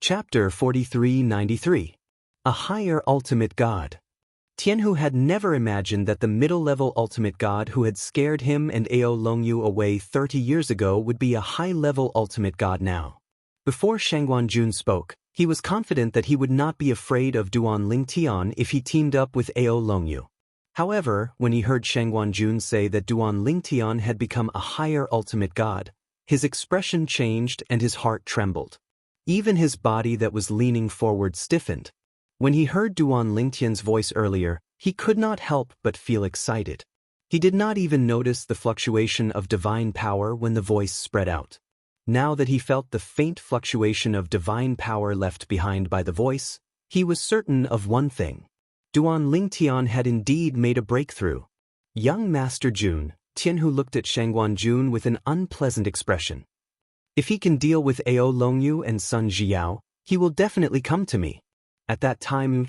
Chapter 4393. A Higher Ultimate God. Tianhu had never imagined that the middle-level ultimate god who had scared him and Ao Longyu away 30 years ago would be a high-level ultimate god now. Before Shangguanjun spoke, he was confident that he would not be afraid of Duan Lingtian if he teamed up with Ao Longyu. However, when he heard Shangguanjun say that Duan Lingtian had become a higher ultimate god, his expression changed and his heart trembled. Even his body that was leaning forward stiffened. When he heard Duan Lingtian's voice earlier, he could not help but feel excited. He did not even notice the fluctuation of divine power when the voice spread out. Now that he felt the faint fluctuation of divine power left behind by the voice, he was certain of one thing. Duan Lingtian had indeed made a breakthrough. Young Master Jun, Tianhu looked at Shangguanjun with an unpleasant expression. If he can deal with Ao Longyu and Sun Jiao, he will definitely come to me. At that time,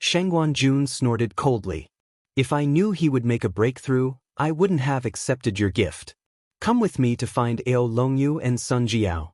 Shangguanjun snorted coldly. If I knew he would make a breakthrough, I wouldn't have accepted your gift. Come with me to find Ao Longyu and Sun Jiao.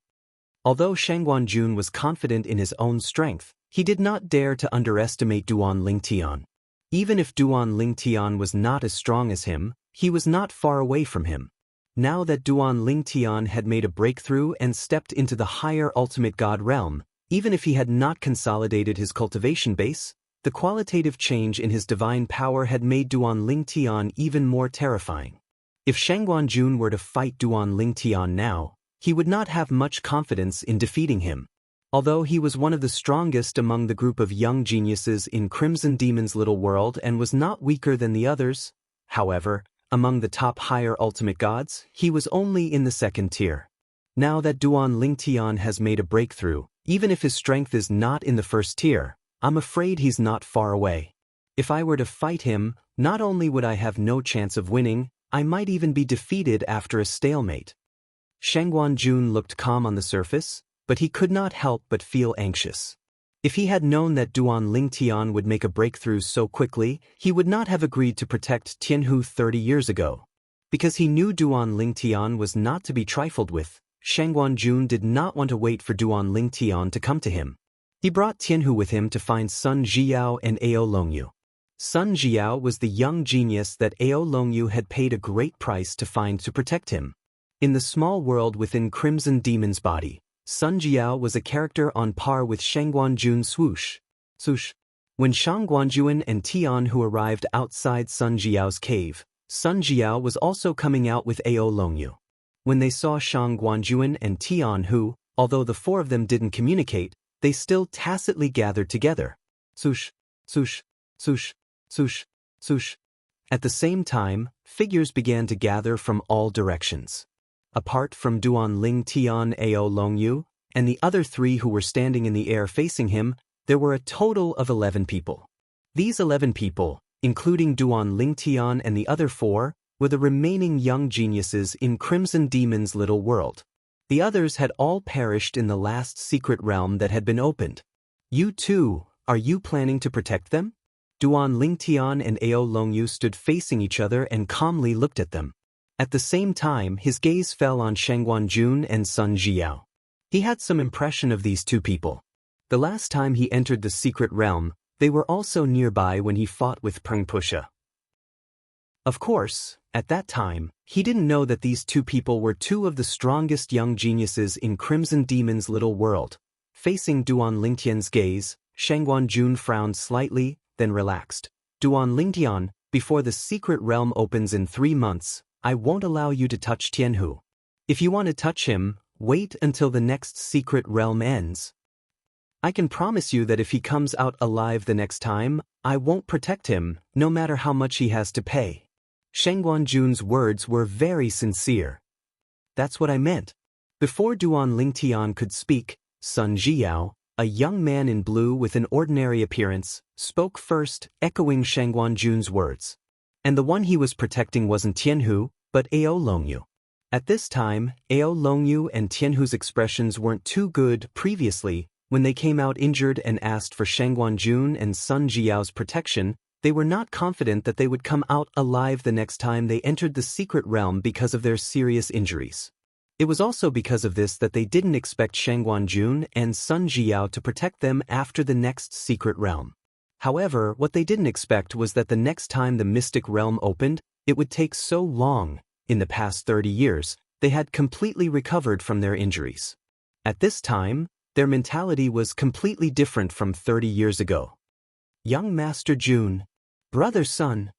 Although Shangguanjun was confident in his own strength, he did not dare to underestimate Duan Lingtian. Even if Duan Lingtian was not as strong as him, he was not far away from him. Now that Duan Lingtian had made a breakthrough and stepped into the higher ultimate god realm, even if he had not consolidated his cultivation base, the qualitative change in his divine power had made Duan Lingtian even more terrifying. If Shangguanjun were to fight Duan Lingtian now, he would not have much confidence in defeating him. Although he was one of the strongest among the group of young geniuses in Crimson Demon's little world and was not weaker than the others, however, among the top higher ultimate gods, he was only in the second tier. Now that Duan Lingtian has made a breakthrough, even if his strength is not in the first tier, I'm afraid he's not far away. If I were to fight him, not only would I have no chance of winning, I might even be defeated after a stalemate. Shangguanjun looked calm on the surface, but he could not help but feel anxious. If he had known that Duan Lingtian would make a breakthrough so quickly, he would not have agreed to protect Tianhu 30 years ago. Because he knew Duan Lingtian was not to be trifled with, Shangguanjun did not want to wait for Duan Lingtian to come to him. He brought Tianhu with him to find Sun Jiao and Ao Longyu. Sun Jiao was the young genius that Ao Longyu had paid a great price to find to protect him. In the small world within Crimson Demon's body, Sun Jiao was a character on par with Shangguanjun's swoosh. When Shangguanjun and Tianhu arrived outside Sun Jiao's cave, Sun Jiao was also coming out with Ao Longyu. When they saw Shangguanjun and Tianhu, although the four of them didn't communicate, they still tacitly gathered together. Sush, sush, sush, sush, sush. At the same time, figures began to gather from all directions. Apart from Duan Lingtian, Ao Longyu, and the other three who were standing in the air facing him, there were a total of 11 people. These 11 people, including Duan Lingtian and the other four, were the remaining young geniuses in Crimson Demon's little world. The others had all perished in the last secret realm that had been opened. You too, are you planning to protect them? Duan Lingtian and Ao Longyu stood facing each other and calmly looked at them. At the same time, his gaze fell on Shangguanjun and Sun Jiao. He had some impression of these two people. The last time he entered the secret realm, they were also nearby when he fought with Pengpusha. Of course, at that time, he didn't know that these two people were two of the strongest young geniuses in Crimson Demon's little world. Facing Duan Lingtian's gaze, Shangguanjun frowned slightly, then relaxed. Duan Lingtian, before the secret realm opens in 3 months, I won't allow you to touch Tianhu. If you want to touch him, wait until the next secret realm ends. I can promise you that if he comes out alive the next time, I won't protect him, no matter how much he has to pay. Shangguanjun's words were very sincere. That's what I meant. Before Duan Lingtian could speak, Sun Jiao, a young man in blue with an ordinary appearance, spoke first, echoing Shangguanjun's words. And the one he was protecting wasn't Tianhu, but Ao Longyu. At this time, Ao Longyu and Tianhu's expressions weren't too good previously. When they came out injured and asked for Shangguanjun and Sun Jiao's protection, they were not confident that they would come out alive the next time they entered the secret realm because of their serious injuries. It was also because of this that they didn't expect Shangguanjun and Sun Jiao to protect them after the next secret realm. However, what they didn't expect was that the next time the mystic realm opened, it would take so long. In the past 30 years, they had completely recovered from their injuries. At this time, their mentality was completely different from 30 years ago. Young Master Jun, Brother Sun.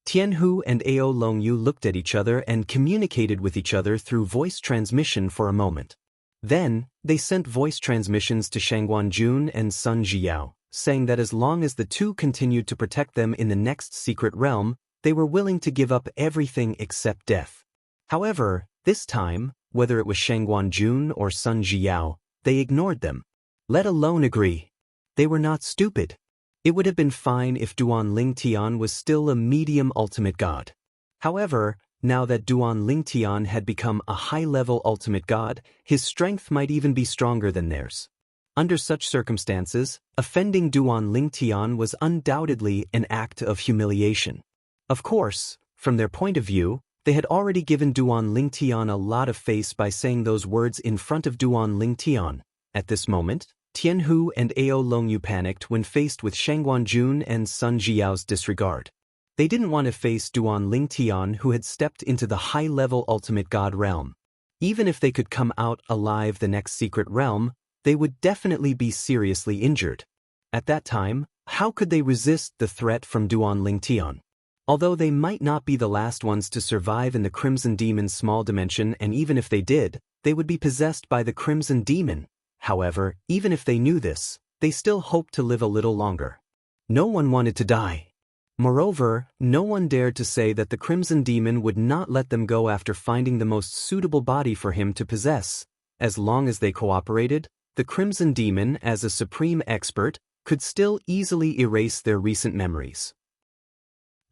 Tianhu and Ao Longyu looked at each other and communicated with each other through voice transmission for a moment. Then, they sent voice transmissions to Shangguanjun and Sun Jiao, saying that as long as the two continued to protect them in the next secret realm, they were willing to give up everything except death. However, this time, whether it was Shangguanjun or Sun Jiao, they ignored them. Let alone agree. They were not stupid. It would have been fine if Duan Lingtian was still a medium ultimate god. However, now that Duan Lingtian had become a high-level ultimate god, his strength might even be stronger than theirs. Under such circumstances, offending Duan Lingtian was undoubtedly an act of humiliation. Of course, from their point of view, they had already given Duan Lingtian a lot of face by saying those words in front of Duan Lingtian. At this moment, Tianhu and Ao Longyu panicked when faced with Shangguanjun and Sun Jiao's disregard. They didn't want to face Duan Lingtian, who had stepped into the high-level ultimate god realm. Even if they could come out alive the next secret realm, they would definitely be seriously injured. At that time, how could they resist the threat from Duan Lingtian? Although they might not be the last ones to survive in the Crimson Demon's small dimension, and even if they did, they would be possessed by the Crimson Demon. However, even if they knew this, they still hoped to live a little longer. No one wanted to die. Moreover, no one dared to say that the Crimson Demon would not let them go after finding the most suitable body for him to possess. As long as they cooperated, the Crimson Demon, as a supreme expert, could still easily erase their recent memories.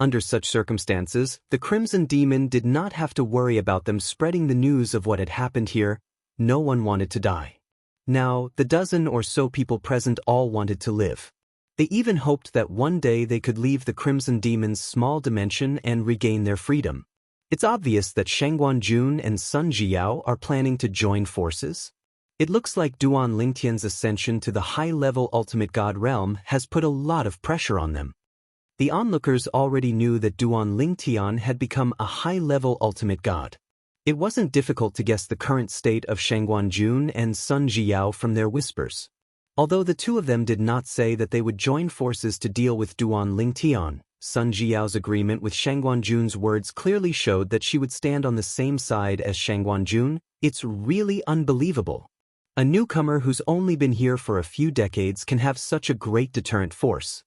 Under such circumstances, the Crimson Demon did not have to worry about them spreading the news of what had happened here. No one wanted to die. Now, the dozen or so people present all wanted to live. They even hoped that one day they could leave the Crimson Demon's small dimension and regain their freedom. It's obvious that Shangguanjun and Sun Jiao are planning to join forces. It looks like Duan Lingtian's ascension to the high-level ultimate god realm has put a lot of pressure on them. The onlookers already knew that Duan Lingtian had become a high-level ultimate god. It wasn't difficult to guess the current state of Shangguanjun and Sun Jiao from their whispers. Although the two of them did not say that they would join forces to deal with Duan Lingtian, Sun Jiao's agreement with Shangguanjun's words clearly showed that she would stand on the same side as Shangguanjun. It's really unbelievable. A newcomer who's only been here for a few decades can have such a great deterrent force.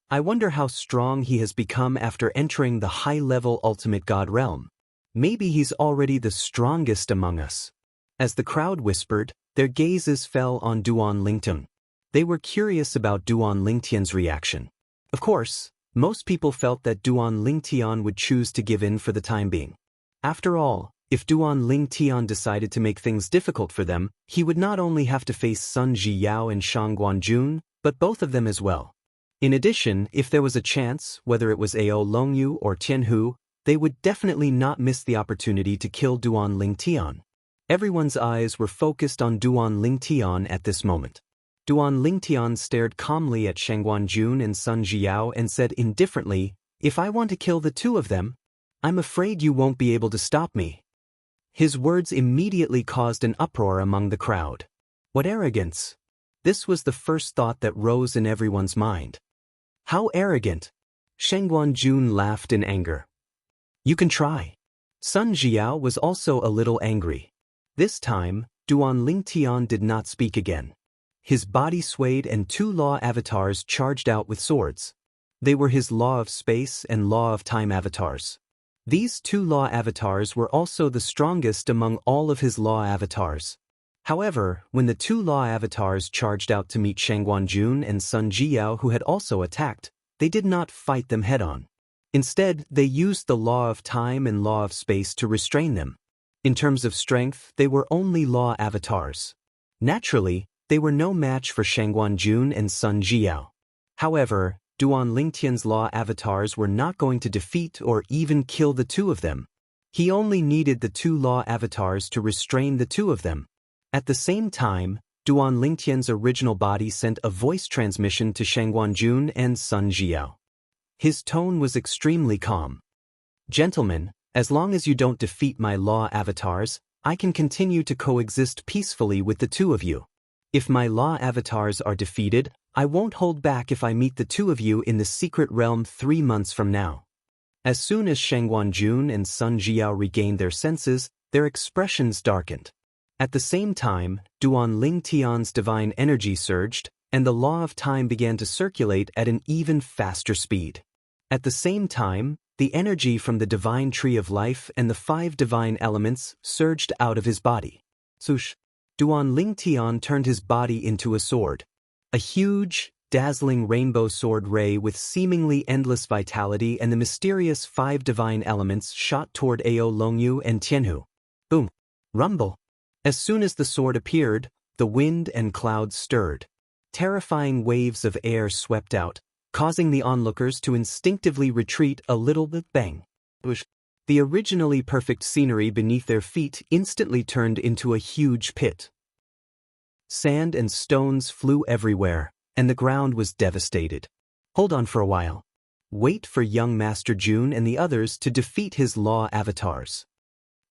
I wonder how strong he has become after entering the high-level ultimate god realm. Maybe he's already the strongest among us. As the crowd whispered, their gazes fell on Duan Lingtian. They were curious about Duan Lingtian's reaction. Of course, most people felt that Duan Lingtian would choose to give in for the time being. After all, if Duan Lingtian decided to make things difficult for them, he would not only have to face Sun Jiao and Shangguanjun, but both of them as well. In addition, if there was a chance, whether it was Ao Longyu or Tianhu, they would definitely not miss the opportunity to kill Duan Lingtian. Everyone's eyes were focused on Duan Lingtian at this moment. Duan Lingtian stared calmly at Shangguanjun and Sun Jiao and said indifferently, "If I want to kill the two of them, I'm afraid you won't be able to stop me." His words immediately caused an uproar among the crowd. What arrogance! This was the first thought that rose in everyone's mind. How arrogant! Shangguanjun laughed in anger. You can try. Sun Jiao was also a little angry. This time, Duan Lingtian did not speak again. His body swayed and two law avatars charged out with swords. They were his Law of Space and Law of Time avatars. These two law avatars were also the strongest among all of his law avatars. However, when the two law avatars charged out to meet Shangguanjun and Sun Jiao, who had also attacked, they did not fight them head-on. Instead, they used the Law of Time and Law of Space to restrain them. In terms of strength, they were only law avatars. Naturally, they were no match for Shangguanjun and Sun Jiao. However, Duan Lingtian's law avatars were not going to defeat or even kill the two of them. He only needed the two law avatars to restrain the two of them. At the same time, Duan Lingtian's original body sent a voice transmission to Shangguanjun and Sun Jiao. His tone was extremely calm. Gentlemen, as long as you don't defeat my law avatars, I can continue to coexist peacefully with the two of you. If my law avatars are defeated, I won't hold back if I meet the two of you in the secret realm 3 months from now. As soon as Shangguanjun and Sun Jiao regained their senses, their expressions darkened. At the same time, Duan Lingtian's divine energy surged, and the law of time began to circulate at an even faster speed. At the same time, the energy from the divine tree of life and the 5 divine elements surged out of his body. Swoosh! Duan Lingtian turned his body into a sword. A huge, dazzling rainbow sword ray with seemingly endless vitality and the mysterious 5 divine elements shot toward Ao Longyu and Tianhu. Boom! Rumble! As soon as the sword appeared, the wind and clouds stirred. Terrifying waves of air swept out, causing the onlookers to instinctively retreat a little bit. Bang! The originally perfect scenery beneath their feet instantly turned into a huge pit. Sand and stones flew everywhere, and the ground was devastated. Hold on for a while. Wait for young Master Jun and the others to defeat his law avatars.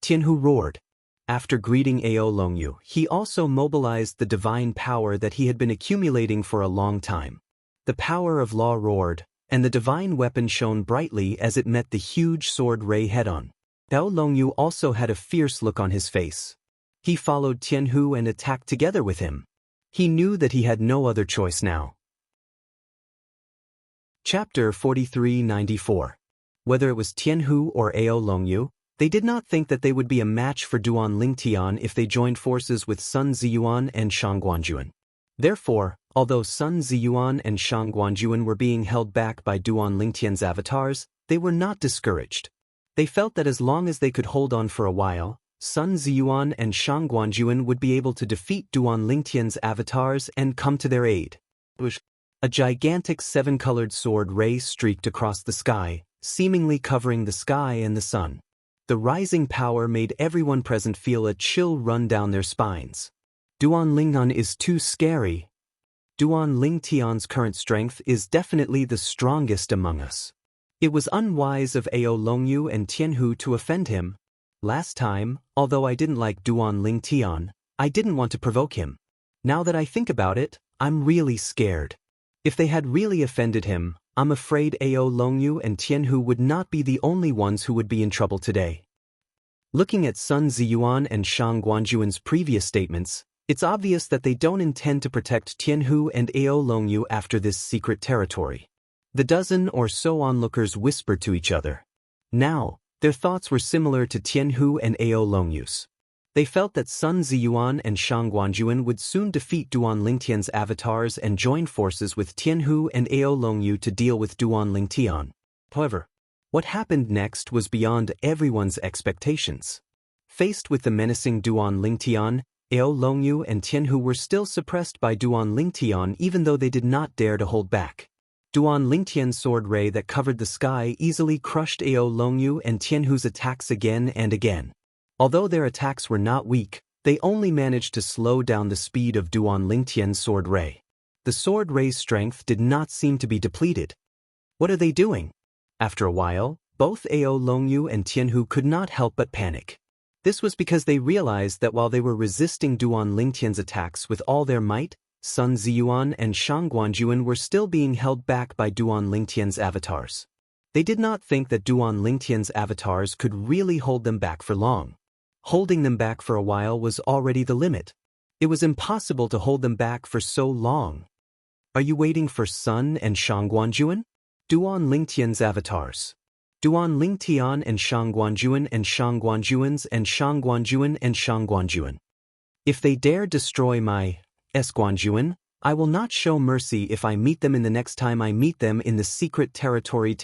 Tianhu roared. After greeting Ao Longyu, he also mobilized the divine power that he had been accumulating for a long time. The power of law roared, and the divine weapon shone brightly as it met the huge sword ray head-on. Ao Longyu also had a fierce look on his face. He followed Tianhu and attacked together with him. He knew that he had no other choice now. Chapter 4394. Whether it was Tianhu or Ao Longyu, they did not think that they would be a match for Duan Lingtian if they joined forces with Sun Ziyuan and Shangguanjun. Therefore, although Sun Ziyuan and Shangguanjun were being held back by Duan Lingtian's avatars, they were not discouraged. They felt that as long as they could hold on for a while, Sun Ziyuan and Shangguanjun would be able to defeat Duan Lingtian's avatars and come to their aid. A gigantic 7-colored sword ray streaked across the sky, seemingly covering the sky and the sun. The rising power made everyone present feel a chill run down their spines. Duan Lingtian is too scary. Duan Lingtian's current strength is definitely the strongest among us. It was unwise of Ao Longyu and Tianhu to offend him. Last time, although I didn't like Duan Lingtian, I didn't want to provoke him. Now that I think about it, I'm really scared. If they had really offended him, I'm afraid Ao Longyu and Tianhu would not be the only ones who would be in trouble today. Looking at Sun Ziyuan and Shangguanjun's previous statements, it's obvious that they don't intend to protect Tianhu and Ao Longyu after this secret territory. The dozen or so onlookers whispered to each other. Now, their thoughts were similar to Tianhu and Ao Longyu's. They felt that Sun Ziyuan and Shangguanjun would soon defeat Duan Lingtian's avatars and join forces with Tianhu and Ao Longyu to deal with Duan Lingtian. However, what happened next was beyond everyone's expectations. Faced with the menacing Duan Lingtian, Ao Longyu and Tianhu were still suppressed by Duan Lingtian even though they did not dare to hold back. Duan Lingtian's sword ray that covered the sky easily crushed Ao Longyu and Tianhu's attacks again and again. Although their attacks were not weak, they only managed to slow down the speed of Duan Lingtian's sword ray. The sword ray's strength did not seem to be depleted. What are they doing? After a while, both Ao Longyu and Tianhu could not help but panic. This was because they realized that while they were resisting Duan Lingtian's attacks with all their might, Sun Ziyuan and Shangguanjun were still being held back by Duan Lingtian's avatars. They did not think that Duan Lingtian's avatars could really hold them back for long. Holding them back for a while was already the limit. It was impossible to hold them back for so long. Are you waiting for Sun and Shangguanjun? Duan Lingtian's avatars. Duan Lingtian and Shangguanjun and Shangguanjun's and Shangguanjun and Shangguanjun. If they dare destroy my Guanjun, I will not show mercy if I meet them in the next time I meet them in the secret territory.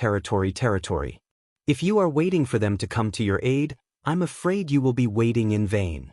If you are waiting for them to come to your aid, I'm afraid you will be waiting in vain.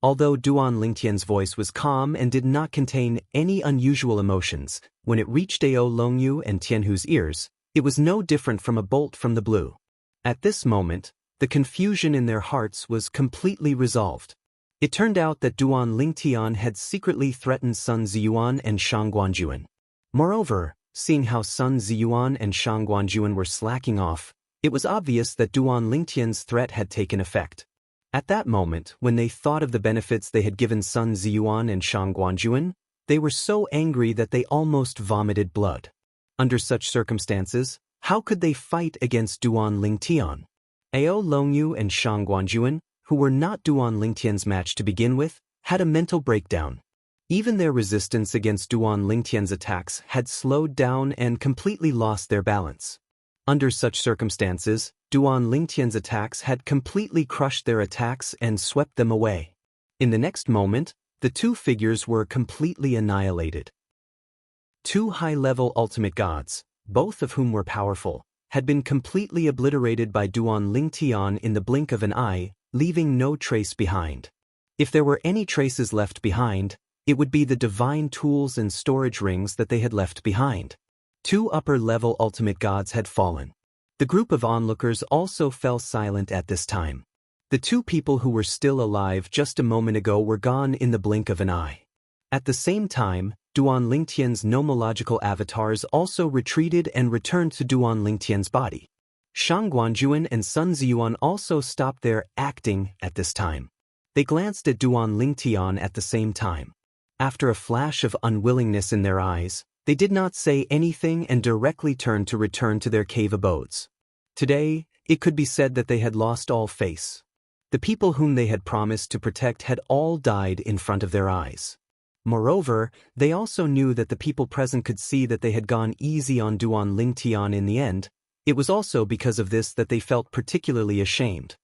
Although Duan Lingtian's voice was calm and did not contain any unusual emotions, when it reached Ao Longyu and Tianhu's ears, it was no different from a bolt from the blue. At this moment, The confusion in their hearts was completely resolved. It turned out that Duan Lingtian had secretly threatened Sun Ziyuan and Shang Guanjuan. Moreover, seeing how Sun Ziyuan and Shang Guanjuan were slacking off, it was obvious that Duan Lingtian's threat had taken effect. At that moment, when they thought of the benefits they had given Sun Ziyuan and Shang Guanjuan, they were so angry that they almost vomited blood. Under such circumstances, how could they fight against Duan Lingtian? Ao Longyu and Shang Guanjuan, who were not Duan Lingtian's match to begin with, had a mental breakdown. Even their resistance against Duan Lingtian's attacks had slowed down and completely lost their balance. Under such circumstances, Duan Lingtian's attacks had completely crushed their attacks and swept them away. In the next moment, the two figures were completely annihilated. Two high-level ultimate gods, both of whom were powerful, had been completely obliterated by Duan Lingtian in the blink of an eye, leaving no trace behind. If there were any traces left behind, it would be the divine tools and storage rings that they had left behind. Two upper-level ultimate gods had fallen. The group of onlookers also fell silent at this time. The two people who were still alive just a moment ago were gone in the blink of an eye. At the same time, Duan Lingtian's nomological avatars also retreated and returned to Duan Lingtian's body. Shang Guanjuan and Sun Ziyuan also stopped their acting at this time. They glanced at Duan Lingtian at the same time. After a flash of unwillingness in their eyes, they did not say anything and directly turned to return to their cave abodes. Today, it could be said that they had lost all face. The people whom they had promised to protect had all died in front of their eyes. Moreover, they also knew that the people present could see that they had gone easy on Duan Lingtian in the end. It was also because of this that they felt particularly ashamed.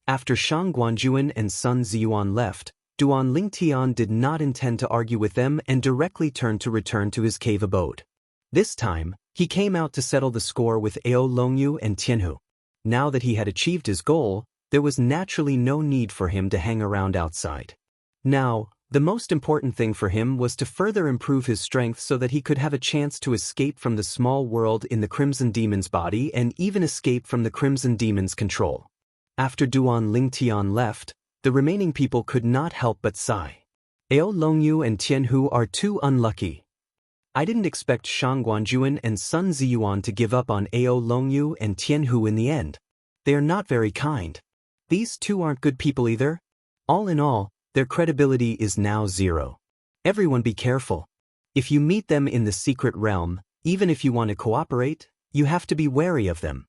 After Shang Guanjuan and Sun Ziyuan left, Duan Lingtian did not intend to argue with them and directly turned to return to his cave abode. This time, he came out to settle the score with Ao Longyu and Tianhu. Now that he had achieved his goal, there was naturally no need for him to hang around outside. Now, the most important thing for him was to further improve his strength so that he could have a chance to escape from the small world in the Crimson Demon's body and even escape from the Crimson Demon's control. After Duan Lingtian left, the remaining people could not help but sigh. Ao Longyu and Tianhu are too unlucky. I didn't expect Shang Guanjuan and Sun Ziyuan to give up on Ao Longyu and Tianhu in the end. They are not very kind. These two aren't good people either. All in all, their credibility is now zero. Everyone be careful. If you meet them in the secret realm, even if you want to cooperate, you have to be wary of them.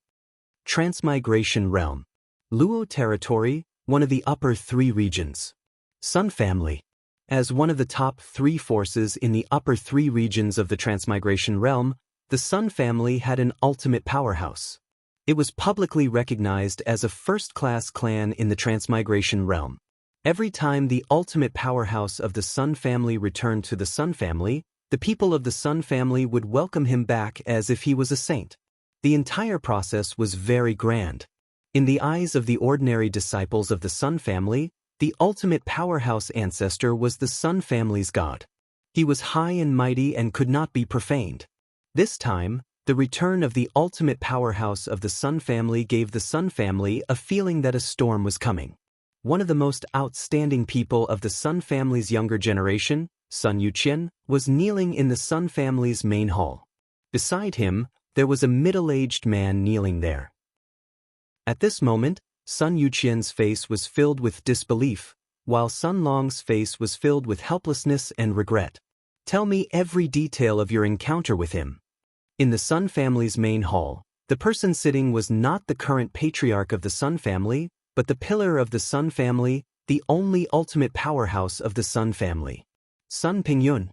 Transmigration Realm. Luo Territory, one of the upper three regions. Sun Family. As one of the top three forces in the upper three regions of the Transmigration Realm, the Sun Family had an ultimate powerhouse. It was publicly recognized as a first-class clan in the Transmigration Realm. Every time the ultimate powerhouse of the Sun Family returned to the Sun Family, the people of the Sun Family would welcome him back as if he was a saint. The entire process was very grand. In the eyes of the ordinary disciples of the Sun Family, the ultimate powerhouse ancestor was the Sun Family's god. He was high and mighty and could not be profaned. This time, the return of the ultimate powerhouse of the Sun Family gave the Sun Family a feeling that a storm was coming. One of the most outstanding people of the Sun Family's younger generation, Sun Yuqian, was kneeling in the Sun Family's main hall. Beside him, there was a middle-aged man kneeling there. At this moment, Sun Yuqian's face was filled with disbelief, while Sun Long's face was filled with helplessness and regret. Tell me every detail of your encounter with him. In the Sun Family's main hall, the person sitting was not the current patriarch of the Sun Family, but the pillar of the Sun Family, the only ultimate powerhouse of the Sun Family. Sun Pingyun.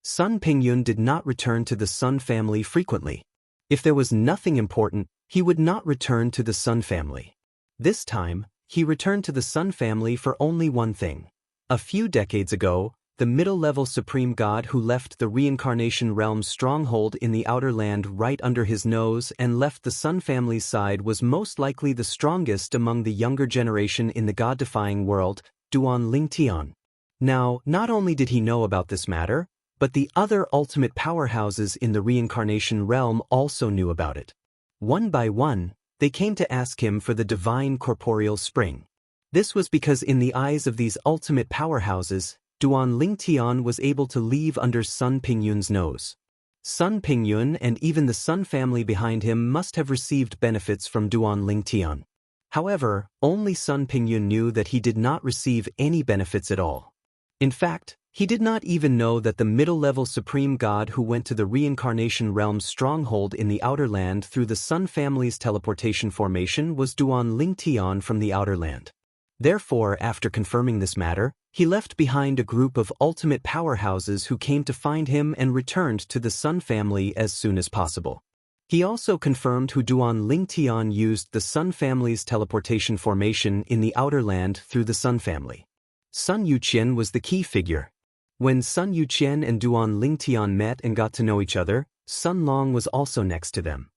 Sun Pingyun did not return to the Sun Family frequently. If there was nothing important, he would not return to the Sun Family. This time, he returned to the Sun Family for only one thing. A few decades ago, the middle-level supreme god who left the reincarnation realm's stronghold in the outer land right under his nose and left the Sun Family's side was most likely the strongest among the younger generation in the god-defying world, Duan Lingtian. Now, not only did he know about this matter, but the other ultimate powerhouses in the reincarnation realm also knew about it. One by one, They came to ask him for the divine corporeal spring. This was because in the eyes of these ultimate powerhouses, Duan Lingtian was able to leave under Sun Pingyun's nose. Sun Pingyun and even the Sun family behind him must have received benefits from Duan Lingtian. However, only Sun Pingyun knew that he did not receive any benefits at all. In fact, he did not even know that the middle-level supreme god who went to the reincarnation realm's stronghold in the Outer Land through the Sun family's teleportation formation was Duan Lingtian from the Outer Land. Therefore, after confirming this matter, he left behind a group of ultimate powerhouses who came to find him and returned to the Sun family as soon as possible. He also confirmed who Duan Lingtian used the Sun family's teleportation formation in the Outer Land through the Sun family. Sun Yuqian was the key figure. When Sun Yuqian and Duan Lingtian met and got to know each other, Sun Long was also next to them.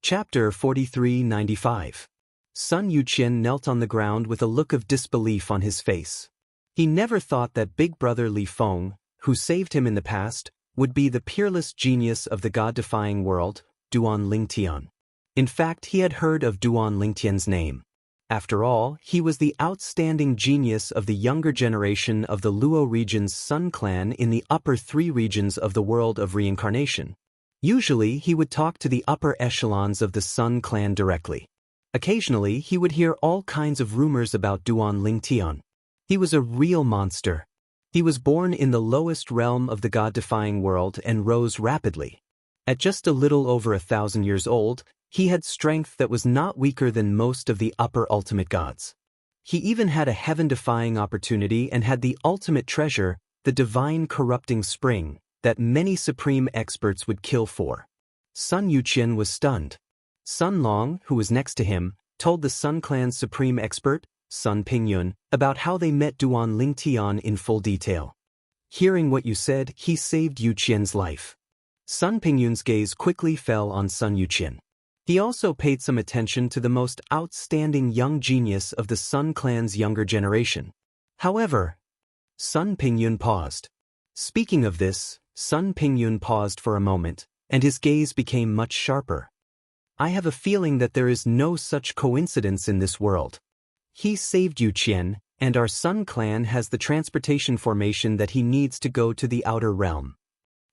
Chapter 4395. Sun Yuqian knelt on the ground with a look of disbelief on his face. He never thought that big brother Li Feng, who saved him in the past, would be the peerless genius of the god-defying world, Duan Lingtian. In fact, he had heard of Duan Lingtian's name. After all, he was the outstanding genius of the younger generation of the Luo region's Sun clan in the upper 3 regions of the world of reincarnation. Usually, he would talk to the upper echelons of the Sun clan directly. Occasionally, he would hear all kinds of rumors about Duan Lingtian. He was a real monster. He was born in the lowest realm of the god-defying world and rose rapidly. At just a little over 1,000 years old, he had strength that was not weaker than most of the upper ultimate gods. He even had a heaven-defying opportunity and had the ultimate treasure, the divine corrupting spring, that many supreme experts would kill for. Sun Yuqian was stunned. Sun Long, who was next to him, told the Sun clan's supreme expert, Sun Pingyun, about how they met Duan Lingtian in full detail. Hearing what you said, he saved Yuqian's life. Sun Pingyun's gaze quickly fell on Sun Yuqian. He also paid some attention to the most outstanding young genius of the Sun clan's younger generation. However, Sun Pingyun paused. Speaking of this, Sun Pingyun paused for a moment, and his gaze became much sharper. I have a feeling that there is no such coincidence in this world. He saved Yuqian, and our Sun clan has the transportation formation that he needs to go to the outer realm.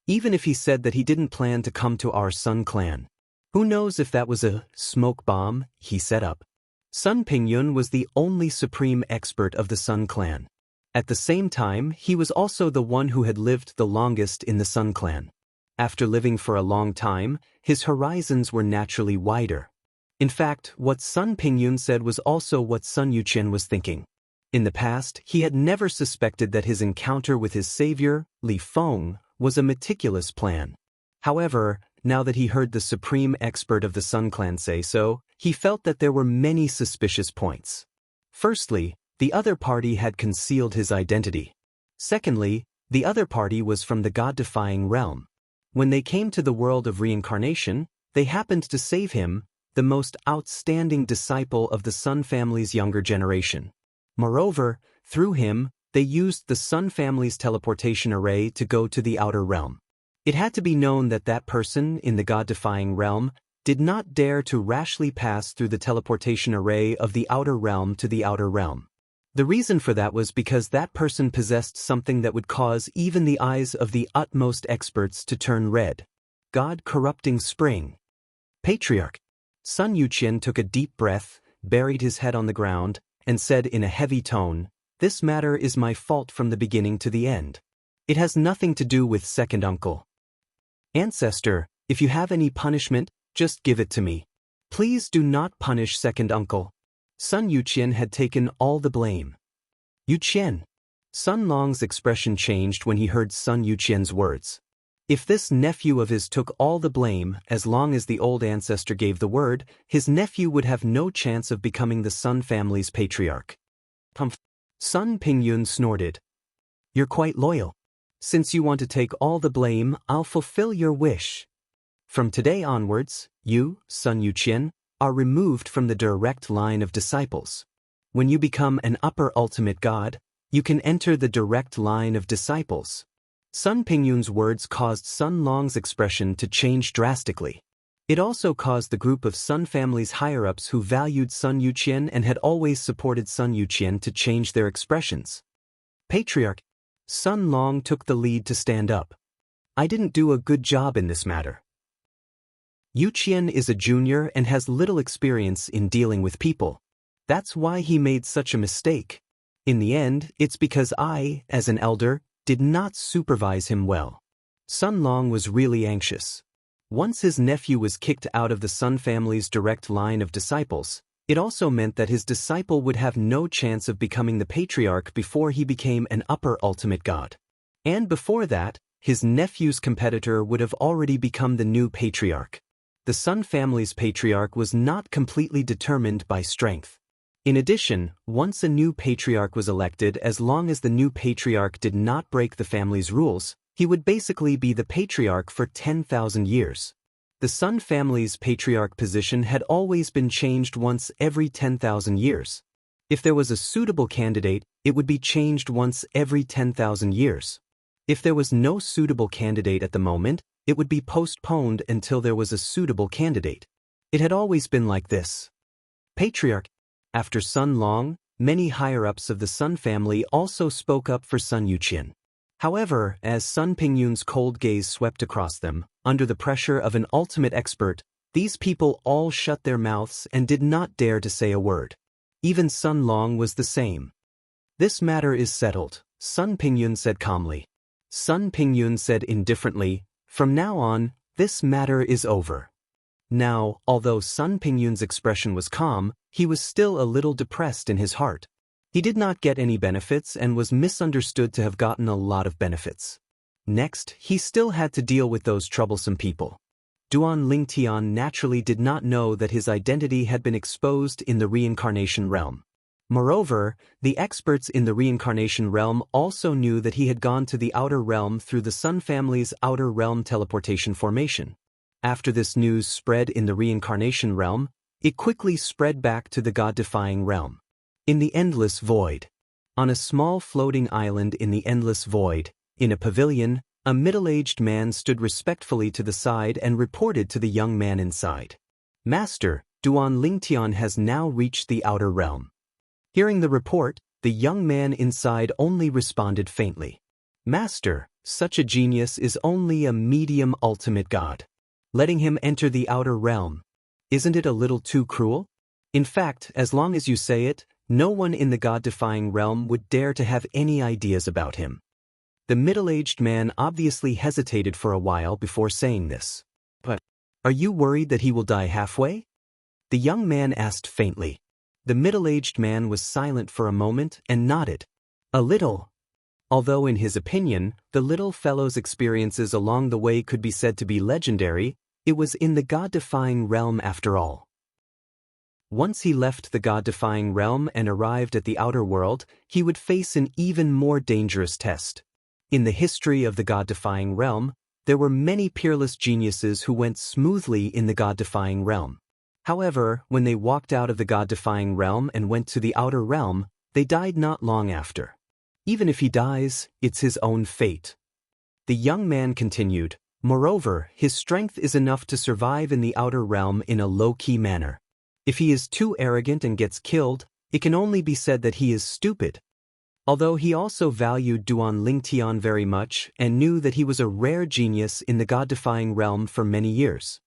Even if he said that he didn't plan to come to our Sun clan. Who knows if that was a smoke bomb he set up? Sun Pingyun was the only supreme expert of the Sun clan. At the same time, he was also the one who had lived the longest in the Sun clan. After living for a long time, his horizons were naturally wider. In fact, what Sun Pingyun said was also what Sun Yuqian was thinking. In the past, he had never suspected that his encounter with his savior, Li Feng, was a meticulous plan. However, now that he heard the supreme expert of the Sun clan say so, he felt that there were many suspicious points. Firstly, the other party had concealed his identity. Secondly, the other party was from the god-defying realm. When they came to the world of reincarnation, they happened to save him, the most outstanding disciple of the Sun family's younger generation. Moreover, through him, they used the Sun family's teleportation array to go to the outer realm. It had to be known that that person in the god-defying realm did not dare to rashly pass through the teleportation array of the outer realm to the outer realm. The reason for that was because that person possessed something that would cause even the eyes of the utmost experts to turn red. God-corrupting spring. Patriarch. Sun Yuqian took a deep breath, buried his head on the ground, and said in a heavy tone, "This matter is my fault from the beginning to the end. It has nothing to do with second uncle. Ancestor, if you have any punishment, just give it to me. Please do not punish second uncle." Sun Yuqian had taken all the blame. Yuqian. Sun Long's expression changed when he heard Sun Yuqian's words. If this nephew of his took all the blame, as long as the old ancestor gave the word, his nephew would have no chance of becoming the Sun family's patriarch. Sun Pingyun snorted. "You're quite loyal. Since you want to take all the blame, I'll fulfill your wish. From today onwards, you, Sun Yuqian, are removed from the direct line of disciples. When you become an upper ultimate god, you can enter the direct line of disciples." Sun Pingyun's words caused Sun Long's expression to change drastically. It also caused the group of Sun family's higher-ups who valued Sun Yuqian and had always supported Sun Yuqian to change their expressions. Patriarch Sun Long took the lead to stand up. I didn't do a good job in this matter. Yuqian is a junior and has little experience in dealing with people. That's why he made such a mistake. In the end, it's because I, as an elder, did not supervise him well. Sun Long was really anxious. Once his nephew was kicked out of the Sun family's direct line of disciples, it also meant that his disciple would have no chance of becoming the patriarch before he became an upper ultimate god. And before that, his nephew's competitor would have already become the new patriarch. The Sun family's patriarch was not completely determined by strength. In addition, once a new patriarch was elected, as long as the new patriarch did not break the family's rules, he would basically be the patriarch for 10,000 years. The Sun family's patriarch position had always been changed once every 10,000 years. If there was a suitable candidate, it would be changed once every 10,000 years. If there was no suitable candidate at the moment, it would be postponed until there was a suitable candidate. It had always been like this. Patriarch. After Sun Long, many higher-ups of the Sun family also spoke up for Sun Yuqian. However, as Sun Pingyun's cold gaze swept across them, under the pressure of an ultimate expert, these people all shut their mouths and did not dare to say a word. Even Sun Long was the same. This matter is settled, Sun Pingyun said calmly. Sun Pingyun said indifferently, from now on, this matter is over. Now, although Sun Pingyun's expression was calm, he was still a little depressed in his heart. He did not get any benefits and was misunderstood to have gotten a lot of benefits. Next, he still had to deal with those troublesome people. Duan Lingtian naturally did not know that his identity had been exposed in the reincarnation realm. Moreover, the experts in the reincarnation realm also knew that he had gone to the outer realm through the Sun family's outer realm teleportation formation. After this news spread in the reincarnation realm, it quickly spread back to the God-defying realm. In the endless void. On a small floating island in the endless void, in a pavilion, a middle-aged man stood respectfully to the side and reported to the young man inside. Master, Duan Lingtian has now reached the outer realm. Hearing the report, the young man inside only responded faintly. Master, such a genius is only a medium ultimate god. Letting him enter the outer realm. Isn't it a little too cruel? In fact, as long as you say it, no one in the God-defying realm would dare to have any ideas about him. The middle-aged man obviously hesitated for a while before saying this. But, are you worried that he will die halfway? The young man asked faintly. The middle-aged man was silent for a moment and nodded. A little. Although in his opinion, the little fellow's experiences along the way could be said to be legendary, it was in the God-defying realm after all. Once he left the God-defying realm and arrived at the outer world, he would face an even more dangerous test. In the history of the God-defying realm, there were many peerless geniuses who went smoothly in the God-defying realm. However, when they walked out of the God-defying realm and went to the outer realm, they died not long after. Even if he dies, it's his own fate. The young man continued, moreover, his strength is enough to survive in the outer realm in a low-key manner. If he is too arrogant and gets killed, it can only be said that he is stupid. Although he also valued Duan Lingtian very much and knew that he was a rare genius in the God-defying realm for many years.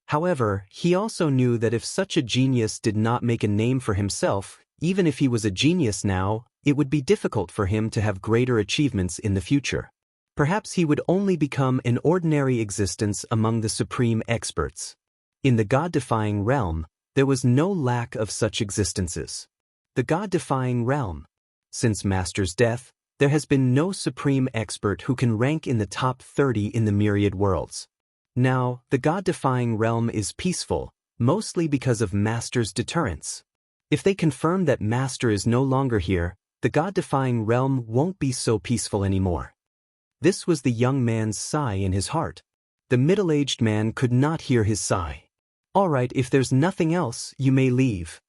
However, he also knew that if such a genius did not make a name for himself, even if he was a genius now, it would be difficult for him to have greater achievements in the future. Perhaps he would only become an ordinary existence among the supreme experts. In the God-defying realm, there was no lack of such existences. The God-defying realm. Since Master's death, there has been no supreme expert who can rank in the top 30 in the myriad worlds. Now, the God-defying realm is peaceful, mostly because of Master's deterrence. If they confirm that Master is no longer here, the God-defying realm won't be so peaceful anymore. This was the young man's sigh in his heart. The middle-aged man could not hear his sigh. All right, if there's nothing else, you may leave.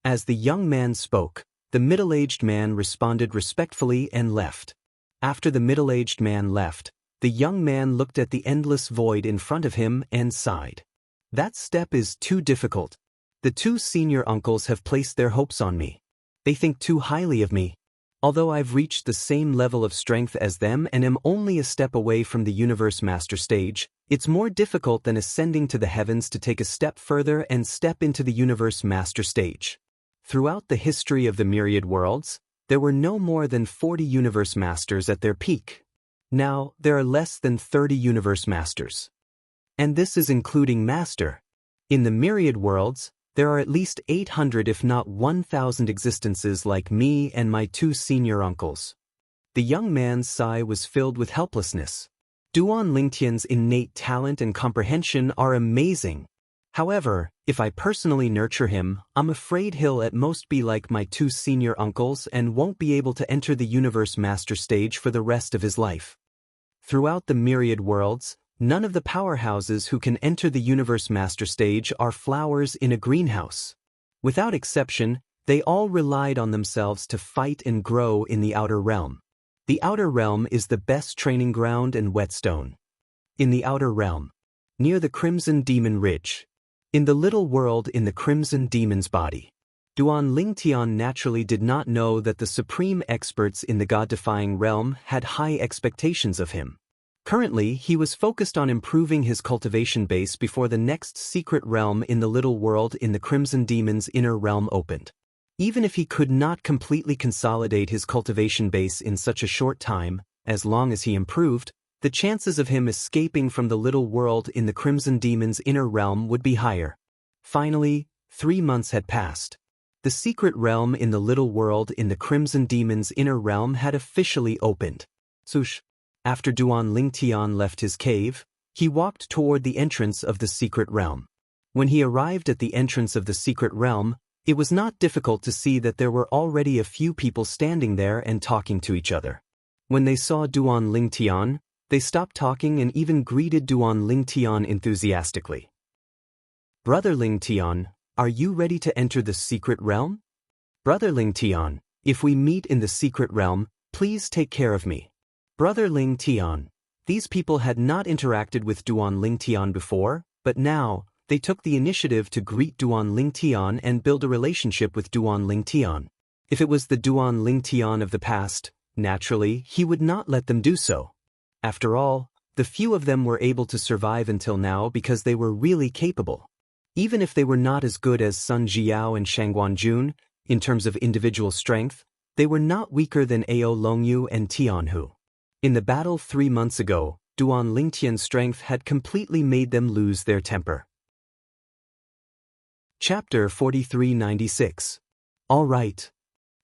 As the young man spoke, the middle-aged man responded respectfully and left. After the middle-aged man left, the young man looked at the endless void in front of him and sighed. That step is too difficult. The two senior uncles have placed their hopes on me. They think too highly of me. Although I've reached the same level of strength as them and am only a step away from the Universe Master stage, it's more difficult than ascending to the heavens to take a step further and step into the Universe Master stage. Throughout the history of the myriad worlds, there were no more than 40 Universe Masters at their peak. Now, there are less than 30 Universe Masters. And this is including Master. In the myriad worlds, there are at least 800 if not 1,000 existences like me and my two senior uncles. The young man's sigh was filled with helplessness. Duan Lingtian's innate talent and comprehension are amazing. However, if I personally nurture him, I'm afraid he'll at most be like my two senior uncles and won't be able to enter the Universe Master stage for the rest of his life. Throughout the myriad worlds, none of the powerhouses who can enter the Universe Master stage are flowers in a greenhouse. Without exception, they all relied on themselves to fight and grow in the outer realm. The outer realm is the best training ground and whetstone. In the outer realm, near the Crimson Demon Ridge, in the little world in the Crimson Demon's body, Duan Lingtian naturally did not know that the supreme experts in the God-defying realm had high expectations of him. Currently, he was focused on improving his cultivation base before the next secret realm in the little world in the Crimson Demon's inner realm opened. Even if he could not completely consolidate his cultivation base in such a short time, as long as he improved, the chances of him escaping from the little world in the Crimson Demon's inner realm would be higher. Finally, 3 months had passed. The secret realm in the little world in the Crimson Demon's inner realm had officially opened. Sush. After Duan Lingtian left his cave, he walked toward the entrance of the secret realm. When he arrived at the entrance of the secret realm, it was not difficult to see that there were already a few people standing there and talking to each other. When they saw Duan Lingtian, they stopped talking and even greeted Duan Lingtian enthusiastically. Brother Lingtian, are you ready to enter the secret realm? Brother Lingtian, if we meet in the secret realm, please take care of me. Brother Lingtian. These people had not interacted with Duan Lingtian before, but now, they took the initiative to greet Duan Lingtian and build a relationship with Duan Lingtian. If it was the Duan Lingtian of the past, naturally, he would not let them do so. After all, the few of them were able to survive until now because they were really capable. Even if they were not as good as Sun Jiao and Shangguan Jun, in terms of individual strength, they were not weaker than Ao Longyu and Tianhu. In the battle 3 months ago, Duan Lingtian's strength had completely made them lose their temper. Chapter 4396. All right.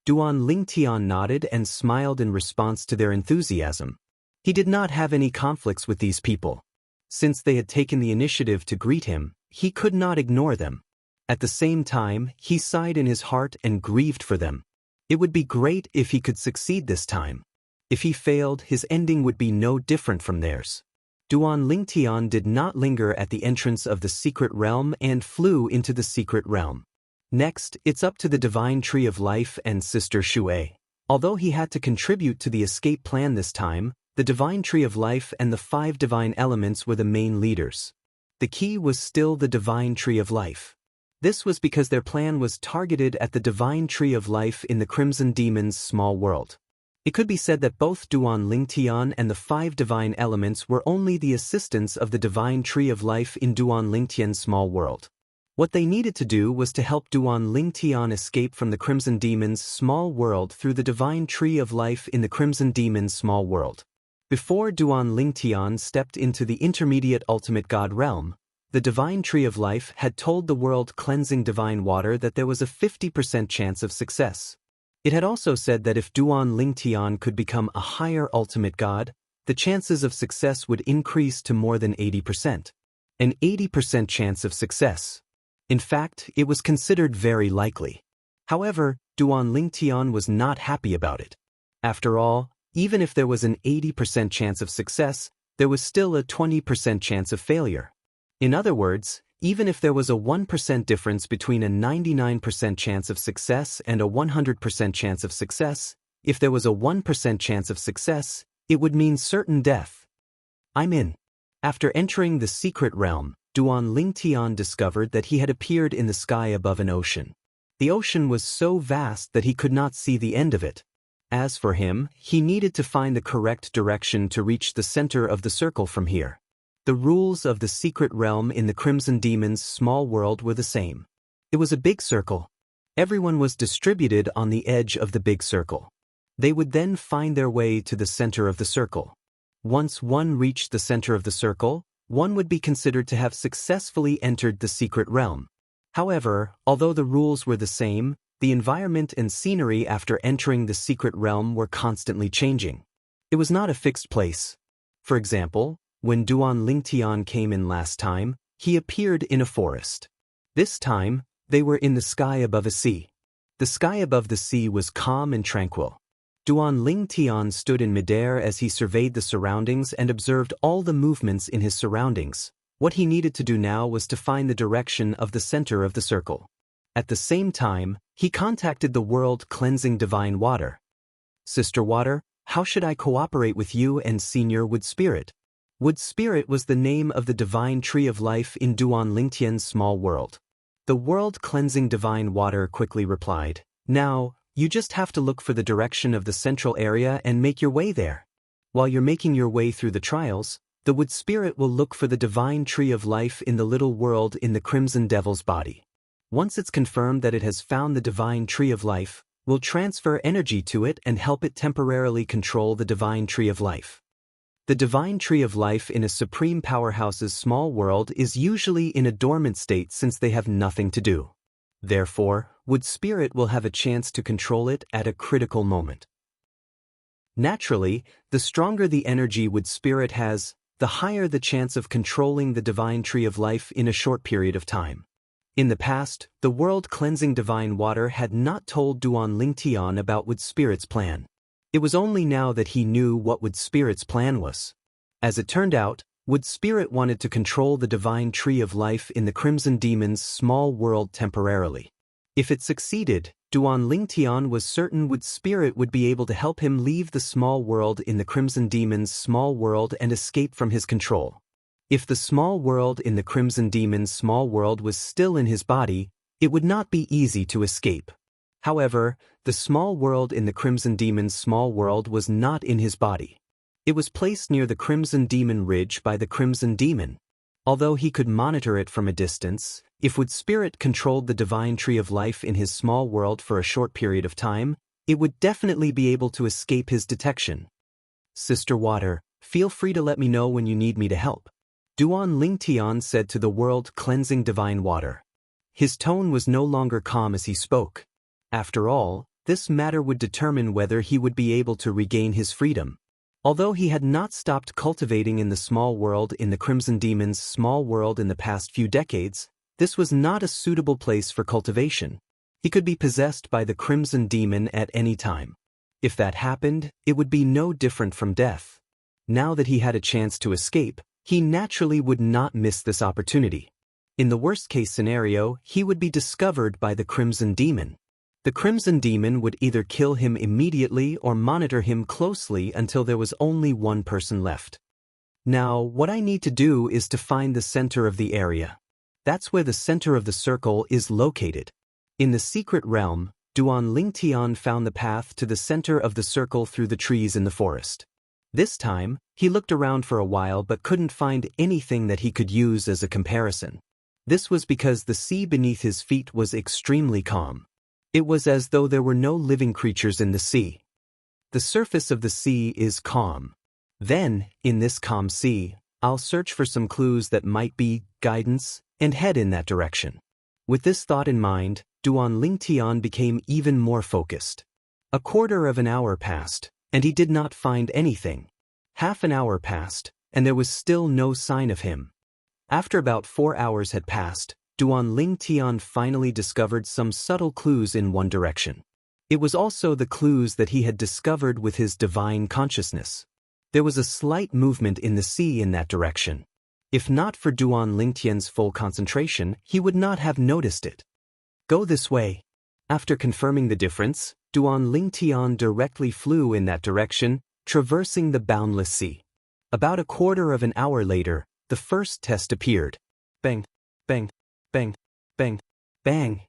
Duan Lingtian nodded and smiled in response to their enthusiasm. He did not have any conflicts with these people. Since they had taken the initiative to greet him, he could not ignore them. At the same time, he sighed in his heart and grieved for them. It would be great if he could succeed this time. If he failed, his ending would be no different from theirs. Duan Lingtian did not linger at the entrance of the secret realm and flew into the secret realm. Next, it's up to the Divine Tree of Life and Sister Shui. Although he had to contribute to the escape plan this time, the Divine Tree of Life and the 5 divine elements were the main leaders. The key was still the Divine Tree of Life. This was because their plan was targeted at the Divine Tree of Life in the Crimson Demon's small world. It could be said that both Duan Lingtian and the 5 divine elements were only the assistants of the Divine Tree of Life in Duan Lingtian's small world. What they needed to do was to help Duan Lingtian escape from the Crimson Demon's small world through the Divine Tree of Life in the Crimson Demon's small world. Before Duan Lingtian stepped into the intermediate ultimate god realm, the Divine Tree of Life had told the world cleansing divine water that there was a 50% chance of success. It had also said that if Duan Lingtian could become a higher ultimate god, the chances of success would increase to more than 80%. An 80% chance of success. In fact, it was considered very likely. However, Duan Lingtian was not happy about it. After all, even if there was an 80% chance of success, there was still a 20% chance of failure. In other words, even if there was a 1% difference between a 99% chance of success and a 100% chance of success, if there was a 1% chance of success, it would mean certain death. I'm in. After entering the secret realm, Duan Lingtian discovered that he had appeared in the sky above an ocean. The ocean was so vast that he could not see the end of it. As for him, he needed to find the correct direction to reach the center of the circle from here. The rules of the secret realm in the Crimson Demon's small world were the same. It was a big circle. Everyone was distributed on the edge of the big circle. They would then find their way to the center of the circle. Once one reached the center of the circle, one would be considered to have successfully entered the secret realm. However, although the rules were the same, the environment and scenery after entering the secret realm were constantly changing. It was not a fixed place. For example, when Duan Lingtian came in last time, he appeared in a forest. This time, they were in the sky above a sea. The sky above the sea was calm and tranquil. Duan Lingtian stood in midair as he surveyed the surroundings and observed all the movements in his surroundings. What he needed to do now was to find the direction of the center of the circle. At the same time, he contacted the world-cleansing divine water. Sister Water, how should I cooperate with you and Senior Wood Spirit? Wood Spirit was the name of the divine tree of life in Duan Lingtian's small world. The world-cleansing divine water quickly replied, "Now, you just have to look for the direction of the central area and make your way there. While you're making your way through the trials, the Wood Spirit will look for the divine tree of life in the little world in the Crimson Devil's body. Once it's confirmed that it has found the divine tree of life, we'll transfer energy to it and help it temporarily control the divine tree of life." The divine tree of life in a supreme powerhouse's small world is usually in a dormant state since they have nothing to do. Therefore, Wood Spirit will have a chance to control it at a critical moment. Naturally, the stronger the energy Wood Spirit has, the higher the chance of controlling the divine tree of life in a short period of time. In the past, the world-cleansing divine water had not told Duan Lingtian about Wood Spirit's plan. It was only now that he knew what Wood Spirit's plan was. As it turned out, Wood Spirit wanted to control the divine tree of life in the Crimson Demon's small world temporarily. If it succeeded, Duan Lingtian was certain Wood Spirit would be able to help him leave the small world in the Crimson Demon's small world and escape from his control. If the small world in the Crimson Demon's small world was still in his body, it would not be easy to escape. However, the small world in the Crimson Demon's small world was not in his body. It was placed near the Crimson Demon Ridge by the Crimson Demon. Although he could monitor it from a distance, if Wood Spirit controlled the divine tree of life in his small world for a short period of time, it would definitely be able to escape his detection. Sister Water, feel free to let me know when you need me to help. Duan Lingtian said to the world-cleansing divine water. His tone was no longer calm as he spoke. After all, this matter would determine whether he would be able to regain his freedom. Although he had not stopped cultivating in the small world in the Crimson Demon's small world in the past few decades, this was not a suitable place for cultivation. He could be possessed by the Crimson Demon at any time. If that happened, it would be no different from death. Now that he had a chance to escape, he naturally would not miss this opportunity. In the worst-case scenario, he would be discovered by the Crimson Demon. The Crimson Demon would either kill him immediately or monitor him closely until there was only one person left. Now, what I need to do is to find the center of the area. That's where the center of the circle is located. In the secret realm, Duan Lingtian found the path to the center of the circle through the trees in the forest. This time, he looked around for a while but couldn't find anything that he could use as a comparison. This was because the sea beneath his feet was extremely calm. It was as though there were no living creatures in the sea. The surface of the sea is calm. Then, in this calm sea, I'll search for some clues that might be guidance and head in that direction. With this thought in mind, Duan Lingtian became even more focused. A quarter of an hour passed, and he did not find anything. Half an hour passed, and there was still no sign of him. After about 4 hours had passed, Duan Lingtian finally discovered some subtle clues in one direction. It was also the clues that he had discovered with his divine consciousness. There was a slight movement in the sea in that direction. If not for Duan Lingtian's full concentration, he would not have noticed it. Go this way. After confirming the difference, Duan Lingtian directly flew in that direction, traversing the boundless sea. About a quarter of an hour later, the first test appeared. bang, bang, bang, bang, bang.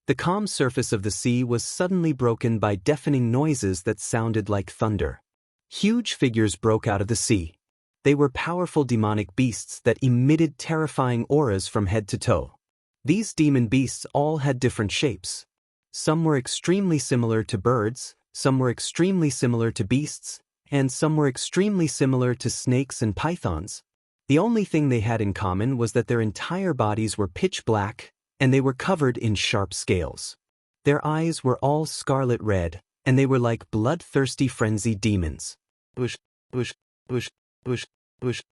The calm surface of the sea was suddenly broken by deafening noises that sounded like thunder. Huge figures broke out of the sea. They were powerful demonic beasts that emitted terrifying auras from head to toe. These demon beasts all had different shapes. Some were extremely similar to birds, some were extremely similar to beasts, and some were extremely similar to snakes and pythons. The only thing they had in common was that their entire bodies were pitch black, and they were covered in sharp scales. Their eyes were all scarlet red, and they were like bloodthirsty frenzied demons. Bush, bush, bush, bush, bush.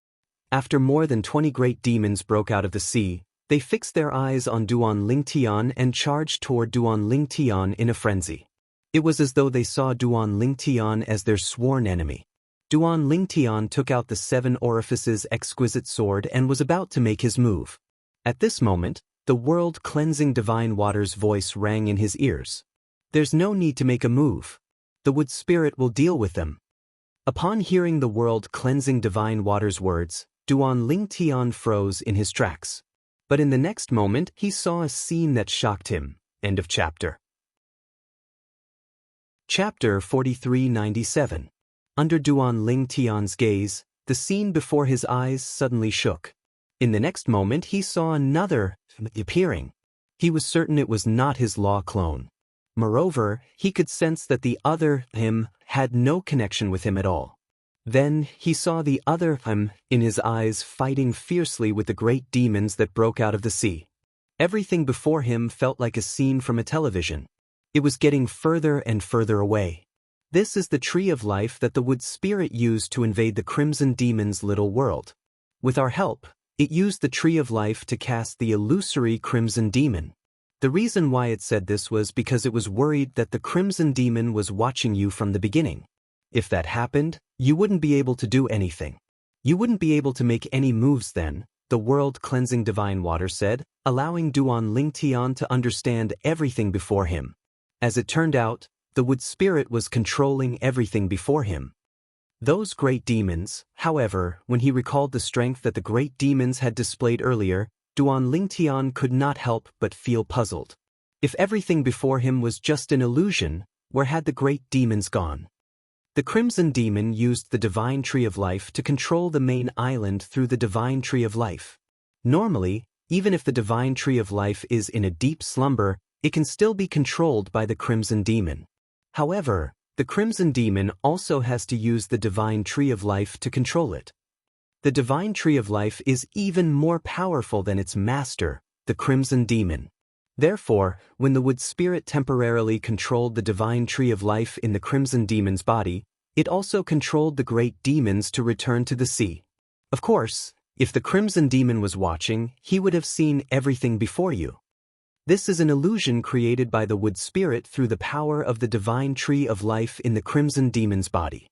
After more than 20 great demons broke out of the sea, they fixed their eyes on Duan Lingtian and charged toward Duan Lingtian in a frenzy. It was as though they saw Duan Lingtian as their sworn enemy. Duan Lingtian took out the 7 orifices exquisite sword and was about to make his move. At this moment, the world-cleansing divine water's voice rang in his ears. There's no need to make a move. The wood spirit will deal with them. Upon hearing the world-cleansing divine water's words, Duan Lingtian froze in his tracks. But in the next moment, he saw a scene that shocked him. End of chapter. Chapter 4397. Under Duan Lingtian's gaze, the scene before his eyes suddenly shook. In the next moment, he saw another appearing. He was certain it was not his law clone. Moreover, he could sense that the other him had no connection with him at all. Then he saw the other him in his eyes fighting fiercely with the great demons that broke out of the sea. Everything before him felt like a scene from a television. It was getting further and further away. This is the tree of life that the wood spirit used to invade the crimson demon's little world. With our help, it used the tree of life to cast the illusory crimson demon. The reason why it said this was because it was worried that the crimson demon was watching you from the beginning. If that happened, you wouldn't be able to do anything. You wouldn't be able to make any moves then, the world-cleansing divine water said, allowing Duan Lingtian to understand everything before him. As it turned out, the wood spirit was controlling everything before him. Those great demons, however, when he recalled the strength that the great demons had displayed earlier, Duan Lingtian could not help but feel puzzled. If everything before him was just an illusion, where had the great demons gone? The Crimson Demon used the Divine Tree of Life to control the main island through the Divine Tree of Life. Normally, even if the Divine Tree of Life is in a deep slumber, it can still be controlled by the Crimson Demon. However, the Crimson Demon also has to use the Divine Tree of Life to control it. The Divine Tree of Life is even more powerful than its master, the Crimson Demon. Therefore, when the wood spirit temporarily controlled the Divine Tree of Life in the Crimson Demon's body, it also controlled the great demons to return to the sea. Of course, if the Crimson Demon was watching, he would have seen everything before you. This is an illusion created by the wood spirit through the power of the Divine Tree of Life in the Crimson Demon's body.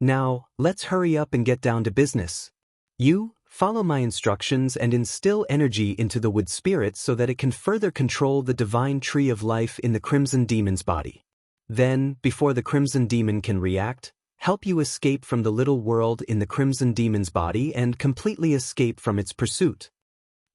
Now, let's hurry up and get down to business. You, follow my instructions and instill energy into the wood spirit so that it can further control the Divine Tree of Life in the Crimson Demon's body. Then, before the Crimson Demon can react, help you escape from the little world in the Crimson Demon's body and completely escape from its pursuit.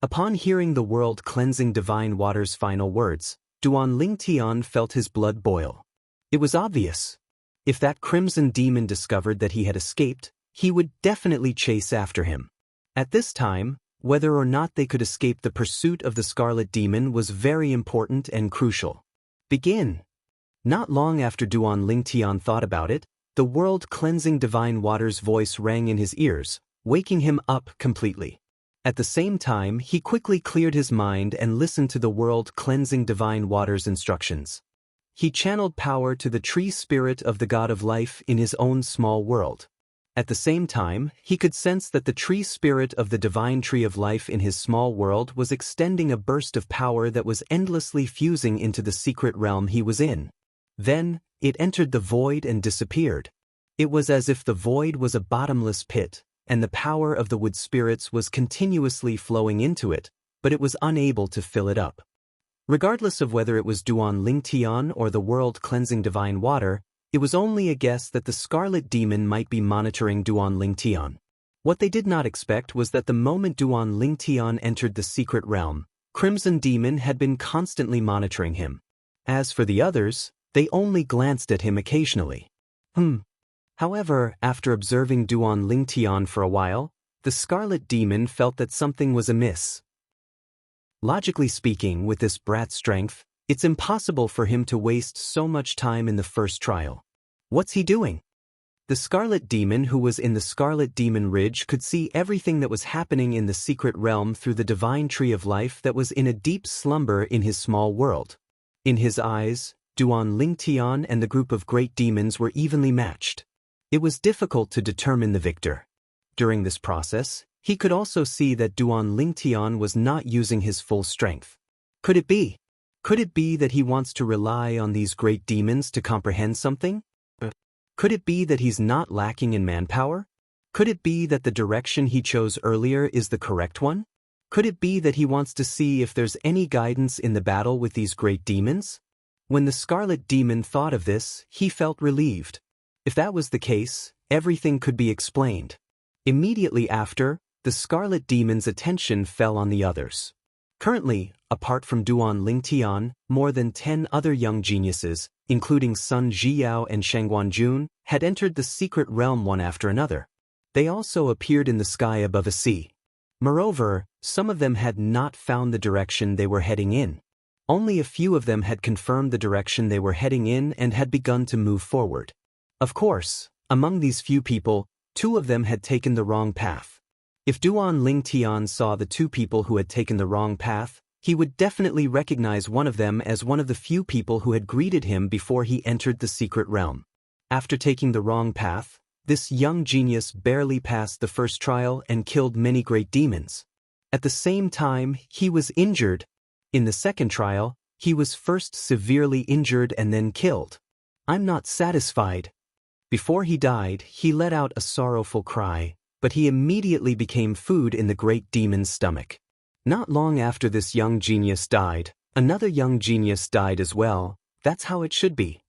Upon hearing the world-cleansing divine water's final words, Duan Lingtian felt his blood boil. It was obvious. If that Crimson Demon discovered that he had escaped, he would definitely chase after him. At this time, whether or not they could escape the pursuit of the Scarlet Demon was very important and crucial. Begin. Not long after Duan Lingtian thought about it, the world-cleansing divine water's voice rang in his ears, waking him up completely. At the same time, he quickly cleared his mind and listened to the world-cleansing divine water's instructions. He channeled power to the tree spirit of the God of Life in his own small world. At the same time, he could sense that the tree spirit of the Divine Tree of Life in his small world was extending a burst of power that was endlessly fusing into the secret realm he was in. Then, it entered the void and disappeared. It was as if the void was a bottomless pit, and the power of the wood spirits was continuously flowing into it, but it was unable to fill it up. Regardless of whether it was Duan Lingtian or the world-cleansing divine water, it was only a guess that the Scarlet Demon might be monitoring Duan Lingtian. What they did not expect was that the moment Duan Lingtian entered the secret realm, Crimson Demon had been constantly monitoring him. As for the others, they only glanced at him occasionally. However, after observing Duan Lingtian for a while, the Scarlet Demon felt that something was amiss. Logically speaking, with this brat's strength, it's impossible for him to waste so much time in the first trial. What's he doing? The Scarlet Demon who was in the Scarlet Demon Ridge could see everything that was happening in the secret realm through the divine tree of life that was in a deep slumber in his small world. In his eyes, Duan Lingtian and the group of great demons were evenly matched. It was difficult to determine the victor. During this process, he could also see that Duan Lingtian was not using his full strength. Could it be? Could it be that he wants to rely on these great demons to comprehend something? Could it be that he's not lacking in manpower? Could it be that the direction he chose earlier is the correct one? Could it be that he wants to see if there's any guidance in the battle with these great demons? When the Scarlet Demon thought of this, he felt relieved. If that was the case, everything could be explained. Immediately after, the Scarlet Demon's attention fell on the others. Currently, apart from Duan Lingtian, more than 10 other young geniuses, including Sun Zhiyao and Shangguanjun, had entered the secret realm one after another. They also appeared in the sky above a sea. Moreover, some of them had not found the direction they were heading in. Only a few of them had confirmed the direction they were heading in and had begun to move forward. Of course, among these few people, 2 of them had taken the wrong path. If Duan Lingtian saw the 2 people who had taken the wrong path, he would definitely recognize one of them as one of the few people who had greeted him before he entered the secret realm. After taking the wrong path, this young genius barely passed the first trial and killed many great demons. At the same time, he was injured. In the second trial, he was first severely injured and then killed. "I'm not satisfied." Before he died, he let out a sorrowful cry, but he immediately became food in the great demon's stomach. Not long after this young genius died, another young genius died as well. That's how it should be.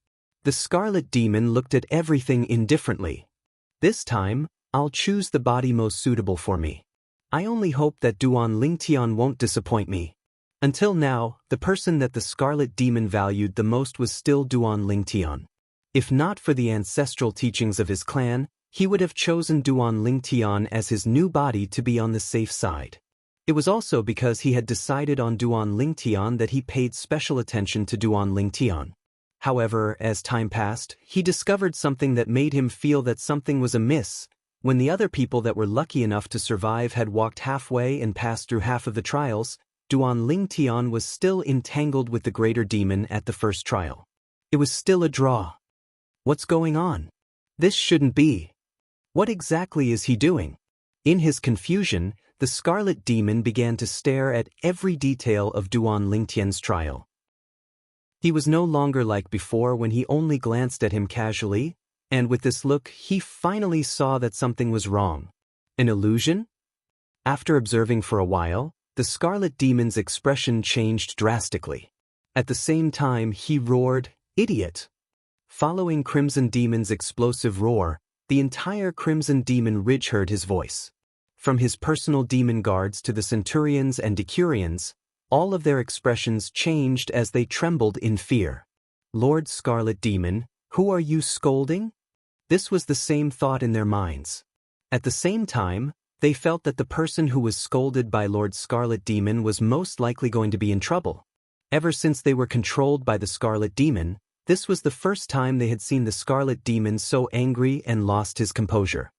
The Scarlet Demon looked at everything indifferently. This time, I'll choose the body most suitable for me. I only hope that Duan Lingtian won't disappoint me. Until now, the person that the Scarlet Demon valued the most was still Duan Lingtian. If not for the ancestral teachings of his clan, he would have chosen Duan Lingtian as his new body to be on the safe side. It was also because he had decided on Duan Lingtian that he paid special attention to Duan Lingtian. However, as time passed, he discovered something that made him feel that something was amiss. When the other people that were lucky enough to survive had walked halfway and passed through half of the trials, Duan Lingtian was still entangled with the greater demon at the first trial. It was still a draw. What's going on? This shouldn't be. What exactly is he doing? In his confusion, the Scarlet Demon began to stare at every detail of Duan Lingtian's trial. He was no longer like before when he only glanced at him casually, and with this look he finally saw that something was wrong. An illusion? After observing for a while, the Scarlet Demon's expression changed drastically. At the same time he roared, "Idiot!" Following Crimson Demon's explosive roar, the entire Crimson Demon Ridge heard his voice. From his personal demon guards to the centurions and decurions, all of their expressions changed as they trembled in fear. "Lord Scarlet Demon, who are you scolding?" This was the same thought in their minds. At the same time, they felt that the person who was scolded by Lord Scarlet Demon was most likely going to be in trouble. Ever since they were controlled by the Scarlet Demon, this was the first time they had seen the Scarlet Demon so angry and lost his composure.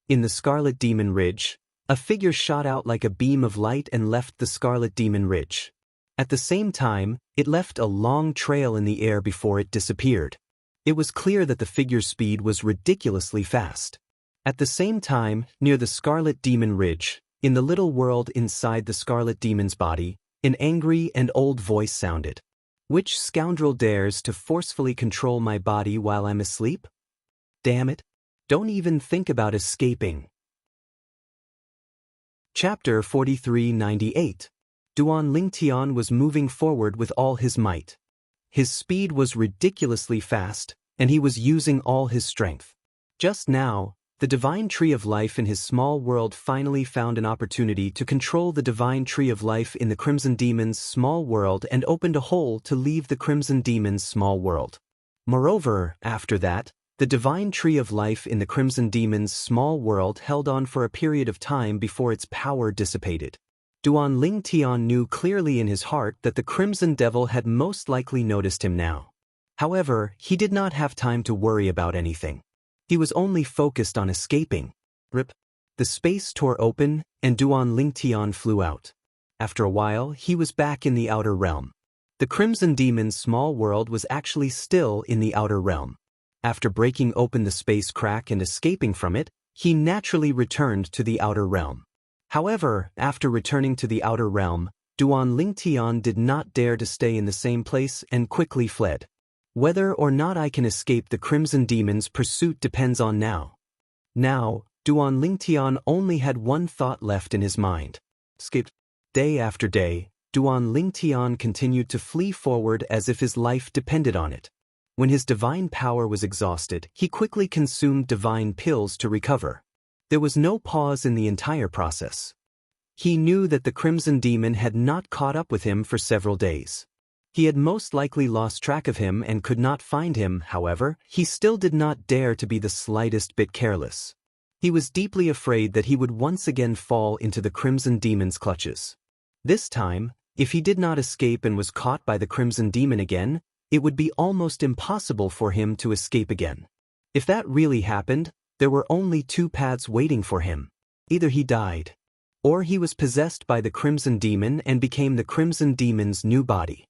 In the Scarlet Demon Ridge, a figure shot out like a beam of light and left the Scarlet Demon Ridge. At the same time, it left a long trail in the air before it disappeared. It was clear that the figure's speed was ridiculously fast. At the same time, near the Scarlet Demon Ridge, in the little world inside the Scarlet Demon's body, an angry and old voice sounded. "Which scoundrel dares to forcefully control my body while I'm asleep? Damn it! Don't even think about escaping." Chapter 4398. Duan Lingtian was moving forward with all his might. His speed was ridiculously fast, and he was using all his strength. Just now, the divine tree of life in his small world finally found an opportunity to control the divine tree of life in the Crimson Demon's small world and opened a hole to leave the Crimson Demon's small world. Moreover, after that, the divine tree of life in the Crimson Demon's small world held on for a period of time before its power dissipated. Duan Lingtian knew clearly in his heart that the Crimson Devil had most likely noticed him now. However, he did not have time to worry about anything. He was only focused on escaping. Rip. The space tore open, and Duan Lingtian flew out. After a while, he was back in the outer realm. The Crimson Demon's small world was actually still in the outer realm. After breaking open the space crack and escaping from it, he naturally returned to the outer realm. However, after returning to the outer realm, Duan Lingtian did not dare to stay in the same place and quickly fled. Whether or not I can escape the Crimson Demon's pursuit depends on now. Now, Duan Lingtian only had one thought left in his mind. Escaped. Day after day, Duan Lingtian continued to flee forward as if his life depended on it. When his divine power was exhausted, he quickly consumed divine pills to recover. There was no pause in the entire process. He knew that the Crimson Demon had not caught up with him for several days. He had most likely lost track of him and could not find him. However, he still did not dare to be the slightest bit careless. He was deeply afraid that he would once again fall into the Crimson Demon's clutches. This time, if he did not escape and was caught by the Crimson Demon again, it would be almost impossible for him to escape again. If that really happened, there were only two paths waiting for him. Either he died, or he was possessed by the Crimson Demon and became the Crimson Demon's new body.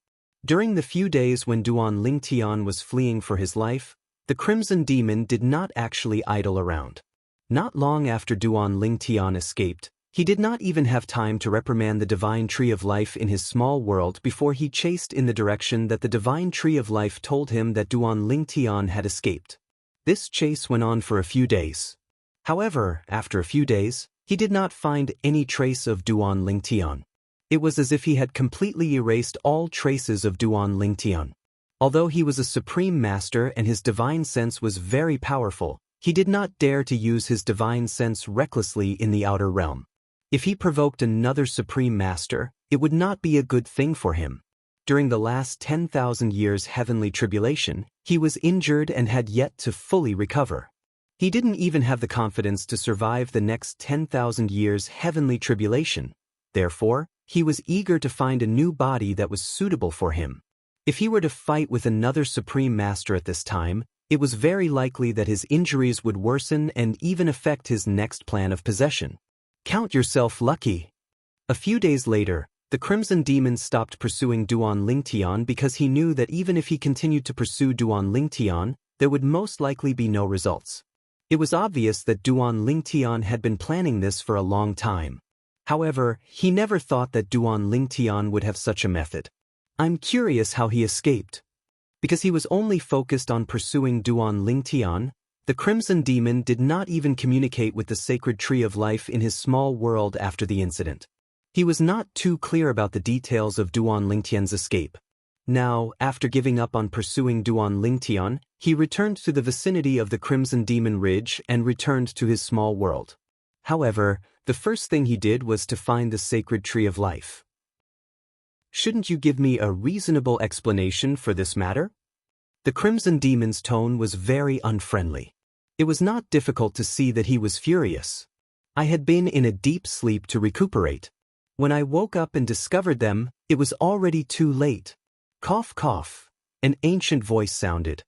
During the few days when Duan Lingtian was fleeing for his life, the Crimson Demon did not actually idle around. Not long after Duan Lingtian escaped, he did not even have time to reprimand the divine tree of life in his small world before he chased in the direction that the divine tree of life told him that Duan Lingtian had escaped. This chase went on for a few days. However, after a few days, he did not find any trace of Duan Lingtian. It was as if he had completely erased all traces of Duan Lingtian. Although he was a supreme master and his divine sense was very powerful, he did not dare to use his divine sense recklessly in the outer realm. If he provoked another supreme master, it would not be a good thing for him. During the last 10,000 years' heavenly tribulation, he was injured and had yet to fully recover. He didn't even have the confidence to survive the next 10,000 years' heavenly tribulation. Therefore, he was eager to find a new body that was suitable for him. If he were to fight with another supreme master at this time, it was very likely that his injuries would worsen and even affect his next plan of possession. Count yourself lucky. A few days later, the Crimson Demon stopped pursuing Duan Lingtian because he knew that even if he continued to pursue Duan Lingtian, there would most likely be no results. It was obvious that Duan Lingtian had been planning this for a long time. However, he never thought that Duan Lingtian would have such a method. I'm curious how he escaped. Because he was only focused on pursuing Duan Lingtian, the Crimson Demon did not even communicate with the sacred tree of life in his small world after the incident. He was not too clear about the details of Duan Lingtian's escape. Now, after giving up on pursuing Duan Lingtian, he returned to the vicinity of the Crimson Demon Ridge and returned to his small world. However, the first thing he did was to find the sacred tree of life. Shouldn't you give me a reasonable explanation for this matter? The Crimson Demon's tone was very unfriendly. It was not difficult to see that he was furious. I had been in a deep sleep to recuperate. When I woke up and discovered them, it was already too late. Cough, cough. An ancient voice sounded.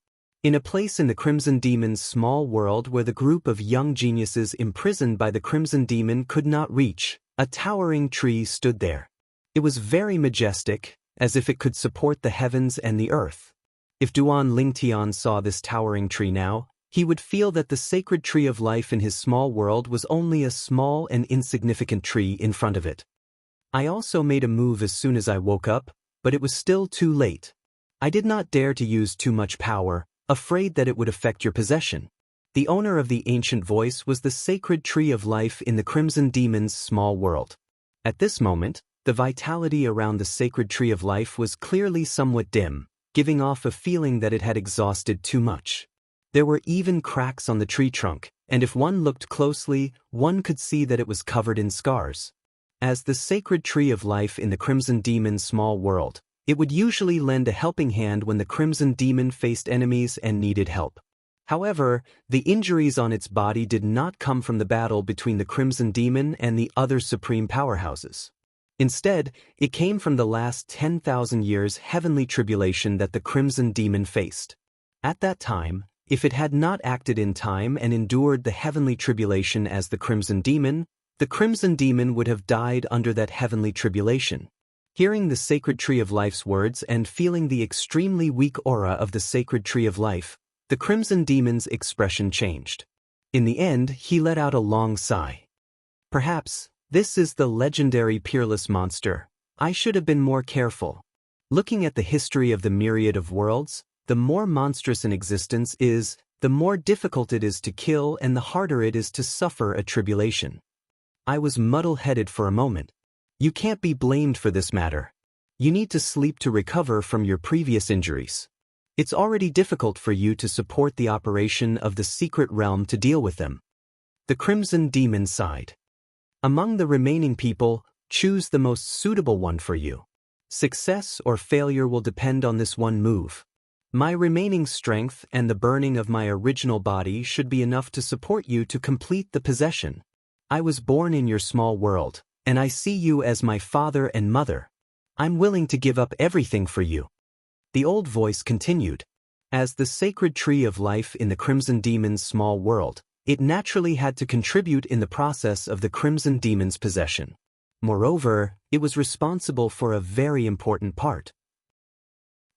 In a place in the Crimson Demon's small world where the group of young geniuses imprisoned by the Crimson Demon could not reach, a towering tree stood there. It was very majestic, as if it could support the heavens and the earth. If Duan Lingtian saw this towering tree now, he would feel that the sacred tree of life in his small world was only a small and insignificant tree in front of it. I also made a move as soon as I woke up, but it was still too late. I did not dare to use too much power, afraid that it would affect your possession. The owner of the ancient voice was the sacred tree of life in the Crimson Demon's small world. At this moment, the vitality around the sacred tree of life was clearly somewhat dim, giving off a feeling that it had exhausted too much. There were even cracks on the tree trunk, and if one looked closely, one could see that it was covered in scars. As the sacred tree of life in the Crimson Demon's small world, it would usually lend a helping hand when the Crimson Demon faced enemies and needed help. However, the injuries on its body did not come from the battle between the Crimson Demon and the other supreme powerhouses. Instead, it came from the last 10,000 years' heavenly tribulation that the Crimson Demon faced. At that time, if it had not acted in time and endured the heavenly tribulation as the Crimson Demon would have died under that heavenly tribulation. Hearing the sacred tree of life's words and feeling the extremely weak aura of the sacred tree of life, the Crimson Demon's expression changed. In the end, he let out a long sigh. Perhaps, this is the legendary peerless monster. I should have been more careful. Looking at the history of the myriad of worlds, the more monstrous an existence is, the more difficult it is to kill and the harder it is to suffer a tribulation. I was muddle-headed for a moment. You can't be blamed for this matter. You need to sleep to recover from your previous injuries. It's already difficult for you to support the operation of the secret realm to deal with them. The Crimson Demon sighed. Among the remaining people, choose the most suitable one for you. Success or failure will depend on this one move. My remaining strength and the burning of my original body should be enough to support you to complete the possession. I was born in your small world, and I see you as my father and mother. I'm willing to give up everything for you. The old voice continued. As the sacred tree of life in the Crimson Demon's small world, it naturally had to contribute in the process of the Crimson Demon's possession. Moreover, it was responsible for a very important part.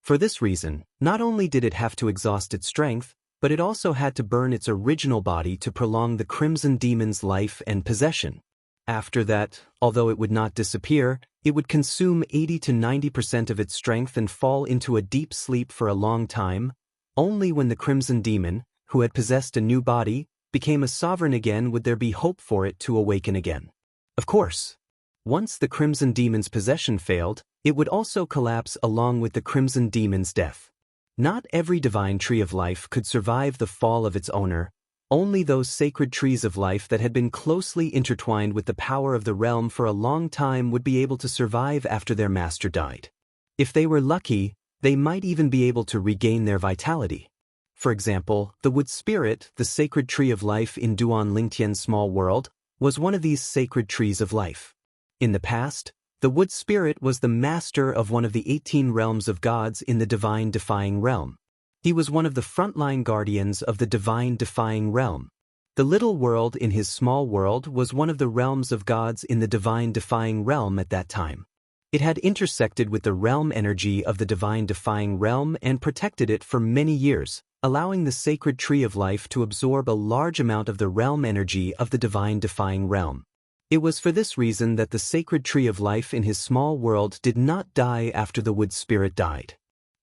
For this reason, not only did it have to exhaust its strength, but it also had to burn its original body to prolong the Crimson Demon's life and possession. After that, although it would not disappear, it would consume 80 to 90% of its strength and fall into a deep sleep for a long time. Only when the Crimson Demon, who had possessed a new body, became a sovereign again would there be hope for it to awaken again. Of course, once the Crimson Demon's possession failed, it would also collapse along with the Crimson Demon's death. Not every divine tree of life could survive the fall of its owner. Only those sacred trees of life that had been closely intertwined with the power of the realm for a long time would be able to survive after their master died. If they were lucky, they might even be able to regain their vitality. For example, the wood spirit, the sacred tree of life in Duan Lingtian's small world, was one of these sacred trees of life. In the past, the wood spirit was the master of one of the 18 realms of gods in the divine defying realm. He was one of the frontline guardians of the divine defying realm. The little world in his small world was one of the realms of gods in the divine defying realm at that time. It had intersected with the realm energy of the divine defying realm and protected it for many years, allowing the sacred tree of life to absorb a large amount of the realm energy of the divine defying realm. It was for this reason that the sacred tree of life in his small world did not die after the wood spirit died.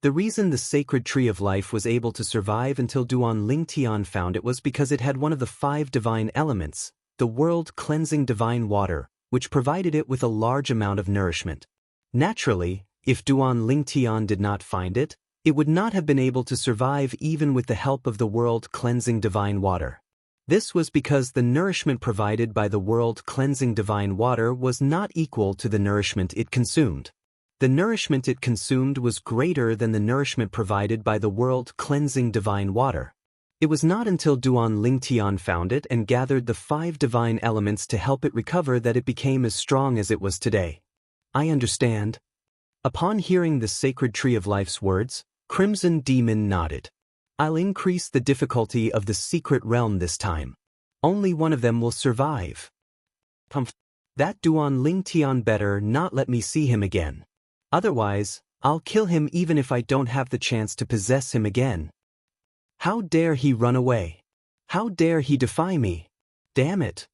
The reason the sacred tree of life was able to survive until Duan Lingtian found it was because it had one of the 5 divine elements, the world-cleansing divine water, which provided it with a large amount of nourishment. Naturally, if Duan Lingtian did not find it, it would not have been able to survive even with the help of the world-cleansing divine water. This was because the nourishment provided by the world-cleansing divine water was not equal to the nourishment it consumed. The nourishment it consumed was greater than the nourishment provided by the world-cleansing divine water. It was not until Duan Lingtian found it and gathered the 5 divine elements to help it recover that it became as strong as it was today. I understand. Upon hearing the sacred tree of life's words, Crimson Demon nodded. I'll increase the difficulty of the secret realm this time. Only one of them will survive. That Duan Lingtian better not let me see him again. Otherwise, I'll kill him even if I don't have the chance to possess him again. How dare he run away? How dare he defy me? Damn it!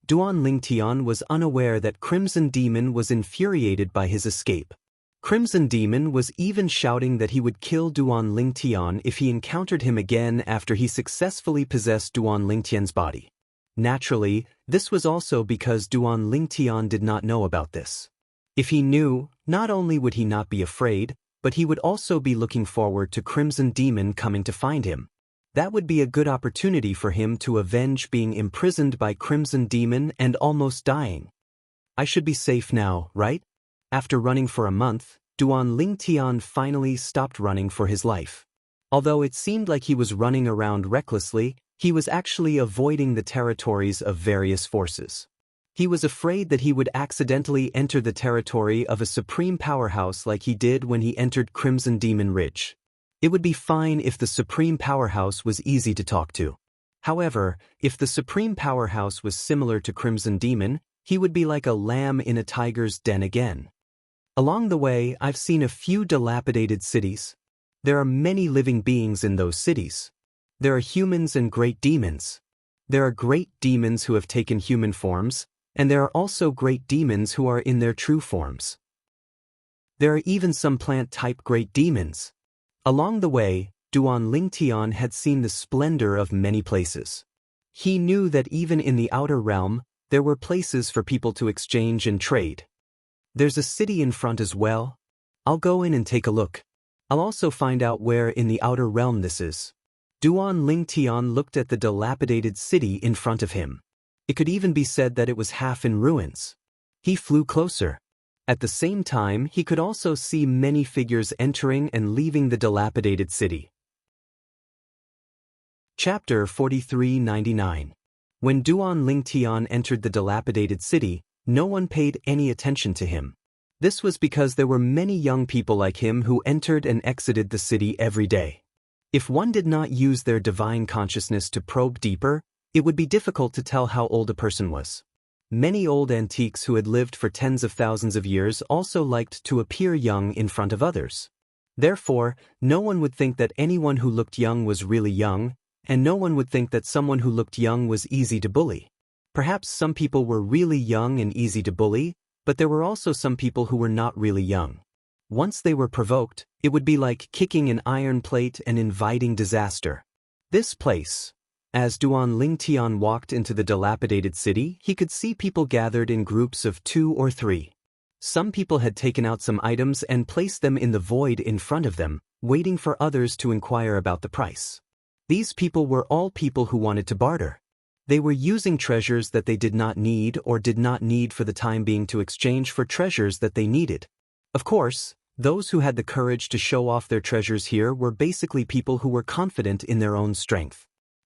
Duan Lingtian was unaware that Crimson Demon was infuriated by his escape. Crimson Demon was even shouting that he would kill Duan Lingtian if he encountered him again after he successfully possessed Duan Lingtian's body. Naturally, this was also because Duan Lingtian did not know about this. If he knew, not only would he not be afraid, but he would also be looking forward to Crimson Demon coming to find him. That would be a good opportunity for him to avenge being imprisoned by Crimson Demon and almost dying. I should be safe now, right? After running for a month, Duan Lingtian finally stopped running for his life. Although it seemed like he was running around recklessly, he was actually avoiding the territories of various forces. He was afraid that he would accidentally enter the territory of a supreme powerhouse like he did when he entered Crimson Demon Ridge. It would be fine if the supreme powerhouse was easy to talk to. However, if the supreme powerhouse was similar to Crimson Demon, he would be like a lamb in a tiger's den again. Along the way, I've seen a few dilapidated cities. There are many living beings in those cities. There are humans and great demons. There are great demons who have taken human forms, and there are also great demons who are in their true forms. There are even some plant-type great demons. Along the way, Duan Lingtian had seen the splendor of many places. He knew that even in the outer realm, there were places for people to exchange and trade. There's a city in front as well. I'll go in and take a look. I'll also find out where in the outer realm this is. Duan Lingtian looked at the dilapidated city in front of him. It could even be said that it was half in ruins. He flew closer. At the same time, he could also see many figures entering and leaving the dilapidated city. Chapter 4399. When Duan Lingtian entered the dilapidated city, no one paid any attention to him. This was because there were many young people like him who entered and exited the city every day. If one did not use their divine consciousness to probe deeper, it would be difficult to tell how old a person was. Many old antiques who had lived for tens of thousands of years also liked to appear young in front of others. Therefore, no one would think that anyone who looked young was really young, and no one would think that someone who looked young was easy to bully. Perhaps some people were really young and easy to bully, but there were also some people who were not really young. Once they were provoked, it would be like kicking an iron plate and inviting disaster. This place. As Duan Lingtian walked into the dilapidated city, he could see people gathered in groups of 2 or 3. Some people had taken out some items and placed them in the void in front of them, waiting for others to inquire about the price. These people were all people who wanted to barter. They were using treasures that they did not need or did not need for the time being to exchange for treasures that they needed. Of course, those who had the courage to show off their treasures here were basically people who were confident in their own strength.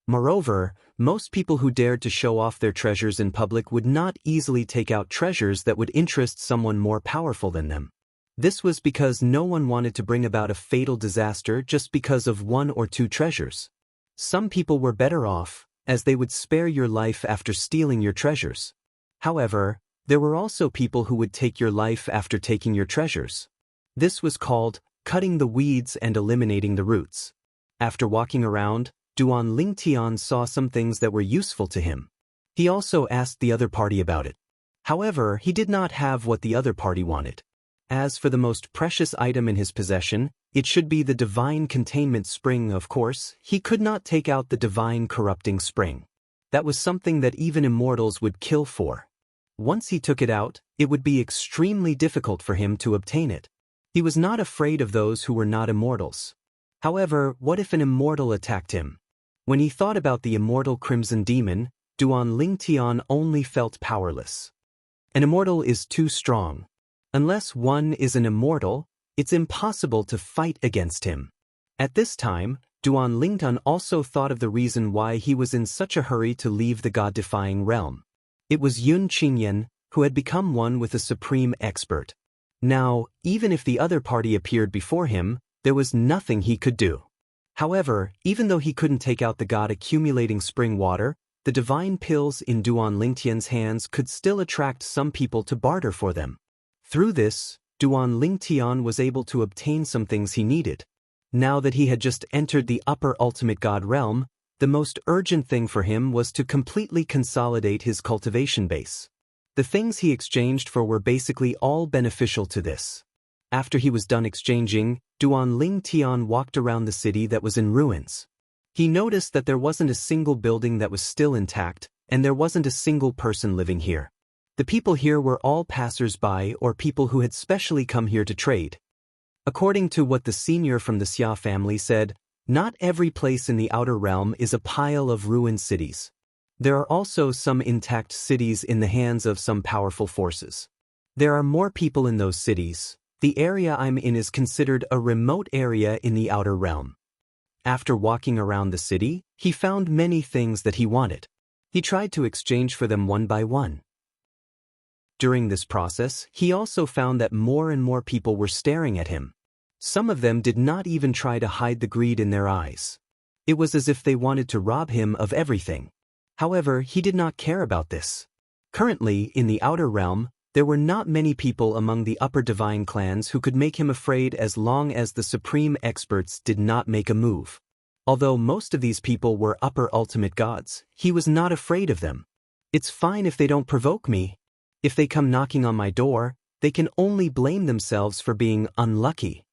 Moreover, most people who dared to show off their treasures in public would not easily take out treasures that would interest someone more powerful than them. This was because no one wanted to bring about a fatal disaster just because of 1 or 2 treasures. Some people were better off, as they would spare your life after stealing your treasures. However, there were also people who would take your life after taking your treasures. This was called cutting the weeds and eliminating the roots. After walking around, Duan Lingtian saw some things that were useful to him. He also asked the other party about it. However, he did not have what the other party wanted. As for the most precious item in his possession, it should be the divine containment spring. Of course, he could not take out the divine corrupting spring. That was something that even immortals would kill for. Once he took it out, it would be extremely difficult for him to obtain it. He was not afraid of those who were not immortals. However, what if an immortal attacked him? When he thought about the immortal Crimson Demon, Duan Lingtian only felt powerless. An immortal is too strong. Unless one is an immortal, it's impossible to fight against him. At this time, Duan Lingtian also thought of the reason why he was in such a hurry to leave the god-defying realm. It was Yun Qingyan, who had become one with a supreme expert. Now, even if the other party appeared before him, there was nothing he could do. However, even though he couldn't take out the god-accumulating spring water, the divine pills in Duan Lingtian's hands could still attract some people to barter for them. Through this, Duan Lingtian was able to obtain some things he needed. Now that he had just entered the upper ultimate god realm, the most urgent thing for him was to completely consolidate his cultivation base. The things he exchanged for were basically all beneficial to this. After he was done exchanging, Duan Lingtian walked around the city that was in ruins. He noticed that there wasn't a single building that was still intact, and there wasn't a single person living here. The people here were all passers-by or people who had specially come here to trade. According to what the senior from the Xia family said, Not every place in the outer realm is a pile of ruined cities. There are also some intact cities in the hands of some powerful forces. There are more people in those cities. The area I'm in is considered a remote area in the outer realm. After walking around the city, he found many things that he wanted. He tried to exchange for them one by one. During this process, he also found that more and more people were staring at him. Some of them did not even try to hide the greed in their eyes. It was as if they wanted to rob him of everything. However, he did not care about this. Currently, in the outer realm, there were not many people among the upper divine clans who could make him afraid as long as the supreme experts did not make a move. Although most of these people were upper ultimate gods, he was not afraid of them. It's fine if they don't provoke me. If they come knocking on my door, they can only blame themselves for being unlucky.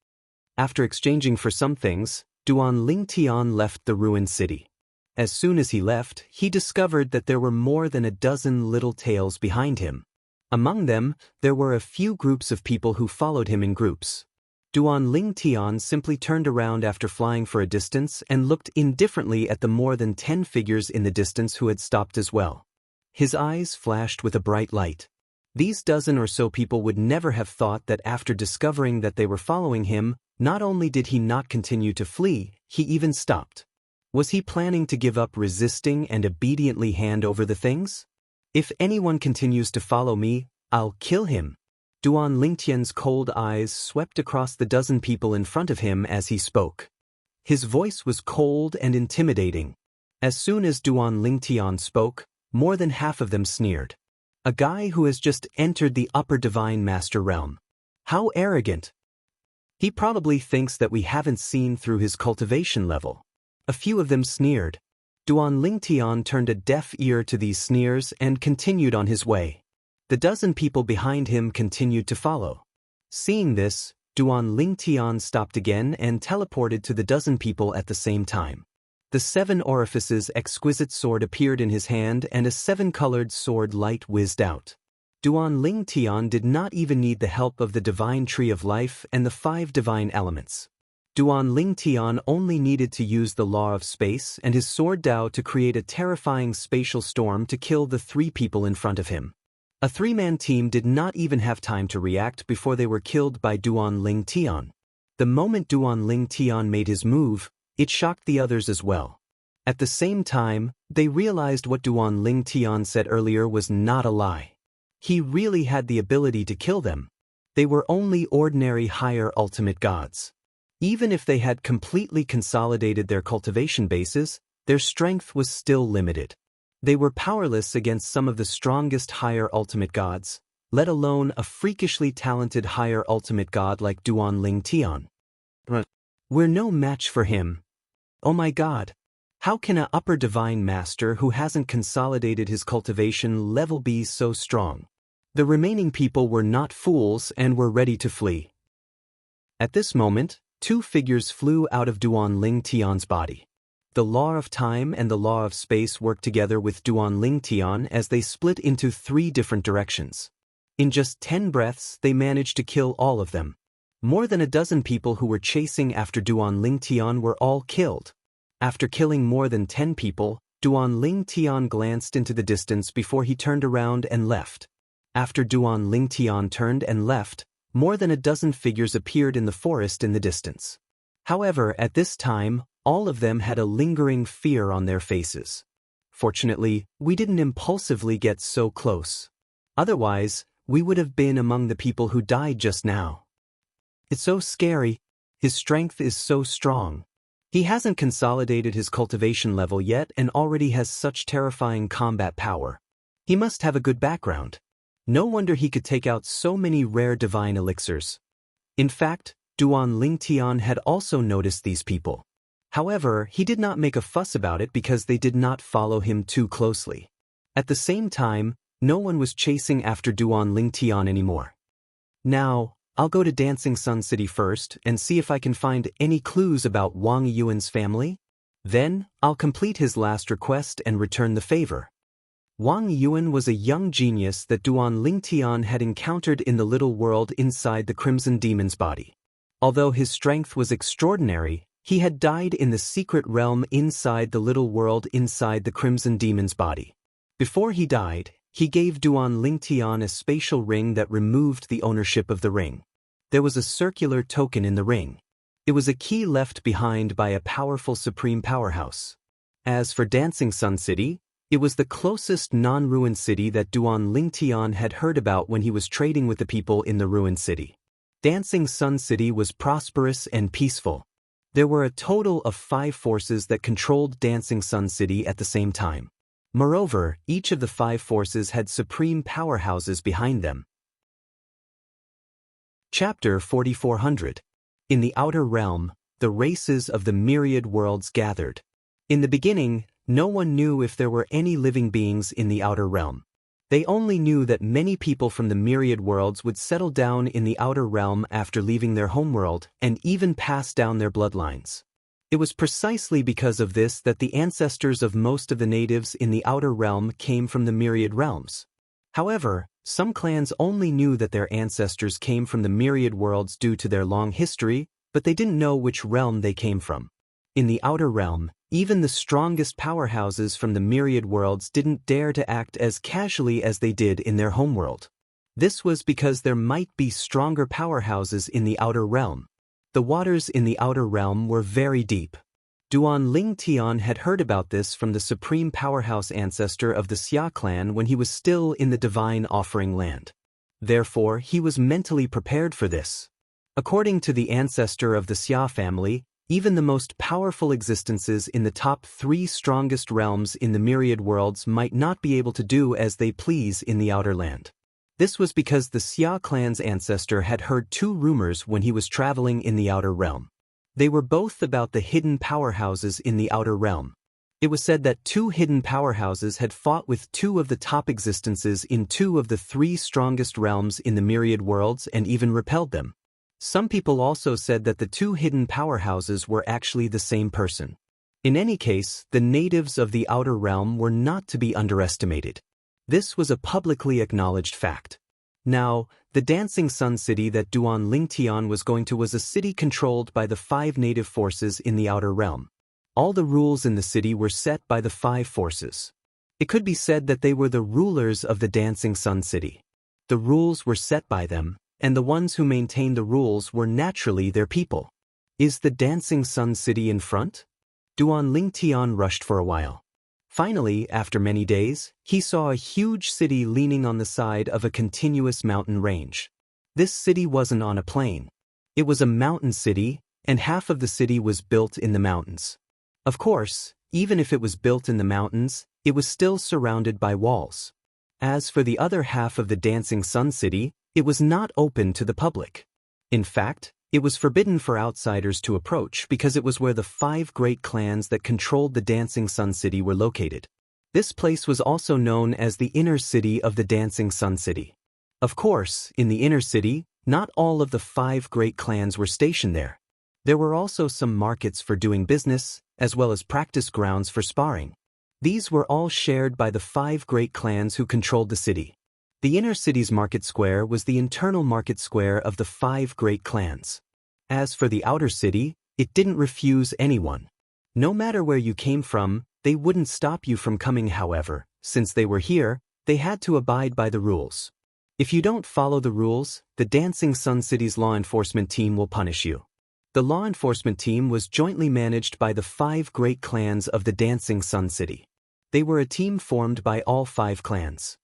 After exchanging for some things, Duan Lingtian left the ruined city. As soon as he left, he discovered that there were more than a dozen little tails behind him. Among them, there were a few groups of people who followed him in groups. Duan Lingtian simply turned around after flying for a distance and looked indifferently at the more than 10 figures in the distance who had stopped as well. His eyes flashed with a bright light. These dozen or so people would never have thought that after discovering that they were following him, not only did he not continue to flee, he even stopped. Was he planning to give up resisting and obediently hand over the things? If anyone continues to follow me, I'll kill him. Duan Lingtian's cold eyes swept across the dozen people in front of him as he spoke. His voice was cold and intimidating. As soon as Duan Lingtian spoke, more than half of them sneered. A guy who has just entered the upper divine master realm. How arrogant. He probably thinks that we haven't seen through his cultivation level. A few of them sneered. Duan Lingtian turned a deaf ear to these sneers and continued on his way. The dozen people behind him continued to follow. Seeing this, Duan Lingtian stopped again and teleported to the dozen people at the same time. The 7 orifices exquisite sword appeared in his hand and a 7-colored sword light whizzed out. Duan Lingtian did not even need the help of the divine tree of life and the 5 divine elements. Duan Lingtian only needed to use the law of space and his sword Dao to create a terrifying spatial storm to kill the 3 people in front of him. A 3-man team did not even have time to react before they were killed by Duan Lingtian. The moment Duan Lingtian made his move, it shocked the others as well. At the same time, they realized what Duan Lingtian said earlier was not a lie. He really had the ability to kill them. They were only ordinary higher ultimate gods. Even if they had completely consolidated their cultivation bases, their strength was still limited. They were powerless against some of the strongest higher ultimate gods, let alone a freakishly talented higher ultimate god like Duan Lingtian. We're no match for him. Oh my god. How can an upper divine master who hasn't consolidated his cultivation level be so strong? The remaining people were not fools and were ready to flee. At this moment, 2 figures flew out of Duan Lingtian's body. The law of time and the law of space worked together with Duan Lingtian as they split into 3 different directions. In just 10 breaths, they managed to kill all of them. More than a dozen people who were chasing after Duan Lingtian were all killed. After killing more than 10 people, Duan Lingtian glanced into the distance before he turned around and left. After Duan Lingtian turned and left, more than a dozen figures appeared in the forest in the distance. However, at this time, all of them had a lingering fear on their faces. Fortunately, we didn't impulsively get so close. Otherwise, we would have been among the people who died just now. It's so scary. His strength is so strong. He hasn't consolidated his cultivation level yet and already has such terrifying combat power. He must have a good background. No wonder he could take out so many rare divine elixirs. In fact, Duan Lingtian had also noticed these people. However, he did not make a fuss about it because they did not follow him too closely. At the same time, no one was chasing after Duan Lingtian anymore. Now, I'll go to Dancing Sun City first and see if I can find any clues about Wang Yuan's family. Then, I'll complete his last request and return the favor. Wang Yuan was a young genius that Duan Lingtian had encountered in the little world inside the Crimson Demon's body. Although his strength was extraordinary, He had died in the secret realm inside the little world inside the Crimson Demon's body. Before he died, he gave Duan Lingtian a spatial ring that removed the ownership of the ring. There was a circular token in the ring. It was a key left behind by a powerful supreme powerhouse. As for Dancing Sun City, it was the closest non-ruined city that Duan Lingtian had heard about when he was trading with the people in the ruined city. Dancing Sun City was prosperous and peaceful. There were a total of 5 forces that controlled Dancing Sun City at the same time. Moreover, each of the 5 forces had supreme powerhouses behind them. Chapter 4400. In the Outer Realm, the races of the myriad worlds gathered. In the beginning, no one knew if there were any living beings in the Outer Realm. They only knew that many people from the myriad worlds would settle down in the Outer Realm after leaving their homeworld and even pass down their bloodlines. It was precisely because of this that the ancestors of most of the natives in the Outer Realm came from the myriad realms. However, some clans only knew that their ancestors came from the myriad worlds due to their long history, but they didn't know which realm they came from. In the Outer Realm, even the strongest powerhouses from the myriad worlds didn't dare to act as casually as they did in their homeworld. This was because there might be stronger powerhouses in the Outer Realm. The waters in the Outer Realm were very deep. Duan Lingtian had heard about this from the supreme powerhouse ancestor of the Xia clan when he was still in the Divine Offering Land. Therefore, he was mentally prepared for this. According to the ancestor of the Xia family, even the most powerful existences in the top 3 strongest realms in the myriad worlds might not be able to do as they please in the Outer Land. This was because the Xia clan's ancestor had heard 2 rumors when he was traveling in the Outer Realm. They were both about the hidden powerhouses in the Outer Realm. It was said that 2 hidden powerhouses had fought with 2 of the top existences in 2 of the 3 strongest realms in the myriad worlds and even repelled them. Some people also said that the 2 hidden powerhouses were actually the same person. In any case, the natives of the Outer Realm were not to be underestimated. This was a publicly acknowledged fact. Now, the Dancing Sun City that Duan Lingtian was going to was a city controlled by the 5 native forces in the Outer Realm. All the rules in the city were set by the 5 forces. It could be said that they were the rulers of the Dancing Sun City. The rules were set by them, and the ones who maintained the rules were naturally their people. Is the Dancing Sun City in front? Duan Lingtian rushed for a while. Finally, after many days, he saw a huge city leaning on the side of a continuous mountain range. This city wasn't on a plain. It was a mountain city, and half of the city was built in the mountains. Of course, even if it was built in the mountains, it was still surrounded by walls. As for the other half of the Dancing Sun City, it was not open to the public. In fact, it was forbidden for outsiders to approach because it was where the 5 great clans that controlled the Dancing Sun City were located. This place was also known as the inner city of the Dancing Sun City. Of course, in the inner city, not all of the 5 great clans were stationed there. There were also some markets for doing business, as well as practice grounds for sparring. These were all shared by the 5 great clans who controlled the city. The inner city's market square was the internal market square of the 5 great clans. As for the outer city, it didn't refuse anyone. No matter where you came from, they wouldn't stop you from coming. However, since they were here, they had to abide by the rules. If you don't follow the rules, the Dancing Sun City's law enforcement team will punish you. The law enforcement team was jointly managed by the 5 great clans of the Dancing Sun City. They were a team formed by all 5 clans.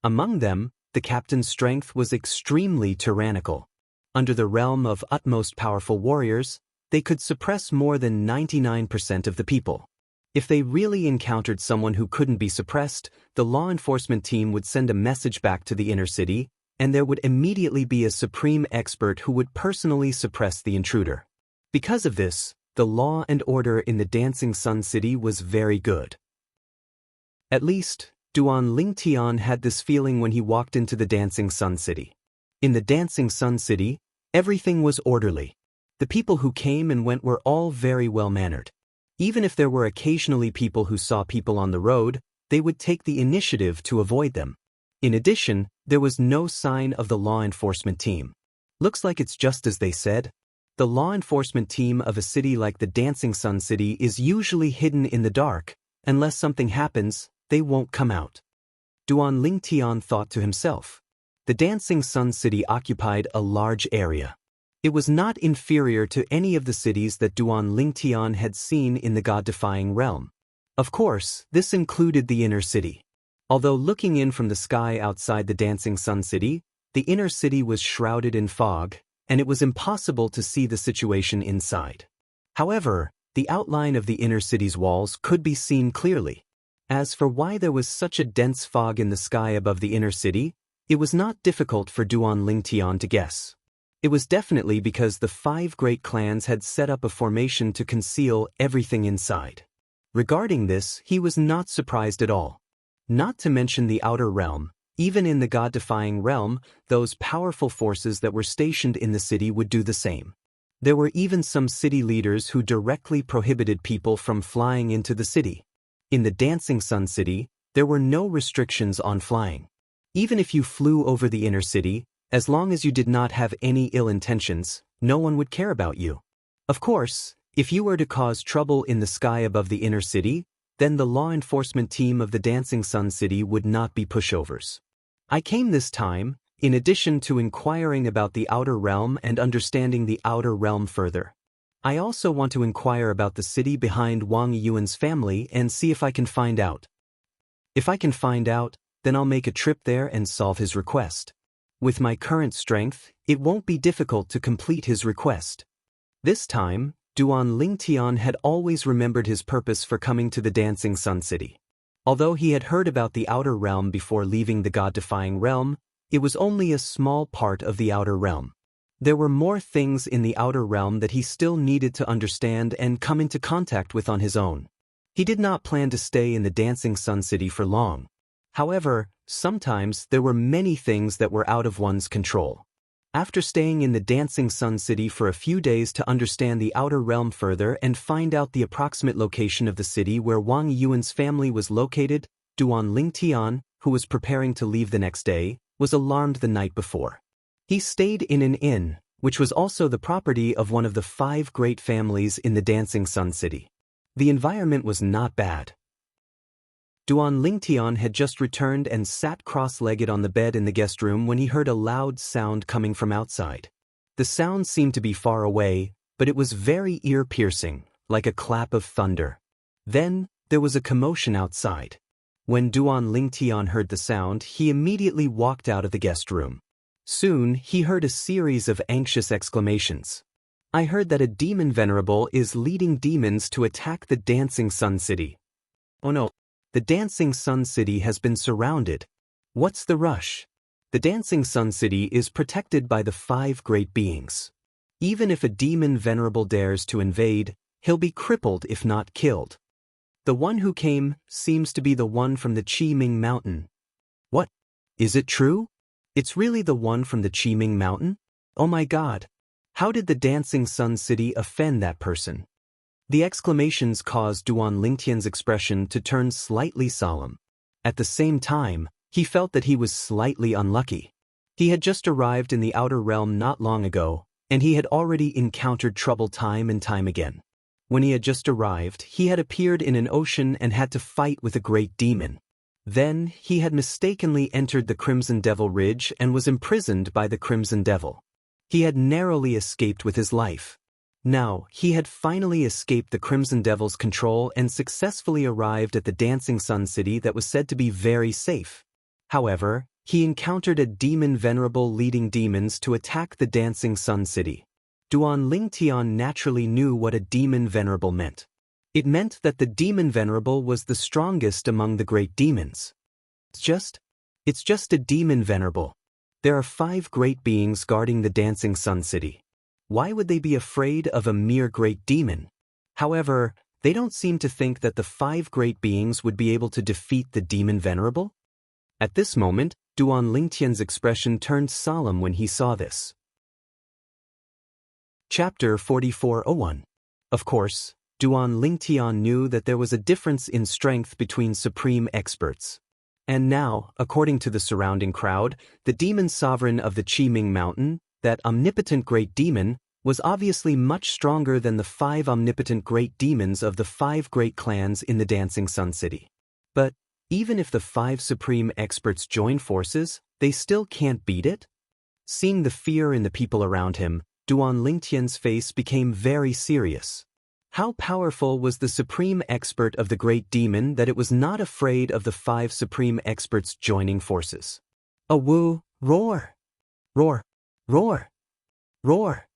Among them, the captain's strength was extremely tyrannical. Under the realm of utmost powerful warriors, they could suppress more than 99% of the people. If they really encountered someone who couldn't be suppressed, the law enforcement team would send a message back to the inner city, and there would immediately be a supreme expert who would personally suppress the intruder. Because of this, the law and order in the Dancing Sun City was very good. At least, Duan Lingtian had this feeling when he walked into the Dancing Sun City. In the Dancing Sun City, everything was orderly. The people who came and went were all very well-mannered. Even if there were occasionally people who saw people on the road, they would take the initiative to avoid them. In addition, there was no sign of the law enforcement team. Looks like it's just as they said. The law enforcement team of a city like the Dancing Sun City is usually hidden in the dark. Unless something happens, they won't come out. Duan Lingtian thought to himself. The Dancing Sun City occupied a large area. It was not inferior to any of the cities that Duan Lingtian had seen in the God-defying realm. Of course, this included the inner city. Although looking in from the sky outside the Dancing Sun City, the inner city was shrouded in fog, and it was impossible to see the situation inside. However, the outline of the inner city's walls could be seen clearly. As for why there was such a dense fog in the sky above the inner city, it was not difficult for Duan Lingtian to guess. It was definitely because the 5 great clans had set up a formation to conceal everything inside. Regarding this, he was not surprised at all. Not to mention the outer realm, even in the God-defying realm, those powerful forces that were stationed in the city would do the same. There were even some city leaders who directly prohibited people from flying into the city. In the Dancing Sun City, there were no restrictions on flying. Even if you flew over the inner city, as long as you did not have any ill intentions, no one would care about you. Of course, if you were to cause trouble in the sky above the inner city, then the law enforcement team of the Dancing Sun City would not be pushovers. I came this time, in addition to inquiring about the outer realm and understanding the outer realm further. I also want to inquire about the city behind Wang Yuan's family and see if I can find out. If I can find out, then I'll make a trip there and solve his request. With my current strength, it won't be difficult to complete his request. This time, Duan Lingtian had always remembered his purpose for coming to the Dancing Sun City. Although he had heard about the outer realm before leaving the God-defying realm, it was only a small part of the outer realm. There were more things in the outer realm that he still needed to understand and come into contact with on his own. He did not plan to stay in the Dancing Sun City for long. However, sometimes there were many things that were out of one's control. After staying in the Dancing Sun City for a few days to understand the outer realm further and find out the approximate location of the city where Wang Yuan's family was located, Duan Lingtian, who was preparing to leave the next day, was alarmed the night before. He stayed in an inn, which was also the property of one of the 5 great families in the Dancing Sun City. The environment was not bad. Duan Lingtian had just returned and sat cross-legged on the bed in the guest room when he heard a loud sound coming from outside. The sound seemed to be far away, but it was very ear-piercing, like a clap of thunder. Then, there was a commotion outside. When Duan Lingtian heard the sound, he immediately walked out of the guest room. Soon, he heard a series of anxious exclamations. I heard that a demon venerable is leading demons to attack the Dancing Sun City. Oh no. The Dancing Sun City has been surrounded. What's the rush? The Dancing Sun City is protected by the 5 great beings. Even if a demon venerable dares to invade, he'll be crippled if not killed. The one who came seems to be the one from the Qiming Mountain. What? Is it true? It's really the one from the Qiming Mountain? Oh my God! How did the Dancing Sun City offend that person? The exclamations caused Duan Lingtian's expression to turn slightly solemn. At the same time, he felt that he was slightly unlucky. He had just arrived in the outer realm not long ago, and he had already encountered trouble time and time again. When he had just arrived, he had appeared in an ocean and had to fight with a great demon. Then, he had mistakenly entered the Crimson Devil Ridge and was imprisoned by the Crimson Devil. He had narrowly escaped with his life. Now, he had finally escaped the Crimson Devil's control and successfully arrived at the Dancing Sun City that was said to be very safe. However, he encountered a demon venerable leading demons to attack the Dancing Sun City. Duan Lingtian naturally knew what a demon venerable meant. It meant that the demon venerable was the strongest among the great demons. It's just a demon venerable. There are 5 great beings guarding the Dancing Sun City. Why would they be afraid of a mere great demon? However, they don't seem to think that the 5 great beings would be able to defeat the demon venerable. At this moment, Duan Lingtian's expression turned solemn when he saw this. Chapter 4401. Of course, Duan Lingtian knew that there was a difference in strength between supreme experts. And now, according to the surrounding crowd, the demon sovereign of the Qiming Mountain, that omnipotent great demon, was obviously much stronger than the 5 omnipotent great demons of the 5 great clans in the Dancing Sun City. But even if the 5 supreme experts join forces, they still can't beat it? Seeing the fear in the people around him, Duan Lingtian's face became very serious. How powerful was the supreme expert of the great demon that it was not afraid of the 5 supreme experts joining forces? A woo, roar! Roar! Roar! Roar!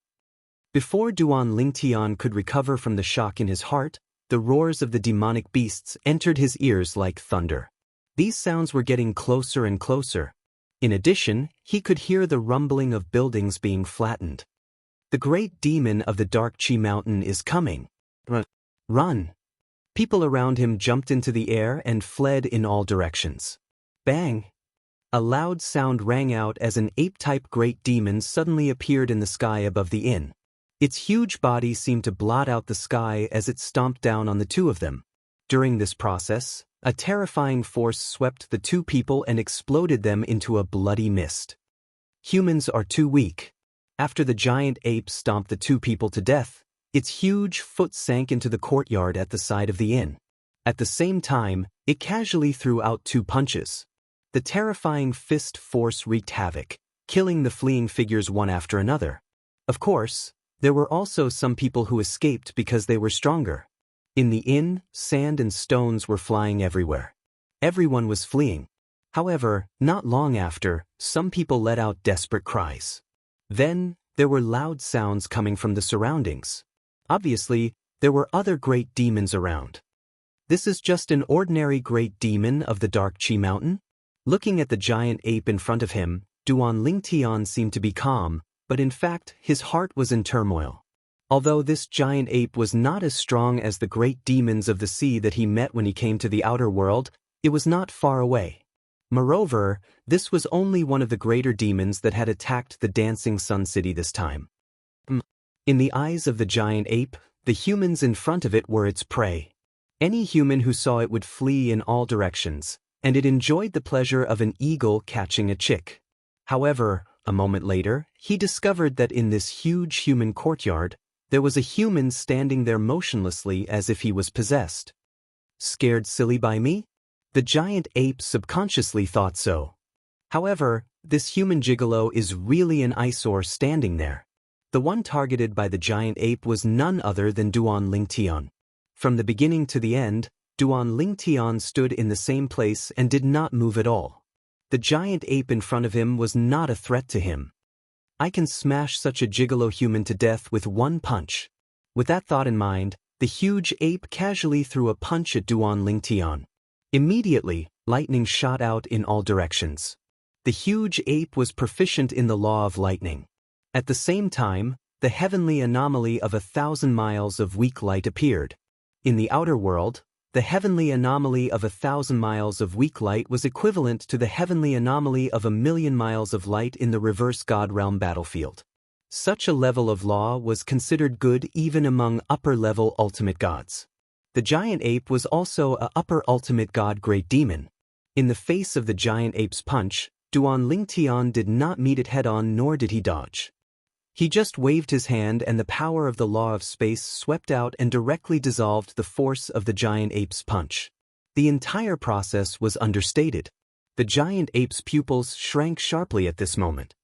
Before Duan Lingtian could recover from the shock in his heart, the roars of the demonic beasts entered his ears like thunder. These sounds were getting closer and closer. In addition, he could hear the rumbling of buildings being flattened. The great demon of the Dark Qi Mountain is coming. Run! People around him jumped into the air and fled in all directions. Bang! A loud sound rang out as an ape-type great demon suddenly appeared in the sky above the inn. Its huge body seemed to blot out the sky as it stomped down on the two of them. During this process, a terrifying force swept the 2 people and exploded them into a bloody mist. Humans are too weak. After the giant ape stomped the 2 people to death, its huge foot sank into the courtyard at the side of the inn. At the same time, it casually threw out 2 punches. The terrifying fist force wreaked havoc, killing the fleeing figures one after another. Of course, there were also some people who escaped because they were stronger. In the inn, sand and stones were flying everywhere. Everyone was fleeing. However, not long after, some people let out desperate cries. Then, there were loud sounds coming from the surroundings. Obviously, there were other great demons around. This is just an ordinary great demon of the Dark Qi Mountain? Looking at the giant ape in front of him, Duan Lingtian seemed to be calm, but in fact, his heart was in turmoil. Although this giant ape was not as strong as the great demons of the sea that he met when he came to the outer world, it was not far away. Moreover, this was only one of the greater demons that had attacked the Dancing Sun City this time. In the eyes of the giant ape, the humans in front of it were its prey. Any human who saw it would flee in all directions, and it enjoyed the pleasure of an eagle catching a chick. However, a moment later, he discovered that in this huge human courtyard, there was a human standing there motionlessly as if he was possessed. Scared silly by me? The giant ape subconsciously thought so. However, this human gigolo is really an eyesore standing there. The one targeted by the giant ape was none other than Duan Lingtian. From the beginning to the end, Duan Lingtian stood in the same place and did not move at all. The giant ape in front of him was not a threat to him. I can smash such a gigolo human to death with one punch. With that thought in mind, the huge ape casually threw a punch at Duan Lingtian. Immediately, lightning shot out in all directions. The huge ape was proficient in the law of lightning. At the same time, the heavenly anomaly of 1,000 miles of weak light appeared. In the outer world, the heavenly anomaly of 1,000 miles of weak light was equivalent to the heavenly anomaly of 1,000,000 miles of light in the reverse God realm battlefield. Such a level of law was considered good even among upper-level ultimate gods. The giant ape was also a upper ultimate god great demon. In the face of the giant ape's punch, Duan Lingtian did not meet it head-on nor did he dodge. He just waved his hand and the power of the law of space swept out and directly dissolved the force of the giant ape's punch. The entire process was understated. The giant ape's pupils shrank sharply at this moment.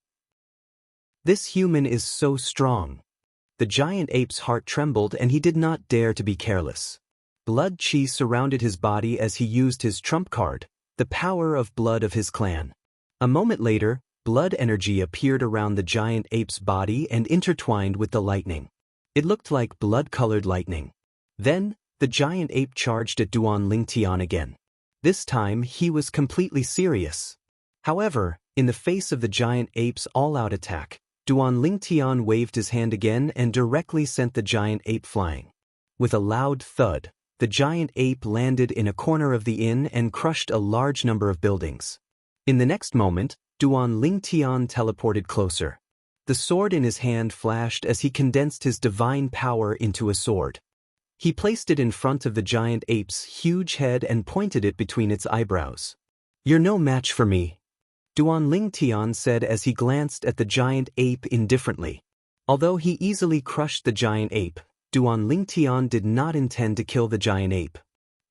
This human is so strong. The giant ape's heart trembled and he did not dare to be careless. Blood chi surrounded his body as he used his trump card, the power of blood of his clan. A moment later, blood energy appeared around the giant ape's body and intertwined with the lightning. It looked like blood-colored lightning. Then, the giant ape charged at Duan Lingtian again. This time, he was completely serious. However, in the face of the giant ape's all-out attack, Duan Lingtian waved his hand again and directly sent the giant ape flying. With a loud thud, the giant ape landed in a corner of the inn and crushed a large number of buildings. In the next moment, Duan Lingtian teleported closer. The sword in his hand flashed as he condensed his divine power into a sword. He placed it in front of the giant ape's huge head and pointed it between its eyebrows. "You're no match for me," Duan Lingtian said as he glanced at the giant ape indifferently. Although he easily crushed the giant ape, Duan Lingtian did not intend to kill the giant ape.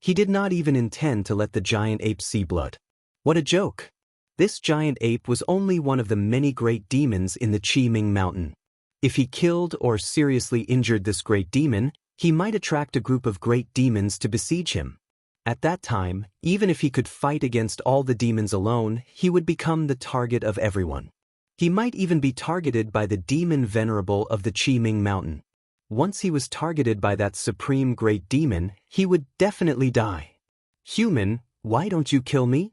He did not even intend to let the giant ape see blood. What a joke! This giant ape was only one of the many great demons in the Qiming Mountain. If he killed or seriously injured this great demon, he might attract a group of great demons to besiege him. At that time, even if he could fight against all the demons alone, he would become the target of everyone. He might even be targeted by the demon venerable of the Qiming Mountain. Once he was targeted by that supreme great demon, he would definitely die. Human, why don't you kill me?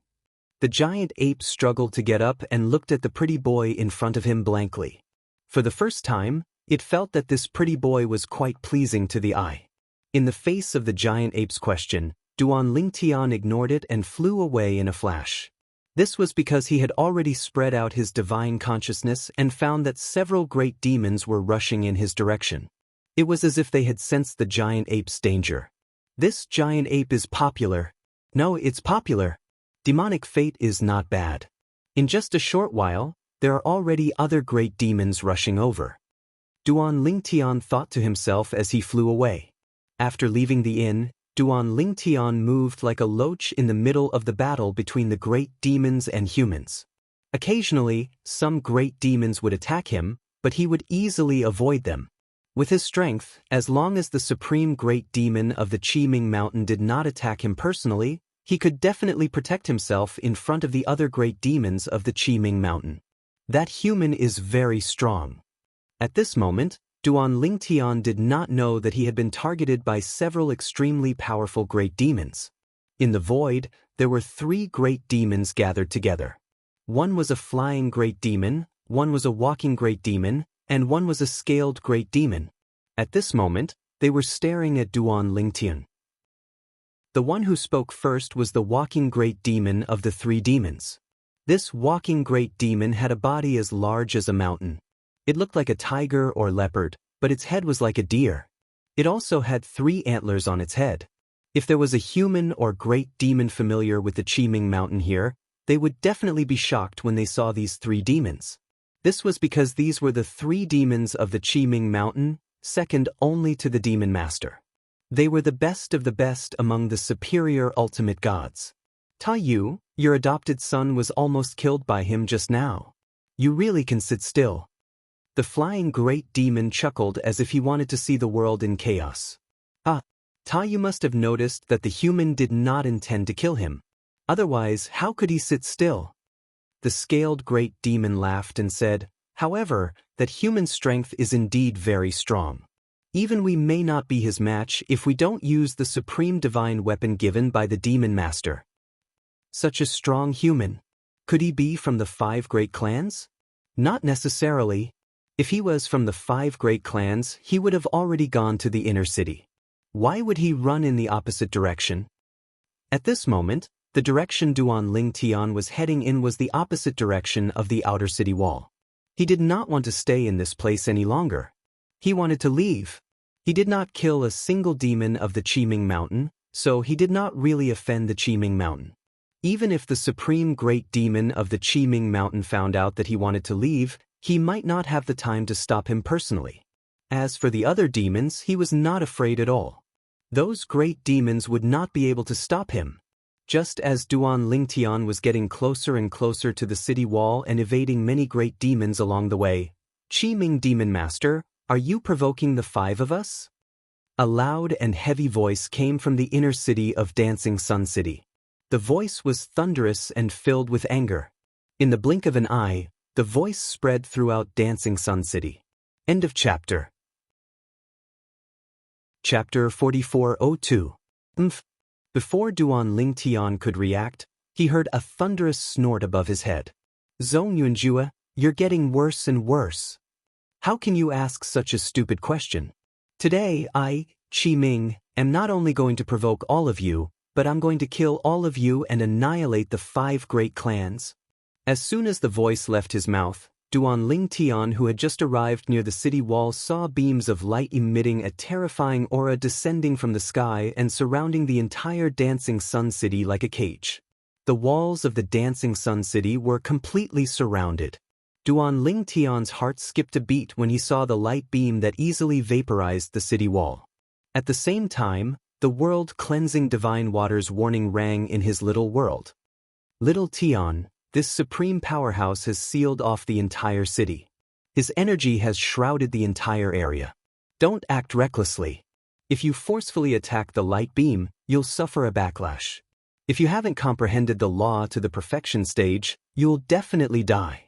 The giant ape struggled to get up and looked at the pretty boy in front of him blankly. For the first time, it felt that this pretty boy was quite pleasing to the eye. In the face of the giant ape's question, Duan Lingtian ignored it and flew away in a flash. This was because he had already spread out his divine consciousness and found that several great demons were rushing in his direction. It was as if they had sensed the giant ape's danger. This giant ape is popular. No, it's popular. Demonic fate is not bad. In just a short while, there are already other great demons rushing over. Duan Lingtian thought to himself as he flew away. After leaving the inn, Duan Lingtian moved like a loach in the middle of the battle between the great demons and humans. Occasionally, some great demons would attack him, but he would easily avoid them. With his strength, as long as the supreme great demon of the Qiming Mountain did not attack him personally, he could definitely protect himself in front of the other great demons of the Qiming Mountain. That human is very strong. At this moment, Duan Lingtian did not know that he had been targeted by several extremely powerful great demons. In the void, there were 3 great demons gathered together. One was a flying great demon, one was a walking great demon, and one was a scaled great demon. At this moment, they were staring at Duan Lingtian. The one who spoke first was the walking great demon of the 3 demons. This walking great demon had a body as large as a mountain. It looked like a tiger or leopard, but its head was like a deer. It also had 3 antlers on its head. If there was a human or great demon familiar with the Qiming Mountain here, they would definitely be shocked when they saw these 3 demons. This was because these were the 3 demons of the Qiming Mountain, second only to the Demon Master. They were the best of the best among the superior ultimate gods. Ta Yu, your adopted son was almost killed by him just now. You really can sit still. The flying great demon chuckled as if he wanted to see the world in chaos. Ta Yu must have noticed that the human did not intend to kill him. Otherwise, how could he sit still? The scaled great demon laughed and said, however, that human strength is indeed very strong. Even we may not be his match if we don't use the supreme divine weapon given by the Demon Master. Such a strong human. Could he be from the 5 great clans? Not necessarily. If he was from the 5 great clans, he would have already gone to the inner city. Why would he run in the opposite direction? At this moment, the direction Duan Lingtian was heading in was the opposite direction of the outer city wall. He did not want to stay in this place any longer. He wanted to leave. He did not kill a single demon of the Qiming Mountain, so he did not really offend the Qiming Mountain. Even if the supreme great demon of the Qiming Mountain found out that he wanted to leave, he might not have the time to stop him personally. As for the other demons, he was not afraid at all. Those great demons would not be able to stop him. Just as Duan Lingtian was getting closer and closer to the city wall and evading many great demons along the way, Qiming Demon Master, are you provoking the 5 of us? A loud and heavy voice came from the inner city of Dancing Sun City. The voice was thunderous and filled with anger. In the blink of an eye, the voice spread throughout Dancing Sun City. End of chapter. Chapter 4402. Before Duan Lingtian could react, he heard a thunderous snort above his head. Zhong Yunjue, you're getting worse and worse. How can you ask such a stupid question? Today I, Qiming, am not only going to provoke all of you, but I'm going to kill all of you and annihilate the 5 great clans. As soon as the voice left his mouth, Duan Lingtian, who had just arrived near the city wall, saw beams of light emitting a terrifying aura descending from the sky and surrounding the entire Dancing Sun City like a cage. The walls of the Dancing Sun City were completely surrounded. Duan Lingtian's heart skipped a beat when he saw the light beam that easily vaporized the city wall. At the same time, the world-cleansing divine waters warning rang in his little world. Little Tian, this supreme powerhouse has sealed off the entire city. His energy has shrouded the entire area. Don't act recklessly. If you forcefully attack the light beam, you'll suffer a backlash. If you haven't comprehended the law to the perfection stage, you'll definitely die.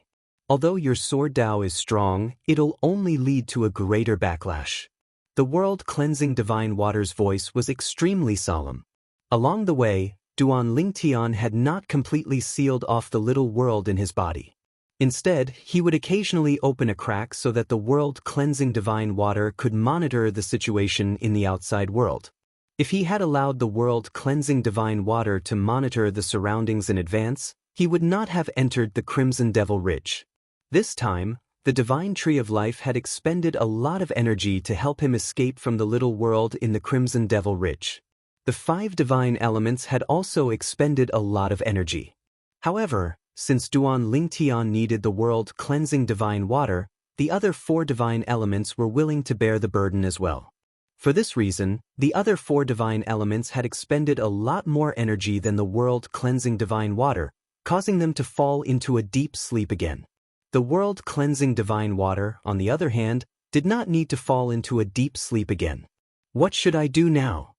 Although your sword Dao is strong, it'll only lead to a greater backlash. The world-cleansing divine water's voice was extremely solemn. Along the way, Duan Lingtian had not completely sealed off the little world in his body. Instead, he would occasionally open a crack so that the world-cleansing divine water could monitor the situation in the outside world. If he had allowed the world-cleansing divine water to monitor the surroundings in advance, he would not have entered the Crimson Devil Ridge. This time, the divine tree of life had expended a lot of energy to help him escape from the little world in the Crimson Devil Ridge. The 5 divine elements had also expended a lot of energy. However, since Duan Lingtian needed the world-cleansing divine water, the other 4 divine elements were willing to bear the burden as well. For this reason, the other 4 divine elements had expended a lot more energy than the world-cleansing divine water, causing them to fall into a deep sleep again. The world-cleansing divine water, on the other hand, did not need to fall into a deep sleep again. What should I do now?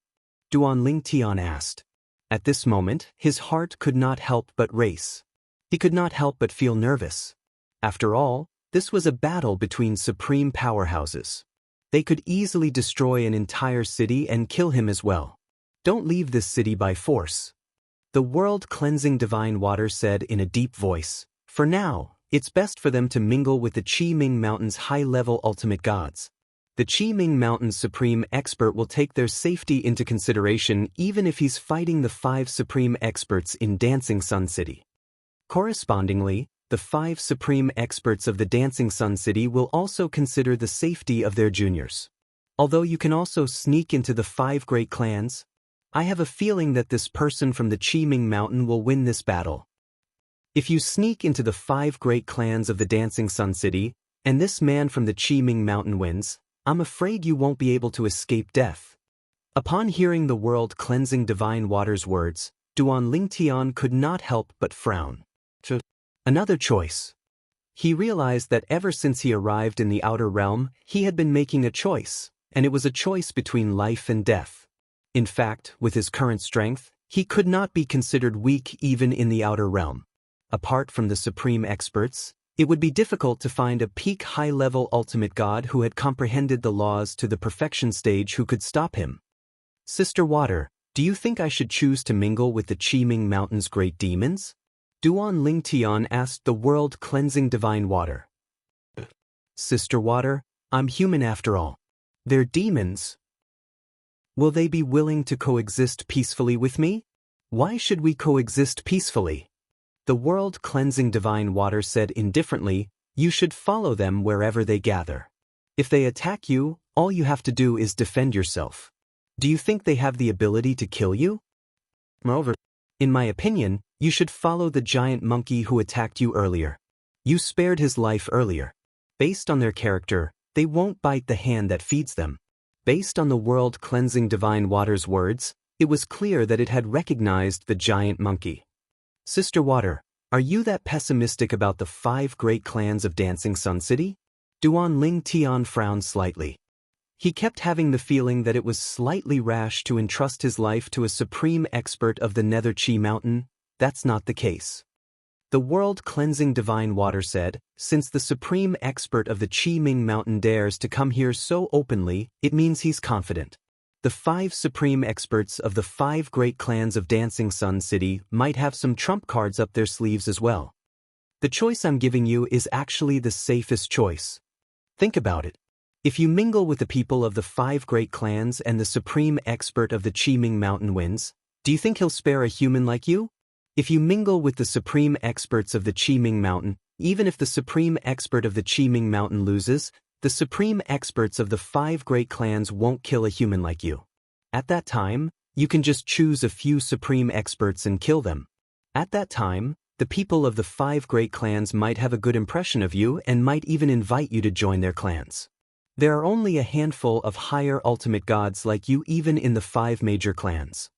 Duan Lingtian asked. At this moment, his heart could not help but race. He could not help but feel nervous. After all, this was a battle between supreme powerhouses. They could easily destroy an entire city and kill him as well. Don't leave this city by force. The world-cleansing divine water said in a deep voice, for now, it's best for them to mingle with the Qiming Mountain's high-level ultimate gods. The Qiming Mountain's supreme expert will take their safety into consideration even if he's fighting the 5 supreme experts in Dancing Sun City. Correspondingly, the 5 supreme experts of the Dancing Sun City will also consider the safety of their juniors. Although you can also sneak into the 5 great clans, I have a feeling that this person from the Qiming Mountain will win this battle. If you sneak into the 5 great clans of the Dancing Sun City, and this man from the Qiming Mountain wins, I'm afraid you won't be able to escape death. Upon hearing the world-cleansing divine water's words, Duan Lingtian could not help but frown. Another choice. He realized that ever since he arrived in the outer realm, he had been making a choice, and it was a choice between life and death. In fact, with his current strength, he could not be considered weak even in the outer realm. Apart from the supreme experts, it would be difficult to find a peak high-level ultimate god who had comprehended the laws to the perfection stage who could stop him. Sister Water, do you think I should choose to mingle with the Qiming Mountain's great demons? Duan Lingtian asked the world-cleansing divine water. Sister Water, I'm human after all. They're demons. Will they be willing to coexist peacefully with me? Why should we coexist peacefully? The world-cleansing divine water said indifferently, you should follow them wherever they gather. If they attack you, all you have to do is defend yourself. Do you think they have the ability to kill you? Moreover, in my opinion, you should follow the giant monkey who attacked you earlier. You spared his life earlier. Based on their character, they won't bite the hand that feeds them. Based on the world-cleansing divine water's words, it was clear that it had recognized the giant monkey. Sister Water, are you that pessimistic about the 5 great clans of Dancing Sun City? Duan Lingtian frowned slightly. He kept having the feeling that it was slightly rash to entrust his life to a supreme expert of the Nether Qi Mountain. That's not the case. The world-cleansing divine water said, since the supreme expert of the Qiming Mountain dares to come here so openly, it means he's confident. The 5 supreme experts of the 5 great clans of Dancing Sun City might have some trump cards up their sleeves as well. The choice I'm giving you is actually the safest choice. Think about it. If you mingle with the people of the 5 great clans and the supreme expert of the Qiming Mountain wins, do you think he'll spare a human like you? If you mingle with the supreme experts of the Qiming Mountain, even if the supreme expert of the Qiming Mountain loses, the supreme experts of the 5 great clans won't kill a human like you. At that time, you can just choose a few supreme experts and kill them. At that time, The people of the 5 great clans might have a good impression of you and might even invite you to join their clans. There are only a handful of higher ultimate gods like you even in the 5 major clans.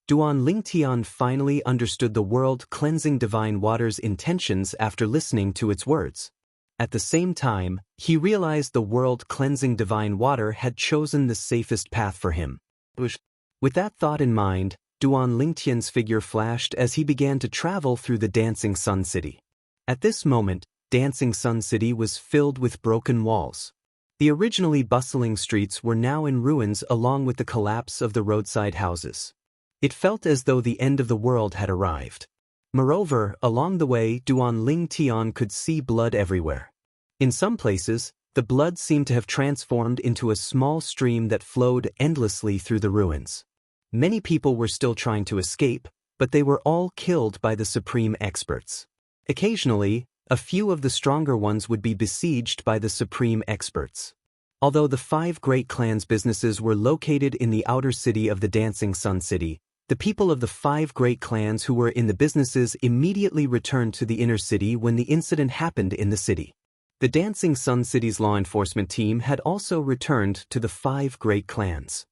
Duan Lingtian finally understood the world-cleansing divine water's intentions after listening to its words. At the same time, he realized the world-cleansing divine water had chosen the safest path for him. With that thought in mind, Duan Lingtian's figure flashed as he began to travel through the Dancing Sun City. At this moment, Dancing Sun City was filled with broken walls. The originally bustling streets were now in ruins along with the collapse of the roadside houses. It felt as though the end of the world had arrived. Moreover, along the way, Duan Lingtian could see blood everywhere. In some places, the blood seemed to have transformed into a small stream that flowed endlessly through the ruins. Many people were still trying to escape, but they were all killed by the supreme experts. Occasionally, a few of the stronger ones would be besieged by the supreme experts. Although the 5 great clans' businesses were located in the outer city of the Dancing Sun City, the people of the 5 great clans who were in the businesses immediately returned to the inner city when the incident happened in the city. The Dancing Sun City's law enforcement team had also returned to the 5 great clans.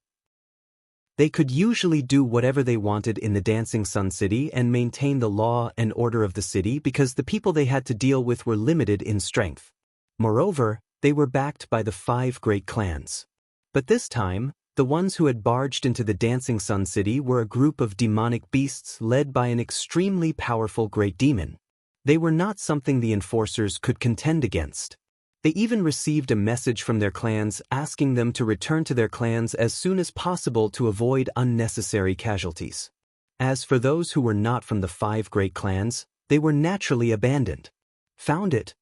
They could usually do whatever they wanted in the Dancing Sun City and maintain the law and order of the city because the people they had to deal with were limited in strength. Moreover, they were backed by the 5 great clans. But this time, the ones who had barged into the Dancing Sun City were a group of demonic beasts led by an extremely powerful great demon. They were not something the enforcers could contend against. They even received a message from their clans asking them to return to their clans as soon as possible to avoid unnecessary casualties. As for those who were not from the 5 great clans, they were naturally abandoned. Found it.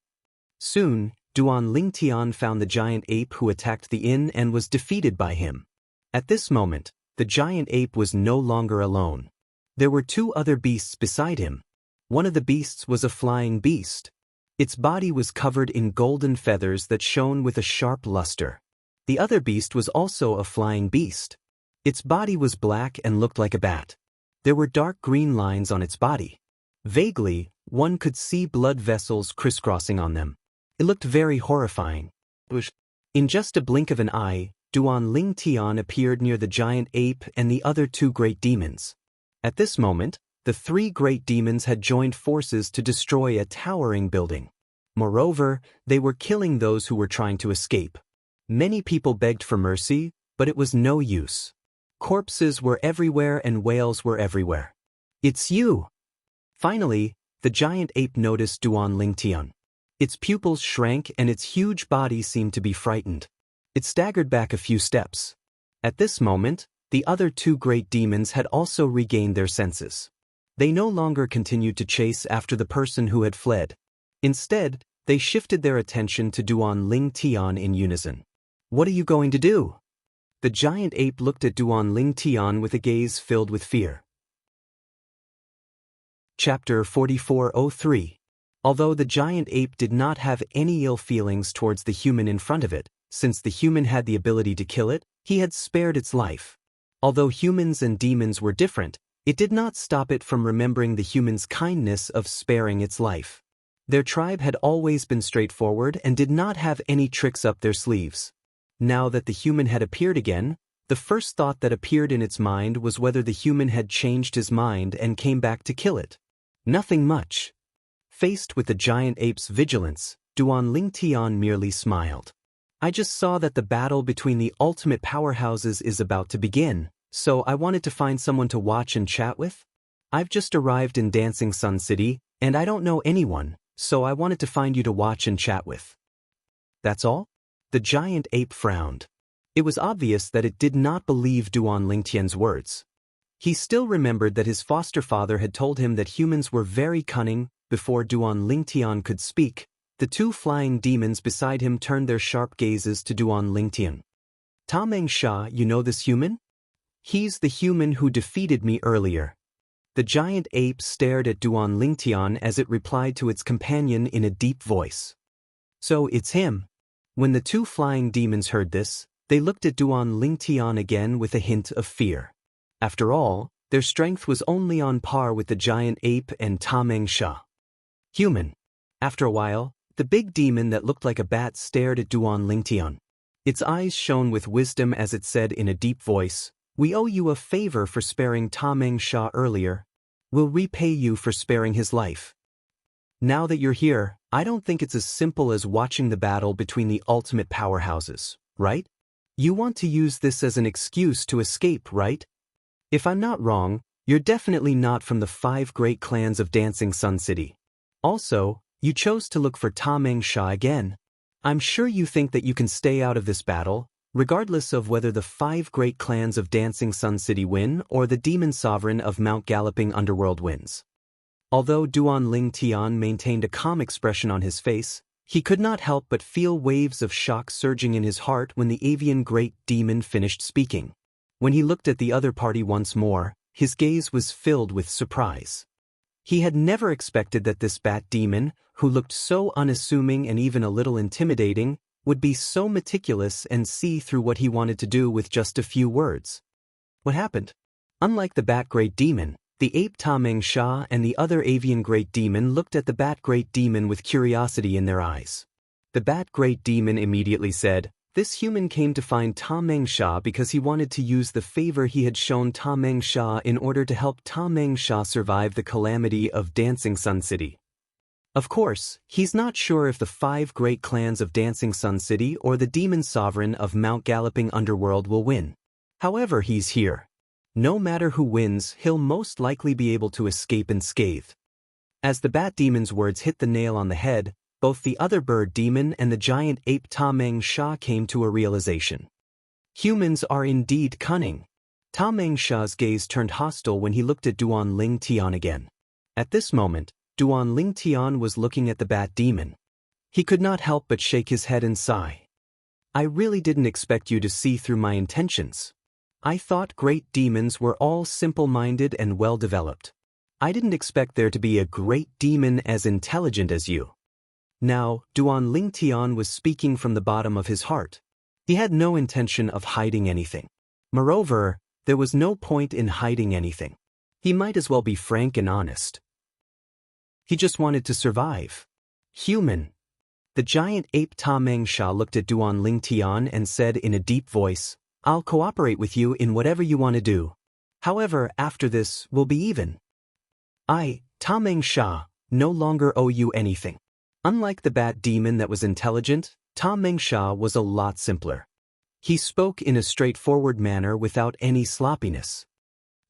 Soon, Duan Lingtian found the giant ape who attacked the inn and was defeated by him. At this moment, the giant ape was no longer alone. There were 2 other beasts beside him. One of the beasts was a flying beast. Its body was covered in golden feathers that shone with a sharp luster. The other beast was also a flying beast. Its body was black and looked like a bat. There were dark green lines on its body. Vaguely, one could see blood vessels crisscrossing on them. It looked very horrifying. In just a blink of an eye, Duan Lingtian appeared near the giant ape and the other 2 great demons. At this moment, the 3 great demons had joined forces to destroy a towering building. Moreover, they were killing those who were trying to escape. Many people begged for mercy, but it was no use. Corpses were everywhere and wails were everywhere. "It's you!" Finally, the giant ape noticed Duan Lingtian. Its pupils shrank and its huge body seemed to be frightened. It staggered back a few steps. At this moment, the other 2 great demons had also regained their senses. They no longer continued to chase after the person who had fled. Instead, they shifted their attention to Duan Lingtian in unison. "What are you going to do?" The giant ape looked at Duan Lingtian with a gaze filled with fear. Chapter 4403. Although the giant ape did not have any ill feelings towards the human in front of it, since the human had the ability to kill it, he had spared its life. Although humans and demons were different, it did not stop it from remembering the human's kindness of sparing its life. Their tribe had always been straightforward and did not have any tricks up their sleeves. Now that the human had appeared again, the first thought that appeared in its mind was whether the human had changed his mind and came back to kill it. Nothing much. Faced with the giant ape's vigilance, Duan Lingtian merely smiled. "I just saw that the battle between the ultimate powerhouses is about to begin. So I wanted to find someone to watch and chat with. I've just arrived in Dancing Sun City, and I don't know anyone, so I wanted to find you to watch and chat with." "That's all?" The giant ape frowned. It was obvious that it did not believe Duan Lingtian's words. He still remembered that his foster father had told him that humans were very cunning. Before Duan Lingtian could speak, the 2 flying demons beside him turned their sharp gazes to Duan Lingtian. "Xianxia, you know this human? He's the human who defeated me earlier." The giant ape stared at Duan Lingtian as it replied to its companion in a deep voice. "So it's him." When the 2 flying demons heard this, they looked at Duan Lingtian again with a hint of fear. After all, their strength was only on par with the giant ape and Xianxia. Human. After a while, the big demon that looked like a bat stared at Duan Lingtian. Its eyes shone with wisdom as it said in a deep voice, "We owe you a favor for sparing Ta Mengsha earlier. We'll repay you for sparing his life. Now that you're here, I don't think it's as simple as watching the battle between the ultimate powerhouses, right? You want to use this as an excuse to escape, right? If I'm not wrong, you're definitely not from the 5 great clans of Dancing Sun City. Also, you chose to look for Ta Mengsha again. I'm sure you think that you can stay out of this battle, regardless of whether the 5 great clans of Dancing Sun City win or the demon sovereign of Mount Galloping Underworld wins." Although Duan Lingtian maintained a calm expression on his face, he could not help but feel waves of shock surging in his heart when the avian great demon finished speaking. When he looked at the other party once more, his gaze was filled with surprise. He had never expected that this bat demon, who looked so unassuming and even a little intimidating, would be so meticulous and see through what he wanted to do with just a few words. What happened? Unlike the bat great demon, the ape Ta Mengsha and the other avian great demon looked at the bat great demon with curiosity in their eyes. The bat great demon immediately said, "This human came to find Ta Mengsha because he wanted to use the favor he had shown Ta Mengsha in order to help Ta Mengsha survive the calamity of Dancing Sun City. Of course, he's not sure if the 5 great clans of Dancing Sun City or the demon sovereign of Mount Galloping Underworld will win. However, he's here. No matter who wins, he'll most likely be able to escape unscathed." As the bat demon's words hit the nail on the head, both the other bird demon and the giant ape Ta Mengsha came to a realization. Humans are indeed cunning. Ta Mengsha's gaze turned hostile when he looked at Duan Lingtian again. At this moment, Duan Lingtian was looking at the bat demon. He could not help but shake his head and sigh. "I really didn't expect you to see through my intentions. I thought great demons were all simple-minded and well-developed. I didn't expect there to be a great demon as intelligent as you." Now, Duan Lingtian was speaking from the bottom of his heart. He had no intention of hiding anything. Moreover, there was no point in hiding anything. He might as well be frank and honest. He just wanted to survive. Human. The giant ape Ta Mengsha looked at Duan Lingtian and said in a deep voice, "I'll cooperate with you in whatever you want to do. However, after this, we'll be even. I, Ta Mengsha, no longer owe you anything." Unlike the bat demon that was intelligent, Ta Mengsha was a lot simpler. He spoke in a straightforward manner without any sloppiness.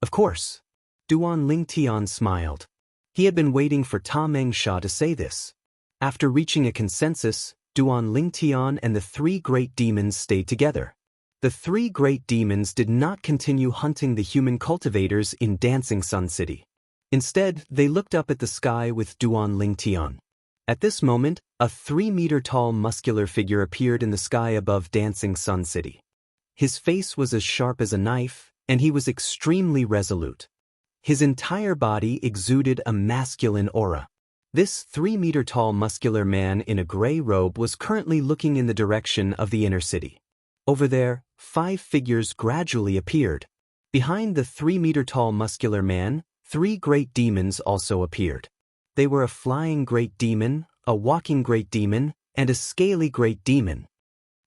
"Of course." Duan Lingtian smiled. He had been waiting for Ta Mengsha to say this. After reaching a consensus, Duan Lingtian and the 3 great demons stayed together. The 3 great demons did not continue hunting the human cultivators in Dancing Sun City. Instead, they looked up at the sky with Duan Lingtian. At this moment, a 3-meter-tall muscular figure appeared in the sky above Dancing Sun City. His face was as sharp as a knife, and he was extremely resolute. His entire body exuded a masculine aura. This 3-meter-tall muscular man in a gray robe was currently looking in the direction of the inner city. Over there, 5 figures gradually appeared. Behind the 3-meter-tall muscular man, 3 great demons also appeared. They were a flying great demon, a walking great demon, and a scaly great demon.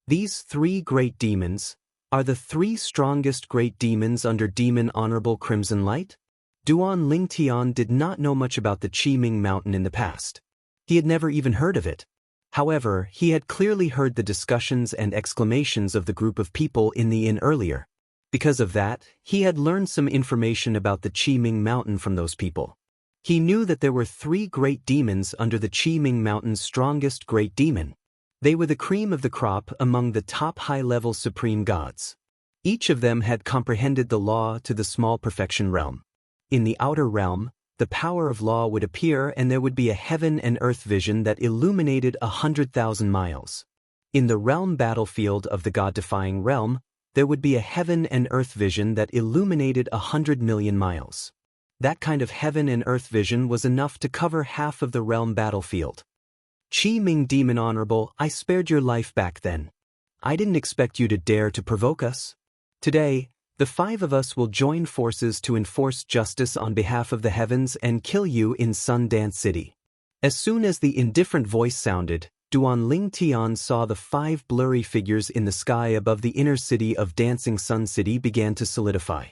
These 3 great demons are the 3 strongest great demons under Demon Honorable Crimson Light. Duan Lingtian did not know much about the Qiming Mountain in the past. He had never even heard of it. However, he had clearly heard the discussions and exclamations of the group of people in the inn earlier. Because of that, he had learned some information about the Qiming Mountain from those people. He knew that there were 3 great demons under the Qiming Mountain's strongest great demon. They were the cream of the crop among the top high-level supreme gods. Each of them had comprehended the law to the small perfection realm. In the outer realm, the power of law would appear and there would be a heaven and earth vision that illuminated 100,000 miles. In the realm battlefield of the god-defying realm, there would be a heaven and earth vision that illuminated 100 million miles. That kind of heaven and earth vision was enough to cover half of the realm battlefield. Qiming Demon Honorable, I spared your life back then. I didn't expect you to dare to provoke us. Today, the 5 of us will join forces to enforce justice on behalf of the heavens and kill you in Sundance City. As soon as the indifferent voice sounded, Duan Lingtian saw the 5 blurry figures in the sky above the inner city of Dancing Sun City began to solidify.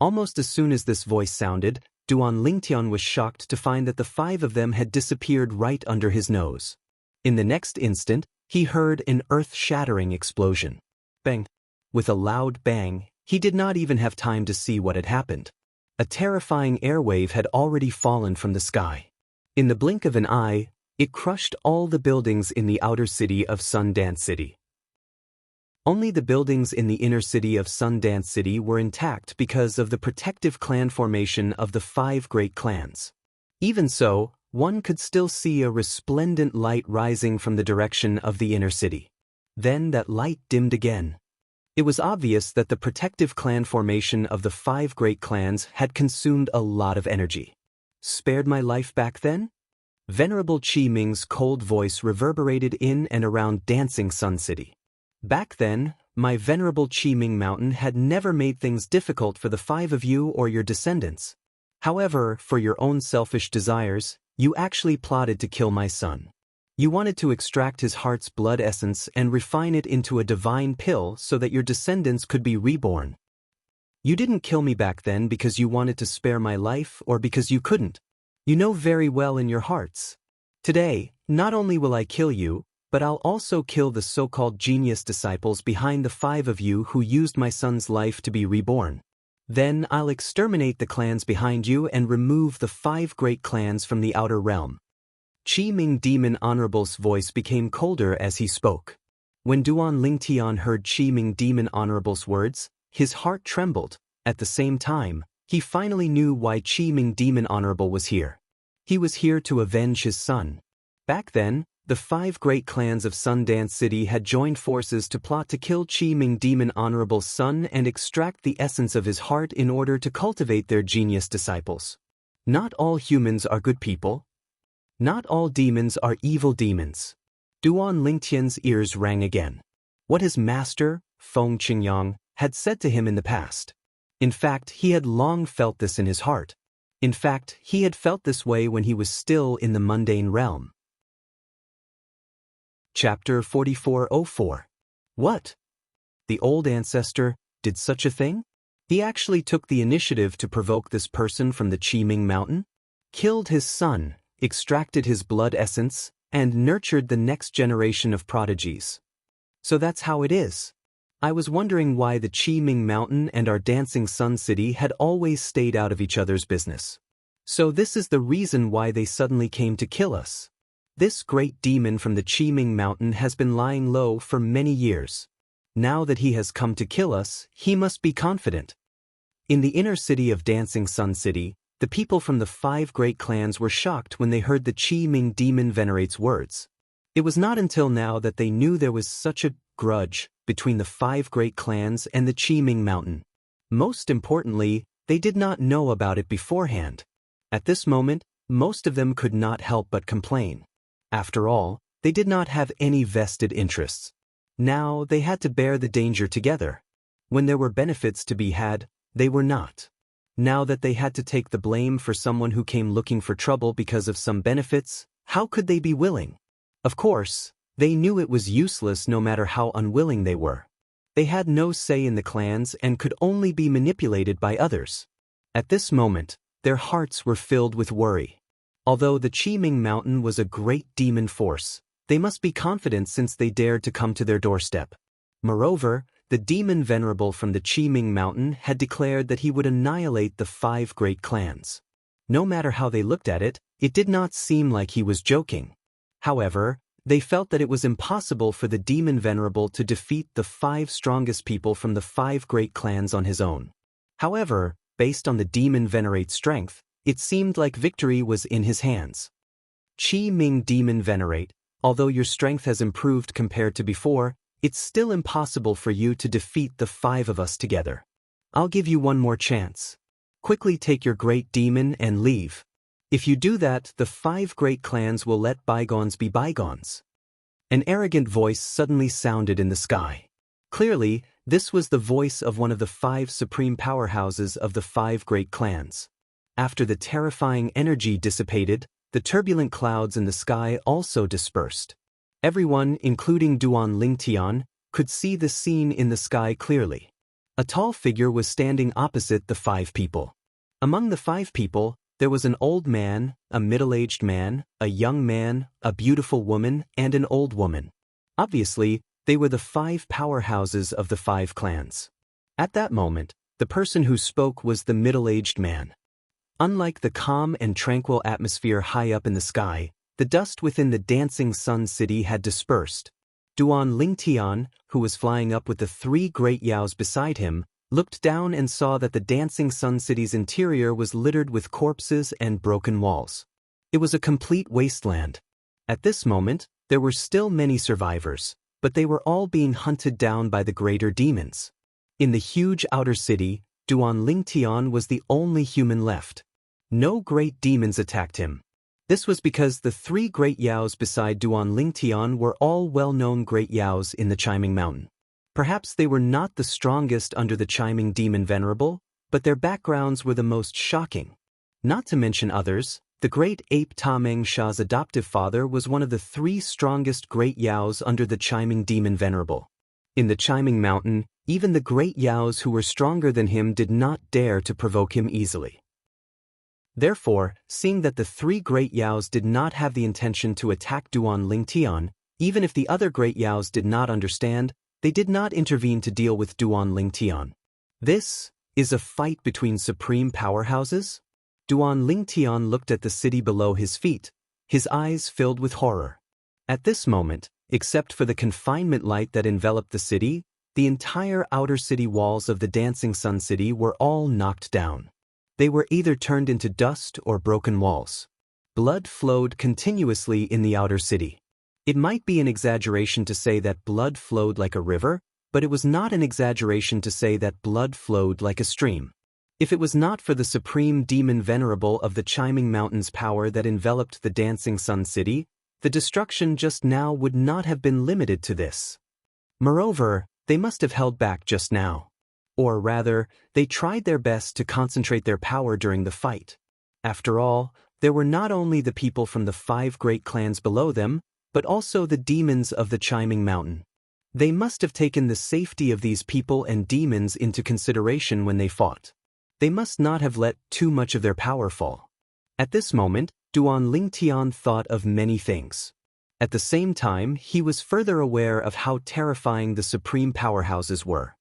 Almost as soon as this voice sounded, Duan Lingtian was shocked to find that the 5 of them had disappeared right under his nose. In the next instant, he heard an earth-shattering explosion. Bang! With a loud bang, he did not even have time to see what had happened. A terrifying airwave had already fallen from the sky. In the blink of an eye, it crushed all the buildings in the outer city of Sundance City. Only the buildings in the inner city of Sundance City were intact because of the protective clan formation of the 5 great clans. Even so, one could still see a resplendent light rising from the direction of the inner city. Then that light dimmed again. It was obvious that the protective clan formation of the 5 great clans had consumed a lot of energy. Spared my life back then? Venerable Qi Ming's cold voice reverberated in and around Dancing Sun City. Back then, my venerable Qi Ming Mountain had never made things difficult for the 5 of you or your descendants. However, for your own selfish desires, you actually plotted to kill my son. You wanted to extract his heart's blood essence and refine it into a divine pill so that your descendants could be reborn. You didn't kill me back then because you wanted to spare my life or because you couldn't. You know very well in your hearts. Today, not only will I kill you, but I'll also kill the so-called genius disciples behind the 5 of you who used my son's life to be reborn. Then I'll exterminate the clans behind you and remove the 5 great clans from the outer realm. Qi Ming Demon Honorable's voice became colder as he spoke. When Duan Lingtian heard Qi Ming Demon Honorable's words, his heart trembled. At the same time, he finally knew why Qi Ming Demon Honorable was here. He was here to avenge his son. Back then, the 5 great clans of Sundance City had joined forces to plot to kill Qi Ming Demon Honorable's son and extract the essence of his heart in order to cultivate their genius disciples. Not all humans are good people. Not all demons are evil demons. Duan Lingtian's ears rang again. What his master, Feng Qingyang, had said to him in the past. In fact, he had long felt this in his heart. In fact, he had felt this way when he was still in the mundane realm. Chapter 4404. What? The old ancestor did such a thing? He actually took the initiative to provoke this person from the Qi Ming Mountain, killed his son, extracted his blood essence, and nurtured the next generation of prodigies. So that's how it is. I was wondering why the Qi Ming Mountain and our Dancing Sun City had always stayed out of each other's business. So this is the reason why they suddenly came to kill us. This great demon from the Qi Ming Mountain has been lying low for many years. Now that he has come to kill us, he must be confident. In the inner city of Dancing Sun City, the people from the 5 great clans were shocked when they heard the Qi Ming Demon Venerate's words. It was not until now that they knew there was such a grudge between the 5 great clans and the Qi Ming Mountain. Most importantly, they did not know about it beforehand. At this moment, most of them could not help but complain. After all, they did not have any vested interests. Now they had to bear the danger together. When there were benefits to be had, they were not. Now that they had to take the blame for someone who came looking for trouble because of some benefits, how could they be willing? Of course, they knew it was useless no matter how unwilling they were. They had no say in the clans and could only be manipulated by others. At this moment, their hearts were filled with worry. Although the Qi Ming Mountain was a great demon force, they must be confident since they dared to come to their doorstep. Moreover, the demon venerable from the Qi Ming Mountain had declared that he would annihilate the 5 great clans. No matter how they looked at it, it did not seem like he was joking. However, they felt that it was impossible for the demon venerable to defeat the 5 strongest people from the 5 great clans on his own. However, based on the demon venerate's strength, it seemed like victory was in his hands. Qi Ming Demon Venerate, although your strength has improved compared to before, it's still impossible for you to defeat the 5 of us together. I'll give you one more chance. Quickly take your great demon and leave. If you do that, the 5 great clans will let bygones be bygones. An arrogant voice suddenly sounded in the sky. Clearly, this was the voice of one of the 5 supreme powerhouses of the 5 great clans. After the terrifying energy dissipated, the turbulent clouds in the sky also dispersed. Everyone, including Duan Lingtian, could see the scene in the sky clearly. A tall figure was standing opposite the 5 people. Among the 5 people, there was an old man, a middle-aged man, a young man, a beautiful woman, and an old woman. Obviously, they were the 5 powerhouses of the 5 clans. At that moment, the person who spoke was the middle-aged man. Unlike the calm and tranquil atmosphere high up in the sky, the dust within the dancing sun city had dispersed. Duan Lingtian, who was flying up with the 3 great yaos beside him, looked down and saw that the dancing sun city's interior was littered with corpses and broken walls. It was a complete wasteland. At this moment, there were still many survivors, but they were all being hunted down by the greater demons. In the huge outer city, Duan Lingtian was the only human left. No great demons attacked him. This was because the 3 great yaos beside Duan Lingtian were all well-known great yaos in the Chiming Mountain. Perhaps they were not the strongest under the Chiming Demon Venerable, but their backgrounds were the most shocking. Not to mention others, the great ape Tameng Sha's adoptive father was one of the 3 strongest great yaos under the Chiming Demon Venerable. In the Chiming Mountain, even the great yaos who were stronger than him did not dare to provoke him easily. Therefore, seeing that the 3 great yaos did not have the intention to attack Duan Lingtian, even if the other great yaos did not understand, they did not intervene to deal with Duan Lingtian. This is a fight between supreme powerhouses? Duan Lingtian looked at the city below his feet, his eyes filled with horror. At this moment, except for the confinement light that enveloped the city, the entire outer city walls of the Dancing Sun City were all knocked down. They were either turned into dust or broken walls. Blood flowed continuously in the outer city. It might be an exaggeration to say that blood flowed like a river, but it was not an exaggeration to say that blood flowed like a stream. If it was not for the supreme demon venerable of the Chiming Mountain's power that enveloped the Dancing Sun City, the destruction just now would not have been limited to this. Moreover, they must have held back just now. Or rather, they tried their best to concentrate their power during the fight. After all, there were not only the people from the 5 great clans below them, but also the demons of the Chiming Mountain. They must have taken the safety of these people and demons into consideration when they fought. They must not have let too much of their power fall. At this moment, Duan Lingtian thought of many things. At the same time, he was further aware of how terrifying the supreme powerhouses were.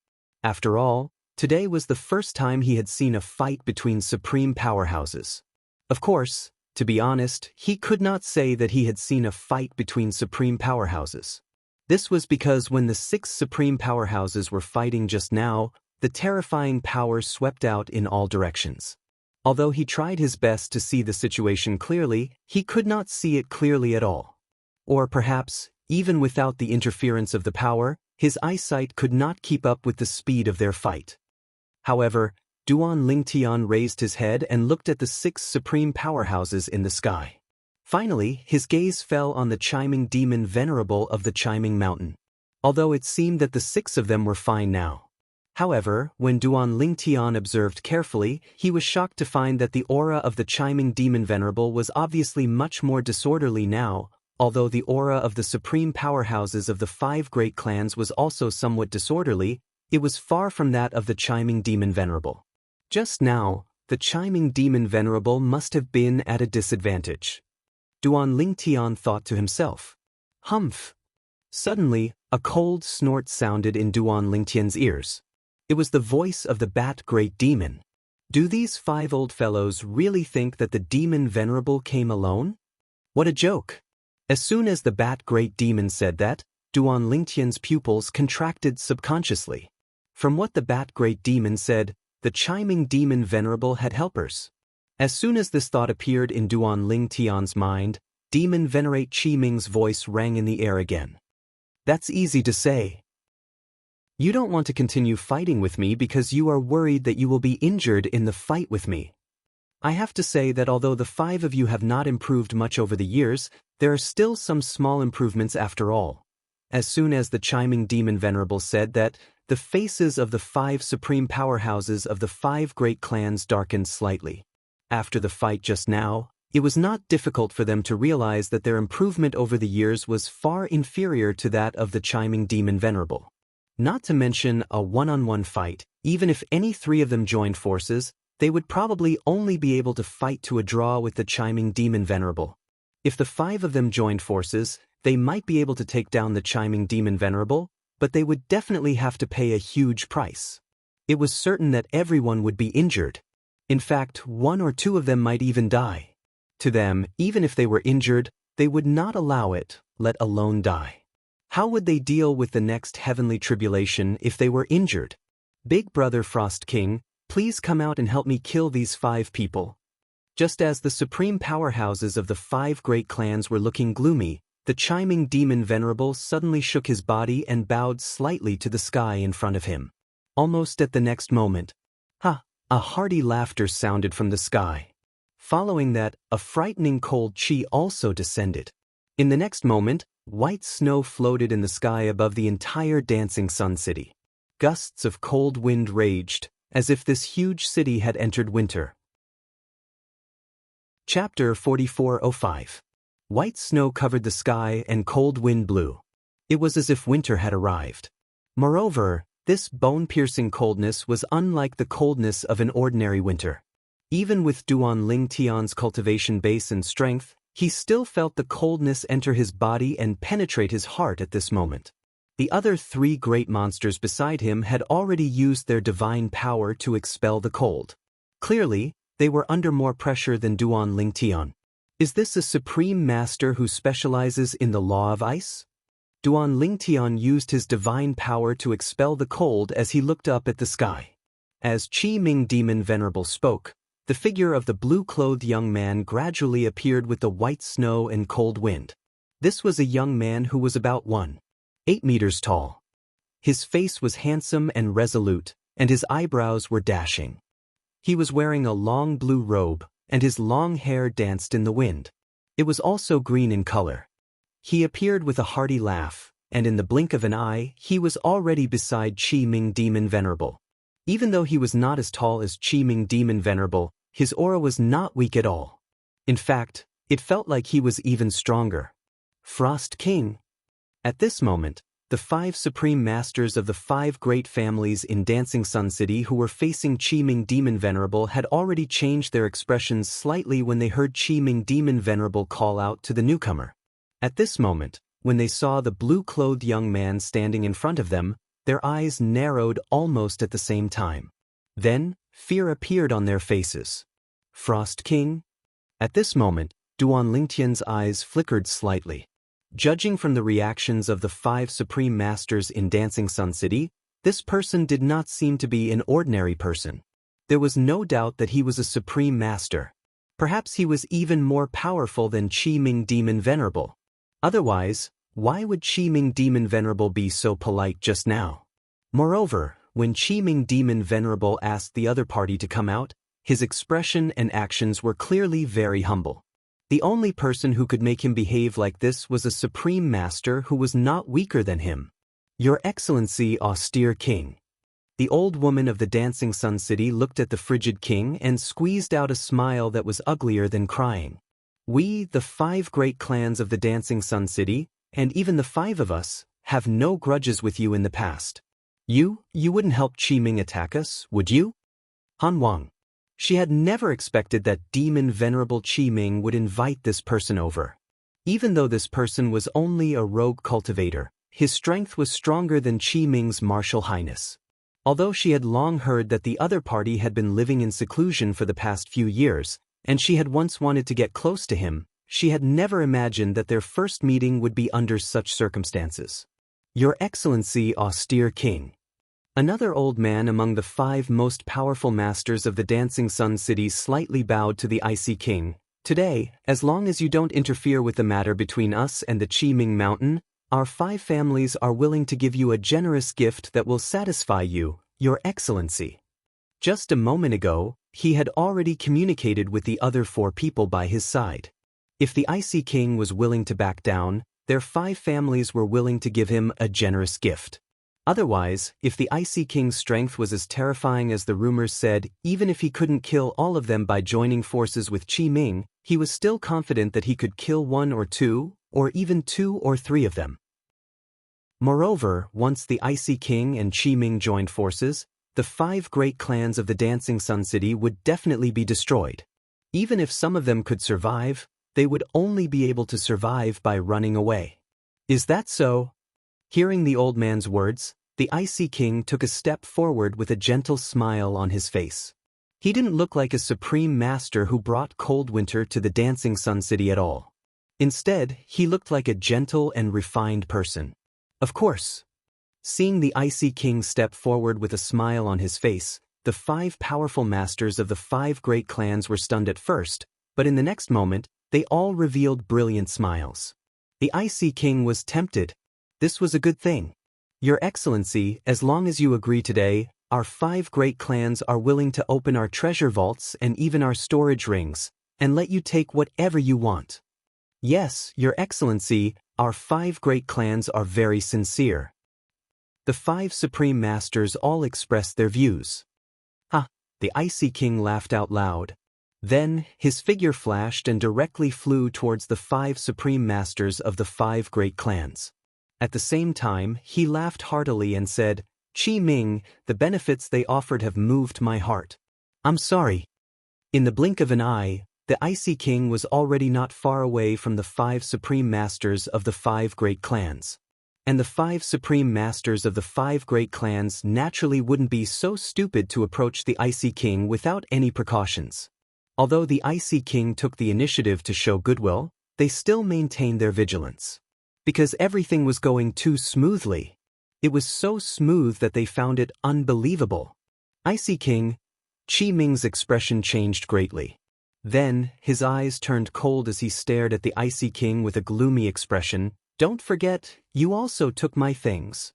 After all, today was the first time he had seen a fight between supreme powerhouses. Of course, to be honest, he could not say that he had seen a fight between supreme powerhouses. This was because when the 6 supreme powerhouses were fighting just now, the terrifying power swept out in all directions. Although he tried his best to see the situation clearly, he could not see it clearly at all. Or perhaps, even without the interference of the power, his eyesight could not keep up with the speed of their fight. However, Duan Lingtian raised his head and looked at the 6 supreme powerhouses in the sky. Finally, his gaze fell on the Chiming Demon Venerable of the Chiming Mountain. Although it seemed that the 6 of them were fine now. However, when Duan Lingtian observed carefully, he was shocked to find that the aura of the Chiming Demon Venerable was obviously much more disorderly now. Although the aura of the supreme powerhouses of the 5 great clans was also somewhat disorderly, it was far from that of the Chiming Demon Venerable. Just now, the Chiming Demon Venerable must have been at a disadvantage. Duan Lingtian thought to himself. Humph! Suddenly, a cold snort sounded in Duan Lingtian's ears. It was the voice of the Bat Great Demon. Do these 5 old fellows really think that the Demon Venerable came alone? What a joke! As soon as the Bat Great Demon said that, Duan Lingtian's pupils contracted subconsciously. From what the Bat Great Demon said, the Chiming Demon Venerable had helpers. As soon as this thought appeared in Duan Lingtian's mind, Demon Venerate Chi Ming's voice rang in the air again. That's easy to say. You don't want to continue fighting with me because you are worried that you will be injured in the fight with me. I have to say that although the 5 of you have not improved much over the years, there are still some small improvements after all. As soon as the Chiming Demon Venerable said that, the faces of the 5 supreme powerhouses of the 5 great clans darkened slightly. After the fight just now, It was not difficult for them to realize that their improvement over the years was far inferior to that of the chiming demon venerable. Not to mention a one-on-one fight, even if any three of them joined forces, they would probably only be able to fight to a draw with the chiming demon venerable. If the five of them joined forces, they might be able to take down the chiming demon venerable, but they would definitely have to pay a huge price. It was certain that everyone would be injured. In fact, one or two of them might even die. To them, even if they were injured, they would not allow it, let alone die. How would they deal with the next heavenly tribulation if they were injured? Big Brother Frost King, please come out and help me kill these 5 people. Just as the supreme powerhouses of the 5 great clans were looking gloomy, the chiming demon venerable suddenly shook his body and bowed slightly to the sky in front of him. Almost at the next moment, a hearty laughter sounded from the sky. Following that, a frightening cold chi also descended. In the next moment, white snow floated in the sky above the entire dancing sun city. Gusts of cold wind raged, as if this huge city had entered winter. Chapter 4405. White snow covered the sky and cold wind blew. It was as if winter had arrived. Moreover, this bone-piercing coldness was unlike the coldness of an ordinary winter. Even with Duan Ling Tian's cultivation base and strength, he still felt the coldness enter his body and penetrate his heart at this moment. The other 3 great monsters beside him had already used their divine power to expel the cold. Clearly, they were under more pressure than Duan Ling Tian. Is this a supreme master who specializes in the law of ice? Duan Ling Tian used his divine power to expel the cold as he looked up at the sky. As Qi Ming Demon Venerable spoke, the figure of the blue-clothed young man gradually appeared with the white snow and cold wind. This was a young man who was about 1.8 meters tall. His face was handsome and resolute, and his eyebrows were dashing. He was wearing a long blue robe, and his long hair danced in the wind. It was also green in color. He appeared with a hearty laugh, and in the blink of an eye, he was already beside Qi Ming Demon Venerable. Even though he was not as tall as Qi Ming Demon Venerable, his aura was not weak at all. In fact, it felt like he was even stronger. Frost King. At this moment, the 5 supreme masters of the 5 great families in Dancing Sun City who were facing Qi Ming Demon Venerable had already changed their expressions slightly when they heard Qi Ming Demon Venerable call out to the newcomer. At this moment, when they saw the blue-clothed young man standing in front of them, their eyes narrowed almost at the same time. Then, fear appeared on their faces. Frost King? At this moment, Duan Lingtian's eyes flickered slightly. Judging from the reactions of the 5 supreme masters in Dancing Sun City, this person did not seem to be an ordinary person. There was no doubt that he was a supreme master. Perhaps he was even more powerful than Qi Ming Demon Venerable. Otherwise, why would Qi Ming Demon Venerable be so polite just now? Moreover, when Qi Ming Demon Venerable asked the other party to come out, his expression and actions were clearly very humble. The only person who could make him behave like this was a supreme master who was not weaker than him. Your Excellency, austere king. The old woman of the Dancing Sun City looked at the frigid king and squeezed out a smile that was uglier than crying. We, the 5 great clans of the Dancing Sun City, and even the 5 of us, have no grudges with you in the past. You wouldn't help Qi Ming attack us, would you? Han Wang. She had never expected that Demon Venerable Qi Ming would invite this person over. Even though this person was only a rogue cultivator, his strength was stronger than Qi Ming's martial highness. Although she had long heard that the other party had been living in seclusion for the past few years, and she had once wanted to get close to him, she had never imagined that their first meeting would be under such circumstances. Your Excellency, austere king. Another old man among the 5 most powerful masters of the Dancing Sun City slightly bowed to the icy king. Today, as long as you don't interfere with the matter between us and the Qi Ming Mountain, our 5 families are willing to give you a generous gift that will satisfy you, Your Excellency. Just a moment ago, he had already communicated with the other 4 people by his side. If the Icy King was willing to back down, their 5 families were willing to give him a generous gift. Otherwise, if the Icy King's strength was as terrifying as the rumors said, even if he couldn't kill all of them by joining forces with Qi Ming, he was still confident that he could kill one or two, or even two or three of them. Moreover, once the Icy King and Qi Ming joined forces, the 5 great clans of the Dancing Sun City would definitely be destroyed. Even if some of them could survive, they would only be able to survive by running away. Is that so? Hearing the old man's words, the Icy King took a step forward with a gentle smile on his face. He didn't look like a supreme master who brought cold winter to the Dancing Sun City at all. Instead, he looked like a gentle and refined person. Of course. Seeing the Icy King step forward with a smile on his face, the 5 powerful masters of the 5 great clans were stunned at first, but in the next moment, they all revealed brilliant smiles. The Icy King was tempted. This was a good thing. Your Excellency, as long as you agree today, our 5 great clans are willing to open our treasure vaults and even our storage rings, and let you take whatever you want. Yes, Your Excellency, our 5 great clans are very sincere. The 5 supreme masters all expressed their views. Ha! The Icy King laughed out loud. Then, his figure flashed and directly flew towards the 5 supreme masters of the 5 great clans. At the same time, he laughed heartily and said, Qi Ming, the benefits they offered have moved my heart. I'm sorry. In the blink of an eye, the Icy King was already not far away from the 5 supreme masters of the 5 great clans. And the 5 supreme masters of the 5 great clans naturally wouldn't be so stupid to approach the Icy King without any precautions. Although the Icy King took the initiative to show goodwill, they still maintained their vigilance. Because everything was going too smoothly. It was so smooth that they found it unbelievable. Icy King, Qi Ming's expression changed greatly. Then, his eyes turned cold as he stared at the Icy King with a gloomy expression. Don't forget, you also took my things.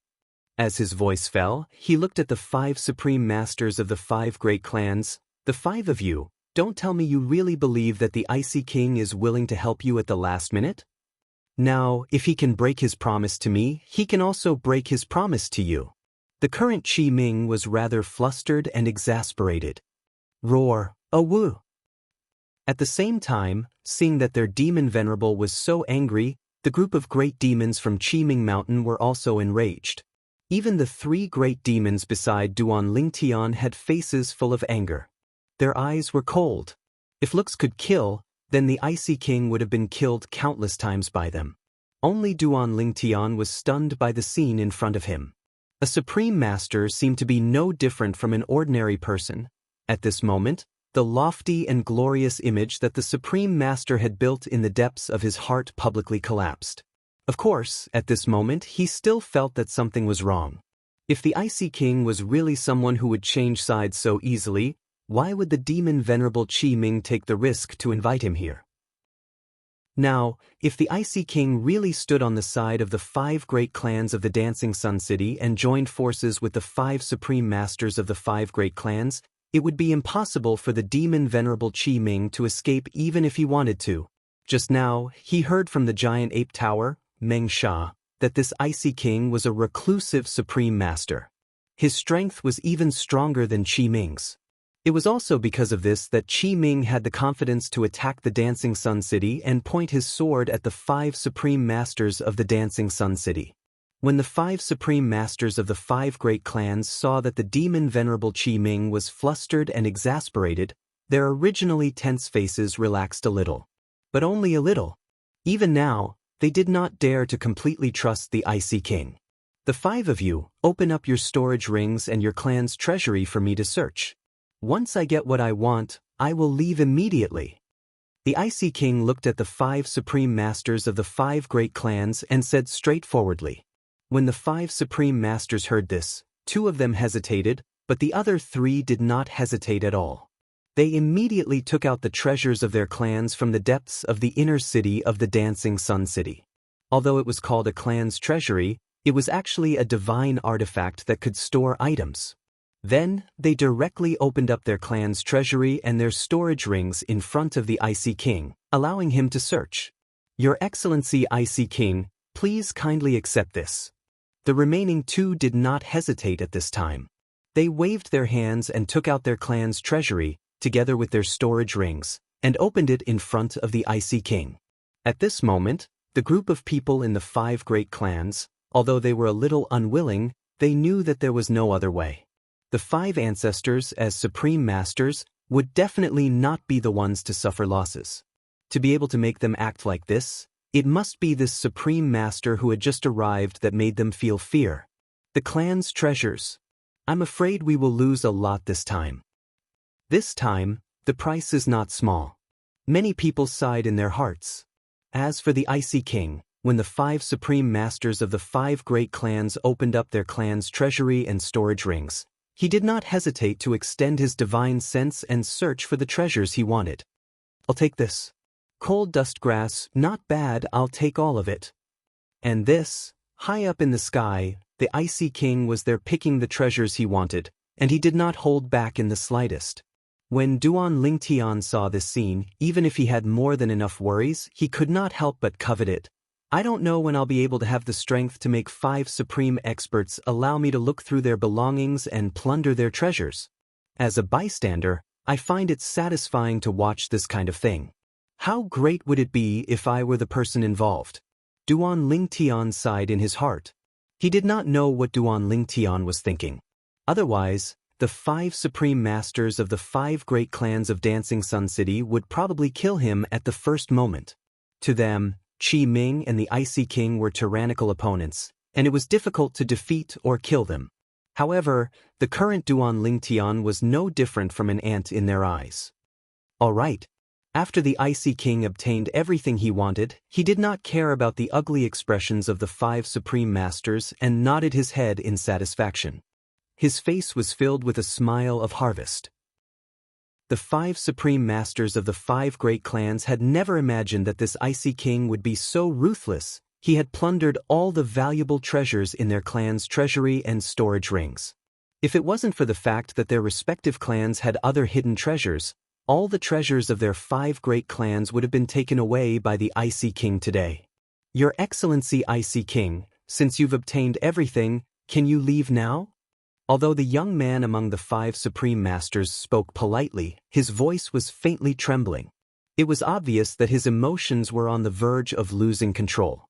As his voice fell, he looked at the 5 supreme masters of the 5 great clans. The 5 of you, don't tell me you really believe that the Icy King is willing to help you at the last minute? Now, if he can break his promise to me, he can also break his promise to you. The current Qi Ming was rather flustered and exasperated. Roar, a woo! At the same time, seeing that their demon venerable was so angry, the group of great demons from Qiming Mountain were also enraged. Even the 3 great demons beside Duan Lingtian had faces full of anger. Their eyes were cold. If looks could kill, then the Icy King would have been killed countless times by them. Only Duan Lingtian was stunned by the scene in front of him. A supreme master seemed to be no different from an ordinary person. At this moment, the lofty and glorious image that the Supreme Master had built in the depths of his heart publicly collapsed. Of course, at this moment he still felt that something was wrong. If the Icy King was really someone who would change sides so easily, why would the demon venerable Qi Ming take the risk to invite him here? Now, if the Icy King really stood on the side of the 5 great clans of the Dancing Sun City and joined forces with the 5 supreme masters of the 5 great clans, it would be impossible for the demon venerable Qi Ming to escape even if he wanted to. Just now, he heard from the giant ape tower, Meng Sha, that this Icy King was a reclusive supreme master. His strength was even stronger than Qi Ming's. It was also because of this that Qi Ming had the confidence to attack the Dancing Sun City and point his sword at the 5 supreme masters of the Dancing Sun City. When the 5 supreme masters of the 5 great clans saw that the demon venerable Qi Ming was flustered and exasperated, their originally tense faces relaxed a little. But only a little. Even now, they did not dare to completely trust the Icy King. The 5 of you, open up your storage rings and your clan's treasury for me to search. Once I get what I want, I will leave immediately. The Icy King looked at the 5 supreme masters of the 5 great clans and said straightforwardly. When the 5 supreme masters heard this, 2 of them hesitated, but the other 3 did not hesitate at all. They immediately took out the treasures of their clans from the depths of the inner city of the Dancing Sun City. Although it was called a clan's treasury, it was actually a divine artifact that could store items. Then, they directly opened up their clan's treasury and their storage rings in front of the Icy King, allowing him to search. Your Excellency Icy King, please kindly accept this. The remaining 2 did not hesitate at this time. They waved their hands and took out their clan's treasury, together with their storage rings, and opened it in front of the Icy King. At this moment, the group of people in the 5 great clans, although they were a little unwilling, they knew that there was no other way. The 5 ancestors, as supreme masters, would definitely not be the ones to suffer losses. To be able to make them act like this, it must be this supreme master who had just arrived that made them feel fear. The clan's treasures. I'm afraid we will lose a lot this time. This time, the price is not small. Many people sighed in their hearts. As for the Icy King, when the 5 supreme masters of the 5 great clans opened up their clan's treasury and storage rings, he did not hesitate to extend his divine sense and search for the treasures he wanted. I'll take this. Cold dust grass, not bad, I'll take all of it. And this, high up in the sky, the Icy King was there picking the treasures he wanted, and he did not hold back in the slightest. When Duan Lingtian saw this scene, even if he had more than enough worries, he could not help but covet it. I don't know when I'll be able to have the strength to make 5 supreme experts allow me to look through their belongings and plunder their treasures. As a bystander, I find it satisfying to watch this kind of thing. How great would it be if I were the person involved? Duan Lingtian sighed in his heart. He did not know what Duan Lingtian was thinking. Otherwise, the 5 supreme masters of the 5 great clans of Dancing Sun City would probably kill him at the first moment. To them, Qi Ming and the Icy King were tyrannical opponents, and it was difficult to defeat or kill them. However, the current Duan Lingtian was no different from an ant in their eyes. All right. After the Icy King obtained everything he wanted, he did not care about the ugly expressions of the 5 supreme masters and nodded his head in satisfaction. His face was filled with a smile of harvest. The 5 supreme masters of the 5 great clans had never imagined that this Icy King would be so ruthless. He had plundered all the valuable treasures in their clan's treasury and storage rings. If it wasn't for the fact that their respective clans had other hidden treasures, all the treasures of their 5 great clans would have been taken away by the Icy King today. Your Excellency Icy King, since you've obtained everything, can you leave now? Although the young man among the 5 supreme masters spoke politely, his voice was faintly trembling. It was obvious that his emotions were on the verge of losing control.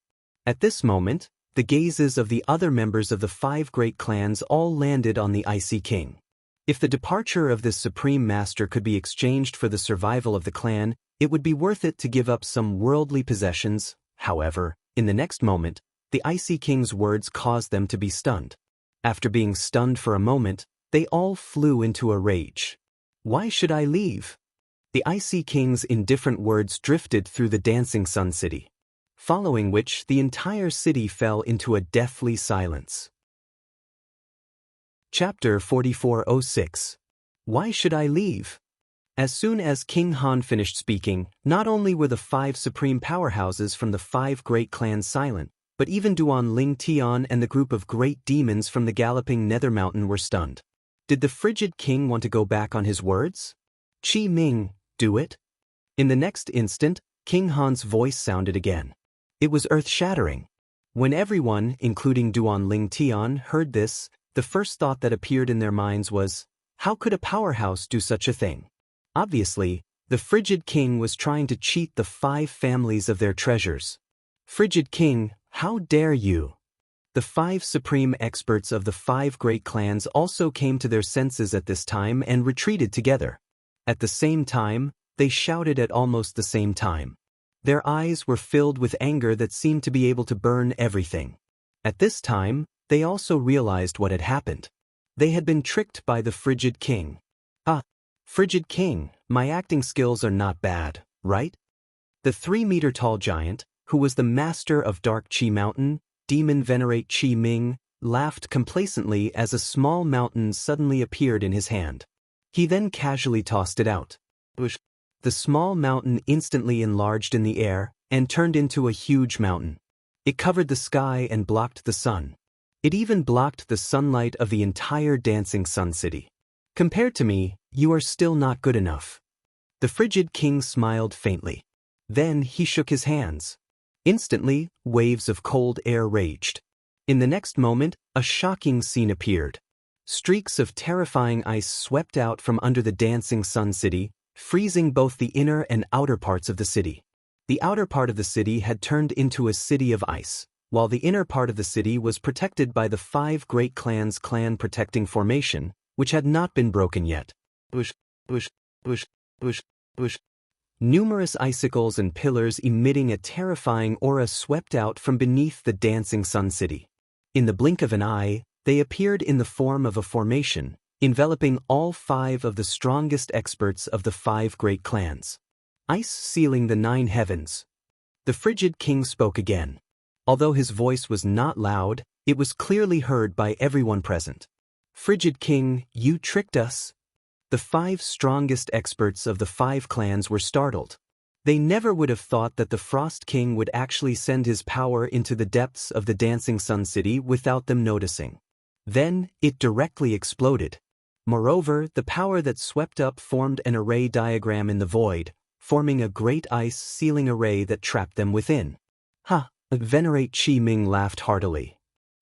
At this moment, the gazes of the other members of the 5 great clans all landed on the Icy King. If the departure of this supreme master could be exchanged for the survival of the clan, it would be worth it to give up some worldly possessions. However, in the next moment, the Icy King's words caused them to be stunned. After being stunned for a moment, they all flew into a rage. Why should I leave? The Icy King's indifferent words drifted through the Dancing Sun City, following which the entire city fell into a deathly silence. Chapter 4406. Why should I leave? As soon as King Han finished speaking, not only were the 5 supreme powerhouses from the 5 great clans silent, but even Duan Lingtian and the group of great demons from the galloping Nether Mountain were stunned. Did the frigid king want to go back on his words? Qi Ming, do it? In the next instant, King Han's voice sounded again. It was earth-shattering. When everyone, including Duan Lingtian, heard this, the first thought that appeared in their minds was, how could a powerhouse do such a thing? Obviously, the frigid king was trying to cheat the 5 families of their treasures. Frigid king, how dare you? The 5 supreme experts of the 5 great clans also came to their senses at this time and retreated together. At the same time, they shouted at almost the same time. Their eyes were filled with anger that seemed to be able to burn everything. At this time, they also realized what had happened. They had been tricked by the frigid king. Ah, frigid king, my acting skills are not bad, right? The 3-meter-tall giant, who was the master of Dark Qi Mountain, Demon Venerate Qi Ming, laughed complacently as a small mountain suddenly appeared in his hand. He then casually tossed it out. The small mountain instantly enlarged in the air and turned into a huge mountain. It covered the sky and blocked the sun. It even blocked the sunlight of the entire Dancing Sun City. Compared to me, you are still not good enough. The frigid king smiled faintly. Then he shook his hands. Instantly, waves of cold air raged. In the next moment, a shocking scene appeared. Streaks of terrifying ice swept out from under the Dancing Sun City, freezing both the inner and outer parts of the city. The outer part of the city had turned into a city of ice, while the inner part of the city was protected by the 5 great clans' clan-protecting formation, which had not been broken yet. Bush, bush, bush, bush, bush. Numerous icicles and pillars emitting a terrifying aura swept out from beneath the dancing sun city. In the blink of an eye, they appeared in the form of a formation, enveloping all 5 of the strongest experts of the 5 great clans. Ice sealing the 9 heavens. The frigid king spoke again. Although his voice was not loud, it was clearly heard by everyone present. Frigid king, you tricked us. The 5 strongest experts of the 5 clans were startled. They never would have thought that the Frost King would actually send his power into the depths of the Dancing Sun City without them noticing. Then, it directly exploded. Moreover, the power that swept up formed an array diagram in the void, forming a great ice sealing array that trapped them within. Ha! Venerate Qi Ming laughed heartily.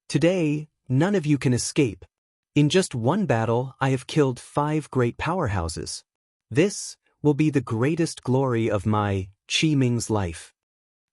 Today, none of you can escape. In just one battle, I have killed 5 great powerhouses. This will be the greatest glory of my Qi Ming's life.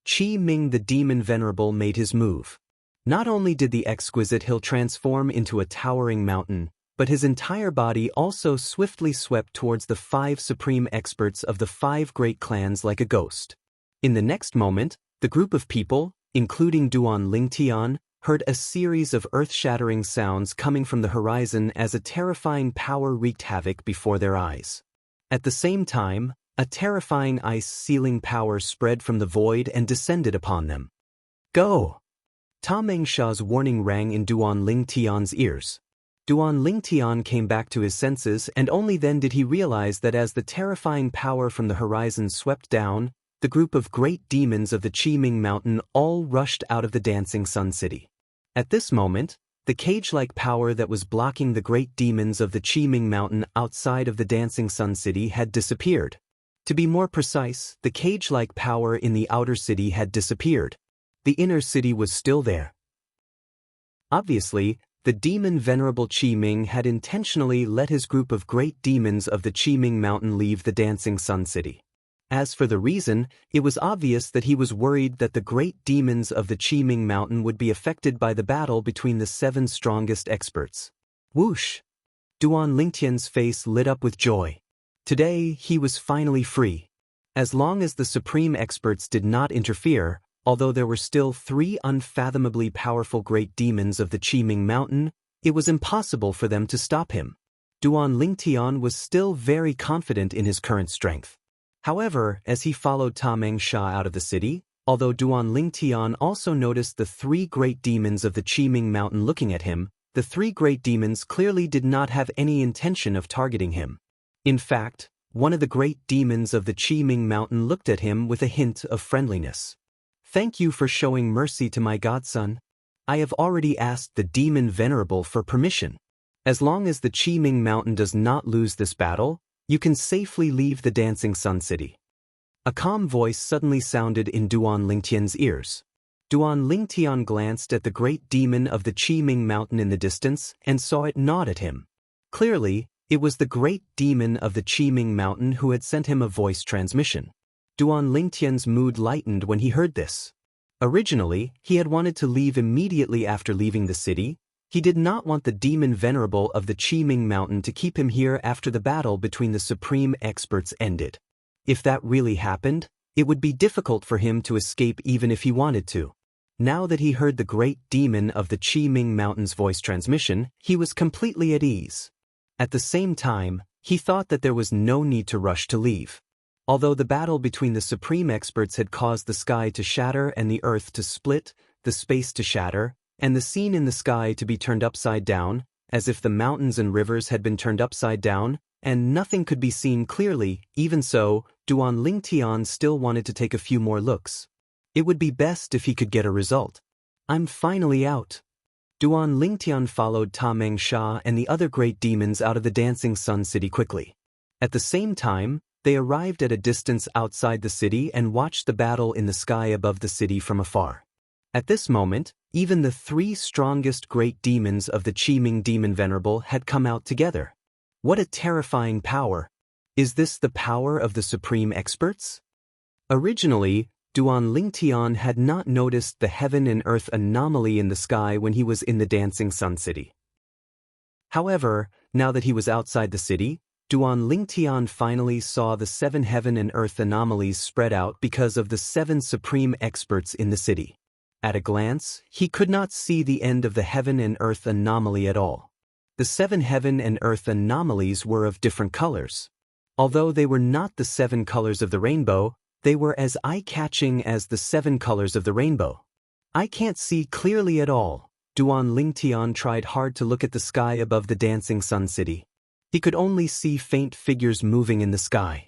Qi Ming the Demon Venerable made his move. Not only did the exquisite hill transform into a towering mountain, but his entire body also swiftly swept towards the 5 supreme experts of the 5 great clans like a ghost. In the next moment, the group of people, including Duan Lingtian, heard a series of earth-shattering sounds coming from the horizon as a terrifying power wreaked havoc before their eyes. At the same time, a terrifying ice-sealing power spread from the void and descended upon them. Go! Ta Mengsha's warning rang in Duan Lingtian's ears. Duan Lingtian came back to his senses, and only then did he realize that as the terrifying power from the horizon swept down, the group of great demons of the Qiming Mountain all rushed out of the Dancing Sun City. At this moment, the cage-like power that was blocking the great demons of the Qiming Mountain outside of the Dancing Sun City had disappeared. To be more precise, the cage-like power in the outer city had disappeared. The inner city was still there. Obviously, the demon Venerable Qi Ming had intentionally let his group of great demons of the Qiming Mountain leave the Dancing Sun City. As for the reason, it was obvious that he was worried that the great demons of the Qiming Mountain would be affected by the battle between the 7 strongest experts. Whoosh! Duan Lingtian's face lit up with joy. Today, he was finally free. As long as the supreme experts did not interfere, although there were still 3 unfathomably powerful great demons of the Qiming Mountain, it was impossible for them to stop him. Duan Lingtian was still very confident in his current strength. However, as he followed Ta Mengsha out of the city, although Duan Lingtian also noticed the 3 great demons of the Qiming Mountain looking at him, the 3 great demons clearly did not have any intention of targeting him. In fact, one of the great demons of the Qiming Mountain looked at him with a hint of friendliness. Thank you for showing mercy to my godson. I have already asked the demon Venerable for permission. As long as the Qiming Mountain does not lose this battle, you can safely leave the Dancing Sun City. A calm voice suddenly sounded in Duan Lingtian's ears. Duan Lingtian glanced at the great demon of the Qiming Mountain in the distance and saw it nod at him. Clearly, it was the great demon of the Qiming Mountain who had sent him a voice transmission. Duan Lingtian's mood lightened when he heard this. Originally, he had wanted to leave immediately after leaving the city. He did not want the demon Venerable of the Qiming Mountain to keep him here after the battle between the supreme experts ended. If that really happened, it would be difficult for him to escape even if he wanted to. Now that he heard the great demon of the Qiming Mountain's voice transmission, he was completely at ease. At the same time, he thought that there was no need to rush to leave. Although the battle between the supreme experts had caused the sky to shatter and the earth to split, the space to shatter, and the scene in the sky to be turned upside down, as if the mountains and rivers had been turned upside down, and nothing could be seen clearly, even so, Duan Lingtian still wanted to take a few more looks. It would be best if he could get a result. I'm finally out. Duan Lingtian followed Ta Mengsha and the other great demons out of the Dancing Sun City quickly. At the same time, they arrived at a distance outside the city and watched the battle in the sky above the city from afar. At this moment, even the 3 strongest great demons of the Qiming Demon Venerable had come out together. What a terrifying power! Is this the power of the supreme experts? Originally, Duan Lingtian had not noticed the heaven and earth anomaly in the sky when he was in the Dancing Sun City. However, now that he was outside the city, Duan Lingtian finally saw the 7 heaven and earth anomalies spread out because of the 7 supreme experts in the city. At a glance, he could not see the end of the heaven and earth anomaly at all. The 7 heaven and earth anomalies were of different colors. Although they were not the 7 colors of the rainbow, they were as eye-catching as the 7 colors of the rainbow. I can't see clearly at all. Duan Lingtian tried hard to look at the sky above the Dancing Sun City. He could only see faint figures moving in the sky.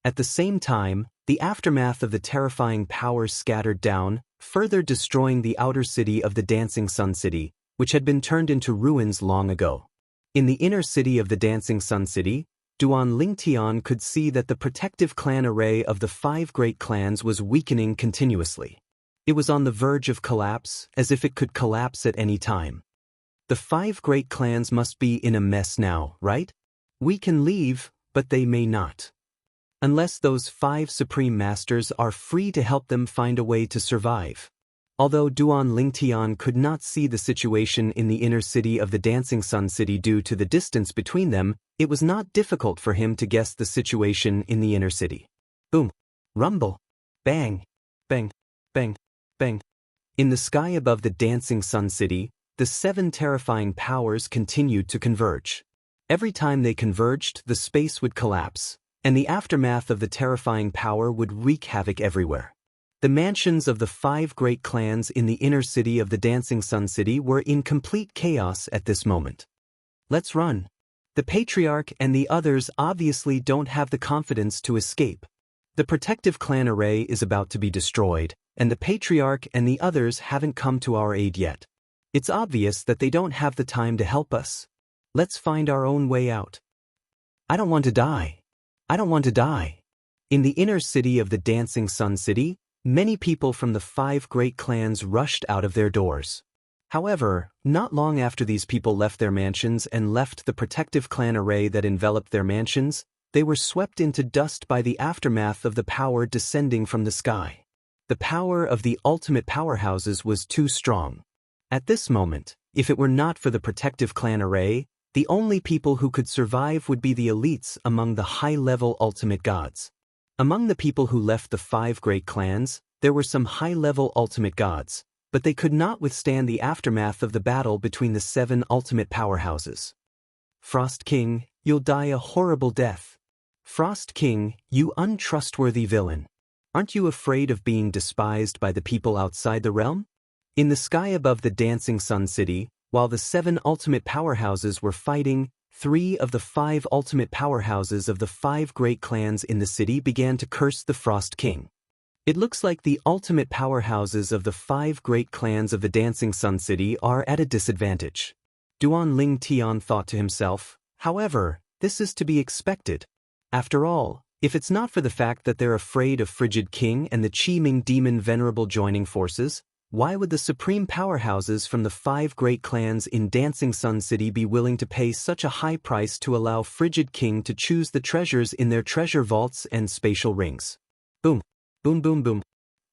At the same time, the aftermath of the terrifying powers scattered down, further destroying the outer city of the Dancing Sun City, which had been turned into ruins long ago. In the inner city of the Dancing Sun City, Duan Lingtian could see that the protective clan array of the 5 great clans was weakening continuously. It was on the verge of collapse, as if it could collapse at any time. The 5 great clans must be in a mess now, right? We can leave, but they may not. Unless those 5 supreme masters are free to help them find a way to survive. Although Duan Lingtian could not see the situation in the inner city of the Dancing Sun City due to the distance between them, it was not difficult for him to guess the situation in the inner city. Boom. Rumble. Bang. Bang. Bang. Bang. In the sky above the Dancing Sun City, the 7 terrifying powers continued to converge. Every time they converged, the space would collapse, and the aftermath of the terrifying power would wreak havoc everywhere. The mansions of the 5 great clans in the inner city of the Dancing Sun City were in complete chaos at this moment. Let's run. The Patriarch and the others obviously don't have the confidence to escape. The protective clan array is about to be destroyed, and the Patriarch and the others haven't come to our aid yet. It's obvious that they don't have the time to help us. Let's find our own way out. I don't want to die. I don't want to die. In the inner city of the Dancing Sun City, many people from the 5 great clans rushed out of their doors. However, not long after these people left their mansions and left the protective clan array that enveloped their mansions, they were swept into dust by the aftermath of the power descending from the sky. The power of the ultimate powerhouses was too strong. At this moment, if it were not for the protective clan array, the only people who could survive would be the elites among the high-level ultimate gods. Among the people who left the 5 great clans, there were some high-level ultimate gods, but they could not withstand the aftermath of the battle between the 7 ultimate powerhouses. Frost King, you'll die a horrible death. Frost King, you untrustworthy villain. Aren't you afraid of being despised by the people outside the realm? In the sky above the Dancing Sun City, while the 7 ultimate powerhouses were fighting, 3 of the 5 ultimate powerhouses of the 5 great clans in the city began to curse the Frost King. It looks like the ultimate powerhouses of the 5 great clans of the Dancing Sun City are at a disadvantage. Duan Lingtian thought to himself, however, this is to be expected. After all, if it's not for the fact that they're afraid of Frigid King and the Qi Ming Demon Venerable joining forces, why would the supreme powerhouses from the 5 great clans in Dancing Sun City be willing to pay such a high price to allow Frigid King to choose the treasures in their treasure vaults and spatial rings? Boom. Boom boom boom.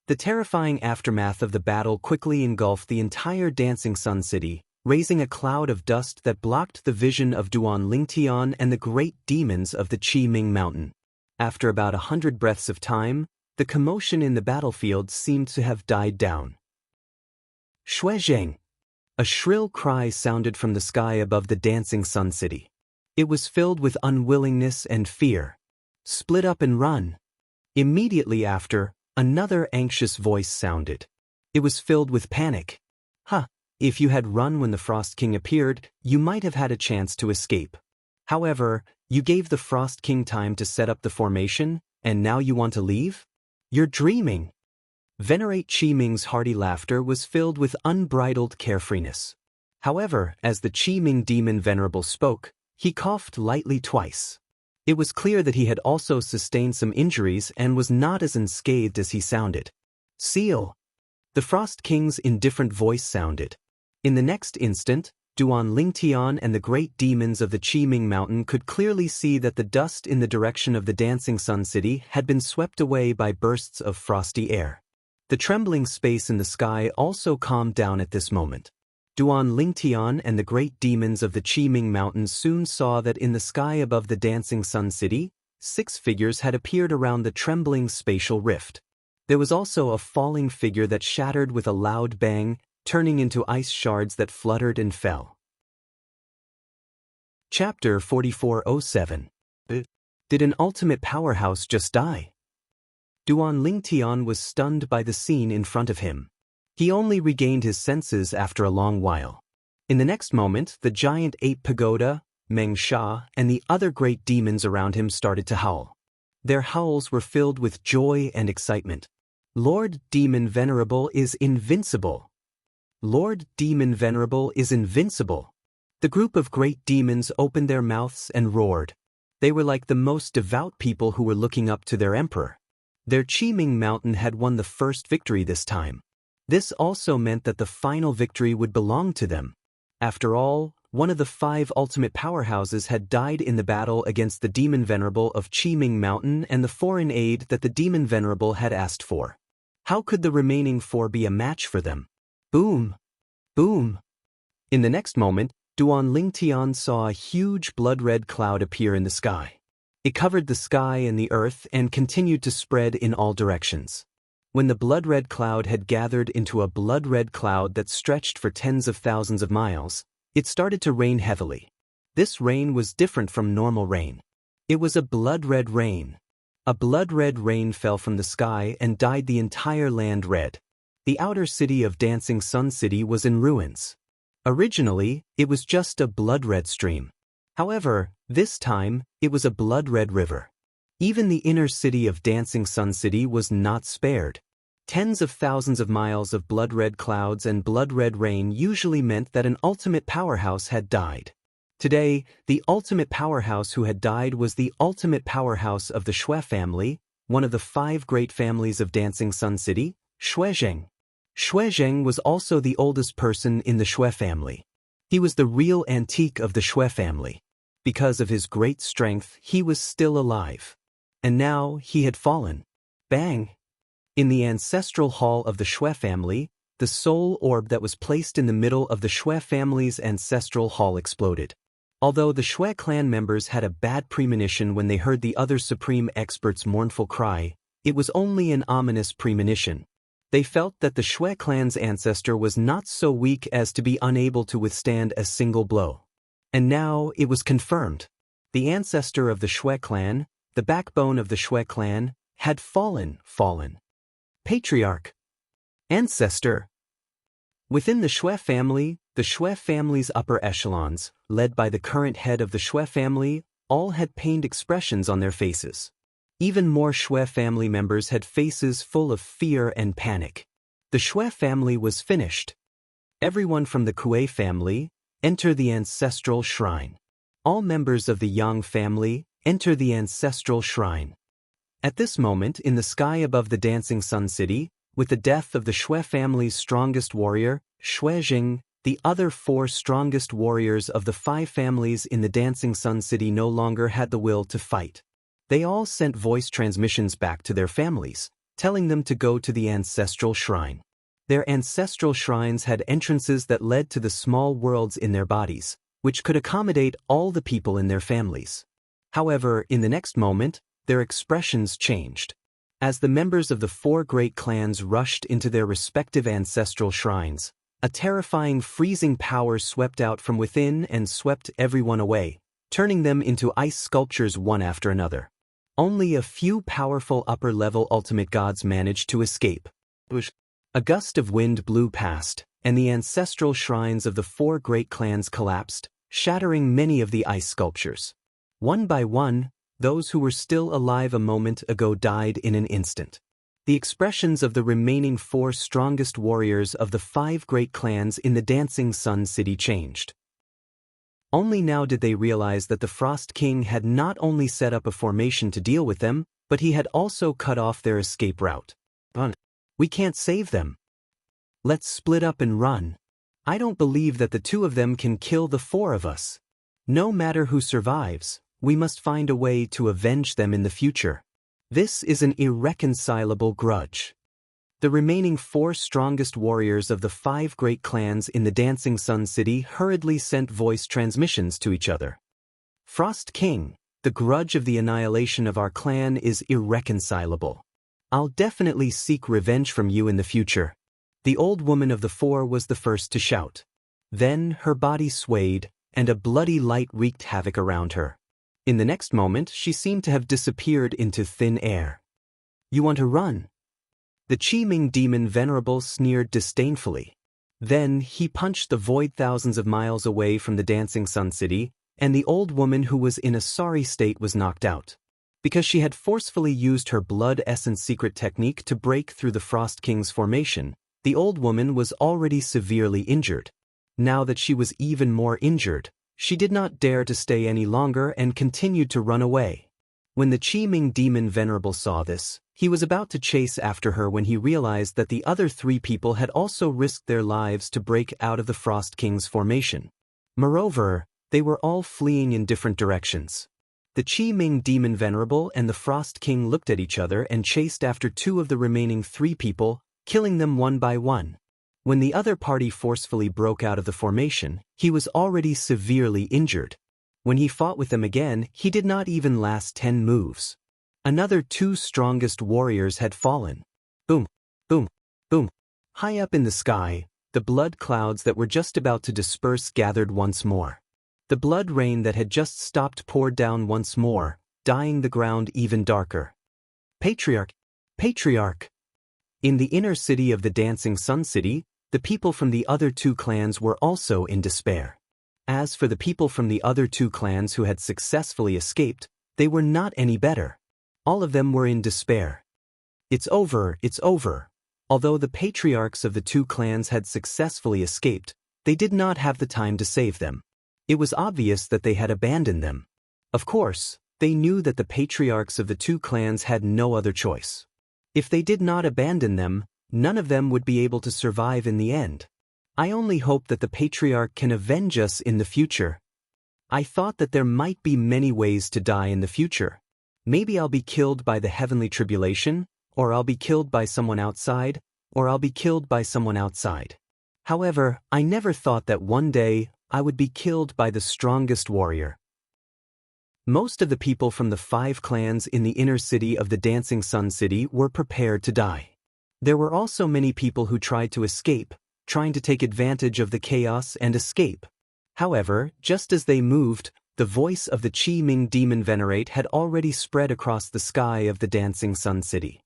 The terrifying aftermath of the battle quickly engulfed the entire Dancing Sun City, raising a cloud of dust that blocked the vision of Duan Lingtian and the great demons of the Qi Ming Mountain. After about 100 breaths of time, the commotion in the battlefield seemed to have died down. Shuizheng! A shrill cry sounded from the sky above the Dancing Sun City. It was filled with unwillingness and fear. Split up and run. Immediately after, another anxious voice sounded. It was filled with panic. If you had run when the Frost King appeared, you might have had a chance to escape. However, you gave the Frost King time to set up the formation, and now you want to leave? You're dreaming. Venerate Qi Ming's hearty laughter was filled with unbridled carefreeness. However, as the Qi Ming Demon Venerable spoke, he coughed lightly twice. It was clear that he had also sustained some injuries and was not as unscathed as he sounded. Seal! The Frost King's indifferent voice sounded. In the next instant, Duan Lingtian and the great demons of the Qiming Mountain could clearly see that the dust in the direction of the Dancing Sun City had been swept away by bursts of frosty air. The trembling space in the sky also calmed down at this moment. Duan Lingtian and the great demons of the Qiming Mountain soon saw that in the sky above the Dancing Sun City, 6 figures had appeared around the trembling spatial rift. There was also a falling figure that shattered with a loud bang, turning into ice shards that fluttered and fell. Chapter 4407. Did an ultimate powerhouse just die? Duan Lingtian was stunned by the scene in front of him. He only regained his senses after a long while. In the next moment, the giant ape pagoda, Meng Sha, and the other great demons around him started to howl. Their howls were filled with joy and excitement. Lord Demon Venerable is invincible! Lord Demon Venerable is invincible! The group of great demons opened their mouths and roared. They were like the most devout people who were looking up to their emperor. Their Qiming Mountain had won the first victory this time. This also meant that the final victory would belong to them. After all, one of the 5 ultimate powerhouses had died in the battle against the Demon Venerable of Qiming Mountain and the foreign aid that the Demon Venerable had asked for. How could the remaining 4 be a match for them? Boom! Boom! In the next moment, Duan Lingtian saw a huge blood-red cloud appear in the sky. It covered the sky and the earth and continued to spread in all directions. When the blood-red cloud had gathered into a blood-red cloud that stretched for tens of thousands of miles, it started to rain heavily. This rain was different from normal rain. It was a blood-red rain. A blood-red rain fell from the sky and dyed the entire land red. The outer city of Dancing Sun City was in ruins. Originally, it was just a blood-red stream. However, this time, it was a blood-red river. Even the inner city of Dancing Sun City was not spared. Tens of thousands of miles of blood-red clouds and blood-red rain usually meant that an ultimate powerhouse had died. Today, the ultimate powerhouse who had died was the ultimate powerhouse of the Shui family, one of the 5 great families of Dancing Sun City, Shuizheng. Shuizheng was also the oldest person in the Shui family. He was the real antique of the Shui family. Because of his great strength, he was still alive. And now he had fallen. Bang! In the ancestral hall of the Shui family, the soul orb that was placed in the middle of the Shui family's ancestral hall exploded. Although the Shui clan members had a bad premonition when they heard the other supreme expert's mournful cry, it was only an ominous premonition. They felt that the Shui clan's ancestor was not so weak as to be unable to withstand a single blow. And now it was confirmed. The ancestor of the Shui clan, the backbone of the Shui clan, had fallen. Patriarch. Ancestor. Within the Shui family's upper echelons, led by the current head of the Shui family, all had pained expressions on their faces. Even more Shui family members had faces full of fear and panic. The Shui family was finished. Everyone from the Kuei family, enter the ancestral shrine. All members of the Yang family, enter the ancestral shrine. At this moment, in the sky above the Dancing Sun City, with the death of the Shui family's strongest warrior, Shuizheng, the other 4 strongest warriors of the 5 families in the Dancing Sun City no longer had the will to fight. They all sent voice transmissions back to their families, telling them to go to the ancestral shrine. Their ancestral shrines had entrances that led to the small worlds in their bodies, which could accommodate all the people in their families. However, in the next moment, their expressions changed. As the members of the 4 great clans rushed into their respective ancestral shrines, a terrifying freezing power swept out from within and swept everyone away, turning them into ice sculptures one after another. Only a few powerful upper-level ultimate gods managed to escape. A gust of wind blew past, and the ancestral shrines of the 4 great clans collapsed, shattering many of the ice sculptures. One by one, those who were still alive a moment ago died in an instant. The expressions of the remaining 4 strongest warriors of the 5 great clans in the Dancing Sun City changed. Only now did they realize that the Frost King had not only set up a formation to deal with them, but he had also cut off their escape route. We can't save them. Let's split up and run. I don't believe that the two of them can kill the four of us. No matter who survives, we must find a way to avenge them in the future. This is an irreconcilable grudge. The remaining four strongest warriors of the 5 great clans in the Dancing Sun City hurriedly sent voice transmissions to each other. Frost King, the grudge of the annihilation of our clan is irreconcilable. I'll definitely seek revenge from you in the future. The old woman of the 4 was the first to shout. Then her body swayed, and a bloody light wreaked havoc around her. In the next moment, she seemed to have disappeared into thin air. You want to run? The Qiming demon venerable sneered disdainfully. Then he punched the void thousands of miles away from the Dancing Sun City, and the old woman who was in a sorry state was knocked out. Because she had forcefully used her blood essence secret technique to break through the Frost King's formation, the old woman was already severely injured. Now that she was even more injured, she did not dare to stay any longer and continued to run away. When the Qiming demon venerable saw this, he was about to chase after her when he realized that the other 3 people had also risked their lives to break out of the Frost King's formation. Moreover, they were all fleeing in different directions. The Qiming demon venerable and the Frost King looked at each other and chased after 2 of the remaining 3 people, killing them one by one. When the other party forcefully broke out of the formation, he was already severely injured. When he fought with them again, he did not even last 10 moves. Another 2 strongest warriors had fallen. Boom, boom, boom. High up in the sky, the blood clouds that were just about to disperse gathered once more. The blood rain that had just stopped poured down once more, dyeing the ground even darker. Patriarch! Patriarch! In the inner city of the Dancing Sun City, the people from the other 2 clans were also in despair. As for the people from the other 2 clans who had successfully escaped, they were not any better. All of them were in despair. It's over, it's over. Although the patriarchs of the 2 clans had successfully escaped, they did not have the time to save them. It was obvious that they had abandoned them. Of course, they knew that the patriarchs of the 2 clans had no other choice. If they did not abandon them, none of them would be able to survive in the end. I only hope that the patriarch can avenge us in the future. I thought that there might be many ways to die in the future. Maybe I'll be killed by the heavenly tribulation, or I'll be killed by someone outside, or I'll be killed by someone outside. However, I never thought that one day I would be killed by the strongest warrior. Most of the people from the 5 clans in the inner city of the Dancing Sun City were prepared to die. There were also many people who tried to escape, trying to take advantage of the chaos and escape. However, just as they moved, the voice of the Qiming demon venerate had already spread across the sky of the Dancing Sun City.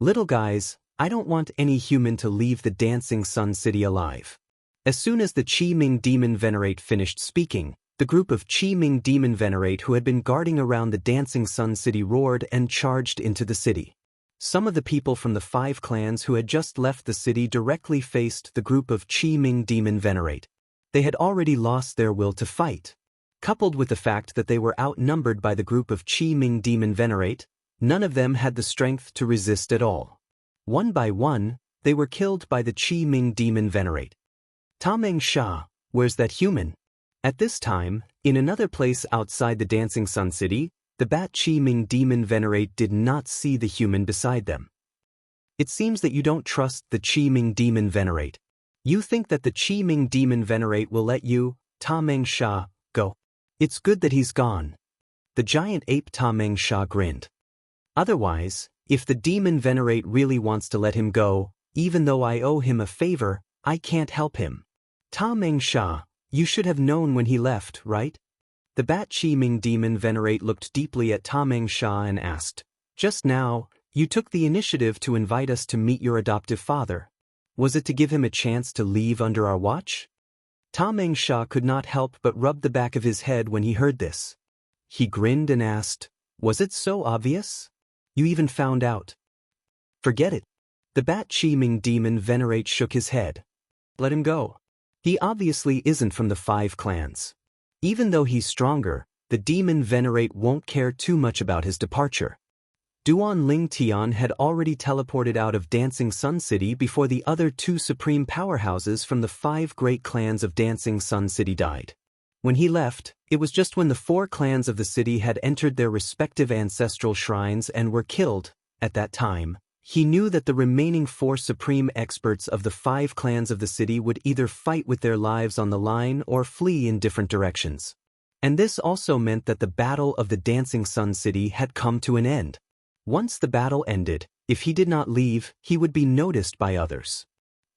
Little guys, I don't want any human to leave the Dancing Sun City alive. As soon as the Qiming demon venerate finished speaking, the group of Qiming demon venerate who had been guarding around the Dancing Sun City roared and charged into the city. Some of the people from the 5 clans who had just left the city directly faced the group of Qiming demon venerate. They had already lost their will to fight. Coupled with the fact that they were outnumbered by the group of Qiming demon venerate, none of them had the strength to resist at all. One by one, they were killed by the Qiming demon venerate. Xianxia, where's that human? At this time, in another place outside the Dancing Sun City, the Bat Qiming demon venerate did not see the human beside them. It seems that you don't trust the Qiming demon venerate. You think that the Qiming demon venerate will let you, Xianxia, go. It's good that he's gone. The giant ape Xianxia grinned. Otherwise, if the demon venerate really wants to let him go, even though I owe him a favor, I can't help him. Xianxia, you should have known when he left, right? The Bat Qiming demon venerate looked deeply at Xianxia and asked, just now, you took the initiative to invite us to meet your adoptive father. Was it to give him a chance to leave under our watch? Xianxia could not help but rub the back of his head when he heard this. He grinned and asked, was it so obvious? You even found out. Forget it. The Bat Qiming demon venerate shook his head. Let him go. He obviously isn't from the 5 clans. Even though he's stronger, the demon venerate won't care too much about his departure. Duan Ling Tian had already teleported out of Dancing Sun City before the other two supreme powerhouses from the 5 great clans of Dancing Sun City died. When he left, it was just when the 4 clans of the city had entered their respective ancestral shrines and were killed. At that time, he knew that the remaining 4 supreme experts of the 5 clans of the city would either fight with their lives on the line or flee in different directions. And this also meant that the battle of the Dancing Sun City had come to an end. Once the battle ended, if he did not leave, he would be noticed by others.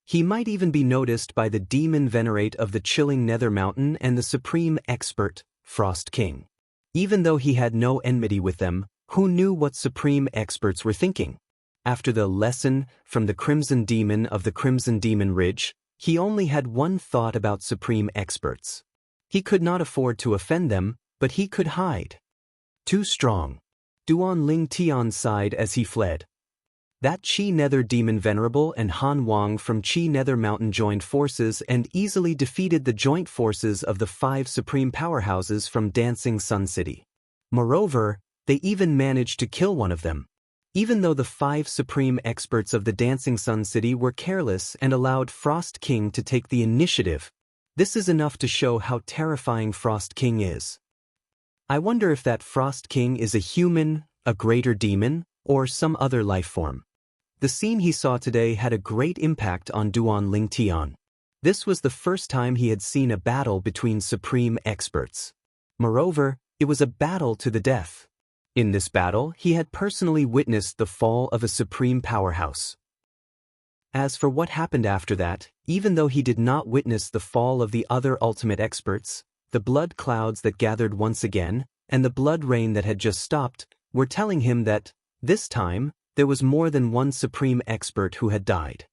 He might even be noticed by the demon venerate of the chilling Nether Mountain and the supreme expert, Frost King. Even though he had no enmity with them, who knew what supreme experts were thinking? After the lesson from the Crimson Demon of the Crimson Demon Ridge, he only had one thought about supreme experts. He could not afford to offend them, but he could hide. Too strong. Duan Ling Tian sighed as he fled. That Chi Nether Demon Venerable and Han Wang from Chi Nether Mountain joined forces and easily defeated the joint forces of the 5 supreme powerhouses from Dancing Sun City. Moreover, they even managed to kill one of them. Even though the 5 supreme experts of the Dancing Sun City were careless and allowed Frost King to take the initiative, this is enough to show how terrifying Frost King is. I wonder if that Frost King is a human, a greater demon, or some other life form. The scene he saw today had a great impact on Duan Ling Tian. This was the first time he had seen a battle between supreme experts. Moreover, it was a battle to the death. In this battle, he had personally witnessed the fall of a supreme powerhouse. As for what happened after that, even though he did not witness the fall of the other ultimate experts, the blood clouds that gathered once again, and the blood rain that had just stopped, were telling him that, this time, there was more than one supreme expert who had died.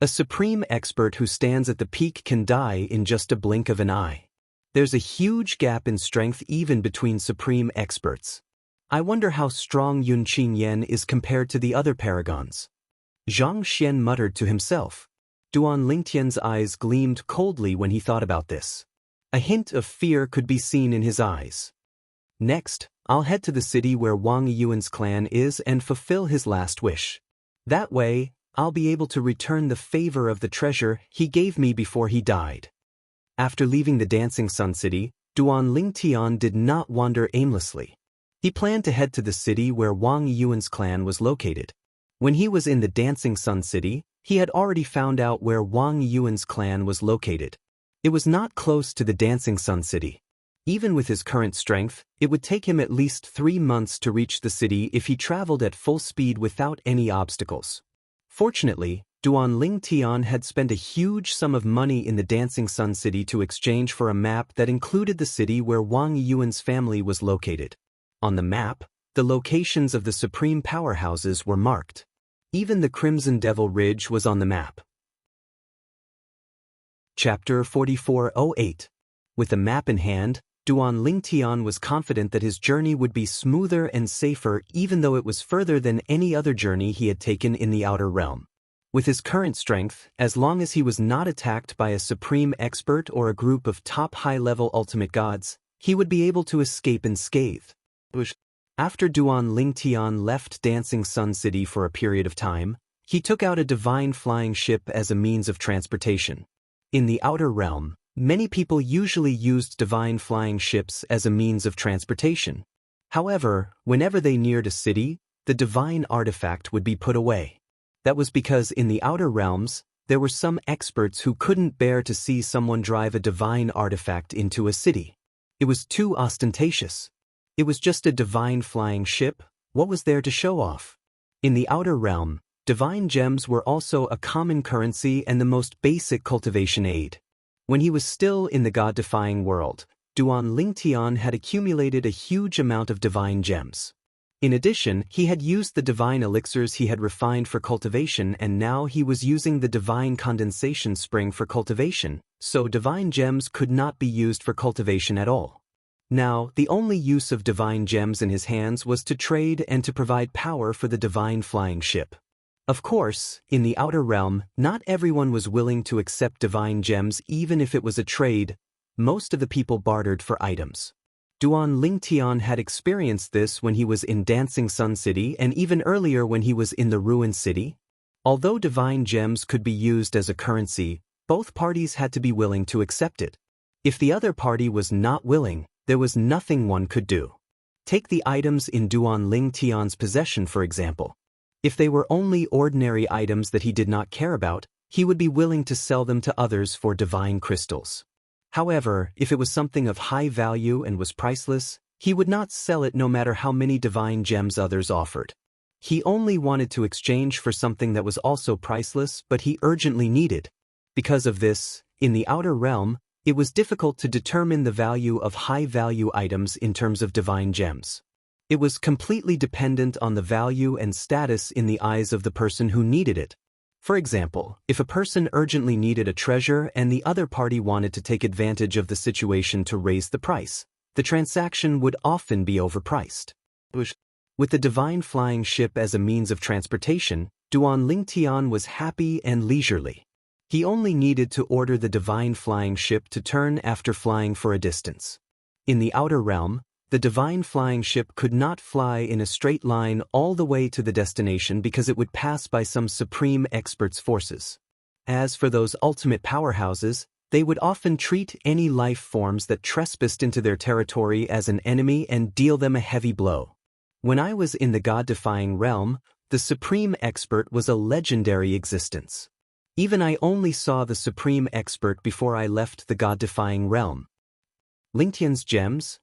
A supreme expert who stands at the peak can die in just a blink of an eye. There's a huge gap in strength even between supreme experts. I wonder how strong Yun Qin Yan is compared to the other paragons. Zhang Xian muttered to himself. Duan Lingtian's eyes gleamed coldly when he thought about this. A hint of fear could be seen in his eyes. Next, I'll head to the city where Wang Yuan's clan is and fulfill his last wish. That way, I'll be able to return the favor of the treasure he gave me before he died. After leaving the Dancing Sun City, Duan Lingtian did not wander aimlessly. He planned to head to the city where Wang Yuan's clan was located. When he was in the Dancing Sun City, he had already found out where Wang Yuan's clan was located. It was not close to the Dancing Sun City. Even with his current strength, it would take him at least 3 months to reach the city if he traveled at full speed without any obstacles. Fortunately, Duan Lingtian had spent a huge sum of money in the Dancing Sun City to exchange for a map that included the city where Wang Yuan's family was located. On the map, the locations of the supreme powerhouses were marked. Even the Crimson Devil Ridge was on the map. Chapter 4408. With the map in hand, Duan Lingtian was confident that his journey would be smoother and safer even though it was further than any other journey he had taken in the Outer Realm. With his current strength, as long as he was not attacked by a supreme expert or a group of top high-level ultimate gods, he would be able to escape unscathed. After Duan Lingtian left Dancing Sun City for a period of time, he took out a divine flying ship as a means of transportation. In the Outer Realm, many people usually used divine flying ships as a means of transportation. However, whenever they neared a city, the divine artifact would be put away. That was because in the Outer Realms, there were some experts who couldn't bear to see someone drive a divine artifact into a city. It was too ostentatious. It was just a divine flying ship. What was there to show off? In the Outer Realm, divine gems were also a common currency and the most basic cultivation aid. When he was still in the god-defying world, Duan Lingtian had accumulated a huge amount of divine gems. In addition, he had used the divine elixirs he had refined for cultivation, and now he was using the divine condensation spring for cultivation, so divine gems could not be used for cultivation at all. Now, the only use of divine gems in his hands was to trade and to provide power for the divine flying ship. Of course, in the Outer Realm, not everyone was willing to accept divine gems even if it was a trade. Most of the people bartered for items. Duan Lingtian had experienced this when he was in Dancing Sun City and even earlier when he was in the Ruined City. Although divine gems could be used as a currency, both parties had to be willing to accept it. If the other party was not willing, there was nothing one could do. Take the items in Duan Lingtian's possession for example. If they were only ordinary items that he did not care about, he would be willing to sell them to others for divine crystals. However, if it was something of high value and was priceless, he would not sell it no matter how many divine gems others offered. He only wanted to exchange for something that was also priceless but he urgently needed. Because of this, in the outer realm, it was difficult to determine the value of high-value items in terms of divine gems. It was completely dependent on the value and status in the eyes of the person who needed it. For example, if a person urgently needed a treasure and the other party wanted to take advantage of the situation to raise the price, the transaction would often be overpriced. With the divine flying ship as a means of transportation, Duan Lingtian was happy and leisurely. He only needed to order the divine flying ship to turn after flying for a distance. In the outer realm, the divine flying ship could not fly in a straight line all the way to the destination because it would pass by some supreme expert's forces. As for those ultimate powerhouses, they would often treat any life forms that trespassed into their territory as an enemy and deal them a heavy blow. When I was in the God-defying realm, the supreme expert was a legendary existence. Even I only saw the supreme expert before I left the God-defying realm. Lingtian's gems,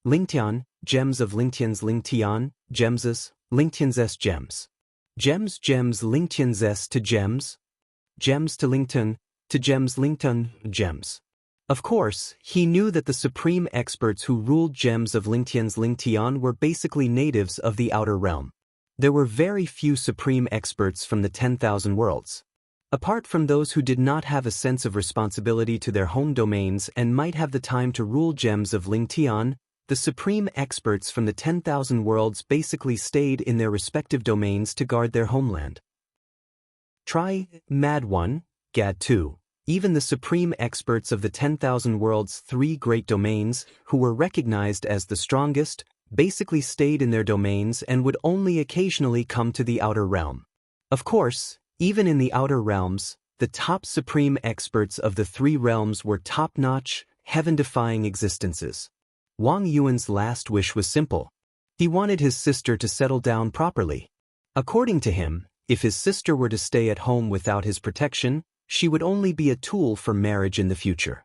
Lingtian, gems of Lingtian's Lingtian, gemses, Lingtian's gems. Gems Lingtian's to gems to Lingtian, to gems Lingtian, gems. Of course, he knew that the supreme experts who ruled gems of Lingtian's Lingtian were basically natives of the outer realm. There were very few supreme experts from the 10,000 worlds. Apart from those who did not have a sense of responsibility to their home domains and might have the time to rule gems of Lingtian, the supreme experts from the 10,000 worlds basically stayed in their respective domains to guard their homeland. Try Mad 1, Gad 2. Even the supreme experts of the 10,000 worlds' 3 great domains, who were recognized as the strongest, basically stayed in their domains and would only occasionally come to the outer realm. Of course, even in the outer realms, the top supreme experts of the 3 realms were top-notch, heaven-defying existences. Wang Yuan's last wish was simple. He wanted his sister to settle down properly. According to him, if his sister were to stay at home without his protection, she would only be a tool for marriage in the future.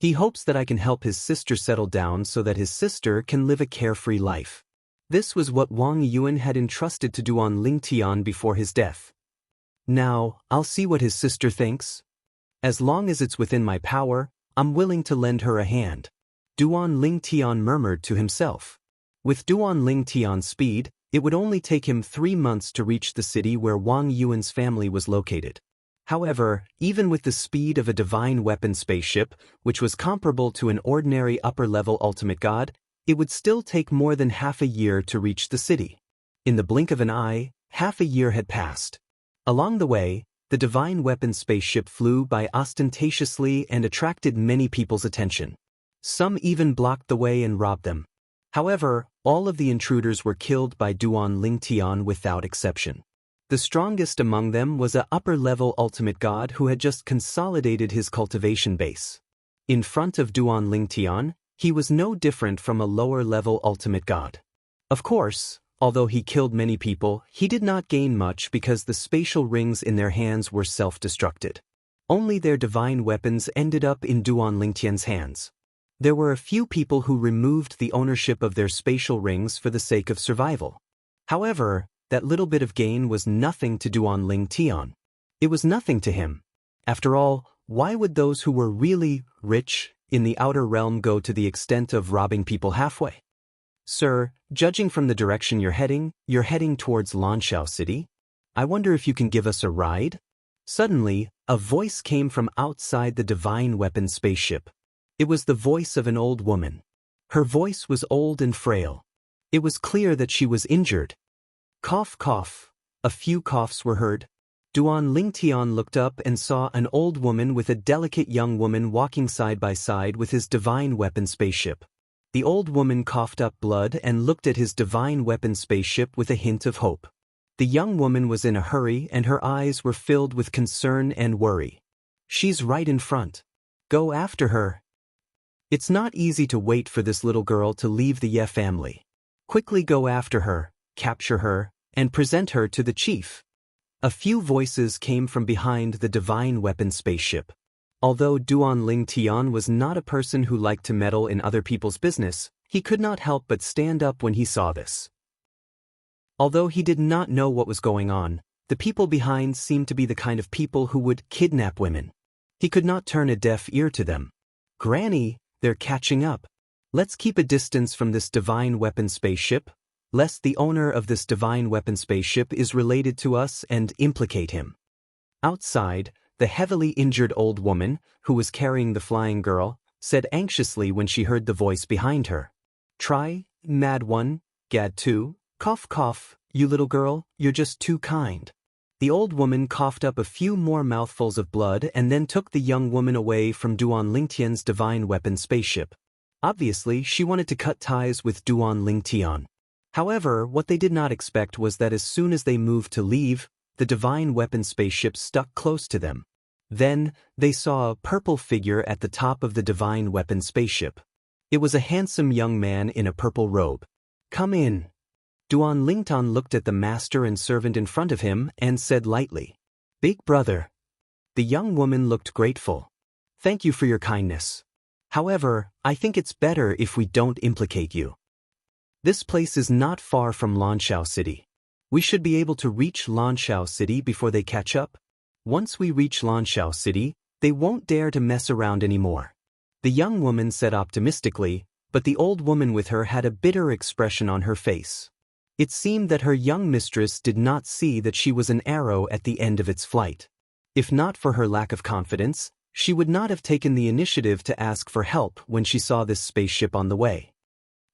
He hopes that I can help his sister settle down so that his sister can live a carefree life. This was what Wang Yuan had entrusted to Duan Lingtian before his death. Now, I'll see what his sister thinks. As long as it's within my power, I'm willing to lend her a hand. Duan Lingtian murmured to himself. With Duan Lingtian's speed, it would only take him 3 months to reach the city where Wang Yuan's family was located. However, even with the speed of a divine weapon spaceship, which was comparable to an ordinary upper-level ultimate god, it would still take more than half a year to reach the city. In the blink of an eye, half a year had passed. Along the way, the divine weapon spaceship flew by ostentatiously and attracted many people's attention. Some even blocked the way and robbed them. However, all of the intruders were killed by Duan Lingtian without exception. The strongest among them was an upper-level ultimate god who had just consolidated his cultivation base. In front of Duan Lingtian, he was no different from a lower-level ultimate god. Of course, although he killed many people, he did not gain much because the spatial rings in their hands were self-destructed. Only their divine weapons ended up in Duan Lingtian's hands. There were a few people who removed the ownership of their spatial rings for the sake of survival. However, that little bit of gain was nothing to Duan Lingtian. It was nothing to him. After all, why would those who were really rich in the outer realm go to the extent of robbing people halfway? Sir, judging from the direction you're heading towards Lanshao City. I wonder if you can give us a ride? Suddenly, a voice came from outside the divine weapon spaceship. It was the voice of an old woman. Her voice was old and frail. It was clear that she was injured. Cough, cough. A few coughs were heard. Duan Lingtian looked up and saw an old woman with a delicate young woman walking side by side with his divine weapon spaceship. The old woman coughed up blood and looked at his divine weapon spaceship with a hint of hope. The young woman was in a hurry and her eyes were filled with concern and worry. She's right in front. Go after her. It's not easy to wait for this little girl to leave the Ye family. Quickly go after her, capture her, and present her to the chief. A few voices came from behind the divine weapon spaceship. Although Duan Ling Tian was not a person who liked to meddle in other people's business, he could not help but stand up when he saw this. Although he did not know what was going on, the people behind seemed to be the kind of people who would kidnap women. He could not turn a deaf ear to them. Granny, they're catching up. Let's keep a distance from this divine weapon spaceship, lest the owner of this divine weapon spaceship is related to us and implicate him. Outside, the heavily injured old woman, who was carrying the flying girl, said anxiously when she heard the voice behind her. Try, mad one, gad two, cough cough, you little girl, you're just too kind. The old woman coughed up a few more mouthfuls of blood and then took the young woman away from Duan Lingtian's divine weapon spaceship. Obviously, she wanted to cut ties with Duan Lingtian. However, what they did not expect was that as soon as they moved to leave, the divine weapon spaceship stuck close to them. Then, they saw a purple figure at the top of the divine weapon spaceship. It was a handsome young man in a purple robe. Come in. Duan Lingtan looked at the master and servant in front of him and said lightly, Big brother. The young woman looked grateful. Thank you for your kindness. However, I think it's better if we don't implicate you. This place is not far from Lanshao City. We should be able to reach Lanshao City before they catch up. Once we reach Lanshao City, they won't dare to mess around anymore. The young woman said optimistically, but the old woman with her had a bitter expression on her face. It seemed that her young mistress did not see that she was an arrow at the end of its flight. If not for her lack of confidence, she would not have taken the initiative to ask for help when she saw this spaceship on the way.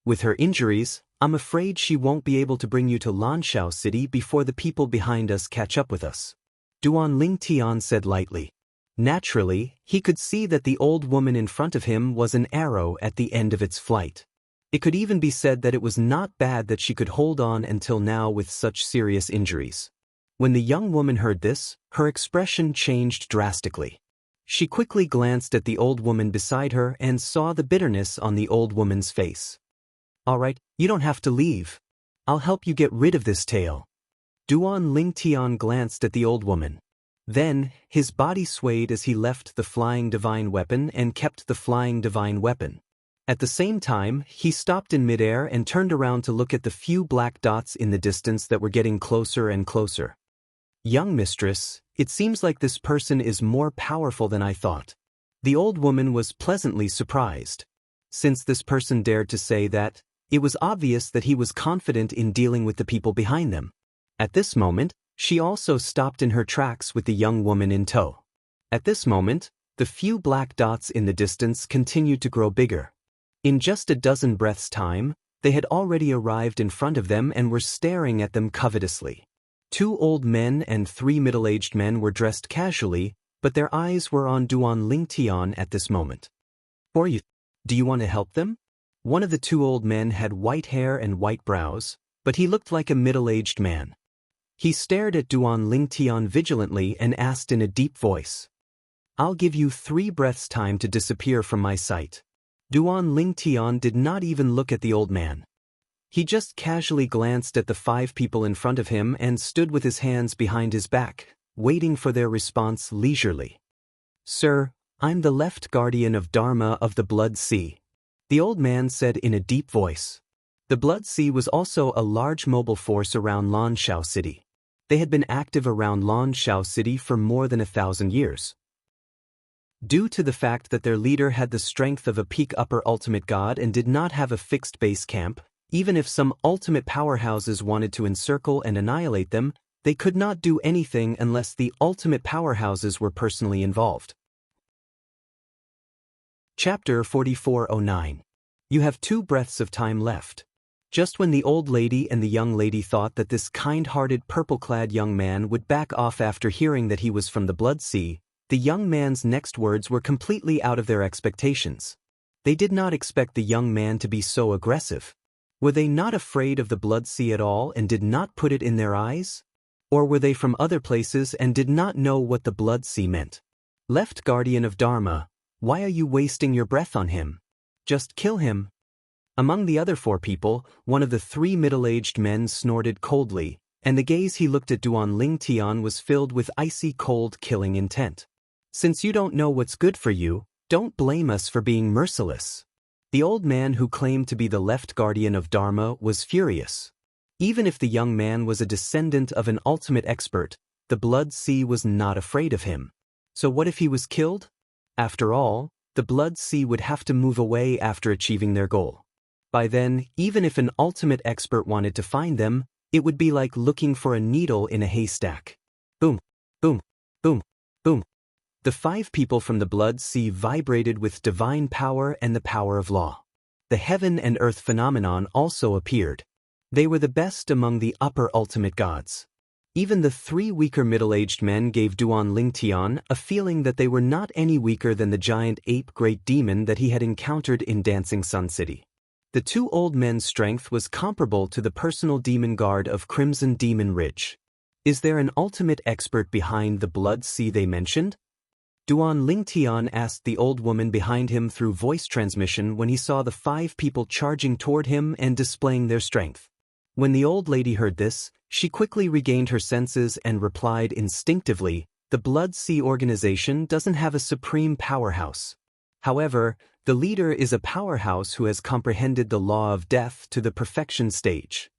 With her injuries, I'm afraid she won't be able to bring you to Lanshao City before the people behind us catch up with us. Duan Lingtian said lightly. Naturally, he could see that the old woman in front of him was an arrow at the end of its flight. It could even be said that it was not bad that she could hold on until now with such serious injuries. When the young woman heard this, her expression changed drastically. She quickly glanced at the old woman beside her and saw the bitterness on the old woman's face. All right, you don't have to leave. I'll help you get rid of this tail. Duan Lingtian glanced at the old woman. Then, his body swayed as he left the flying divine weapon and kept the flying divine weapon. At the same time, he stopped in midair and turned around to look at the few black dots in the distance that were getting closer and closer. Young mistress, it seems like this person is more powerful than I thought. The old woman was pleasantly surprised. Since this person dared to say that, it was obvious that he was confident in dealing with the people behind them. At this moment, she also stopped in her tracks with the young woman in tow. At this moment, the few black dots in the distance continued to grow bigger. In just a dozen breaths' time, they had already arrived in front of them and were staring at them covetously. 2 old men and 3 middle-aged men were dressed casually, but their eyes were on Duan Lingtian at this moment. Do you want to help them? One of the 2 old men had white hair and white brows, but he looked like a middle-aged man. He stared at Duan Lingtian vigilantly and asked in a deep voice, I'll give you 3 breaths' time to disappear from my sight. Duan Lingtian did not even look at the old man. He just casually glanced at the 5 people in front of him and stood with his hands behind his back, waiting for their response leisurely. Sir, I'm the left guardian of Dharma of the Blood Sea, the old man said in a deep voice. The Blood Sea was also a large mobile force around Lanshao City. They had been active around Lanshao City for more than 1,000 years. Due to the fact that their leader had the strength of a peak upper ultimate god and did not have a fixed base camp, even if some ultimate powerhouses wanted to encircle and annihilate them, they could not do anything unless the ultimate powerhouses were personally involved. Chapter 4409. You have 2 breaths of time left. Just when the old lady and the young lady thought that this kind-hearted purple-clad young man would back off after hearing that he was from the Blood Sea, the young man's next words were completely out of their expectations. They did not expect the young man to be so aggressive. Were they not afraid of the Blood Sea at all and did not put it in their eyes? Or were they from other places and did not know what the Blood Sea meant? Left Guardian of Dharma, why are you wasting your breath on him? Just kill him. Among the other 4 people, one of the 3 middle-aged men snorted coldly, and the gaze he looked at Duan Lingtian was filled with icy cold killing intent. Since you don't know what's good for you, don't blame us for being merciless. The old man who claimed to be the left guardian of Dharma was furious. Even if the young man was a descendant of an ultimate expert, the Blood Sea was not afraid of him. So what if he was killed? After all, the Blood Sea would have to move away after achieving their goal. By then, even if an ultimate expert wanted to find them, it would be like looking for a needle in a haystack. Boom, boom, boom, boom. The 5 people from the Blood Sea vibrated with divine power and the power of law. The heaven and earth phenomenon also appeared. They were the best among the upper ultimate gods. Even the 3 weaker middle-aged men gave Duan Lingtian a feeling that they were not any weaker than the giant ape great demon that he had encountered in Dancing Sun City. The 2 old men's strength was comparable to the personal demon guard of Crimson Demon Ridge. Is there an ultimate expert behind the Blood Sea they mentioned? Duan Lingtian asked the old woman behind him through voice transmission when he saw the 5 people charging toward him and displaying their strength. When the old lady heard this, she quickly regained her senses and replied instinctively, the Blood Sea organization doesn't have a supreme powerhouse. However, the leader is a powerhouse who has comprehended the law of death to the perfection stage.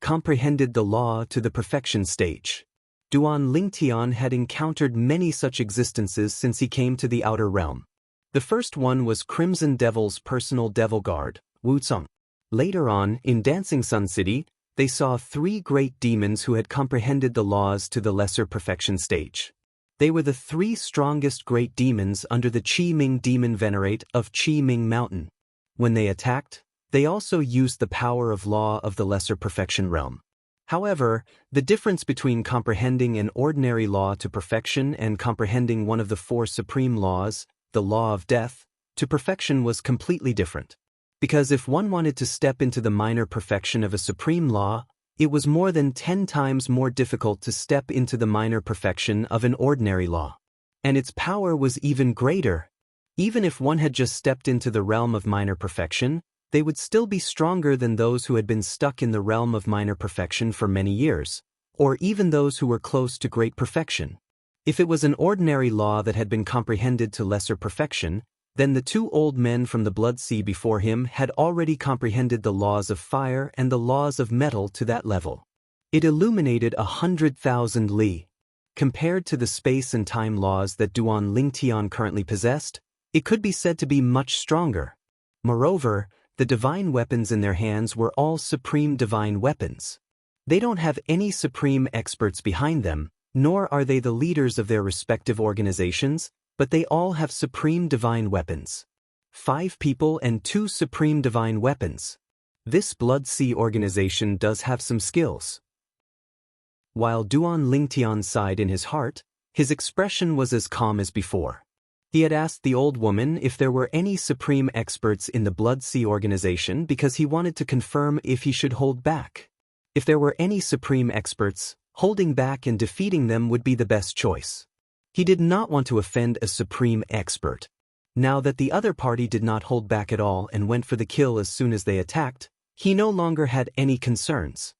Comprehended the law to the perfection stage. Duan Lingtian had encountered many such existences since he came to the outer realm. The first one was Crimson Devil's personal devil guard, Wuxia. Later on, in Dancing Sun City, they saw 3 great demons who had comprehended the laws to the lesser perfection stage. They were the 3 strongest great demons under the Qi Ming Demon Venerate of Qi Ming Mountain. When they attacked, they also used the power of law of the lesser perfection realm. However, the difference between comprehending an ordinary law to perfection and comprehending one of the 4 supreme laws, the law of death, to perfection was completely different. Because if one wanted to step into the minor perfection of a supreme law, it was more than 10 times more difficult to step into the minor perfection of an ordinary law. And its power was even greater. Even if one had just stepped into the realm of minor perfection, they would still be stronger than those who had been stuck in the realm of minor perfection for many years, or even those who were close to great perfection. If it was an ordinary law that had been comprehended to lesser perfection, then the 2 old men from the Blood Sea before him had already comprehended the laws of fire and the laws of metal to that level. It illuminated 100,000 li. Compared to the space and time laws that Duan Lingtian currently possessed, it could be said to be much stronger. Moreover, the divine weapons in their hands were all supreme divine weapons. They don't have any supreme experts behind them, nor are they the leaders of their respective organizations, but they all have supreme divine weapons. 5 people and 2 supreme divine weapons. This Blood Sea organization does have some skills. While Duan Lingtian sighed in his heart, his expression was as calm as before. He had asked the old woman if there were any supreme experts in the Blood Sea organization because he wanted to confirm if he should hold back. If there were any supreme experts, holding back and defeating them would be the best choice. He did not want to offend a supreme expert. Now that the other party did not hold back at all and went for the kill as soon as they attacked, he no longer had any concerns.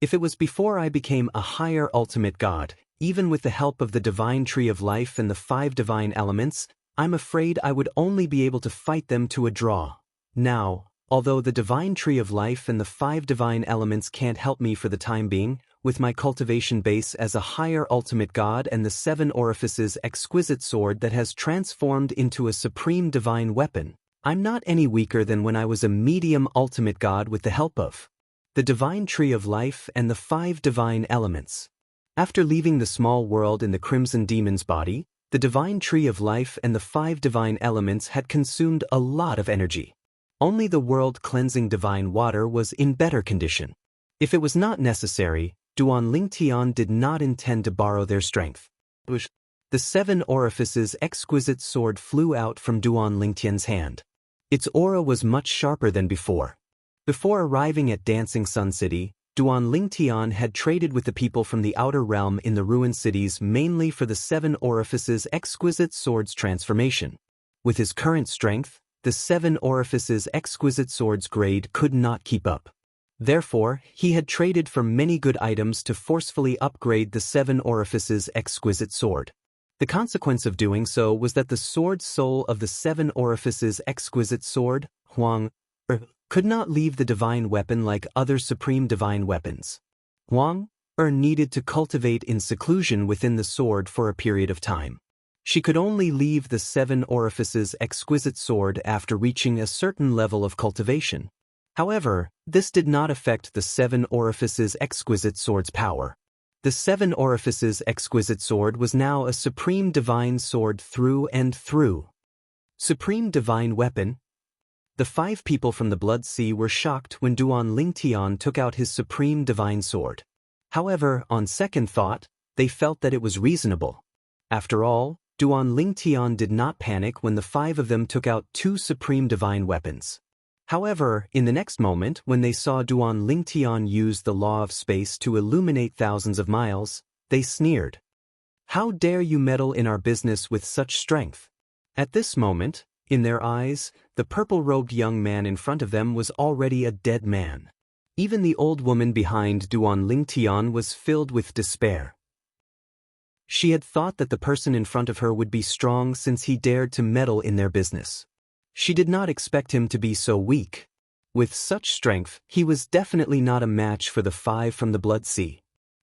If it was before I became a higher ultimate god, even with the help of the divine tree of life and the 5 divine elements, I'm afraid I would only be able to fight them to a draw. Now, although the divine tree of life and the 5 divine elements can't help me for the time being, with my cultivation base as a higher ultimate god and the 7 orifices exquisite sword that has transformed into a supreme divine weapon, I'm not any weaker than when I was a medium ultimate god with the help of the divine tree of life and the 5 divine elements. After leaving the small world in the Crimson Demon's body, the divine tree of life and the 5 divine elements had consumed a lot of energy. Only the world-cleansing divine water was in better condition. If it was not necessary, Duan Lingtian did not intend to borrow their strength. The 7 orifices exquisite sword flew out from Duan Lingtian's hand. Its aura was much sharper than before. Before arriving at Dancing Sun City, Duan Lingtian had traded with the people from the outer realm in the ruined cities mainly for the 7 Orifices Exquisite Swords transformation. With his current strength, the 7 Orifices Exquisite Swords grade could not keep up. Therefore, he had traded for many good items to forcefully upgrade the 7 Orifices Exquisite Sword. The consequence of doing so was that the sword soul of the 7 Orifices Exquisite Sword, Huang, could not leave the divine weapon like other supreme divine weapons. Huang needed to cultivate in seclusion within the sword for a period of time. She could only leave the 7 Orifices Exquisite Sword after reaching a certain level of cultivation. However, this did not affect the 7 Orifices Exquisite Sword's power. The 7 Orifices Exquisite Sword was now a supreme divine sword through and through. Supreme divine weapon? The 5 people from the Blood Sea were shocked when Duan Lingtian took out his supreme divine sword. However, on second thought, they felt that it was reasonable. After all, Duan Lingtian did not panic when the 5 of them took out 2 supreme divine weapons. However, in the next moment when they saw Duan Lingtian use the law of space to illuminate thousands of miles, they sneered. "How dare you meddle in our business with such strength?" At this moment, in their eyes, the purple-robed young man in front of them was already a dead man. Even the old woman behind Duan Lingtian was filled with despair. She had thought that the person in front of her would be strong since he dared to meddle in their business. She did not expect him to be so weak. With such strength, he was definitely not a match for the 5 from the Blood Sea.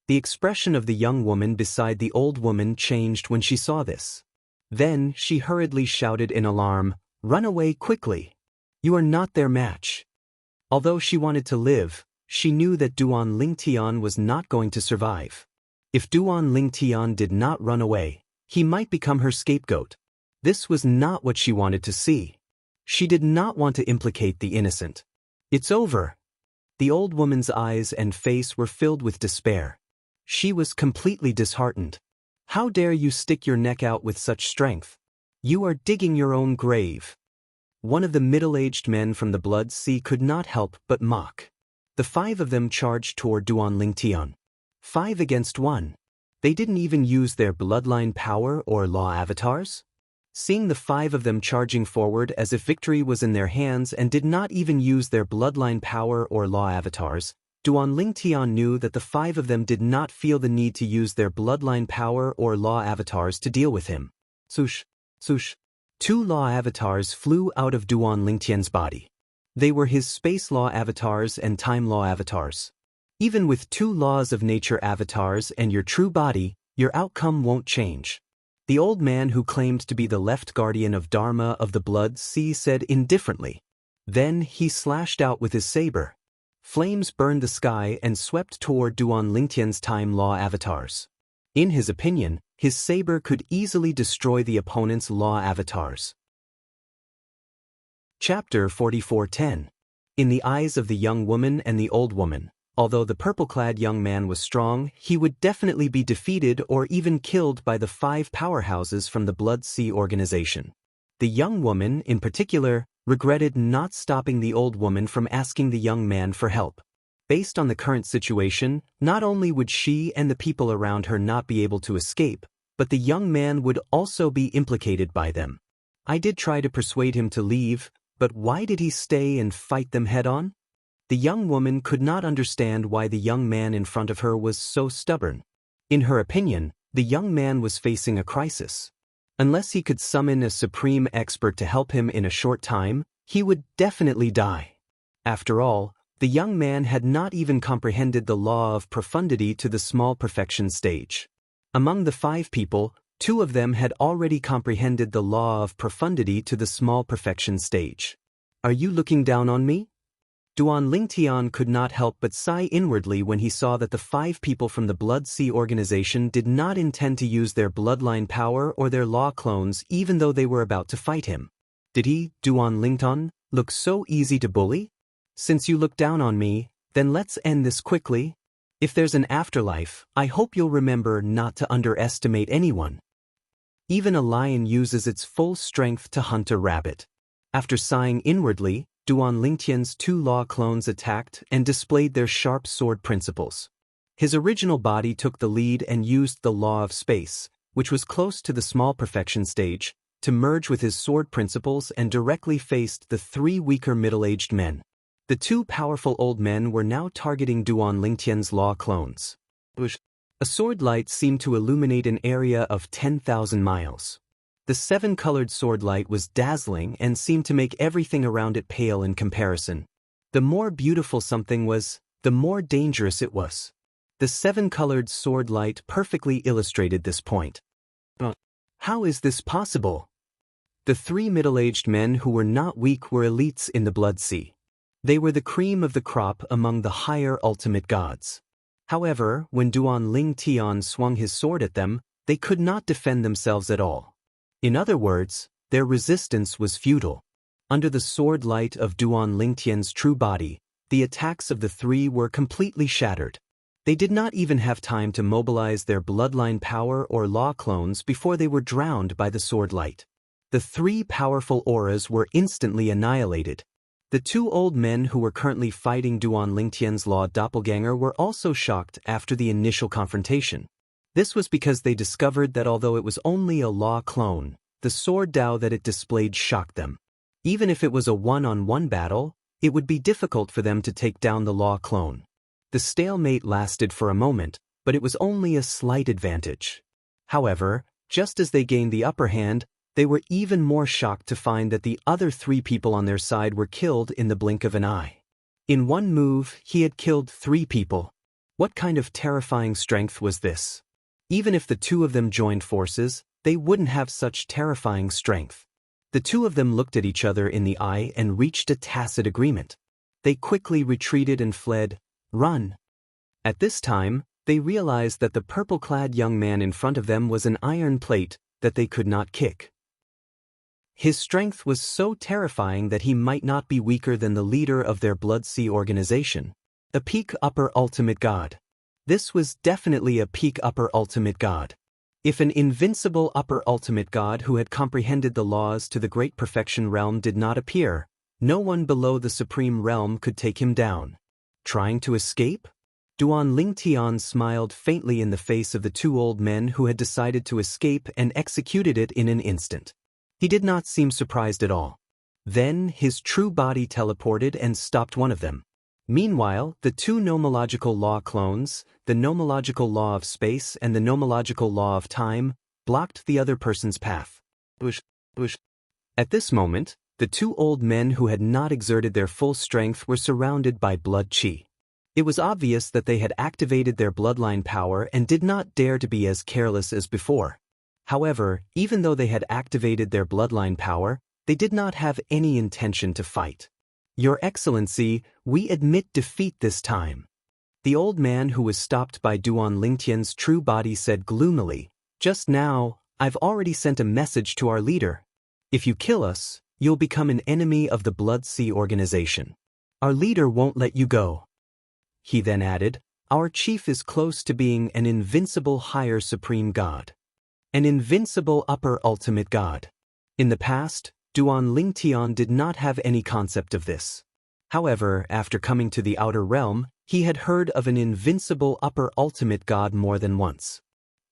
The expression of the young woman beside the old woman changed when she saw this. Then she hurriedly shouted in alarm, "Run away quickly! You are not their match." Although she wanted to live, she knew that Duan Lingtian was not going to survive. If Duan Lingtian did not run away, he might become her scapegoat. This was not what she wanted to see. She did not want to implicate the innocent. "It's over." The old woman's eyes and face were filled with despair. She was completely disheartened. "How dare you stick your neck out with such strength? You are digging your own grave." One of the middle-aged men from the Blood Sea could not help but mock. The 5 of them charged toward Duan Lingtian. 5 against 1. They didn't even use their bloodline power or law avatars? Seeing the 5 of them charging forward as if victory was in their hands and did not even use their bloodline power or law avatars, Duan Lingtian knew that the 5 of them did not feel the need to use their bloodline power or law avatars to deal with him. Swoosh, swoosh. 2 law avatars flew out of Duan Lingtian's body. They were his space law avatars and time law avatars. Even with 2 laws of nature avatars and your true body, your outcome won't change. The old man who claimed to be the left guardian of Dharma of the Blood Sea said indifferently. Then he slashed out with his saber. Flames burned the sky and swept toward Duan Lingtian's time law avatars. In his opinion, his saber could easily destroy the opponent's law avatars. Chapter 44:10. In the eyes of the young woman and the old woman, although the purple-clad young man was strong, he would definitely be defeated or even killed by the 5 powerhouses from the Blood Sea organization. The young woman, in particular, regretted not stopping the old woman from asking the young man for help. Based on the current situation, not only would she and the people around her not be able to escape, but the young man would also be implicated by them. I did try to persuade him to leave, but why did he stay and fight them head-on? The young woman could not understand why the young man in front of her was so stubborn. In her opinion, the young man was facing a crisis. Unless he could summon a supreme expert to help him in a short time, he would definitely die. After all, the young man had not even comprehended the law of profundity to the small perfection stage. Among the 5 people, 2 of them had already comprehended the law of profundity to the small perfection stage. "Are you looking down on me?" Duan Lingtian could not help but sigh inwardly when he saw that the 5 people from the Blood Sea organization did not intend to use their bloodline power or their law clones even though they were about to fight him. Did he, Duan Lingtian, look so easy to bully? Since you look down on me, then let's end this quickly. If there's an afterlife, I hope you'll remember not to underestimate anyone. Even a lion uses its full strength to hunt a rabbit. After sighing inwardly, Duan Lingtian's two law clones attacked and displayed their sharp sword principles. His original body took the lead and used the law of space, which was close to the small perfection stage, to merge with his sword principles and directly faced the three weaker middle-aged men. The two powerful old men were now targeting Duan Lingtian's law clones. A sword light seemed to illuminate an area of 10,000 miles. The seven-colored sword light was dazzling and seemed to make everything around it pale in comparison. The more beautiful something was, the more dangerous it was. The seven-colored sword light perfectly illustrated this point. But how is this possible? The three middle-aged men who were not weak were elites in the Blood Sea. They were the cream of the crop among the higher ultimate gods. However, when Duan Lingtian swung his sword at them, they could not defend themselves at all. In other words, their resistance was futile. Under the sword light of Duan Lingtian's true body, the attacks of the three were completely shattered. They did not even have time to mobilize their bloodline power or law clones before they were drowned by the sword light. The three powerful auras were instantly annihilated. The two old men who were currently fighting Duan Lingtian's law doppelganger were also shocked after the initial confrontation. This was because they discovered that although it was only a law clone, the sword Dao that it displayed shocked them. Even if it was a one-on-one battle, it would be difficult for them to take down the law clone. The stalemate lasted for a moment, but it was only a slight advantage. However, just as they gained the upper hand, they were even more shocked to find that the other three people on their side were killed in the blink of an eye. In one move, he had killed 3 people. What kind of terrifying strength was this? Even if the two of them joined forces, they wouldn't have such terrifying strength. The two of them looked at each other in the eye and reached a tacit agreement. They quickly retreated and fled. Run! At this time, they realized that the purple-clad young man in front of them was an iron plate that they could not kick. His strength was so terrifying that he might not be weaker than the leader of their Blood Sea organization, a peak upper ultimate god. This was definitely a peak upper ultimate god. If an invincible upper ultimate god who had comprehended the laws to the Great Perfection Realm did not appear, no one below the Supreme Realm could take him down. Trying to escape? Duan Lingtian smiled faintly in the face of the two old men who had decided to escape and executed it in an instant. He did not seem surprised at all. Then his true body teleported and stopped one of them. Meanwhile, the two nomological law clones, the nomological law of space and the nomological law of time, blocked the other person's path. At this moment, the two old men who had not exerted their full strength were surrounded by blood chi. It was obvious that they had activated their bloodline power and did not dare to be as careless as before. However, even though they had activated their bloodline power, they did not have any intention to fight. Your Excellency, we admit defeat this time. The old man who was stopped by Duan Lingtian's true body said gloomily, just now, I've already sent a message to our leader. If you kill us, you'll become an enemy of the Blood Sea organization. Our leader won't let you go. He then added, our chief is close to being an invincible higher supreme god. An invincible upper ultimate god. In the past, Duan Lingtian did not have any concept of this. However, after coming to the outer realm, he had heard of an invincible upper ultimate god more than once.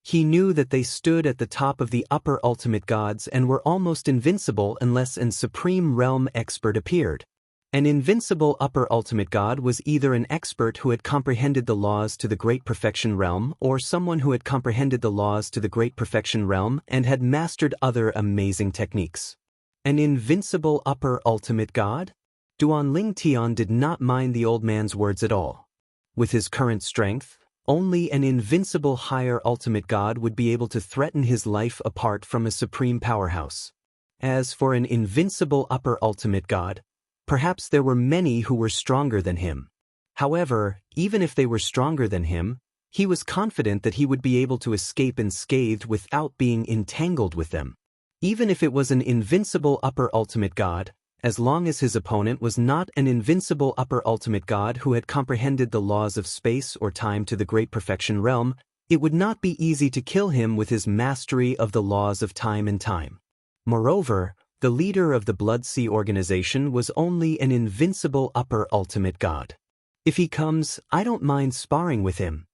He knew that they stood at the top of the upper ultimate gods and were almost invincible unless an supreme realm expert appeared. An invincible upper ultimate god was either an expert who had comprehended the laws to the Great Perfection Realm or someone who had comprehended the laws to the Great Perfection Realm and had mastered other amazing techniques. An invincible upper ultimate god? Duan Lingtian did not mind the old man's words at all. With his current strength, only an invincible higher ultimate god would be able to threaten his life apart from a supreme powerhouse. As for an invincible upper ultimate god, perhaps there were many who were stronger than him. However, even if they were stronger than him, he was confident that he would be able to escape unscathed without being entangled with them. Even if it was an invincible upper ultimate god, as long as his opponent was not an invincible upper ultimate god who had comprehended the laws of space or time to the Great Perfection Realm, it would not be easy to kill him with his mastery of the laws of time and time. Moreover, the leader of the Blood Sea organization was only an invincible upper ultimate god. If he comes, I don't mind sparring with him.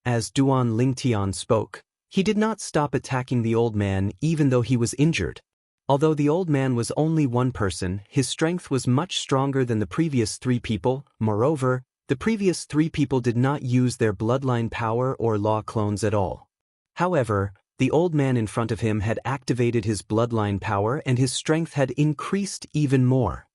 As Duan Lingtian spoke, he did not stop attacking the old man even though he was injured. Although the old man was only one person, his strength was much stronger than the previous 3 people. Moreover, the previous 3 people did not use their bloodline power or law clones at all. However, the old man in front of him had activated his bloodline power and his strength had increased even more.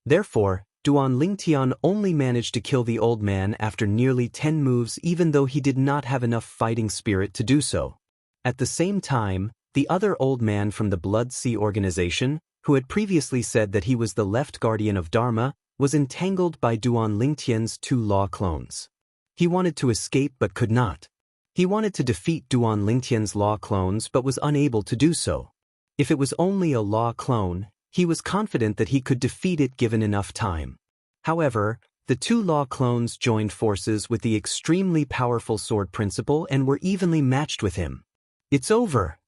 Therefore, Duan Lingtian only managed to kill the old man after nearly 10 moves even though he did not have enough fighting spirit to do so. At the same time, the other old man from the Blood Sea organization, who had previously said that he was the left guardian of Dharma, was entangled by Duan Lingtian's 2 law clones. He wanted to escape but could not. He wanted to defeat Duan Lingtian's law clones but was unable to do so. If it was only a law clone, he was confident that he could defeat it given enough time. However, the 2 law clones joined forces with the extremely powerful sword principle and were evenly matched with him. It's over.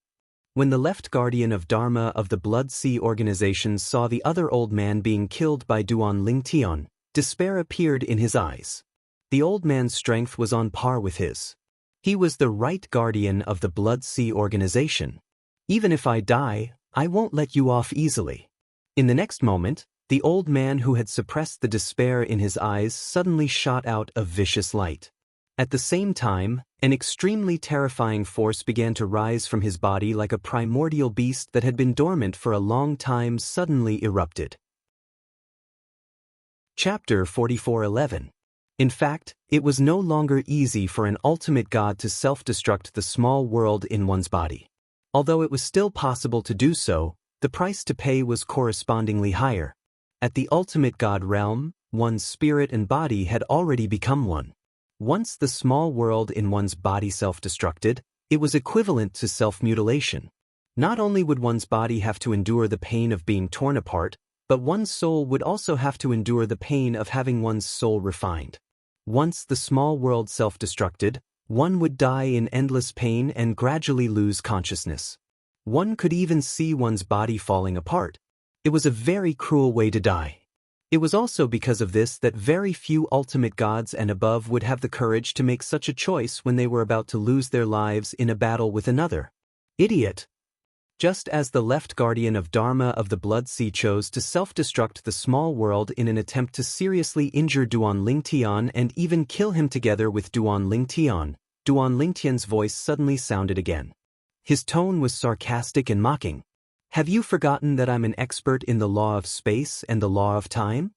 When the left guardian of Dharma of the Blood Sea organization saw the other old man being killed by Duan Lingtian, despair appeared in his eyes. The old man's strength was on par with his. He was the right guardian of the Blood Sea organization. Even if I die, I won't let you off easily. In the next moment, the old man who had suppressed the despair in his eyes suddenly shot out a vicious light. At the same time, an extremely terrifying force began to rise from his body like a primordial beast that had been dormant for a long time suddenly erupted. Chapter 44:11. In fact, it was no longer easy for an ultimate god to self-destruct the small world in one's body. Although it was still possible to do so, the price to pay was correspondingly higher. At the ultimate god realm, one's spirit and body had already become one. Once the small world in one's body self-destructed, it was equivalent to self-mutilation. Not only would one's body have to endure the pain of being torn apart, but one's soul would also have to endure the pain of having one's soul refined. Once the small world self-destructed, one would die in endless pain and gradually lose consciousness. One could even see one's body falling apart. It was a very cruel way to die. It was also because of this that very few ultimate gods and above would have the courage to make such a choice when they were about to lose their lives in a battle with another. Idiot! Just as the left guardian of Dharma of the Blood Sea chose to self-destruct the small world in an attempt to seriously injure Duan Lingtian and even kill him together with Duan Lingtian, Duan Lingtian's voice suddenly sounded again. His tone was sarcastic and mocking. Have you forgotten that I'm an expert in the law of space and the law of time?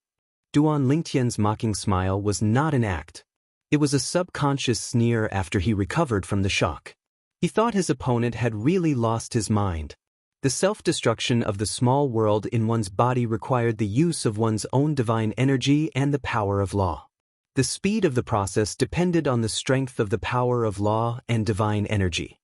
Duan Lingtian's mocking smile was not an act. It was a subconscious sneer after he recovered from the shock. He thought his opponent had really lost his mind. The self-destruction of the small world in one's body required the use of one's own divine energy and the power of law. The speed of the process depended on the strength of the power of law and divine energy.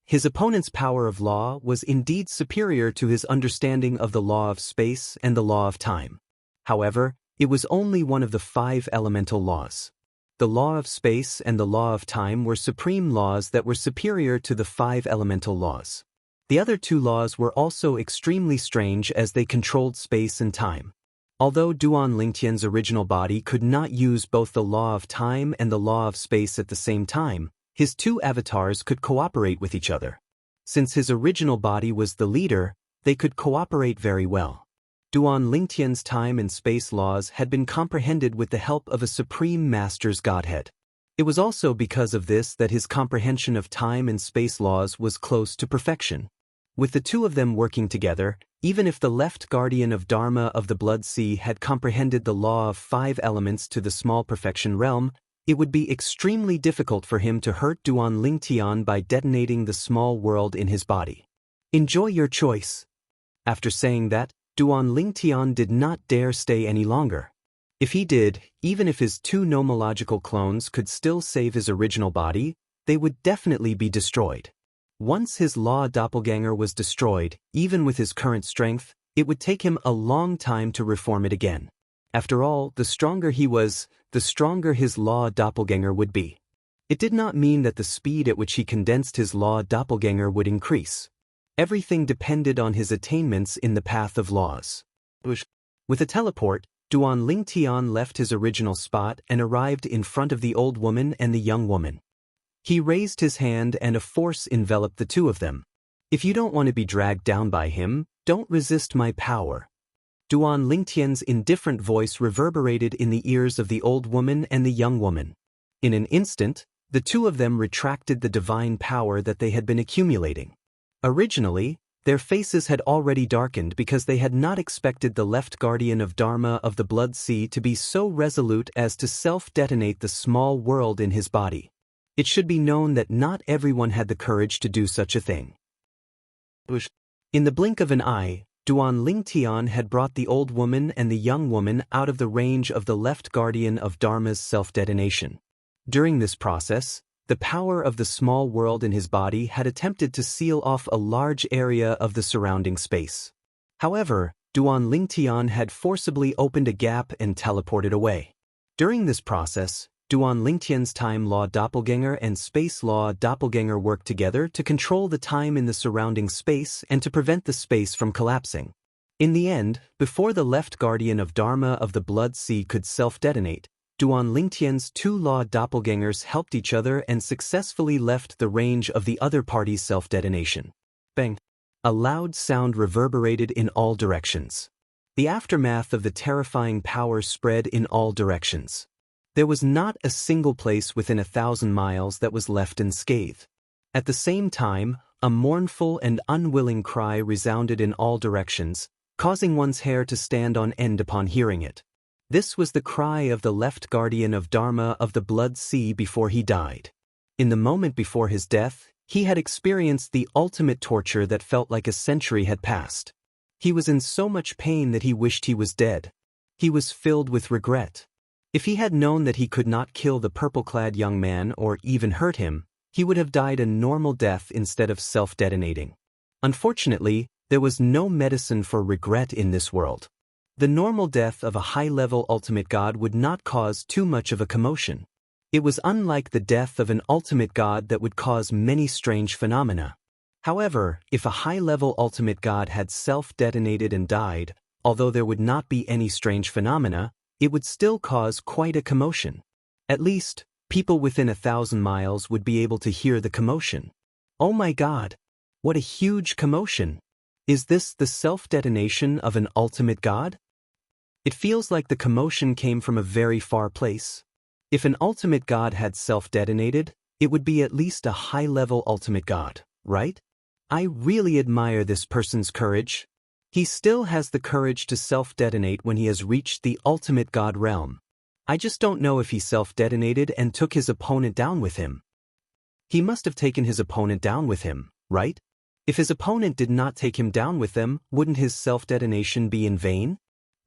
His opponent's power of law was indeed superior to his understanding of the law of space and the law of time. However, it was only one of the 5 elemental laws. The law of space and the law of time were supreme laws that were superior to the 5 elemental laws. The other 2 laws were also extremely strange as they controlled space and time. Although Duan Lingtian's original body could not use both the law of time and the law of space at the same time, his 2 avatars could cooperate with each other. Since his original body was the leader, they could cooperate very well. Duan Lingtian's time and space laws had been comprehended with the help of a supreme master's godhead. It was also because of this that his comprehension of time and space laws was close to perfection. With the 2 of them working together, even if the left guardian of Dharma of the Blood Sea had comprehended the law of 5 elements to the small perfection realm, it would be extremely difficult for him to hurt Duan Lingtian by detonating the small world in his body. Enjoy your choice. After saying that, Duan Lingtian did not dare stay any longer. If he did, even if his 2 nomological clones could still save his original body, they would definitely be destroyed. Once his law doppelganger was destroyed, even with his current strength, it would take him a long time to reform it again. After all, the stronger he was, the stronger his law doppelganger would be. It did not mean that the speed at which he condensed his law doppelganger would increase. Everything depended on his attainments in the path of laws. With a teleport, Duan Lingtian left his original spot and arrived in front of the old woman and the young woman. He raised his hand and a force enveloped the two of them. If you don't want to be dragged down by him, don't resist my power. Duan Lingtian's indifferent voice reverberated in the ears of the old woman and the young woman. In an instant, the two of them retracted the divine power that they had been accumulating. Originally, their faces had already darkened because they had not expected the left guardian of Dharma of the Blood Sea to be so resolute as to self-detonate the small world in his body. It should be known that not everyone had the courage to do such a thing. In the blink of an eye, Duan Lingtian had brought the old woman and the young woman out of the range of the left guardian of Dharma's self-detonation. During this process, the power of the small world in his body had attempted to seal off a large area of the surrounding space. However, Duan Lingtian had forcibly opened a gap and teleported away. During this process, Duan Lingtian's time law doppelganger and space law doppelganger worked together to control the time in the surrounding space and to prevent the space from collapsing. In the end, before the left guardian of Dharma of the Blood Sea could self-detonate, Duan Lingtian's two law doppelgangers helped each other and successfully left the range of the other party's self-detonation. Bang! A loud sound reverberated in all directions. The aftermath of the terrifying power spread in all directions. There was not a single place within 1,000 miles that was left unscathed. At the same time, a mournful and unwilling cry resounded in all directions, causing one's hair to stand on end upon hearing it. This was the cry of the left guardian of Dharma of the Blood Sea before he died. In the moment before his death, he had experienced the ultimate torture that felt like a century had passed. He was in so much pain that he wished he was dead. He was filled with regret. If he had known that he could not kill the purple-clad young man or even hurt him, he would have died a normal death instead of self-detonating. Unfortunately, there was no medicine for regret in this world. The normal death of a high-level ultimate god would not cause too much of a commotion. It was unlike the death of an ultimate god that would cause many strange phenomena. However, if a high-level ultimate god had self-detonated and died, although there would not be any strange phenomena, it would still cause quite a commotion. At least, people within 1,000 miles would be able to hear the commotion. Oh my God! What a huge commotion! Is this the self-detonation of an ultimate god? It feels like the commotion came from a very far place. If an ultimate god had self-detonated, it would be at least a high-level ultimate god, right? I really admire this person's courage. He still has the courage to self-detonate when he has reached the ultimate god realm. I just don't know if he self-detonated and took his opponent down with him. He must have taken his opponent down with him, right? If his opponent did not take him down with them, wouldn't his self-detonation be in vain?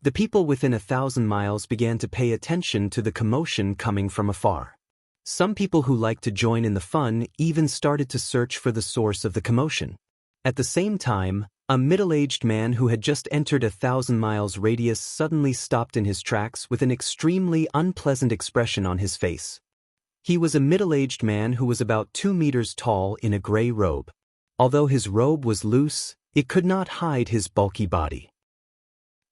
The people within 1,000 miles began to pay attention to the commotion coming from afar. Some people who liked to join in the fun even started to search for the source of the commotion. At the same time, a middle-aged man who had just entered 1,000 miles radius suddenly stopped in his tracks with an extremely unpleasant expression on his face. He was a middle-aged man who was about 2 meters tall in a gray robe. Although his robe was loose, it could not hide his bulky body.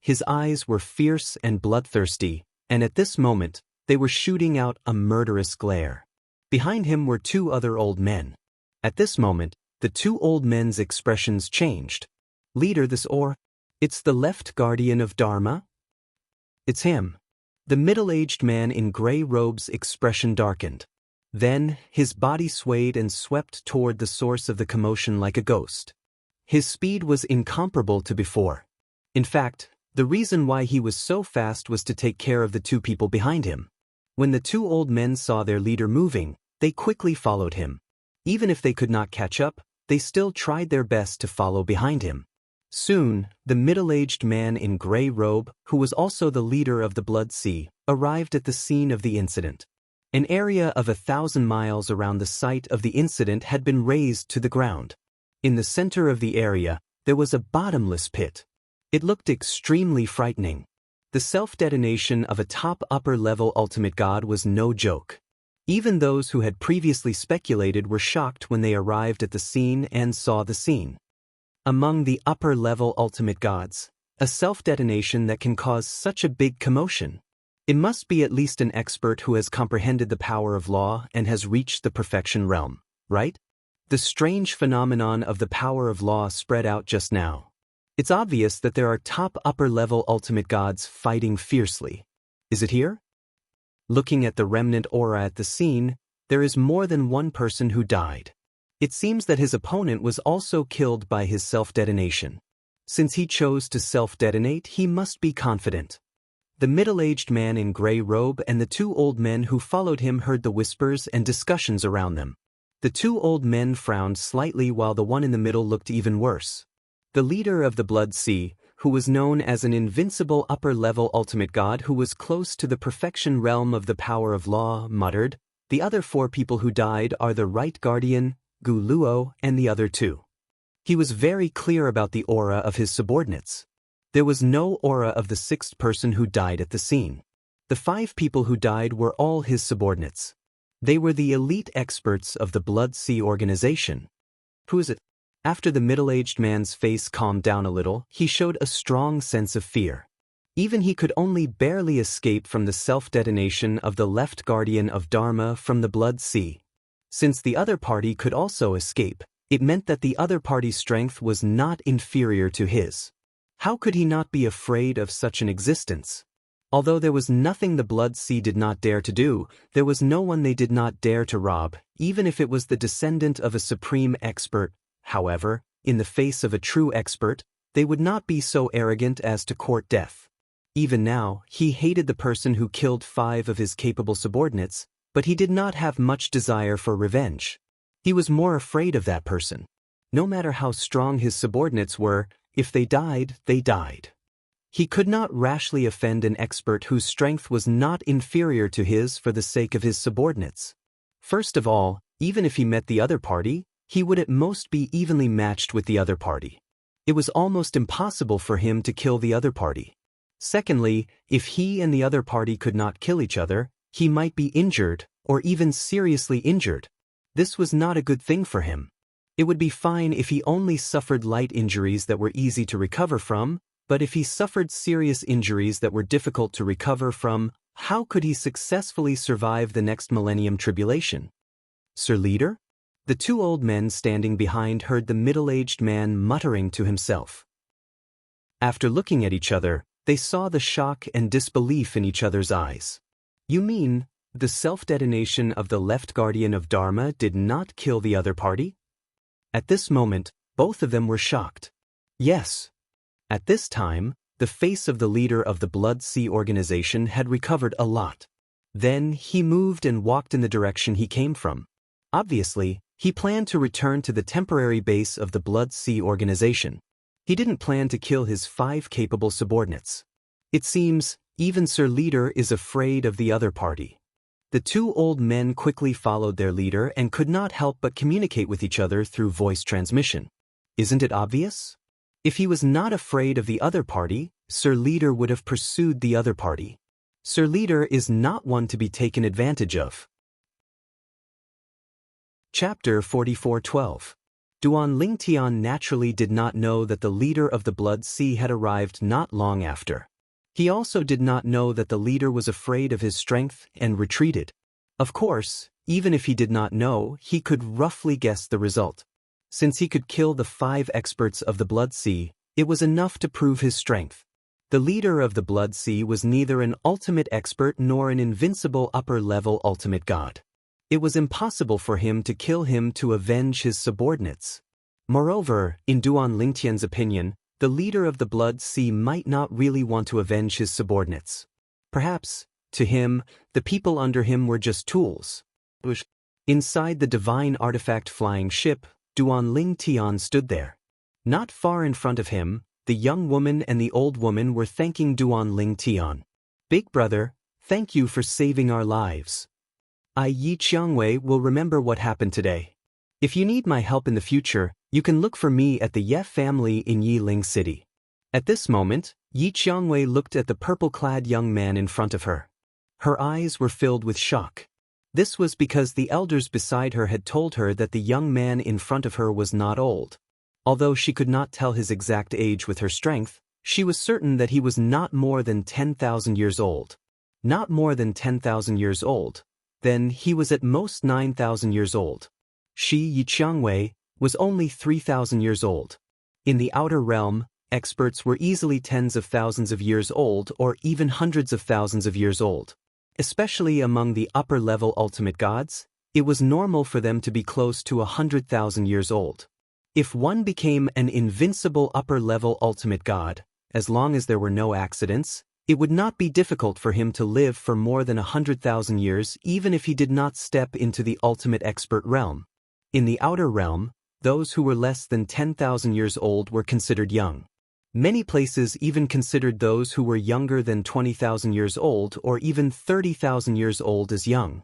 His eyes were fierce and bloodthirsty, and at this moment, they were shooting out a murderous glare. Behind him were 2 other old men. At this moment, the 2 old men's expressions changed. Leader it's the left guardian of Dharma? It's him. The middle-aged man in gray robes' expression darkened. Then, his body swayed and swept toward the source of the commotion like a ghost. His speed was incomparable to before. In fact, the reason why he was so fast was to take care of the 2 people behind him. When the 2 old men saw their leader moving, they quickly followed him. Even if they could not catch up, they still tried their best to follow behind him. Soon, the middle-aged man in gray robe, who was also the leader of the Blood Sea, arrived at the scene of the incident. An area of 1,000 miles around the site of the incident had been razed to the ground. In the center of the area, there was a bottomless pit. It looked extremely frightening. The self-detonation of a top upper-level ultimate god was no joke. Even those who had previously speculated were shocked when they arrived at the scene and saw the scene. Among the upper-level ultimate gods, a self-detonation that can cause such a big commotion. It must be at least an expert who has comprehended the power of law and has reached the perfection realm, right? The strange phenomenon of the power of law spread out just now. It's obvious that there are top upper-level ultimate gods fighting fiercely. Is it here? Looking at the remnant aura at the scene, there is more than one person who died. It seems that his opponent was also killed by his self-detonation. Since he chose to self-detonate, he must be confident. The middle-aged man in gray robe and the two old men who followed him heard the whispers and discussions around them. The two old men frowned slightly while the one in the middle looked even worse. The leader of the Blood Sea, who was known as an invincible upper-level ultimate god who was close to the perfection realm of the power of law, muttered, "The other 4 people who died are the Right Guardian, Gu Luo, and the other 2. He was very clear about the aura of his subordinates. There was no aura of the 6th person who died at the scene. The 5 people who died were all his subordinates. They were the elite experts of the Blood Sea organization. Who is it? After the middle-aged man's face calmed down a little, he showed a strong sense of fear. Even he could only barely escape from the self-detonation of the left guardian of Dharma from the Blood Sea. Since the other party could also escape, it meant that the other party's strength was not inferior to his. How could he not be afraid of such an existence? Although there was nothing the Blood Sea did not dare to do, there was no one they did not dare to rob, even if it was the descendant of a supreme expert. However, in the face of a true expert, they would not be so arrogant as to court death. Even now, he hated the person who killed 5 of his capable subordinates, but he did not have much desire for revenge. He was more afraid of that person. No matter how strong his subordinates were, if they died, they died. He could not rashly offend an expert whose strength was not inferior to his for the sake of his subordinates. First of all, even if he met the other party, he would at most be evenly matched with the other party. It was almost impossible for him to kill the other party. Secondly, if he and the other party could not kill each other, he might be injured, or even seriously injured. This was not a good thing for him. It would be fine if he only suffered light injuries that were easy to recover from, but if he suffered serious injuries that were difficult to recover from, how could he successfully survive the next millennium tribulation? Sir Leader? The 2 old men standing behind heard the middle-aged man muttering to himself. After looking at each other, they saw the shock and disbelief in each other's eyes. You mean, the self-detonation of the left guardian of Dharma did not kill the other party? At this moment, both of them were shocked. Yes. At this time, the face of the leader of the Blood Sea organization had recovered a lot. Then he moved and walked in the direction he came from. Obviously, he planned to return to the temporary base of the Blood Sea organization. He didn't plan to kill his 5 capable subordinates. It seems, even Sir Leader is afraid of the other party. The 2 old men quickly followed their leader and could not help but communicate with each other through voice transmission. Isn't it obvious? If he was not afraid of the other party, Sir Leader would have pursued the other party. Sir Leader is not one to be taken advantage of. Chapter 44:12. Duan Lingtian naturally did not know that the leader of the Blood Sea had arrived not long after. He also did not know that the leader was afraid of his strength and retreated. Of course, even if he did not know, he could roughly guess the result. Since he could kill the 5 experts of the Blood Sea, it was enough to prove his strength. The leader of the Blood Sea was neither an ultimate expert nor an invincible upper-level ultimate god. It was impossible for him to kill him to avenge his subordinates. Moreover, in Duan Lingtian's opinion, the leader of the Blood Sea might not really want to avenge his subordinates. Perhaps, to him, the people under him were just tools. Inside the divine artifact flying ship, Duan Lingtian stood there. Not far in front of him, the young woman and the old woman were thanking Duan Lingtian. "Big brother, thank you for saving our lives. Yi Xianxia will remember what happened today. If you need my help in the future, you can look for me at the Ye family in Yiling City." At this moment, Yi Xianxia looked at the purple-clad young man in front of her. Her eyes were filled with shock. This was because the elders beside her had told her that the young man in front of her was not old. Although she could not tell his exact age with her strength, she was certain that he was not more than 10,000 years old. Not more than 10,000 years old. Then he was at most 9,000 years old. Shi Yiqiangwei was only 3,000 years old. In the outer realm, experts were easily tens of thousands of years old or even hundreds of thousands of years old. Especially among the upper-level ultimate gods, it was normal for them to be close to 100,000 years old. If one became an invincible upper-level ultimate god, as long as there were no accidents, it would not be difficult for him to live for more than 100,000 years even if he did not step into the ultimate expert realm. In the outer realm, those who were less than 10,000 years old were considered young. Many places even considered those who were younger than 20,000 years old or even 30,000 years old as young.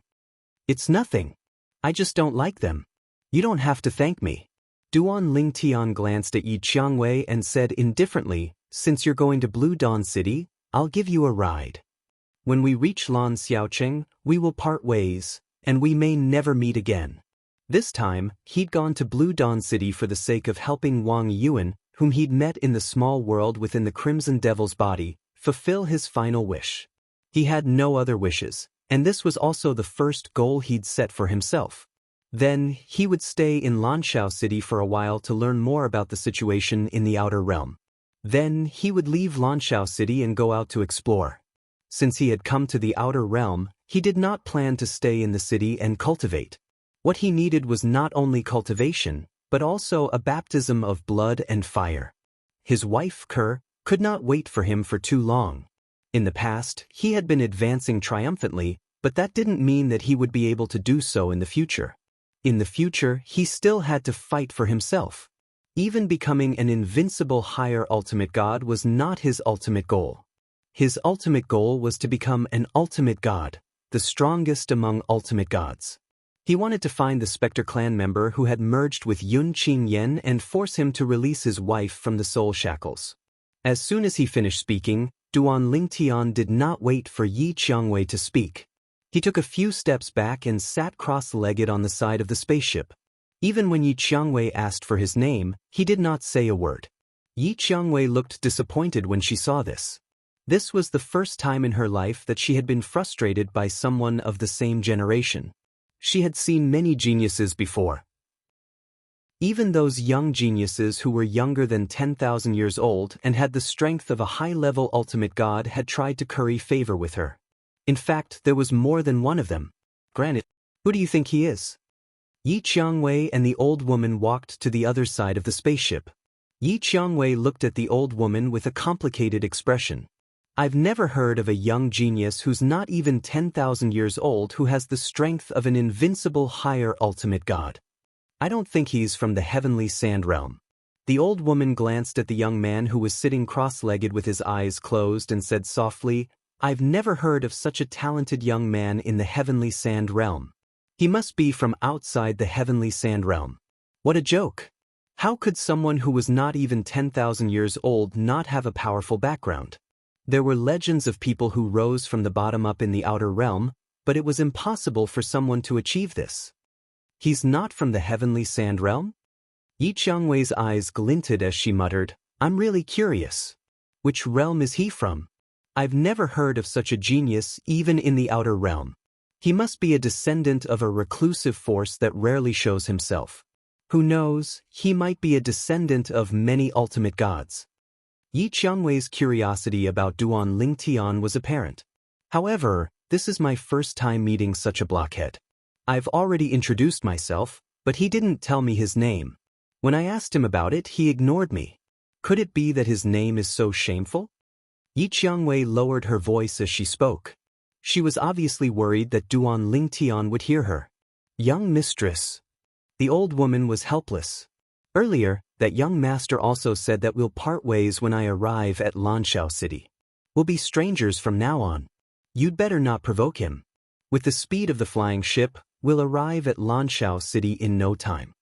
It's nothing. I just don't like them. You don't have to thank me. Duan Lingtian glanced at Yi Qiangwei and said indifferently, since you're going to Blue Dawn City, I'll give you a ride. When we reach Lan Xiaocheng, we will part ways, and we may never meet again. This time, he'd gone to Blue Dawn City for the sake of helping Wang Yuan, whom he'd met in the small world within the Crimson Devil's body, fulfill his final wish. He had no other wishes, and this was also the first goal he'd set for himself. Then, he would stay in Lanshao City for a while to learn more about the situation in the outer realm. Then, he would leave Lanshao City and go out to explore. Since he had come to the outer realm, he did not plan to stay in the city and cultivate. What he needed was not only cultivation, but also a baptism of blood and fire. His wife, Kerr, could not wait for him for too long. In the past, he had been advancing triumphantly, but that didn't mean that he would be able to do so in the future. In the future, he still had to fight for himself. Even becoming an invincible higher ultimate god was not his ultimate goal. His ultimate goal was to become an ultimate god, the strongest among ultimate gods. He wanted to find the Spectre clan member who had merged with Yun Qingyan and force him to release his wife from the soul shackles. As soon as he finished speaking, Duan Lingtian did not wait for Yi Qiangwei to speak. He took a few steps back and sat cross-legged on the side of the spaceship. Even when Yi Qiangwei asked for his name, he did not say a word. Yi Qiangwei looked disappointed when she saw this. This was the first time in her life that she had been frustrated by someone of the same generation. She had seen many geniuses before. Even those young geniuses who were younger than 10,000 years old and had the strength of a high-level ultimate god had tried to curry favor with her. In fact, there was more than one of them. Granted, who do you think he is? Yi Qiangwei and the old woman walked to the other side of the spaceship. Yi Qiangwei looked at the old woman with a complicated expression. I've never heard of a young genius who's not even 10,000 years old who has the strength of an invincible higher ultimate god. I don't think he's from the heavenly sand realm. The old woman glanced at the young man who was sitting cross-legged with his eyes closed and said softly, I've never heard of such a talented young man in the heavenly sand realm. He must be from outside the heavenly sand realm. What a joke! How could someone who was not even 10,000 years old not have a powerful background? There were legends of people who rose from the bottom up in the outer realm, but it was impossible for someone to achieve this. He's not from the heavenly sand realm? Yi Qiangwei's eyes glinted as she muttered, I'm really curious. Which realm is he from? I've never heard of such a genius even in the outer realm. He must be a descendant of a reclusive force that rarely shows himself. Who knows, he might be a descendant of many ultimate gods. Yi Qiangwei's curiosity about Duan Lingtian was apparent. However, this is my first time meeting such a blockhead. I've already introduced myself, but he didn't tell me his name. When I asked him about it, he ignored me. Could it be that his name is so shameful? Yi Qiangwei lowered her voice as she spoke. She was obviously worried that Duan Lingtian would hear her. Young mistress. The old woman was helpless. Earlier, that young master also said that we'll part ways when I arrive at Lanshao City. We'll be strangers from now on. You'd better not provoke him. With the speed of the flying ship, we'll arrive at Lanshao City in no time.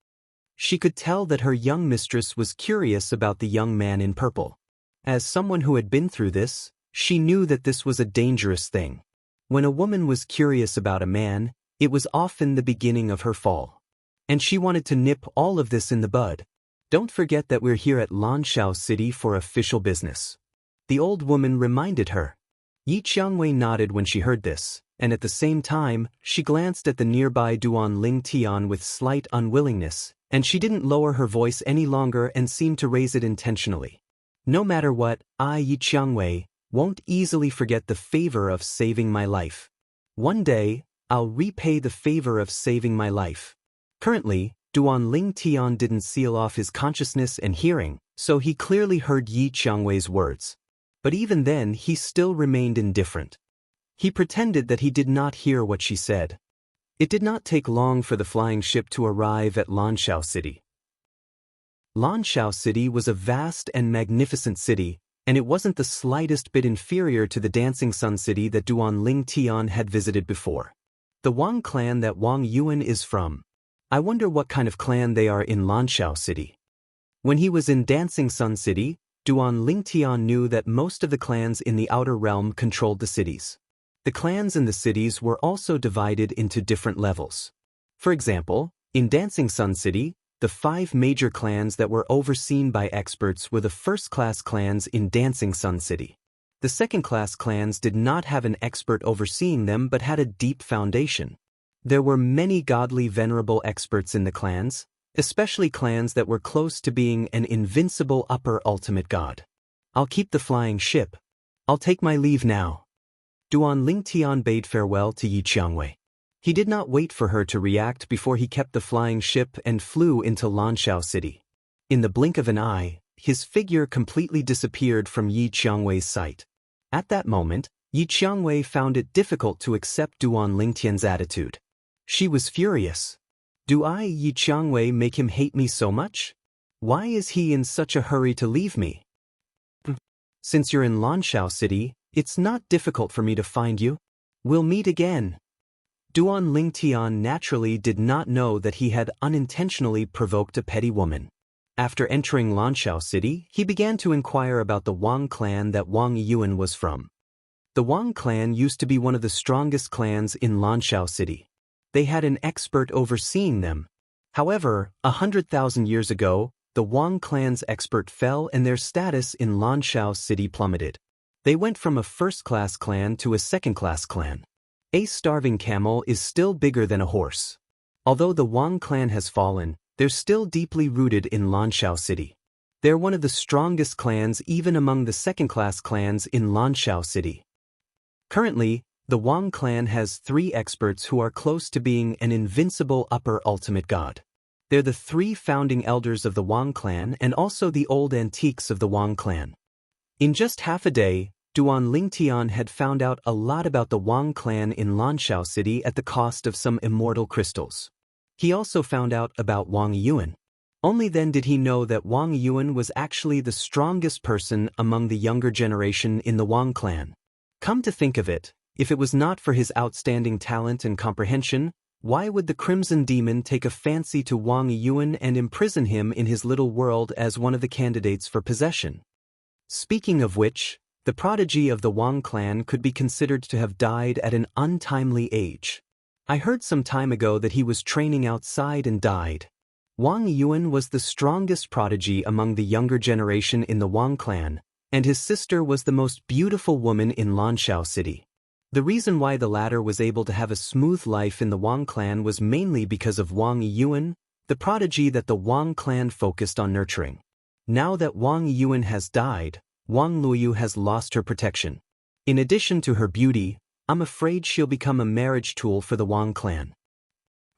She could tell that her young mistress was curious about the young man in purple. As someone who had been through this, she knew that this was a dangerous thing. When a woman was curious about a man, it was often the beginning of her fall. And she wanted to nip all of this in the bud. Don't forget that we're here at Lanshao City for official business. The old woman reminded her. Yi Qiangwei nodded when she heard this, and at the same time, she glanced at the nearby Duan Ling Tian with slight unwillingness, and she didn't lower her voice any longer and seemed to raise it intentionally. No matter what, I, Yi Qiangwei, won't easily forget the favor of saving my life. One day, I'll repay the favor of saving my life. Currently, Duan Ling Tian didn't seal off his consciousness and hearing, so he clearly heard Yi Qiangwei's words. But even then, he still remained indifferent. He pretended that he did not hear what she said. It did not take long for the flying ship to arrive at Lanshao City. Lanshao City was a vast and magnificent city, and it wasn't the slightest bit inferior to the Dancing Sun City that Duan Ling Tian had visited before. The Wang clan that Wang Yuan is from. I wonder what kind of clan they are in Lanshao City. When he was in Dancing Sun City, Duan Ling Tian knew that most of the clans in the Outer Realm controlled the cities. The clans in the cities were also divided into different levels. For example, in Dancing Sun City, the 5 major clans that were overseen by experts were the first-class clans in Dancing Sun City. The second-class clans did not have an expert overseeing them but had a deep foundation. There were many godly venerable experts in the clans, especially clans that were close to being an invincible upper ultimate god. I'll keep the flying ship. I'll take my leave now. Duan Ling Tian bade farewell to Yi Qiangwei. He did not wait for her to react before he kept the flying ship and flew into Lanshao City. In the blink of an eye, his figure completely disappeared from Yi Qiangwei's sight. At that moment, Yi Qiangwei found it difficult to accept Duan Ling Tian's attitude. She was furious. Do I, Yi Qiangwei, make him hate me so much? Why is he in such a hurry to leave me? Since you're in Lanshao City, it's not difficult for me to find you. We'll meet again. Duan Ling Tian naturally did not know that he had unintentionally provoked a petty woman. After entering Lanshao City, he began to inquire about the Wang clan that Wang Yuan was from. The Wang clan used to be one of the strongest clans in Lanshao City. They had an expert overseeing them. However, 100,000 years ago, the Wang clan's expert fell and their status in Lanshao City plummeted. They went from a first-class clan to a second-class clan. A starving camel is still bigger than a horse. Although the Wang clan has fallen, they're still deeply rooted in Lanshao City. They're one of the strongest clans even among the second-class clans in Lanshao City. Currently, the Wang clan has 3 experts who are close to being an invincible upper ultimate god. They're the 3 founding elders of the Wang clan and also the old antiques of the Wang clan. In just half a day, Duan Ling Tian had found out a lot about the Wang clan in Lanshao City at the cost of some immortal crystals. He also found out about Wang Yuan. Only then did he know that Wang Yuan was actually the strongest person among the younger generation in the Wang clan. Come to think of it, if it was not for his outstanding talent and comprehension, why would the Crimson Demon take a fancy to Wang Yuan and imprison him in his little world as one of the candidates for possession? Speaking of which, the prodigy of the Wang clan could be considered to have died at an untimely age. I heard some time ago that he was training outside and died. Wang Yuan was the strongest prodigy among the younger generation in the Wang clan, and his sister was the most beautiful woman in Lanshao City. The reason why the latter was able to have a smooth life in the Wang clan was mainly because of Wang Yuan, the prodigy that the Wang clan focused on nurturing. Now that Wang Yuan has died, Wang Luoyu has lost her protection. In addition to her beauty, I'm afraid she'll become a marriage tool for the Wang clan.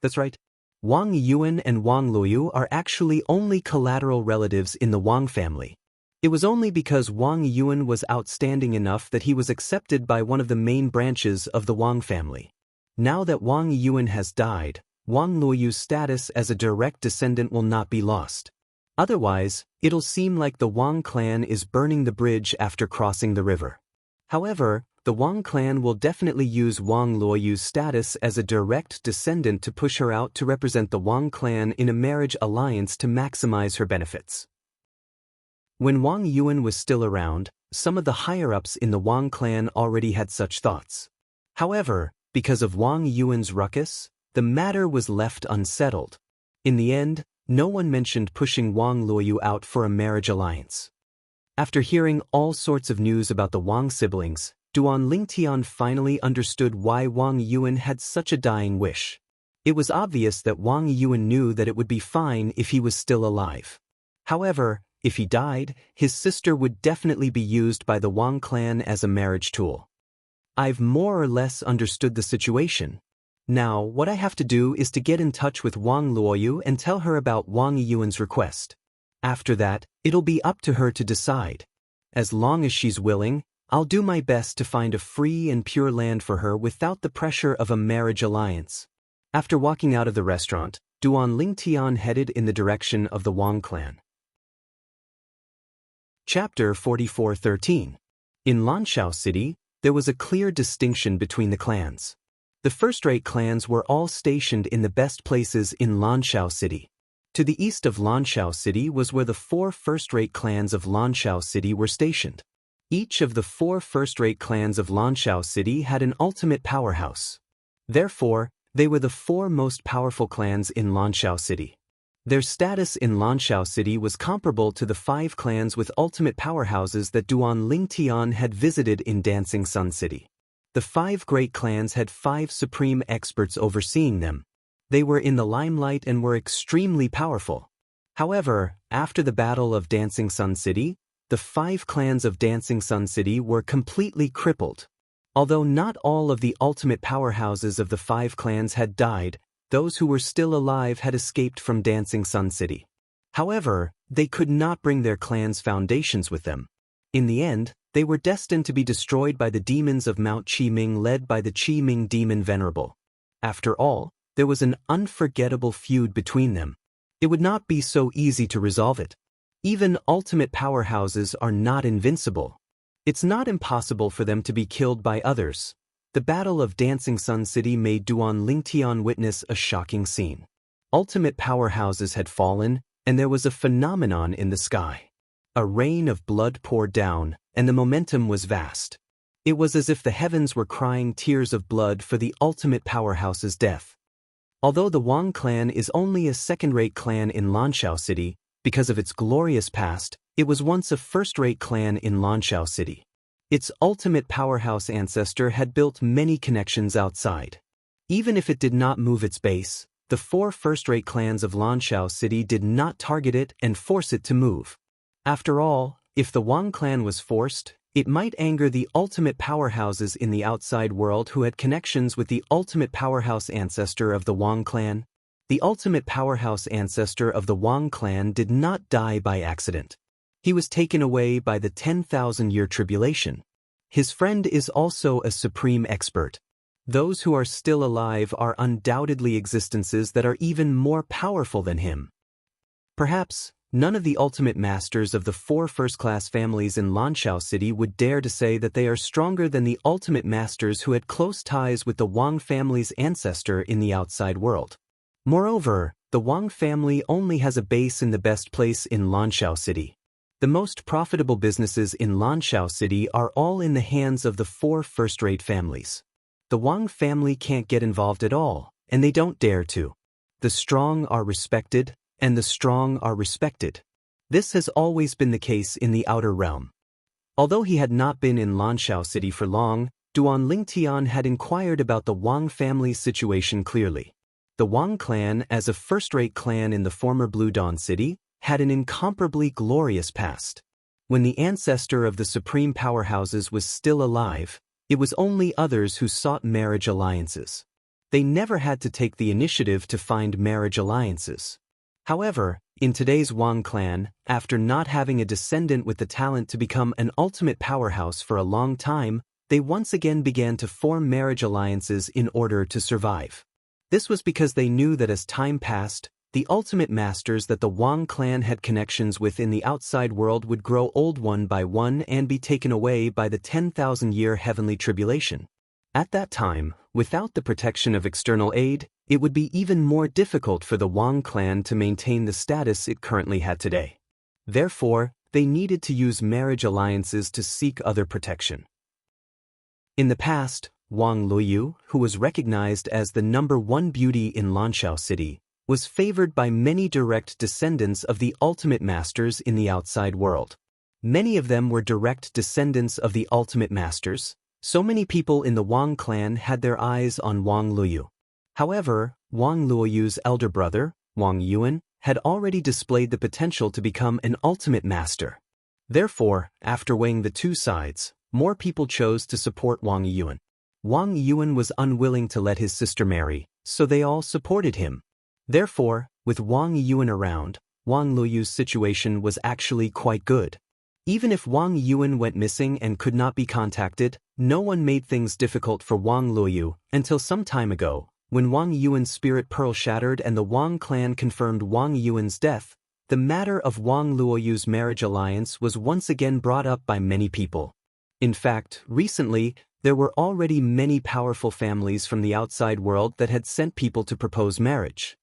That's right. Wang Yuan and Wang Luoyu are actually only collateral relatives in the Wang family. It was only because Wang Yuan was outstanding enough that he was accepted by one of the main branches of the Wang family. Now that Wang Yuan has died, Wang Luoyu's status as a direct descendant will not be lost. Otherwise, it'll seem like the Wang clan is burning the bridge after crossing the river. However, the Wang clan will definitely use Wang Luoyu's status as a direct descendant to push her out to represent the Wang clan in a marriage alliance to maximize her benefits. When Wang Yuan was still around, some of the higher-ups in the Wang clan already had such thoughts. However, because of Wang Yuan's ruckus, the matter was left unsettled. In the end, no one mentioned pushing Wang Luoyu out for a marriage alliance. After hearing all sorts of news about the Wang siblings, Duan Lingtian finally understood why Wang Yuan had such a dying wish. It was obvious that Wang Yuan knew that it would be fine if he was still alive. However, if he died, his sister would definitely be used by the Wang clan as a marriage tool. I've more or less understood the situation. Now, what I have to do is to get in touch with Wang Luoyu and tell her about Wang Yuan's request. After that, it'll be up to her to decide. As long as she's willing, I'll do my best to find a free and pure land for her without the pressure of a marriage alliance. After walking out of the restaurant, Duan Lingtian headed in the direction of the Wang clan. Chapter 44:13. In Lanshao City, there was a clear distinction between the clans. The first-rate clans were all stationed in the best places in Lanshao City. To the east of Lanshao City was where the 4 first-rate clans of Lanshao City were stationed. Each of the 4 first-rate clans of Lanshao City had an ultimate powerhouse. Therefore, they were the 4 most powerful clans in Lanshao City. Their status in Lanshao City was comparable to the 5 clans with ultimate powerhouses that Duan Lingtian had visited in Dancing Sun City. The 5 great clans had 5 supreme experts overseeing them. They were in the limelight and were extremely powerful. However, after the Battle of Dancing Sun City, the 5 clans of Dancing Sun City were completely crippled. Although not all of the ultimate powerhouses of the 5 clans had died, those who were still alive had escaped from Dancing Sun City. However, they could not bring their clan's foundations with them. In the end, they were destined to be destroyed by the demons of Mount Qiming led by the Qiming demon Venerable. After all, there was an unforgettable feud between them. It would not be so easy to resolve it. Even ultimate powerhouses are not invincible. It's not impossible for them to be killed by others. The Battle of Dancing Sun City made Duan Lingtian witness a shocking scene. Ultimate powerhouses had fallen, and there was a phenomenon in the sky. A rain of blood poured down, and the momentum was vast. It was as if the heavens were crying tears of blood for the ultimate powerhouse's death. Although the Wang clan is only a second-rate clan in Lanshao City, because of its glorious past, it was once a first-rate clan in Lanshao City. Its ultimate powerhouse ancestor had built many connections outside. Even if it did not move its base, the 4 first-rate clans of Lanshao City did not target it and force it to move. After all, if the Wang clan was forced, it might anger the ultimate powerhouses in the outside world who had connections with the ultimate powerhouse ancestor of the Wang clan. The ultimate powerhouse ancestor of the Wang clan did not die by accident. He was taken away by the 10,000-year tribulation. His friend is also a supreme expert. Those who are still alive are undoubtedly existences that are even more powerful than him. Perhaps, none of the ultimate masters of the 4 first-class families in Lanshao City would dare to say that they are stronger than the ultimate masters who had close ties with the Wang family's ancestor in the outside world. Moreover, the Wang family only has a base in the best place in Lanshao City. The most profitable businesses in Lanshao City are all in the hands of the 4 first-rate families. The Wang family can't get involved at all, and they don't dare to. The strong are respected, and the strong are respected. This has always been the case in the outer realm. Although he had not been in Lanshao City for long, Duan Lingtian had inquired about the Wang family's situation clearly. The Wang clan, as a first-rate clan in the former Blue Dawn City, had an incomparably glorious past. When the ancestor of the supreme powerhouses was still alive, it was only others who sought marriage alliances. They never had to take the initiative to find marriage alliances. However, in today's Wang clan, after not having a descendant with the talent to become an ultimate powerhouse for a long time, they once again began to form marriage alliances in order to survive. This was because they knew that as time passed, the ultimate masters that the Wang clan had connections with in the outside world would grow old one by one and be taken away by the 10,000-year heavenly tribulation. At that time, without the protection of external aid, it would be even more difficult for the Wang clan to maintain the status it currently had today. Therefore, they needed to use marriage alliances to seek other protection. In the past, Wang Luoyu, who was recognized as the #1 beauty in Lanshao City, was favored by many direct descendants of the ultimate masters in the outside world. Many of them were direct descendants of the ultimate masters. So many people in the Wang clan had their eyes on Wang Luoyu. However, Wang Luoyu's elder brother, Wang Yuan, had already displayed the potential to become an ultimate master. Therefore, after weighing the two sides, more people chose to support Wang Yuan. Wang Yuan was unwilling to let his sister marry, so they all supported him. Therefore, with Wang Yuan around, Wang Luoyu's situation was actually quite good. Even if Wang Yuan went missing and could not be contacted, no one made things difficult for Wang Luoyu until some time ago, when Wang Yuan's spirit pearl shattered and the Wang clan confirmed Wang Yuan's death. The matter of Wang Luoyu's marriage alliance was once again brought up by many people. In fact, recently, there were already many powerful families from the outside world that had sent people to propose marriage.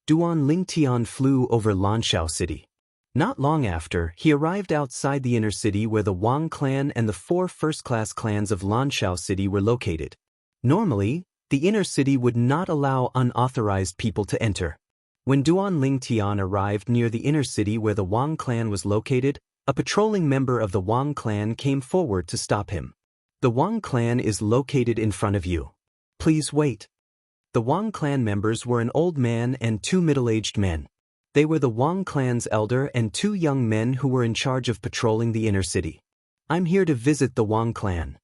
Duan Lingtian flew over Lanshao City. Not long after, he arrived outside the inner city where the Wang clan and the 4 first-class clans of Lanshao City were located. Normally, the inner city would not allow unauthorized people to enter. When Duan Lingtian arrived near the inner city where the Wang clan was located, a patrolling member of the Wang clan came forward to stop him. The Wang clan is located in front of you. Please wait. The Wang clan members were an old man and 2 middle-aged men. They were the Wang clan's elder and 2 young men who were in charge of patrolling the inner city. I'm here to visit the Wang clan.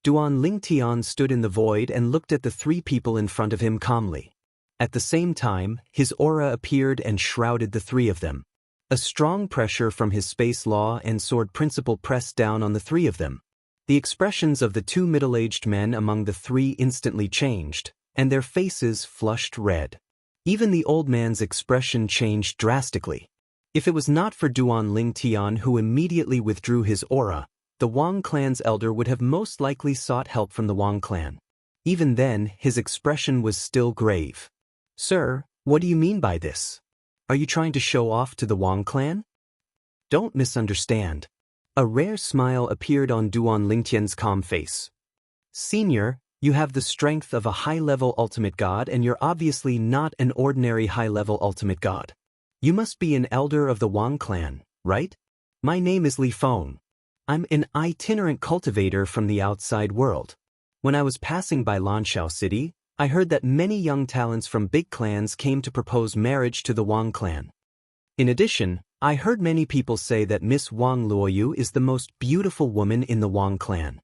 Duan Lingtian stood in the void and looked at the 3 people in front of him calmly. At the same time, his aura appeared and shrouded the 3 of them. A strong pressure from his space law and sword principle pressed down on the 3 of them. The expressions of the 2 middle-aged men among the 3 instantly changed, and their faces flushed red. Even the old man's expression changed drastically. If it was not for Duan Lingtian who immediately withdrew his aura, the Wang clan's elder would have most likely sought help from the Wang clan. Even then, his expression was still grave. Sir, what do you mean by this? Are you trying to show off to the Wang clan? Don't misunderstand. A rare smile appeared on Duan Lingtian's calm face. Senior, you have the strength of a high-level ultimate god and you're obviously not an ordinary high-level ultimate god. You must be an elder of the Wang clan, right? My name is Li Feng. I'm an itinerant cultivator from the outside world. When I was passing by Lanshao City, I heard that many young talents from big clans came to propose marriage to the Wang clan. In addition, I heard many people say that Miss Wang Luoyu is the most beautiful woman in the Wang clan.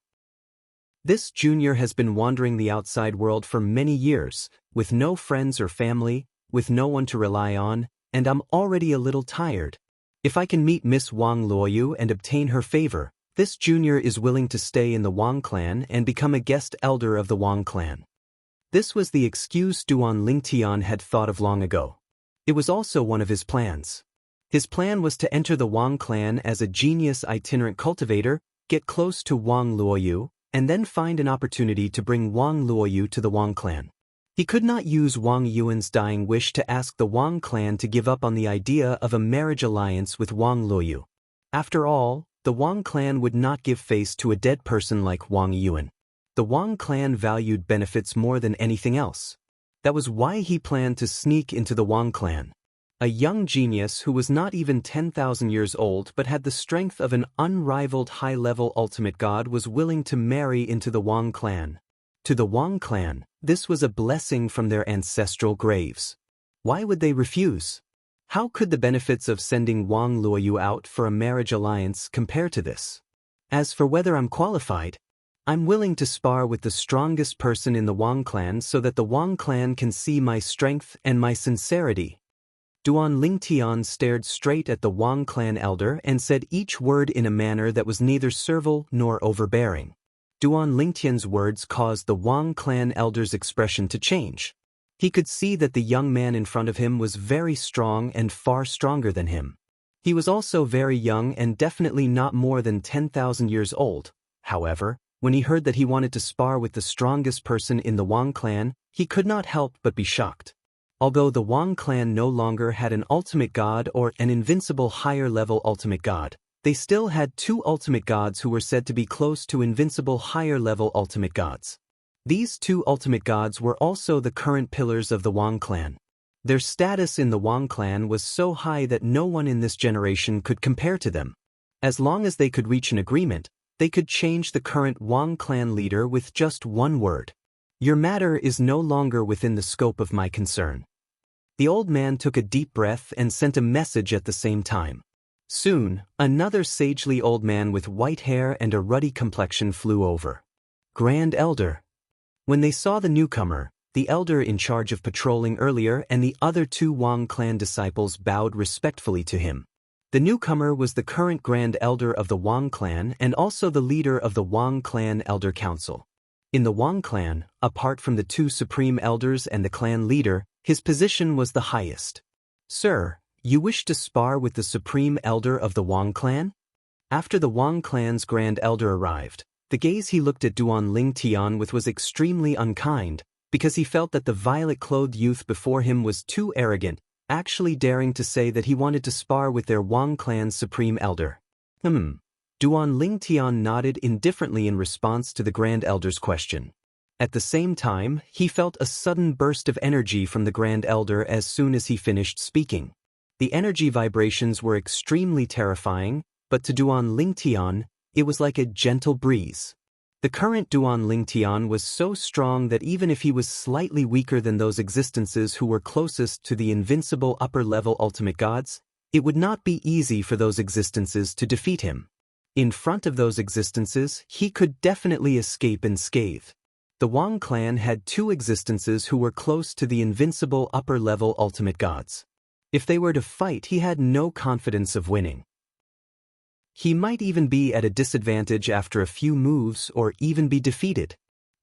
This junior has been wandering the outside world for many years, with no friends or family, with no one to rely on, and I'm already a little tired. If I can meet Miss Wang Luoyu and obtain her favor, this junior is willing to stay in the Wang clan and become a guest elder of the Wang clan. This was the excuse Duan Lingtian had thought of long ago. It was also one of his plans. His plan was to enter the Wang clan as a genius itinerant cultivator, get close to Wang Luoyu, and then find an opportunity to bring Wang Luoyu to the Wang clan. He could not use Wang Yuan's dying wish to ask the Wang clan to give up on the idea of a marriage alliance with Wang Luoyu. After all, the Wang clan would not give face to a dead person like Wang Yuan. The Wang clan valued benefits more than anything else. That was why he planned to sneak into the Wang clan. A young genius who was not even 10,000 years old but had the strength of an unrivaled high-level ultimate god was willing to marry into the Wang clan. To the Wang clan, this was a blessing from their ancestral graves. Why would they refuse? How could the benefits of sending Wang Luoyu out for a marriage alliance compare to this? As for whether I'm qualified, I'm willing to spar with the strongest person in the Wang clan so that the Wang clan can see my strength and my sincerity. Duan Lingtian stared straight at the Wang clan elder and said each word in a manner that was neither servile nor overbearing. Duan Lingtian's words caused the Wang clan elder's expression to change. He could see that the young man in front of him was very strong and far stronger than him. He was also very young and definitely not more than 10,000 years old. However, when he heard that he wanted to spar with the strongest person in the Wang clan, he could not help but be shocked. Although the Wang clan no longer had an ultimate god or an invincible higher-level ultimate god, they still had 2 ultimate gods who were said to be close to invincible higher-level ultimate gods. These 2 ultimate gods were also the current pillars of the Wang clan. Their status in the Wang clan was so high that no one in this generation could compare to them. As long as they could reach an agreement, they could change the current Wang clan leader with just one word. Your matter is no longer within the scope of my concern. The old man took a deep breath and sent a message at the same time. Soon, another sagely old man with white hair and a ruddy complexion flew over. Grand Elder. When they saw the newcomer, the elder in charge of patrolling earlier and the other two Wang clan disciples bowed respectfully to him. The newcomer was the current Grand Elder of the Wang clan and also the leader of the Wang clan Elder Council. In the Wang clan, apart from the two supreme elders and the clan leader, his position was the highest. Sir, you wish to spar with the supreme elder of the Wang clan? After the Wang clan's Grand Elder arrived, the gaze he looked at Duan Ling Tian with was extremely unkind, because he felt that the violet-clothed youth before him was too arrogant, actually daring to say that he wanted to spar with their Wang clan's supreme elder. Duan Ling Tian nodded indifferently in response to the Grand Elder's question. At the same time, he felt a sudden burst of energy from the Grand Elder as soon as he finished speaking. The energy vibrations were extremely terrifying, but to Duan Ling Tian, it was like a gentle breeze. The current Duan Ling Tian was so strong that even if he was slightly weaker than those existences who were closest to the invincible upper-level ultimate gods, it would not be easy for those existences to defeat him. In front of those existences, he could definitely escape unscathed. The Wang clan had two existences who were close to the invincible upper-level ultimate gods. If they were to fight, he had no confidence of winning. He might even be at a disadvantage after a few moves or even be defeated.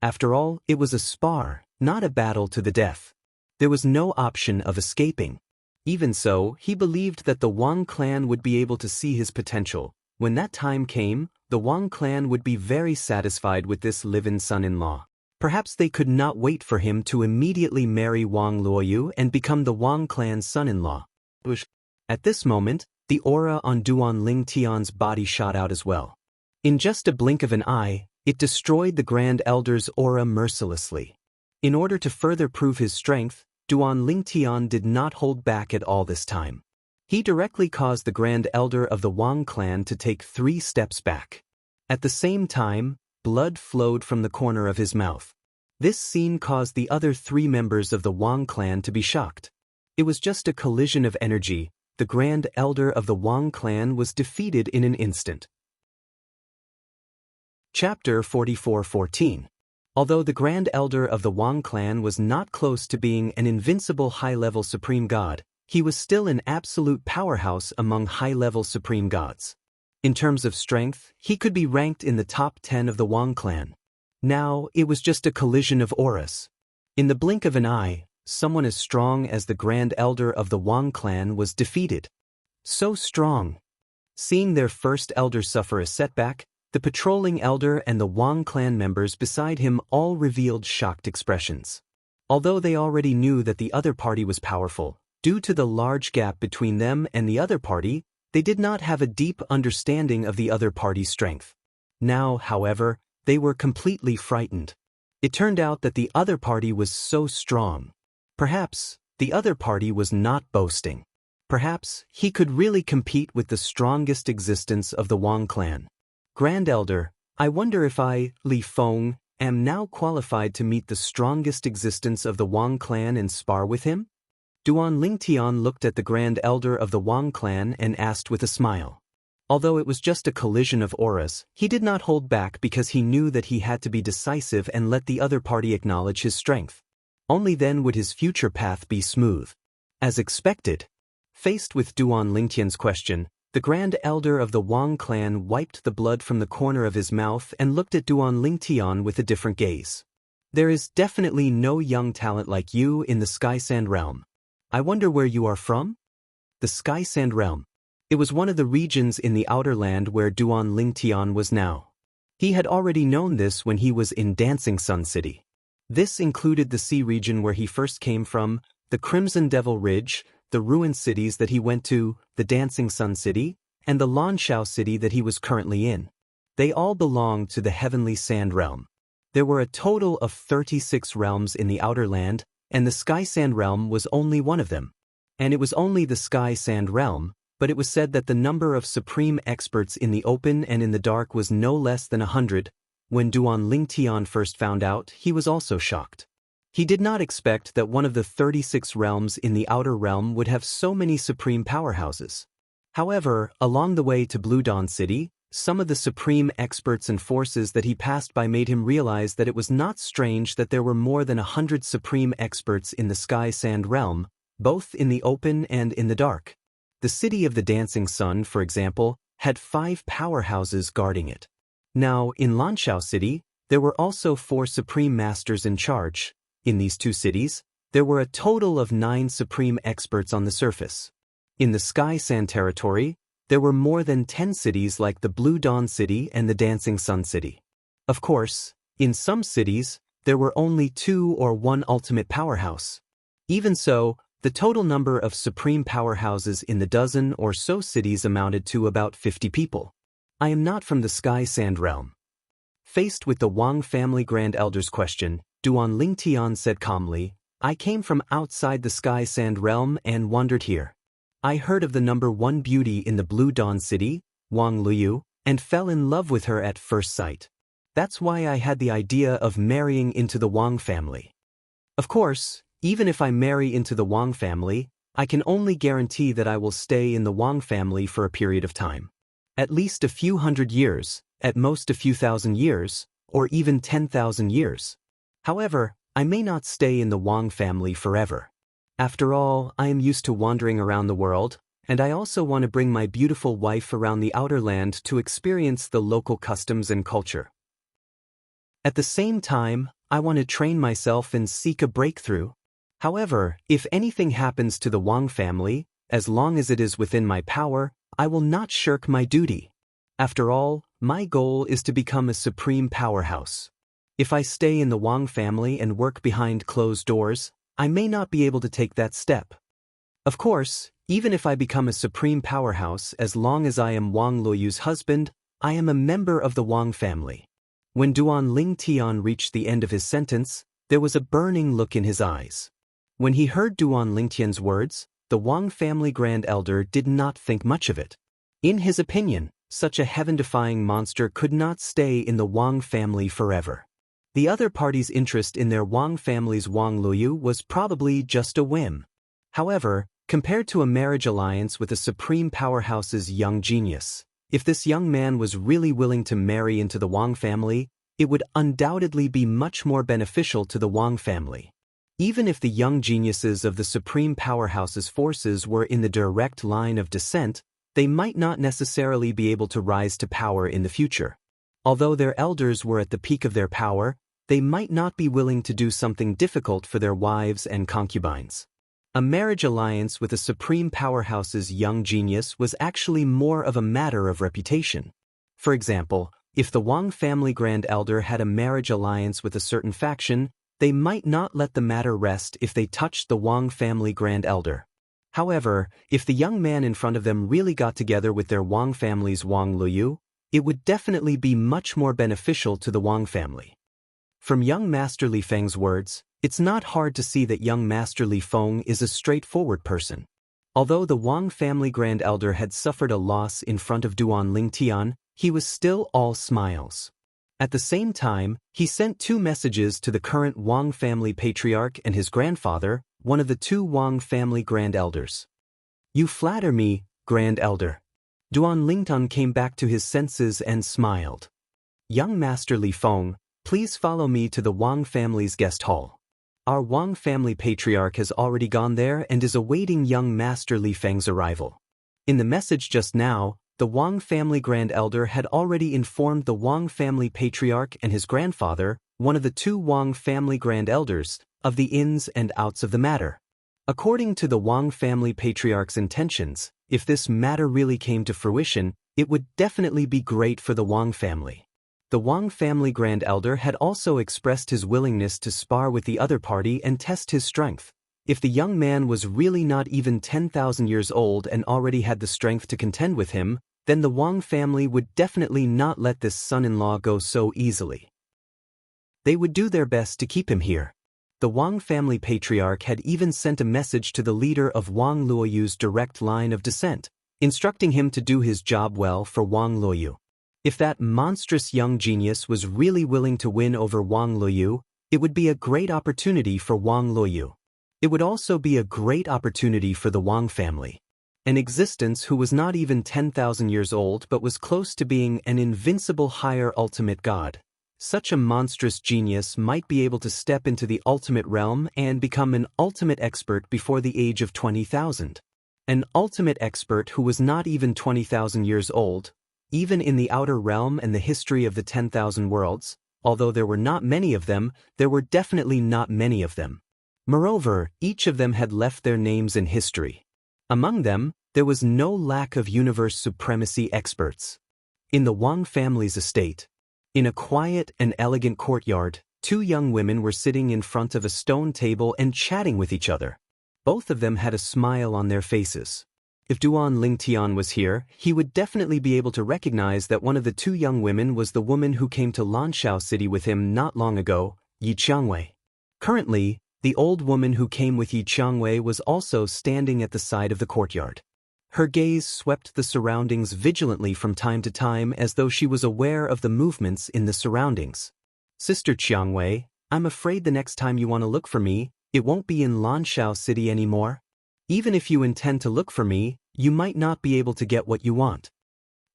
After all, it was a spar, not a battle to the death. There was no option of escaping. Even so, he believed that the Wang clan would be able to see his potential. When that time came, the Wang clan would be very satisfied with this live-in son-in-law. Perhaps they could not wait for him to immediately marry Wang Luoyu and become the Wang clan's son-in-law. At this moment, the aura on Duan Ling Tian's body shot out as well. In just a blink of an eye, it destroyed the Grand Elder's aura mercilessly. In order to further prove his strength, Duan Ling Tian did not hold back at all this time. He directly caused the Grand Elder of the Wang clan to take 3 steps back. At the same time, blood flowed from the corner of his mouth. This scene caused the other 3 members of the Wang clan to be shocked. It was just a collision of energy. The Grand Elder of the Wang clan was defeated in an instant. Chapter 44:14. Although the Grand Elder of the Wang clan was not close to being an invincible high-level supreme god, he was still an absolute powerhouse among high-level supreme gods. In terms of strength, he could be ranked in the top 10 of the Wang clan. Now, it was just a collision of auras. In the blink of an eye, someone as strong as the Grand Elder of the Wang clan was defeated. So strong. Seeing their first elder suffer a setback, the patrolling elder and the Wang clan members beside him all revealed shocked expressions. Although they already knew that the other party was powerful, due to the large gap between them and the other party, they did not have a deep understanding of the other party's strength. Now, however, they were completely frightened. It turned out that the other party was so strong. Perhaps the other party was not boasting. Perhaps he could really compete with the strongest existence of the Wang clan. Grand Elder, I wonder if I, Li Feng, am now qualified to meet the strongest existence of the Wang clan and spar with him? Duan Ling Tian looked at the Grand Elder of the Wang clan and asked with a smile. Although it was just a collision of auras, he did not hold back because he knew that he had to be decisive and let the other party acknowledge his strength. Only then would his future path be smooth. As expected. Faced with Duan Ling Tian's question, the Grand Elder of the Wang clan wiped the blood from the corner of his mouth and looked at Duan Ling Tian with a different gaze. There is definitely no young talent like you in the Sky Sand Realm. I wonder where you are from? The Sky Sand Realm. It was one of the regions in the Outer Land where Duan Ling Tian was now. He had already known this when he was in Dancing Sun City. This included the sea region where he first came from, the Crimson Devil Ridge, the ruined cities that he went to, the Dancing Sun City, and the Lanshao City that he was currently in. They all belonged to the Heavenly Sand Realm. There were a total of 36 realms in the Outer Land, and the Sky Sand Realm was only one of them. And it was only the Sky Sand Realm, but it was said that the number of supreme experts in the open and in the dark was no less than 100. When Duan Lingtian first found out, he was also shocked. He did not expect that one of the 36 realms in the outer realm would have so many supreme powerhouses. However, along the way to Blue Dawn City, some of the supreme experts and forces that he passed by made him realize that it was not strange that there were more than 100 supreme experts in the Sky Sand Realm, both in the open and in the dark. The city of the Dancing Sun, for example, had 5 powerhouses guarding it. Now, in Lanshao City, there were also 4 supreme masters in charge. In these 2 cities, there were a total of 9 supreme experts on the surface. In the Sky Sand territory, there were more than 10 cities like the Blue Dawn City and the Dancing Sun City. Of course, in some cities, there were only 2 or 1 ultimate powerhouse. Even so, the total number of supreme powerhouses in the dozen or so cities amounted to about 50 people. I am not from the Sky Sand Realm. Faced with the Wang family Grand Elder's question, Duan Lingtian said calmly, I came from outside the Sky Sand Realm and wandered here. I heard of the number 1 beauty in the Blue Dawn City, Wang Luyu, and fell in love with her at first sight. That's why I had the idea of marrying into the Wang family. Of course, even if I marry into the Wang family, I can only guarantee that I will stay in the Wang family for a period of time. At least a few hundred years, at most a few thousand years, or even 10,000 years. However, I may not stay in the Wang family forever. After all, I am used to wandering around the world, and I also want to bring my beautiful wife around the outer land to experience the local customs and culture. At the same time, I want to train myself and seek a breakthrough. However, if anything happens to the Wang family, as long as it is within my power, I will not shirk my duty. After all, my goal is to become a supreme powerhouse. If I stay in the Wang family and work behind closed doors, I may not be able to take that step. Of course, even if I become a supreme powerhouse, as long as I am Wang Luoyu's husband, I am a member of the Wang family. When Duan Lingtian reached the end of his sentence, there was a burning look in his eyes. When he heard Duan Lingtian's words, the Wang family Grand Elder did not think much of it. In his opinion, such a heaven-defying monster could not stay in the Wang family forever. The other party's interest in their Wang family's Wang Luoyu was probably just a whim. However, compared to a marriage alliance with a supreme powerhouse's young genius, if this young man was really willing to marry into the Wang family, it would undoubtedly be much more beneficial to the Wang family. Even if the young geniuses of the supreme powerhouse's forces were in the direct line of descent, they might not necessarily be able to rise to power in the future. Although their elders were at the peak of their power, they might not be willing to do something difficult for their wives and concubines. A marriage alliance with a supreme powerhouse's young genius was actually more of a matter of reputation. For example, if the Wang family Grand Elder had a marriage alliance with a certain faction, they might not let the matter rest if they touched the Wang family Grand Elder. However, if the young man in front of them really got together with their Wang family's Wang Luoyu, it would definitely be much more beneficial to the Wang family. From young Master Li Feng's words, it's not hard to see that young Master Li Feng is a straightforward person. Although the Wang family Grand Elder had suffered a loss in front of Duan Lingtian, he was still all smiles. At the same time, he sent 2 messages to the current Wang family patriarch and his grandfather, one of the 2 Wang family Grand Elders. You flatter me, Grand Elder. Duan Lingtian came back to his senses and smiled. Young Master Li Feng, please follow me to the Wang family's guest hall. Our Wang family patriarch has already gone there and is awaiting young Master Li Feng's arrival. In the message just now, the Wang family Grand Elder had already informed the Wang family patriarch and his grandfather, one of the 2 Wang family Grand Elders, of the ins and outs of the matter. According to the Wang family patriarch's intentions, if this matter really came to fruition, it would definitely be great for the Wang family. The Wang family Grand Elder had also expressed his willingness to spar with the other party and test his strength. If the young man was really not even 10,000 years old and already had the strength to contend with him, then the Wang family would definitely not let this son-in-law go so easily. They would do their best to keep him here. the Wang family patriarch had even sent a message to the leader of Wang Luoyu's direct line of descent, instructing him to do his job well for Wang Luoyu. If that monstrous young genius was really willing to win over Wang Luoyu, it would be a great opportunity for Wang Luoyu. It would also be a great opportunity for the Wang family. An existence who was not even 10,000 years old but was close to being an invincible higher ultimate god. Such a monstrous genius might be able to step into the ultimate realm and become an ultimate expert before the age of 20,000. An ultimate expert who was not even 20,000 years old, even in the outer realm and the history of the 10,000 worlds, although there were not many of them, there were definitely not many of them. Moreover, each of them had left their names in history. Among them, there was no lack of universe supremacy experts. In the Wang family's estate, in a quiet and elegant courtyard, two young women were sitting in front of a stone table and chatting with each other. Both of them had a smile on their faces. If Duan Lingtian was here, he would definitely be able to recognize that one of the two young women was the woman who came to Lanshao City with him not long ago, Yi Qiangwei. Currently, the old woman who came with Yi Qiangwei was also standing at the side of the courtyard. Her gaze swept the surroundings vigilantly from time to time as though she was aware of the movements in the surroundings. Sister Qiangwei, I'm afraid the next time you want to look for me, it won't be in Lanshao City anymore. Even if you intend to look for me, you might not be able to get what you want.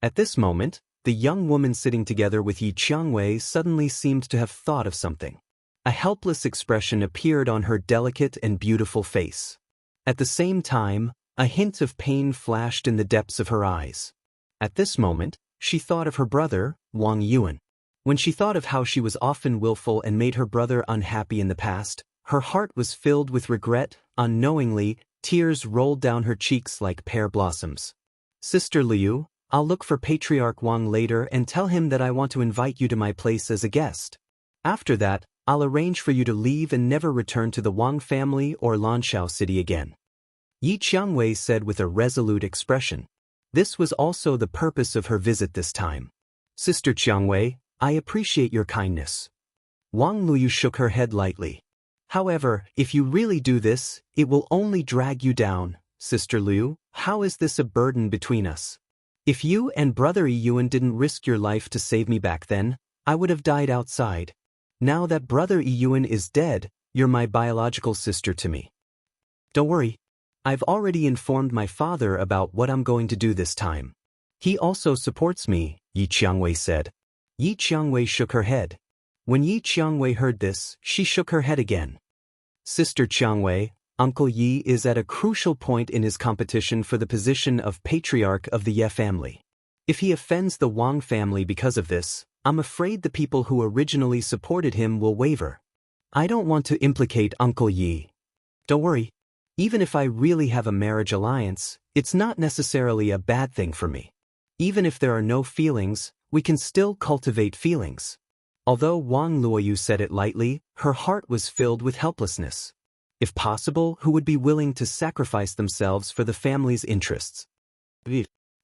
At this moment, the young woman sitting together with Yi Qiangwei suddenly seemed to have thought of something. A helpless expression appeared on her delicate and beautiful face. At the same time, a hint of pain flashed in the depths of her eyes. At this moment, she thought of her brother, Wang Yuan. When she thought of how she was often willful and made her brother unhappy in the past, her heart was filled with regret. Unknowingly, tears rolled down her cheeks like pear blossoms. Sister Liu, I'll look for Patriarch Wang later and tell him that I want to invite you to my place as a guest. After that, I'll arrange for you to leave and never return to the Wang family or Lanshao City again. Yi Qiangwei said with a resolute expression. This was also the purpose of her visit this time. Sister Qiangwei, I appreciate your kindness. Wang Luoyu shook her head lightly. However, if you really do this, it will only drag you down. Sister Liu, how is this a burden between us? If you and Brother Yuan didn't risk your life to save me back then, I would have died outside. Now that Brother Yuan is dead, you're my biological sister to me. Don't worry. I've already informed my father about what I'm going to do this time. He also supports me, Yi Qiangwei said. Yi Qiangwei shook her head. When Yi Qiangwei heard this, she shook her head again. Sister Qiangwei, Uncle Yi is at a crucial point in his competition for the position of Patriarch of the Ye family. If he offends the Wang family because of this, I'm afraid the people who originally supported him will waver. I don't want to implicate Uncle Yi. Don't worry. Even if I really have a marriage alliance, it's not necessarily a bad thing for me. Even if there are no feelings, we can still cultivate feelings. Although Wang Luoyu said it lightly, her heart was filled with helplessness. If possible, who would be willing to sacrifice themselves for the family's interests?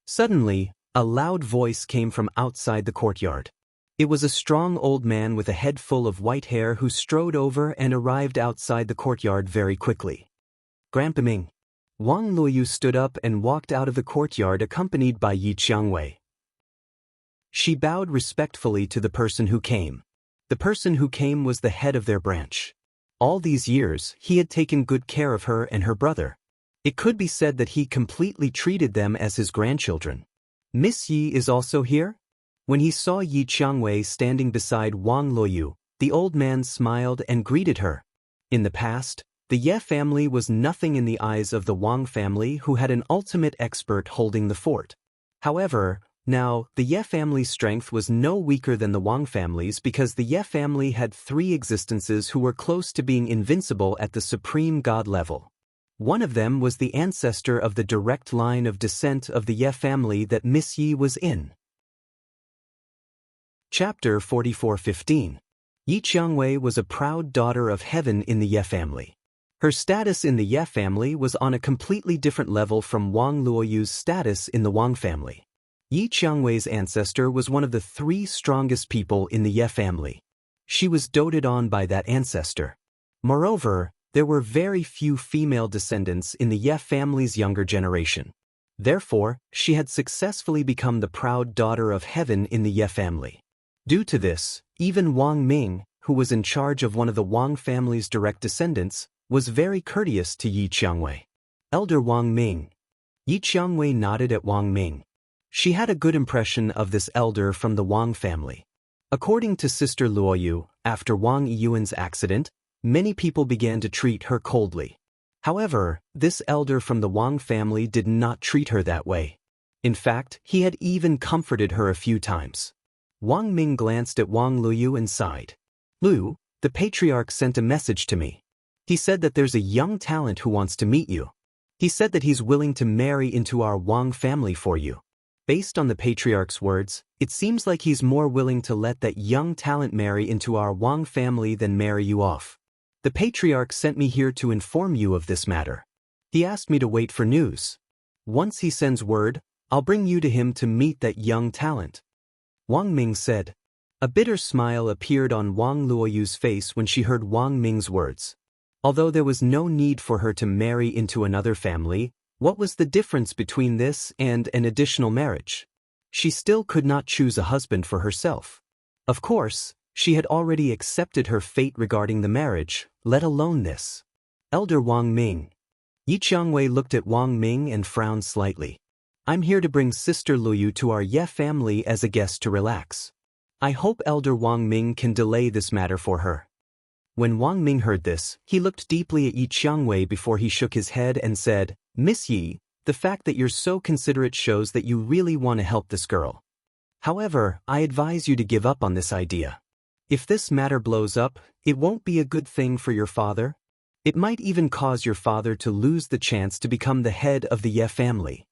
Suddenly, a loud voice came from outside the courtyard. It was a strong old man with a head full of white hair who strode over and arrived outside the courtyard very quickly. Grandpa Ming. Wang Luoyu stood up and walked out of the courtyard accompanied by Yi Qiangwei. She bowed respectfully to the person who came. The person who came was the head of their branch. All these years, he had taken good care of her and her brother. It could be said that he completely treated them as his grandchildren. Miss Yi is also here? When he saw Yi Qiangwei standing beside Wang Luoyu, the old man smiled and greeted her. In the past, the Ye family was nothing in the eyes of the Wang family who had an ultimate expert holding the fort. However, now, the Ye family's strength was no weaker than the Wang family's because the Ye family had three existences who were close to being invincible at the supreme god level. One of them was the ancestor of the direct line of descent of the Ye family that Miss Yi was in. Chapter 44:15. Yi Qiangwei was a proud daughter of heaven in the Ye family. Her status in the Ye family was on a completely different level from Wang Luoyu's status in the Wang family. Yi Qiangwei's ancestor was one of the three strongest people in the Ye family. She was doted on by that ancestor. Moreover, there were very few female descendants in the Ye family's younger generation. Therefore, she had successfully become the proud daughter of heaven in the Ye family. Due to this, even Wang Ming, who was in charge of one of the Wang family's direct descendants, was very courteous to Yi Qiangwei. Elder Wang Ming. Yi Qiangwei nodded at Wang Ming. She had a good impression of this elder from the Wang family. According to Sister Luoyu, after Wang Yuan's accident, many people began to treat her coldly. However, this elder from the Wang family did not treat her that way. In fact, he had even comforted her a few times. Wang Ming glanced at Wang Luoyu and sighed. "Lu, the patriarch sent a message to me. He said that there's a young talent who wants to meet you. He said that he's willing to marry into our Wang family for you." Based on the patriarch's words, it seems like he's more willing to let that young talent marry into our Wang family than marry you off. The patriarch sent me here to inform you of this matter. He asked me to wait for news. Once he sends word, I'll bring you to him to meet that young talent. Wang Ming said. A bitter smile appeared on Wang Luoyu's face when she heard Wang Ming's words. Although there was no need for her to marry into another family, what was the difference between this and an additional marriage? She still could not choose a husband for herself. Of course, she had already accepted her fate regarding the marriage, let alone this. Elder Wang Ming. Yi Qiangwei looked at Wang Ming and frowned slightly. I'm here to bring Sister Luoyu to our Ye family as a guest to relax. I hope Elder Wang Ming can delay this matter for her. When Wang Ming heard this, he looked deeply at Yi Qiangwei before he shook his head and said, Miss Yi, the fact that you're so considerate shows that you really want to help this girl. However, I advise you to give up on this idea. If this matter blows up, it won't be a good thing for your father. It might even cause your father to lose the chance to become the head of the Ye family.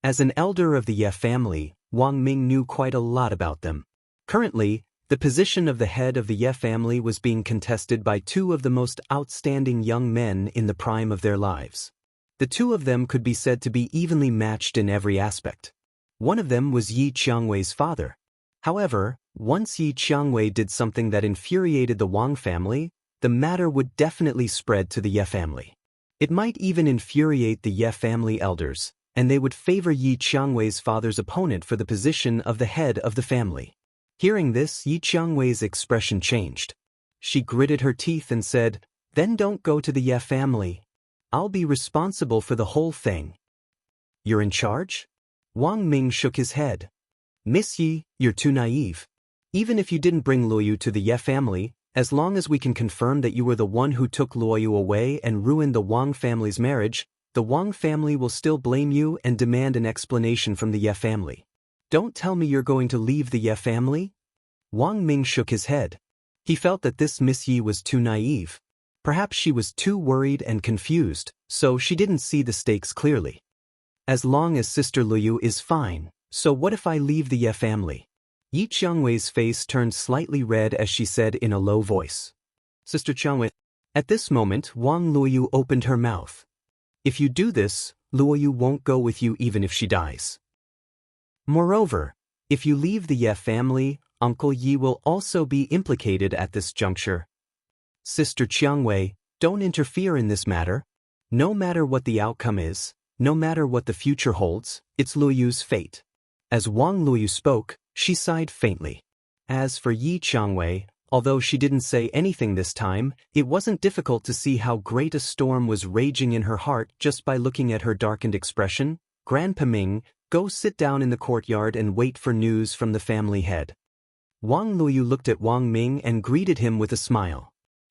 As an elder of the Ye family, Wang Ming knew quite a lot about them. Currently, the position of the head of the Ye family was being contested by two of the most outstanding young men in the prime of their lives. The two of them could be said to be evenly matched in every aspect. One of them was Yi Qiangwei's father. However, once Yi Qiangwei did something that infuriated the Wang family, the matter would definitely spread to the Ye family. It might even infuriate the Ye family elders, and they would favor Yi Qiangwei's father's opponent for the position of the head of the family. Hearing this, Yi Qiangwei's expression changed. She gritted her teeth and said, Then don't go to the Ye family. I'll be responsible for the whole thing. You're in charge? Wang Ming shook his head. Miss Yi, you're too naive. Even if you didn't bring Luoyu to the Ye family, as long as we can confirm that you were the one who took Luoyu away and ruined the Wang family's marriage, the Wang family will still blame you and demand an explanation from the Ye family. Don't tell me you're going to leave the Ye family? Wang Ming shook his head. He felt that this Miss Yi was too naive. Perhaps she was too worried and confused, so she didn't see the stakes clearly. As long as Sister Luoyu is fine, so what if I leave the Ye family? Yi Qiangwei's face turned slightly red as she said in a low voice. Sister Qiangwei. At this moment, Wang Luoyu opened her mouth. If you do this, Luoyu won't go with you even if she dies. Moreover, if you leave the Ye family, Uncle Yi will also be implicated at this juncture. Sister Qiangwei, don't interfere in this matter. No matter what the outcome is, no matter what the future holds, it's Luoyu's fate. As Wang Luoyu spoke, she sighed faintly. As for Yi Qiangwei, although she didn't say anything this time, it wasn't difficult to see how great a storm was raging in her heart just by looking at her darkened expression. Grandpa Ming, go sit down in the courtyard and wait for news from the family head. Wang Luoyu looked at Wang Ming and greeted him with a smile.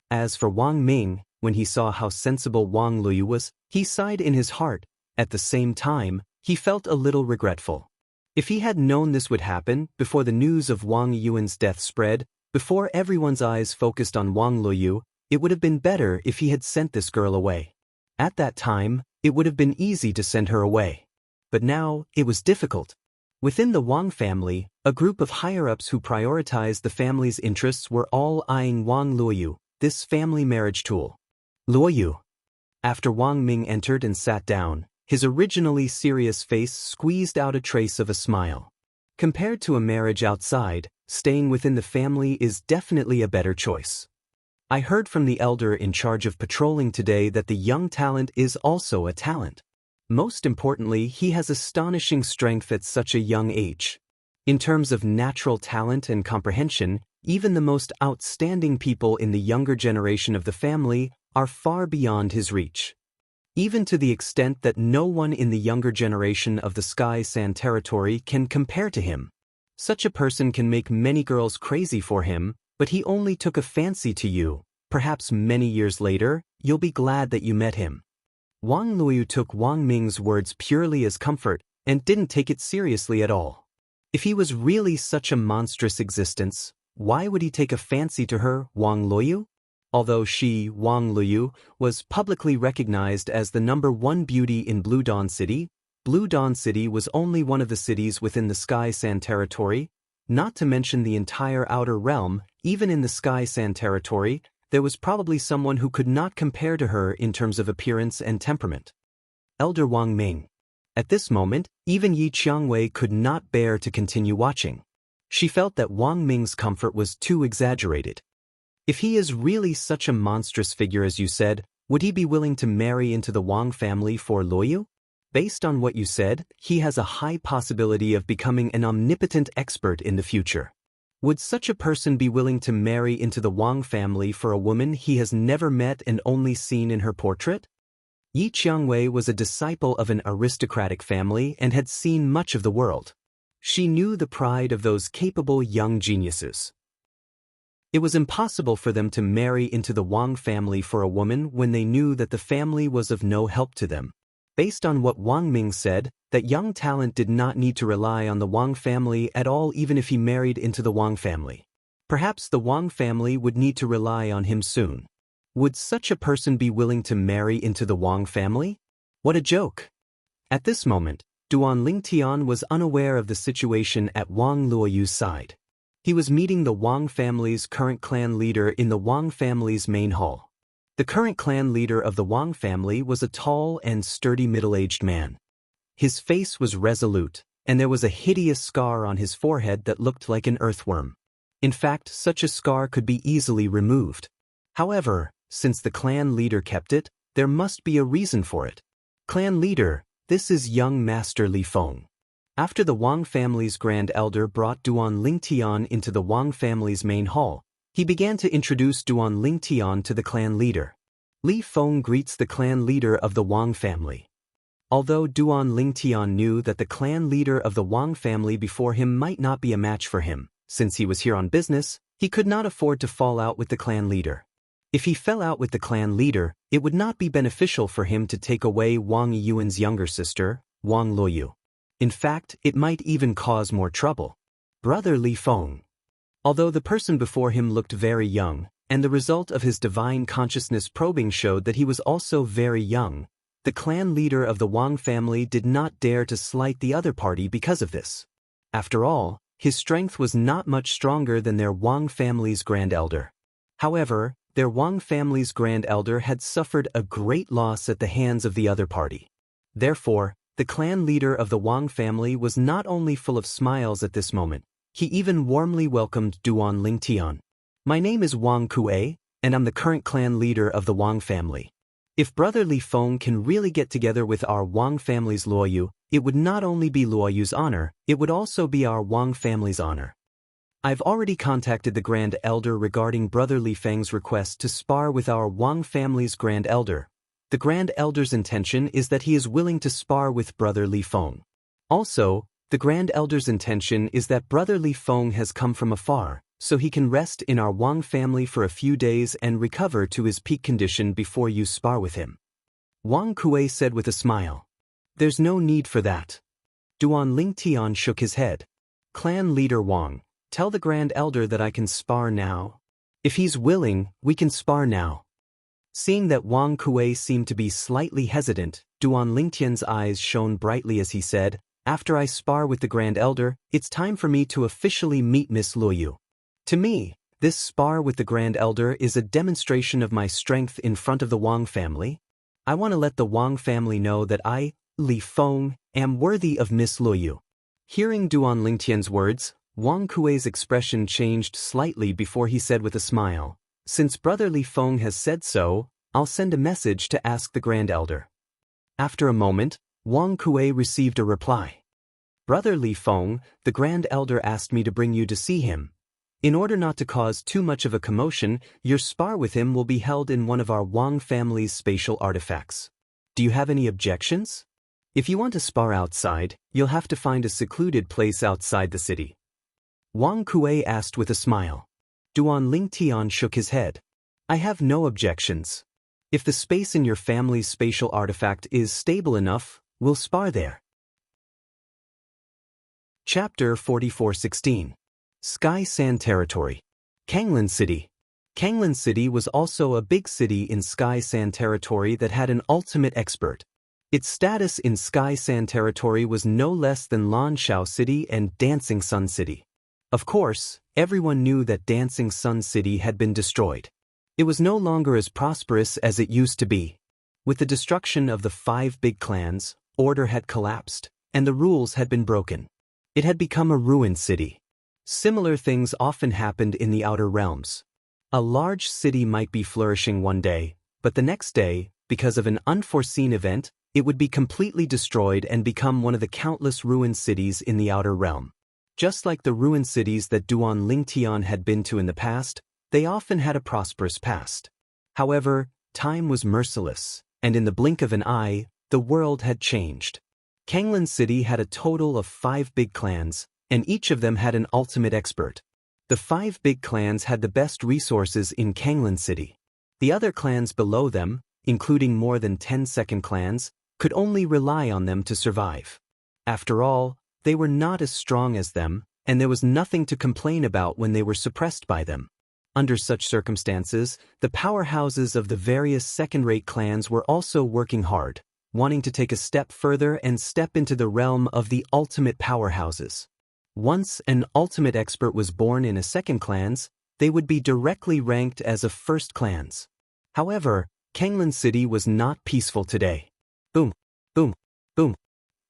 As for Wang Ming, when he saw how sensible Wang Luoyu was, he sighed in his heart. At the same time, he felt a little regretful. If he had known this would happen before the news of Wang Yuan's death spread, before everyone's eyes focused on Wang Luoyu, it would have been better if he had sent this girl away. At that time, it would have been easy to send her away. But now, it was difficult. Within the Wang family, a group of higher-ups who prioritized the family's interests were all eyeing Wang Luoyu, this family marriage tool. Luoyu. After Wang Ming entered and sat down, his originally serious face squeezed out a trace of a smile. Compared to a marriage outside, staying within the family is definitely a better choice. I heard from the elder in charge of patrolling today that the young talent is also a talent. Most importantly, he has astonishing strength at such a young age. In terms of natural talent and comprehension, even the most outstanding people in the younger generation of the family are far beyond his reach. Even to the extent that no one in the younger generation of the Sky Sand territory can compare to him. Such a person can make many girls crazy for him, but he only took a fancy to you. Perhaps many years later, you'll be glad that you met him. Wang Luoyu took Wang Ming's words purely as comfort and didn't take it seriously at all. If he was really such a monstrous existence, why would he take a fancy to her, Wang Luoyu? Although she, Wang Luoyu, was publicly recognized as the #1 beauty in Blue Dawn City, Blue Dawn City was only one of the cities within the Sky Sand territory, not to mention the entire outer realm. Even in the Sky Sand territory, there was probably someone who could not compare to her in terms of appearance and temperament. Elder Wang Ming. At this moment, even Yi Qiangwei could not bear to continue watching. She felt that Wang Ming's comfort was too exaggerated. If he is really such a monstrous figure as you said, would he be willing to marry into the Wang family for Luoyu? Based on what you said, he has a high possibility of becoming an omnipotent expert in the future. Would such a person be willing to marry into the Wang family for a woman he has never met and only seen in her portrait? Yi Qiangwei was a disciple of an aristocratic family and had seen much of the world. She knew the pride of those capable young geniuses. It was impossible for them to marry into the Wang family for a woman when they knew that the family was of no help to them. Based on what Wang Ming said, that young talent did not need to rely on the Wang family at all even if he married into the Wang family. Perhaps the Wang family would need to rely on him soon. Would such a person be willing to marry into the Wang family? What a joke! At this moment, Duan Lingtian was unaware of the situation at Wang Luoyu's side. He was meeting the Wang family's current clan leader in the Wang family's main hall. The current clan leader of the Wang family was a tall and sturdy middle-aged man. His face was resolute, and there was a hideous scar on his forehead that looked like an earthworm. In fact, such a scar could be easily removed. However, since the clan leader kept it, there must be a reason for it. Clan leader, this is young Master Li Feng. After the Wang family's grand elder brought Duan Lingtian into the Wang family's main hall, he began to introduce Duan Lingtian to the clan leader. Li Feng greets the clan leader of the Wang family. Although Duan Lingtian knew that the clan leader of the Wang family before him might not be a match for him, since he was here on business, he could not afford to fall out with the clan leader. If he fell out with the clan leader, it would not be beneficial for him to take away Wang Yuan's younger sister, Wang Luoyu. In fact, it might even cause more trouble. Brother Li Feng. Although the person before him looked very young, and the result of his divine consciousness probing showed that he was also very young, the clan leader of the Wang family did not dare to slight the other party because of this. After all, his strength was not much stronger than their Wang family's grand elder. However, their Wang family's grand elder had suffered a great loss at the hands of the other party. Therefore, the clan leader of the Wang family was not only full of smiles at this moment, he even warmly welcomed Duan Lingtian. My name is Wang Kue, and I'm the current clan leader of the Wang family. If Brother Li Feng can really get together with our Wang family's Luoyu, it would not only be Luoyu's honor, it would also be our Wang family's honor. I've already contacted the Grand Elder regarding Brother Li Feng's request to spar with our Wang family's Grand Elder. The Grand Elder's intention is that he is willing to spar with Brother Li Feng. Also, the Grand Elder's intention is that Brother Li Feng has come from afar, so he can rest in our Wang family for a few days and recover to his peak condition before you spar with him. Wang Kue said with a smile. There's no need for that. Duan Lingtian shook his head. Clan leader Wang, tell the Grand Elder that I can spar now. If he's willing, we can spar now. Seeing that Wang Kue seemed to be slightly hesitant, Duan Lingtian's eyes shone brightly as he said, after I spar with the Grand Elder, it's time for me to officially meet Miss Luoyu. To me, this spar with the Grand Elder is a demonstration of my strength in front of the Wang family. I want to let the Wang family know that I, Li Feng, am worthy of Miss Luoyu. Hearing Duan Lingtian's words, Wang Kue's expression changed slightly before he said with a smile, Since Brother Li Feng has said so, I'll send a message to ask the Grand Elder. After a moment, Wang Kuei received a reply. Brother Li Feng, the Grand Elder asked me to bring you to see him. In order not to cause too much of a commotion, your spar with him will be held in one of our Wang family's spatial artifacts. Do you have any objections? If you want to spar outside, you'll have to find a secluded place outside the city. Wang Kuei asked with a smile. Duan Lingtian shook his head. I have no objections. If the space in your family's spatial artifact is stable enough, we'll spar there. Chapter 44:16. Sky Sand Territory. Kanglin City. Kanglin City was also a big city in Sky Sand Territory that had an ultimate expert. Its status in Sky Sand Territory was no less than Lanshao City and Dancing Sun City. Of course, everyone knew that Dancing Sun City had been destroyed. It was no longer as prosperous as it used to be. With the destruction of the 5 big clans, order had collapsed, and the rules had been broken. It had become a ruined city. Similar things often happened in the outer realms. A large city might be flourishing one day, but the next day, because of an unforeseen event, it would be completely destroyed and become one of the countless ruined cities in the outer realm. Just like the ruined cities that Duan Lingtian had been to in the past, they often had a prosperous past. However, time was merciless, and in the blink of an eye, the world had changed. Kanglin City had a total of 5 big clans, and each of them had an ultimate expert. The 5 big clans had the best resources in Kanglin City. The other clans below them, including more than 10 second clans, could only rely on them to survive. After all, they were not as strong as them, and there was nothing to complain about when they were suppressed by them. Under such circumstances, the powerhouses of the various second-rate clans were also working hard, wanting to take a step further and step into the realm of the ultimate powerhouses. Once an ultimate expert was born in a second clans, they would be directly ranked as a first clans. However, Kanglin City was not peaceful today. Boom, boom, boom.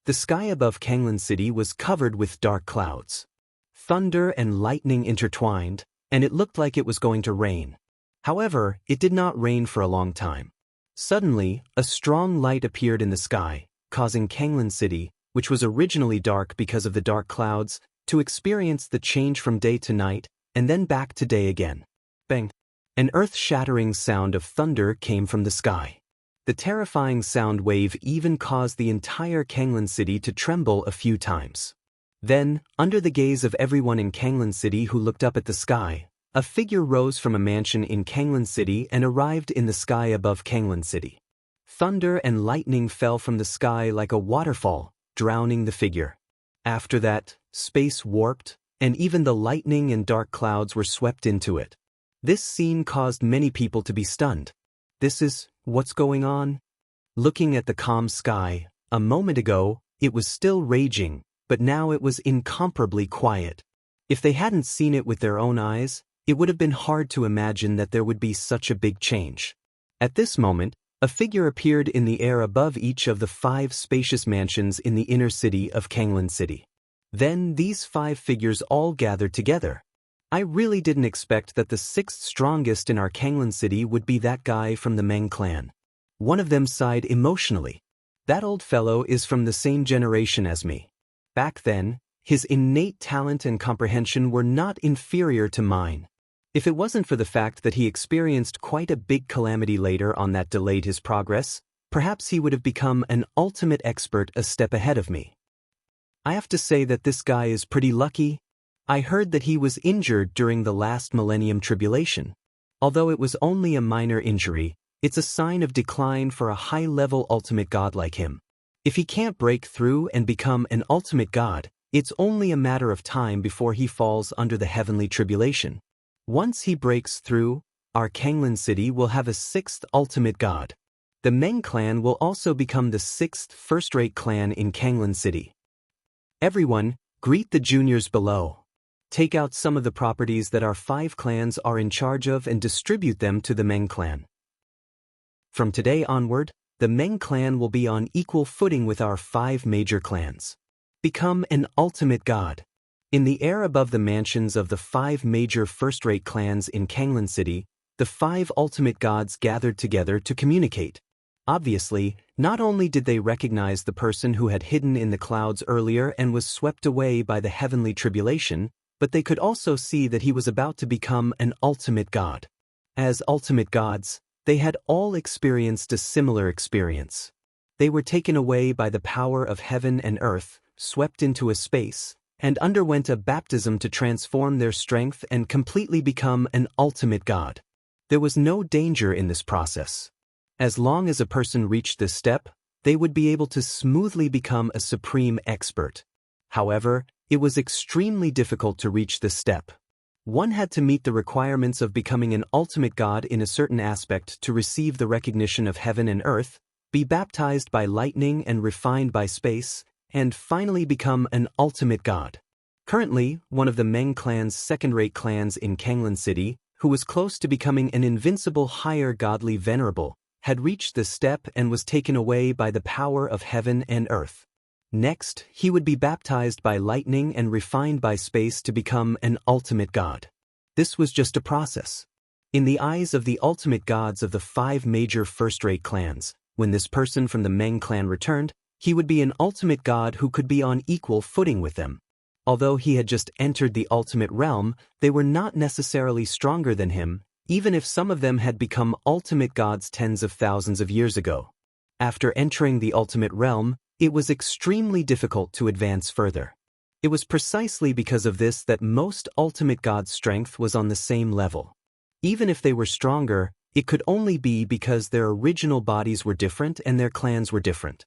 The sky above Kanglin City was covered with dark clouds. Thunder and lightning intertwined, and it looked like it was going to rain. However, it did not rain for a long time. Suddenly, a strong light appeared in the sky, causing Kanglin City, which was originally dark because of the dark clouds, to experience the change from day to night, and then back to day again. Bang! An earth-shattering sound of thunder came from the sky. The terrifying sound wave even caused the entire Kanglin City to tremble a few times. Then, under the gaze of everyone in Kanglin City who looked up at the sky, a figure rose from a mansion in Kanglin City and arrived in the sky above Kanglin City. Thunder and lightning fell from the sky like a waterfall, drowning the figure. After that, space warped, and even the lightning and dark clouds were swept into it. This scene caused many people to be stunned. This is what's going on? Looking at the calm sky, a moment ago, it was still raging, but now it was incomparably quiet. If they hadn't seen it with their own eyes, it would have been hard to imagine that there would be such a big change. At this moment, a figure appeared in the air above each of the 5 spacious mansions in the inner city of Kanglin City. Then these 5 figures all gathered together. I really didn't expect that the 6th strongest in our Kanglin City would be that guy from the Meng clan. One of them sighed emotionally. That old fellow is from the same generation as me. Back then, his innate talent and comprehension were not inferior to mine. If it wasn't for the fact that he experienced quite a big calamity later on that delayed his progress, perhaps he would have become an ultimate expert a step ahead of me. I have to say that this guy is pretty lucky. I heard that he was injured during the last Millennium Tribulation. Although it was only a minor injury, it's a sign of decline for a high-level ultimate god like him. If he can't break through and become an ultimate god, it's only a matter of time before he falls under the heavenly tribulation. Once he breaks through, our Kanglin City will have a 6th ultimate god. The Meng clan will also become the 6th first-rate clan in Kanglin City. Everyone, greet the juniors below. Take out some of the properties that our 5 clans are in charge of and distribute them to the Meng clan. From today onward, the Meng clan will be on equal footing with our 5 major clans. Become an ultimate god. In the air above the mansions of the 5 major first-rate clans in Kanglin City, the 5 ultimate gods gathered together to communicate. Obviously, not only did they recognize the person who had hidden in the clouds earlier and was swept away by the heavenly tribulation, but they could also see that he was about to become an ultimate god. As ultimate gods, they had all experienced a similar experience. They were taken away by the power of heaven and earth, swept into a space, and underwent a baptism to transform their strength and completely become an ultimate god. There was no danger in this process. As long as a person reached this step, they would be able to smoothly become a supreme expert. However, it was extremely difficult to reach this step. One had to meet the requirements of becoming an ultimate god in a certain aspect to receive the recognition of heaven and earth, be baptized by lightning and refined by space, and finally become an ultimate god. Currently, one of the Meng clan's second-rate clans in Kanglan City, who was close to becoming an invincible higher godly venerable, had reached this step and was taken away by the power of heaven and earth. Next, he would be baptized by lightning and refined by space to become an ultimate god. This was just a process. In the eyes of the ultimate gods of the 5 major first-rate clans, when this person from the Meng clan returned, he would be an ultimate god who could be on equal footing with them. Although he had just entered the ultimate realm, they were not necessarily stronger than him, even if some of them had become ultimate gods tens of thousands of years ago. After entering the ultimate realm, it was extremely difficult to advance further. It was precisely because of this that most ultimate gods' strength was on the same level. Even if they were stronger, it could only be because their original bodies were different and their clans were different.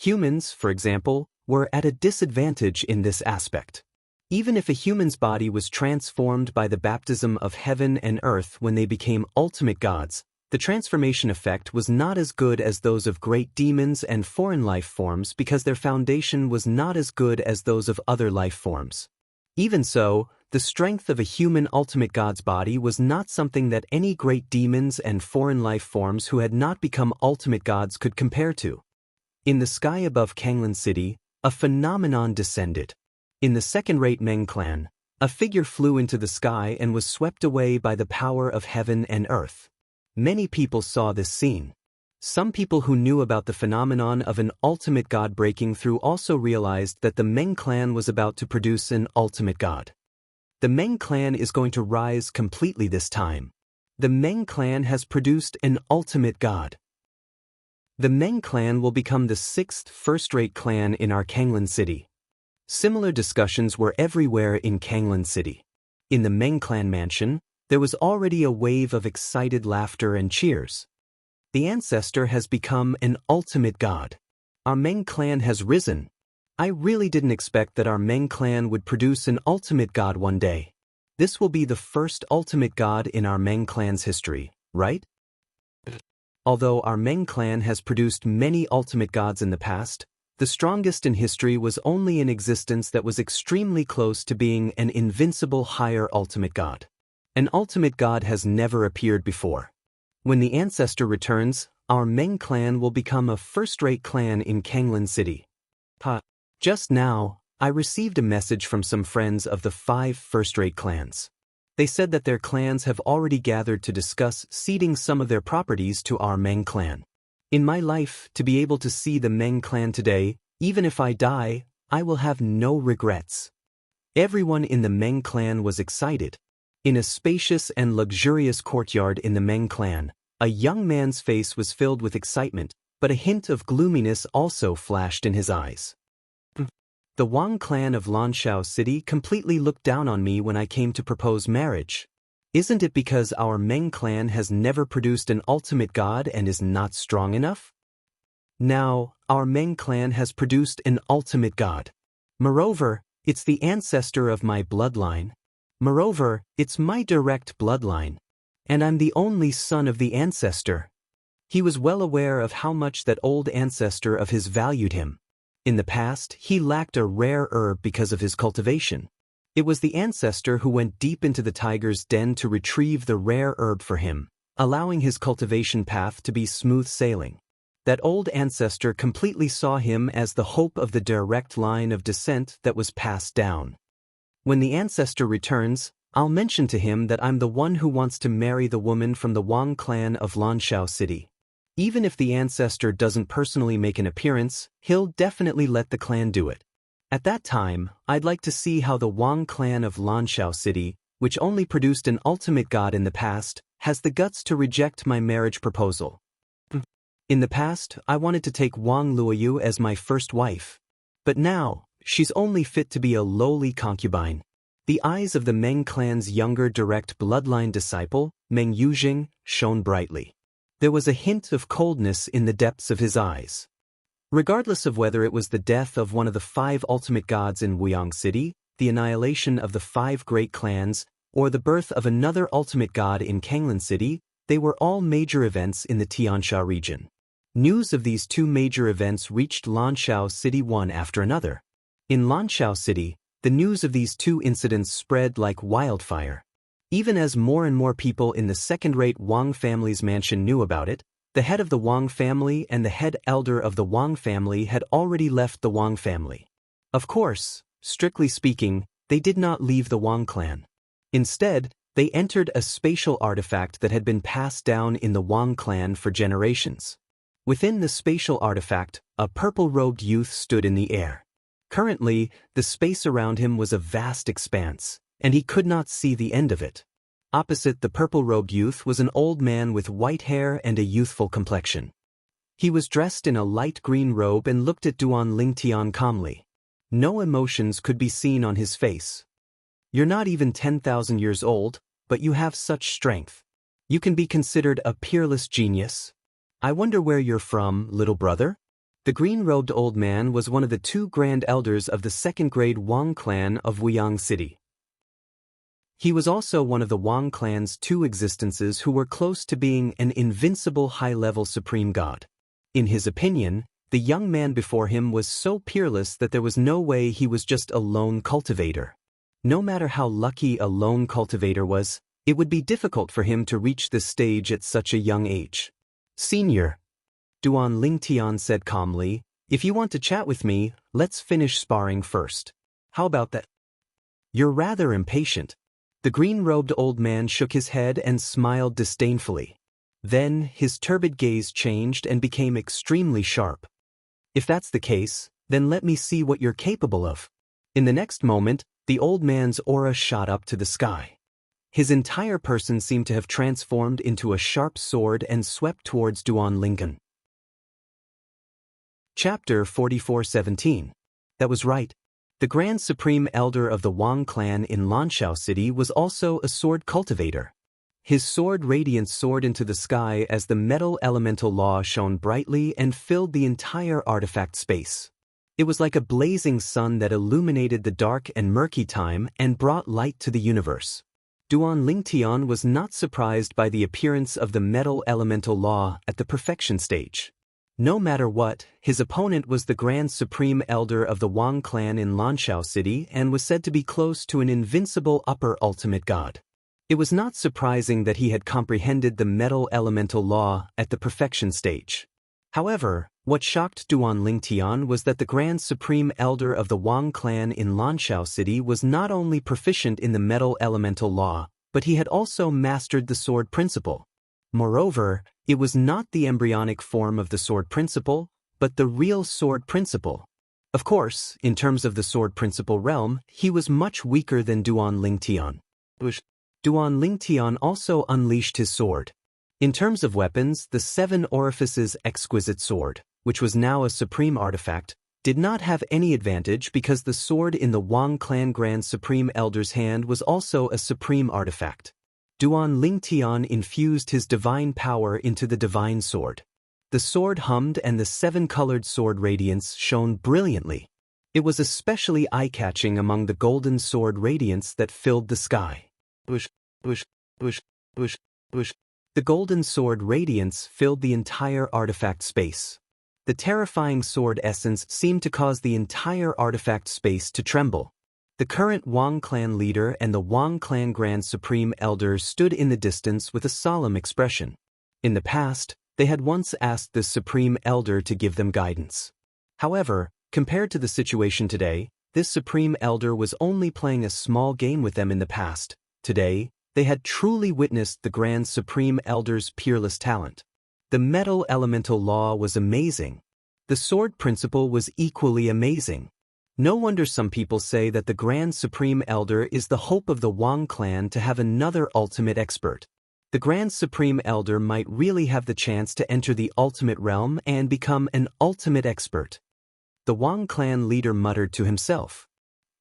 Humans, for example, were at a disadvantage in this aspect. Even if a human's body was transformed by the baptism of heaven and earth when they became ultimate gods, the transformation effect was not as good as those of great demons and foreign life forms because their foundation was not as good as those of other life forms. Even so, the strength of a human ultimate god's body was not something that any great demons and foreign life forms who had not become ultimate gods could compare to. In the sky above Kanglan City, a phenomenon descended. In the second-rate Meng clan, a figure flew into the sky and was swept away by the power of heaven and earth. Many people saw this scene. Some people who knew about the phenomenon of an ultimate god breaking through also realized that the Meng clan was about to produce an ultimate god. The Meng clan is going to rise completely this time. The Meng clan has produced an ultimate god. The Meng clan will become the 6th first-rate clan in our Kanglan City. Similar discussions were everywhere in Kanglan City. In the Meng clan mansion, there was already a wave of excited laughter and cheers. The ancestor has become an ultimate god. Our Meng clan has risen. I really didn't expect that our Meng clan would produce an ultimate god one day. This will be the first ultimate god in our Meng clan's history, right? Although our Meng clan has produced many ultimate gods in the past, the strongest in history was only an existence that was extremely close to being an invincible higher ultimate god. An ultimate god has never appeared before. When the ancestor returns, our Meng clan will become a first-rate clan in Kanglan City. Just now, I received a message from some friends of the 5 first-rate clans. They said that their clans have already gathered to discuss ceding some of their properties to our Meng clan. In my life, to be able to see the Meng clan today, even if I die, I will have no regrets. Everyone in the Meng clan was excited. In a spacious and luxurious courtyard in the Meng clan, a young man's face was filled with excitement, but a hint of gloominess also flashed in his eyes. The Wang clan of Lanshao City completely looked down on me when I came to propose marriage. Isn't it because our Meng clan has never produced an ultimate god and is not strong enough? Now, our Meng clan has produced an ultimate god. Moreover, it's the ancestor of my bloodline. Moreover, it's my direct bloodline. And I'm the only son of the ancestor. He was well aware of how much that old ancestor of his valued him. In the past, he lacked a rare herb because of his cultivation. It was the ancestor who went deep into the tiger's den to retrieve the rare herb for him, allowing his cultivation path to be smooth sailing. That old ancestor completely saw him as the hope of the direct line of descent that was passed down. When the ancestor returns, I'll mention to him that I'm the one who wants to marry the woman from the Wang clan of Lanshao City. Even if the ancestor doesn't personally make an appearance, he'll definitely let the clan do it. At that time, I'd like to see how the Wang clan of Lanshao City, which only produced an ultimate god in the past, has the guts to reject my marriage proposal. In the past, I wanted to take Wang Luoyu as my first wife. But now, she's only fit to be a lowly concubine. The eyes of the Meng clan's younger direct bloodline disciple, Meng Yujing, shone brightly. There was a hint of coldness in the depths of his eyes. Regardless of whether it was the death of one of the 5 ultimate gods in Wuyang City, the annihilation of the 5 great clans, or the birth of another ultimate god in Kanglan City, they were all major events in the Tiansha region. News of these 2 major events reached Lanshao City one after another. In Lanshao City, the news of these 2 incidents spread like wildfire. Even as more and more people in the second-rate Wang family's mansion knew about it, the head of the Wang family and the head elder of the Wang family had already left the Wang family. Of course, strictly speaking, they did not leave the Wang clan. Instead, they entered a spatial artifact that had been passed down in the Wang clan for generations. Within the spatial artifact, a purple-robed youth stood in the air. Currently, the space around him was a vast expanse, and he could not see the end of it. Opposite the purple-robed youth was an old man with white hair and a youthful complexion. He was dressed in a light green robe and looked at Duan Lingtian calmly. No emotions could be seen on his face. You're not even 10,000 years old, but you have such strength. You can be considered a peerless genius. I wonder where you're from, little brother? The green-robed old man was one of the 2 grand elders of the second-grade Wang clan of Wuyang City. He was also one of the Wang clan's 2 existences who were close to being an invincible high-level supreme god. In his opinion, the young man before him was so peerless that there was no way he was just a lone cultivator. No matter how lucky a lone cultivator was, it would be difficult for him to reach this stage at such a young age. Senior, Duan Lingtian said calmly, if you want to chat with me, let's finish sparring first. How about that? You're rather impatient. The green-robed old man shook his head and smiled disdainfully. Then, his turbid gaze changed and became extremely sharp. If that's the case, then let me see what you're capable of. In the next moment, the old man's aura shot up to the sky. His entire person seemed to have transformed into a sharp sword and swept towards Duan Lincoln. Chapter 44:17. That was right. The Grand Supreme Elder of the Wang clan in Lanshao City was also a sword cultivator. His sword radiance soared into the sky as the metal elemental law shone brightly and filled the entire artifact space. It was like a blazing sun that illuminated the dark and murky time and brought light to the universe. Duan Lingtian was not surprised by the appearance of the metal elemental law at the perfection stage. No matter what, his opponent was the Grand Supreme Elder of the Wang clan in Lanshao City and was said to be close to an invincible upper ultimate god. It was not surprising that he had comprehended the metal elemental law at the perfection stage. However, what shocked Duan Lingtian was that the Grand Supreme Elder of the Wang clan in Lanshao City was not only proficient in the metal elemental law, but he had also mastered the sword principle. Moreover, it was not the embryonic form of the sword principle, but the real sword principle. Of course, in terms of the sword principle realm, he was much weaker than Duan Lingtian. Duan Lingtian also unleashed his sword. In terms of weapons, the 7 Orifices exquisite sword, which was now a supreme artifact, did not have any advantage because the sword in the Wang clan Grand Supreme Elder's hand was also a supreme artifact. Duan Lingtian infused his divine power into the divine sword. The sword hummed and the 7-colored sword radiance shone brilliantly. It was especially eye-catching among the golden sword radiance that filled the sky. The golden sword radiance filled the entire artifact space. The terrifying sword essence seemed to cause the entire artifact space to tremble. The current Wang clan leader and the Wang clan Grand Supreme Elder stood in the distance with a solemn expression. In the past, they had once asked the Supreme Elder to give them guidance. However, compared to the situation today, this Supreme Elder was only playing a small game with them in the past, Today, they had truly witnessed the Grand Supreme Elder's peerless talent. The metal elemental law was amazing. The sword principle was equally amazing. No wonder some people say that the Grand Supreme Elder is the hope of the Wang clan to have another ultimate expert. The Grand Supreme Elder might really have the chance to enter the ultimate realm and become an ultimate expert. The Wang clan leader muttered to himself.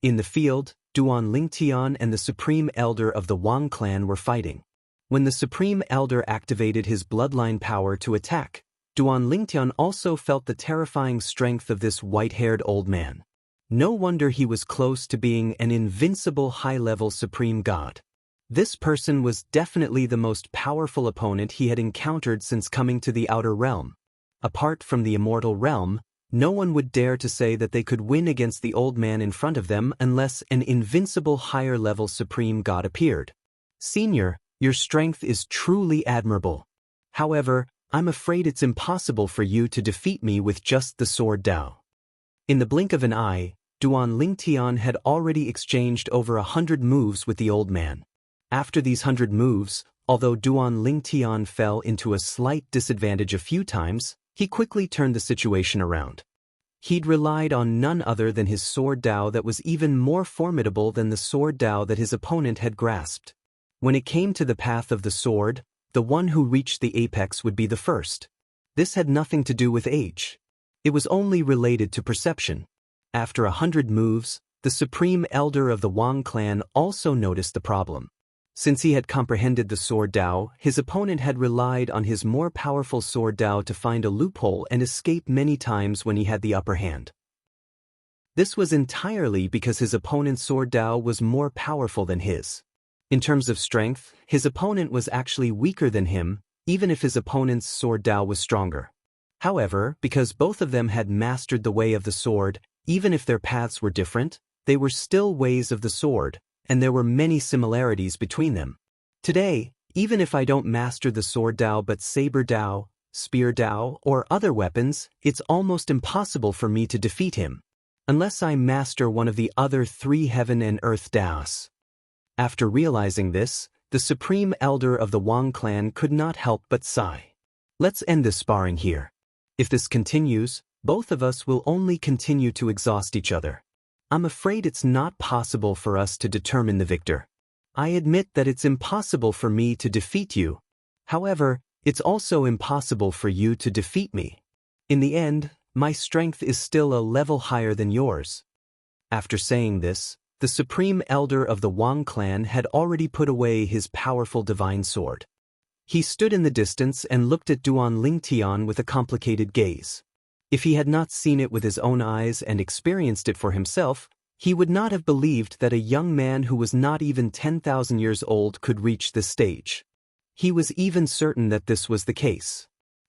In the field, Duan Lingtian and the Supreme Elder of the Wang clan were fighting. When the Supreme Elder activated his bloodline power to attack, Duan Lingtian also felt the terrifying strength of this white-haired old man. No wonder he was close to being an invincible high-level supreme god. This person was definitely the most powerful opponent he had encountered since coming to the Outer Realm. Apart from the Immortal Realm, no one would dare to say that they could win against the old man in front of them unless an invincible higher-level supreme god appeared. Senior, your strength is truly admirable. However, I'm afraid it's impossible for you to defeat me with just the sword Dao. In the blink of an eye, Duan Lingtian had already exchanged over 100 moves with the old man. After these 100 moves, although Duan Lingtian fell into a slight disadvantage a few times, he quickly turned the situation around. He'd relied on none other than his sword Dao that was even more formidable than the sword Dao that his opponent had grasped. When it came to the path of the sword, the one who reached the apex would be the first. This had nothing to do with age. It was only related to perception. After 100 moves, the Supreme Elder of the Wang clan also noticed the problem. Since he had comprehended the sword Dao, his opponent had relied on his more powerful sword Dao to find a loophole and escape many times when he had the upper hand. This was entirely because his opponent's sword Dao was more powerful than his. In terms of strength, his opponent was actually weaker than him, even if his opponent's sword Dao was stronger. However, because both of them had mastered the way of the sword, even if their paths were different, they were still ways of the sword, and there were many similarities between them. Today, even if I don't master the sword Dao but saber Dao, spear Dao, or other weapons, it's almost impossible for me to defeat him, unless I master one of the other 3 heaven and earth Daos. After realizing this, the Supreme Elder of the Wang clan could not help but sigh. Let's end this sparring here. If this continues, both of us will only continue to exhaust each other. I'm afraid it's not possible for us to determine the victor. I admit that it's impossible for me to defeat you. However, it's also impossible for you to defeat me. In the end, my strength is still a level higher than yours. After saying this, the Supreme Elder of the Wang clan had already put away his powerful divine sword. He stood in the distance and looked at Duan Lingtian with a complicated gaze. If he had not seen it with his own eyes and experienced it for himself, he would not have believed that a young man who was not even 10,000 years old could reach this stage. He was even certain that this was the case.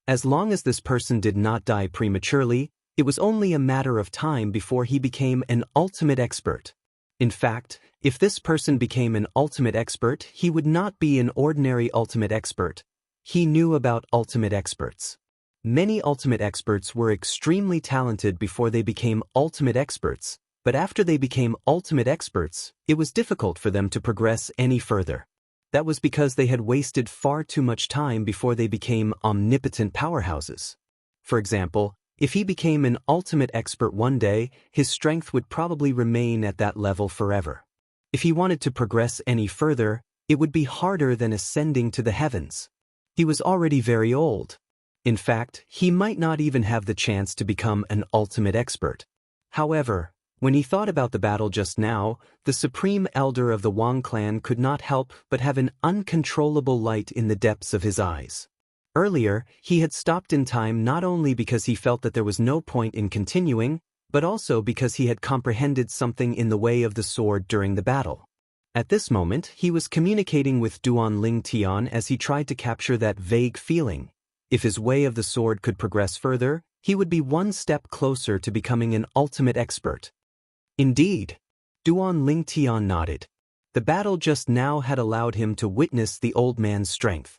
As long as this person did not die prematurely, it was only a matter of time before he became an ultimate expert. In fact, if this person became an ultimate expert, he would not be an ordinary ultimate expert. He knew about ultimate experts. Many ultimate experts were extremely talented before they became ultimate experts, but after they became ultimate experts, it was difficult for them to progress any further. That was because they had wasted far too much time before they became omnipotent powerhouses. For example, if he became an ultimate expert one day, his strength would probably remain at that level forever. If he wanted to progress any further, it would be harder than ascending to the heavens. He was already very old. In fact, he might not even have the chance to become an ultimate expert. However, when he thought about the battle just now, the Supreme Elder of the Wang clan could not help but have an uncontrollable light in the depths of his eyes. Earlier, he had stopped in time not only because he felt that there was no point in continuing, but also because he had comprehended something in the way of the sword during the battle. At this moment, he was communicating with Duan Lingtian as he tried to capture that vague feeling. If his way of the sword could progress further, he would be one step closer to becoming an ultimate expert. Indeed. Duan Lingtian nodded. The battle just now had allowed him to witness the old man's strength.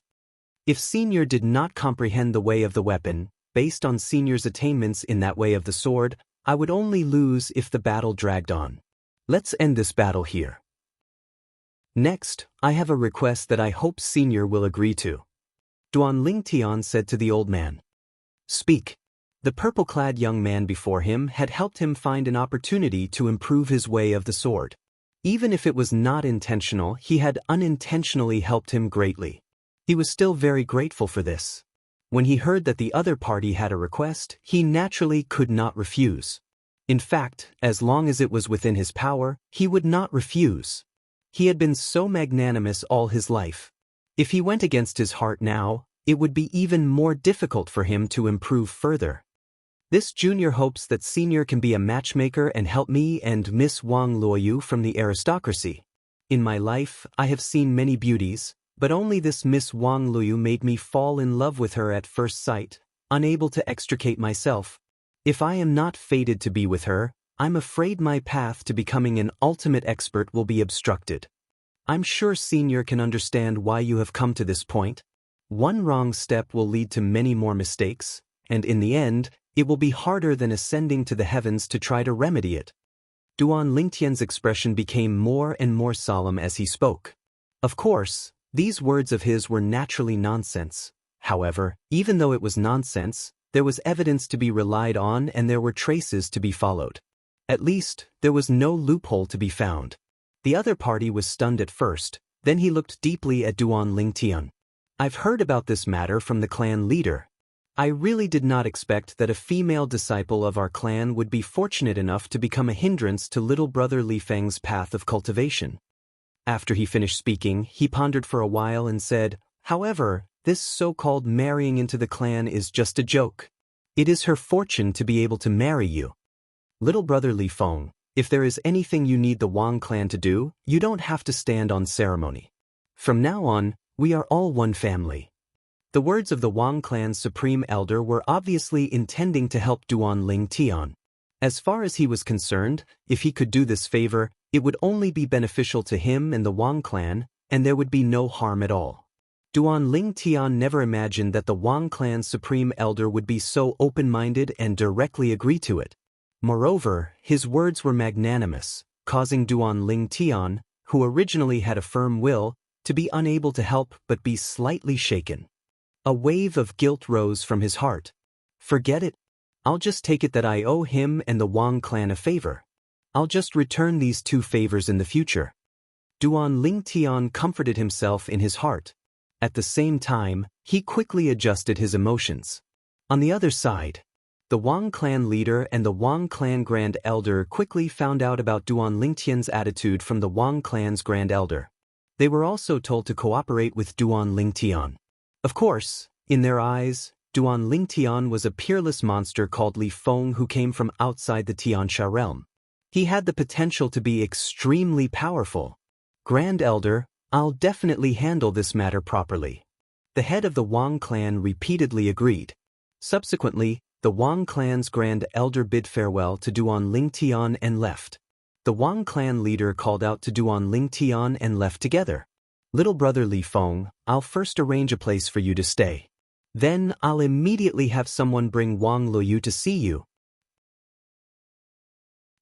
If Senior did not comprehend the way of the weapon, based on Senior's attainments in that way of the sword, I would only lose if the battle dragged on. Let's end this battle here. Next, I have a request that I hope Senior will agree to. Duan Lingtian said to the old man. Speak. The purple-clad young man before him had helped him find an opportunity to improve his way of the sword. Even if it was not intentional, he had unintentionally helped him greatly. He was still very grateful for this. When he heard that the other party had a request, he naturally could not refuse. In fact, as long as it was within his power, he would not refuse. He had been so magnanimous all his life. If he went against his heart now, it would be even more difficult for him to improve further. This junior hopes that Senior can be a matchmaker and help me and Miss Wang Luoyu from the aristocracy. In my life, I have seen many beauties, but only this Miss Wang Luoyu made me fall in love with her at first sight, unable to extricate myself. If I am not fated to be with her, I'm afraid my path to becoming an ultimate expert will be obstructed. I'm sure Senior can understand why you have come to this point. One wrong step will lead to many more mistakes, and in the end, it will be harder than ascending to the heavens to try to remedy it. Duan Lingtian's expression became more and more solemn as he spoke. Of course, these words of his were naturally nonsense. However, even though it was nonsense, there was evidence to be relied on and there were traces to be followed. At least, there was no loophole to be found. The other party was stunned at first, then he looked deeply at Duan Lingtian. I've heard about this matter from the clan leader. I really did not expect that a female disciple of our clan would be fortunate enough to become a hindrance to little brother Li Feng's path of cultivation. After he finished speaking, he pondered for a while and said, however, this so-called marrying into the clan is just a joke. It is her fortune to be able to marry you. Little brother Li Feng, if there is anything you need the Wang clan to do, you don't have to stand on ceremony. From now on, we are all one family. The words of the Wang clan's supreme elder were obviously intending to help Duan Lingtian. As far as he was concerned, if he could do this favor, it would only be beneficial to him and the Wang clan, and there would be no harm at all. Duan Lingtian never imagined that the Wang clan's supreme elder would be so open-minded and directly agree to it. Moreover, his words were magnanimous, causing Duan Lingtian, who originally had a firm will, to be unable to help but be slightly shaken. A wave of guilt rose from his heart. Forget it. I'll just take it that I owe him and the Wang clan a favor. I'll just return these 2 favors in the future. Duan Lingtian comforted himself in his heart. At the same time, he quickly adjusted his emotions. On the other side, the Wang clan leader and the Wang clan grand elder quickly found out about Duan Lingtian's attitude from the Wang clan's grand elder. They were also told to cooperate with Duan Lingtian. Of course, in their eyes, Duan Lingtian was a peerless monster called Li Feng who came from outside the Xianxia realm. He had the potential to be extremely powerful. Grand Elder, I'll definitely handle this matter properly. The head of the Wang clan repeatedly agreed. Subsequently, the Wang clan's grand elder bid farewell to Duan Lingtian and left. The Wang clan leader called out to Duan Lingtian and left together. Little brother Li Feng, I'll first arrange a place for you to stay. Then I'll immediately have someone bring Wang Luoyu to see you.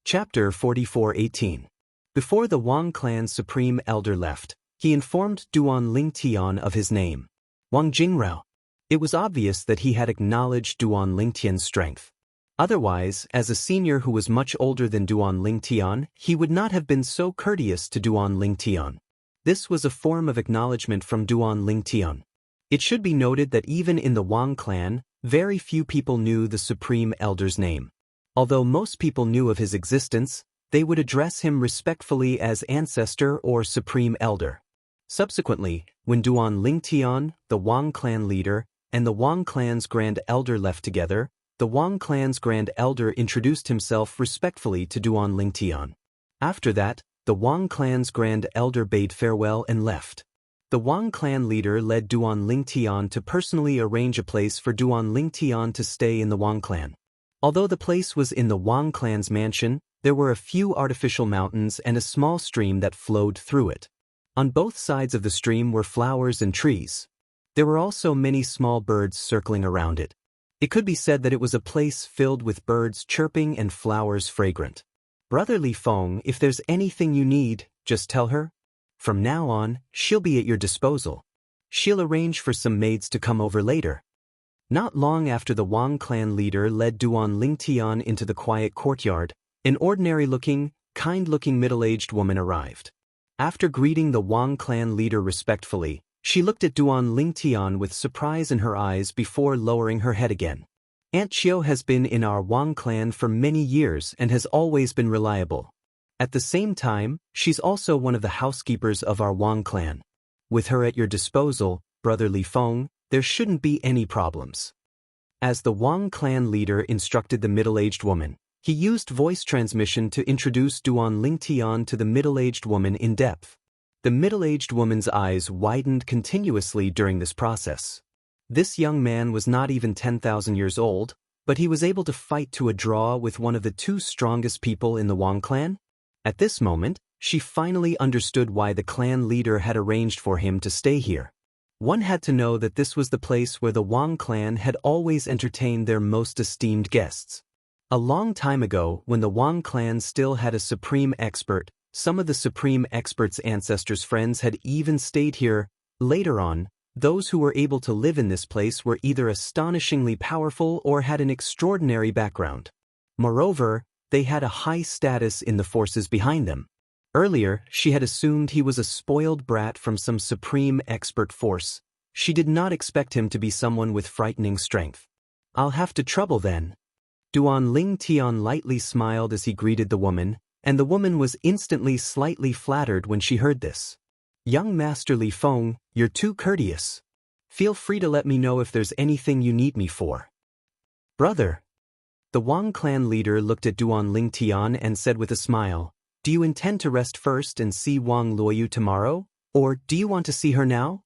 Chapter 44:18. Before the Wang clan's supreme elder left, he informed Duan Lingtian of his name, Wang Jingrao. It was obvious that he had acknowledged Duan Lingtian's strength. Otherwise, as a senior who was much older than Duan Lingtian, he would not have been so courteous to Duan Lingtian. This was a form of acknowledgement from Duan Lingtian. It should be noted that even in the Wang clan, very few people knew the supreme elder's name. Although most people knew of his existence, they would address him respectfully as ancestor or supreme elder. Subsequently, when Duan Lingtian, the Wang clan leader, and the Wang clan's grand elder left together, the Wang clan's grand elder introduced himself respectfully to Duan Lingtian. After that, the Wang clan's grand elder bade farewell and left. The Wang clan leader led Duan Lingtian to personally arrange a place for Duan Lingtian to stay in the Wang clan. Although the place was in the Wang clan's mansion, there were a few artificial mountains and a small stream that flowed through it. On both sides of the stream were flowers and trees. There were also many small birds circling around it. It could be said that it was a place filled with birds chirping and flowers fragrant. Brother Li Feng, if there's anything you need, just tell her. From now on, she'll be at your disposal. She'll arrange for some maids to come over later. Not long after the Wang clan leader led Duan Lingtian into the quiet courtyard, an ordinary-looking, kind-looking middle-aged woman arrived. After greeting the Wang clan leader respectfully, she looked at Duan Lingtian with surprise in her eyes before lowering her head again. Aunt Xiao has been in our Wang clan for many years and has always been reliable. At the same time, she's also one of the housekeepers of our Wang clan. With her at your disposal, Brother Li Feng, there shouldn't be any problems. As the Wang clan leader instructed the middle-aged woman, he used voice transmission to introduce Duan Lingtian to the middle-aged woman in depth. The middle-aged woman's eyes widened continuously during this process. This young man was not even 10,000 years old, but he was able to fight to a draw with one of the two strongest people in the Wang clan. At this moment, she finally understood why the clan leader had arranged for him to stay here. One had to know that this was the place where the Wang clan had always entertained their most esteemed guests. A long time ago, when the Wang clan still had a supreme expert, some of the supreme expert's ancestors' friends had even stayed here. Later on, those who were able to live in this place were either astonishingly powerful or had an extraordinary background. Moreover, they had a high status in the forces behind them. Earlier, she had assumed he was a spoiled brat from some supreme expert force. She did not expect him to be someone with frightening strength. I'll have to trouble then. Duan Lingtian lightly smiled as he greeted the woman, and the woman was instantly slightly flattered when she heard this. Young Master Li Feng, you're too courteous. Feel free to let me know if there's anything you need me for. Brother. The Wang clan leader looked at Duan Lingtian and said with a smile, do you intend to rest first and see Wang Luoyu tomorrow, or do you want to see her now?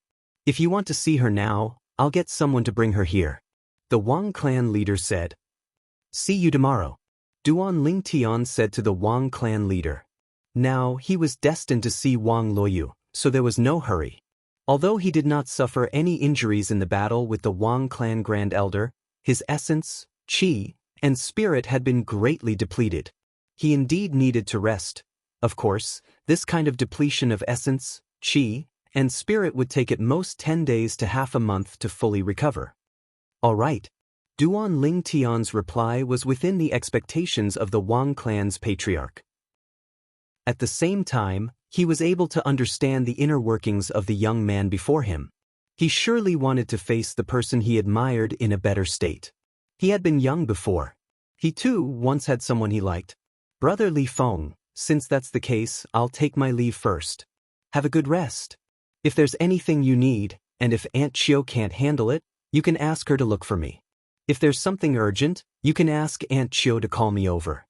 If you want to see her now, I'll get someone to bring her here. The Wang clan leader said. See you tomorrow. Duan Lingtian said to the Wang clan leader. Now, he was destined to see Wang Luoyu, so there was no hurry. Although he did not suffer any injuries in the battle with the Wang clan Grand Elder, his essence, qi, and spirit had been greatly depleted. He indeed needed to rest. Of course, this kind of depletion of essence, qi, and spirit would take at most 10 days to half a month to fully recover. All right. Duan Lingtian's reply was within the expectations of the Wang clan's patriarch. At the same time, he was able to understand the inner workings of the young man before him. He surely wanted to face the person he admired in a better state. He had been young before. He too once had someone he liked. Brother Li Feng, since that's the case, I'll take my leave first. Have a good rest. If there's anything you need, and if Aunt Xiao can't handle it, you can ask her to look for me. If there's something urgent, you can ask Aunt Xiao to call me over.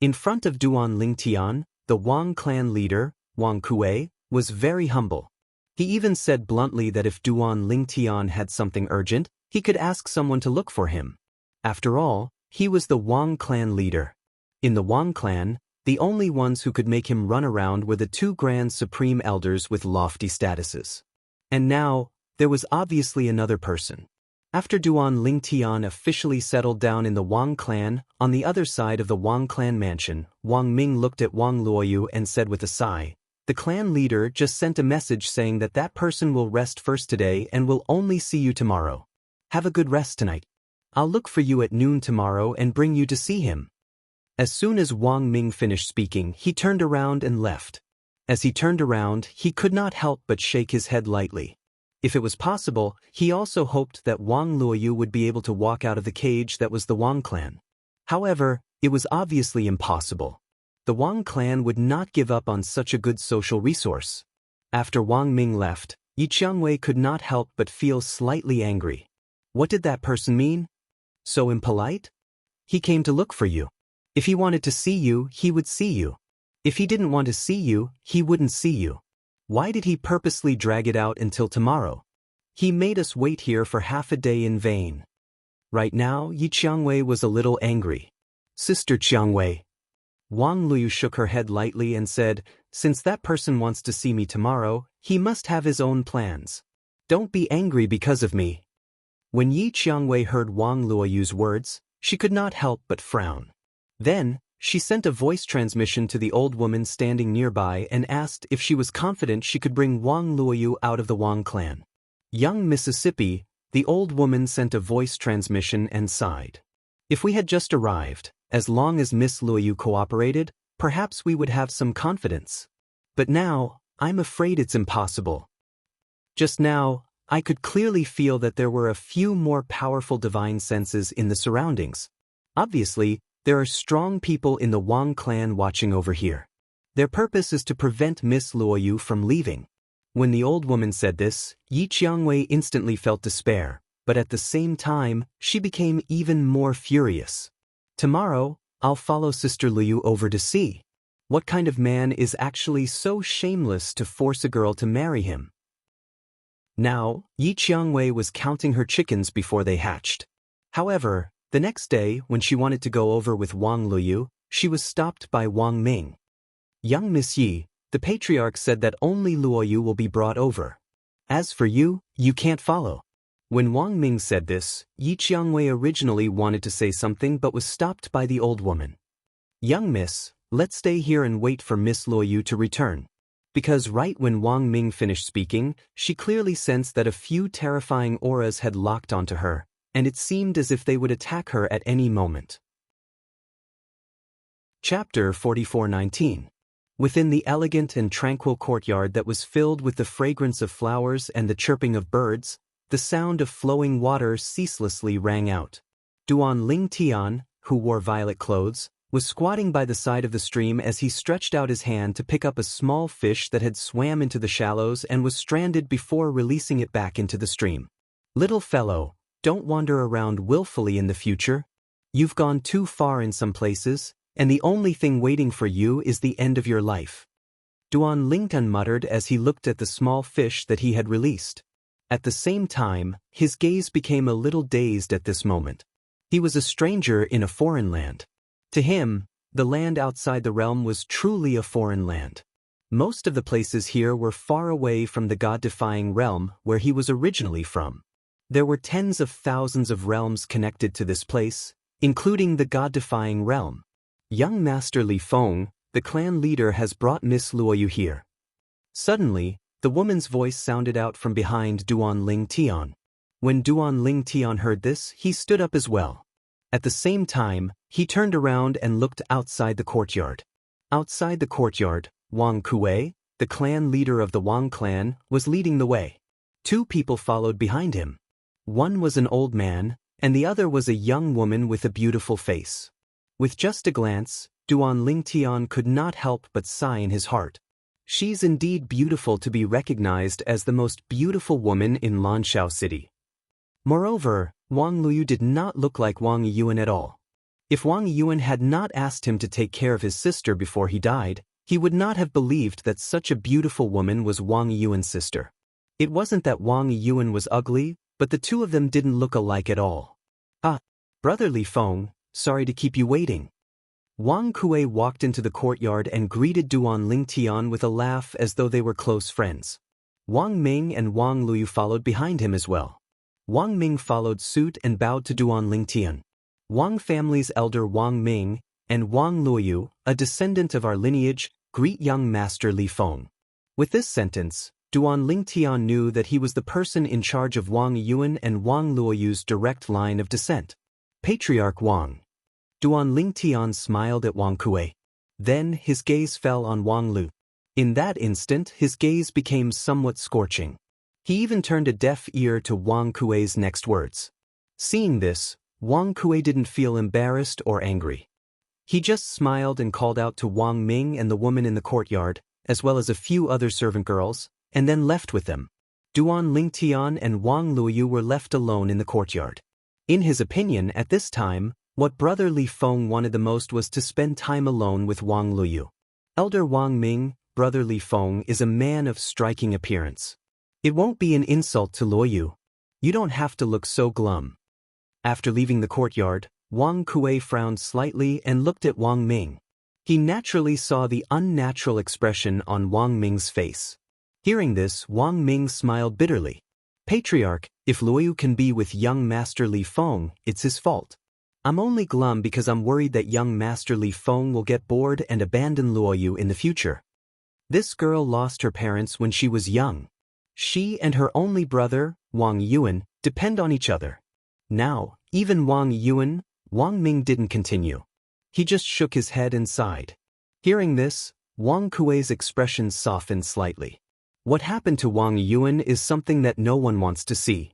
In front of Duan Lingtian, the Wang clan leader, Wang Kuei, was very humble. He even said bluntly that if Duan Lingtian had something urgent, he could ask someone to look for him. After all, he was the Wang clan leader. In the Wang clan, the only ones who could make him run around were the two grand supreme elders with lofty statuses. And now, there was obviously another person. After Duan Lingtian officially settled down in the Wang clan, on the other side of the Wang clan mansion, Wang Ming looked at Wang Luoyu and said with a sigh, the clan leader just sent a message saying that that person will rest first today and will only see you tomorrow. Have a good rest tonight. I'll look for you at noon tomorrow and bring you to see him. As soon as Wang Ming finished speaking, he turned around and left. As he turned around, he could not help but shake his head lightly. If it was possible, he also hoped that Wang Luoyu would be able to walk out of the cage that was the Wang clan. However, it was obviously impossible. The Wang clan would not give up on such a good social resource. After Wang Ming left, Xianxia could not help but feel slightly angry. What did that person mean? So impolite? He came to look for you. If he wanted to see you, he would see you. If he didn't want to see you, he wouldn't see you. Why did he purposely drag it out until tomorrow? He made us wait here for half a day in vain. Right now, Xianxia was a little angry. Sister Xianxia. Wang Luoyu shook her head lightly and said, since that person wants to see me tomorrow, he must have his own plans. Don't be angry because of me. When Xianxia heard Wang Luoyu's words, she could not help but frown. Then, she sent a voice transmission to the old woman standing nearby and asked if she was confident she could bring Wang Luoyu out of the Wang clan. Young Mississippi, the old woman sent a voice transmission and sighed. If we had just arrived, as long as Miss Luoyu cooperated, perhaps we would have some confidence. But now, I'm afraid it's impossible. Just now, I could clearly feel that there were a few more powerful divine senses in the surroundings. Obviously, there are strong people in the Wang clan watching over here. Their purpose is to prevent Miss Luoyu from leaving. When the old woman said this, Yi Qiangwei instantly felt despair, but at the same time, she became even more furious. Tomorrow, I'll follow Sister Luoyu over to see what kind of man is actually so shameless to force a girl to marry him. Now, Yi Qiangwei was counting her chickens before they hatched. However, the next day, when she wanted to go over with Wang Luoyu, she was stopped by Wang Ming. Young Miss Yi, the patriarch said that only Luoyu will be brought over. As for you, you can't follow. When Wang Ming said this, Yi Qiangwei originally wanted to say something but was stopped by the old woman. Young miss, let's stay here and wait for Miss Luoyu to return. Because right when Wang Ming finished speaking, she clearly sensed that a few terrifying auras had locked onto her, and it seemed as if they would attack her at any moment. Chapter 44:19. Within the elegant and tranquil courtyard that was filled with the fragrance of flowers and the chirping of birds, the sound of flowing water ceaselessly rang out. Duan Ling Tian, who wore violet clothes, was squatting by the side of the stream as he stretched out his hand to pick up a small fish that had swam into the shallows and was stranded before releasing it back into the stream. Little fellow, don't wander around willfully in the future. You've gone too far in some places, and the only thing waiting for you is the end of your life. Duan Lingtan muttered as he looked at the small fish that he had released. At the same time, his gaze became a little dazed at this moment. He was a stranger in a foreign land. To him, the land outside the realm was truly a foreign land. Most of the places here were far away from the God-defying realm where he was originally from. There were tens of thousands of realms connected to this place, including the God-defying realm. Young Master Li Feng, the clan leader, has brought Miss Luoyu here. Suddenly, the woman's voice sounded out from behind Duan Ling Tian. When Duan Ling Tian heard this, he stood up as well. At the same time, he turned around and looked outside the courtyard. Outside the courtyard, Wang Kuei, the clan leader of the Wang clan, was leading the way. Two people followed behind him. One was an old man, and the other was a young woman with a beautiful face. With just a glance, Duan Ling Tian could not help but sigh in his heart. She's indeed beautiful to be recognized as the most beautiful woman in Lanshao City. Moreover, Wang Luoyu did not look like Wang Yuan at all. If Wang Yuan had not asked him to take care of his sister before he died, he would not have believed that such a beautiful woman was Wang Yuan's sister. It wasn't that Wang Yuan was ugly, but the two of them didn't look alike at all. Ah, Brother Li Feng, sorry to keep you waiting. Wang Kuei walked into the courtyard and greeted Duan Ling Tian with a laugh as though they were close friends. Wang Ming and Wang Luoyu followed behind him as well. Wang Ming followed suit and bowed to Duan Ling Tian. Wang family's elder Wang Ming and Wang Luoyu, a descendant of our lineage, greet young Master Li Feng. With this sentence, Duan Ling Tian knew that he was the person in charge of Wang Yuan and Wang Luoyu's direct line of descent. Patriarch Wang. Duan Ling Tian smiled at Wang Kuei. Then his gaze fell on Wang Lu. In that instant, his gaze became somewhat scorching. He even turned a deaf ear to Wang Kuei's next words. Seeing this, Wang Kuei didn't feel embarrassed or angry. He just smiled and called out to Wang Ming and the woman in the courtyard, as well as a few other servant girls, and then left with them. Duan Ling Tian and Wang Luoyu were left alone in the courtyard. In his opinion, at this time, what Brother Li Feng wanted the most was to spend time alone with Wang Luoyu. Elder Wang Ming, Brother Li Feng, is a man of striking appearance. It won't be an insult to Luoyu. You don't have to look so glum. After leaving the courtyard, Wang Kuei frowned slightly and looked at Wang Ming. He naturally saw the unnatural expression on Wang Ming's face. Hearing this, Wang Ming smiled bitterly. Patriarch, if Luoyu can be with young Master Li Feng, it's his fault. I'm only glum because I'm worried that young Master Li Feng will get bored and abandon Luoyu in the future. This girl lost her parents when she was young. She and her only brother, Wang Yuan, depend on each other. Now, even Wang Yuan, Wang Ming didn't continue. He just shook his head and sighed. Hearing this, Wang Kuei's expression softened slightly. What happened to Wang Yuan is something that no one wants to see.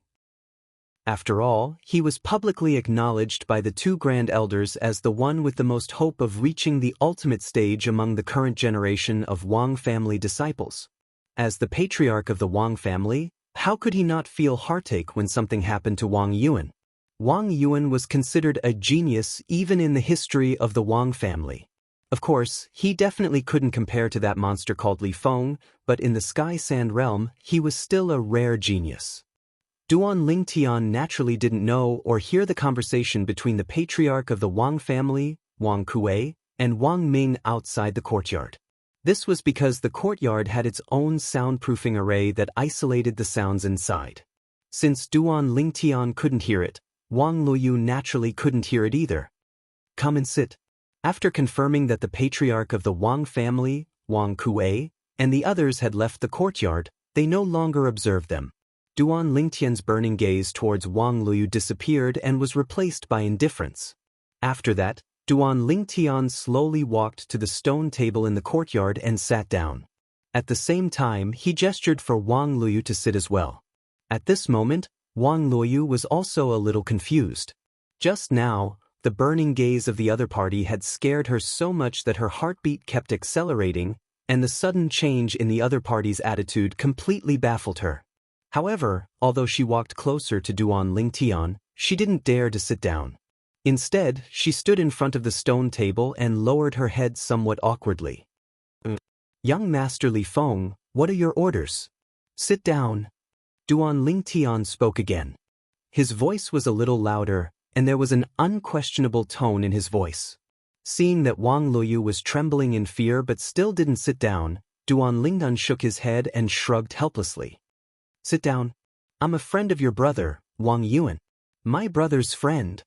After all, he was publicly acknowledged by the two grand elders as the one with the most hope of reaching the ultimate stage among the current generation of Wang family disciples. As the patriarch of the Wang family, how could he not feel heartache when something happened to Wang Yuan? Wang Yuan was considered a genius even in the history of the Wang family. Of course, he definitely couldn't compare to that monster called Li Feng, but in the Sky Sand realm, he was still a rare genius. Duan Lingtian naturally didn't know or hear the conversation between the patriarch of the Wang family, Wang Kuei, and Wang Ming outside the courtyard. This was because the courtyard had its own soundproofing array that isolated the sounds inside. Since Duan Lingtian couldn't hear it, Wang Luoyu naturally couldn't hear it either. Come and sit. After confirming that the patriarch of the Wang family, Wang Kuei, and the others had left the courtyard, they no longer observed them. Duan Lingtian's burning gaze towards Wang Luoyu disappeared and was replaced by indifference. After that, Duan Lingtian slowly walked to the stone table in the courtyard and sat down. At the same time, he gestured for Wang Luoyu to sit as well. At this moment, Wang Luoyu was also a little confused. Just now, the burning gaze of the other party had scared her so much that her heartbeat kept accelerating, and the sudden change in the other party's attitude completely baffled her. However, although she walked closer to Duan Lingtian, she didn't dare to sit down. Instead, she stood in front of the stone table and lowered her head somewhat awkwardly. Young Master Li Feng, what are your orders? Sit down. Duan Lingtian spoke again. His voice was a little louder, and there was an unquestionable tone in his voice. Seeing that Wang Luoyu was trembling in fear but still didn't sit down, Duan Lingtian shook his head and shrugged helplessly. Sit down. I'm a friend of your brother, Wang Yuan. My brother's friend.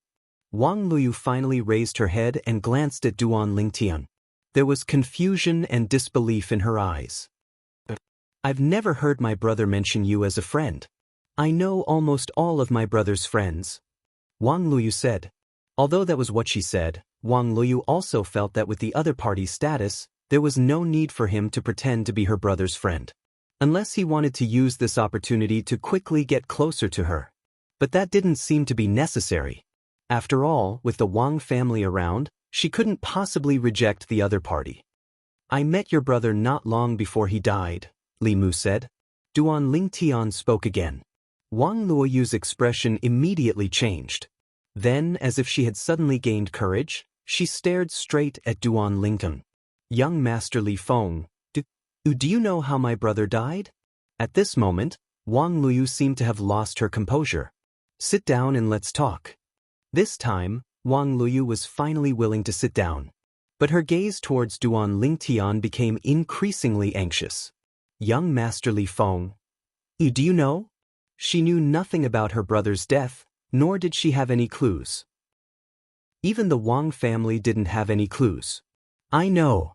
Wang Luoyu finally raised her head and glanced at Duan Lingtian. There was confusion and disbelief in her eyes. I've never heard my brother mention you as a friend. I know almost all of my brother's friends. Wang Luoyu said. Although that was what she said, Wang Luoyu also felt that with the other party's status, there was no need for him to pretend to be her brother's friend. Unless he wanted to use this opportunity to quickly get closer to her. But that didn't seem to be necessary. After all, with the Wang family around, she couldn't possibly reject the other party. I met your brother not long before he died, Li Mu said. Duan Lingtian spoke again. Wang Luoyu's expression immediately changed. Then, as if she had suddenly gained courage, she stared straight at Duan Lingtian. Young Master Li Feng, do you know how my brother died? At this moment, Wang Luoyu seemed to have lost her composure. Sit down and let's talk. This time, Wang Luoyu was finally willing to sit down. But her gaze towards Duan Lingtian became increasingly anxious. Young Master Li Feng, do you know? She knew nothing about her brother's death, nor did she have any clues. Even the Wang family didn't have any clues. I know.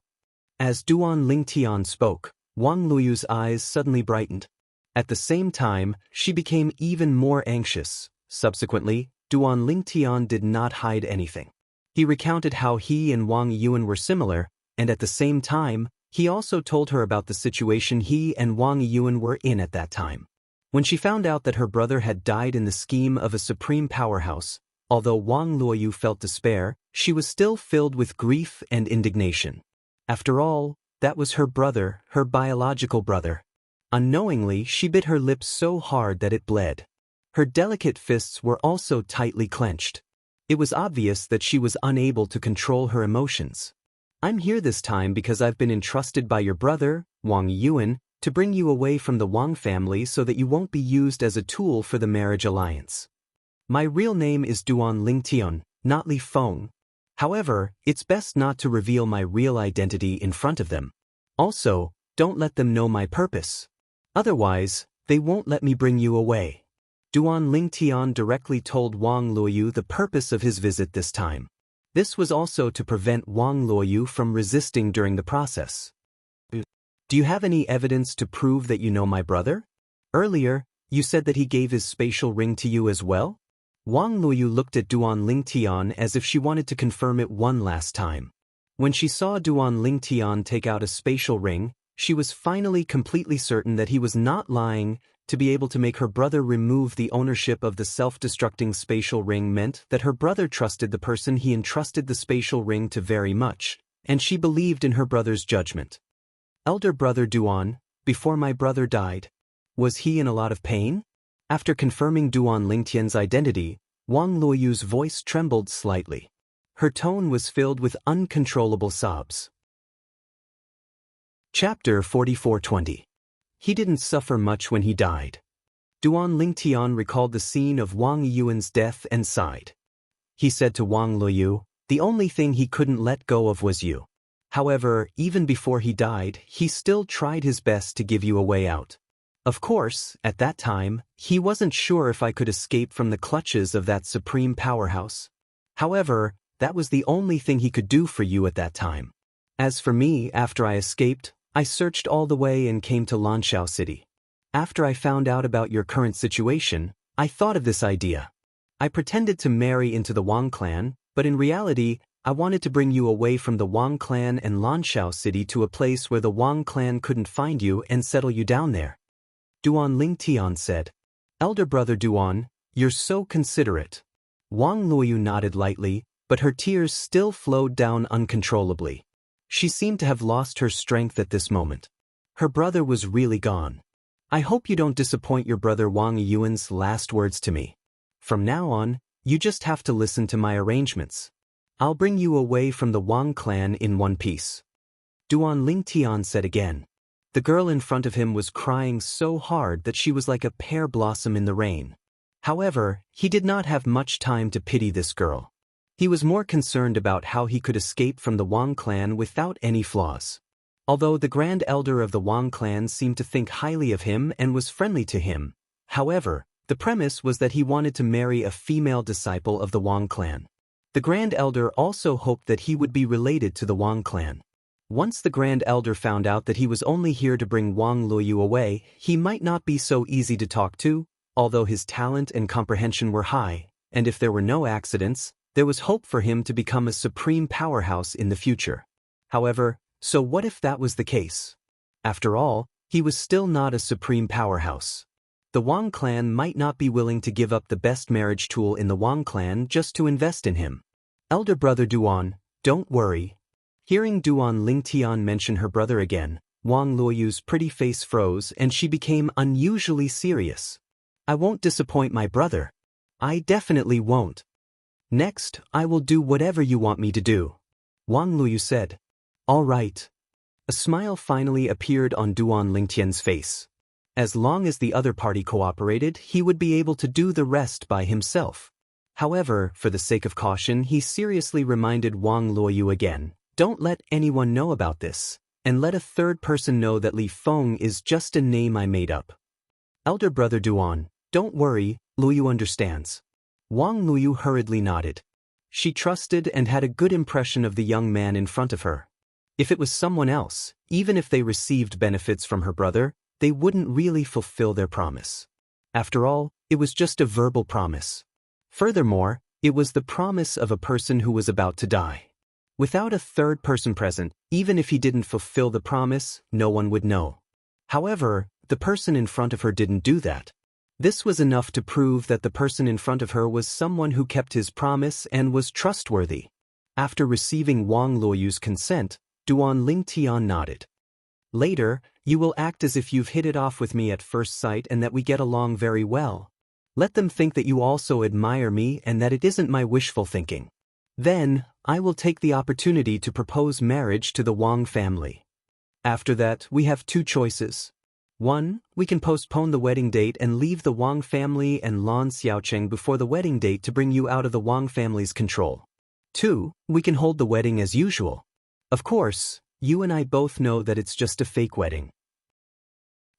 As Duan Lingtian spoke, Wang Luoyu's eyes suddenly brightened. At the same time, she became even more anxious. Subsequently, Duan Lingtian did not hide anything. He recounted how he and Wang Yuan were similar, and at the same time, he also told her about the situation he and Wang Yuan were in at that time. When she found out that her brother had died in the scheme of a supreme powerhouse, although Wang Luoyu felt despair, she was still filled with grief and indignation. After all, that was her brother, her biological brother. Unknowingly, she bit her lips so hard that it bled. Her delicate fists were also tightly clenched. It was obvious that she was unable to control her emotions. I'm here this time because I've been entrusted by your brother, Wang Yuan, to bring you away from the Wang family so that you won't be used as a tool for the marriage alliance. My real name is Duan Lingtian, not Li Feng. However, it's best not to reveal my real identity in front of them. Also, don't let them know my purpose. Otherwise, they won't let me bring you away. Duan Lingtian directly told Wang Luoyu the purpose of his visit this time. This was also to prevent Wang Luoyu from resisting during the process. Do you have any evidence to prove that you know my brother? Earlier, you said that he gave his spatial ring to you as well? Wang Luoyu looked at Duan Lingtian as if she wanted to confirm it one last time. When she saw Duan Lingtian take out a spatial ring, she was finally completely certain that he was not lying. To be able to make her brother remove the ownership of the self-destructing spatial ring meant that her brother trusted the person he entrusted the spatial ring to very much, and she believed in her brother's judgment. Elder brother Duan, before my brother died, was he in a lot of pain? After confirming Duan Lingtian's identity, Wang Luoyu's voice trembled slightly. Her tone was filled with uncontrollable sobs. Chapter 44:20. He didn't suffer much when he died. Duan Lingtian recalled the scene of Wang Yuan's death and sighed. He said to Wang Luoyu, the only thing he couldn't let go of was you. However, even before he died, he still tried his best to give you a way out. Of course, at that time, he wasn't sure if I could escape from the clutches of that supreme powerhouse. However, that was the only thing he could do for you at that time. As for me, after I escaped, I searched all the way and came to Lanshao City. After I found out about your current situation, I thought of this idea. I pretended to marry into the Wang clan, but in reality, I wanted to bring you away from the Wang clan and Lanshao City to a place where the Wang clan couldn't find you and settle you down there. Duan Lingtian said, Elder brother Duan, you're so considerate. Wang Luoyu nodded lightly, but her tears still flowed down uncontrollably. She seemed to have lost her strength at this moment. Her brother was really gone. I hope you don't disappoint your brother Wang Yuan's last words to me. From now on, you just have to listen to my arrangements. I'll bring you away from the Wang clan in one piece. Duan Lingtian said again. The girl in front of him was crying so hard that she was like a pear blossom in the rain. However, he did not have much time to pity this girl. He was more concerned about how he could escape from the Wang clan without any flaws. Although the Grand Elder of the Wang clan seemed to think highly of him and was friendly to him, however, the premise was that he wanted to marry a female disciple of the Wang clan. The Grand Elder also hoped that he would be related to the Wang clan. Once the Grand Elder found out that he was only here to bring Wang Luoyu away, he might not be so easy to talk to, although his talent and comprehension were high, and if there were no accidents, there was hope for him to become a supreme powerhouse in the future. However, so what if that was the case? After all, he was still not a supreme powerhouse. The Wang clan might not be willing to give up the best marriage tool in the Wang clan just to invest in him. Elder brother Duan, don't worry. Hearing Duan Lingtian mention her brother again, Wang Luoyu's pretty face froze and she became unusually serious. I won't disappoint my brother. I definitely won't. Next, I will do whatever you want me to do. Wang Luoyu said. All right. A smile finally appeared on Duan Lingtian's face. As long as the other party cooperated, he would be able to do the rest by himself. However, for the sake of caution, he seriously reminded Wang Luoyu again, don't let anyone know about this, and let a third person know that Li Feng is just a name I made up. Elder brother Duan, don't worry, Luoyu understands. Wang Luoyu hurriedly nodded. She trusted and had a good impression of the young man in front of her. If it was someone else, even if they received benefits from her brother, they wouldn't really fulfill their promise. After all, it was just a verbal promise. Furthermore, it was the promise of a person who was about to die. Without a third person present, even if he didn't fulfill the promise, no one would know. However, the person in front of her didn't do that. This was enough to prove that the person in front of her was someone who kept his promise and was trustworthy. After receiving Wang Luoyu's consent, Duan Lingtian nodded. Later, you will act as if you've hit it off with me at first sight and that we get along very well. Let them think that you also admire me and that it isn't my wishful thinking. Then, I will take the opportunity to propose marriage to the Wang family. After that, we have two choices. 1. We can postpone the wedding date and leave the Wang family and Lan Xiaocheng before the wedding date to bring you out of the Wang family's control. 2. We can hold the wedding as usual. Of course, you and I both know that it's just a fake wedding.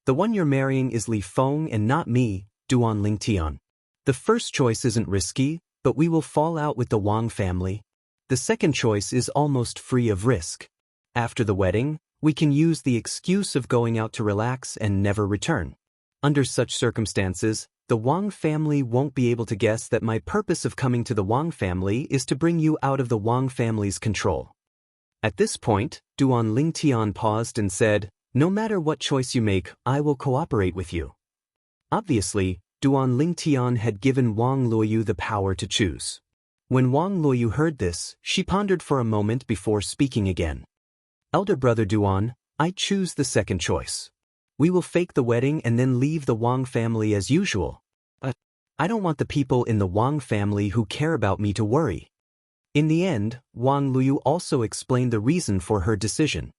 The one you're marrying is Li Feng and not me, Duan Lingtian. The first choice isn't risky, but we will fall out with the Wang family. The second choice is almost free of risk. After the wedding, we can use the excuse of going out to relax and never return. Under such circumstances, the Wang family won't be able to guess that my purpose of coming to the Wang family is to bring you out of the Wang family's control. At this point, Duan Lingtian paused and said, "No matter what choice you make, I will cooperate with you." Obviously, Duan Lingtian had given Wang Luoyu the power to choose. When Wang Luoyu heard this, she pondered for a moment before speaking again. "Elder brother Duan, I choose the second choice. We will fake the wedding and then leave the Wang family as usual. I don't want the people in the Wang family who care about me to worry." In the end, Wang Luoyu also explained the reason for her decision.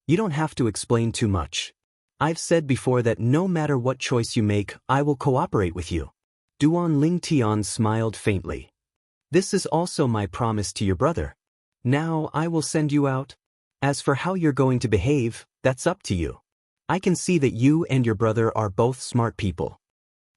"You don't have to explain too much. I've said before that no matter what choice you make, I will cooperate with you." Duan Lingtian smiled faintly. "This is also my promise to your brother. Now I will send you out. As for how you're going to behave, that's up to you. I can see that you and your brother are both smart people."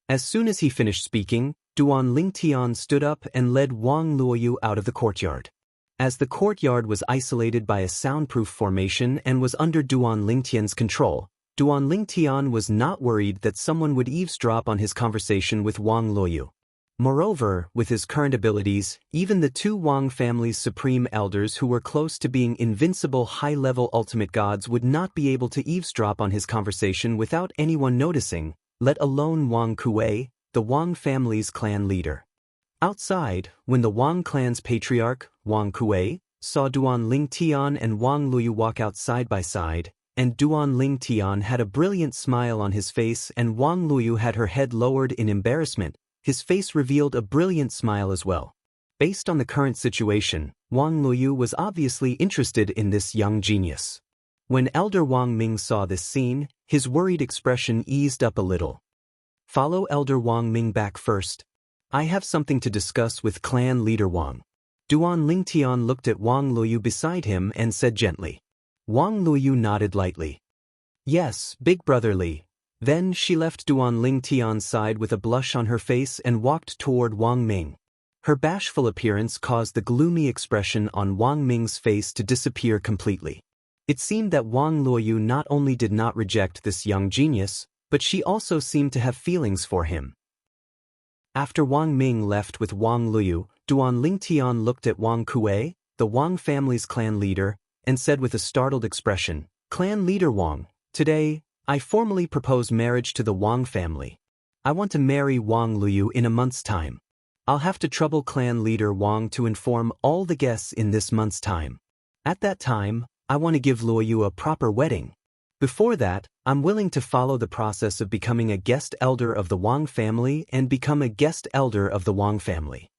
As soon as he finished speaking, Duan Lingtian stood up and led Wang Luoyu out of the courtyard. As the courtyard was isolated by a soundproof formation and was under Duan Lingtian's control, Duan Lingtian was not worried that someone would eavesdrop on his conversation with Wang Luoyu. Moreover, with his current abilities, even the two Wang family's supreme elders who were close to being invincible high-level ultimate gods would not be able to eavesdrop on his conversation without anyone noticing, let alone Wang Kuei, the Wang family's clan leader. Outside, when the Wang clan's patriarch, Wang Kuei, saw Duan Lingtian and Wang Luoyu walk out side by side, and Duan Lingtian had a brilliant smile on his face and Wang Luoyu had her head lowered in embarrassment, his face revealed a brilliant smile as well. Based on the current situation, Wang Luoyu was obviously interested in this young genius. When Elder Wang Ming saw this scene, his worried expression eased up a little. "Follow Elder Wang Ming back first. I have something to discuss with clan leader Wang." Duan Lingtian looked at Wang Luoyu beside him and said gently. Wang Luoyu nodded lightly. "Yes, big brother Li." Then she left Duan Lingtian's side with a blush on her face and walked toward Wang Ming. Her bashful appearance caused the gloomy expression on Wang Ming's face to disappear completely. It seemed that Wang Luoyu not only did not reject this young genius, but she also seemed to have feelings for him. After Wang Ming left with Wang Luoyu, Duan Lingtian looked at Wang Kuei, the Wang family's clan leader, and said with a startled expression, "Clan leader Wang, today, I formally propose marriage to the Wang family. I want to marry Wang Luoyu in a month's time. I'll have to trouble clan leader Wang to inform all the guests in this month's time. At that time, I want to give Luoyu a proper wedding. Before that, I'm willing to follow the process of becoming a guest elder of the Wang family and become a guest elder of the Wang family."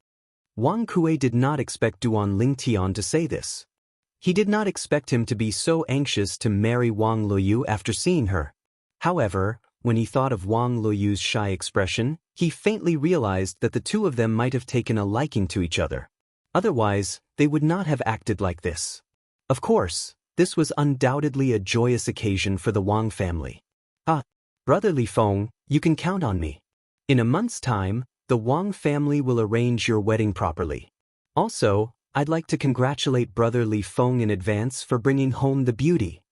Wang Kuei did not expect Duan Lingtian to say this. He did not expect him to be so anxious to marry Wang Luoyu after seeing her. However, when he thought of Wang Luoyu's shy expression, he faintly realized that the two of them might have taken a liking to each other. Otherwise, they would not have acted like this. Of course, this was undoubtedly a joyous occasion for the Wang family. Brother Li Feng, you can count on me. In a month's time, the Wang family will arrange your wedding properly. Also, I'd like to congratulate Brother Li Feng in advance for bringing home the beauty."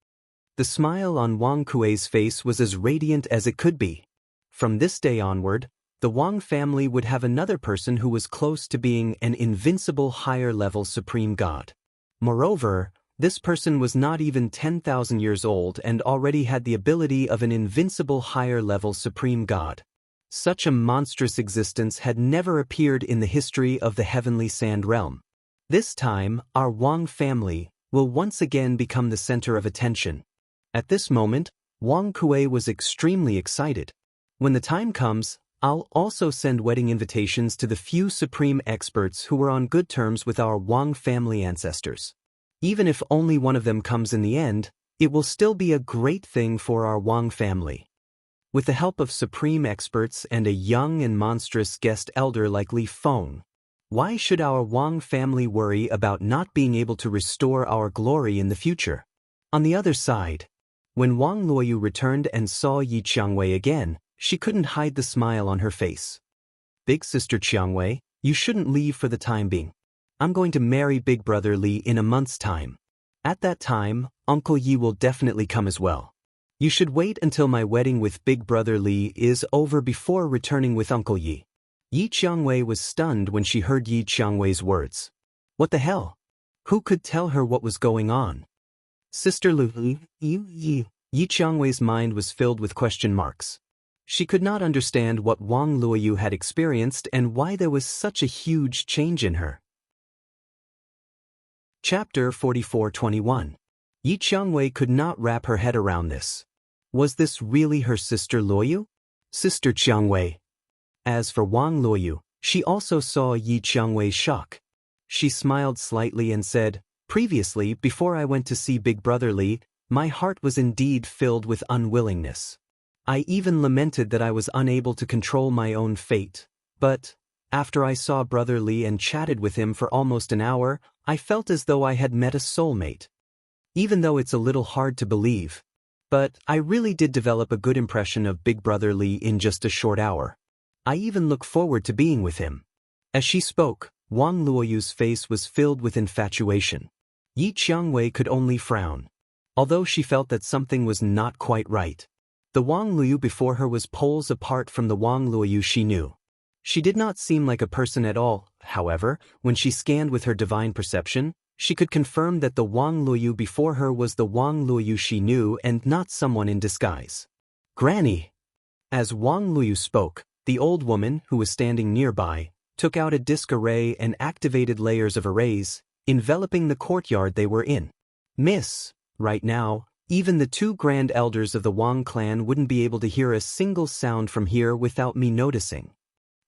The smile on Wang Kuei's face was as radiant as it could be. From this day onward, the Wang family would have another person who was close to being an invincible higher-level supreme god. Moreover, this person was not even 10,000 years old and already had the ability of an invincible higher-level supreme god. Such a monstrous existence had never appeared in the history of the Heavenly Sand Realm. This time, our Wang family will once again become the center of attention. At this moment, Wang Kuei was extremely excited. When the time comes, I'll also send wedding invitations to the few supreme experts who were on good terms with our Wang family ancestors. Even if only one of them comes in the end, it will still be a great thing for our Wang family. With the help of supreme experts and a young and monstrous guest elder like Li Feng, why should our Wang family worry about not being able to restore our glory in the future? On the other side, when Wang Luoyu returned and saw Yi Qiangwei again, she couldn't hide the smile on her face. Big sister Xianxia, you shouldn't leave for the time being. I'm going to marry Big Brother Li in a month's time. At that time, Uncle Yi will definitely come as well. You should wait until my wedding with Big Brother Li is over before returning with Uncle Yi. Yi Xianxia was stunned when she heard Yi Xiangwei's words. What the hell? Who could tell her what was going on? Sister Lu Yi Xiangwei's mind was filled with question marks. She could not understand what Wang Luoyu had experienced and why there was such a huge change in her. Chapter 44:21. Yi Xiangwei could not wrap her head around this. Was this really her sister Luoyu? Sister Xiangwei. As for Wang Luoyu, she also saw Yi Xiangwei's shock. She smiled slightly and said, "Previously, before I went to see Big Brother Li, my heart was indeed filled with unwillingness. I even lamented that I was unable to control my own fate. But, after I saw Brother Li and chatted with him for almost an hour, I felt as though I had met a soulmate. Even though it's a little hard to believe. But I really did develop a good impression of Big Brother Li in just a short hour. I even look forward to being with him." As she spoke, Wang Luoyu's face was filled with infatuation. Yi Xiangwei could only frown. Although she felt that something was not quite right. The Wang Luoyu before her was poles apart from the Wang Luoyu she knew. She did not seem like a person at all. However, when she scanned with her divine perception, she could confirm that the Wang Luoyu before her was the Wang Luoyu she knew and not someone in disguise. "Granny!" As Wang Luoyu spoke, the old woman, who was standing nearby, took out a disc array and activated layers of arrays, enveloping the courtyard they were in. "Miss, right now, even the two grand elders of the Wang clan wouldn't be able to hear a single sound from here without me noticing,"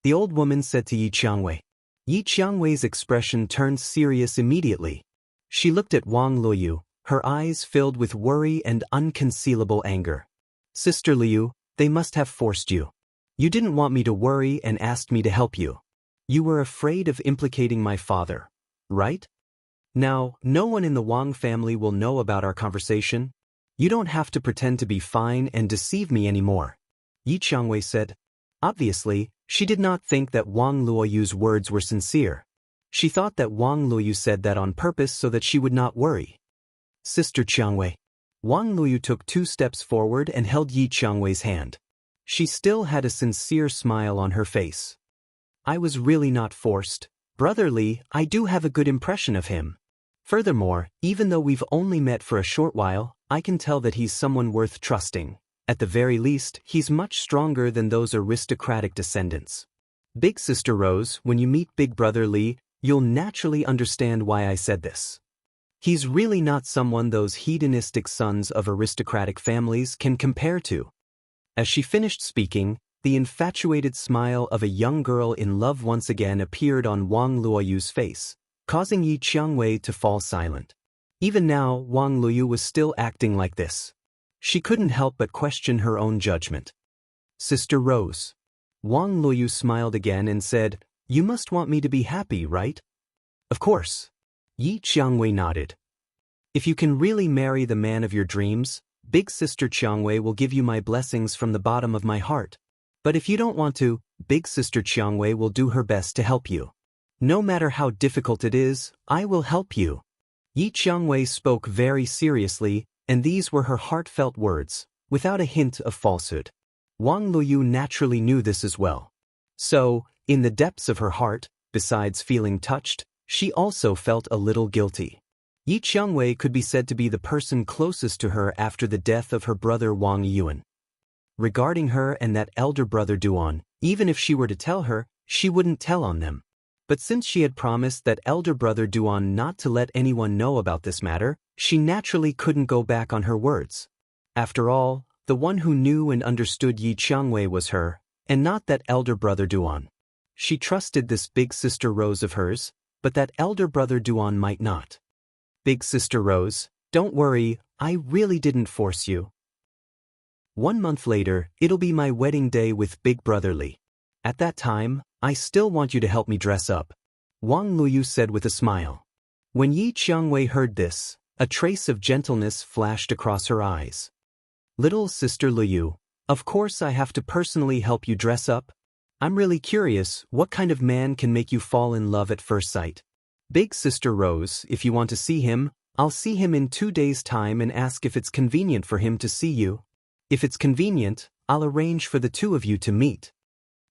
the old woman said to Yi Xiangwei. Yi Xiangwei's expression turned serious immediately. She looked at Wang Luoyu, her eyes filled with worry and unconcealable anger. "Sister Liu, they must have forced you. You didn't want me to worry and asked me to help you. You were afraid of implicating my father, right? Now, no one in the Wang family will know about our conversation. You don't have to pretend to be fine and deceive me anymore," Yi Xiangwei said. Obviously, she did not think that Wang Luoyu's words were sincere. She thought that Wang Luoyu said that on purpose so that she would not worry. "Sister Xiangwei." Wang Luoyu took 2 steps forward and held Yi Xiangwei's hand. She still had a sincere smile on her face. "I was really not forced. Brother Li, I do have a good impression of him. Furthermore, even though we've only met for a short while, I can tell that he's someone worth trusting. At the very least, he's much stronger than those aristocratic descendants. Big Sister Rose, when you meet Big Brother Li, you'll naturally understand why I said this. He's really not someone those hedonistic sons of aristocratic families can compare to." As she finished speaking, the infatuated smile of a young girl in love once again appeared on Wang Luoyu's face, causing Yi Xiangwei to fall silent. Even now, Wang Luoyu was still acting like this. She couldn't help but question her own judgment. "Sister Rose." Wang Luoyu smiled again and said, "You must want me to be happy, right?" "Of course." Yi Xiangwei nodded. "If you can really marry the man of your dreams, Big Sister Xiangwei will give you my blessings from the bottom of my heart. But if you don't want to, Big Sister Xiangwei will do her best to help you. No matter how difficult it is, I will help you." Yi Xiangwei spoke very seriously, and these were her heartfelt words, without a hint of falsehood. Wang Luoyu naturally knew this as well. So, in the depths of her heart, besides feeling touched, she also felt a little guilty. Yi Xiangwei could be said to be the person closest to her after the death of her brother Wang Yuan. Regarding her and that elder brother Duan, even if she were to tell her, she wouldn't tell on them. But since she had promised that elder brother Duan not to let anyone know about this matter, she naturally couldn't go back on her words. After all, the one who knew and understood Yi Xiangwei was her, and not that elder brother Duan. She trusted this big sister Rose of hers, but that elder brother Duan might not. "Big Sister Rose, don't worry, I really didn't force you. 1 month later, it'll be my wedding day with Big Brother Li. At that time, I still want you to help me dress up," Wang Luoyu said with a smile. When Yi Xiangwei heard this, a trace of gentleness flashed across her eyes. "Little Sister Liu, of course I have to personally help you dress up. I'm really curious, what kind of man can make you fall in love at first sight? Big Sister Rose, if you want to see him, I'll see him in 2 days' time and ask if it's convenient for him to see you. If it's convenient, I'll arrange for the two of you to meet.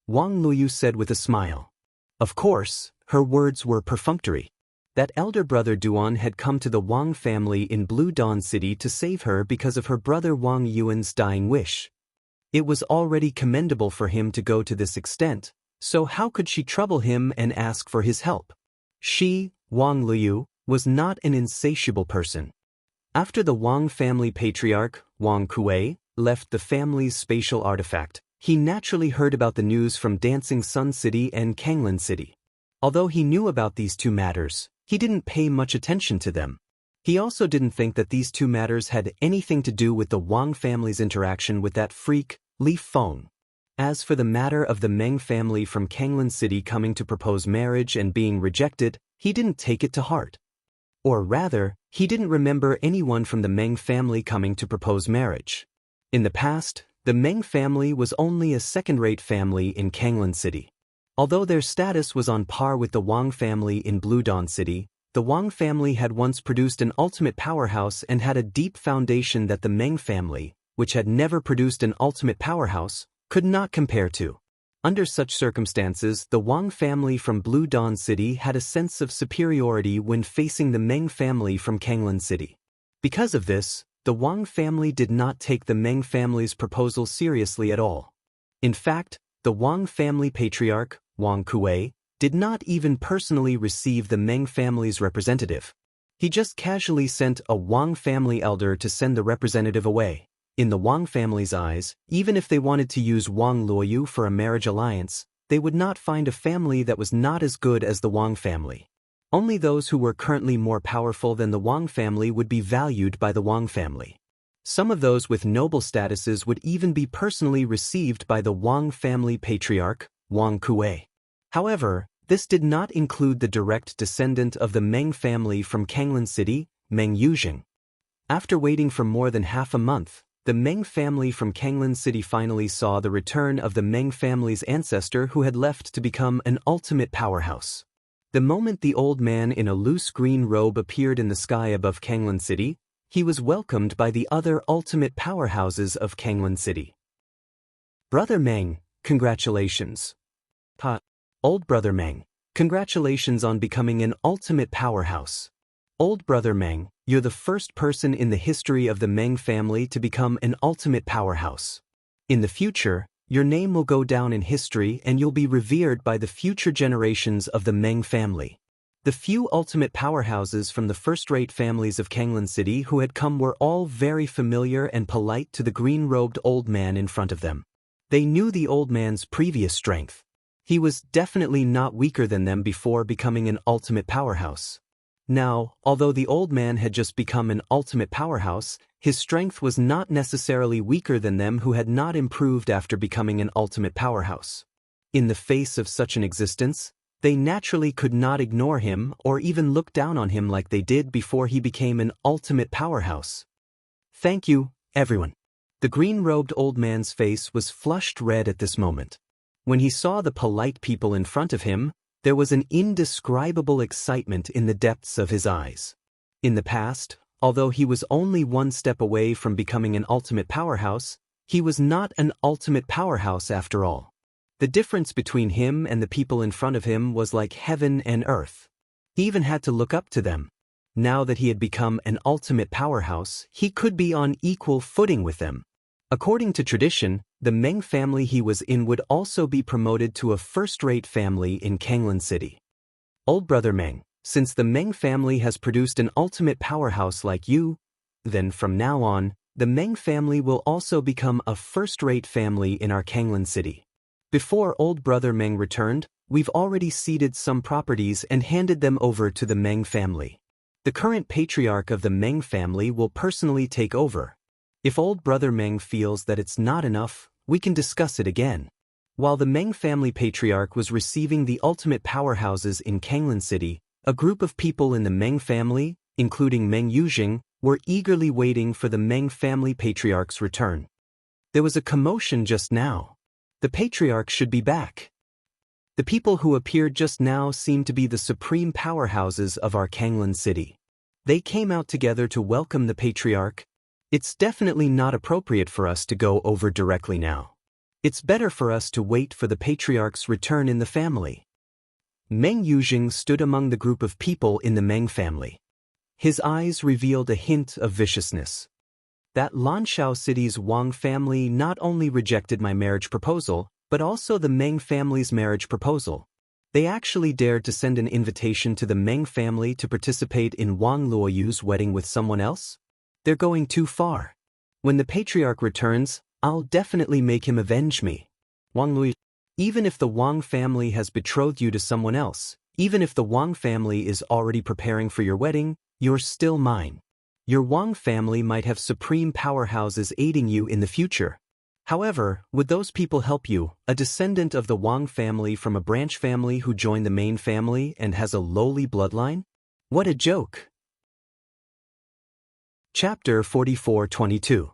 Wang Luoyu said with a smile. Of course, her words were perfunctory. That elder brother Duan had come to the Wang family in Blue Dawn City to save her because of her brother Wang Yuan's dying wish. It was already commendable for him to go to this extent, so how could she trouble him and ask for his help? She, Wang Luoyu, was not an insatiable person. After the Wang family patriarch, Wang Kuei, left the family's spatial artifact, he naturally heard about the news from Dancing Sun City and Kanglin City. Although he knew about these two matters, he didn't pay much attention to them. He also didn't think that these two matters had anything to do with the Wang family's interaction with that freak, Li Feng. As for the matter of the Meng family from Kanglin City coming to propose marriage and being rejected, he didn't take it to heart. Or rather, he didn't remember anyone from the Meng family coming to propose marriage. In the past, the Meng family was only a second-rate family in Kanglin City. Although their status was on par with the Wang family in Blue Dawn City, the Wang family had once produced an ultimate powerhouse and had a deep foundation that the Meng family, which had never produced an ultimate powerhouse, could not compare to. Under such circumstances, the Wang family from Blue Dawn City had a sense of superiority when facing the Meng family from Kanglin City. Because of this, the Wang family did not take the Meng family's proposal seriously at all. In fact, the Wang family patriarch, Wang Kuei, did not even personally receive the Meng family's representative. He just casually sent a Wang family elder to send the representative away. In the Wang family's eyes, even if they wanted to use Wang Luoyu for a marriage alliance, they would not find a family that was not as good as the Wang family. Only those who were currently more powerful than the Wang family would be valued by the Wang family. Some of those with noble statuses would even be personally received by the Wang family patriarch, Wang Kuei. However, this did not include the direct descendant of the Meng family from Kanglin City, Meng Yuzheng. After waiting for more than half a month, the Meng family from Kanglin City finally saw the return of the Meng family's ancestor who had left to become an ultimate powerhouse. The moment the old man in a loose green robe appeared in the sky above Kanglin City, he was welcomed by the other ultimate powerhouses of Kanglin City. Brother Meng, congratulations. Old Brother Meng, congratulations on becoming an ultimate powerhouse. Old Brother Meng, you're the first person in the history of the Meng family to become an ultimate powerhouse. In the future, your name will go down in history and you'll be revered by the future generations of the Meng family. The few ultimate powerhouses from the first-rate families of Kanglin City who had come were all very familiar and polite to the green-robed old man in front of them. They knew the old man's previous strength. He was definitely not weaker than them before becoming an ultimate powerhouse. Now, although the old man had just become an ultimate powerhouse, his strength was not necessarily weaker than them who had not improved after becoming an ultimate powerhouse. In the face of such an existence, they naturally could not ignore him or even look down on him like they did before he became an ultimate powerhouse. Thank you, everyone. The green-robed old man's face was flushed red at this moment. When he saw the polite people in front of him, there was an indescribable excitement in the depths of his eyes. In the past, although he was only one step away from becoming an ultimate powerhouse, he was not an ultimate powerhouse after all. The difference between him and the people in front of him was like heaven and earth. He even had to look up to them. Now that he had become an ultimate powerhouse, he could be on equal footing with them. According to tradition, the Meng family he was in would also be promoted to a first-rate family in Kanglin City. Old Brother Meng, since the Meng family has produced an ultimate powerhouse like you, then from now on, the Meng family will also become a first-rate family in our Kanglin City. Before Old Brother Meng returned, we've already ceded some properties and handed them over to the Meng family. The current patriarch of the Meng family will personally take over. If Old Brother Meng feels that it's not enough, we can discuss it again. While the Meng family patriarch was receiving the ultimate powerhouses in Kanglin City, a group of people in the Meng family, including Meng Yuzheng, were eagerly waiting for the Meng family patriarch's return. There was a commotion just now. The patriarch should be back. The people who appeared just now seemed to be the supreme powerhouses of our Kanglan city. They came out together to welcome the patriarch. It's definitely not appropriate for us to go over directly now. It's better for us to wait for the patriarch's return in the family. Meng Yuzheng stood among the group of people in the Meng family. His eyes revealed a hint of viciousness. That Lanshao city's Wang family not only rejected my marriage proposal, but also the Meng family's marriage proposal. They actually dared to send an invitation to the Meng family to participate in Wang Luoyu's wedding with someone else? They're going too far. When the patriarch returns, I'll definitely make him avenge me. Wang Luoyu. Even if the Wang family has betrothed you to someone else, even if the Wang family is already preparing for your wedding, you're still mine. Your Wang family might have supreme powerhouses aiding you in the future. However, would those people help you, a descendant of the Wang family from a branch family who joined the main family and has a lowly bloodline? What a joke! Chapter 44-22.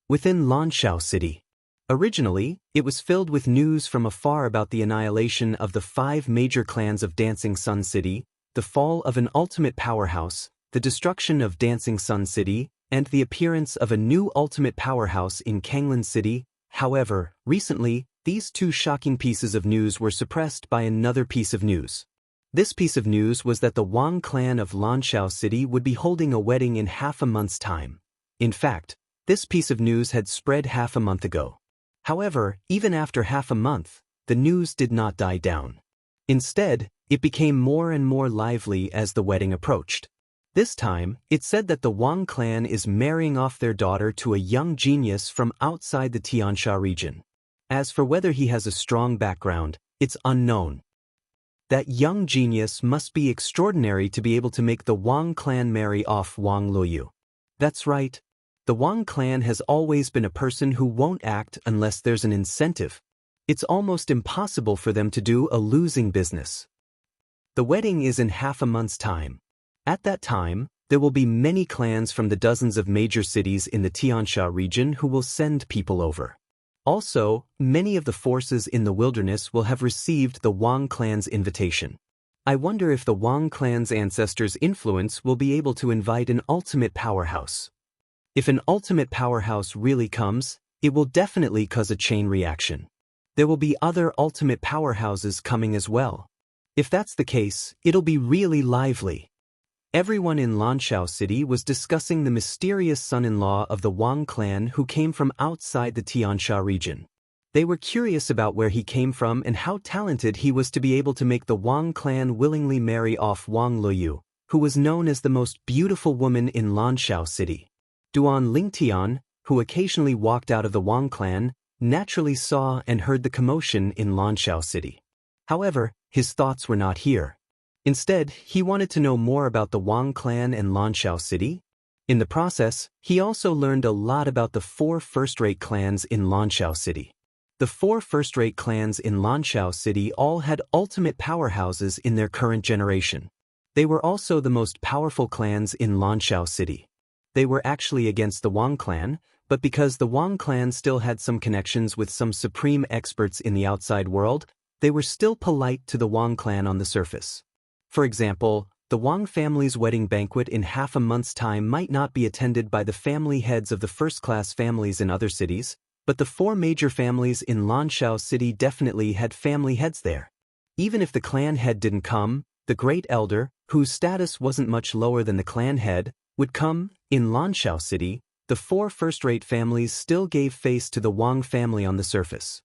Within Lanshao City. Originally, it was filled with news from afar about the annihilation of the 5 major clans of Dancing Sun City, the fall of an ultimate powerhouse, the destruction of Dancing Sun City, and the appearance of a new ultimate powerhouse in Kanglan City. However, recently, these 2 shocking pieces of news were suppressed by another piece of news. This piece of news was that the Wang clan of Lanshao City would be holding a wedding in half a month's time. In fact, this piece of news had spread half a month ago. However, even after half a month, the news did not die down. Instead, it became more and more lively as the wedding approached. This time, it said that the Wang clan is marrying off their daughter to a young genius from outside the Xianxia region. As for whether he has a strong background, it's unknown. That young genius must be extraordinary to be able to make the Wang clan marry off Wang Luoyu. That's right. The Wang clan has always been a person who won't act unless there's an incentive. It's almost impossible for them to do a losing business. The wedding is in half a month's time. At that time, there will be many clans from the dozens of major cities in the Xianxia region who will send people over. Also, many of the forces in the wilderness will have received the Wang clan's invitation. I wonder if the Wang clan's ancestors' influence will be able to invite an ultimate powerhouse. If an ultimate powerhouse really comes, it will definitely cause a chain reaction. There will be other ultimate powerhouses coming as well. If that's the case, it'll be really lively. Everyone in Lanshao City was discussing the mysterious son-in-law of the Wang clan who came from outside the Xianxia region. They were curious about where he came from and how talented he was to be able to make the Wang clan willingly marry off Wang Luoyu, who was known as the most beautiful woman in Lanshao City. Duan Lingtian, who occasionally walked out of the Wang clan, naturally saw and heard the commotion in Lanshao City. However, his thoughts were not here. Instead, he wanted to know more about the Wang clan and Lanshao City. In the process, he also learned a lot about the 4 first-rate clans in Lanshao City. The 4 first-rate clans in Lanshao City all had ultimate powerhouses in their current generation. They were also the most powerful clans in Lanshao City. They were actually against the Wang clan, but because the Wang clan still had some connections with some supreme experts in the outside world, they were still polite to the Wang clan on the surface. For example, the Wang family's wedding banquet in half a month's time might not be attended by the family heads of the first-class families in other cities, but the 4 major families in Lanshao City definitely had family heads there. Even if the clan head didn't come, the great elder, whose status wasn't much lower than the clan head, would come. In Lanshao City, the 4 first-rate families still gave face to the Wang family on the surface.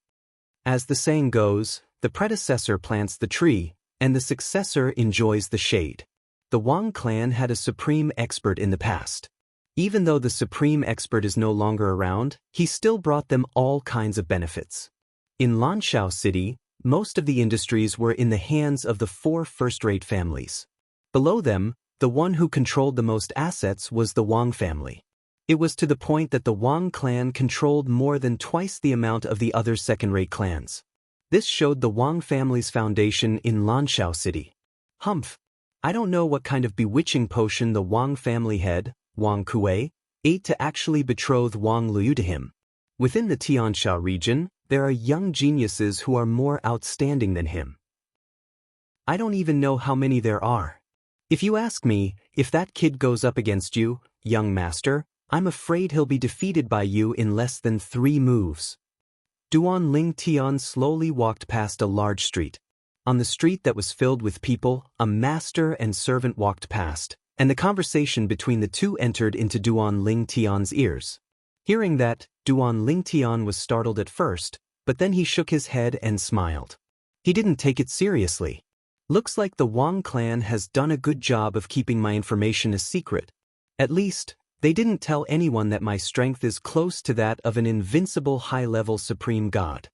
As the saying goes, the predecessor plants the tree, and the successor enjoys the shade. The Wang clan had a supreme expert in the past. Even though the supreme expert is no longer around, he still brought them all kinds of benefits. In Lanshao City, most of the industries were in the hands of the 4 first-rate families. Below them, the one who controlled the most assets was the Wang family. It was to the point that the Wang clan controlled more than twice the amount of the other second-rate clans. This showed the Wang family's foundation in Lanshao City. Humph! I don't know what kind of bewitching potion the Wang family head, Wang Kuei, ate to actually betroth Wang Luoyu to him. Within the Xianxia region, there are young geniuses who are more outstanding than him. I don't even know how many there are. If you ask me, if that kid goes up against you, young master, I'm afraid he'll be defeated by you in less than 3 moves. Duan Ling Tian slowly walked past a large street. On the street that was filled with people, a master and servant walked past, and the conversation between the two entered into Duan Ling Tian's ears. Hearing that, Duan Ling Tian was startled at first, but then he shook his head and smiled. He didn't take it seriously. Looks like the Wang clan has done a good job of keeping my information a secret. At least, they didn't tell anyone that my strength is close to that of an invincible high-level supreme god.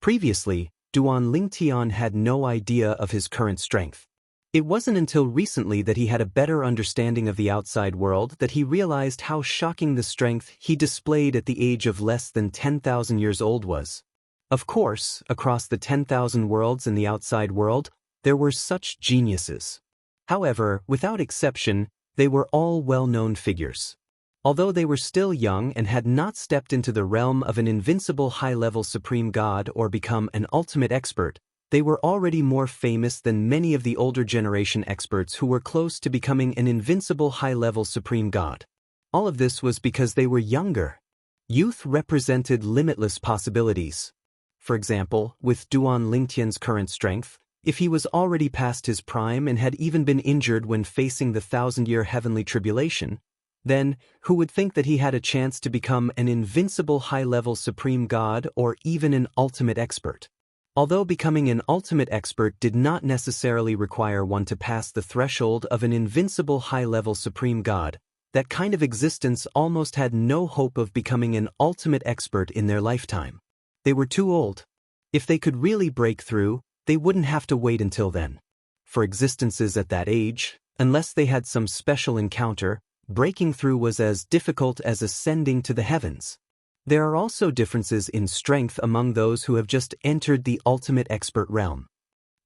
Previously, Duan Ling Tian had no idea of his current strength. It wasn't until recently that he had a better understanding of the outside world that he realized how shocking the strength he displayed at the age of less than 10,000 years old was. Of course, across the 10,000 worlds in the outside world, there were such geniuses. However, without exception, they were all well-known figures. Although they were still young and had not stepped into the realm of an invincible high-level supreme god or become an ultimate expert, they were already more famous than many of the older generation experts who were close to becoming an invincible high-level supreme god. All of this was because they were younger. Youth represented limitless possibilities. For example, with Duan Lingtian's current strength, if he was already past his prime and had even been injured when facing the 1,000-year heavenly tribulation, then who would think that he had a chance to become an invincible high-level supreme god or even an ultimate expert? Although becoming an ultimate expert did not necessarily require one to pass the threshold of an invincible high-level supreme god, that kind of existence almost had no hope of becoming an ultimate expert in their lifetime. They were too old. If they could really break through, they wouldn't have to wait until then. For existences at that age, unless they had some special encounter, breaking through was as difficult as ascending to the heavens. There are also differences in strength among those who have just entered the ultimate expert realm.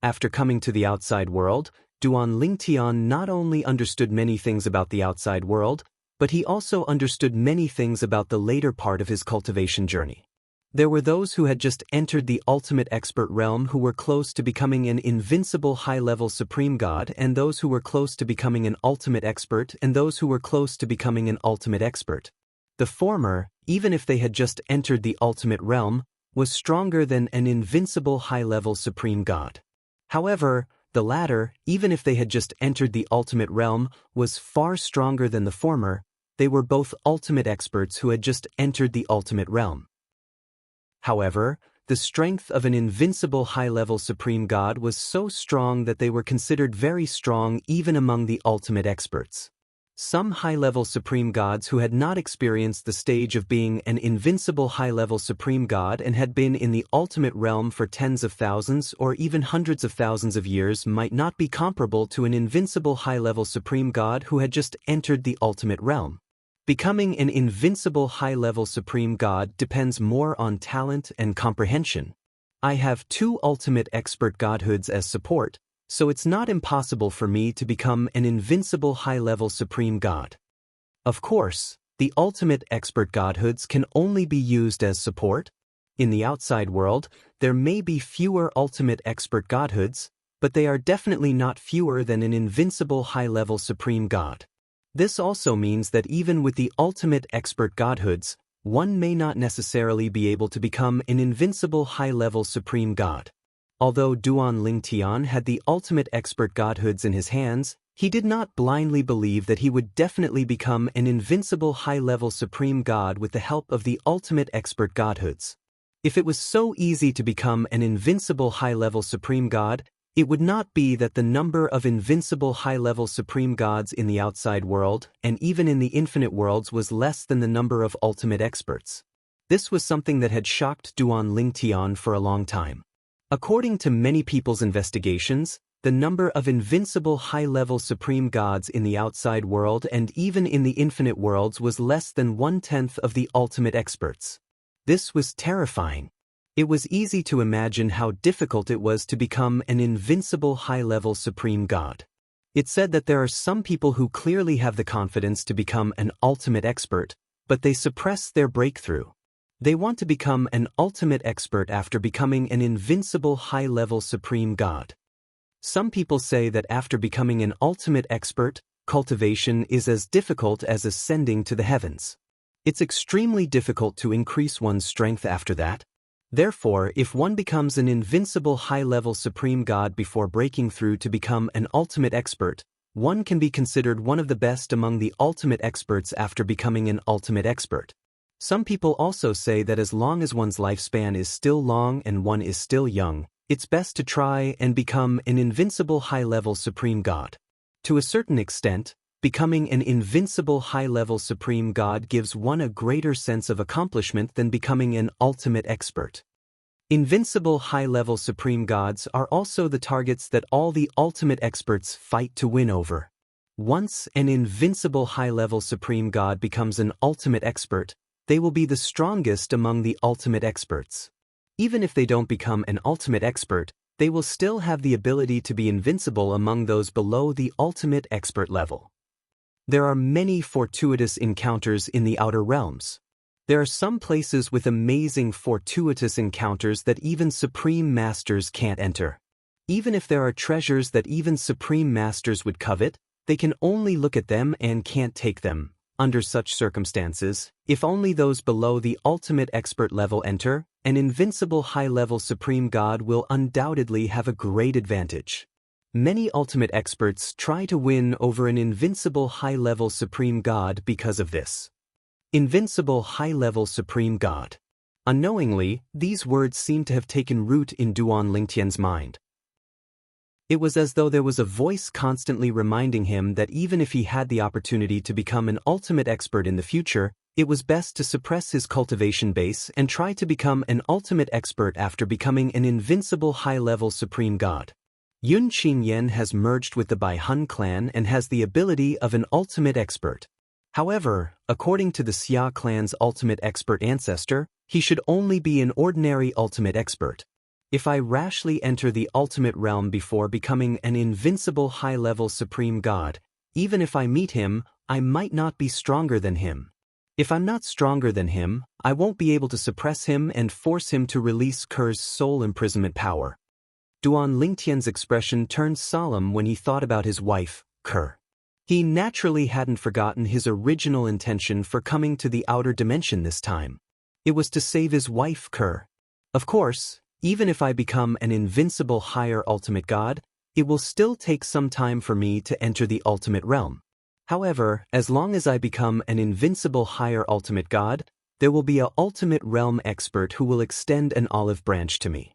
After coming to the outside world, Duan Lingtian not only understood many things about the outside world, but he also understood many things about the later part of his cultivation journey. There were those who had just entered the ultimate expert realm who were close to becoming an invincible high-level supreme god, and those who were close to becoming an ultimate expert, and those who were close to becoming an ultimate expert. The former, even if they had just entered the ultimate realm, was stronger than an invincible high-level supreme god. However, the latter, even if they had just entered the ultimate realm, was far stronger than the former. They were both ultimate experts who had just entered the ultimate realm. However, the strength of an invincible high-level supreme god was so strong that they were considered very strong even among the ultimate experts. Some high-level supreme gods who had not experienced the stage of being an invincible high-level supreme god and had been in the ultimate realm for tens of thousands or even hundreds of thousands of years might not be comparable to an invincible high-level supreme god who had just entered the ultimate realm. Becoming an invincible high-level supreme god depends more on talent and comprehension. I have 2 ultimate expert godhoods as support, so it's not impossible for me to become an invincible high-level supreme god. Of course, the ultimate expert godhoods can only be used as support. In the outside world, there may be fewer ultimate expert godhoods, but they are definitely not fewer than an invincible high-level supreme god. This also means that even with the ultimate expert godhoods, one may not necessarily be able to become an invincible high-level supreme god. Although Duan Lingtian had the ultimate expert godhoods in his hands, he did not blindly believe that he would definitely become an invincible high-level supreme god with the help of the ultimate expert godhoods. If it was so easy to become an invincible high-level supreme god, it would not be that the number of invincible high-level supreme gods in the outside world, and even in the infinite worlds, was less than the number of ultimate experts. This was something that had shocked Duan Lingtian for a long time. According to many people's investigations, the number of invincible high-level supreme gods in the outside world and even in the infinite worlds was less than 1/10 of the ultimate experts. This was terrifying. It was easy to imagine how difficult it was to become an invincible high-level supreme god. It said that there are some people who clearly have the confidence to become an ultimate expert, but they suppress their breakthrough. They want to become an ultimate expert after becoming an invincible high-level supreme god. Some people say that after becoming an ultimate expert, cultivation is as difficult as ascending to the heavens. It's extremely difficult to increase one's strength after that. Therefore, if one becomes an invincible high-level supreme god before breaking through to become an ultimate expert, one can be considered one of the best among the ultimate experts after becoming an ultimate expert. Some people also say that as long as one's lifespan is still long and one is still young, it's best to try and become an invincible high-level supreme god. To a certain extent, becoming an invincible high-level supreme god gives one a greater sense of accomplishment than becoming an ultimate expert. Invincible high-level supreme gods are also the targets that all the ultimate experts fight to win over. Once an invincible high-level supreme god becomes an ultimate expert, they will be the strongest among the ultimate experts. Even if they don't become an ultimate expert, they will still have the ability to be invincible among those below the ultimate expert level. There are many fortuitous encounters in the outer realms. There are some places with amazing fortuitous encounters that even supreme masters can't enter. Even if there are treasures that even supreme masters would covet, they can only look at them and can't take them. Under such circumstances, if only those below the ultimate expert level enter, an invincible high-level supreme god will undoubtedly have a great advantage. Many ultimate experts try to win over an invincible high-level supreme god because of this. Invincible high-level supreme god. Unknowingly, these words seem to have taken root in Duan Lingtian's mind. It was as though there was a voice constantly reminding him that even if he had the opportunity to become an ultimate expert in the future, it was best to suppress his cultivation base and try to become an ultimate expert after becoming an invincible high-level supreme god. Yun Qingyan has merged with the Bai Hun clan and has the ability of an ultimate expert. However, according to the Xia clan's ultimate expert ancestor, he should only be an ordinary ultimate expert. If I rashly enter the ultimate realm before becoming an invincible high-level supreme god, even if I meet him, I might not be stronger than him. If I'm not stronger than him, I won't be able to suppress him and force him to release Ker's soul imprisonment power. Duan Lingtian's expression turned solemn when he thought about his wife, Ker. He naturally hadn't forgotten his original intention for coming to the outer dimension this time. It was to save his wife, Ker. Of course, even if I become an invincible higher ultimate god, it will still take some time for me to enter the ultimate realm. However, as long as I become an invincible higher ultimate god, there will be an ultimate realm expert who will extend an olive branch to me.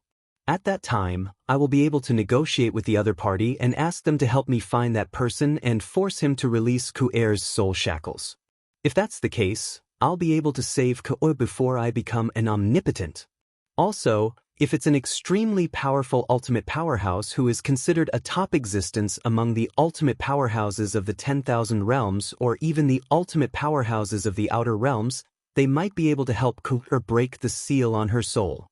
At that time, I will be able to negotiate with the other party and ask them to help me find that person and force him to release Ku'er's soul shackles. If that's the case, I'll be able to save Ku'er before I become an omnipotent. Also, if it's an extremely powerful ultimate powerhouse who is considered a top existence among the ultimate powerhouses of the 10,000 realms or even the ultimate powerhouses of the outer realms, they might be able to help Ku'er break the seal on her soul.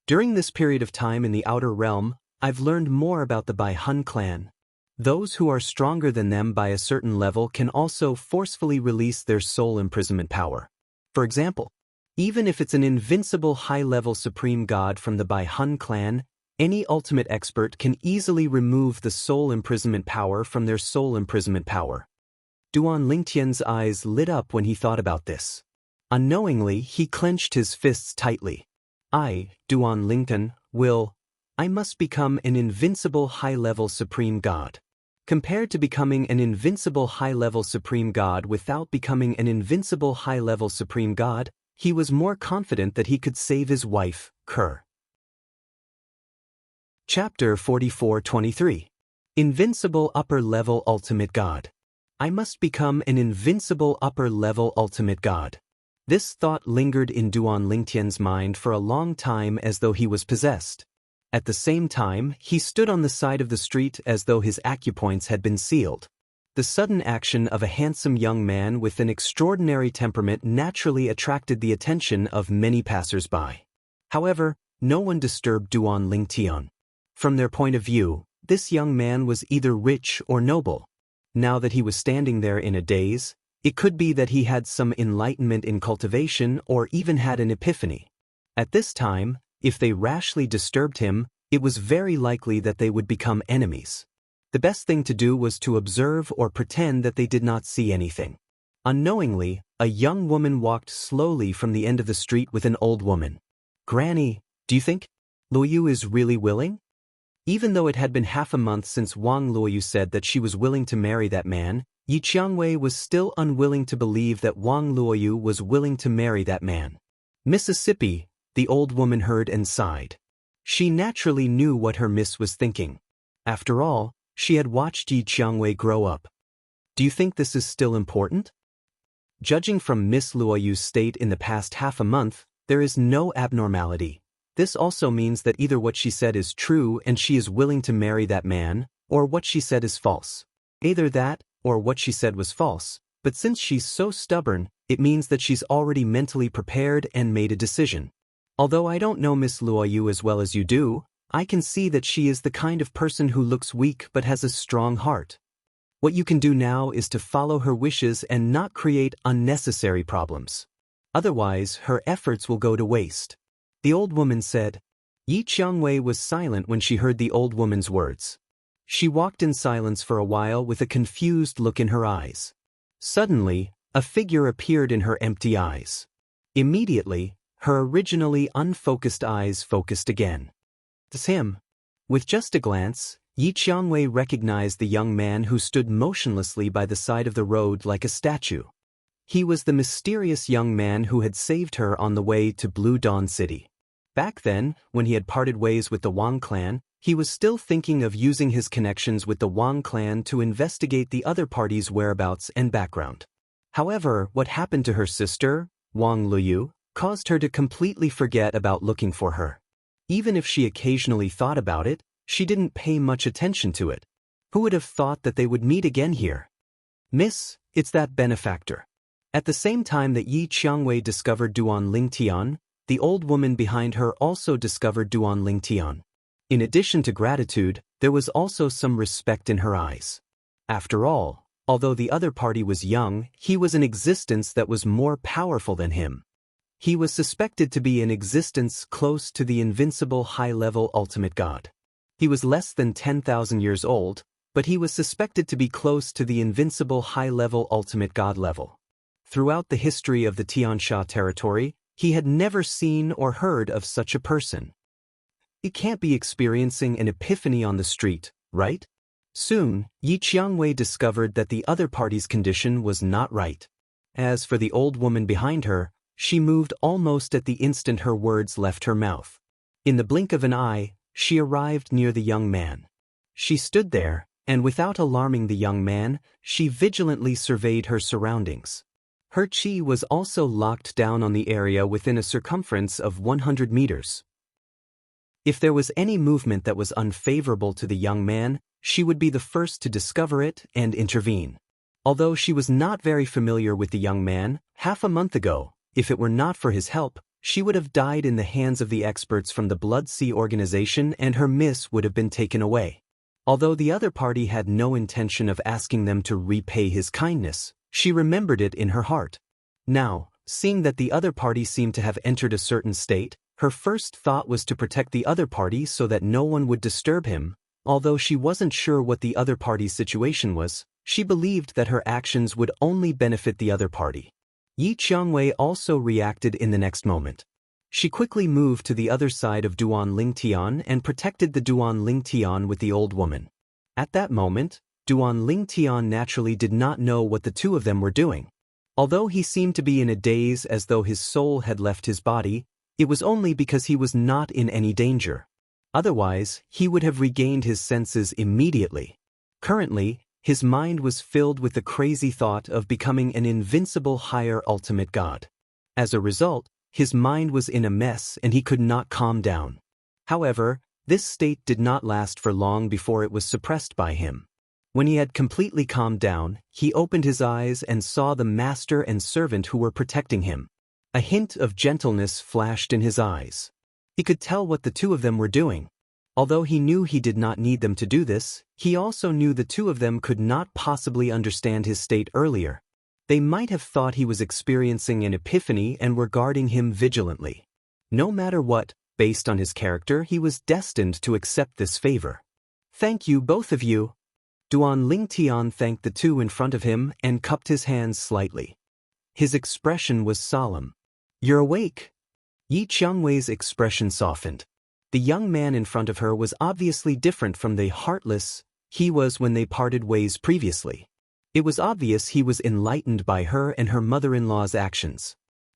During this period of time in the outer realm, I've learned more about the Bai Hun clan. Those who are stronger than them by a certain level can also forcefully release their soul imprisonment power. For example, even if it's an invincible high-level supreme god from the Bai Hun clan, any ultimate expert can easily remove the soul imprisonment power from their soul imprisonment power. Duan Lingtian's eyes lit up when he thought about this. Unknowingly, he clenched his fists tightly. I, Duan Lingtian, I must become an invincible high-level supreme god. Compared to becoming an invincible high-level supreme god without becoming an invincible high-level supreme god, he was more confident that he could save his wife, Ker. Chapter 44-23. Invincible Upper-Level Ultimate God. I must become an invincible upper-level ultimate god. This thought lingered in Duan Lingtian's mind for a long time as though he was possessed. At the same time, he stood on the side of the street as though his acupoints had been sealed. The sudden action of a handsome young man with an extraordinary temperament naturally attracted the attention of many passers-by. However, no one disturbed Duan Lingtian. From their point of view, this young man was either rich or noble. Now that he was standing there in a daze, it could be that he had some enlightenment in cultivation or even had an epiphany. At this time, if they rashly disturbed him, it was very likely that they would become enemies. The best thing to do was to observe or pretend that they did not see anything. Unknowingly, a young woman walked slowly from the end of the street with an old woman. "Granny, do you think Luoyu is really willing?" Even though it had been half a month since Wang Luoyu said that she was willing to marry that man, Yi Qiangwei was still unwilling to believe that Wang Luoyu was willing to marry that man. "Mississippi," the old woman heard and sighed. She naturally knew what her miss was thinking. After all, she had watched Yi Qiangwei grow up. "Do you think this is still important?" Judging from Miss Luoyu's state in the past half a month, there is no abnormality. This also means that either what she said is true and she is willing to marry that man, or what she said is false. Either that, or what she said was false, but since she's so stubborn, it means that she's already mentally prepared and made a decision. Although I don't know Miss Luoyu as well as you do, I can see that she is the kind of person who looks weak but has a strong heart. What you can do now is to follow her wishes and not create unnecessary problems. Otherwise, her efforts will go to waste. The old woman said. Yi Qiangwei was silent when she heard the old woman's words. She walked in silence for a while with a confused look in her eyes. Suddenly, a figure appeared in her empty eyes. Immediately, her originally unfocused eyes focused again. It's him. With just a glance, Yi Qiangwei recognized the young man who stood motionlessly by the side of the road like a statue. He was the mysterious young man who had saved her on the way to Blue Dawn City. Back then, when he had parted ways with the Wang clan, he was still thinking of using his connections with the Wang clan to investigate the other party's whereabouts and background. However, what happened to her sister, Wang Luoyu, caused her to completely forget about looking for her. Even if she occasionally thought about it, she didn't pay much attention to it. Who would have thought that they would meet again here? "Miss, it's that benefactor." At the same time that Yi Qiangwei discovered Duan Lingtian, the old woman behind her also discovered Duan Lingtian. In addition to gratitude, there was also some respect in her eyes. After all, although the other party was young, he was an existence that was more powerful than him. He was suspected to be an existence close to the invincible high-level ultimate god. He was less than 10,000 years old, but he was suspected to be close to the invincible high-level ultimate god level. Throughout the history of the Xianxia territory, he had never seen or heard of such a person. He can't be experiencing an epiphany on the street, right? Soon, Yi Qiangwei discovered that the other party's condition was not right. As for the old woman behind her, she moved almost at the instant her words left her mouth. In the blink of an eye, she arrived near the young man. She stood there, and without alarming the young man, she vigilantly surveyed her surroundings. Her chi was also locked down on the area within a circumference of 100 meters. If there was any movement that was unfavorable to the young man, she would be the first to discover it and intervene. Although she was not very familiar with the young man, half a month ago, if it were not for his help, she would have died in the hands of the experts from the Blood Sea organization and her miss would have been taken away. Although the other party had no intention of asking them to repay his kindness, she remembered it in her heart. Now, seeing that the other party seemed to have entered a certain state, her first thought was to protect the other party so that no one would disturb him. Although she wasn't sure what the other party's situation was, she believed that her actions would only benefit the other party. Yi Qiangwei also reacted in the next moment. She quickly moved to the other side of Duan Lingtian and protected the Duan Lingtian with the old woman. At that moment, Duan Lingtian naturally did not know what the two of them were doing. Although he seemed to be in a daze as though his soul had left his body, it was only because he was not in any danger. Otherwise, he would have regained his senses immediately. Currently, his mind was filled with the crazy thought of becoming an invincible higher ultimate god. As a result, his mind was in a mess and he could not calm down. However, this state did not last for long before it was suppressed by him. When he had completely calmed down, he opened his eyes and saw the master and servant who were protecting him. A hint of gentleness flashed in his eyes. He could tell what the two of them were doing. Although he knew he did not need them to do this, he also knew the two of them could not possibly understand his state earlier. They might have thought he was experiencing an epiphany and were guarding him vigilantly. No matter what, Based on his character, he was destined to accept this favor. "Thank you, both of you." Duan Lingtian thanked the two in front of him and cupped his hands slightly. His expression was solemn. "You're awake." Yi Qiangwei's expression softened. The young man in front of her was obviously different from the heartless he was when they parted ways previously. It was obvious he was enlightened by her and her mother-in-law's actions.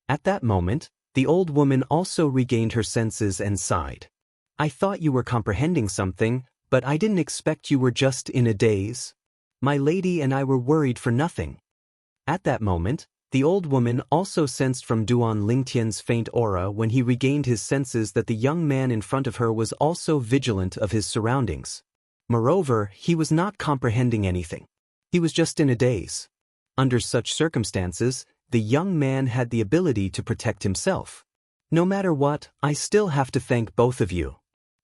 At that moment, the old woman also regained her senses and sighed. "I thought you were comprehending something, but I didn't expect you were just in a daze. My lady and I were worried for nothing." At that moment, the old woman also sensed from Duan Lingtian's faint aura when he regained his senses that the young man in front of her was also vigilant of his surroundings. Moreover, he was not comprehending anything. He was just in a daze. Under such circumstances, the young man had the ability to protect himself. "No matter what, I still have to thank both of you."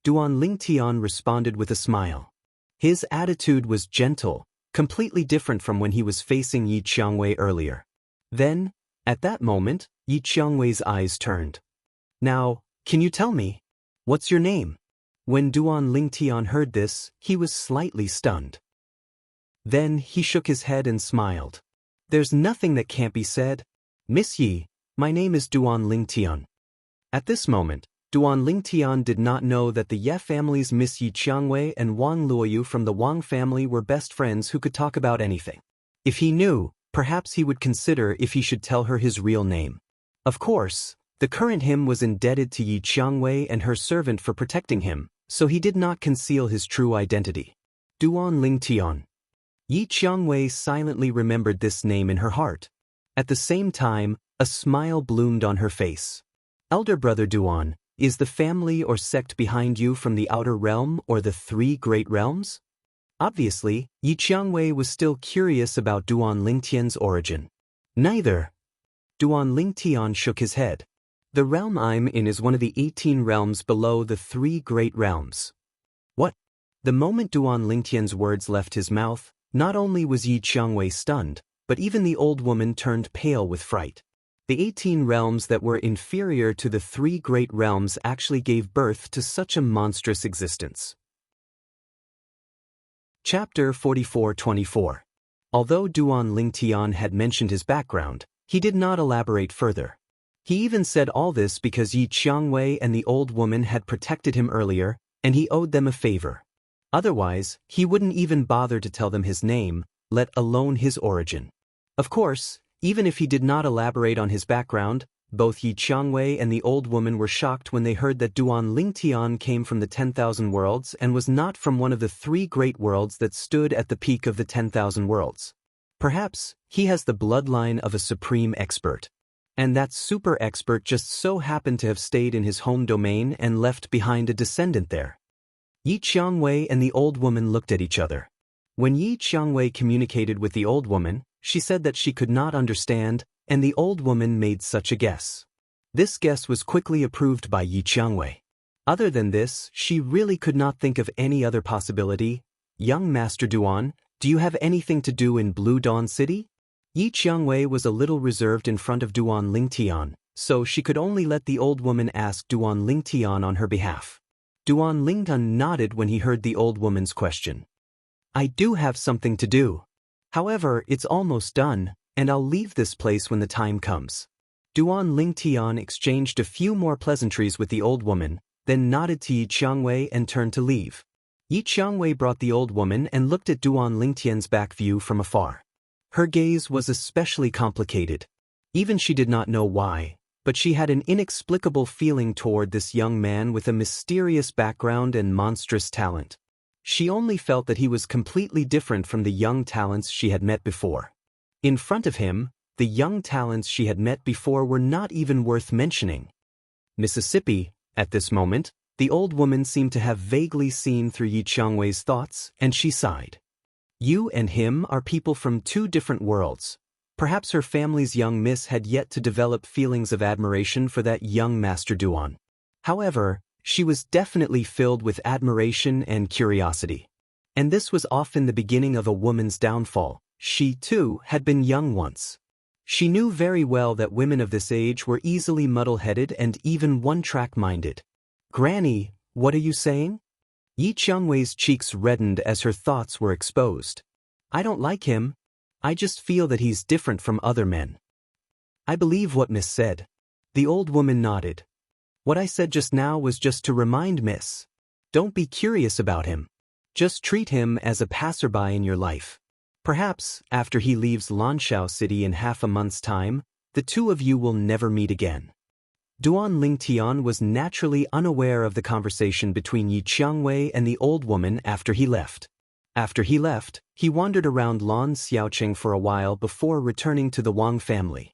Duan Lingtian responded with a smile. His attitude was gentle, completely different from when he was facing Yi Qiangwei earlier. Then, at that moment, Yi Qiangwei's eyes turned. "Now, can you tell me? What's your name?" When Duan Lingtian heard this, he was slightly stunned. Then he shook his head and smiled. "There's nothing that can't be said. Miss Yi, my name is Duan Lingtian." At this moment, Duan Lingtian did not know that the Ye family's Miss Yi Qiangwei and Wang Luoyu from the Wang family were best friends who could talk about anything. If he knew, perhaps he would consider if he should tell her his real name. Of course, the current him was indebted to Yi Qiangwei and her servant for protecting him, so he did not conceal his true identity. Duan Lingtian. Yi Qiangwei silently remembered this name in her heart. At the same time, a smile bloomed on her face. "Elder brother Duan, is the family or sect behind you from the outer realm or the three great realms?" Obviously, Yi Qiangwei was still curious about Duan Lingtian's origin. "Neither." Duan Lingtian shook his head. "The realm I'm in is one of the 18 realms below the three great realms." "What?" The moment Duan Lingtian's words left his mouth, not only was Yi Qiangwei stunned, but even the old woman turned pale with fright. The 18 realms that were inferior to the three great realms actually gave birth to such a monstrous existence. Chapter 44-24. Although Duan Lingtian had mentioned his background, he did not elaborate further. He even said all this because Yi Qiangwei and the old woman had protected him earlier, and he owed them a favor. Otherwise, he wouldn't even bother to tell them his name, let alone his origin. Of course, even if he did not elaborate on his background, both Yi Qiangwei and the old woman were shocked when they heard that Duan Lingtian came from the 10,000 worlds and was not from one of the three great worlds that stood at the peak of the 10,000 worlds. Perhaps, he has the bloodline of a supreme expert. And that super expert just so happened to have stayed in his home domain and left behind a descendant there. Yi Qiangwei and the old woman looked at each other. When Yi Qiangwei communicated with the old woman, she said that she could not understand, and the old woman made such a guess. This guess was quickly approved by Yi Qiangwei. Other than this, she really could not think of any other possibility. "Young Master Duan, do you have anything to do in Blue Dawn City?" Yi Qiangwei was a little reserved in front of Duan Lingtian, so she could only let the old woman ask Duan Lingtian on her behalf. Duan Lingtian nodded when he heard the old woman's question. "I do have something to do. However, it's almost done, and I'll leave this place when the time comes." Duan Lingtian exchanged a few more pleasantries with the old woman, then nodded to Yi Qiangwei and turned to leave. Yi Qiangwei brought the old woman and looked at Duan Lingtian's back view from afar. Her gaze was especially complicated. Even she did not know why, but she had an inexplicable feeling toward this young man with a mysterious background and monstrous talent. She only felt that he was completely different from the young talents she had met before. In front of him, the young talents she had met before were not even worth mentioning. Mississippi, at this moment, the old woman seemed to have vaguely seen through Yi Qiangwei's thoughts, and she sighed. You and him are people from two different worlds. Perhaps her family's young miss had yet to develop feelings of admiration for that young Master Duan. However, she was definitely filled with admiration and curiosity. And this was often the beginning of a woman's downfall. She, too, had been young once. She knew very well that women of this age were easily muddle-headed and even one-track-minded. Granny, what are you saying? Yi Qiangwei's cheeks reddened as her thoughts were exposed. I don't like him. I just feel that he's different from other men. I believe what Miss said. The old woman nodded. What I said just now was just to remind Miss. Don't be curious about him. Just treat him as a passerby in your life. Perhaps, after he leaves Lanshao City in half a month's time, the two of you will never meet again. Duan Lingtian was naturally unaware of the conversation between Yi Qiangwei and the old woman after he left. After he left, he wandered around Lan Xiaoqing for a while before returning to the Wang family.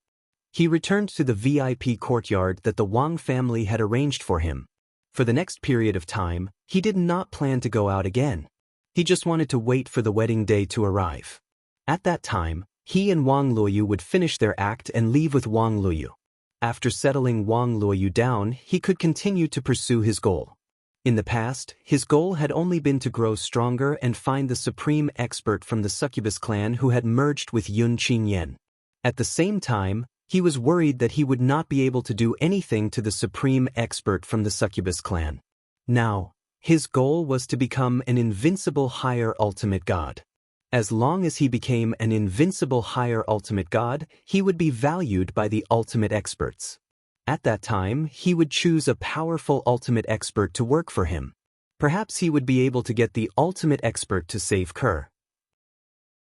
He returned to the VIP courtyard that the Wang family had arranged for him. For the next period of time, he did not plan to go out again. He just wanted to wait for the wedding day to arrive. At that time, he and Wang Luoyu would finish their act and leave with Wang Luoyu. After settling Wang Luoyu down, he could continue to pursue his goal. In the past, his goal had only been to grow stronger and find the supreme expert from the succubus clan who had merged with Yun Qingyan. At the same time, he was worried that he would not be able to do anything to the supreme expert from the succubus clan. Now, his goal was to become an invincible higher ultimate god. As long as he became an invincible higher ultimate god, he would be valued by the ultimate experts. At that time, he would choose a powerful ultimate expert to work for him. Perhaps he would be able to get the ultimate expert to save Kerr.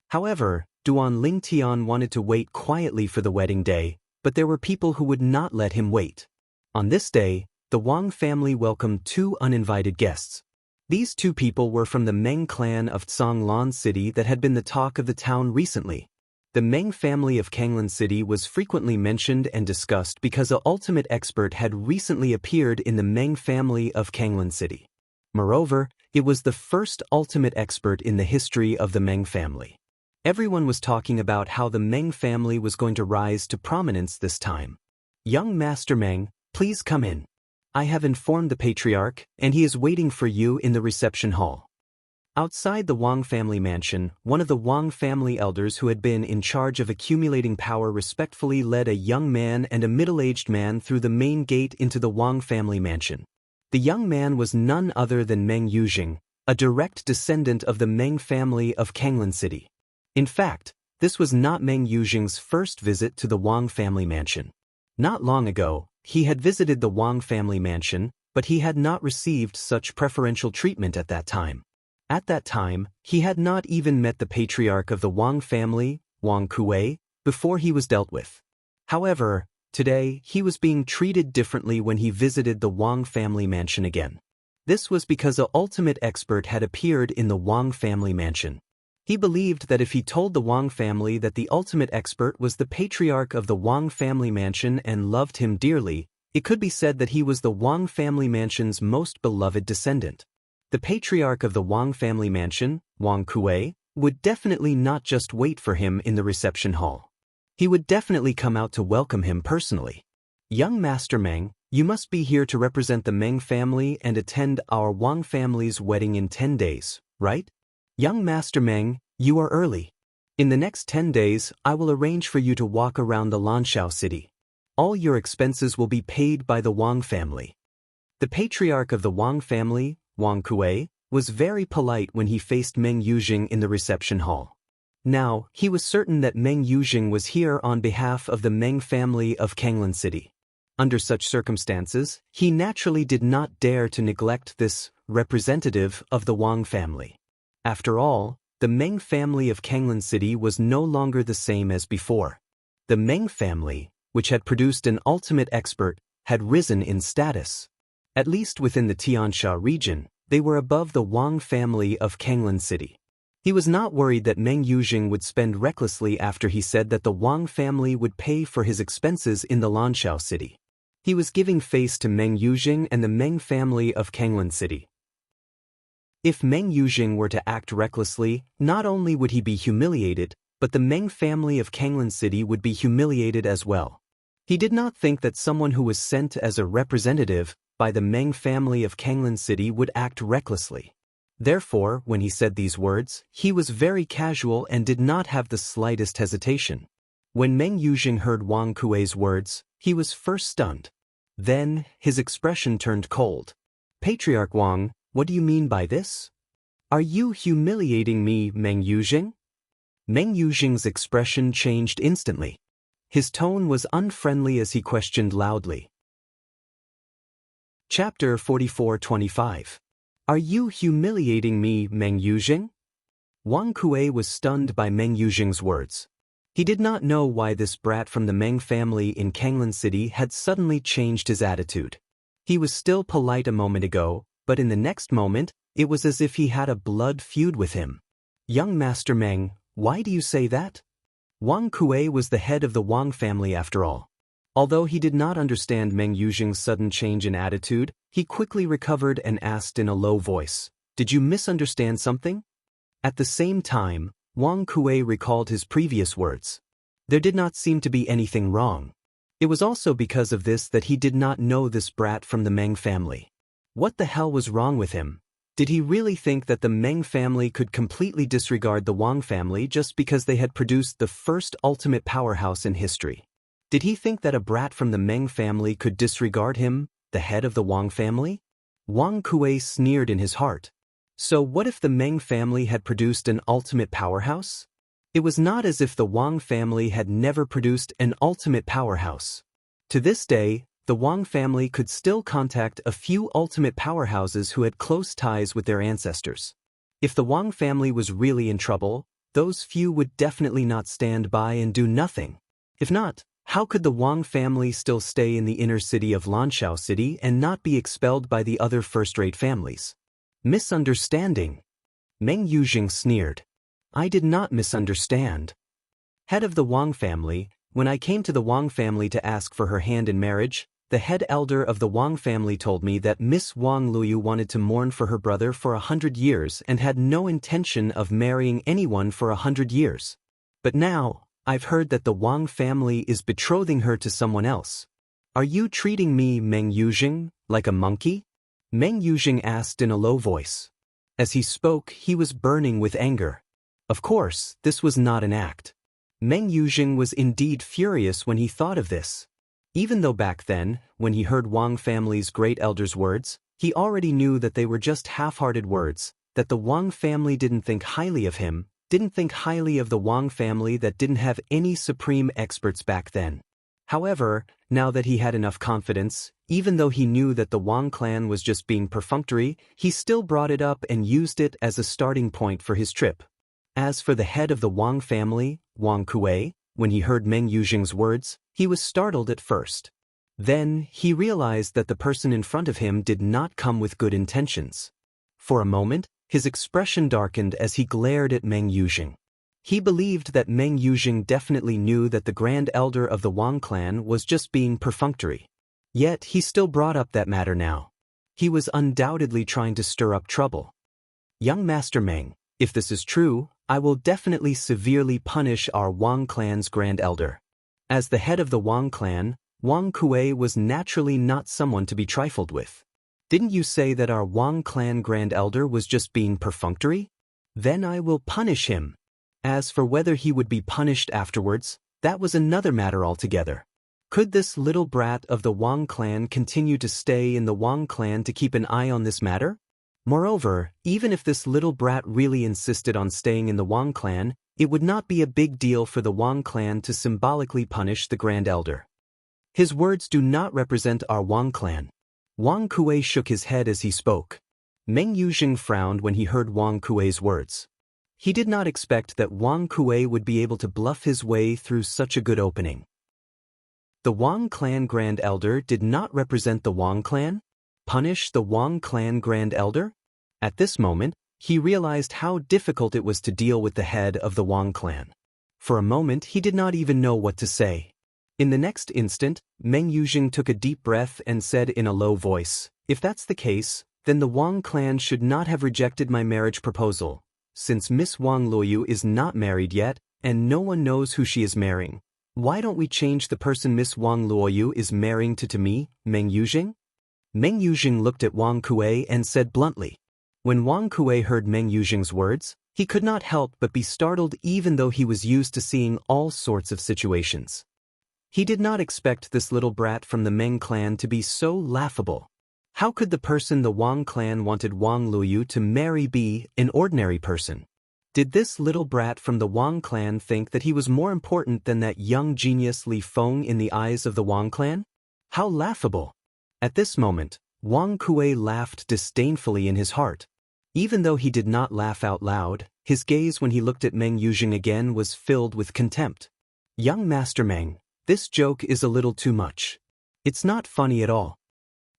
However, Duan Lingtian wanted to wait quietly for the wedding day, but there were people who would not let him wait. On this day, the Wang family welcomed two uninvited guests. These two people were from the Meng clan of Tsanglan City that had been the talk of the town recently. The Meng family of Kanglan City was frequently mentioned and discussed because an ultimate expert had recently appeared in the Meng family of Kanglan City. Moreover, it was the first ultimate expert in the history of the Meng family. Everyone was talking about how the Meng family was going to rise to prominence this time. Young Master Meng, please come in. I have informed the patriarch, and he is waiting for you in the reception hall. Outside the Wang family mansion, one of the Wang family elders who had been in charge of accumulating power respectfully led a young man and a middle-aged man through the main gate into the Wang family mansion. The young man was none other than Meng Yujing, a direct descendant of the Meng family of Kanglan City. In fact, this was not Meng Yujing's first visit to the Wang family mansion. Not long ago, he had visited the Wang family mansion, but he had not received such preferential treatment at that time. At that time, he had not even met the patriarch of the Wang family, Wang Kuei, before he was dealt with. However, today he was being treated differently when he visited the Wang family mansion again. This was because an ultimate expert had appeared in the Wang family mansion. He believed that if he told the Wang family that the ultimate expert was the patriarch of the Wang family mansion and loved him dearly, it could be said that he was the Wang family mansion's most beloved descendant. The patriarch of the Wang family mansion, Wang Kuei, would definitely not just wait for him in the reception hall. He would definitely come out to welcome him personally. Young Master Meng, you must be here to represent the Meng family and attend our Wang family's wedding in 10 days, right? Young Master Meng, you are early. In the next 10 days, I will arrange for you to walk around the Lanshao city. All your expenses will be paid by the Wang family. The patriarch of the Wang family, Wang Kuei, was very polite when he faced Meng Yujing in the reception hall. Now, he was certain that Meng Yujing was here on behalf of the Meng family of Kanglan City. Under such circumstances, he naturally did not dare to neglect this representative of the Wang family. After all, the Meng family of Kanglan City was no longer the same as before. The Meng family, which had produced an ultimate expert, had risen in status. At least within the Tiansha region, they were above the Wang family of Kanglan City. He was not worried that Meng Yujing would spend recklessly after he said that the Wang family would pay for his expenses in the Lanshao city. He was giving face to Meng Yujing and the Meng family of Kanglan City. If Meng Yujing were to act recklessly, not only would he be humiliated, but the Meng family of Kanglan City would be humiliated as well. He did not think that someone who was sent as a representative by the Meng family of Kanglan City would act recklessly. Therefore, when he said these words, he was very casual and did not have the slightest hesitation. When Meng Yujing heard Wang Kuei's words, he was first stunned. Then, his expression turned cold. Patriarch Wang, what do you mean by this? Are you humiliating me, Meng Yuzheng? Meng Yuzheng's expression changed instantly. His tone was unfriendly as he questioned loudly. Chapter 44-25. Are you humiliating me, Meng Yuzheng? Wang Kuei was stunned by Meng Yuzheng's words. He did not know why this brat from the Meng family in Kanglan City had suddenly changed his attitude. He was still polite a moment ago, but in the next moment, it was as if he had a blood feud with him. Young Master Meng, why do you say that? Wang Kuei was the head of the Wang family after all. Although he did not understand Meng Yuzheng's sudden change in attitude, he quickly recovered and asked in a low voice, "Did you misunderstand something?" At the same time, Wang Kuei recalled his previous words. There did not seem to be anything wrong. It was also because of this that he did not know this brat from the Meng family. What the hell was wrong with him? Did he really think that the Meng family could completely disregard the Wang family just because they had produced the first ultimate powerhouse in history? Did he think that a brat from the Meng family could disregard him, the head of the Wang family? Wang Kuei sneered in his heart. So what if the Meng family had produced an ultimate powerhouse? It was not as if the Wang family had never produced an ultimate powerhouse. To this day, the Wang family could still contact a few ultimate powerhouses who had close ties with their ancestors. If the Wang family was really in trouble, those few would definitely not stand by and do nothing. If not, how could the Wang family still stay in the inner city of Lanshao City and not be expelled by the other first-rate families? Misunderstanding. Meng Yuzheng sneered. I did not misunderstand. Head of the Wang family, when I came to the Wang family to ask for her hand in marriage, the head elder of the Wang family told me that Miss Wang Luyu wanted to mourn for her brother for 100 years and had no intention of marrying anyone for 100 years. But now, I've heard that the Wang family is betrothing her to someone else. Are you treating me, Meng Yuzheng, like a monkey? Meng Yuzheng asked in a low voice. As he spoke, he was burning with anger. Of course, this was not an act. Meng Yuzheng was indeed furious when he thought of this. Even though back then, when he heard Wang family's great elder's words, he already knew that they were just half-hearted words, that the Wang family didn't think highly of him, didn't think highly of the Wang family that didn't have any supreme experts back then. However, now that he had enough confidence, even though he knew that the Wang clan was just being perfunctory, he still brought it up and used it as a starting point for his trip. As for the head of the Wang family, Wang Kuei, when he heard Meng Yuzheng's words, he was startled at first. Then, he realized that the person in front of him did not come with good intentions. For a moment, his expression darkened as he glared at Meng Yuzheng. He believed that Meng Yuzheng definitely knew that the Grand Elder of the Wang clan was just being perfunctory. Yet, he still brought up that matter now. He was undoubtedly trying to stir up trouble. Young Master Meng, if this is true, I will definitely severely punish our Wang clan's Grand Elder. As the head of the Wang clan, Wang Kuei was naturally not someone to be trifled with. Didn't you say that our Wang clan Grand Elder was just being perfunctory? Then I will punish him. As for whether he would be punished afterwards, that was another matter altogether. Could this little brat of the Wang clan continue to stay in the Wang clan to keep an eye on this matter? Moreover, even if this little brat really insisted on staying in the Wang clan, it would not be a big deal for the Wang clan to symbolically punish the Grand Elder. His words do not represent our Wang clan. Wang Kuei shook his head as he spoke. Meng Yuzheng frowned when he heard Wang Kuei's words. He did not expect that Wang Kuei would be able to bluff his way through such a good opening. The Wang clan Grand Elder did not represent the Wang clan? Punish the Wang clan Grand Elder? At this moment, he realized how difficult it was to deal with the head of the Wang clan. For a moment, he did not even know what to say. In the next instant, Meng Yuzheng took a deep breath and said in a low voice, if that's the case, then the Wang clan should not have rejected my marriage proposal. Since Miss Wang Luoyu is not married yet, and no one knows who she is marrying, why don't we change the person Miss Wang Luoyu is marrying to me, Meng Yuzheng? Meng Yuzheng looked at Wang Kuei and said bluntly. When Wang Kuei heard Meng Yuzheng's words, he could not help but be startled even though he was used to seeing all sorts of situations. He did not expect this little brat from the Meng clan to be so laughable. How could the person the Wang clan wanted Wang Luoyu to marry be an ordinary person? Did this little brat from the Wang clan think that he was more important than that young genius Li Feng in the eyes of the Wang clan? How laughable! At this moment, Wang Kuei laughed disdainfully in his heart. Even though he did not laugh out loud, his gaze when he looked at Meng Yuzheng again was filled with contempt. Young Master Meng, this joke is a little too much. It's not funny at all.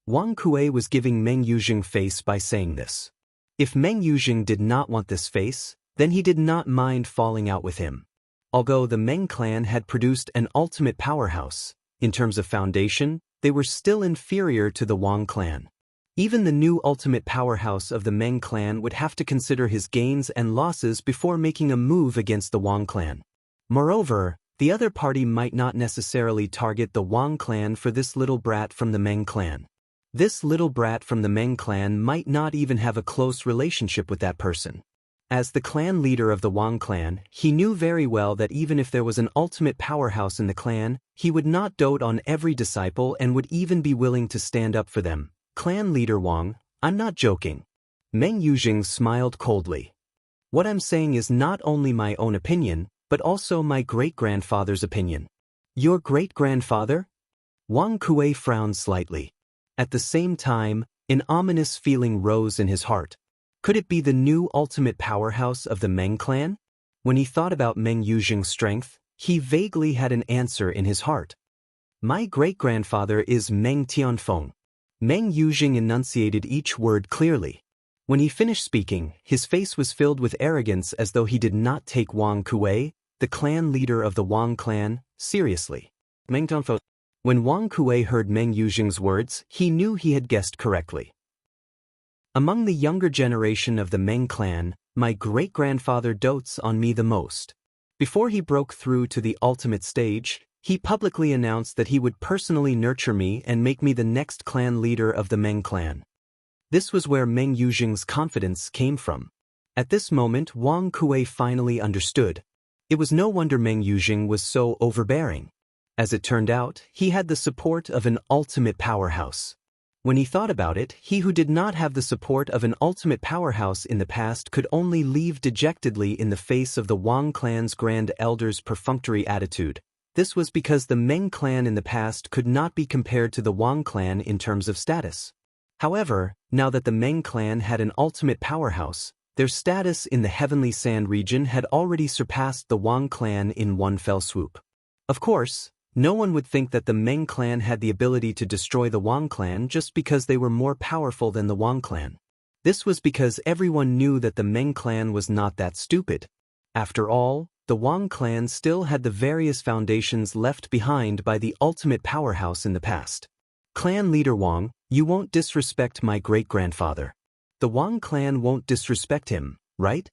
Wang Kuei was giving Meng Yuzheng face by saying this. If Meng Yuzheng did not want this face, then he did not mind falling out with him. Although the Meng clan had produced an ultimate powerhouse, in terms of foundation, they were still inferior to the Wang clan. Even the new ultimate powerhouse of the Meng clan would have to consider his gains and losses before making a move against the Wang clan. Moreover, the other party might not necessarily target the Wang clan for this little brat from the Meng clan. This little brat from the Meng clan might not even have a close relationship with that person. As the clan leader of the Wang clan, he knew very well that even if there was an ultimate powerhouse in the clan, he would not dote on every disciple and would even be willing to stand up for them. Clan leader Wang, I'm not joking. Meng Yuzheng smiled coldly. What I'm saying is not only my own opinion, but also my great-grandfather's opinion. Your great-grandfather? Wang Kuei frowned slightly. At the same time, an ominous feeling rose in his heart. Could it be the new ultimate powerhouse of the Meng clan? When he thought about Meng Yuzheng's strength, he vaguely had an answer in his heart. My great-grandfather is Meng Tianfeng. Meng Yuzheng enunciated each word clearly. When he finished speaking, his face was filled with arrogance as though he did not take Wang Kuei, the clan leader of the Wang clan, seriously. Meng Tianfeng. When Wang Kuei heard Meng Yuzheng's words, he knew he had guessed correctly. Among the younger generation of the Meng clan, my great-grandfather dotes on me the most. Before he broke through to the ultimate stage, he publicly announced that he would personally nurture me and make me the next clan leader of the Meng clan. This was where Meng Yuzheng's confidence came from. At this moment, Wang Kuei finally understood. It was no wonder Meng Yuzheng was so overbearing. As it turned out, he had the support of an ultimate powerhouse. When he thought about it, he who did not have the support of an ultimate powerhouse in the past could only leave dejectedly in the face of the Wang clan's grand elder's perfunctory attitude. This was because the Meng clan in the past could not be compared to the Wang clan in terms of status. However, now that the Meng clan had an ultimate powerhouse, their status in the Heavenly Sand region had already surpassed the Wang clan in one fell swoop. Of course, no one would think that the Meng clan had the ability to destroy the Wang clan just because they were more powerful than the Wang clan. This was because everyone knew that the Meng clan was not that stupid. After all, the Wang clan still had the various foundations left behind by the ultimate powerhouse in the past. Clan leader Wang, you won't disrespect my great-grandfather. The Wang clan won't disrespect him, right?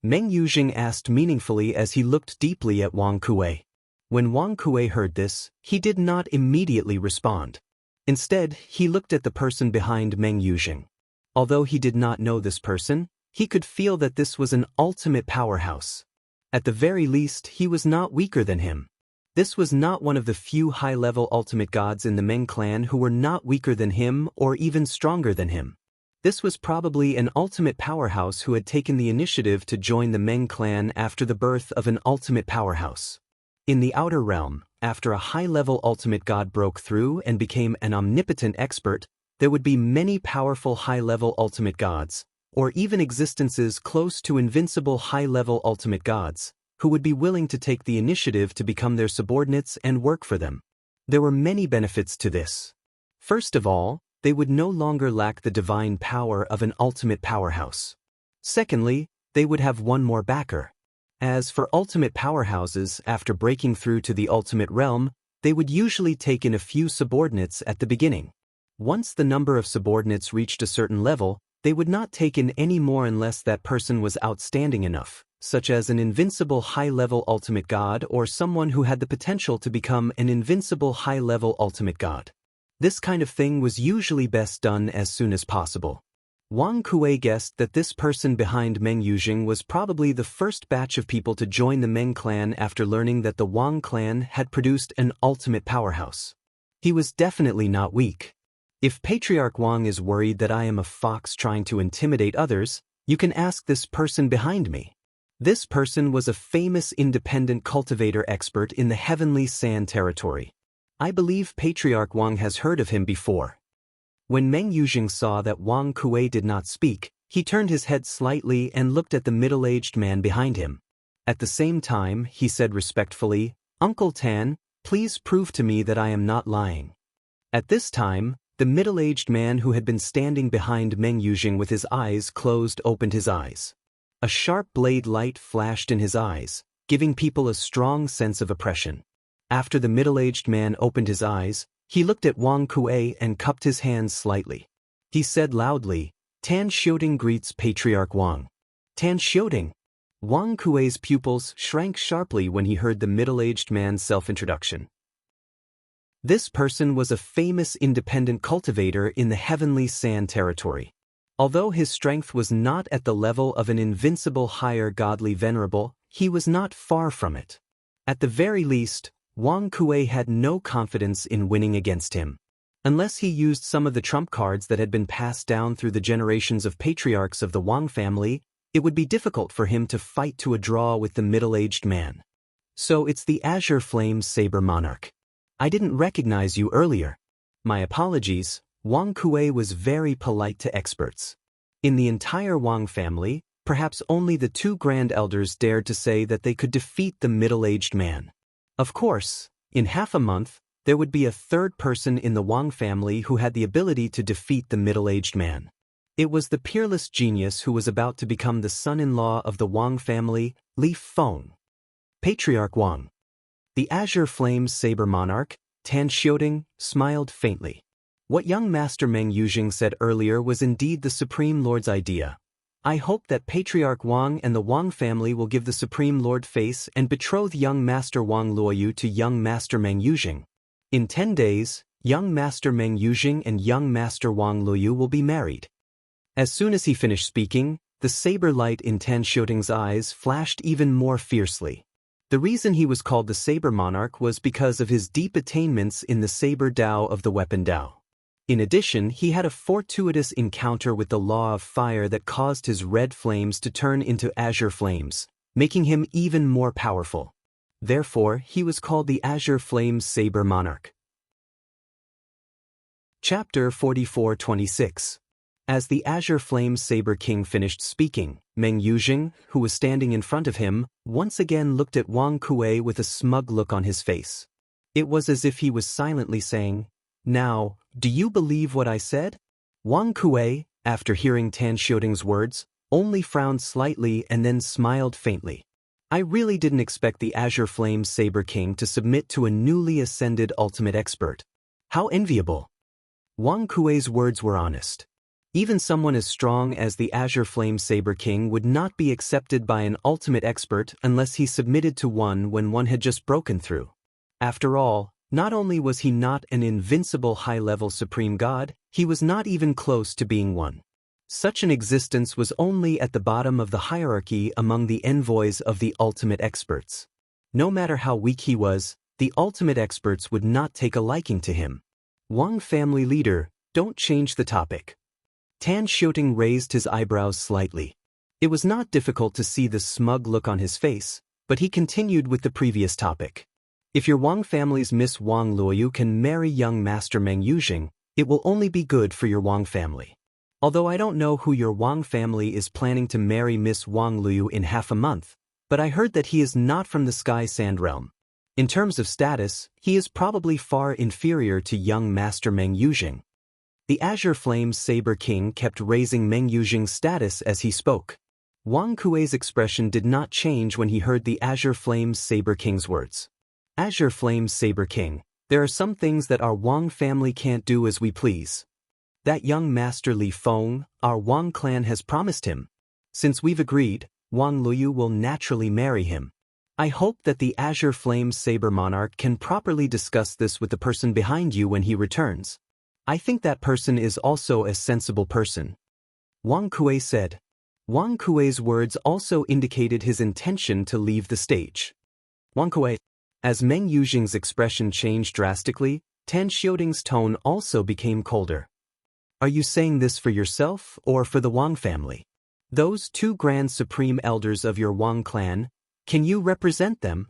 Meng Yuzheng asked meaningfully as he looked deeply at Wang Kuei. When Wang Kuei heard this, he did not immediately respond. Instead, he looked at the person behind Meng Yuzheng. Although he did not know this person, he could feel that this was an ultimate powerhouse. At the very least, he was not weaker than him. This was not one of the few high-level ultimate gods in the Meng clan who were not weaker than him or even stronger than him. This was probably an ultimate powerhouse who had taken the initiative to join the Meng clan after the birth of an ultimate powerhouse. In the outer realm, after a high-level ultimate god broke through and became an omnipotent expert, there would be many powerful high-level ultimate gods, or even existences close to invincible high-level ultimate gods, who would be willing to take the initiative to become their subordinates and work for them. There were many benefits to this. First of all, they would no longer lack the divine power of an ultimate powerhouse. Secondly, they would have one more backer. As for ultimate powerhouses, after breaking through to the ultimate realm, they would usually take in a few subordinates at the beginning. Once the number of subordinates reached a certain level, they would not take in any more unless that person was outstanding enough, such as an invincible high-level ultimate god or someone who had the potential to become an invincible high-level ultimate god. This kind of thing was usually best done as soon as possible. Wang Kuei guessed that this person behind Meng Yuzheng was probably the first batch of people to join the Meng clan after learning that the Wang clan had produced an ultimate powerhouse. He was definitely not weak. If Patriarch Wang is worried that I am a fox trying to intimidate others, you can ask this person behind me. This person was a famous independent cultivator expert in the Heavenly Sand territory. I believe Patriarch Wang has heard of him before. When Meng Yuzheng saw that Wang Kuei did not speak, he turned his head slightly and looked at the middle-aged man behind him. At the same time, he said respectfully, "Uncle Tan, please prove to me that I am not lying." At this time, the middle-aged man who had been standing behind Meng Yuzheng with his eyes closed opened his eyes. A sharp blade light flashed in his eyes, giving people a strong sense of oppression. After the middle-aged man opened his eyes, he looked at Wang Kuei and cupped his hands slightly. He said loudly, "Tan Xiuding greets Patriarch Wang." Tan Xiuding. Wang Kuei's pupils shrank sharply when he heard the middle-aged man's self-introduction. This person was a famous independent cultivator in the Heavenly Sand territory. Although his strength was not at the level of an invincible higher godly venerable, he was not far from it. At the very least, Wang Kuei had no confidence in winning against him. Unless he used some of the trump cards that had been passed down through the generations of patriarchs of the Wang family, it would be difficult for him to fight to a draw with the middle-aged man. "So it's the Azure Flame Saber Monarch. I didn't recognize you earlier. My apologies." Wang Kuei was very polite to experts. In the entire Wang family, perhaps only the two grand elders dared to say that they could defeat the middle-aged man. Of course, in half a month, there would be a third person in the Wang family who had the ability to defeat the middle-aged man. It was the peerless genius who was about to become the son-in-law of the Wang family, Li Feng. Patriarch Wang. The Azure Flame Saber Monarch, Tan Xiuding, smiled faintly. What young Master Meng Yuzheng said earlier was indeed the Supreme Lord's idea. I hope that Patriarch Wang and the Wang family will give the Supreme Lord face and betroth young Master Wang Luoyu to young Master Meng Yuzheng. In 10 days, young Master Meng Yuzheng and young Master Wang Luoyu will be married. As soon as he finished speaking, the saber light in Tan Xiuding's eyes flashed even more fiercely. The reason he was called the Saber Monarch was because of his deep attainments in the Saber Dao of the Weapon Dao. In addition, he had a fortuitous encounter with the law of fire that caused his red flames to turn into azure flames, making him even more powerful. Therefore, he was called the Azure Flame Saber Monarch. Chapter 44-26. As the Azure Flame Saber King finished speaking, Meng Yuzheng, who was standing in front of him, once again looked at Wang Kuei with a smug look on his face. It was as if he was silently saying, "Now, do you believe what I said?" Wang Kuei, after hearing Tan Xiuding's words, only frowned slightly and then smiled faintly. I really didn't expect the Azure Flame Saber King to submit to a newly ascended ultimate expert. How enviable! Wang Kuei's words were honest. Even someone as strong as the Azure Flame Saber King would not be accepted by an ultimate expert unless he submitted to one when one had just broken through. After all, not only was he not an invincible high-level supreme god, he was not even close to being one. Such an existence was only at the bottom of the hierarchy among the envoys of the ultimate experts. No matter how weak he was, the ultimate experts would not take a liking to him. Wang family leader, don't change the topic. Tan Xiuding raised his eyebrows slightly. It was not difficult to see the smug look on his face, but he continued with the previous topic. If your Wang family's Miss Wang Luoyu can marry young Master Meng Yuzheng, it will only be good for your Wang family. Although I don't know who your Wang family is planning to marry Miss Wang Luoyu in half a month, but I heard that he is not from the Sky Sand realm. In terms of status, he is probably far inferior to young Master Meng Yuzheng. The Azure Flame Saber King kept raising Meng Yuzheng's status as he spoke. Wang Kuei's expression did not change when he heard the Azure Flame Saber King's words. Azure Flame Saber King, there are some things that our Wang family can't do as we please. That young Master Li Feng, our Wang clan has promised him. Since we've agreed, Wang Luoyu will naturally marry him. I hope that the Azure Flame Saber Monarch can properly discuss this with the person behind you when he returns. I think that person is also a sensible person. Wang Kuei said. Wang Kuei's words also indicated his intention to leave the stage. Wang Kuei. As Meng Yuzheng's expression changed drastically, Tan Xiuding's tone also became colder. Are you saying this for yourself or for the Wang family? Those two grand supreme elders of your Wang clan, can you represent them?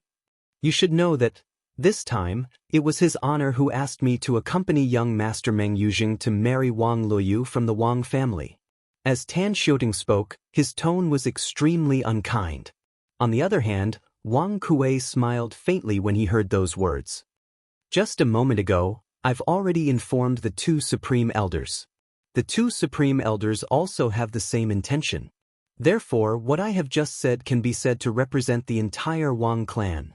You should know that, this time, it was his honor who asked me to accompany young Master Meng Yuzheng to marry Wang Luoyu from the Wang family. As Tan Xiuting spoke, his tone was extremely unkind. On the other hand, Wang Kuei smiled faintly when he heard those words. Just a moment ago, I've already informed the two supreme elders. The two supreme elders also have the same intention. Therefore, what I have just said can be said to represent the entire Wang clan.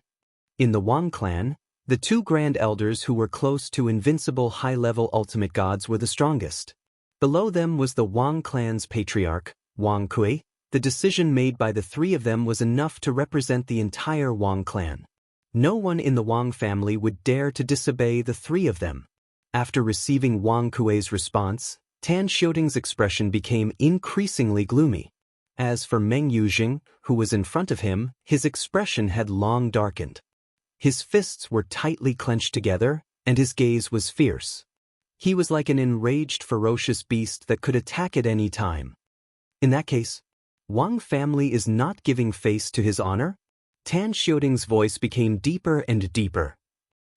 In the Wang clan, the two grand elders who were close to invincible high-level ultimate gods were the strongest. Below them was the Wang clan's patriarch, Wang Kui. The decision made by the three of them was enough to represent the entire Wang clan. No one in the Wang family would dare to disobey the three of them. After receiving Wang Kuei's response, Tan Xiuting's expression became increasingly gloomy. As for Meng Yuzheng, who was in front of him, his expression had long darkened. His fists were tightly clenched together, and his gaze was fierce. He was like an enraged, ferocious beast that could attack at any time. In that case, Wang family is not giving face to his honor? Tan Xiuting's voice became deeper and deeper.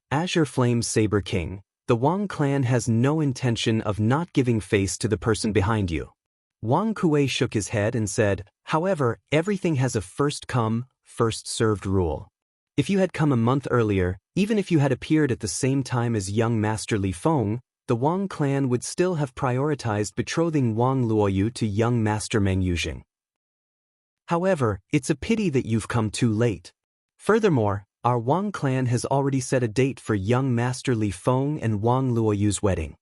Azure Flame Saber King, the Wang clan has no intention of not giving face to the person behind you. Wang Kuei shook his head and said, however, everything has a first come, first served rule. If you had come a month earlier, even if you had appeared at the same time as young Master Li Feng, the Wang clan would still have prioritized betrothing Wang Luoyu to young Master Meng Yuzheng. However, it's a pity that you've come too late. Furthermore, our Wang clan has already set a date for young Master Li Feng and Wang Luoyu's wedding.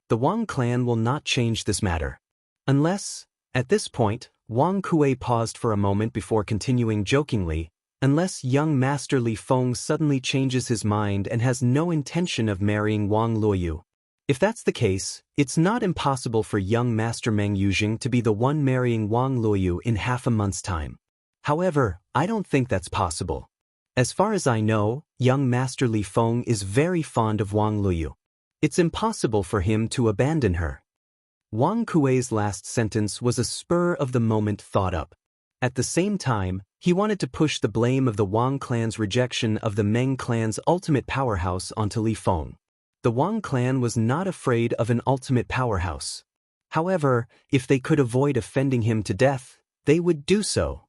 The Wang clan will not change this matter. Unless, at this point, Wang Kuei paused for a moment before continuing jokingly, unless young Master Li Feng suddenly changes his mind and has no intention of marrying Wang Luoyu. If that's the case, it's not impossible for young Master Meng Yuzheng to be the one marrying Wang Luoyu in half a month's time. However, I don't think that's possible. As far as I know, young Master Li Feng is very fond of Wang Luoyu. It's impossible for him to abandon her. Wang Kuei's last sentence was a spur-of-the-moment thought-up. At the same time, he wanted to push the blame of the Wang clan's rejection of the Meng clan's ultimate powerhouse onto Li Feng. The Wang clan was not afraid of an ultimate powerhouse. However, if they could avoid offending him to death, they would do so.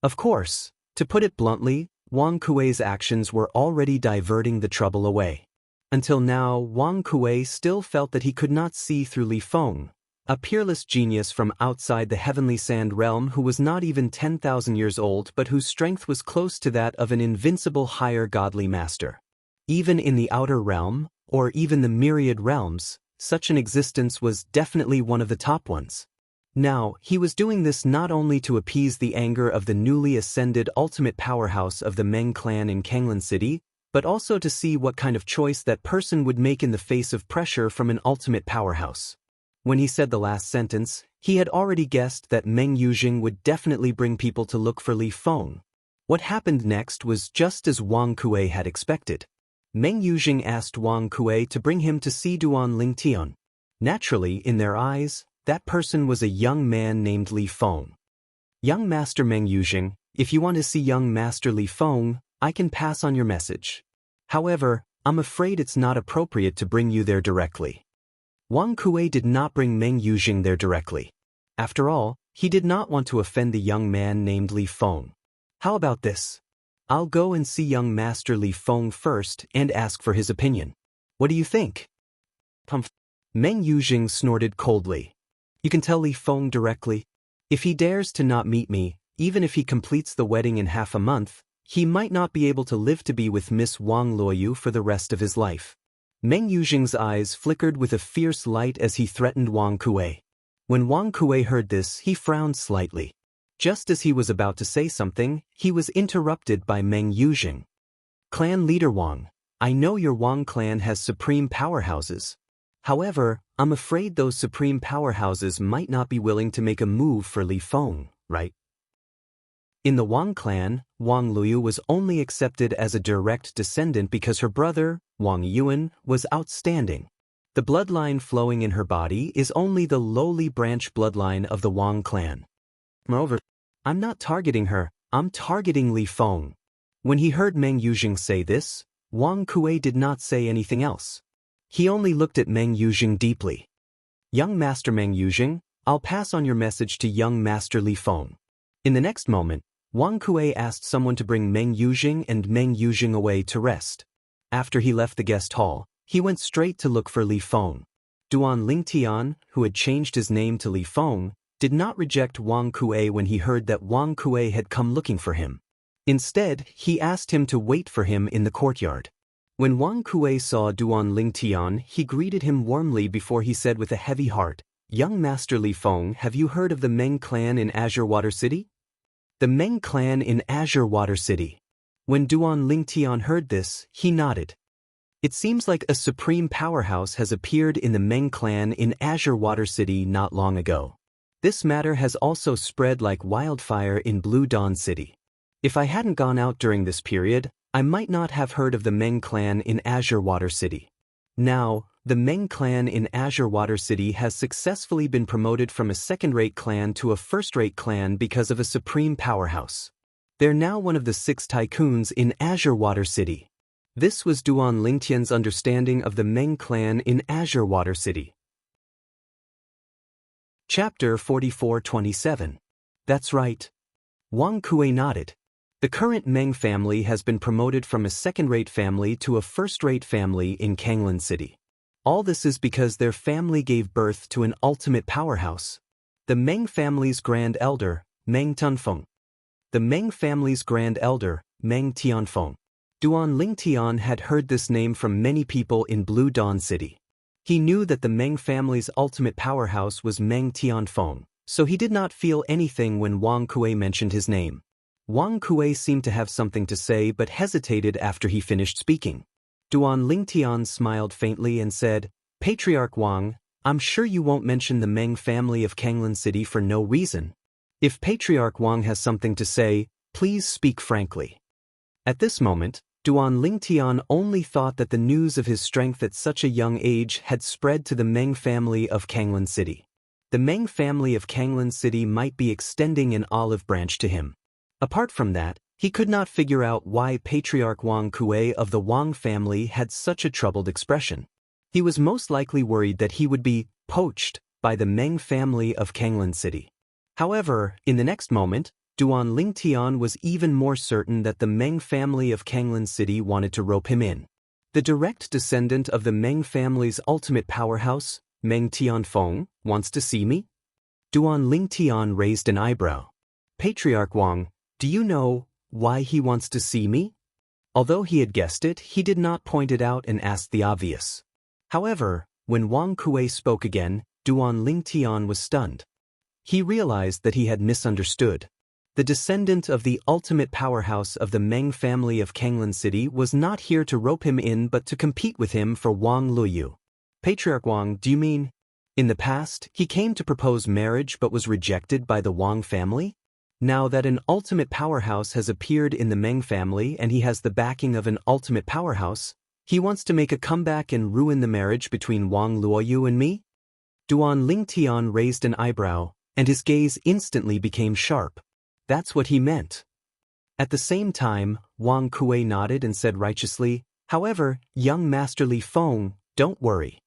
Of course, to put it bluntly, Wang Kuei's actions were already diverting the trouble away. Until now, Wang Kuei still felt that he could not see through Li Feng, a peerless genius from outside the heavenly sand realm who was not even 10,000 years old but whose strength was close to that of an invincible higher godly master. Even in the outer realm, or even the myriad realms, such an existence was definitely one of the top ones. Now, he was doing this not only to appease the anger of the newly ascended ultimate powerhouse of the Meng clan in Kanglan City, but also to see what kind of choice that person would make in the face of pressure from an ultimate powerhouse. When he said the last sentence, he had already guessed that Meng Yuzheng would definitely bring people to look for Li Feng. What happened next was just as Wang Kuei had expected. Meng Yuzheng asked Wang Kuei to bring him to see Duan Lingtian. Naturally, in their eyes, that person was a young man named Li Feng. Young Master Meng Yuzheng, if you want to see young Master Li Feng, I can pass on your message. However, I'm afraid it's not appropriate to bring you there directly. Wang Kuei did not bring Meng Yuzheng there directly. After all, he did not want to offend the young man named Li Feng. How about this? I'll go and see young Master Li Feng first and ask for his opinion. What do you think? Meng Yuzheng snorted coldly. You can tell Li Feng directly. If he dares to not meet me, even if he completes the wedding in half a month, he might not be able to live to be with Miss Wang Luoyu for the rest of his life. Meng Yuzheng's eyes flickered with a fierce light as he threatened Wang Kuei. When Wang Kuei heard this, he frowned slightly. Just as he was about to say something, he was interrupted by Meng Yuzheng. Clan leader Wang, I know your Wang clan has supreme powerhouses. However, I'm afraid those supreme powerhouses might not be willing to make a move for Li Feng, right? In the Wang clan, Wang Luoyu was only accepted as a direct descendant because her brother, Wang Yuan, was outstanding. The bloodline flowing in her body is only the lowly branch bloodline of the Wang clan. Moreover, I'm not targeting her, I'm targeting Li Feng. When he heard Meng Yuzheng say this, Wang Kuei did not say anything else. He only looked at Meng Yuzheng deeply. Young Master Meng Yuzheng, I'll pass on your message to young Master Li Feng. In the next moment, Wang Kuei asked someone to bring Meng Yuzheng and Meng Yuzheng away to rest. After he left the guest hall, he went straight to look for Li Feng. Duan Lingtian, who had changed his name to Li Feng, did not reject Wang Kuei when he heard that Wang Kuei had come looking for him. Instead, he asked him to wait for him in the courtyard. When Wang Kuei saw Duan Lingtian, he greeted him warmly before he said with a heavy heart, "Young Master Li Feng, have you heard of the Meng clan in Azure Water City?" The Meng clan in Azure Water City. When Duan Lingtian heard this, he nodded. It seems like a supreme powerhouse has appeared in the Meng clan in Azure Water City not long ago. This matter has also spread like wildfire in Blue Dawn City. If I hadn't gone out during this period, I might not have heard of the Meng clan in Azure Water City. Now, the Meng clan in Azure Water City has successfully been promoted from a second-rate clan to a first-rate clan because of a supreme powerhouse. They're now one of the 6 tycoons in Azure Water City. This was Duan Lingtian's understanding of the Meng clan in Azure Water City. Chapter 4427. That's right. Wang Kuei nodded. The current Meng family has been promoted from a second-rate family to a first-rate family in Kanglan City. All this is because their family gave birth to an ultimate powerhouse. The Meng family's grand elder, Meng Tunfeng. The Meng family's grand elder, Meng Tianfeng. Duan Lingtian had heard this name from many people in Blue Dawn City. He knew that the Meng family's ultimate powerhouse was Meng Tianfeng, so he did not feel anything when Wang Kuei mentioned his name. Wang Kuei seemed to have something to say but hesitated after he finished speaking. Duan Lingtian smiled faintly and said, "Patriarch Wang, I'm sure you won't mention the Meng family of Kanglan City for no reason. If Patriarch Wang has something to say, please speak frankly." At this moment, Duan Lingtian only thought that the news of his strength at such a young age had spread to the Meng family of Kanglan City. The Meng family of Kanglan City might be extending an olive branch to him. Apart from that, he could not figure out why Patriarch Wang Kuei of the Wang family had such a troubled expression. He was most likely worried that he would be poached by the Meng family of Kanglan City. However, in the next moment, Duan Lingtian was even more certain that the Meng family of Kanglan City wanted to rope him in. The direct descendant of the Meng family's ultimate powerhouse, Meng Tianfeng, wants to see me? Duan Lingtian raised an eyebrow. Patriarch Wang, do you know why he wants to see me? Although he had guessed it, he did not point it out and asked the obvious. However, when Wang Kuei spoke again, Duan Lingtian was stunned. He realized that he had misunderstood. The descendant of the ultimate powerhouse of the Meng family of Kanglan City was not here to rope him in but to compete with him for Wang Luoyu. Patriarch Wang, do you mean? In the past, he came to propose marriage but was rejected by the Wang family? Now that an ultimate powerhouse has appeared in the Meng family and he has the backing of an ultimate powerhouse, he wants to make a comeback and ruin the marriage between Wang Luoyu and me? Duan Lingtian raised an eyebrow, and his gaze instantly became sharp. That's what he meant. At the same time, Wang Kuei nodded and said righteously, "However, young Master Li Feng, don't worry.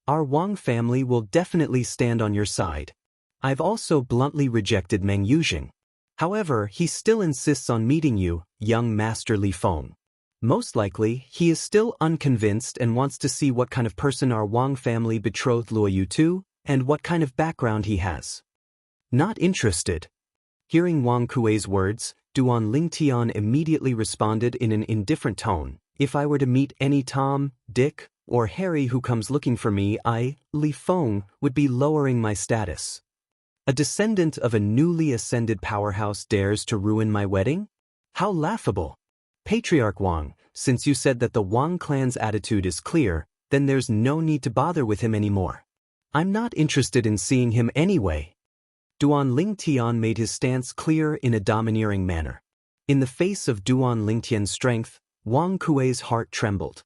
Our Wang family will definitely stand on your side. I've also bluntly rejected Meng Yuzheng. However, he still insists on meeting you, young Master Li Feng. Most likely, he is still unconvinced and wants to see what kind of person our Wang family betrothed Luoyu to, and what kind of background he has." Not interested. Hearing Wang Kuei's words, Duan Lingtian immediately responded in an indifferent tone, "If I were to meet any Tom, Dick, or Harry who comes looking for me, I, Li Feng, would be lowering my status. A descendant of a newly ascended powerhouse dares to ruin my wedding? How laughable! Patriarch Wang, since you said that the Wang clan's attitude is clear, then there's no need to bother with him anymore. I'm not interested in seeing him anyway." Duan Lingtian made his stance clear in a domineering manner. In the face of Duan Lingtian's strength, Wang Kuei's heart trembled.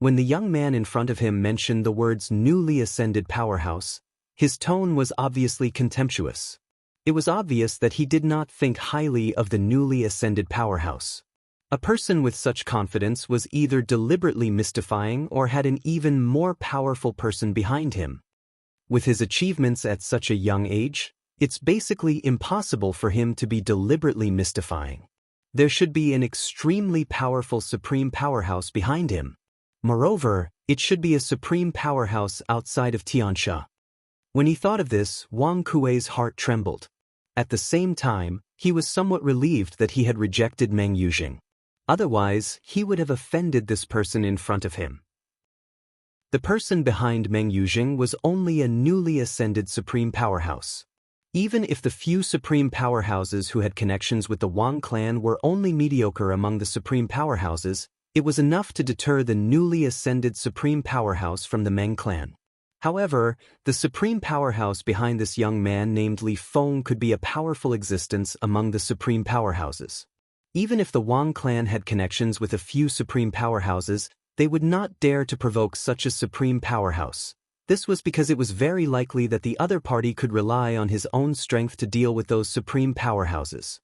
When the young man in front of him mentioned the words newly ascended powerhouse, his tone was obviously contemptuous. It was obvious that he did not think highly of the newly ascended powerhouse. A person with such confidence was either deliberately mystifying or had an even more powerful person behind him. With his achievements at such a young age, it's basically impossible for him to be deliberately mystifying. There should be an extremely powerful supreme powerhouse behind him. Moreover, it should be a supreme powerhouse outside of Xianxia. When he thought of this, Wang Kuei's heart trembled. At the same time, he was somewhat relieved that he had rejected Meng Yuzheng. Otherwise, he would have offended this person in front of him. The person behind Meng Yuzheng was only a newly ascended supreme powerhouse. Even if the few supreme powerhouses who had connections with the Wang clan were only mediocre among the supreme powerhouses, it was enough to deter the newly ascended supreme powerhouse from the Meng clan. However, the supreme powerhouse behind this young man named Li Feng could be a powerful existence among the supreme powerhouses. Even if the Wang clan had connections with a few supreme powerhouses, they would not dare to provoke such a supreme powerhouse. This was because it was very likely that the other party could rely on his own strength to deal with those supreme powerhouses.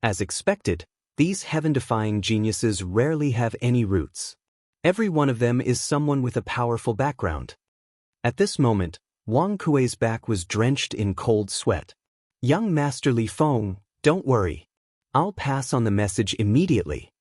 As expected, these heaven-defying geniuses rarely have any roots. Every one of them is someone with a powerful background. At this moment, Wang Kuei's back was drenched in cold sweat. "Young Master Li Feng, don't worry. I'll pass on the message immediately,"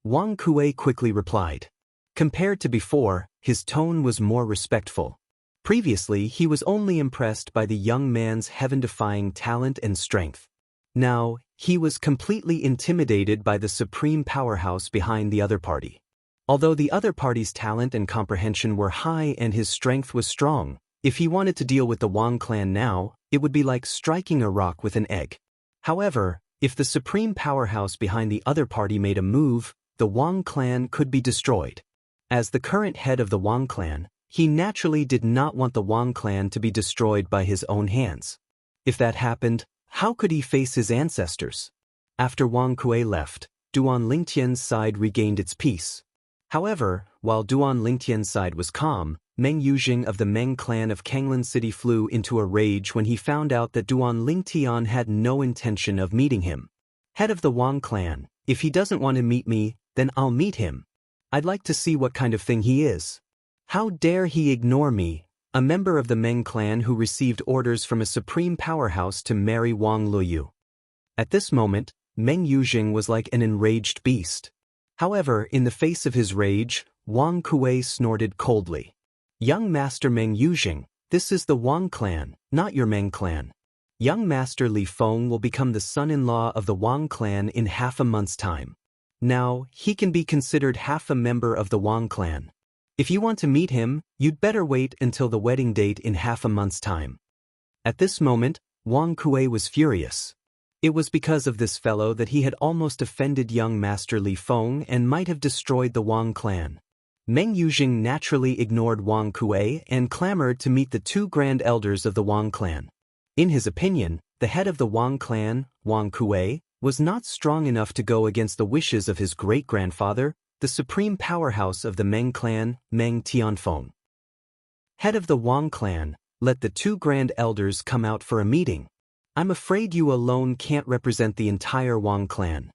Wang Kuei quickly replied. Compared to before, his tone was more respectful. Previously, he was only impressed by the young man's heaven-defying talent and strength. Now, he was completely intimidated by the supreme powerhouse behind the other party. Although the other party's talent and comprehension were high and his strength was strong, if he wanted to deal with the Wang clan now, it would be like striking a rock with an egg. However, if the supreme powerhouse behind the other party made a move, the Wang clan could be destroyed. As the current head of the Wang clan, he naturally did not want the Wang clan to be destroyed by his own hands. If that happened, how could he face his ancestors? After Wang Kuei left, Duan Lingtian's side regained its peace. However, while Duan Lingtian's side was calm, Meng Yuzheng of the Meng clan of Kanglan City flew into a rage when he found out that Duan Lingtian had no intention of meeting him. "Head of the Wang clan, if he doesn't want to meet me, then I'll meet him. I'd like to see what kind of thing he is. How dare he ignore me, a member of the Meng clan who received orders from a supreme powerhouse to marry Wang Luoyu." At this moment, Meng Yuzheng was like an enraged beast. However, in the face of his rage, Wang Kuei snorted coldly. "Young Master Meng Yuzheng, this is the Wang clan, not your Meng clan. Young Master Li Feng will become the son-in-law of the Wang clan in half a month's time. Now, he can be considered half a member of the Wang clan. If you want to meet him, you'd better wait until the wedding date in half a month's time." At this moment, Wang Kuei was furious. It was because of this fellow that he had almost offended young Master Li Feng and might have destroyed the Wang clan. Meng Yuzheng naturally ignored Wang Kuei and clamored to meet the two grand elders of the Wang clan. In his opinion, the head of the Wang clan, Wang Kuei, was not strong enough to go against the wishes of his great-grandfather, the supreme powerhouse of the Meng clan, Meng Tianfeng. "Head of the Wang clan, let the two grand elders come out for a meeting. I'm afraid you alone can't represent the entire Wang clan."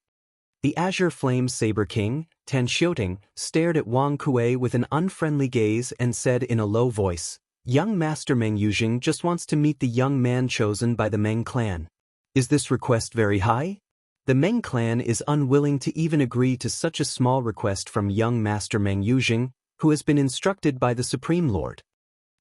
The Azure Flame Saber King, Tan Xiuting, stared at Wang Kuei with an unfriendly gaze and said in a low voice, "Young Master Meng Yuzheng just wants to meet the young man chosen by the Meng clan. Is this request very high? The Meng clan is unwilling to even agree to such a small request from young Master Meng Yuzheng, who has been instructed by the Supreme Lord."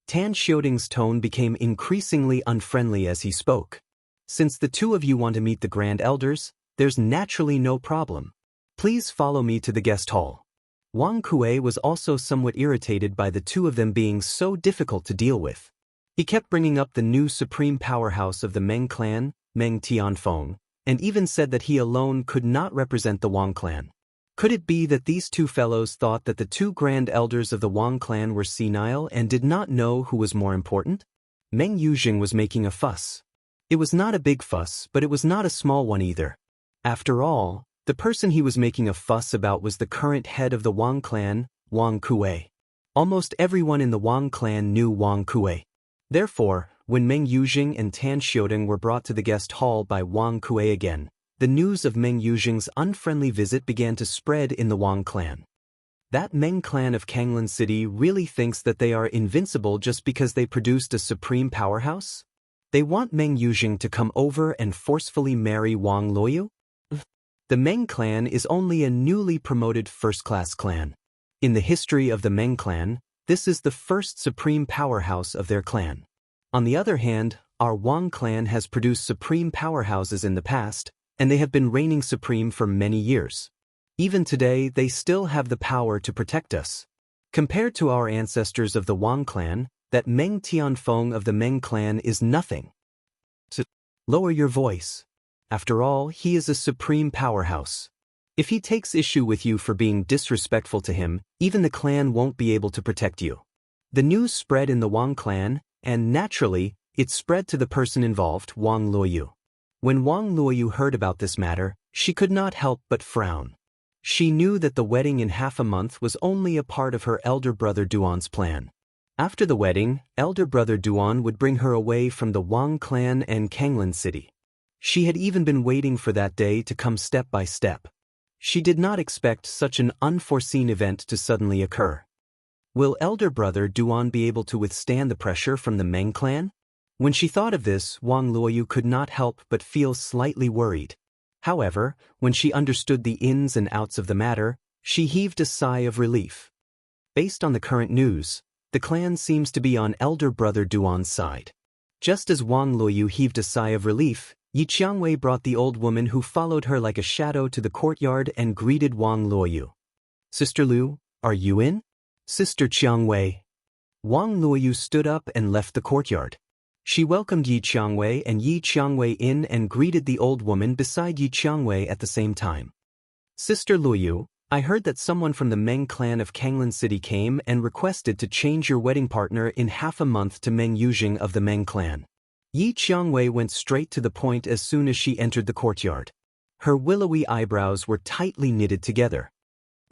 Tan Xiuting's tone became increasingly unfriendly as he spoke. "Since the two of you want to meet the Grand Elders, there's naturally no problem. Please follow me to the guest hall." Wang Kuei was also somewhat irritated by the two of them being so difficult to deal with. He kept bringing up the new supreme powerhouse of the Meng clan, Meng Tianfeng, and even said that he alone could not represent the Wang clan. Could it be that these two fellows thought that the two grand elders of the Wang clan were senile and did not know who was more important? Meng Yuzheng was making a fuss. It was not a big fuss, but it was not a small one either. After all, the person he was making a fuss about was the current head of the Wang clan, Wang Kuei. Almost everyone in the Wang clan knew Wang Kuei. Therefore, when Meng Yuzheng and Tan Xiaodong were brought to the guest hall by Wang Kuei again, the news of Meng Yuzheng's unfriendly visit began to spread in the Wang clan. That Meng clan of Kanglan City really thinks that they are invincible just because they produced a supreme powerhouse? They want Meng Yuzheng to come over and forcefully marry Wang Luoyu? The Meng clan is only a newly promoted first-class clan. In the history of the Meng clan, this is the first supreme powerhouse of their clan. On the other hand, our Wang clan has produced supreme powerhouses in the past, and they have been reigning supreme for many years. Even today, they still have the power to protect us. Compared to our ancestors of the Wang clan, that Meng Tianfeng of the Meng clan is nothing. So, lower your voice. After all, he is a supreme powerhouse. If he takes issue with you for being disrespectful to him, even the clan won't be able to protect you. The news spread in the Wang clan, and naturally, it spread to the person involved, Wang Luoyu. When Wang Luoyu heard about this matter, she could not help but frown. She knew that the wedding in half a month was only a part of her elder brother Duan's plan. After the wedding, elder brother Duan would bring her away from the Wang clan and Kanglan City. She had even been waiting for that day to come step by step. She did not expect such an unforeseen event to suddenly occur. Will elder brother Duan be able to withstand the pressure from the Meng clan? When she thought of this, Wang Luoyu could not help but feel slightly worried. However, when she understood the ins and outs of the matter, she heaved a sigh of relief. Based on the current news, the clan seems to be on elder brother Duan's side. Just as Wang Luoyu heaved a sigh of relief, Yi Qiangwei brought the old woman who followed her like a shadow to the courtyard and greeted Wang Luoyu. "Sister Liu, are you in?" "Sister Qiangwei." Wang Luoyu stood up and left the courtyard. She welcomed Yi Qiangwei and Yi Qiangwei in and greeted the old woman beside Yi Qiangwei at the same time. "Sister Luoyu, I heard that someone from the Meng clan of Kanglan City came and requested to change your wedding partner in half a month to Meng Yuzheng of the Meng clan." Yi Qiangwei went straight to the point as soon as she entered the courtyard. Her willowy eyebrows were tightly knitted together.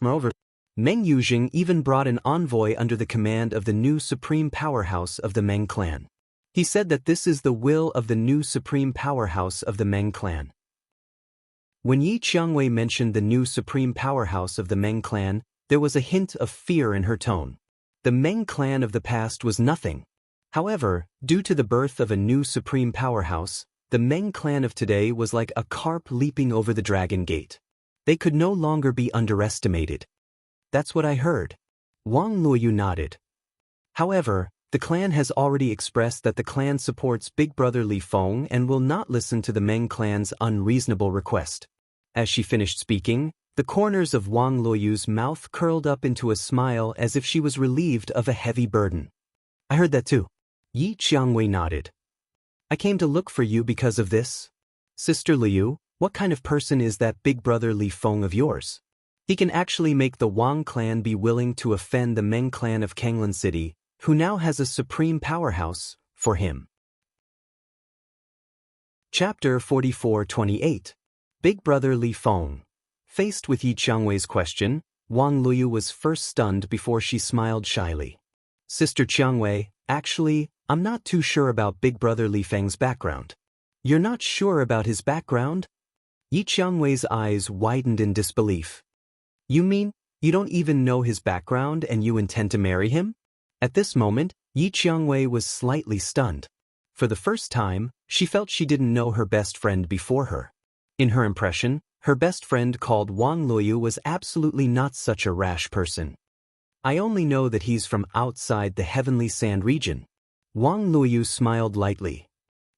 Moreover, Meng Yuzheng even brought an envoy under the command of the new supreme powerhouse of the Meng clan. He said that this is the will of the new supreme powerhouse of the Meng clan. When Yi Qiangwei mentioned the new supreme powerhouse of the Meng clan, there was a hint of fear in her tone. The Meng clan of the past was nothing. However, due to the birth of a new supreme powerhouse, the Meng clan of today was like a carp leaping over the dragon gate. They could no longer be underestimated. "That's what I heard." Wang Luoyu nodded. However, the clan has already expressed that the clan supports Big Brother Li Feng and will not listen to the Meng clan's unreasonable request. As she finished speaking, the corners of Wang Luoyu's mouth curled up into a smile as if she was relieved of a heavy burden. "I heard that too." Yi Qiangwei nodded. "I came to look for you because of this. Sister Liu, what kind of person is that Big Brother Li Feng of yours? He can actually make the Wang clan be willing to offend the Meng clan of Kanglan City, who now has a supreme powerhouse, for him." Chapter 44-28. Big Brother Li Feng. Faced with Yi Qiangwei's question, Wang Luoyu was first stunned before she smiled shyly. "Sister Qiangwei, actually, I'm not too sure about Big Brother Li Feng's background." "You're not sure about his background?" Yi Qiangwei's eyes widened in disbelief. "You mean, you don't even know his background and you intend to marry him?" At this moment, Yi Qiangwei was slightly stunned. For the first time, she felt she didn't know her best friend before her. In her impression, her best friend called Wang Luoyu was absolutely not such a rash person. "I only know that he's from outside the Heavenly Sand region." Wang Luoyu smiled lightly.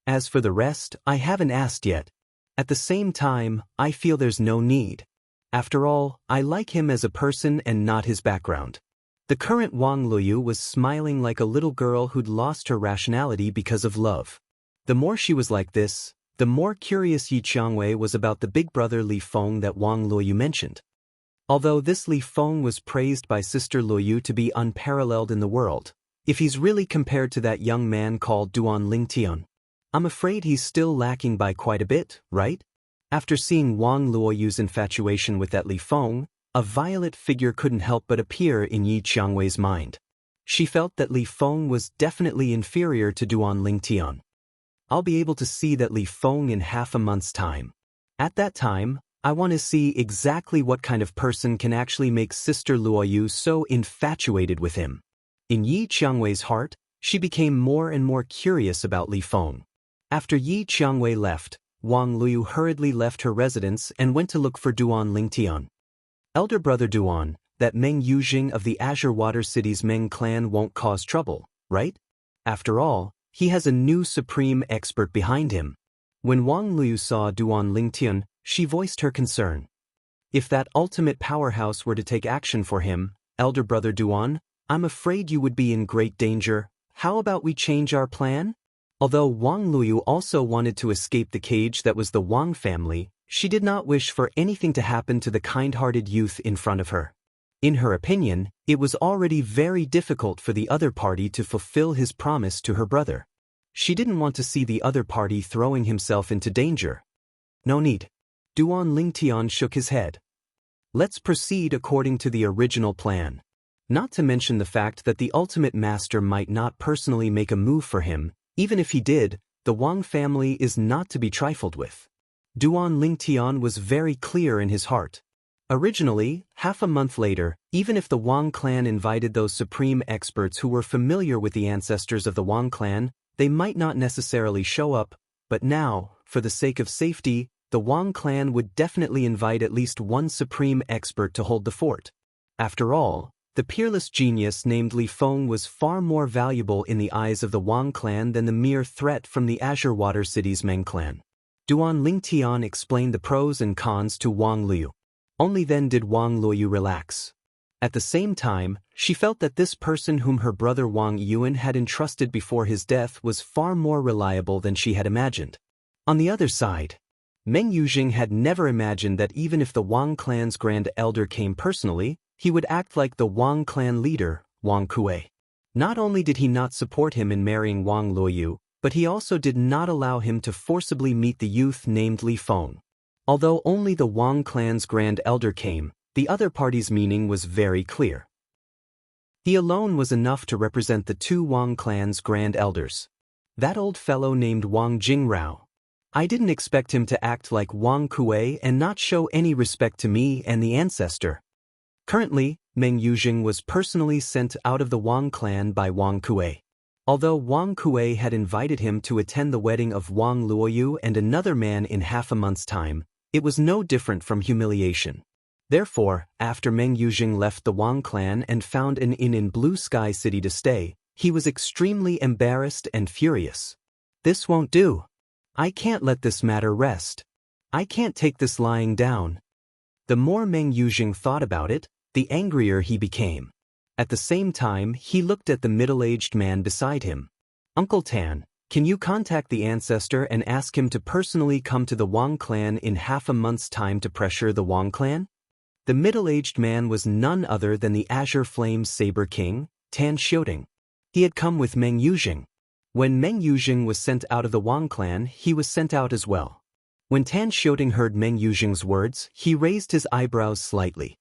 "As for the rest, I haven't asked yet. At the same time, I feel there's no need. After all, I like him as a person and not his background." The current Wang Luoyu was smiling like a little girl who'd lost her rationality because of love. The more she was like this, the more curious Yi Qiangwei was about the Big Brother Li Feng that Wang Luoyu mentioned. Although this Li Feng was praised by Sister Luoyu to be unparalleled in the world, if he's really compared to that young man called Duan Lingtian, I'm afraid he's still lacking by quite a bit, right? After seeing Wang Luoyu's infatuation with that Li Feng, a violet figure couldn't help but appear in Yi Qiangwei's mind. She felt that Li Feng was definitely inferior to Duan Lingtian. I'll be able to see that Li Feng in half a month's time. At that time, I want to see exactly what kind of person can actually make Sister Luoyu so infatuated with him. In Yi Qiangwei's heart, she became more and more curious about Li Feng. After Yi Qiangwei left, Wang Luyu hurriedly left her residence and went to look for Duan Lingtian. Elder brother Duan, that Meng Yujing of the Azure Water City's Meng clan won't cause trouble, right? After all, he has a new supreme expert behind him. When Wang Luyu saw Duan Lingtian, she voiced her concern. If that ultimate powerhouse were to take action for him, elder brother Duan, I'm afraid you would be in great danger. How about we change our plan? Although Wang Luyu also wanted to escape the cage that was the Wang family, she did not wish for anything to happen to the kind-hearted youth in front of her. In her opinion, it was already very difficult for the other party to fulfill his promise to her brother. She didn't want to see the other party throwing himself into danger. No need. Duan Lingtian shook his head. Let's proceed according to the original plan. Not to mention the fact that the ultimate master might not personally make a move for him. Even if he did, the Wang family is not to be trifled with. Duan Lingtian was very clear in his heart. Originally, half a month later, even if the Wang clan invited those supreme experts who were familiar with the ancestors of the Wang clan, they might not necessarily show up, but now, for the sake of safety, the Wang clan would definitely invite at least one supreme expert to hold the fort. After all, the peerless genius named Li Feng was far more valuable in the eyes of the Wang clan than the mere threat from the Azure Water City's Meng clan. Duan Lingtian explained the pros and cons to Wang Luyu. Only then did Wang Luyu relax. At the same time, she felt that this person whom her brother Wang Yuan had entrusted before his death was far more reliable than she had imagined. On the other side, Meng Yujing had never imagined that even if the Wang clan's grand elder came personally, he would act like the Wang clan leader, Wang Kuei. Not only did he not support him in marrying Wang Luoyu, but he also did not allow him to forcibly meet the youth named Li Feng. Although only the Wang clan's grand elder came, the other party's meaning was very clear. He alone was enough to represent the two Wang clan's grand elders. That old fellow named Wang Jingrao. I didn't expect him to act like Wang Kuei and not show any respect to me and the ancestor. Currently, Meng Yujing was personally sent out of the Wang clan by Wang Kuei. Although Wang Kuei had invited him to attend the wedding of Wang Luoyu and another man in half a month's time, it was no different from humiliation. Therefore, after Meng Yujing left the Wang clan and found an inn in Blue Sky City to stay, he was extremely embarrassed and furious. This won't do. I can't let this matter rest. I can't take this lying down. The more Meng Yujing thought about it, the angrier he became. At the same time, he looked at the middle-aged man beside him. Uncle Tan, can you contact the ancestor and ask him to personally come to the Wang clan in half a month's time to pressure the Wang clan? The middle-aged man was none other than the Azure Flame's Saber King, Tan Xiaoting. He had come with Meng Yujing. When Meng Yujing was sent out of the Wang clan, he was sent out as well. When Tan Xiaoting heard Meng Yujing's words, he raised his eyebrows slightly.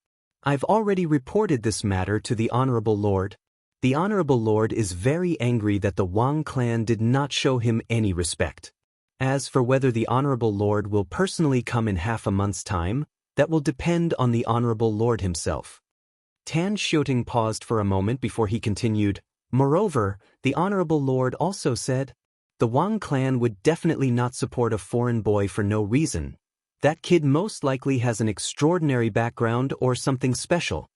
I've already reported this matter to the Honorable Lord. The Honorable Lord is very angry that the Wang clan did not show him any respect. As for whether the Honorable Lord will personally come in half a month's time, that will depend on the Honorable Lord himself. Tan Xiaoting paused for a moment before he continued. Moreover, the Honorable Lord also said, the Wang clan would definitely not support a foreign boy for no reason. That kid most likely has an extraordinary background or something special.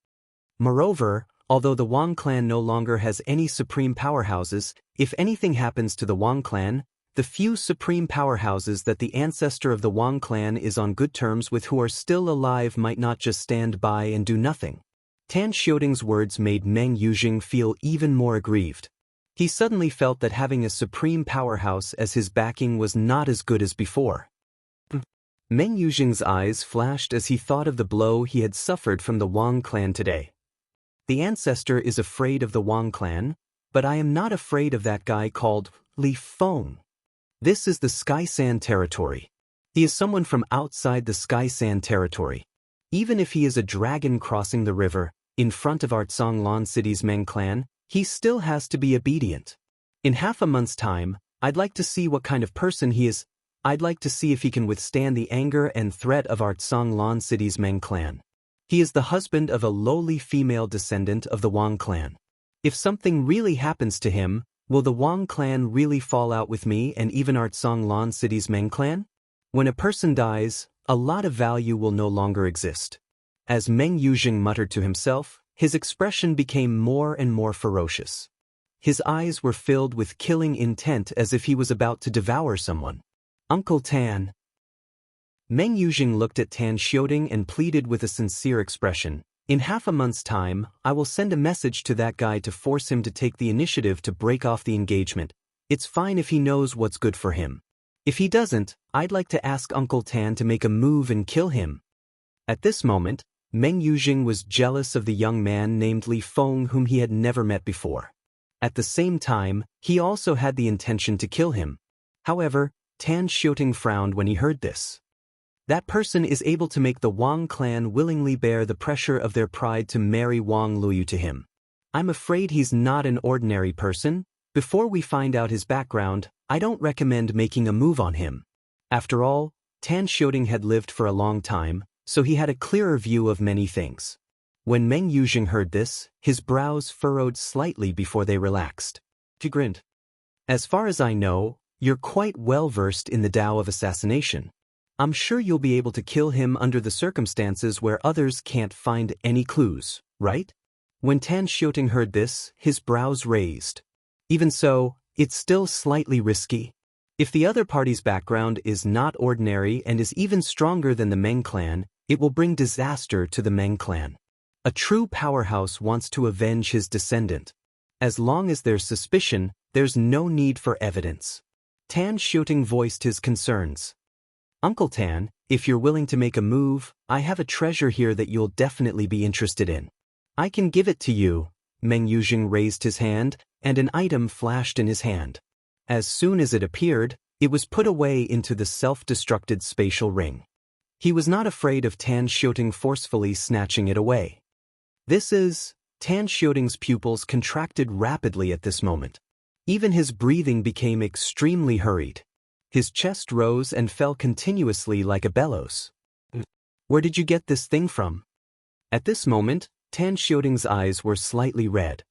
Moreover, although the Wang clan no longer has any supreme powerhouses, if anything happens to the Wang clan, the few supreme powerhouses that the ancestor of the Wang clan is on good terms with who are still alive might not just stand by and do nothing. Tan Xiaoting's words made Meng Yujing feel even more aggrieved. He suddenly felt that having a supreme powerhouse as his backing was not as good as before. Meng Yujing's eyes flashed as he thought of the blow he had suffered from the Wang clan today. The ancestor is afraid of the Wang clan, but I am not afraid of that guy called Li Feng. This is the Sky Sand territory. He is someone from outside the Sky Sand territory. Even if he is a dragon crossing the river, in front of Artsanglan City's Meng clan, he still has to be obedient. In half a month's time, I'd like to see what kind of person he is. I'd like to see if he can withstand the anger and threat of our Tsanglan City's Meng clan. He is the husband of a lowly female descendant of the Wang clan. If something really happens to him, will the Wang clan really fall out with me and even our Tsanglan City's Meng clan? When a person dies, a lot of value will no longer exist. As Meng Yuzheng muttered to himself, his expression became more and more ferocious. His eyes were filled with killing intent as if he was about to devour someone. Uncle Tan. Meng Yuzheng looked at Tan Xiaoding and pleaded with a sincere expression. In half a month's time, I will send a message to that guy to force him to take the initiative to break off the engagement. It's fine if he knows what's good for him. If he doesn't, I'd like to ask Uncle Tan to make a move and kill him. At this moment, Meng Yuzheng was jealous of the young man named Li Feng whom he had never met before. At the same time, he also had the intention to kill him. However, Tan Xiaoting frowned when he heard this. That person is able to make the Wang clan willingly bear the pressure of their pride to marry Wang Luyu to him. I'm afraid he's not an ordinary person. Before we find out his background, I don't recommend making a move on him. After all, Tan Xiaoting had lived for a long time, so he had a clearer view of many things. When Meng Yuzheng heard this, his brows furrowed slightly before they relaxed. He grinned. As far as I know, you're quite well versed in the Tao of assassination. I'm sure you'll be able to kill him under the circumstances where others can't find any clues, right? When Tan Xiaoting heard this, his brows raised. Even so, it's still slightly risky. If the other party's background is not ordinary and is even stronger than the Meng clan, it will bring disaster to the Meng clan. A true powerhouse wants to avenge his descendant. As long as there's suspicion, there's no need for evidence. Tan Xiaoting voiced his concerns. Uncle Tan, if you're willing to make a move, I have a treasure here that you'll definitely be interested in. I can give it to you. Meng Yuzheng raised his hand, and an item flashed in his hand. As soon as it appeared, it was put away into the self-destructed spatial ring. He was not afraid of Tan Xiaoting forcefully snatching it away. This is... Tan Xiaoting's pupils contracted rapidly at this moment. Even his breathing became extremely hurried. His chest rose and fell continuously like a bellows. Where did you get this thing from? At this moment, Tan Xiaoting's eyes were slightly red.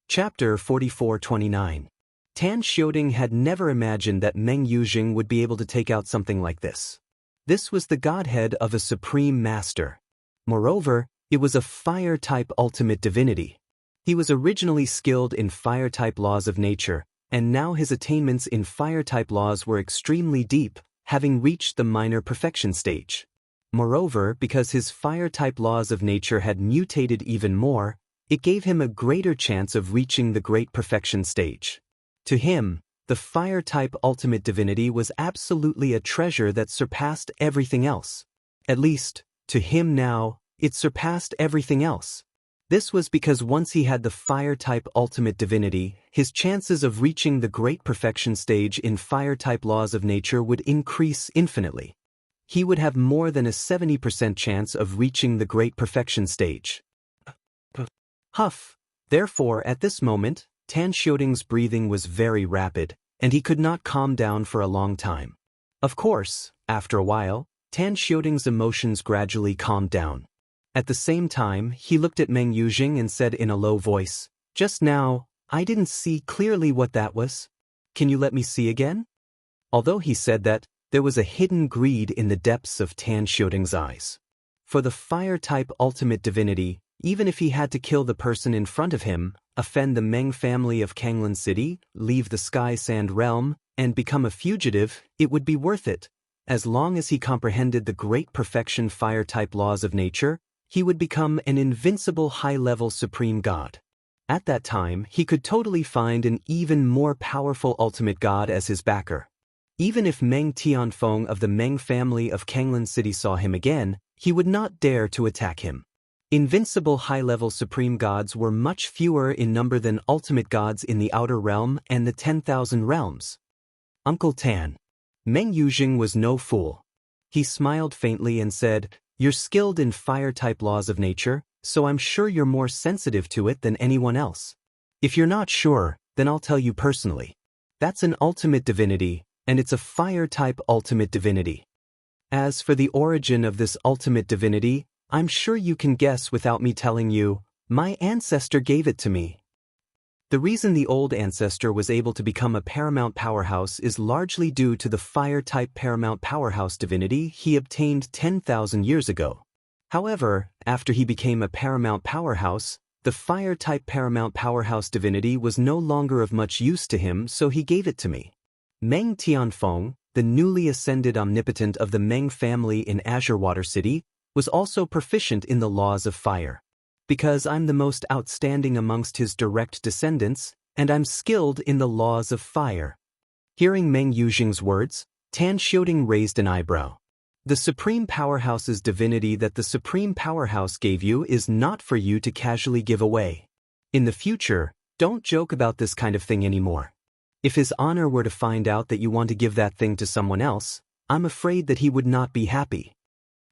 Chapter 44-29. Tan Xiaoting had never imagined that Meng Yuzheng would be able to take out something like this. This was the godhead of a supreme master. Moreover, it was a fire-type ultimate divinity. He was originally skilled in fire-type laws of nature, and now his attainments in fire-type laws were extremely deep, having reached the minor perfection stage. Moreover, because his fire-type laws of nature had mutated even more, it gave him a greater chance of reaching the great perfection stage. To him, the fire-type ultimate divinity was absolutely a treasure that surpassed everything else. At least, to him now, it surpassed everything else. This was because once he had the fire-type ultimate divinity, his chances of reaching the great perfection stage in fire-type laws of nature would increase infinitely. He would have more than a 70% chance of reaching the great perfection stage. Huff. Therefore, at this moment, Tan Xiaoting's breathing was very rapid, and he could not calm down for a long time. Of course, after a while, Tan Xiaoting's emotions gradually calmed down. At the same time, he looked at Meng Yuzheng and said in a low voice, "Just now, I didn't see clearly what that was. Can you let me see again?" Although he said that, there was a hidden greed in the depths of Tan Xiaoting's eyes. For the fire-type ultimate divinity, even if he had to kill the person in front of him, offend the Meng family of Kanglan City, leave the Sky Sand realm, and become a fugitive, it would be worth it. As long as he comprehended the great perfection fire-type laws of nature, he would become an invincible high-level supreme god. At that time, he could totally find an even more powerful ultimate god as his backer. Even if Meng Tianfeng of the Meng family of Kanglan City saw him again, he would not dare to attack him. Invincible high-level supreme gods were much fewer in number than ultimate gods in the Outer Realm and the 10,000 realms. Uncle Tan. Meng Yuzheng was no fool. He smiled faintly and said, "You're skilled in fire-type laws of nature, so I'm sure you're more sensitive to it than anyone else. If you're not sure, then I'll tell you personally. That's an ultimate divinity, and it's a fire-type ultimate divinity. As for the origin of this ultimate divinity, I'm sure you can guess without me telling you. My ancestor gave it to me. The reason the old ancestor was able to become a paramount powerhouse is largely due to the fire-type paramount powerhouse divinity he obtained 10,000 years ago. However, after he became a paramount powerhouse, the fire-type paramount powerhouse divinity was no longer of much use to him, so he gave it to me. Meng Tianfeng, the newly ascended omnipotent of the Meng family in Azure Water City, was also proficient in the laws of fire. Because I'm the most outstanding amongst his direct descendants, and I'm skilled in the laws of fire. Hearing Meng Yuzhing's words, Tan Xiaoding raised an eyebrow. The Supreme Powerhouse's divinity that the Supreme Powerhouse gave you is not for you to casually give away. In the future, don't joke about this kind of thing anymore. If his honor were to find out that you want to give that thing to someone else, I'm afraid that he would not be happy.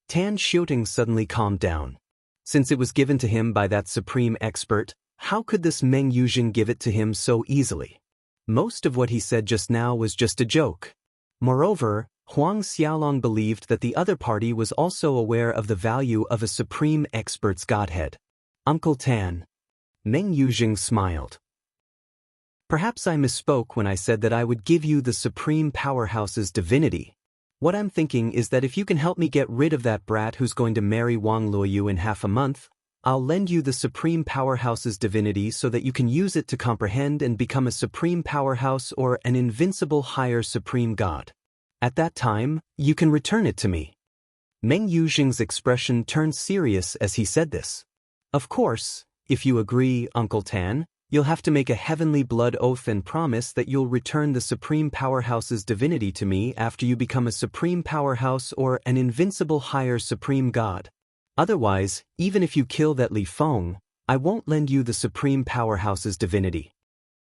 Tan Xiaoding suddenly calmed down. Since it was given to him by that supreme expert, how could this Meng Yuzhing give it to him so easily? Most of what he said just now was just a joke. Moreover, Huang Xiaolong believed that the other party was also aware of the value of a supreme expert's godhead. Uncle Tan. Meng Yuzhing smiled. Perhaps I misspoke when I said that I would give you the Supreme Powerhouse's divinity. What I'm thinking is that if you can help me get rid of that brat who's going to marry Wang Luoyu in half a month, I'll lend you the Supreme Powerhouse's divinity so that you can use it to comprehend and become a Supreme Powerhouse or an invincible higher Supreme God. At that time, you can return it to me. Meng Yuzhing's expression turned serious as he said this. Of course, if you agree, Uncle Tan, you'll have to make a heavenly blood oath and promise that you'll return the Supreme Powerhouse's divinity to me after you become a Supreme Powerhouse or an invincible higher Supreme God. Otherwise, even if you kill that Li Feng, I won't lend you the Supreme Powerhouse's divinity.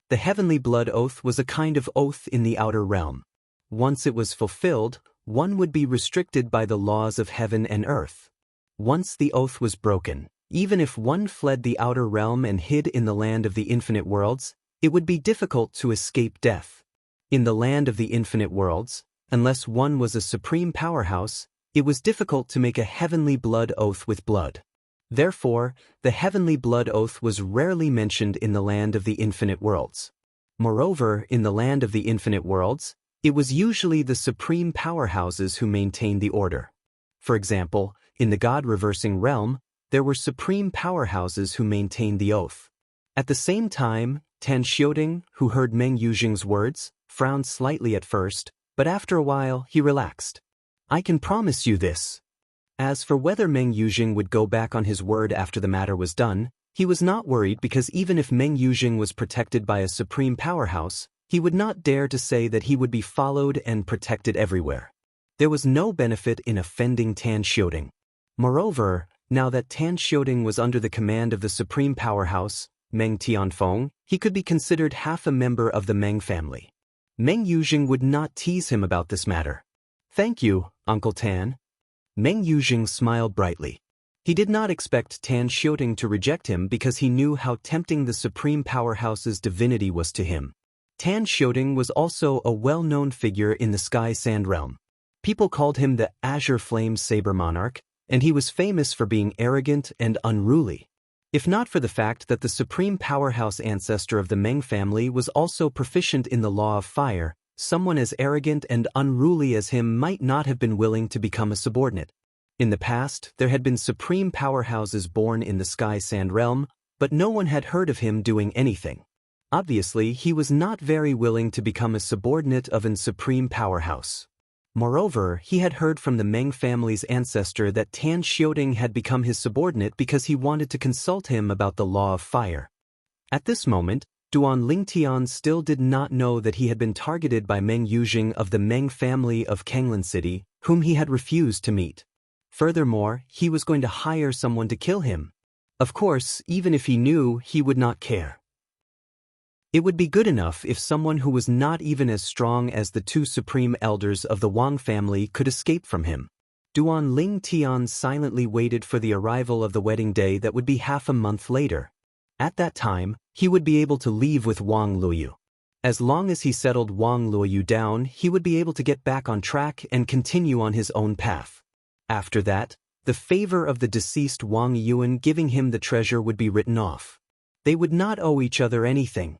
The heavenly blood oath was a kind of oath in the outer realm. Once it was fulfilled, one would be restricted by the laws of heaven and earth. Once the oath was broken, even if one fled the outer realm and hid in the land of the infinite worlds, it would be difficult to escape death. In the land of the infinite worlds, unless one was a supreme powerhouse, it was difficult to make a heavenly blood oath with blood. Therefore, the heavenly blood oath was rarely mentioned in the land of the infinite worlds. Moreover, in the land of the infinite worlds, it was usually the supreme powerhouses who maintained the order. For example, in the God-reversing realm, there were supreme powerhouses who maintained the oath. At the same time, Tan Xiaoding, who heard Meng Yuzhing's words, frowned slightly at first, but after a while he relaxed. I can promise you this. As for whether Meng Yuzhing would go back on his word after the matter was done, he was not worried because even if Meng Yuzhing was protected by a supreme powerhouse, he would not dare to say that he would be followed and protected everywhere. There was no benefit in offending Tan Xiaoding. Moreover, now that Tan Xiaoding was under the command of the supreme powerhouse, Meng Tianfeng, he could be considered half a member of the Meng family. Meng Yuzhing would not tease him about this matter. Thank you, Uncle Tan. Meng Yuzhing smiled brightly. He did not expect Tan Xiaoding to reject him because he knew how tempting the supreme powerhouse's divinity was to him. Tan Xiaoding was also a well-known figure in the Sky Sand realm. People called him the Azure Flame Saber Monarch, and he was famous for being arrogant and unruly. If not for the fact that the supreme powerhouse ancestor of the Meng family was also proficient in the law of fire, someone as arrogant and unruly as him might not have been willing to become a subordinate. In the past, there had been supreme powerhouses born in the Sky Sand realm, but no one had heard of him doing anything. Obviously, he was not very willing to become a subordinate of an supreme powerhouse. Moreover, he had heard from the Meng family's ancestor that Tan Xiaoding had become his subordinate because he wanted to consult him about the law of fire. At this moment, Duan Lingtian still did not know that he had been targeted by Meng Yuzhing of the Meng family of Kanglan City, whom he had refused to meet. Furthermore, he was going to hire someone to kill him. Of course, even if he knew, he would not care. It would be good enough if someone who was not even as strong as the two supreme elders of the Wang family could escape from him. Duan Ling Tian silently waited for the arrival of the wedding day that would be half a month later. At that time, he would be able to leave with Wang Luoyu. As long as he settled Wang Luoyu down, he would be able to get back on track and continue on his own path. After that, the favor of the deceased Wang Yuan giving him the treasure would be written off. They would not owe each other anything.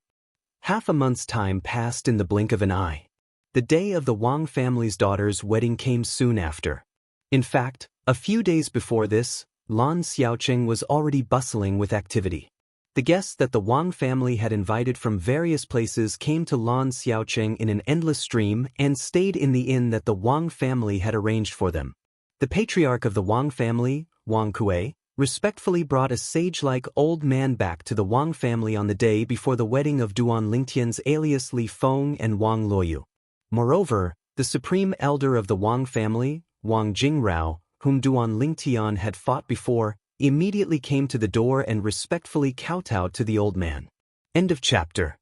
Half a month's time passed in the blink of an eye. The day of the Wang family's daughter's wedding came soon after. In fact, a few days before this, Lan Xiaocheng was already bustling with activity. The guests that the Wang family had invited from various places came to Lan Xiaocheng in an endless stream and stayed in the inn that the Wang family had arranged for them. The patriarch of the Wang family, Wang Kuei, respectfully brought a sage-like old man back to the Wang family on the day before the wedding of Duan Lingtian's alias Li Feng and Wang Luoyu. Moreover, the supreme elder of the Wang family, Wang Jingrao, whom Duan Lingtian had fought before, immediately came to the door and respectfully kowtowed to the old man. End of chapter.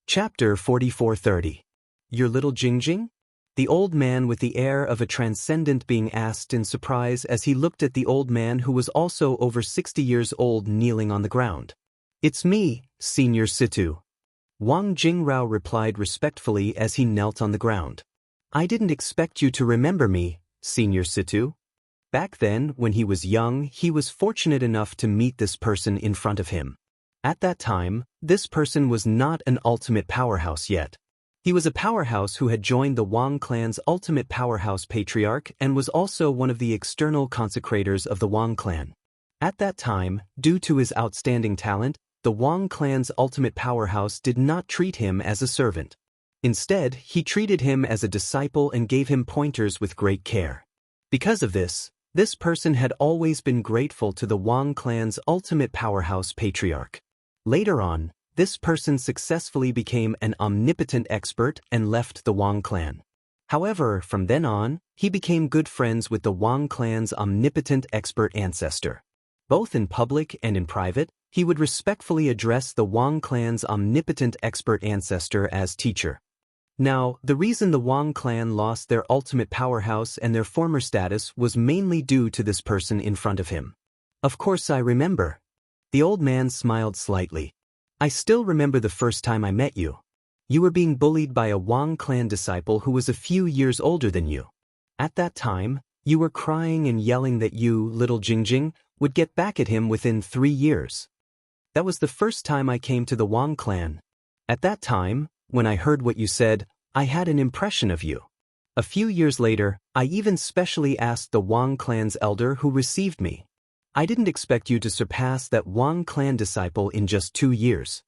Chapter 4430. Your little Jingjing? The old man with the air of a transcendent being asked in surprise as he looked at the old man who was also over 60 years old kneeling on the ground. It's me, Senior Situ. Wang Jingrao replied respectfully as he knelt on the ground. I didn't expect you to remember me, Senior Situ. Back then, when he was young, he was fortunate enough to meet this person in front of him. At that time, this person was not an ultimate powerhouse yet. He was a powerhouse who had joined the Wang clan's ultimate powerhouse patriarch and was also one of the external consecrators of the Wang clan. At that time, due to his outstanding talent, the Wang clan's ultimate powerhouse did not treat him as a servant. Instead, he treated him as a disciple and gave him pointers with great care. Because of this person had always been grateful to the Wang clan's ultimate powerhouse patriarch. Later on, this person successfully became an omnipotent expert and left the Wang clan. However, from then on, he became good friends with the Wang clan's omnipotent expert ancestor. Both in public and in private, he would respectfully address the Wang clan's omnipotent expert ancestor as teacher. Now, the reason the Wang clan lost their ultimate powerhouse and their former status was mainly due to this person in front of him. Of course I remember. The old man smiled slightly. I still remember the first time I met you. You were being bullied by a Wang clan disciple who was a few years older than you. At that time, you were crying and yelling that you, little Jingjing, would get back at him within 3 years. That was the first time I came to the Wang clan. At that time, when I heard what you said, I had an impression of you. A few years later, I even specially asked the Wang clan's elder who received me. I didn't expect you to surpass that Wang clan disciple in just 2 years.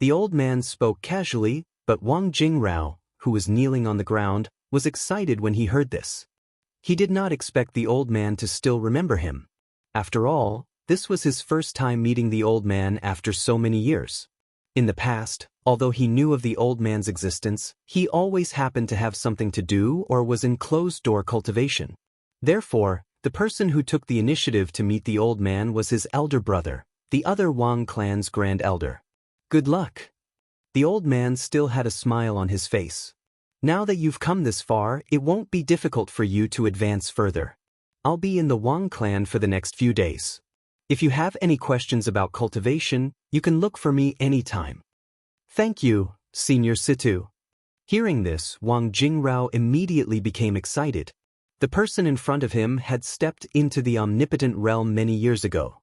The old man spoke casually, but Wang Jingrao, who was kneeling on the ground, was excited when he heard this. He did not expect the old man to still remember him. After all, this was his first time meeting the old man after so many years. In the past, although he knew of the old man's existence, he always happened to have something to do or was in closed-door cultivation. Therefore, the person who took the initiative to meet the old man was his elder brother, the other Wang clan's grand elder. Good luck. The old man still had a smile on his face. Now that you've come this far, it won't be difficult for you to advance further. I'll be in the Wang clan for the next few days. If you have any questions about cultivation, you can look for me anytime. Thank you, Senior Situ. Hearing this, Wang Jingrao immediately became excited. The person in front of him had stepped into the omnipotent realm many years ago.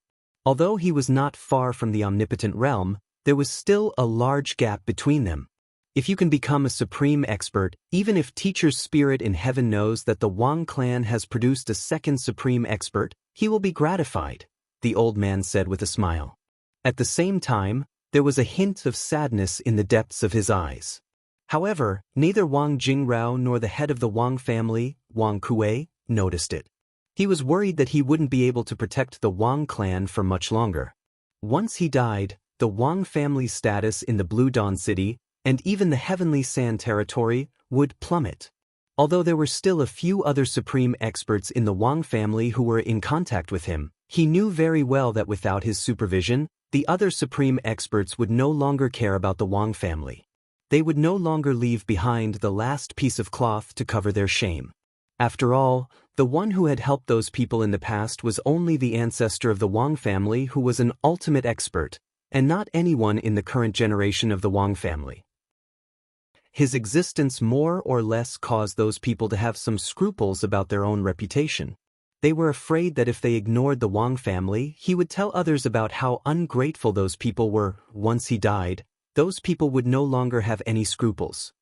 Although he was not far from the omnipotent realm, there was still a large gap between them. If you can become a supreme expert, even if Teacher's Spirit in heaven knows that the Wang clan has produced a second supreme expert, he will be gratified, the old man said with a smile. At the same time, there was a hint of sadness in the depths of his eyes. However, neither Wang Jingrao nor the head of the Wang family, Wang Kuei, noticed it. He was worried that he wouldn't be able to protect the Wang clan for much longer. Once he died, the Wang family's status in the Blue Dawn City, and even the Heavenly Sand territory, would plummet. Although there were still a few other supreme experts in the Wang family who were in contact with him, he knew very well that without his supervision, the other supreme experts would no longer care about the Wang family. They would no longer leave behind the last piece of cloth to cover their shame. After all, the one who had helped those people in the past was only the ancestor of the Wang family who was an ultimate expert, and not anyone in the current generation of the Wang family. His existence more or less caused those people to have some scruples about their own reputation. They were afraid that if they ignored the Wang family, he would tell others about how ungrateful those people were. Once he died, those people would no longer have any scruples.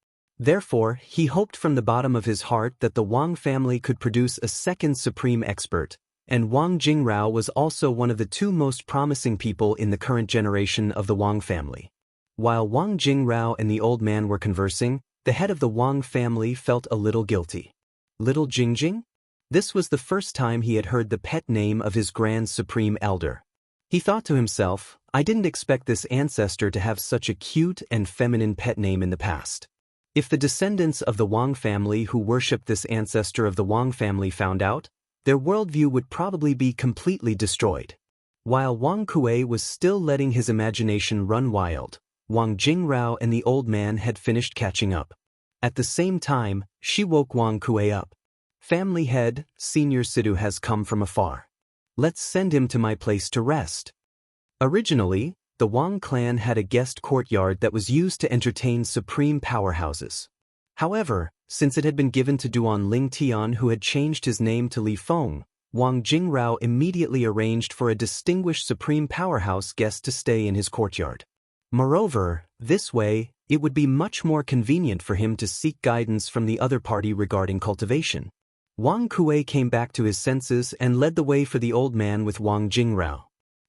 Therefore, he hoped from the bottom of his heart that the Wang family could produce a second supreme expert, and Wang Jingrao was also one of the two most promising people in the current generation of the Wang family. While Wang Jingrao and the old man were conversing, the head of the Wang family felt a little guilty. Little Jingjing? This was the first time he had heard the pet name of his Grand Supreme Elder. He thought to himself, I didn't expect this ancestor to have such a cute and feminine pet name in the past. If the descendants of the Wang family who worshipped this ancestor of the Wang family found out, their worldview would probably be completely destroyed. While Wang Kuei was still letting his imagination run wild, Wang Jingrao and the old man had finished catching up. At the same time, she woke Wang Kuei up. Family head, Senior Sidhu has come from afar. Let's send him to my place to rest. Originally, the Wang clan had a guest courtyard that was used to entertain supreme powerhouses. However, since it had been given to Duan Lingtian who had changed his name to Li Feng, Wang Jingrao immediately arranged for a distinguished supreme powerhouse guest to stay in his courtyard. Moreover, this way, it would be much more convenient for him to seek guidance from the other party regarding cultivation. Wang Kuei came back to his senses and led the way for the old man with Wang Jingrao.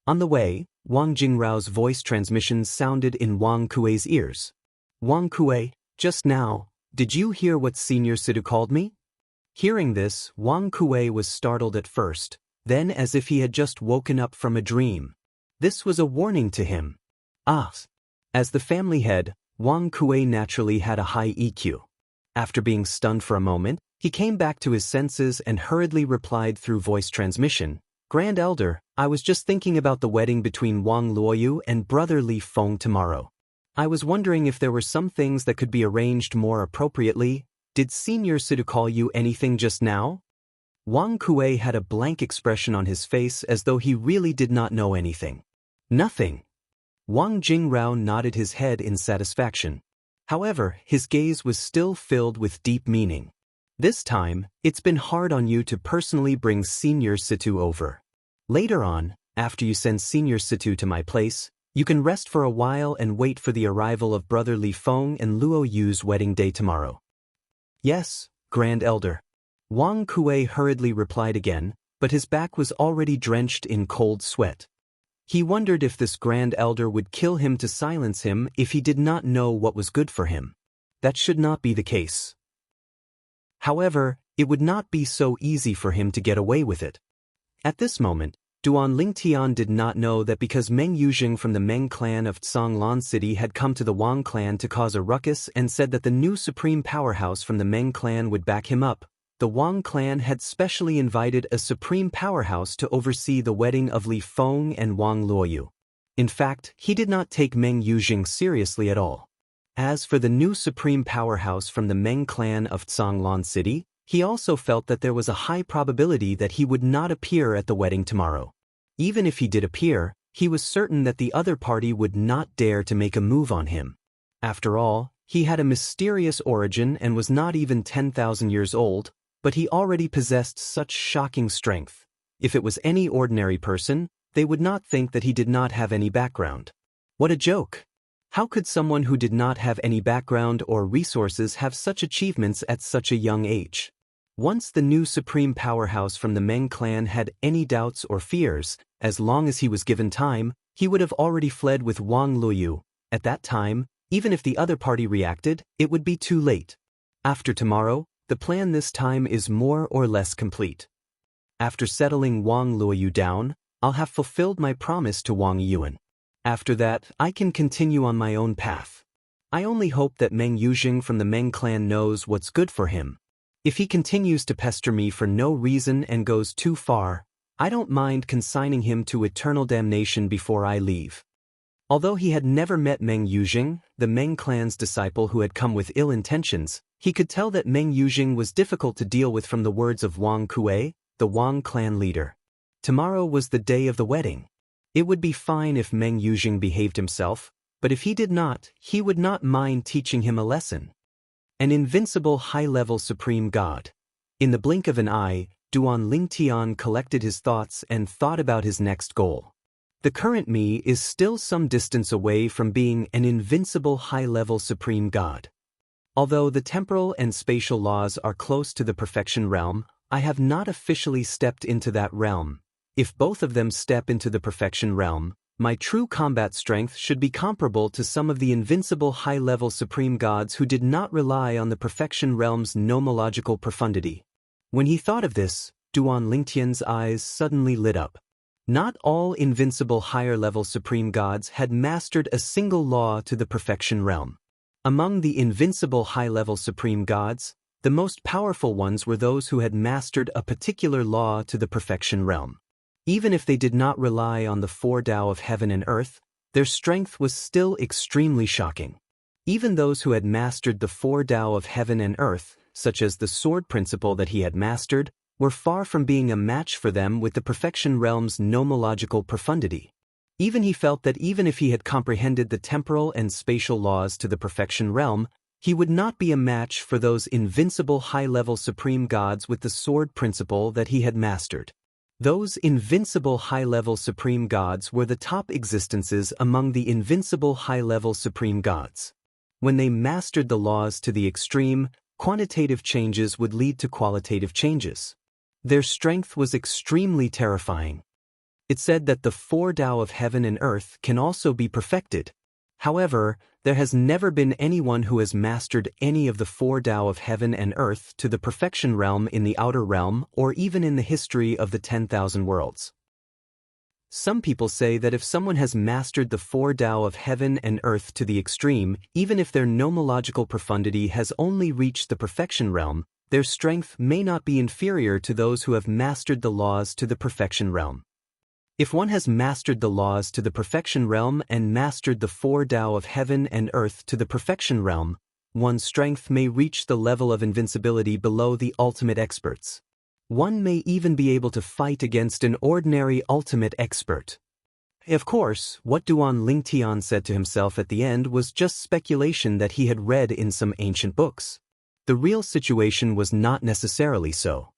On the way, Wang Jingrao's voice transmission sounded in Wang Kuei's ears. Wang Kuei, just now, did you hear what Senior Sidhu called me? Hearing this, Wang Kuei was startled at first, then as if he had just woken up from a dream. This was a warning to him. As the family head, Wang Kuei naturally had a high EQ. After being stunned for a moment, he came back to his senses and hurriedly replied through voice transmission, Grand Elder, I was just thinking about the wedding between Wang Luoyu and brother Li Feng tomorrow. I was wondering if there were some things that could be arranged more appropriately. Did Senior Sidhu call you anything just now? Wang Kuei had a blank expression on his face as though he really did not know anything. Nothing. Wang Jingrao nodded his head in satisfaction. However, his gaze was still filled with deep meaning. This time, it's been hard on you to personally bring Senior Sidhu over. Later on, after you send Senior Sidhu to my place, you can rest for a while and wait for the arrival of brother Li Feng and Luo Yu's wedding day tomorrow. Yes, Grand Elder. Wang Kuei hurriedly replied again, but his back was already drenched in cold sweat. He wondered if this Grand Elder would kill him to silence him if he did not know what was good for him. That should not be the case. However, it would not be so easy for him to get away with it. At this moment, Duan Lingtian did not know that because Meng Yuzheng from the Meng clan of Tsanglan City had come to the Wang clan to cause a ruckus and said that the new supreme powerhouse from the Meng clan would back him up, the Wang clan had specially invited a supreme powerhouse to oversee the wedding of Li Feng and Wang Luoyu. In fact, he did not take Meng Yuzheng seriously at all. As for the new supreme powerhouse from the Meng clan of Tsanglan City, he also felt that there was a high probability that he would not appear at the wedding tomorrow. Even if he did appear, he was certain that the other party would not dare to make a move on him. After all, he had a mysterious origin and was not even 10,000 years old, but he already possessed such shocking strength. If it was any ordinary person, they would not think that he did not have any background. What a joke! How could someone who did not have any background or resources have such achievements at such a young age? Once the new supreme powerhouse from the Meng clan had any doubts or fears, as long as he was given time, he would have already fled with Wang Luoyu. At that time, even if the other party reacted, it would be too late. After tomorrow, the plan this time is more or less complete. After settling Wang Luoyu down, I'll have fulfilled my promise to Wang Yuan. After that, I can continue on my own path. I only hope that Meng Yuzheng from the Meng clan knows what's good for him. If he continues to pester me for no reason and goes too far, I don't mind consigning him to eternal damnation before I leave. Although he had never met Meng Yuzheng, the Meng clan's disciple who had come with ill intentions, he could tell that Meng Yuzheng was difficult to deal with from the words of Wang Kuei, the Wang clan leader. Tomorrow was the day of the wedding. It would be fine if Meng Yuzheng behaved himself, but if he did not, he would not mind teaching him a lesson. An invincible high-level supreme god. In the blink of an eye, Duan Lingtian collected his thoughts and thought about his next goal. The current me is still some distance away from being an invincible high-level supreme god. Although the temporal and spatial laws are close to the perfection realm, I have not officially stepped into that realm. If both of them step into the perfection realm, my true combat strength should be comparable to some of the invincible high-level supreme gods who did not rely on the perfection realm's nomological profundity. When he thought of this, Duan Lingtian's eyes suddenly lit up. Not all invincible higher-level supreme gods had mastered a single law to the perfection realm. Among the invincible high-level supreme gods, the most powerful ones were those who had mastered a particular law to the perfection realm. Even if they did not rely on the four Tao of heaven and earth, their strength was still extremely shocking. Even those who had mastered the four Tao of heaven and earth, such as the sword principle that he had mastered, were far from being a match for them with the perfection realm's nomological profundity. Even he felt that even if he had comprehended the temporal and spatial laws to the perfection realm, he would not be a match for those invincible high-level supreme gods with the sword principle that he had mastered. Those invincible high-level supreme gods were the top existences among the invincible high-level supreme gods. When they mastered the laws to the extreme, quantitative changes would lead to qualitative changes. Their strength was extremely terrifying. It said that the four Tao of heaven and earth can also be perfected. However, there has never been anyone who has mastered any of the four Tao of heaven and earth to the perfection realm in the outer realm or even in the history of the 10,000 worlds. Some people say that if someone has mastered the four Tao of heaven and earth to the extreme, even if their nomological profundity has only reached the perfection realm, their strength may not be inferior to those who have mastered the laws to the perfection realm. If one has mastered the laws to the perfection realm and mastered the four Tao of heaven and earth to the perfection realm, one's strength may reach the level of invincibility below the ultimate experts. One may even be able to fight against an ordinary ultimate expert. Of course, what Duan Lingtian said to himself at the end was just speculation that he had read in some ancient books. The real situation was not necessarily so.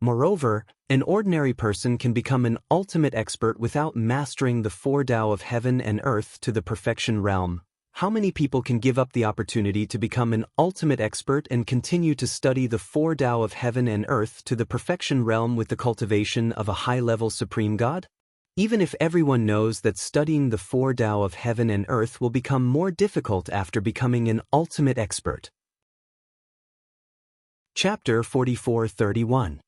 Moreover, an ordinary person can become an ultimate expert without mastering the four Tao of heaven and earth to the perfection realm. How many people can give up the opportunity to become an ultimate expert and continue to study the four Tao of heaven and earth to the perfection realm with the cultivation of a high-level supreme god? Even if everyone knows that studying the four Tao of heaven and earth will become more difficult after becoming an ultimate expert. Chapter 44:31.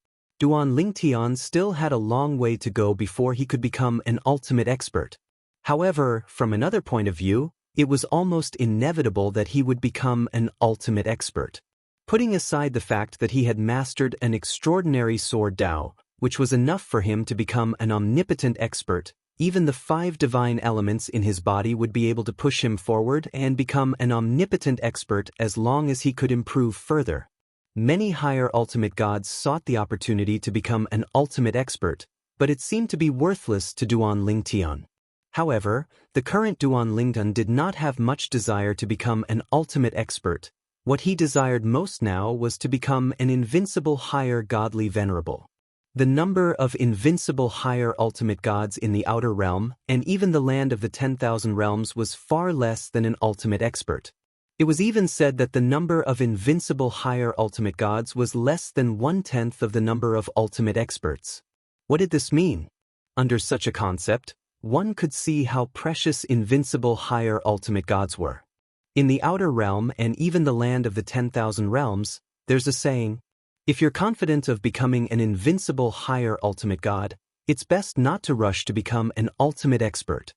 Duan Lingtian still had a long way to go before he could become an ultimate expert. However, from another point of view, it was almost inevitable that he would become an ultimate expert. Putting aside the fact that he had mastered an extraordinary sword Tao, which was enough for him to become an omnipotent expert, even the 5 divine elements in his body would be able to push him forward and become an omnipotent expert as long as he could improve further. Many higher ultimate gods sought the opportunity to become an ultimate expert, but it seemed to be worthless to Duan Lingtian. However, the current Duan Lingtian did not have much desire to become an ultimate expert. What he desired most now was to become an invincible higher godly venerable. The number of invincible higher ultimate gods in the outer realm, and even the land of the 10,000 realms, was far less than an ultimate expert. It was even said that the number of invincible higher ultimate gods was less than 1/10 of the number of ultimate experts. What did this mean? Under such a concept, one could see how precious invincible higher ultimate gods were. In the outer realm and even the land of the 10,000 realms, there's a saying, if you're confident of becoming an invincible higher ultimate god, it's best not to rush to become an ultimate expert.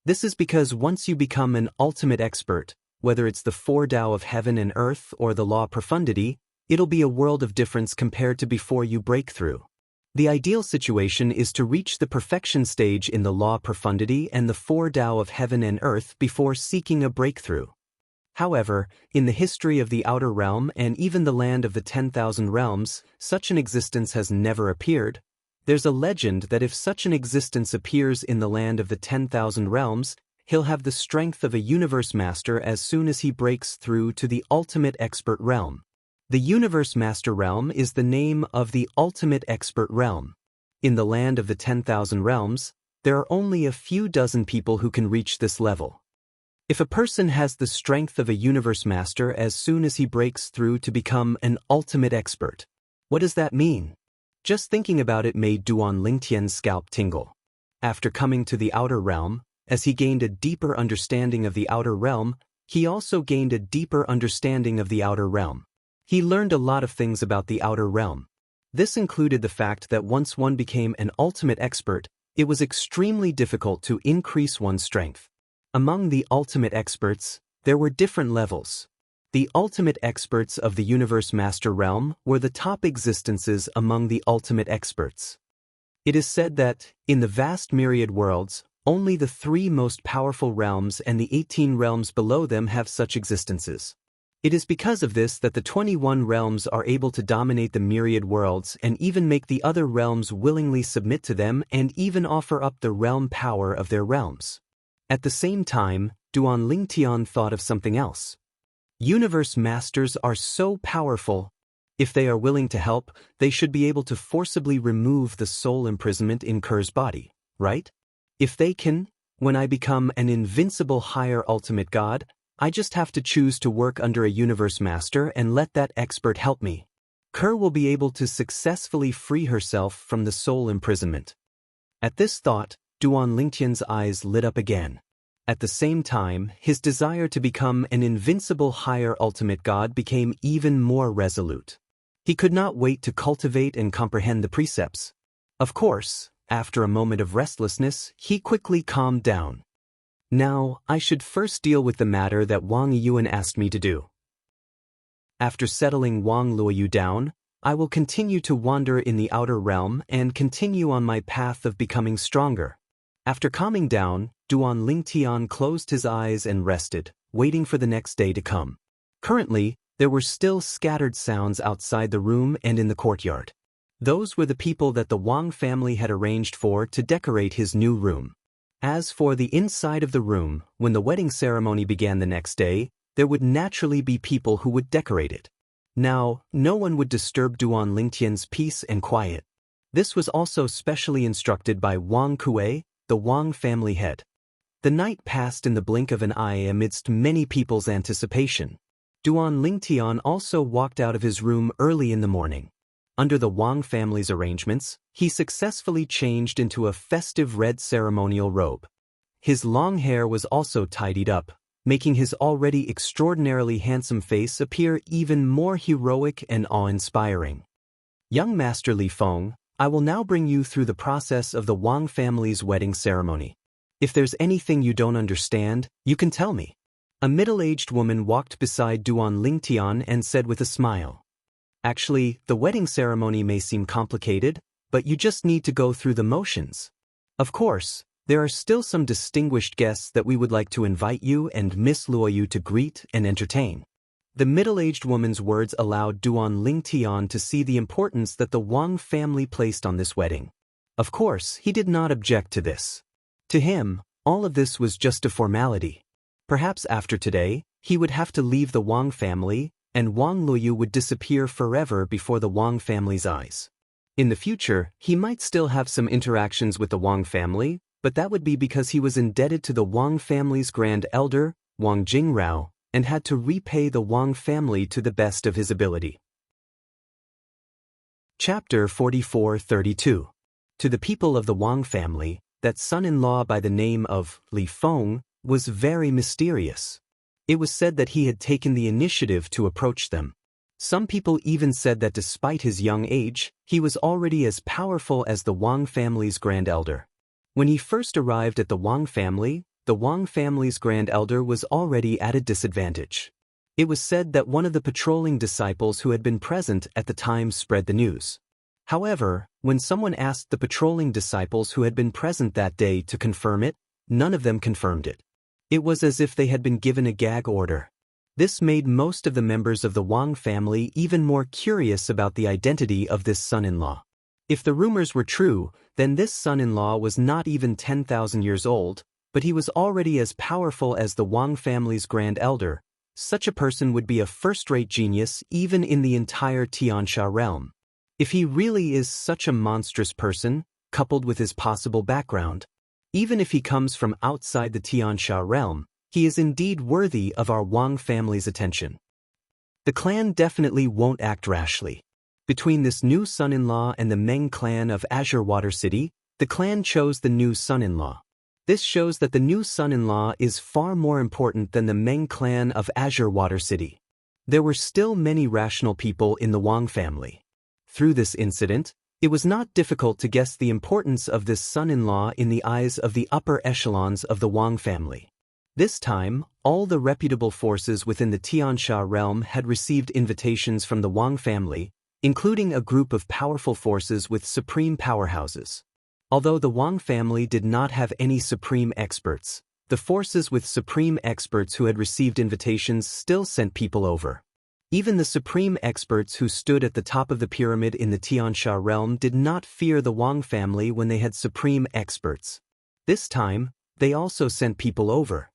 This is because once you become an ultimate expert, whether it's the four Tao of heaven and earth or the law profundity, it'll be a world of difference compared to before you break through. The ideal situation is to reach the perfection stage in the law profundity and the four Tao of heaven and earth before seeking a breakthrough. However, in the history of the outer realm and even the land of the 10,000 realms, such an existence has never appeared. There's a legend that if such an existence appears in the land of the 10,000 realms, he'll have the strength of a universe master as soon as he breaks through to the ultimate expert realm. The universe master realm is the name of the ultimate expert realm. In the land of the 10,000 realms, there are only a few dozen people who can reach this level. If a person has the strength of a universe master as soon as he breaks through to become an ultimate expert, what does that mean? Just thinking about it made Duan Lingtian's scalp tingle. After coming to the outer realm, as he gained a deeper understanding of the outer realm, he also gained a deeper understanding of the outer realm. He learned a lot of things about the outer realm. This included the fact that once one became an ultimate expert, it was extremely difficult to increase one's strength. Among the ultimate experts, there were different levels. The ultimate experts of the Universe Master Realm were the top existences among the ultimate experts. It is said that, in the vast myriad worlds, only the 3 most powerful realms and the 18 realms below them have such existences. It is because of this that the 21 realms are able to dominate the myriad worlds and even make the other realms willingly submit to them and even offer up the realm power of their realms. At the same time, Duan Lingtian thought of something else. Universe masters are so powerful. If they are willing to help, they should be able to forcibly remove the soul imprisonment in Ker's body, right? If they can, when I become an invincible higher ultimate god, I just have to choose to work under a universe master and let that expert help me. Ker will be able to successfully free herself from the soul imprisonment. At this thought, Duan Lingtian's eyes lit up again. At the same time, his desire to become an invincible higher ultimate god became even more resolute. He could not wait to cultivate and comprehend the precepts. Of course, after a moment of restlessness, he quickly calmed down. Now, I should first deal with the matter that Wang Yuan asked me to do. After settling Wang Luoyu down, I will continue to wander in the outer realm and continue on my path of becoming stronger. After calming down, Duan Lingtian closed his eyes and rested, waiting for the next day to come. Currently, there were still scattered sounds outside the room and in the courtyard. Those were the people that the Wang family had arranged for to decorate his new room. As for the inside of the room, when the wedding ceremony began the next day, there would naturally be people who would decorate it. Now, no one would disturb Duan Lingtian's peace and quiet. This was also specially instructed by Wang Kuei, the Wang family head. The night passed in the blink of an eye amidst many people's anticipation. Duan Lingtian also walked out of his room early in the morning. Under the Wang family's arrangements, he successfully changed into a festive red ceremonial robe. His long hair was also tidied up, making his already extraordinarily handsome face appear even more heroic and awe-inspiring. Young Master Li Feng, I will now bring you through the process of the Wang family's wedding ceremony. If there's anything you don't understand, you can tell me. A middle-aged woman walked beside Duan Lingtian and said with a smile. Actually, the wedding ceremony may seem complicated, but you just need to go through the motions. Of course, there are still some distinguished guests that we would like to invite you and Miss Luoyu to greet and entertain. The middle-aged woman's words allowed Duan Lingtian to see the importance that the Wang family placed on this wedding. Of course, he did not object to this. To him, all of this was just a formality. Perhaps after today, he would have to leave the Wang family, and Wang Luoyu would disappear forever before the Wang family's eyes. In the future, he might still have some interactions with the Wang family, but that would be because he was indebted to the Wang family's grand elder, Wang Jingrao, and had to repay the Wang family to the best of his ability. Chapter 44-32. To the people of the Wang family, that son-in-law by the name of Li Feng was very mysterious. It was said that he had taken the initiative to approach them. Some people even said that despite his young age, he was already as powerful as the Wang family's grand elder. When he first arrived at the Wang family's grand elder was already at a disadvantage. It was said that one of the patrolling disciples who had been present at the time spread the news. However, when someone asked the patrolling disciples who had been present that day to confirm it, none of them confirmed it. It was as if they had been given a gag order. This made most of the members of the Wang family even more curious about the identity of this son-in-law. If the rumors were true, then this son-in-law was not even 10,000 years old, but he was already as powerful as the Wang family's grand elder. Such a person would be a first-rate genius even in the entire Xianxia realm. If he really is such a monstrous person, coupled with his possible background, even if he comes from outside the Xianxia realm, he is indeed worthy of our Wang family's attention. The clan definitely won't act rashly. Between this new son-in-law and the Meng clan of Azure Water City, the clan chose the new son-in-law. This shows that the new son-in-law is far more important than the Meng clan of Azure Water City. There were still many rational people in the Wang family. Through this incident, it was not difficult to guess the importance of this son-in-law in the eyes of the upper echelons of the Wang family. This time, all the reputable forces within the Xianxia realm had received invitations from the Wang family, including a group of powerful forces with supreme powerhouses. Although the Wang family did not have any supreme experts, the forces with supreme experts who had received invitations still sent people over. Even the supreme experts who stood at the top of the pyramid in the Xianxia realm did not fear the Wang family when they had supreme experts. This time, they also sent people over.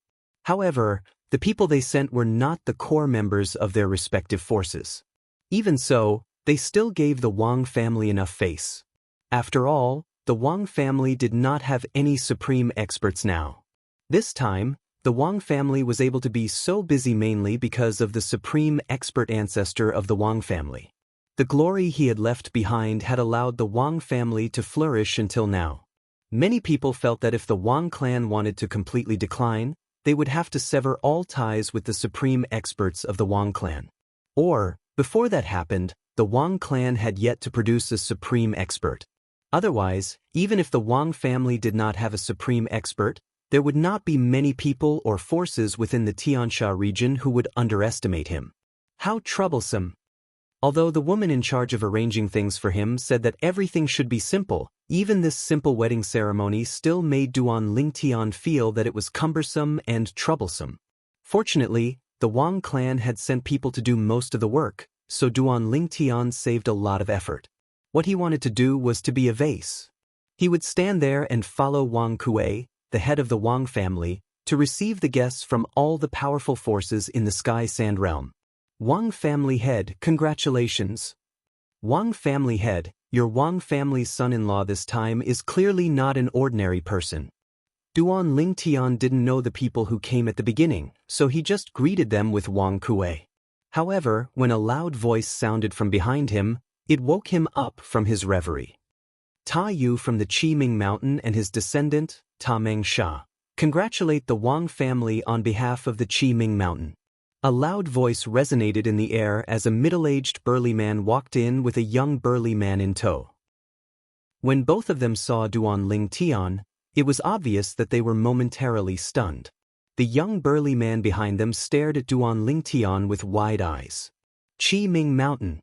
However, the people they sent were not the core members of their respective forces. Even so, they still gave the Wang family enough face. After all, the Wang family did not have any supreme experts now. This time, the Wang family was able to be so busy mainly because of the supreme expert ancestor of the Wang family. The glory he had left behind had allowed the Wang family to flourish until now. Many people felt that if the Wang clan wanted to completely decline, they would have to sever all ties with the supreme experts of the Wang clan. Or, before that happened, the Wang clan had yet to produce a supreme expert. Otherwise, even if the Wang family did not have a supreme expert, there would not be many people or forces within the Xianxia region who would underestimate him. How troublesome! Although the woman in charge of arranging things for him said that everything should be simple, even this simple wedding ceremony still made Duan Lingtian feel that it was cumbersome and troublesome. Fortunately, the Wang clan had sent people to do most of the work, so Duan Lingtian saved a lot of effort. What he wanted to do was to be a vase. He would stand there and follow Wang Kuei, the head of the Wang family, to receive the guests from all the powerful forces in the Sky Sand realm. Wang family head, congratulations. Wang family head, your Wang family's son-in-law this time is clearly not an ordinary person. Duan Lingtian didn't know the people who came at the beginning, so he just greeted them with Wang Kuei. However, when a loud voice sounded from behind him, it woke him up from his reverie. Ta Yu from the Qiming Mountain and his descendant, Ta Mengsha, congratulate the Wang family on behalf of the Qiming Mountain. A loud voice resonated in the air as a middle-aged burly man walked in with a young burly man in tow. When both of them saw Duan Lingtian, it was obvious that they were momentarily stunned. The young burly man behind them stared at Duan Lingtian with wide eyes. Qiming Mountain.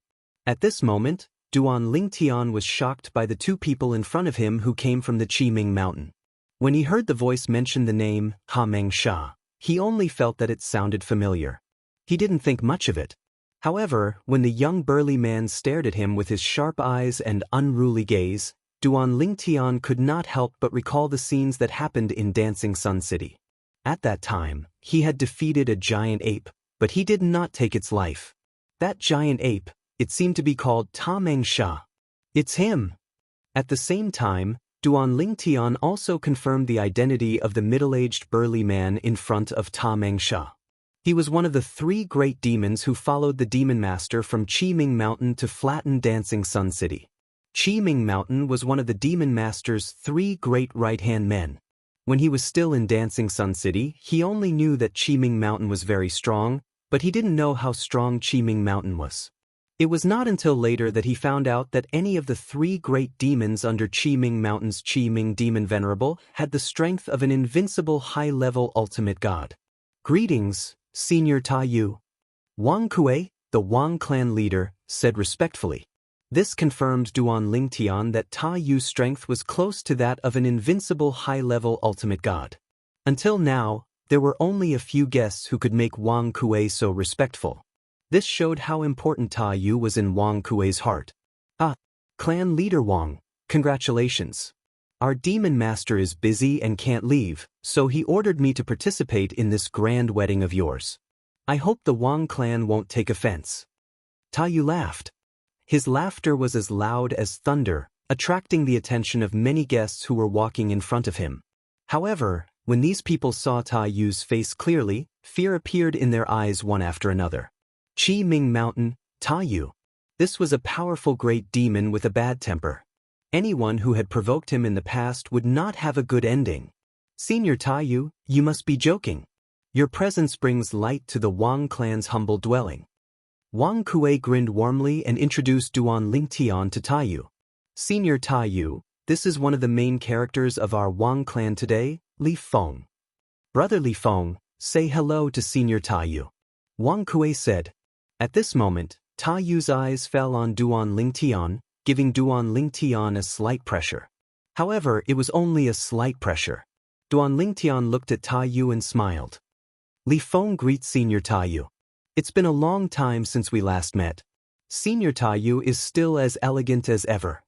At this moment, Duan Lingtian was shocked by the two people in front of him who came from the Qiming Mountain. When he heard the voice mention the name, Ha Mengsha, he only felt that it sounded familiar. He didn't think much of it. However, when the young burly man stared at him with his sharp eyes and unruly gaze, Duan Lingtian could not help but recall the scenes that happened in Dancing Sun City. At that time, he had defeated a giant ape, but he did not take its life. That giant ape, it seemed to be called Ta Mengsha. It's him. At the same time, Duan Lingtian also confirmed the identity of the middle-aged burly man in front of Ta Mengsha. He was one of the 3 great demons who followed the demon master from Qiming Mountain to flatten Dancing Sun City. Qiming Mountain was one of the demon master's 3 great right-hand men. When he was still in Dancing Sun City, he only knew that Qiming Mountain was very strong, but he didn't know how strong Qiming Mountain was. It was not until later that he found out that any of the 3 great demons under Qiming Mountain's Qiming Demon Venerable had the strength of an invincible high-level ultimate god. Greetings, Senior Ta Yu. Wang Kuei, the Wang clan leader, said respectfully. This confirmed Duan Lingtian that Ta Yu's strength was close to that of an invincible high-level ultimate god. Until now, there were only a few guests who could make Wang Kuei so respectful. This showed how important Ta Yu was in Wang Kuei's heart. Ah, clan leader Wang, congratulations. Our demon master is busy and can't leave, so he ordered me to participate in this grand wedding of yours. I hope the Wang clan won't take offense. Ta Yu laughed. His laughter was as loud as thunder, attracting the attention of many guests who were walking in front of him. However, when these people saw Ta Yu's face clearly, fear appeared in their eyes one after another. Qi Ming Mountain, Ta Yu. This was a powerful great demon with a bad temper. Anyone who had provoked him in the past would not have a good ending. Senior Ta Yu, you must be joking. Your presence brings light to the Wang clan's humble dwelling. Wang Kuei grinned warmly and introduced Duan Lingtian to Ta Yu. Senior Ta Yu, this is one of the main characters of our Wang clan today, Li Feng. Brother Li Feng, say hello to Senior Ta Yu. Wang Kuei said. At this moment, Ta Yu's eyes fell on Duan Lingtian, giving Duan Lingtian a slight pressure. However, it was only a slight pressure. Duan Lingtian looked at Ta Yu and smiled. Li Feng greets Senior Ta Yu. It's been a long time since we last met. Senior Ta Yu is still as elegant as ever.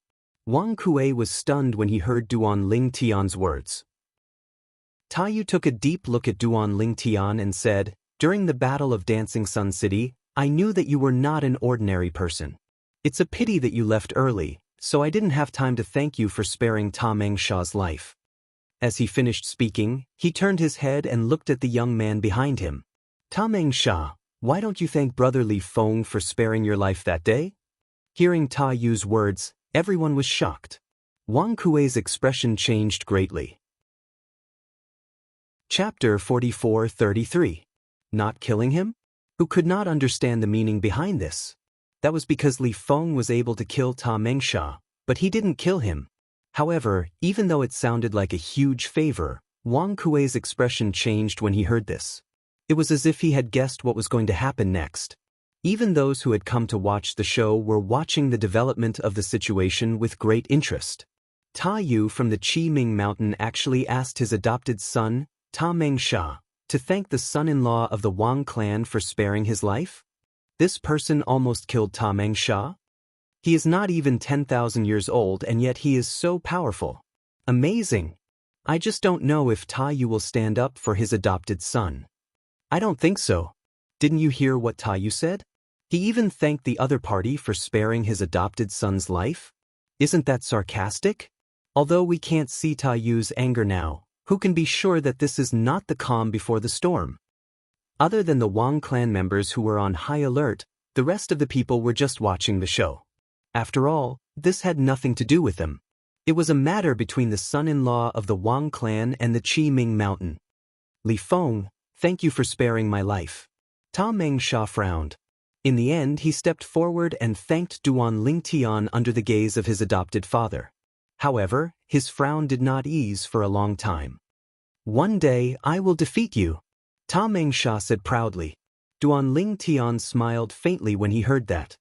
Wang Kuei was stunned when he heard Duan Lingtian's words. Ta Yu took a deep look at Duan Lingtian and said, during the Battle of Dancing Sun City, I knew that you were not an ordinary person. It's a pity that you left early, so I didn't have time to thank you for sparing Ta Mengsha's life. As he finished speaking, he turned his head and looked at the young man behind him. Ta Mengsha, why don't you thank Brother Li Feng for sparing your life that day? Hearing Ta Yu's words, everyone was shocked. Wang Kuei's expression changed greatly. Chapter 44-33. Not killing him? Who could not understand the meaning behind this? That was because Li Feng was able to kill Ta Mengsha, but he didn't kill him. However, even though it sounded like a huge favor, Wang Kuei's expression changed when he heard this. It was as if he had guessed what was going to happen next. Even those who had come to watch the show were watching the development of the situation with great interest. Ta Yu from the Qi Ming Mountain actually asked his adopted son, Ta Mengsha, to thank the son-in-law of the Wang clan for sparing his life? This person almost killed Ta Mengsha? He is not even 10,000 years old and yet he is so powerful. Amazing! I just don't know if Ta Yu will stand up for his adopted son. I don't think so. Didn't you hear what Ta Yu said? He even thanked the other party for sparing his adopted son's life? Isn't that sarcastic? Although we can't see Ta Yu's anger now, who can be sure that this is not the calm before the storm? Other than the Wang clan members who were on high alert, the rest of the people were just watching the show. After all, this had nothing to do with them. It was a matter between the son-in-law of the Wang clan and the Qi Ming Mountain. Li Feng, thank you for sparing my life. Ta Mengsha frowned. In the end, he stepped forward and thanked Duan Lingtian under the gaze of his adopted father. However, his frown did not ease for a long time. One day, I will defeat you, Ta Mengsha said proudly. Duan Lingtian smiled faintly when he heard that.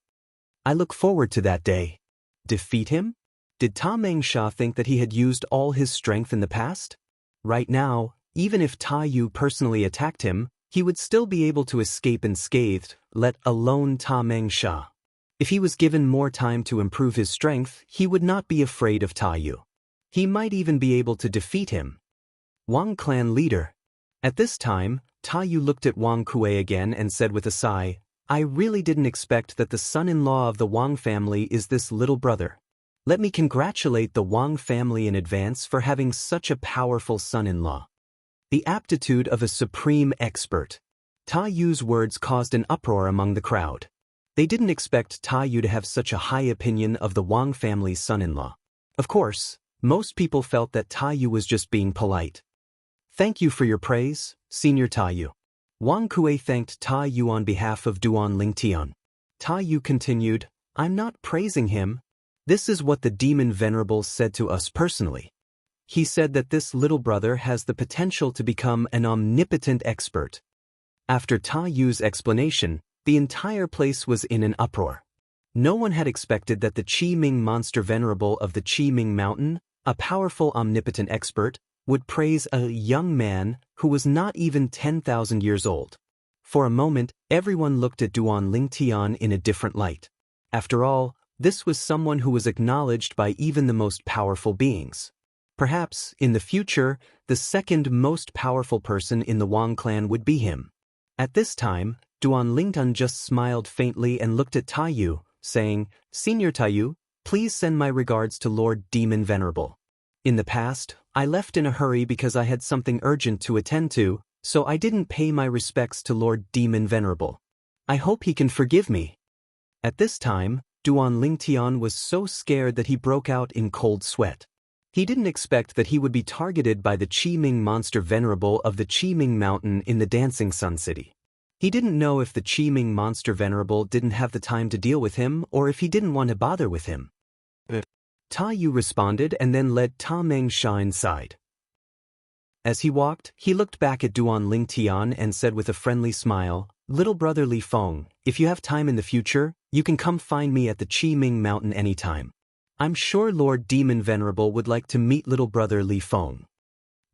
I look forward to that day. Defeat him? Did Ta Mengsha think that he had used all his strength in the past? Right now, even if Ta Yu personally attacked him, he would still be able to escape unscathed, let alone Ta Mengsha. If he was given more time to improve his strength, he would not be afraid of Ta Yu. He might even be able to defeat him. Wang clan leader. At this time, Ta Yu looked at Wang Kuei again and said with a sigh, I really didn't expect that the son-in-law of the Wang family is this little brother. Let me congratulate the Wang family in advance for having such a powerful son-in-law. The aptitude of a supreme expert. Ta Yu's words caused an uproar among the crowd. They didn't expect Ta Yu to have such a high opinion of the Wang family's son-in-law. Of course, most people felt that Ta Yu was just being polite. Thank you for your praise, Senior Ta Yu. Wang Kuei thanked Ta Yu on behalf of Duan Lingtian. Ta Yu continued, I'm not praising him. This is what the demon venerable said to us personally. He said that this little brother has the potential to become an omnipotent expert. After Ta Yu's explanation, the entire place was in an uproar. No one had expected that the Qi Ming monster venerable of the Qi Ming mountain, a powerful omnipotent expert, would praise a young man who was not even 10,000 years old. For a moment, everyone looked at Duan Lingtian in a different light. After all, this was someone who was acknowledged by even the most powerful beings. Perhaps, in the future, the second most powerful person in the Wang clan would be him. At this time, Duan Lingtian just smiled faintly and looked at Taiyu, saying, "Senior Taiyu, please send my regards to Lord Demon Venerable. In the past, I left in a hurry because I had something urgent to attend to, so I didn't pay my respects to Lord Demon Venerable. I hope he can forgive me." At this time, Duan Lingtian was so scared that he broke out in cold sweat. He didn't expect that he would be targeted by the Qi Ming monster venerable of the Qi Ming mountain in the Dancing Sun City. He didn't know if the Qi Ming monster venerable didn't have the time to deal with him or if he didn't want to bother with him. Ta Yu responded and then led Ta Mengsha inside. As he walked, he looked back at Duan Lingtian and said with a friendly smile, "Little brother Li Feng, if you have time in the future, you can come find me at the Qi Ming mountain anytime. I'm sure Lord Demon Venerable would like to meet little brother Li Feng."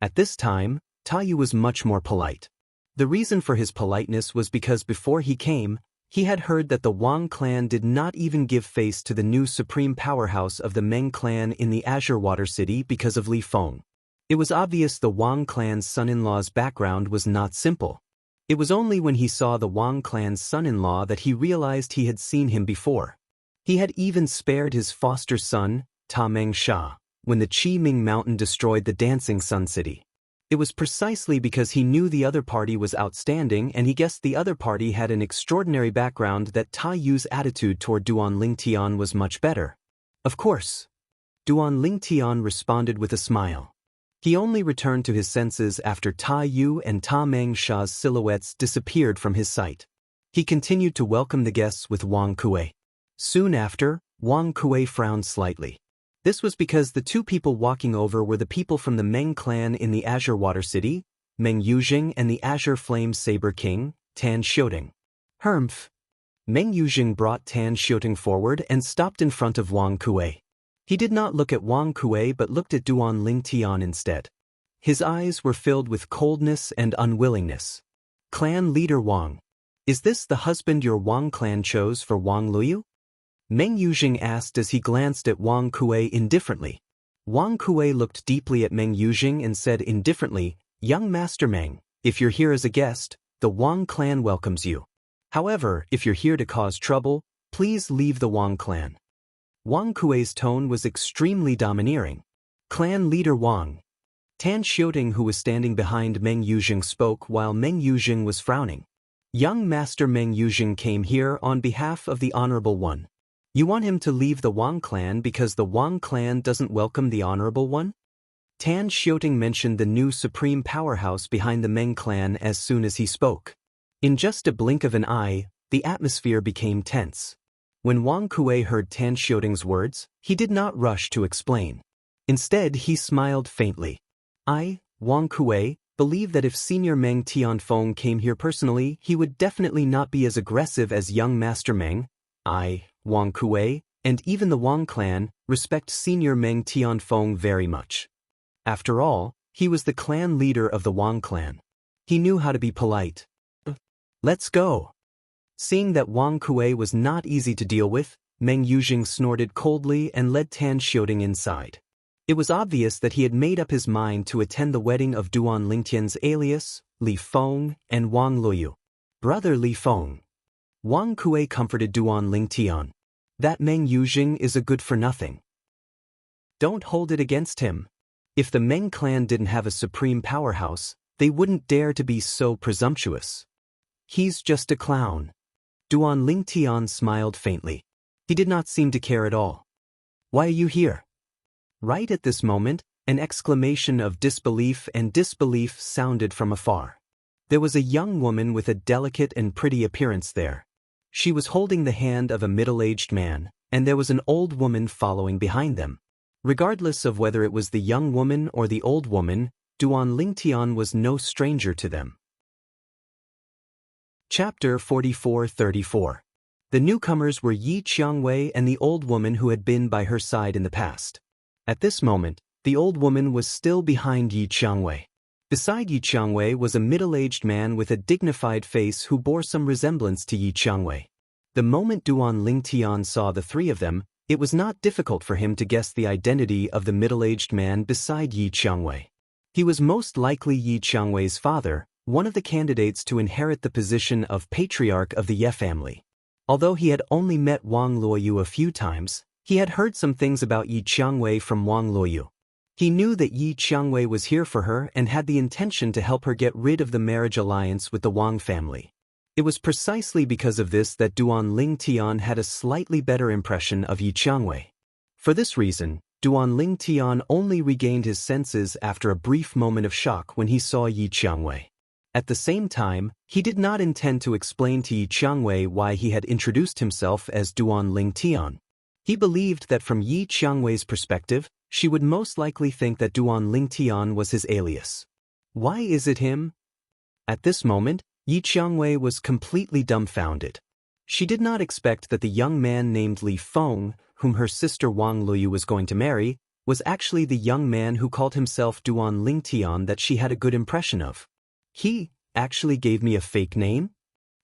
At this time, Taiyu was much more polite. The reason for his politeness was because before he came, he had heard that the Wang clan did not even give face to the new supreme powerhouse of the Meng clan in the Azure Water City because of Li Feng. It was obvious the Wang clan's son-in-law's background was not simple. It was only when he saw the Wang clan's son-in-law that he realized he had seen him before. He had even spared his foster son, Ta Mengsha, when the Qi Ming mountain destroyed the Dancing Sun City. It was precisely because he knew the other party was outstanding and he guessed the other party had an extraordinary background that Tai Yu's attitude toward Duan Lingtian was much better. Of course. Duan Lingtian responded with a smile. He only returned to his senses after Tai Yu and Ta Mengsha's silhouettes disappeared from his sight. He continued to welcome the guests with Wang Kuei. Soon after, Wang Kuei frowned slightly. This was because the two people walking over were the people from the Meng clan in the Azure Water City, Meng Yujing, and the Azure Flame Saber King, Tan Xiuting. Humph. Meng Yujing brought Tan Xiuting forward and stopped in front of Wang Kuei. He did not look at Wang Kuei but looked at Duan Lingtian instead. His eyes were filled with coldness and unwillingness. "Clan leader Wang. Is this the husband your Wang clan chose for Wang Luyu?" Meng Yujing asked as he glanced at Wang Kuei indifferently. Wang Kuei looked deeply at Meng Yujing and said indifferently, "Young Master Meng, if you're here as a guest, the Wang clan welcomes you. However, if you're here to cause trouble, please leave the Wang clan." Wang Kuei's tone was extremely domineering. "Clan leader Wang." Tan Xiuting, who was standing behind Meng Yujing, spoke while Meng Yujing was frowning. "Young Master Meng Yujing came here on behalf of the Honorable One. You want him to leave the Wang clan because the Wang clan doesn't welcome the Honorable One?" Tan Xiuting mentioned the new supreme powerhouse behind the Meng clan as soon as he spoke. In just a blink of an eye, the atmosphere became tense. When Wang Kuei heard Tan Xiuting's words, he did not rush to explain. Instead, he smiled faintly. "I, Wang Kuei, believe that if Senior Meng Tianfeng came here personally, he would definitely not be as aggressive as young Master Meng. I, Wang Kuei, and even the Wang clan, respect Senior Meng Tianfeng very much. After all, he was the clan leader of the Wang clan. He knew how to be polite. Let's go." Seeing that Wang Kuei was not easy to deal with, Meng Yujing snorted coldly and led Tan Xiuting inside. It was obvious that he had made up his mind to attend the wedding of Duan Lingtian's alias, Li Feng, and Wang Luyu. "Brother Li Feng." Wang Kuei comforted Duan Lingtian. "That Meng Yujing is a good for nothing. Don't hold it against him. If the Meng clan didn't have a supreme powerhouse, they wouldn't dare to be so presumptuous. He's just a clown." Duan Lingtian smiled faintly. He did not seem to care at all. "Why are you here?" Right at this moment, an exclamation of disbelief and disbelief sounded from afar. There was a young woman with a delicate and pretty appearance there. She was holding the hand of a middle-aged man, and there was an old woman following behind them. Regardless of whether it was the young woman or the old woman, Duan Lingtian was no stranger to them. Chapter 44-34. The newcomers were Yi Qiangwei and the old woman who had been by her side in the past. At this moment, the old woman was still behind Yi Qiangwei. Beside Yi Qiangwei was a middle-aged man with a dignified face who bore some resemblance to Yi Qiangwei. The moment Duan Lingtian saw the three of them, it was not difficult for him to guess the identity of the middle-aged man beside Yi Qiangwei. He was most likely Yi Qiangwei's father, one of the candidates to inherit the position of patriarch of the Ye family. Although he had only met Wang Luoyu a few times, he had heard some things about Yi Qiangwei from Wang Luoyu. He knew that Yi Qiangwei was here for her and had the intention to help her get rid of the marriage alliance with the Wang family. It was precisely because of this that Duan Lingtian had a slightly better impression of Yi Qiangwei. For this reason, Duan Lingtian only regained his senses after a brief moment of shock when he saw Yi Qiangwei. At the same time, he did not intend to explain to Yi Qiangwei why he had introduced himself as Duan Lingtian. He believed that from Yi Qiangwei's perspective, she would most likely think that Duan Lingtian was his alias. Why is it him? At this moment, Yi Qiangwei was completely dumbfounded. She did not expect that the young man named Li Feng, whom her sister Wang Luoyu was going to marry, was actually the young man who called himself Duan Lingtian that she had a good impression of. He actually gave me a fake name?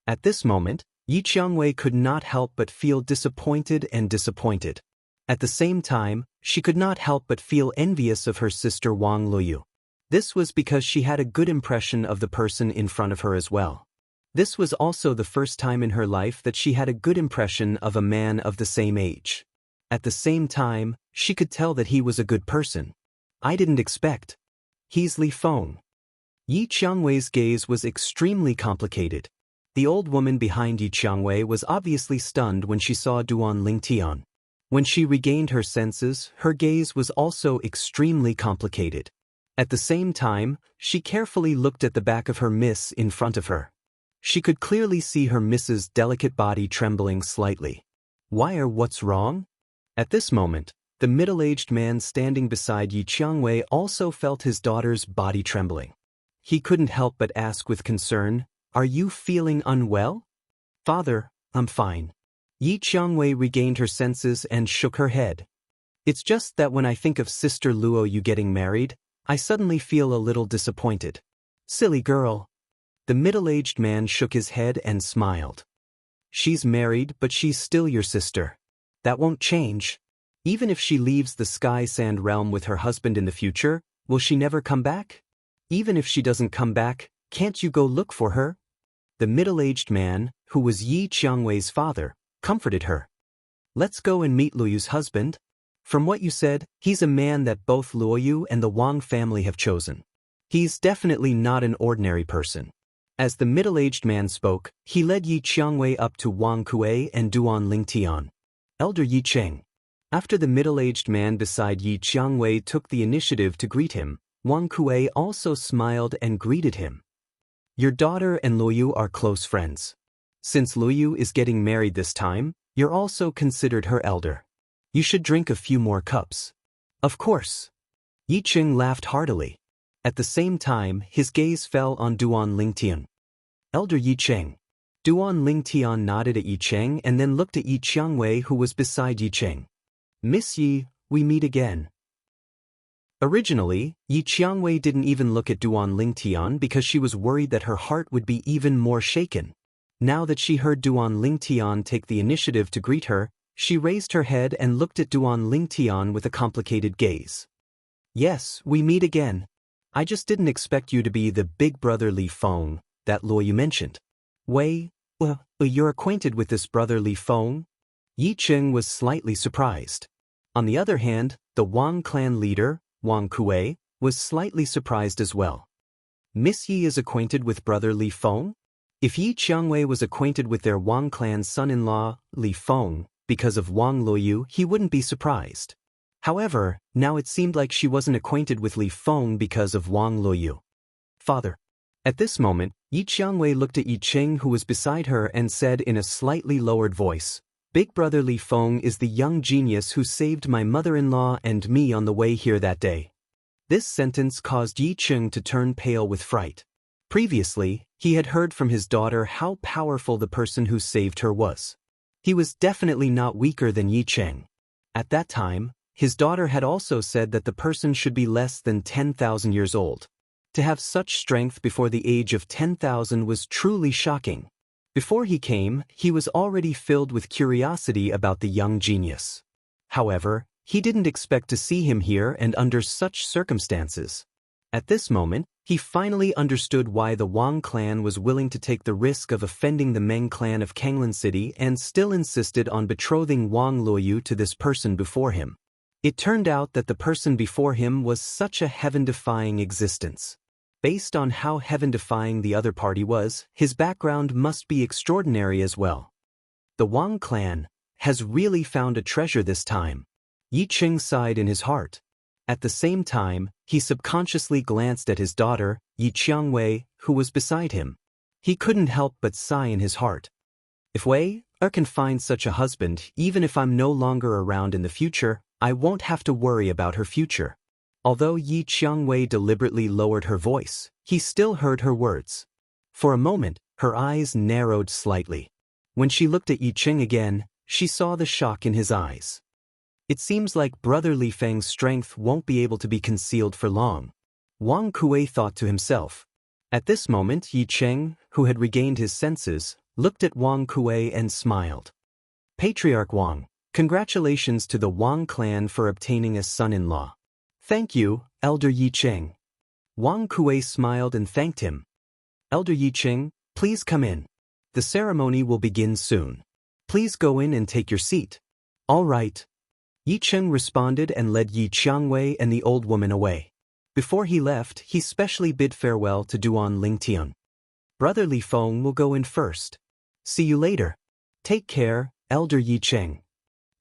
At this moment, Yi Qiangwei could not help but feel disappointed and disappointed. At the same time, she could not help but feel envious of her sister Wang Luoyu. This was because she had a good impression of the person in front of her as well. This was also the first time in her life that she had a good impression of a man of the same age. At the same time, she could tell that he was a good person. I didn't expect. He's Li Feng. Yi Qiangwei's gaze was extremely complicated. The old woman behind Yi Qiangwei was obviously stunned when she saw Duan Lingtian. When she regained her senses, her gaze was also extremely complicated. At the same time, she carefully looked at the back of her miss in front of her. She could clearly see her miss's delicate body trembling slightly. What's wrong? At this moment, the middle-aged man standing beside Yi Qiangwei also felt his daughter's body trembling. He couldn't help but ask with concern, "Are you feeling unwell?" "Father, I'm fine." Yi Qiangwei regained her senses and shook her head. "It's just that when I think of Sister Luoyu getting married, I suddenly feel a little disappointed." "Silly girl." The middle-aged man shook his head and smiled. "She's married, but she's still your sister. That won't change. Even if she leaves the Sky Sand realm with her husband in the future, will she never come back? Even if she doesn't come back, can't you go look for her?" The middle-aged man, who was Yi Qiangwei's father, comforted her. "Let's go and meet Luoyu's husband. From what you said, he's a man that both Luoyu and the Wang family have chosen. He's definitely not an ordinary person." As the middle-aged man spoke, he led Yi Qiangwei up to Wang Kuei and Duan Lingtian. "Elder Yi Cheng." After the middle-aged man beside Yi Qiangwei took the initiative to greet him, Wang Kuei also smiled and greeted him. "Your daughter and Luoyu are close friends. Since Luoyu is getting married this time, you're also considered her elder. You should drink a few more cups." "Of course." Yi Cheng laughed heartily. At the same time, his gaze fell on Duan Lingtian. "Elder Yi Cheng." Duan Lingtian nodded at Yi Cheng and then looked at Yi Qiangwei, who was beside Yi Cheng. "Miss Yi, we meet again." Originally, Yi Qiangwei didn't even look at Duan Lingtian because she was worried that her heart would be even more shaken. Now that she heard Duan Lingtian take the initiative to greet her, she raised her head and looked at Duan Lingtian with a complicated gaze. "Yes, we meet again. I just didn't expect you to be the big brother Li Feng that Luoyu mentioned." You're acquainted with this brother Li Feng?" Yi Cheng was slightly surprised. On the other hand, the Wang clan leader, Wang Kuei, was slightly surprised as well. "Miss Yi is acquainted with brother Li Feng?" If Yi Qiangwei was acquainted with their Wang clan son-in-law, Li Feng, because of Wang Luoyu, he wouldn't be surprised. However, now it seemed like she wasn't acquainted with Li Feng because of Wang Luoyu. "Father." At this moment, Yi Qiangwei looked at Yi Cheng, who was beside her, and said in a slightly lowered voice, "Big brother Li Feng is the young genius who saved my mother-in-law and me on the way here that day." This sentence caused Yi Cheng to turn pale with fright. Previously, he had heard from his daughter how powerful the person who saved her was. He was definitely not weaker than Yi Cheng. At that time, his daughter had also said that the person should be less than 10,000 years old. To have such strength before the age of 10,000 was truly shocking. Before he came, he was already filled with curiosity about the young genius. However, he didn't expect to see him here and under such circumstances. At this moment, he finally understood why the Wang clan was willing to take the risk of offending the Meng clan of Kanglan City and still insisted on betrothing Wang Luoyu to this person before him. It turned out that the person before him was such a heaven-defying existence. Based on how heaven-defying the other party was, his background must be extraordinary as well. The Wang clan has really found a treasure this time. Yi Cheng sighed in his heart. At the same time, he subconsciously glanced at his daughter, Yi Qiangwei, who was beside him. He couldn't help but sigh in his heart. If Wei can find such a husband, even if I'm no longer around in the future, I won't have to worry about her future. Although Yi Qiangwei deliberately lowered her voice, he still heard her words. For a moment, her eyes narrowed slightly. When she looked at Yi Cheng again, she saw the shock in his eyes. It seems like Brother Li Feng's strength won't be able to be concealed for long. Wang Kuei thought to himself. At this moment, Yi Cheng, who had regained his senses, looked at Wang Kuei and smiled. Patriarch Wang, congratulations to the Wang clan for obtaining a son-in-law. Thank you, Elder Yi Cheng. Wang Kuei smiled and thanked him. Elder Yi Cheng, please come in. The ceremony will begin soon. Please go in and take your seat. All right. Yi Cheng responded and led Yi Qiangwei and the old woman away. Before he left, he specially bid farewell to Duan Lingtian. Brother Li Feng will go in first. See you later. Take care, Elder Yi Cheng.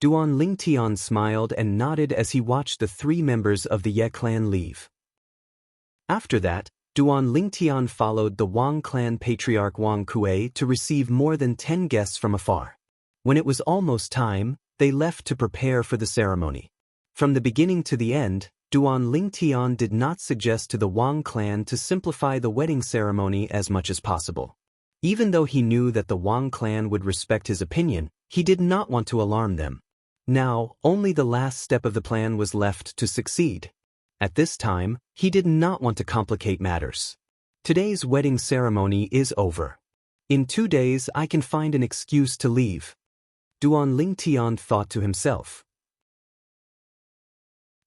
Duan Lingtian smiled and nodded as he watched the 3 members of the Ye clan leave. After that, Duan Lingtian followed the Wang clan patriarch Wang Kuei to receive more than 10 guests from afar. When it was almost time, they left to prepare for the ceremony. From the beginning to the end, Duan Lingtian did not suggest to the Wang clan to simplify the wedding ceremony as much as possible. Even though he knew that the Wang clan would respect his opinion, he did not want to alarm them. Now, only the last step of the plan was left to succeed. At this time, he did not want to complicate matters. Today's wedding ceremony is over. In 2 days I can find an excuse to leave. Duan Lingtian thought to himself.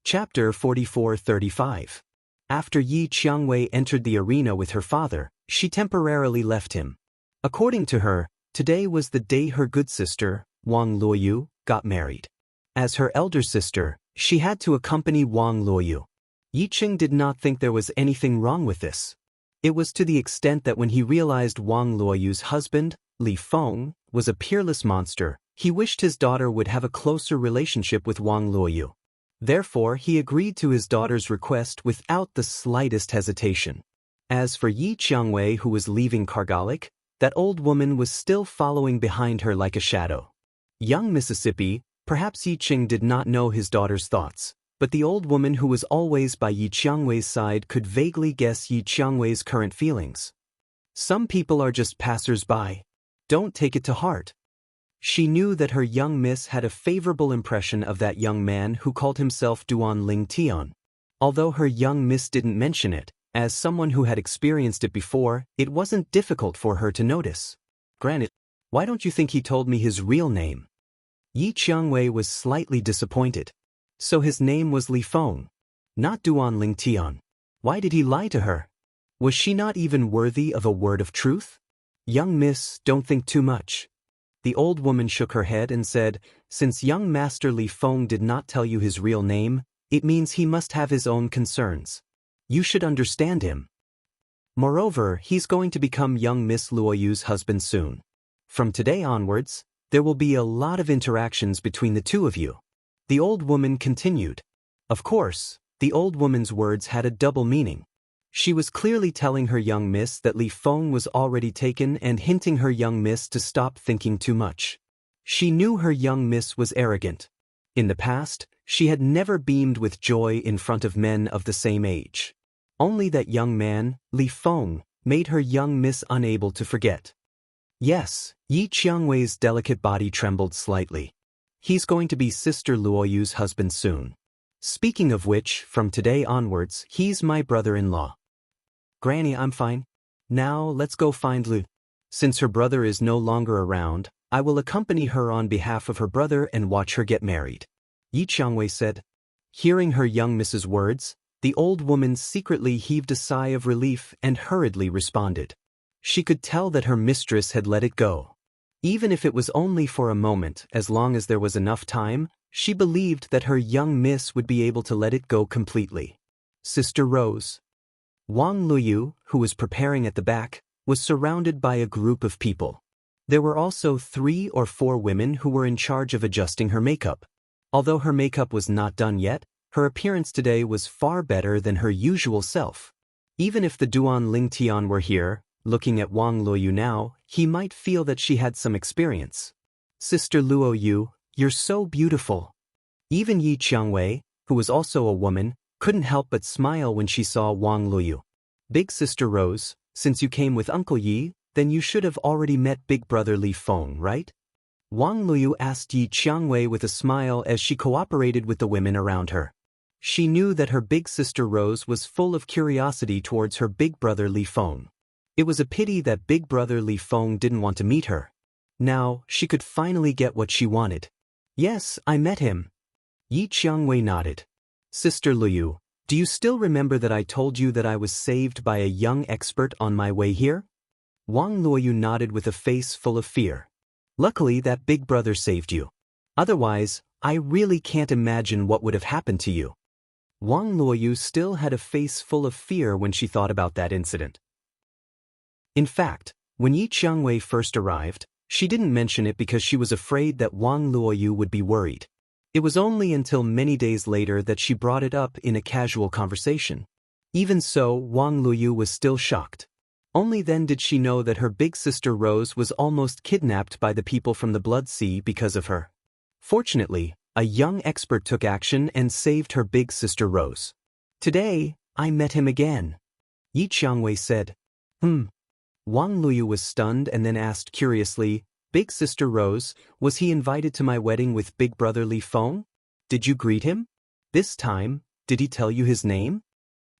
Chapter 44-35. After Yi Qiangwei entered the arena with her father, she temporarily left him. According to her, today was the day her good sister, Wang Luoyu, got married. As her elder sister, she had to accompany Wang Luoyu. Yi Cheng did not think there was anything wrong with this. It was to the extent that when he realized Wang Luoyu's husband, Li Feng, was a peerless monster, he wished his daughter would have a closer relationship with Wang Luoyu. Therefore, he agreed to his daughter's request without the slightest hesitation. As for Yi Qiangwei, who was leaving Kargalik, that old woman was still following behind her like a shadow. Young Mississippi, perhaps Yi Cheng did not know his daughter's thoughts, but the old woman who was always by Yi Qiangwei's side could vaguely guess Yi Qiangwei's current feelings. Some people are just passers-by. Don't take it to heart. She knew that her young miss had a favorable impression of that young man who called himself Duan Lingtian. Although her young miss didn't mention it, as someone who had experienced it before, it wasn't difficult for her to notice. Granted, why don't you think he told me his real name? Yi Qiangwei was slightly disappointed. So his name was Li Feng, not Duan Lingtian. Why did he lie to her? Was she not even worthy of a word of truth? Young miss, don't think too much. The old woman shook her head and said, since young Master Li Feng did not tell you his real name, it means he must have his own concerns. You should understand him. Moreover, he's going to become young Miss Luoyu's husband soon. From today onwards, there will be a lot of interactions between the two of you. The old woman continued. Of course, the old woman's words had a double meaning. She was clearly telling her young miss that Li Feng was already taken and hinting her young miss to stop thinking too much. She knew her young miss was arrogant. In the past, she had never beamed with joy in front of men of the same age. Only that young man, Li Feng, made her young miss unable to forget. Yes, Yi Qiangwei's delicate body trembled slightly. He's going to be Sister Luoyu's husband soon. Speaking of which, from today onwards, he's my brother-in-law. Granny, I'm fine. Now, let's go find Lu. Since her brother is no longer around, I will accompany her on behalf of her brother and watch her get married. Yi Qiangwei said. Hearing her young Mrs. words, the old woman secretly heaved a sigh of relief and hurriedly responded. She could tell that her mistress had let it go. Even if it was only for a moment, as long as there was enough time, she believed that her young miss would be able to let it go completely. Sister Rose. Wang Luoyu, who was preparing at the back, was surrounded by a group of people. There were also 3 or 4 women who were in charge of adjusting her makeup. Although her makeup was not done yet, her appearance today was far better than her usual self. Even if the Duan Lingtian were here, looking at Wang Luoyu now, he might feel that she had some experience. Sister Luoyu, you're so beautiful. Even Yi Qiangwei, who was also a woman, couldn't help but smile when she saw Wang Luoyu. Big Sister Rose, since you came with Uncle Yi, then you should have already met Big Brother Li Feng, right? Wang Luoyu asked Yi Qiangwei with a smile as she cooperated with the women around her. She knew that her big sister Rose was full of curiosity towards her big brother Li Feng. It was a pity that big brother Li Feng didn't want to meet her. Now, she could finally get what she wanted. Yes, I met him. Yi Qiangwei nodded. Sister Luoyu, do you still remember that I told you that I was saved by a young expert on my way here? Wang Luoyu nodded with a face full of fear. Luckily that big brother saved you. Otherwise, I really can't imagine what would have happened to you. Wang Luoyu still had a face full of fear when she thought about that incident. In fact, when Yi Qiangwei first arrived, she didn't mention it because she was afraid that Wang Luoyu would be worried. It was only until many days later that she brought it up in a casual conversation. Even so, Wang Luoyu was still shocked. Only then did she know that her big sister Rose was almost kidnapped by the people from the Blood Sea because of her. Fortunately, a young expert took action and saved her big sister Rose. Today, I met him again. Yi Qiangwei said. Wang Luoyu was stunned and then asked curiously, Big Sister Rose, was he invited to my wedding with Big Brother Li Feng? Did you greet him? This time, did he tell you his name?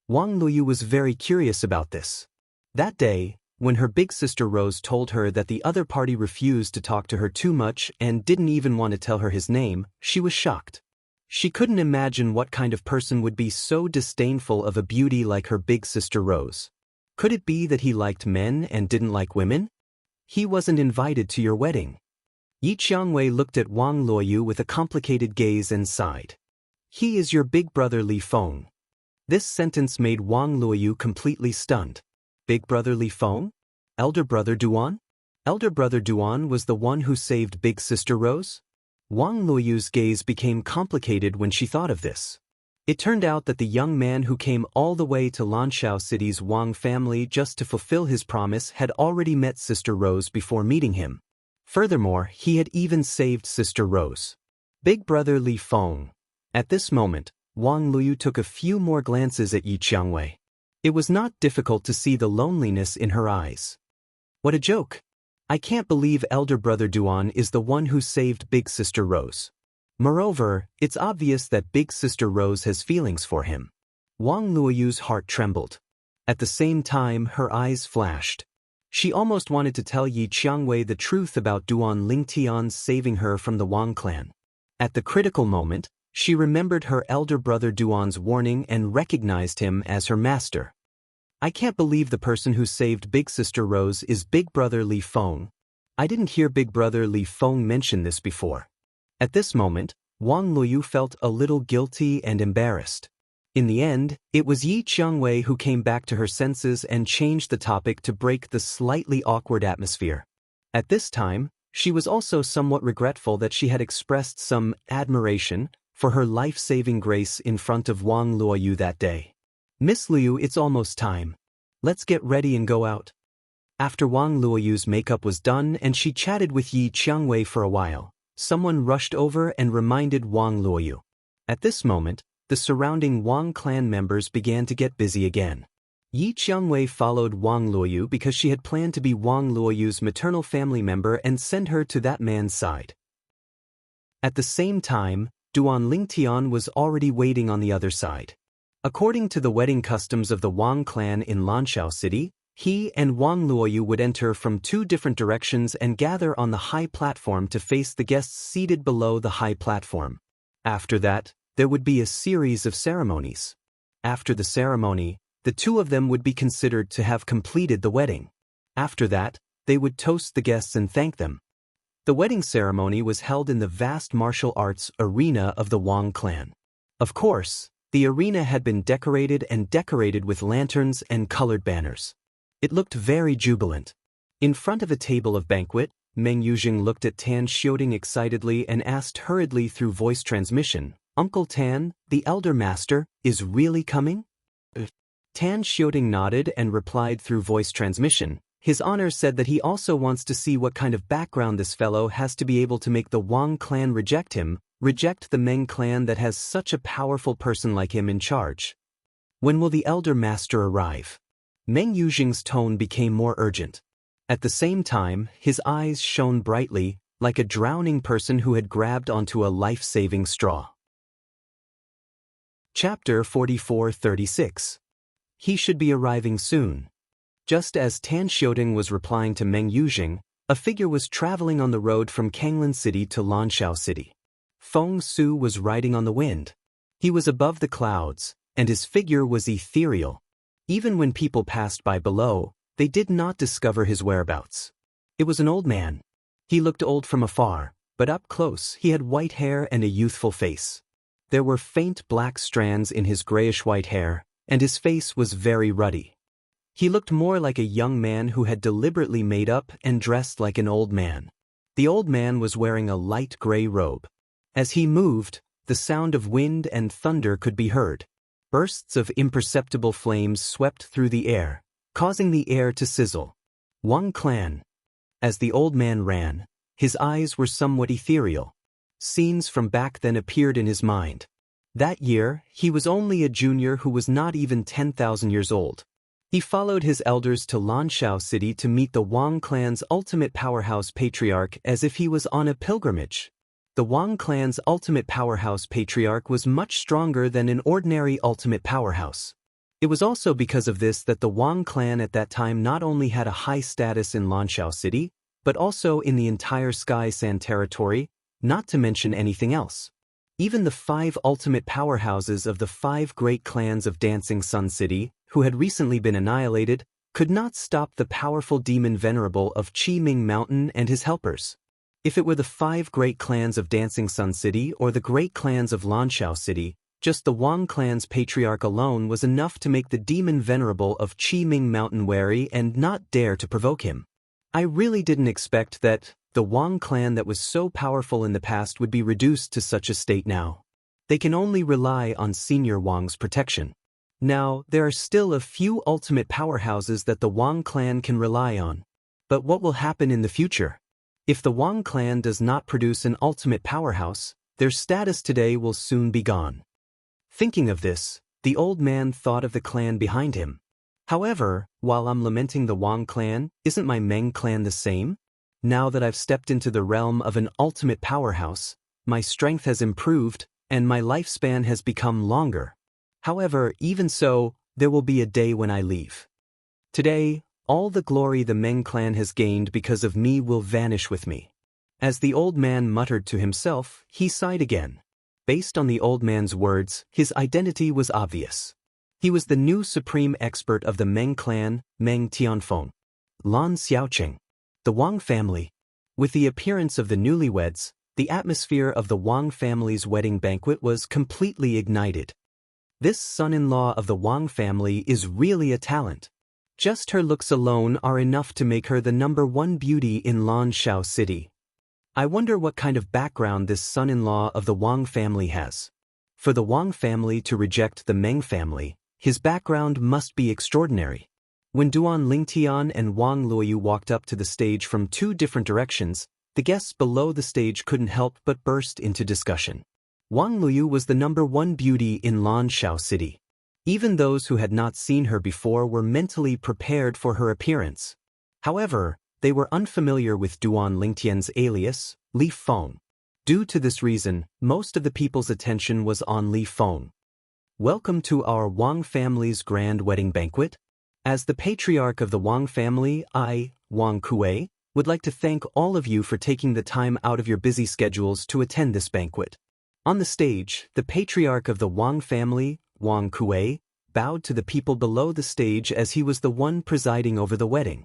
Wang Luoyu was very curious about this. That day, when her big sister Rose told her that the other party refused to talk to her too much and didn't even want to tell her his name, she was shocked. She couldn't imagine what kind of person would be so disdainful of a beauty like her big sister Rose. Could it be that he liked men and didn't like women? He wasn't invited to your wedding. Yi Qiangwei looked at Wang Luoyu with a complicated gaze and sighed. He is your big brother Li Feng. This sentence made Wang Luoyu completely stunned. Big brother Li Feng? Elder brother Duan? Elder brother Duan was the one who saved big sister Rose? Wang Luoyu's gaze became complicated when she thought of this. It turned out that the young man who came all the way to Lanshao City's Wang family just to fulfill his promise had already met Sister Rose before meeting him. Furthermore, he had even saved Sister Rose. Big brother Li Feng. At this moment, Wang Luoyu took a few more glances at Yi Qiangwei. It was not difficult to see the loneliness in her eyes. What a joke! I can't believe elder brother Duan is the one who saved big sister Rose. Moreover, it's obvious that big sister Rose has feelings for him. Wang Luoyu's heart trembled. At the same time, her eyes flashed. She almost wanted to tell Yi Qiangwei the truth about Duan Lingtian's saving her from the Wang clan. At the critical moment, she remembered her elder brother Duan's warning and recognized him as her master. I can't believe the person who saved big sister Rose is big brother Li Feng. I didn't hear big brother Li Feng mention this before. At this moment, Wang Luoyu felt a little guilty and embarrassed. In the end, it was Yi Qiangwei who came back to her senses and changed the topic to break the slightly awkward atmosphere. At this time, she was also somewhat regretful that she had expressed some admiration for her life-saving grace in front of Wang Luoyu that day. Miss Liu, it's almost time. Let's get ready and go out. After Wang Luoyu's makeup was done and she chatted with Yi Qiangwei for a while, someone rushed over and reminded Wang Luoyu. At this moment, the surrounding Wang clan members began to get busy again. Yi Qiangwei followed Wang Luoyu because she had planned to be Wang Luoyu's maternal family member and send her to that man's side. At the same time, Duan Lingtian was already waiting on the other side. According to the wedding customs of the Wang clan in Lanshao City, he and Wang Luoyu would enter from two different directions and gather on the high platform to face the guests seated below the high platform. After that, there would be a series of ceremonies. After the ceremony, the two of them would be considered to have completed the wedding. After that, they would toast the guests and thank them. The wedding ceremony was held in the vast martial arts arena of the Wang clan. Of course, the arena had been decorated with lanterns and colored banners. It looked very jubilant. In front of a table of banquet, Meng Yuzheng looked at Tan Xiaoding excitedly and asked hurriedly through voice transmission, "Uncle Tan, the elder master, is really coming?" Tan Xiaoding nodded and replied through voice transmission, "His Honor said that he also wants to see what kind of background this fellow has to be able to make the Wang clan reject him, reject the Meng clan that has such a powerful person like him in charge. When will the elder master arrive?" Meng Yuzheng's tone became more urgent. At the same time, his eyes shone brightly, like a drowning person who had grabbed onto a life-saving straw. Chapter 44-36. He should be arriving soon. Just as Tan Xiaoding was replying to Meng Yuzheng, a figure was traveling on the road from Kanglan City to Lanshao City. Feng Su was riding on the wind. He was above the clouds, and his figure was ethereal. Even when people passed by below, they did not discover his whereabouts. It was an old man. He looked old from afar, but up close he had white hair and a youthful face. There were faint black strands in his grayish-white hair, and his face was very ruddy. He looked more like a young man who had deliberately made up and dressed like an old man. The old man was wearing a light gray robe. As he moved, the sound of wind and thunder could be heard. Bursts of imperceptible flames swept through the air, causing the air to sizzle. Wang clan. As the old man ran, his eyes were somewhat ethereal. Scenes from back then appeared in his mind. That year, he was only a junior who was not even 10,000 years old. He followed his elders to Lanshao City to meet the Wang clan's ultimate powerhouse patriarch as if he was on a pilgrimage. The Wang clan's ultimate powerhouse patriarch was much stronger than an ordinary ultimate powerhouse. It was also because of this that the Wang clan at that time not only had a high status in Lanshao City, but also in the entire Sky Sand territory, not to mention anything else. Even the 5 ultimate powerhouses of the 5 great clans of Dancing Sun City, who had recently been annihilated, could not stop the powerful demon venerable of Qiming Mountain and his helpers. If it were the 5 great clans of Dancing Sun City or the great clans of Lanshao City, just the Wang clan's patriarch alone was enough to make the demon venerable of Qiming Mountain wary and not dare to provoke him. I really didn't expect that the Wang clan that was so powerful in the past would be reduced to such a state now. They can only rely on Senior Wang's protection. Now, there are still a few ultimate powerhouses that the Wang clan can rely on. But what will happen in the future? If the Wang clan does not produce an ultimate powerhouse, their status today will soon be gone. Thinking of this, the old man thought of the clan behind him. However, while I'm lamenting the Wang clan, isn't my Meng clan the same? Now that I've stepped into the realm of an ultimate powerhouse, my strength has improved, and my lifespan has become longer. However, even so, there will be a day when I leave. Today, all the glory the Meng clan has gained because of me will vanish with me. As the old man muttered to himself, he sighed again. Based on the old man's words, his identity was obvious. He was the new supreme expert of the Meng clan, Meng Tianfeng. Lan Xiaoqing. The Wang family. With the appearance of the newlyweds, the atmosphere of the Wang family's wedding banquet was completely ignited. This son-in-law of the Wang family is really a talent. Just her looks alone are enough to make her the #1 beauty in Lanshao City. I wonder what kind of background this son-in-law of the Wang family has. For the Wang family to reject the Meng family, his background must be extraordinary. When Duan Lingtian and Wang Luoyu walked up to the stage from 2 different directions, the guests below the stage couldn't help but burst into discussion. Wang Luoyu was the #1 beauty in Lanshao City. Even those who had not seen her before were mentally prepared for her appearance. However, they were unfamiliar with Duan Lingtian's alias, Li Feng. Due to this reason, most of the people's attention was on Li Feng. Welcome to our Wang family's grand wedding banquet. As the patriarch of the Wang family, I, Wang Kuei, would like to thank all of you for taking the time out of your busy schedules to attend this banquet. On the stage, the patriarch of the Wang family, Wang Kuei, bowed to the people below the stage as he was the one presiding over the wedding.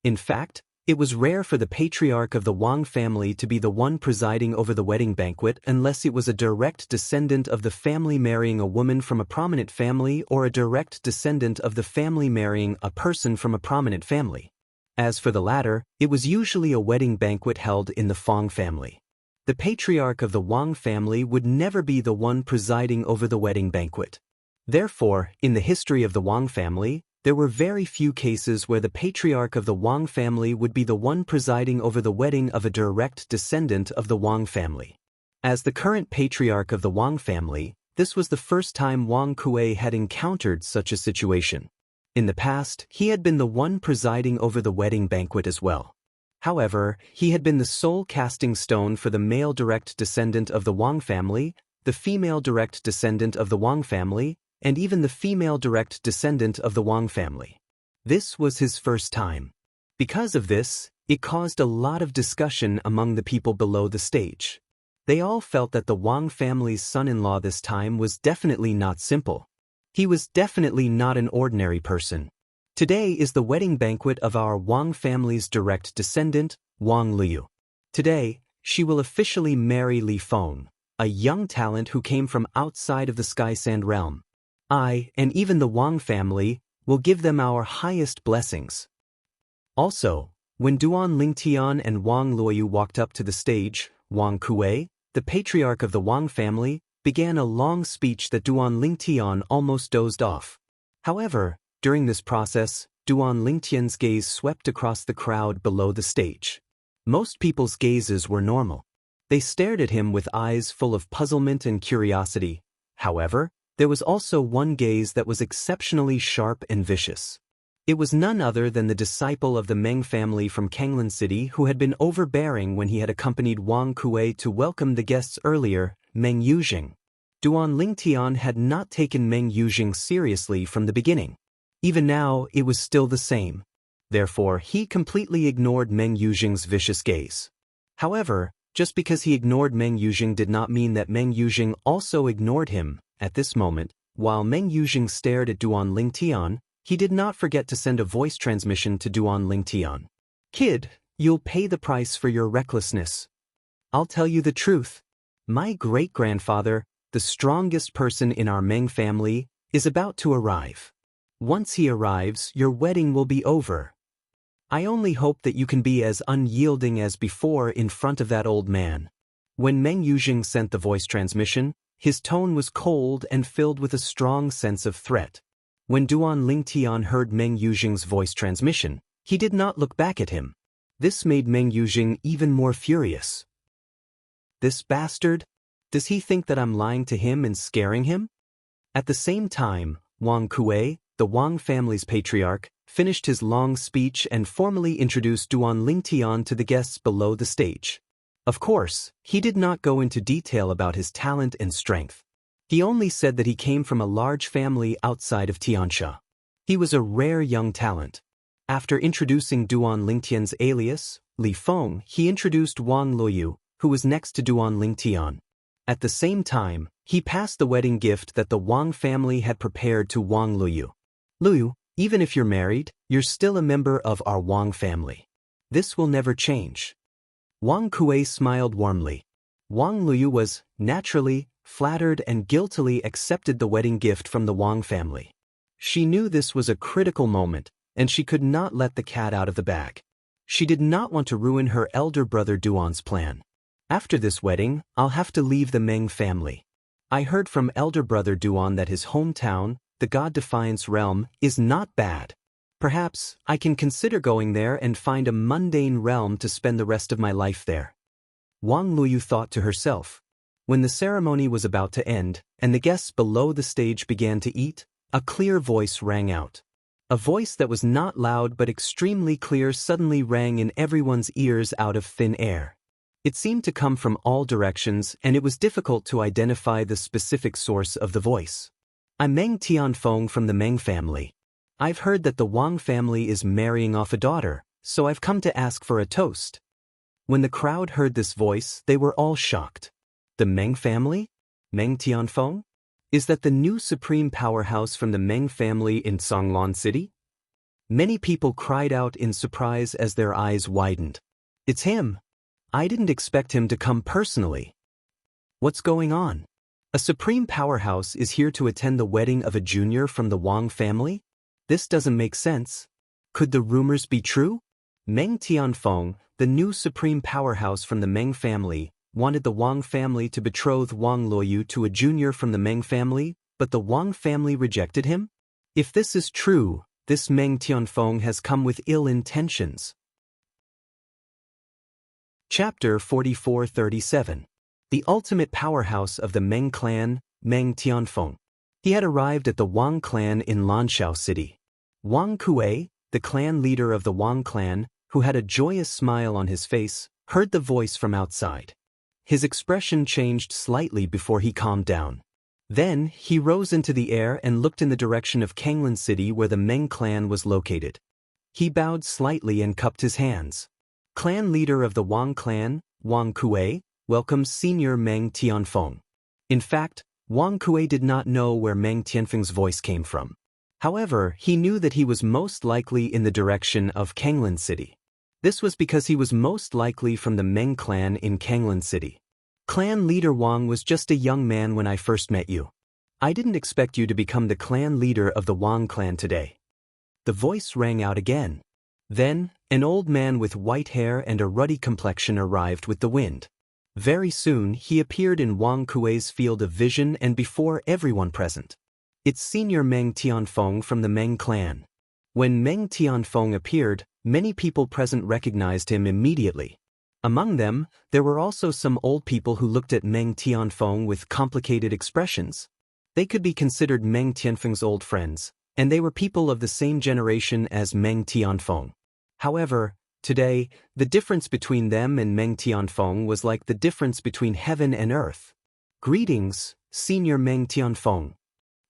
In fact, it was rare for the patriarch of the Wang family to be the one presiding over the wedding banquet unless it was a direct descendant of the family marrying a woman from a prominent family or a direct descendant of the family marrying a person from a prominent family. As for the latter, it was usually a wedding banquet held in the Feng family. The patriarch of the Wang family would never be the one presiding over the wedding banquet. Therefore, in the history of the Wang family, there were very few cases where the patriarch of the Wang family would be the one presiding over the wedding of a direct descendant of the Wang family. As the current patriarch of the Wang family, this was the first time Wang Kuei had encountered such a situation. In the past, he had been the one presiding over the wedding banquet as well. However, he had been the sole casting stone for the male direct descendant of the Wang family, the female direct descendant of the Wang family, and even the female direct descendant of the Wang family. This was his first time. Because of this, it caused a lot of discussion among the people below the stage. They all felt that the Wang family's son-in-law this time was definitely not simple. He was definitely not an ordinary person. Today is the wedding banquet of our Wang family's direct descendant, Wang Liu. Today, she will officially marry Li Feng, a young talent who came from outside of the Sky Sand realm. I, and even the Wang family, will give them our highest blessings. Also, when Duan Lingtian and Wang Luoyu walked up to the stage, Wang Kuei, the patriarch of the Wang family, began a long speech that Duan Lingtian almost dozed off. However, during this process, Duan Lingtian's gaze swept across the crowd below the stage. Most people's gazes were normal. They stared at him with eyes full of puzzlement and curiosity. However, there was also one gaze that was exceptionally sharp and vicious. It was none other than the disciple of the Meng family from Kanglan City who had been overbearing when he had accompanied Wang Kuei to welcome the guests earlier, Meng Yujing. Duan Lingtian had not taken Meng Yujing seriously from the beginning. Even now, it was still the same. Therefore, he completely ignored Meng Yujing's vicious gaze. However, just because he ignored Meng Yujing did not mean that Meng Yujing also ignored him. At this moment, while Meng Yujing stared at Duan Lingtian, he did not forget to send a voice transmission to Duan Lingtian. "Kid, you'll pay the price for your recklessness. I'll tell you the truth. My great-grandfather, the strongest person in our Meng family, is about to arrive. Once he arrives, your wedding will be over. I only hope that you can be as unyielding as before in front of that old man." When Meng Yujing sent the voice transmission, his tone was cold and filled with a strong sense of threat. When Duan Lingtian heard Meng Yujing's voice transmission, he did not look back at him. This made Meng Yujing even more furious. This bastard? Does he think that I'm lying to him and scaring him? At the same time, Wang Kuei, the Wang family's patriarch, finished his long speech and formally introduced Duan Lingtian to the guests below the stage. Of course, he did not go into detail about his talent and strength. He only said that he came from a large family outside of Xianxia. He was a rare young talent. After introducing Duan Lingtian's alias, Li Feng, he introduced Wang Luoyu, who was next to Duan Lingtian. At the same time, he passed the wedding gift that the Wang family had prepared to Wang Luoyu. "Luoyu, even if you're married, you're still a member of our Wang family. This will never change." Wang Kuei smiled warmly. Wang Luoyu was, naturally, flattered and guiltily accepted the wedding gift from the Wang family. She knew this was a critical moment, and she could not let the cat out of the bag. She did not want to ruin her elder brother Duan's plan. "After this wedding, I'll have to leave the Meng family. I heard from elder brother Duan that his hometown, the God Defiance realm, is not bad. Perhaps I can consider going there and find a mundane realm to spend the rest of my life there." Wang Luoyu thought to herself. When the ceremony was about to end, and the guests below the stage began to eat, a clear voice rang out. A voice that was not loud but extremely clear suddenly rang in everyone's ears out of thin air. It seemed to come from all directions, and it was difficult to identify the specific source of the voice. I'm Meng Tianfeng from the Meng family. I've heard that the Wang family is marrying off a daughter, so I've come to ask for a toast. When the crowd heard this voice, they were all shocked. The Meng family? Meng Tianfeng? Is that the new supreme powerhouse from the Meng family in Songlan City? Many people cried out in surprise as their eyes widened. It's him! I didn't expect him to come personally. What's going on? A supreme powerhouse is here to attend the wedding of a junior from the Wang family? This doesn't make sense. Could the rumors be true? Meng Tianfeng, the new supreme powerhouse from the Meng family, wanted the Wang family to betroth Wang Luoyu to a junior from the Meng family, but the Wang family rejected him? If this is true, this Meng Tianfeng has come with ill intentions. Chapter 4437. The ultimate powerhouse of the Meng clan, Meng Tianfeng. He had arrived at the Wang clan in Lanshao City. Wang Kuei, the clan leader of the Wang clan, who had a joyous smile on his face, heard the voice from outside. His expression changed slightly before he calmed down. Then, he rose into the air and looked in the direction of Kanglan City where the Meng clan was located. He bowed slightly and cupped his hands. Clan leader of the Wang clan, Wang Kuei, welcomes senior Meng Tianfeng. In fact, Wang Kuei did not know where Meng Tianfeng's voice came from. However, he knew that he was most likely in the direction of Kanglan City. This was because he was most likely from the Meng clan in Kanglan City. Clan leader Wang was just a young man when I first met you. I didn't expect you to become the clan leader of the Wang clan today. The voice rang out again. Then, an old man with white hair and a ruddy complexion arrived with the wind. Very soon, he appeared in Wang Kuei's field of vision and before everyone present. It's senior Meng Tianfeng from the Meng clan. When Meng Tianfeng appeared, many people present recognized him immediately. Among them, there were also some old people who looked at Meng Tianfeng with complicated expressions. They could be considered Meng Tianfeng's old friends, and they were people of the same generation as Meng Tianfeng. However, today, the difference between them and Meng Tianfeng was like the difference between heaven and earth. Greetings, senior Meng Tianfeng.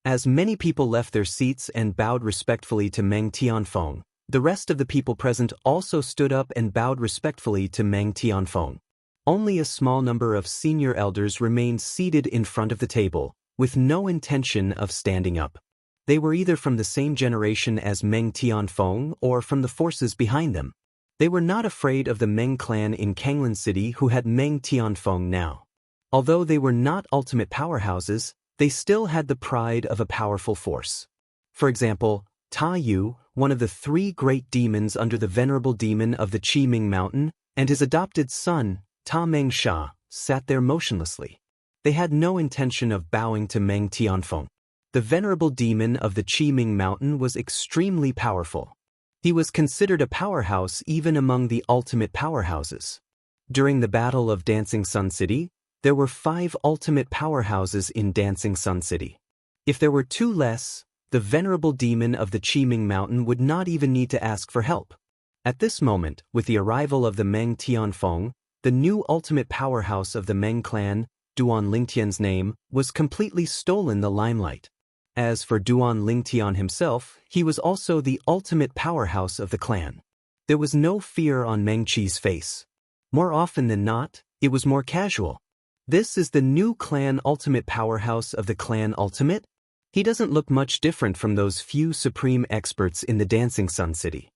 As many people left their seats and bowed respectfully to Meng Tianfeng, the rest of the people present also stood up and bowed respectfully to Meng Tianfeng. Only a small number of senior elders remained seated in front of the table, with no intention of standing up. They were either from the same generation as Meng Tianfeng or from the forces behind them. They were not afraid of the Meng clan in Kanglan City who had Meng Tianfeng now. Although they were not ultimate powerhouses, they still had the pride of a powerful force. For example, Ta Yu, one of the three great demons under the venerable demon of the Qiming Mountain, and his adopted son, Ta Meng Sha, sat there motionlessly. They had no intention of bowing to Meng Tianfeng. The venerable demon of the Qiming Mountain was extremely powerful. He was considered a powerhouse even among the ultimate powerhouses. During the Battle of Dancing Sun City, there were 5 ultimate powerhouses in Dancing Sun City. If there were 2 less, the venerable demon of the Qiming Mountain would not even need to ask for help. At this moment, with the arrival of the Meng Tianfeng, the new ultimate powerhouse of the Meng clan, Duan Lingtian's name, was completely stolen the limelight. As for Duan Lingtian himself, he was also the ultimate powerhouse of the clan. There was no fear on Meng Qi's face. More often than not, it was more casual. This is the new clan ultimate powerhouse of the clan ultimate? He doesn't look much different from those few supreme experts in the Dancing Sun City.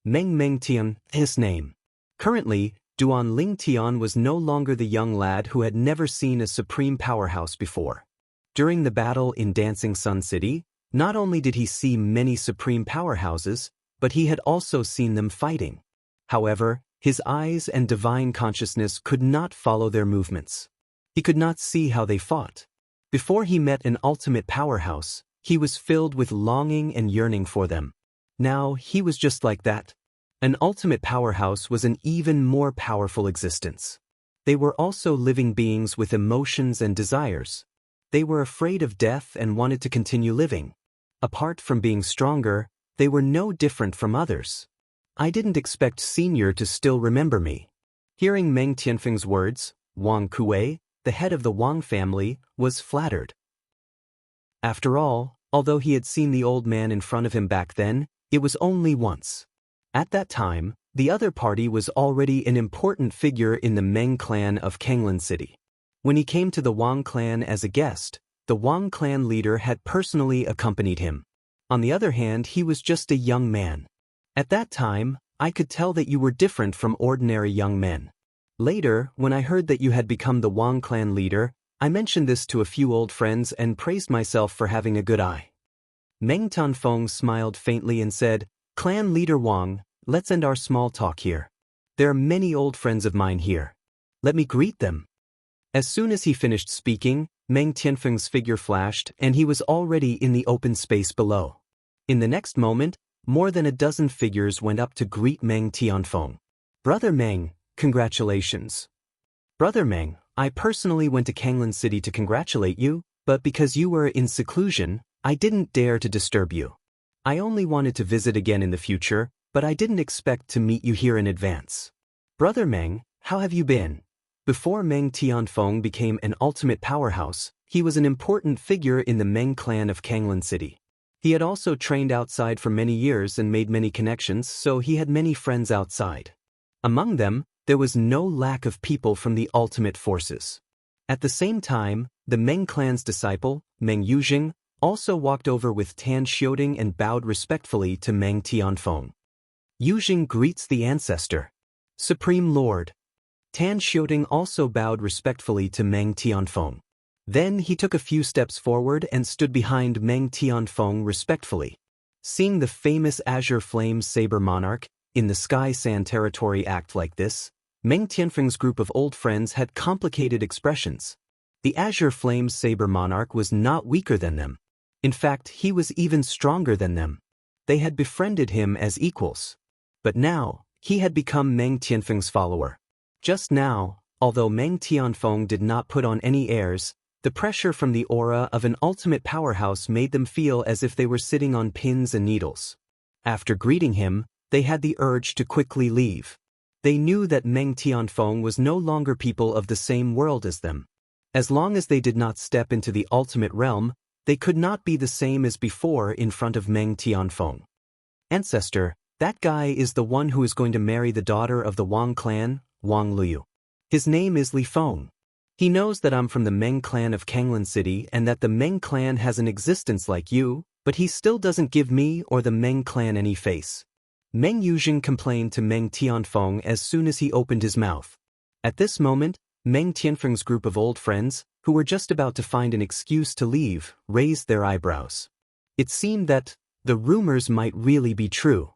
Meng Mengtian, his name. Currently, Duan Lingtian was no longer the young lad who had never seen a supreme powerhouse before. During the battle in Dancing Sun City, not only did he see many supreme powerhouses, but he had also seen them fighting. However, his eyes and divine consciousness could not follow their movements. He could not see how they fought. Before he met an ultimate powerhouse, he was filled with longing and yearning for them. Now, he was just like that. An ultimate powerhouse was an even more powerful existence. They were also living beings with emotions and desires. They were afraid of death and wanted to continue living. Apart from being stronger, they were no different from others. I didn't expect Senior to still remember me. Hearing Meng Tianfeng's words, Wang Kuei, the head of the Wang family, was flattered. After all, although he had seen the old man in front of him back then, it was only once. At that time, the other party was already an important figure in the Meng clan of Kanglan City. When he came to the Wang clan as a guest, the Wang clan leader had personally accompanied him. On the other hand, he was just a young man. At that time, I could tell that you were different from ordinary young men. Later, when I heard that you had become the Wang clan leader, I mentioned this to a few old friends and praised myself for having a good eye. Meng Tianfeng smiled faintly and said, Clan leader Wang, let's end our small talk here. There are many old friends of mine here. Let me greet them. As soon as he finished speaking, Meng Tianfeng's figure flashed and he was already in the open space below. In the next moment, more than a dozen figures went up to greet Meng Tianfeng. Brother Meng, congratulations. Brother Meng, I personally went to Kanglan City to congratulate you, but because you were in seclusion, I didn't dare to disturb you. I only wanted to visit again in the future, but I didn't expect to meet you here in advance. Brother Meng, how have you been? Before Meng Tianfeng became an ultimate powerhouse, he was an important figure in the Meng clan of Kanglan City. He had also trained outside for many years and made many connections, so he had many friends outside. Among them, there was no lack of people from the ultimate forces. At the same time, the Meng clan's disciple, Meng Yuzhing, also walked over with Tan Xioding and bowed respectfully to Meng Tianfeng. Yuzhing greets the ancestor. Supreme Lord. Tan Xioding also bowed respectfully to Meng Tianfeng. Then he took a few steps forward and stood behind Meng Tianfeng respectfully. Seeing the famous Azure Flame Saber Monarch in the Sky Sand territory act like this, Meng Tianfeng's group of old friends had complicated expressions. The Azure Flame Saber Monarch was not weaker than them. In fact, he was even stronger than them. They had befriended him as equals. But now, he had become Meng Tianfeng's follower. Just now, although Meng Tianfeng did not put on any airs, the pressure from the aura of an ultimate powerhouse made them feel as if they were sitting on pins and needles. After greeting him, they had the urge to quickly leave. They knew that Meng Tianfeng was no longer people of the same world as them. As long as they did not step into the ultimate realm, they could not be the same as before in front of Meng Tianfeng. Ancestor, that guy is the one who is going to marry the daughter of the Wang clan, Wang Liu. His name is Li Feng. He knows that I'm from the Meng clan of Kanglan City and that the Meng clan has an existence like you, but he still doesn't give me or the Meng clan any face. Meng Yuzhing complained to Meng Tianfeng as soon as he opened his mouth. At this moment, Meng Tianfeng's group of old friends, who were just about to find an excuse to leave, raised their eyebrows. It seemed that the rumors might really be true.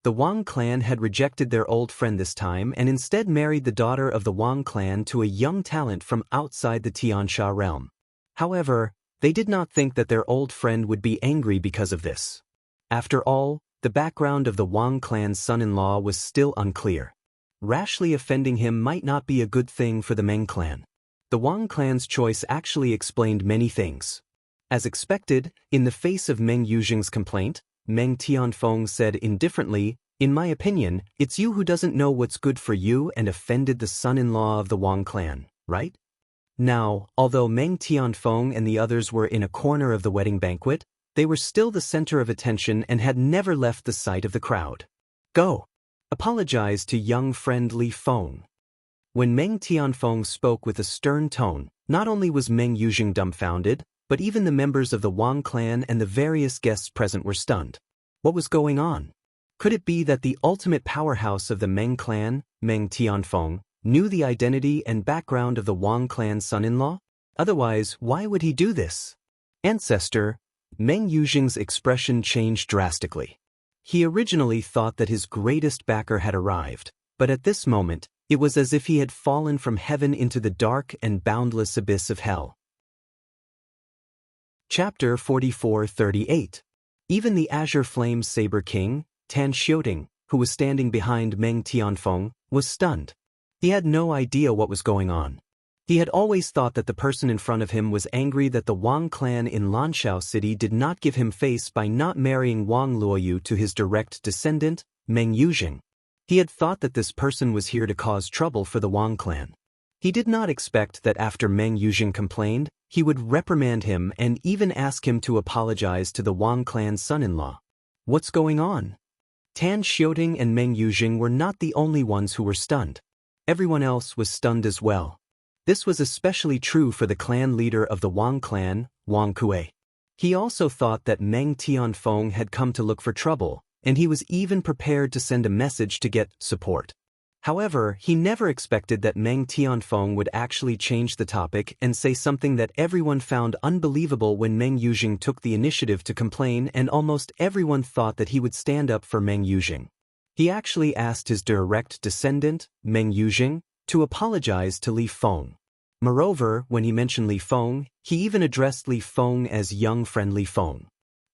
The Wang clan had rejected their old friend this time and instead married the daughter of the Wang clan to a young talent from outside the Xianxia realm. However, they did not think that their old friend would be angry because of this. After all, the background of the Wang clan's son-in-law was still unclear. Rashly offending him might not be a good thing for the Meng clan. The Wang clan's choice actually explained many things. As expected, in the face of Meng Yuzhing's complaint, Meng Tianfeng said indifferently, "In my opinion, it's you who doesn't know what's good for you and offended the son-in-law of the Wang clan, right?" Now, although Meng Tianfeng and the others were in a corner of the wedding banquet, they were still the center of attention and had never left the sight of the crowd. Go. Apologize to young friend Li Feng. When Meng Tianfeng spoke with a stern tone, not only was Meng Yuzhing dumbfounded, but even the members of the Wang clan and the various guests present were stunned. What was going on? Could it be that the ultimate powerhouse of the Meng clan, Meng Tianfeng, knew the identity and background of the Wang clan's son-in-law? Otherwise, why would he do this? Ancestor, Meng Yuzhing's expression changed drastically. He originally thought that his greatest backer had arrived, but at this moment, it was as if he had fallen from heaven into the dark and boundless abyss of hell. Chapter 44-38. Even the Azure Flame Saber King, Tan Xioding, who was standing behind Meng Tianfeng, was stunned. He had no idea what was going on. He had always thought that the person in front of him was angry that the Wang clan in Lanshao City did not give him face by not marrying Wang Luoyu to his direct descendant, Meng Yuzheng. He had thought that this person was here to cause trouble for the Wang clan. He did not expect that after Meng Yuzheng complained, he would reprimand him and even ask him to apologize to the Wang clan's son-in-law. What's going on? Tan Xiaoting and Meng Yuzheng were not the only ones who were stunned. Everyone else was stunned as well. This was especially true for the clan leader of the Wang clan, Wang Kuei. He also thought that Meng Tianfeng had come to look for trouble, and he was even prepared to send a message to get support. However, he never expected that Meng Tianfeng would actually change the topic and say something that everyone found unbelievable when Meng Yuzheng took the initiative to complain, and almost everyone thought that he would stand up for Meng Yuzheng. He actually asked his direct descendant, Meng Yuzheng, to apologize to Li Feng. Moreover, when he mentioned Li Feng, he even addressed Li Feng as young friend Li Feng.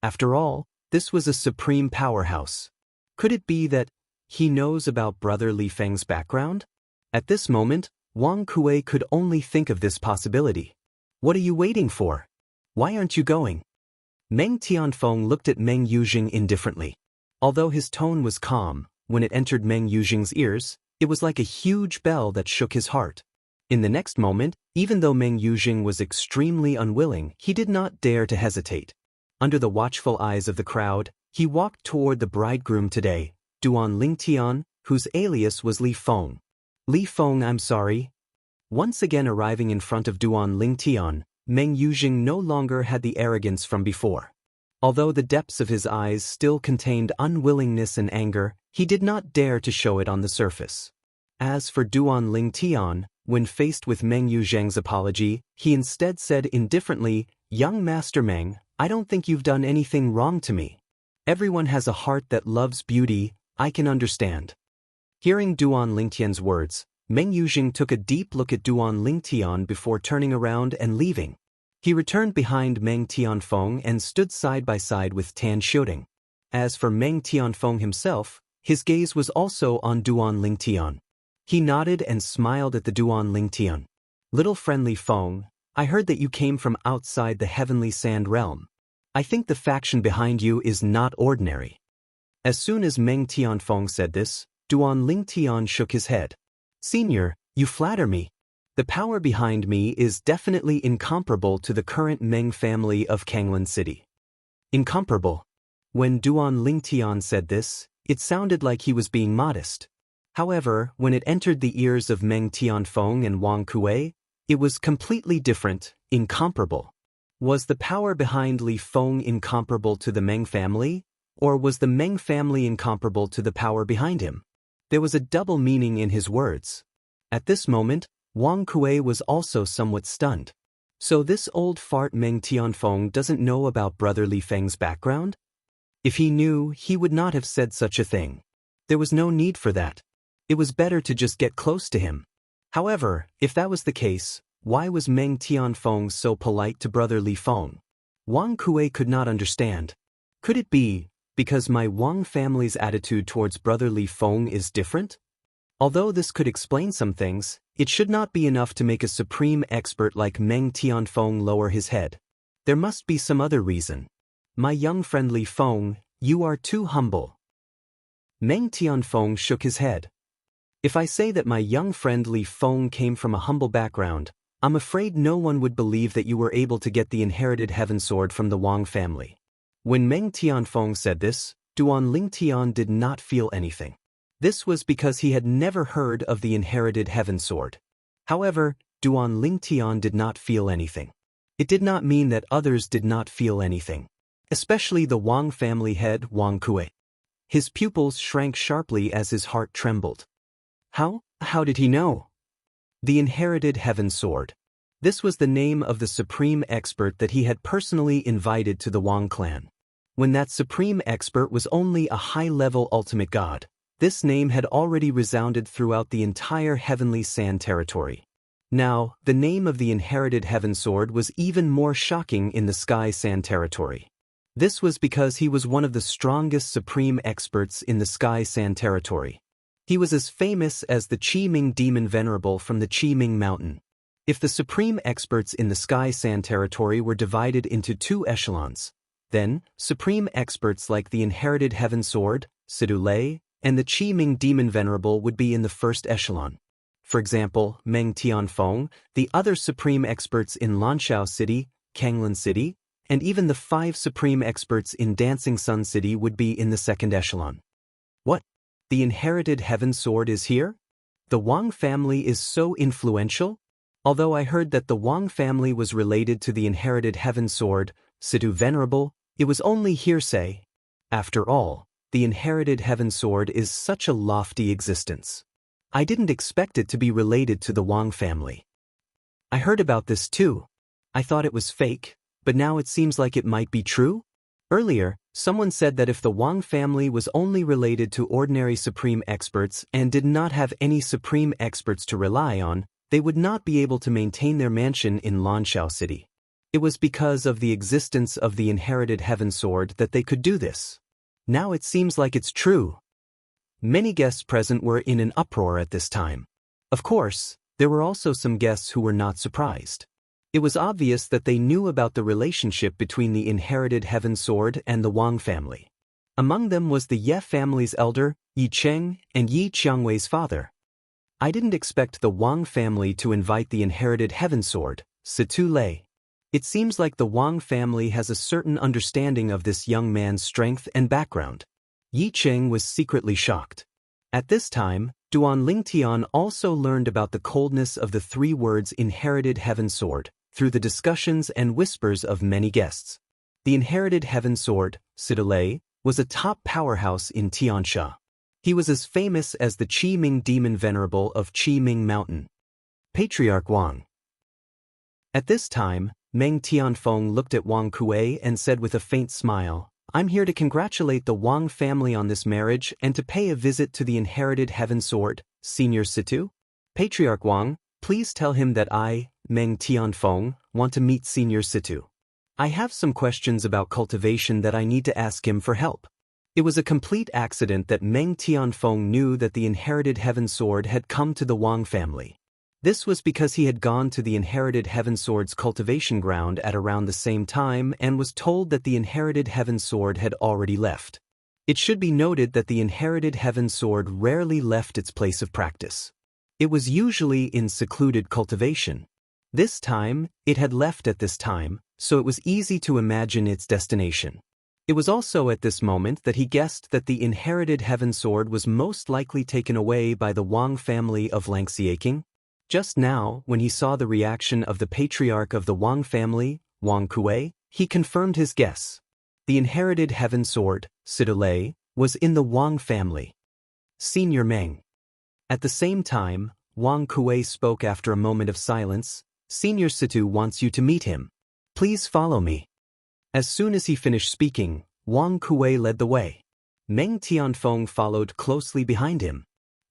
After all, this was a supreme powerhouse. Could it be that he knows about brother Li Feng's background? At this moment, Wang Kuei could only think of this possibility. What are you waiting for? Why aren't you going? Meng Tianfeng looked at Meng Yuzheng indifferently. Although his tone was calm, when it entered Meng Yuzheng's ears, it was like a huge bell that shook his heart. In the next moment, even though Meng Yuzheng was extremely unwilling, he did not dare to hesitate. Under the watchful eyes of the crowd, he walked toward the bridegroom today, Duan Lingtian, whose alias was Li Feng. Li Feng, I'm sorry. Once again arriving in front of Duan Lingtian, Meng Yuzheng no longer had the arrogance from before. Although the depths of his eyes still contained unwillingness and anger, he did not dare to show it on the surface. As for Duan Lingtian, when faced with Meng Yuzheng's apology, he instead said indifferently, "Young Master Meng, I don't think you've done anything wrong to me. Everyone has a heart that loves beauty, I can understand." Hearing Duan Lingtian's words, Meng Yuzheng took a deep look at Duan Lingtian before turning around and leaving. He returned behind Meng Tianfeng and stood side by side with Tan Xiaoting. As for Meng Tianfeng himself, his gaze was also on Duan Lingtian. He nodded and smiled at the Duan Lingtian. "Little friendly Feng, I heard that you came from outside the heavenly sand realm. I think the faction behind you is not ordinary." As soon as Meng Tianfeng said this, Duan Lingtian shook his head. "Senior, you flatter me. The power behind me is definitely incomparable to the current Meng family of Kanglan City." Incomparable. When Duan Lingtian said this, it sounded like he was being modest. However, when it entered the ears of Meng Tianfeng and Wang Kuei, it was completely different, incomparable. Was the power behind Li Feng incomparable to the Meng family? Or was the Meng family incomparable to the power behind him? There was a double meaning in his words. At this moment, Wang Kuei was also somewhat stunned. So this old fart Meng Tianfeng doesn't know about brother Li Feng's background? If he knew, he would not have said such a thing. There was no need for that. It was better to just get close to him. However, if that was the case, why was Meng Tianfeng so polite to brother Li Feng? Wang Kuei could not understand. Could it be because my Wang family's attitude towards brother Li Feng is different? Although this could explain some things, it should not be enough to make a supreme expert like Meng Tianfeng lower his head. There must be some other reason. My young friend Li Feng, you are too humble. Meng Tianfeng shook his head. If I say that my young friend Li Feng came from a humble background, I'm afraid no one would believe that you were able to get the inherited heaven sword from the Wang family. When Meng Tianfeng said this, Duan Lingtian did not feel anything. This was because he had never heard of the inherited heaven sword. However, Duan Lingtian did not feel anything. It did not mean that others did not feel anything, especially the Wang family head Wang Kuei. His pupils shrank sharply as his heart trembled. How did he know? The inherited heaven sword. This was the name of the supreme expert that he had personally invited to the Wang clan. When that supreme expert was only a high-level ultimate god, this name had already resounded throughout the entire heavenly sand territory. Now, the name of the inherited heaven sword was even more shocking in the sky sand territory. This was because he was one of the strongest supreme experts in the sky sand territory. He was as famous as the Qi-Ming demon venerable from the Qi-Ming mountain. If the supreme experts in the Sky Sand territory were divided into two echelons, then supreme experts like the inherited heaven sword, Sidulei, and the Qi-Ming demon venerable would be in the first echelon. For example, Meng Tianfeng, the other supreme experts in Lanshao City, Kanglan City, and even the 5 supreme experts in Dancing Sun City would be in the second echelon. What? The inherited heaven sword is here? The Wang family is so influential? Although I heard that the Wang family was related to the inherited heaven sword, Situ Venerable, it was only hearsay. After all, the inherited heaven sword is such a lofty existence. I didn't expect it to be related to the Wang family. I heard about this too. I thought it was fake, but now it seems like it might be true? Earlier, someone said that if the Wang family was only related to ordinary supreme experts and did not have any supreme experts to rely on, they would not be able to maintain their mansion in Lanshao City. It was because of the existence of the inherited heaven sword that they could do this. Now it seems like it's true. Many guests present were in an uproar at this time. Of course, there were also some guests who were not surprised. It was obvious that they knew about the relationship between the inherited heaven sword and the Wang family. Among them was the Ye family's elder, Yi Cheng, and Yi Qiangwei's father. I didn't expect the Wang family to invite the inherited heaven sword, Situ Lei. It seems like the Wang family has a certain understanding of this young man's strength and background. Yi Cheng was secretly shocked. At this time, Duan Lingtian also learned about the coldness of the 3 words inherited heaven sword through the discussions and whispers of many guests. The inherited heaven sword, Sidulei, was a top powerhouse in Xianxia. He was as famous as the Qi-Ming demon venerable of Qi-Ming mountain. Patriarch Wang. At this time, Meng Tianfeng looked at Wang Kuei and said with a faint smile, "I'm here to congratulate the Wang family on this marriage and to pay a visit to the inherited heaven sword, Senior Situ. Patriarch Wang, please tell him that I, Meng Tianfeng, want to meet Senior Situ. I have some questions about cultivation that I need to ask him for help." It was a complete accident that Meng Tianfeng knew that the inherited heaven sword had come to the Wang family. This was because he had gone to the inherited heaven sword's cultivation ground at around the same time and was told that the inherited heaven sword had already left. It should be noted that the inherited heaven sword rarely left its place of practice. It was usually in secluded cultivation. This time, it had left at this time, so it was easy to imagine its destination. It was also at this moment that he guessed that the inherited heaven sword was most likely taken away by the Wang family of Langxiaking. Just now, when he saw the reaction of the patriarch of the Wang family, Wang Kuei, he confirmed his guess. The inherited heaven sword, Sidulei, was in the Wang family. Senior Meng. At the same time, Wang Kuei spoke after a moment of silence. "Senior Situ wants you to meet him. Please follow me." As soon as he finished speaking, Wang Kuei led the way. Meng Tianfeng followed closely behind him.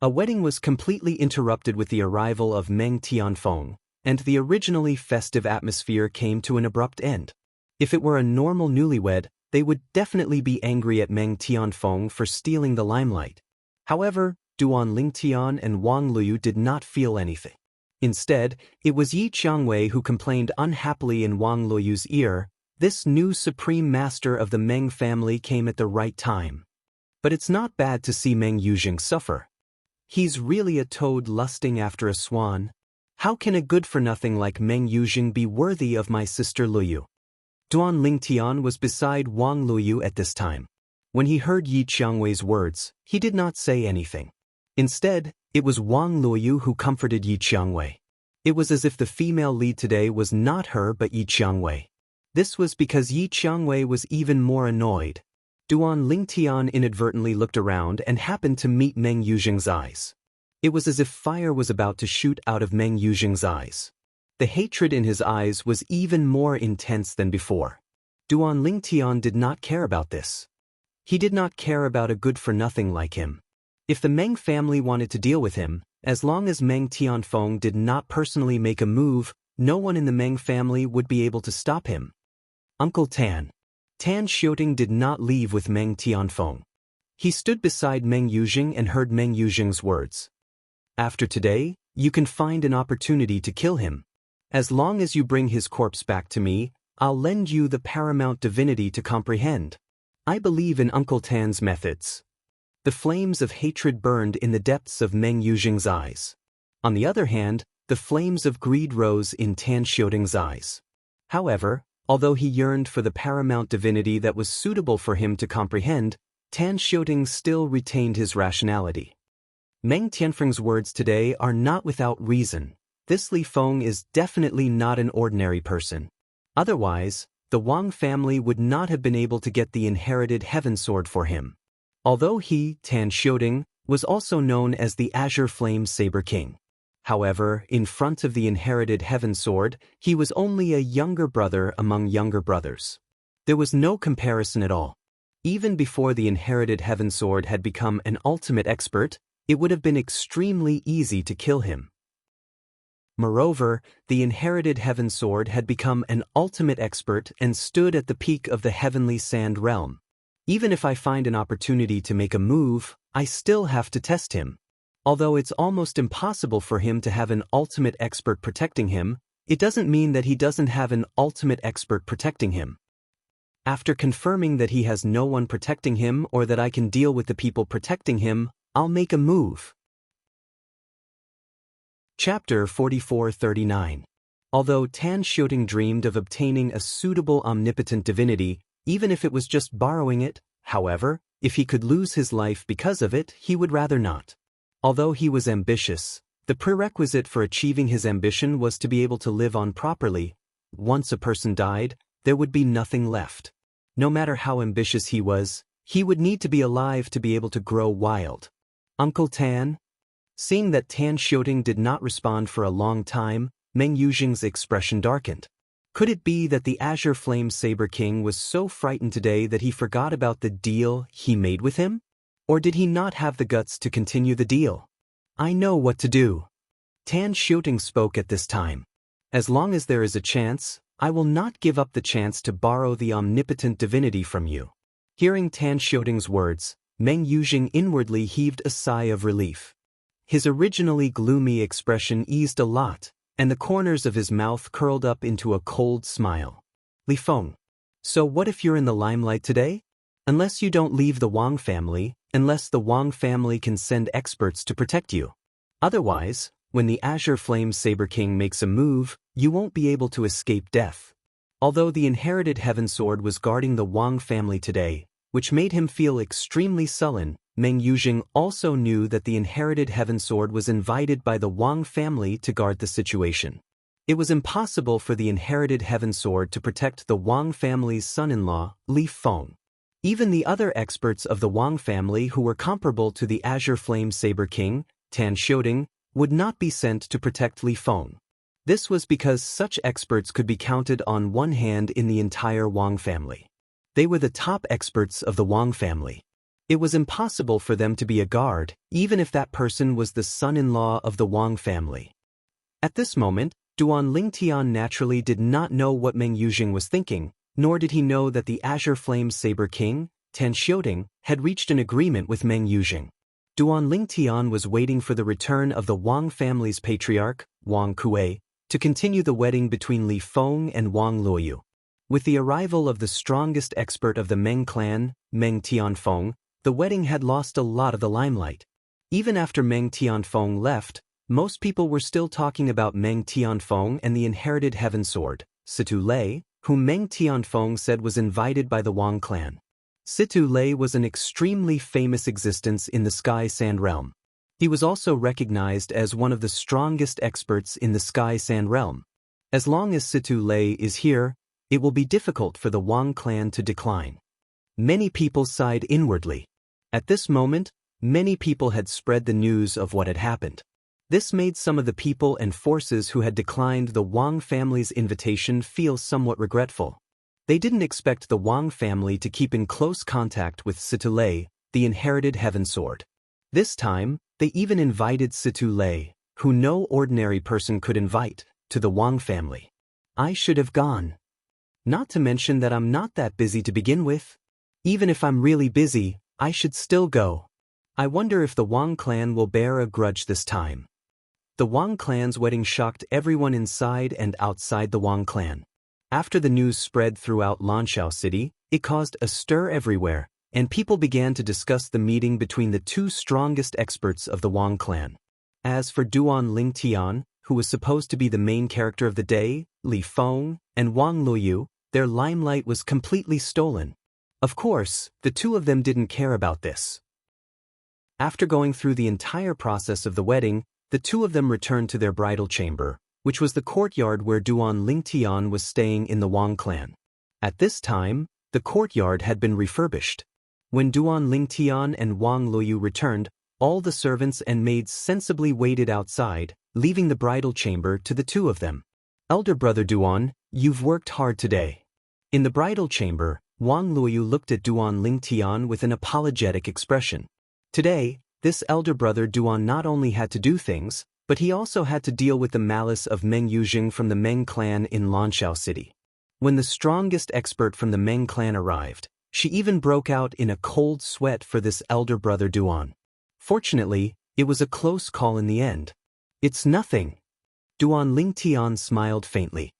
A wedding was completely interrupted with the arrival of Meng Tianfeng, and the originally festive atmosphere came to an abrupt end. If it were a normal newlywed, they would definitely be angry at Meng Tianfeng for stealing the limelight. However, Duan Lingtian and Wang Luyu did not feel anything. Instead, it was Yi Qiangwei who complained unhappily in Wang Luyu's ear. This new supreme master of the Meng family came at the right time. But it's not bad to see Meng Yuzheng suffer. He's really a toad lusting after a swan. How can a good-for-nothing like Meng Yuzheng be worthy of my sister Luyu? Duan Lingtian was beside Wang Luyu at this time. When he heard Yi Qiangwei's words, he did not say anything. Instead, it was Wang Luyu who comforted Yi Qiangwei. It was as if the female lead today was not her but Yi Qiangwei. This was because Yi Qiangwei was even more annoyed. Duan Lingtian inadvertently looked around and happened to meet Meng Yuzheng's eyes. It was as if fire was about to shoot out of Meng Yuzheng's eyes. The hatred in his eyes was even more intense than before. Duan Lingtian did not care about this. He did not care about a good-for-nothing like him. If the Meng family wanted to deal with him, as long as Meng Tianfeng did not personally make a move, no one in the Meng family would be able to stop him. Uncle Tan. Tan Xiuting did not leave with Meng Tianfeng. He stood beside Meng Yuzheng and heard Meng Yuzheng's words. After today, you can find an opportunity to kill him. As long as you bring his corpse back to me, I'll lend you the paramount divinity to comprehend. I believe in Uncle Tan's methods. The flames of hatred burned in the depths of Meng Yuzheng's eyes. On the other hand, the flames of greed rose in Tan Xiaoding's eyes. However, although he yearned for the paramount divinity that was suitable for him to comprehend, Tan Xiaoding still retained his rationality. Meng Tianfeng's words today are not without reason. This Li Feng is definitely not an ordinary person. Otherwise, the Wang family would not have been able to get the inherited heaven sword for him. Although he, Tan Xiaoding, was also known as the Azure Flame Saber King. However, in front of the inherited heaven sword, he was only a younger brother among younger brothers. There was no comparison at all. Even before the inherited heaven sword had become an ultimate expert, it would have been extremely easy to kill him. Moreover, the inherited heaven sword had become an ultimate expert and stood at the peak of the heavenly sand realm. Even if I find an opportunity to make a move, I still have to test him. Although it's almost impossible for him to have an ultimate expert protecting him, it doesn't mean that he doesn't have an ultimate expert protecting him. After confirming that he has no one protecting him or that I can deal with the people protecting him, I'll make a move. Chapter 4439. Although Tan Xiaoding dreamed of obtaining a suitable omnipotent divinity, even if it was just borrowing it, however, if he could lose his life because of it, he would rather not. Although he was ambitious, the prerequisite for achieving his ambition was to be able to live on properly. Once a person died, there would be nothing left. No matter how ambitious he was, he would need to be alive to be able to grow wild. Uncle Tan? Seeing that Tan Xiaoding did not respond for a long time, Meng Yuzheng's expression darkened. Could it be that the Azure Flame Saber King was so frightened today that he forgot about the deal he made with him? Or did he not have the guts to continue the deal? I know what to do. Tan Xiaoding spoke at this time. As long as there is a chance, I will not give up the chance to borrow the omnipotent divinity from you. Hearing Tan Xiaoding's words, Meng Yuzheng inwardly heaved a sigh of relief. His originally gloomy expression eased a lot, and the corners of his mouth curled up into a cold smile. Li Feng. So what if you're in the limelight today? Unless you don't leave the Wang family, unless the Wang family can send experts to protect you. Otherwise, when the Azure Flame Saber King makes a move, you won't be able to escape death. Although the inherited heaven sword was guarding the Wang family today, which made him feel extremely sullen, Meng Yuzheng also knew that the inherited heaven sword was invited by the Wang family to guard the situation. It was impossible for the inherited heaven sword to protect the Wang family's son-in-law, Li Feng. Even the other experts of the Wang family who were comparable to the Azure Flame Saber King, Tan Xiaoding, would not be sent to protect Li Feng. This was because such experts could be counted on one hand in the entire Wang family. They were the top experts of the Wang family. It was impossible for them to be a guard, even if that person was the son-in-law of the Wang family. At this moment, Duan Lingtian naturally did not know what Meng Yuzheng was thinking, nor did he know that the Azure Flame Saber King, Tan Xiaoding, had reached an agreement with Meng Yuzheng. Duan Lingtian was waiting for the return of the Wang family's patriarch, Wang Kuei, to continue the wedding between Li Feng and Wang Luoyu. With the arrival of the strongest expert of the Meng clan, Meng Tianfeng, the wedding had lost a lot of the limelight. Even after Meng Tianfeng left, most people were still talking about Meng Tianfeng and the inherited heaven sword, Situ Lei, whom Meng Tianfeng said was invited by the Wang clan. Situ Lei was an extremely famous existence in the Sky Sand realm. He was also recognized as one of the strongest experts in the Sky Sand realm. As long as Situ Lei is here, it will be difficult for the Wang clan to decline. Many people sighed inwardly. At this moment, many people had spread the news of what had happened. This made some of the people and forces who had declined the Wang family's invitation feel somewhat regretful. They didn't expect the Wang family to keep in close contact with Situ Lei, the inherited heaven sword. This time, they even invited Situ Lei, who no ordinary person could invite, to the Wang family. I should have gone. Not to mention that I'm not that busy to begin with. Even if I'm really busy, I should still go. I wonder if the Wang clan will bear a grudge this time. The Wang clan's wedding shocked everyone inside and outside the Wang clan. After the news spread throughout Lanshao City, it caused a stir everywhere, and people began to discuss the meeting between the two strongest experts of the Wang clan. As for Duan Lingtian, who was supposed to be the main character of the day, Li Feng, and Wang Luoyu, their limelight was completely stolen. Of course, the two of them didn't care about this. After going through the entire process of the wedding, the two of them returned to their bridal chamber, which was the courtyard where Duan Lingtian was staying in the Wang clan. At this time, the courtyard had been refurbished. When Duan Lingtian and Wang Luoyu returned, all the servants and maids sensibly waited outside, leaving the bridal chamber to the two of them. Elder brother Duan, you've worked hard today. In the bridal chamber, Wang Luoyu looked at Duan Lingtian with an apologetic expression. Today, this elder brother Duan not only had to do things, but he also had to deal with the malice of Meng Yuzheng from the Meng clan in Lanshao City. When the strongest expert from the Meng clan arrived, she even broke out in a cold sweat for this elder brother Duan. Fortunately, it was a close call in the end. It's nothing. Duan Lingtian smiled faintly.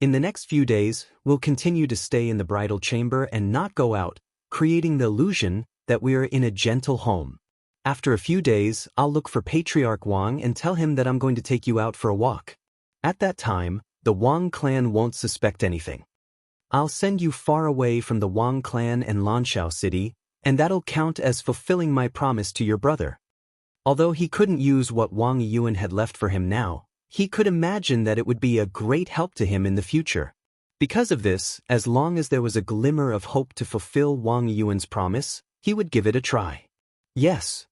In the next few days, we'll continue to stay in the bridal chamber and not go out, creating the illusion that we are in a gentle home. After a few days, I'll look for Patriarch Wang and tell him that I'm going to take you out for a walk. At that time, the Wang clan won't suspect anything. I'll send you far away from the Wang clan and Lanshao City, and that'll count as fulfilling my promise to your brother. Although he couldn't use what Wang Yuan had left for him now, he could imagine that it would be a great help to him in the future. Because of this, as long as there was a glimmer of hope to fulfill Wang Yuan's promise, he would give it a try. Yes.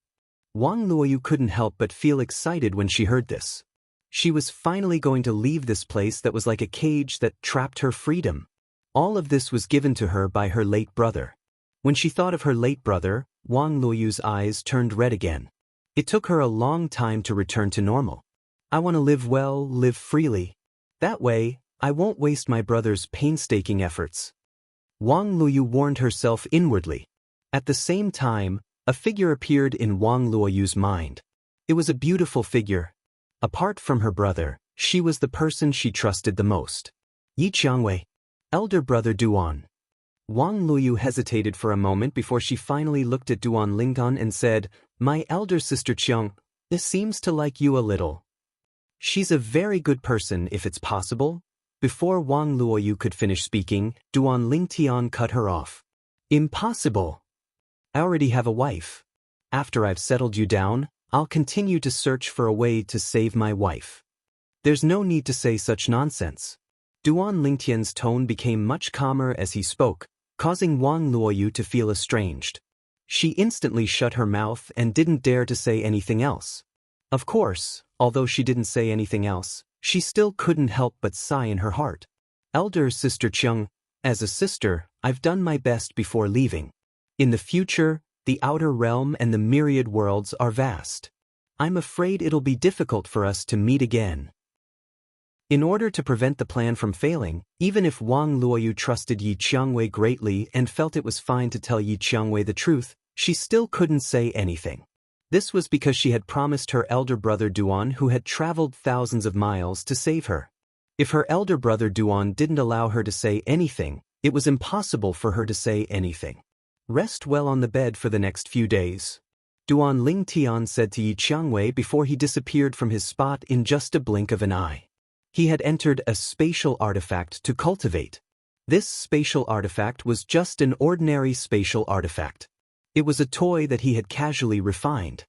Wang Luoyu couldn't help but feel excited when she heard this. She was finally going to leave this place that was like a cage that trapped her freedom. All of this was given to her by her late brother. When she thought of her late brother, Wang Luoyu's eyes turned red again. It took her a long time to return to normal. I want to live well, live freely. That way, I won't waste my brother's painstaking efforts. Wang Luoyu warned herself inwardly. At the same time, a figure appeared in Wang Luoyu's mind. It was a beautiful figure. Apart from her brother, she was the person she trusted the most. Xianxia, elder brother Duan. Wang Luoyu hesitated for a moment before she finally looked at Duan Lingtian and said, My elder sister Qiang, this seems to like you a little. She's a very good person if it's possible. Before Wang Luoyu could finish speaking, Duan Lingtian cut her off. Impossible. I already have a wife. After I've settled you down, I'll continue to search for a way to save my wife. There's no need to say such nonsense. Duan Lingtian's tone became much calmer as he spoke, causing Wang Luoyu to feel estranged. She instantly shut her mouth and didn't dare to say anything else. Of course, although she didn't say anything else, she still couldn't help but sigh in her heart. Elder sister Qiang, as a sister, I've done my best before leaving. In the future, the outer realm and the myriad worlds are vast. I'm afraid it'll be difficult for us to meet again. In order to prevent the plan from failing, even if Wang Luoyu trusted Xianxia greatly and felt it was fine to tell Xianxia the truth, she still couldn't say anything. This was because she had promised her elder brother Duan, who had traveled thousands of miles, to save her. If her elder brother Duan didn't allow her to say anything, it was impossible for her to say anything. Rest well on the bed for the next few days. Duan Lingtian said to Xianxia before he disappeared from his spot in just a blink of an eye. He had entered a spatial artifact to cultivate. This spatial artifact was just an ordinary spatial artifact. It was a toy that he had casually refined.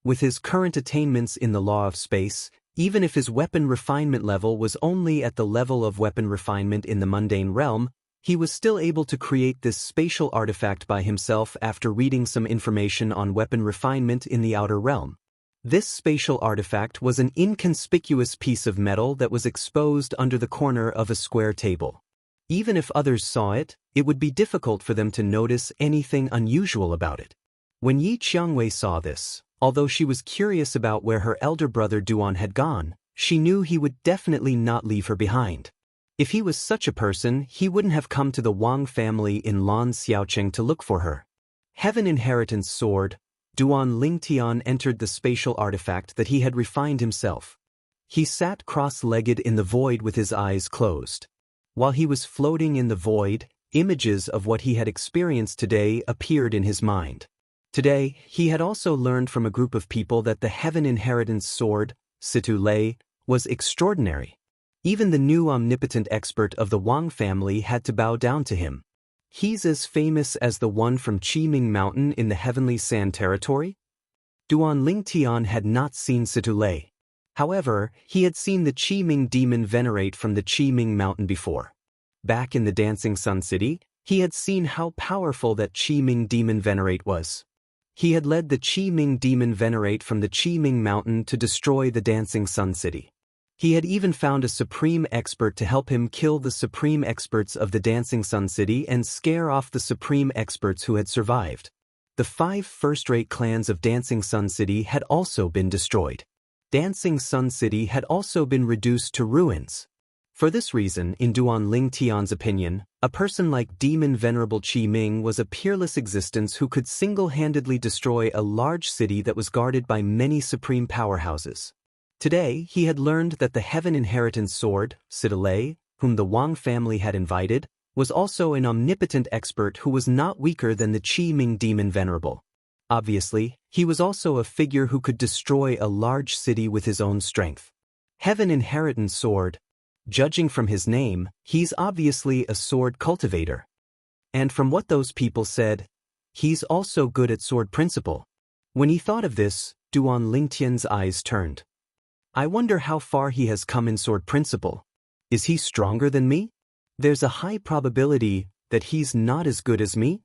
With his current attainments in the law of space, even if his weapon refinement level was only at the level of weapon refinement in the mundane realm, he was still able to create this spatial artifact by himself after reading some information on weapon refinement in the outer realm. This spatial artifact was an inconspicuous piece of metal that was exposed under the corner of a square table. Even if others saw it, it would be difficult for them to notice anything unusual about it. When Xianxia saw this, although she was curious about where her elder brother Duan had gone, she knew he would definitely not leave her behind. If he was such a person, he wouldn't have come to the Wang family in Lan Xiaocheng to look for her. Heaven Inheritance Sword, Duan Lingtian entered the spatial artifact that he had refined himself. He sat cross-legged in the void with his eyes closed. While he was floating in the void, images of what he had experienced today appeared in his mind. Today, he had also learned from a group of people that the Heaven Inheritance Sword, Situ Lei, was extraordinary. Even the new omnipotent expert of the Wang family had to bow down to him. He's as famous as the one from Qiming Mountain in the Heavenly Sand Territory? Duan Lingtian had not seen Situ Lei. However, he had seen the Qiming demon venerate from the Qiming Mountain before. Back in the Dancing Sun City, he had seen how powerful that Qiming demon venerate was. He had led the Qiming demon venerate from the Qiming Mountain to destroy the Dancing Sun City. He had even found a supreme expert to help him kill the supreme experts of the Dancing Sun City and scare off the supreme experts who had survived. The 5 first-rate clans of Dancing Sun City had also been destroyed. Dancing Sun City had also been reduced to ruins. For this reason, in Duan Lingtian's opinion, a person like Demon Venerable Qi Ming was a peerless existence who could single-handedly destroy a large city that was guarded by many supreme powerhouses. Today, he had learned that the Heaven Inheritance Sword, Situ Lei, whom the Wang family had invited, was also an omnipotent expert who was not weaker than the Qi Ming Demon Venerable. Obviously, he was also a figure who could destroy a large city with his own strength. Heaven Inheritance Sword. Judging from his name, he's obviously a sword cultivator. And from what those people said, he's also good at sword principle. When he thought of this, Duan Lingtian's eyes turned. I wonder how far he has come in sword principle. Is he stronger than me? There's a high probability that he's not as good as me.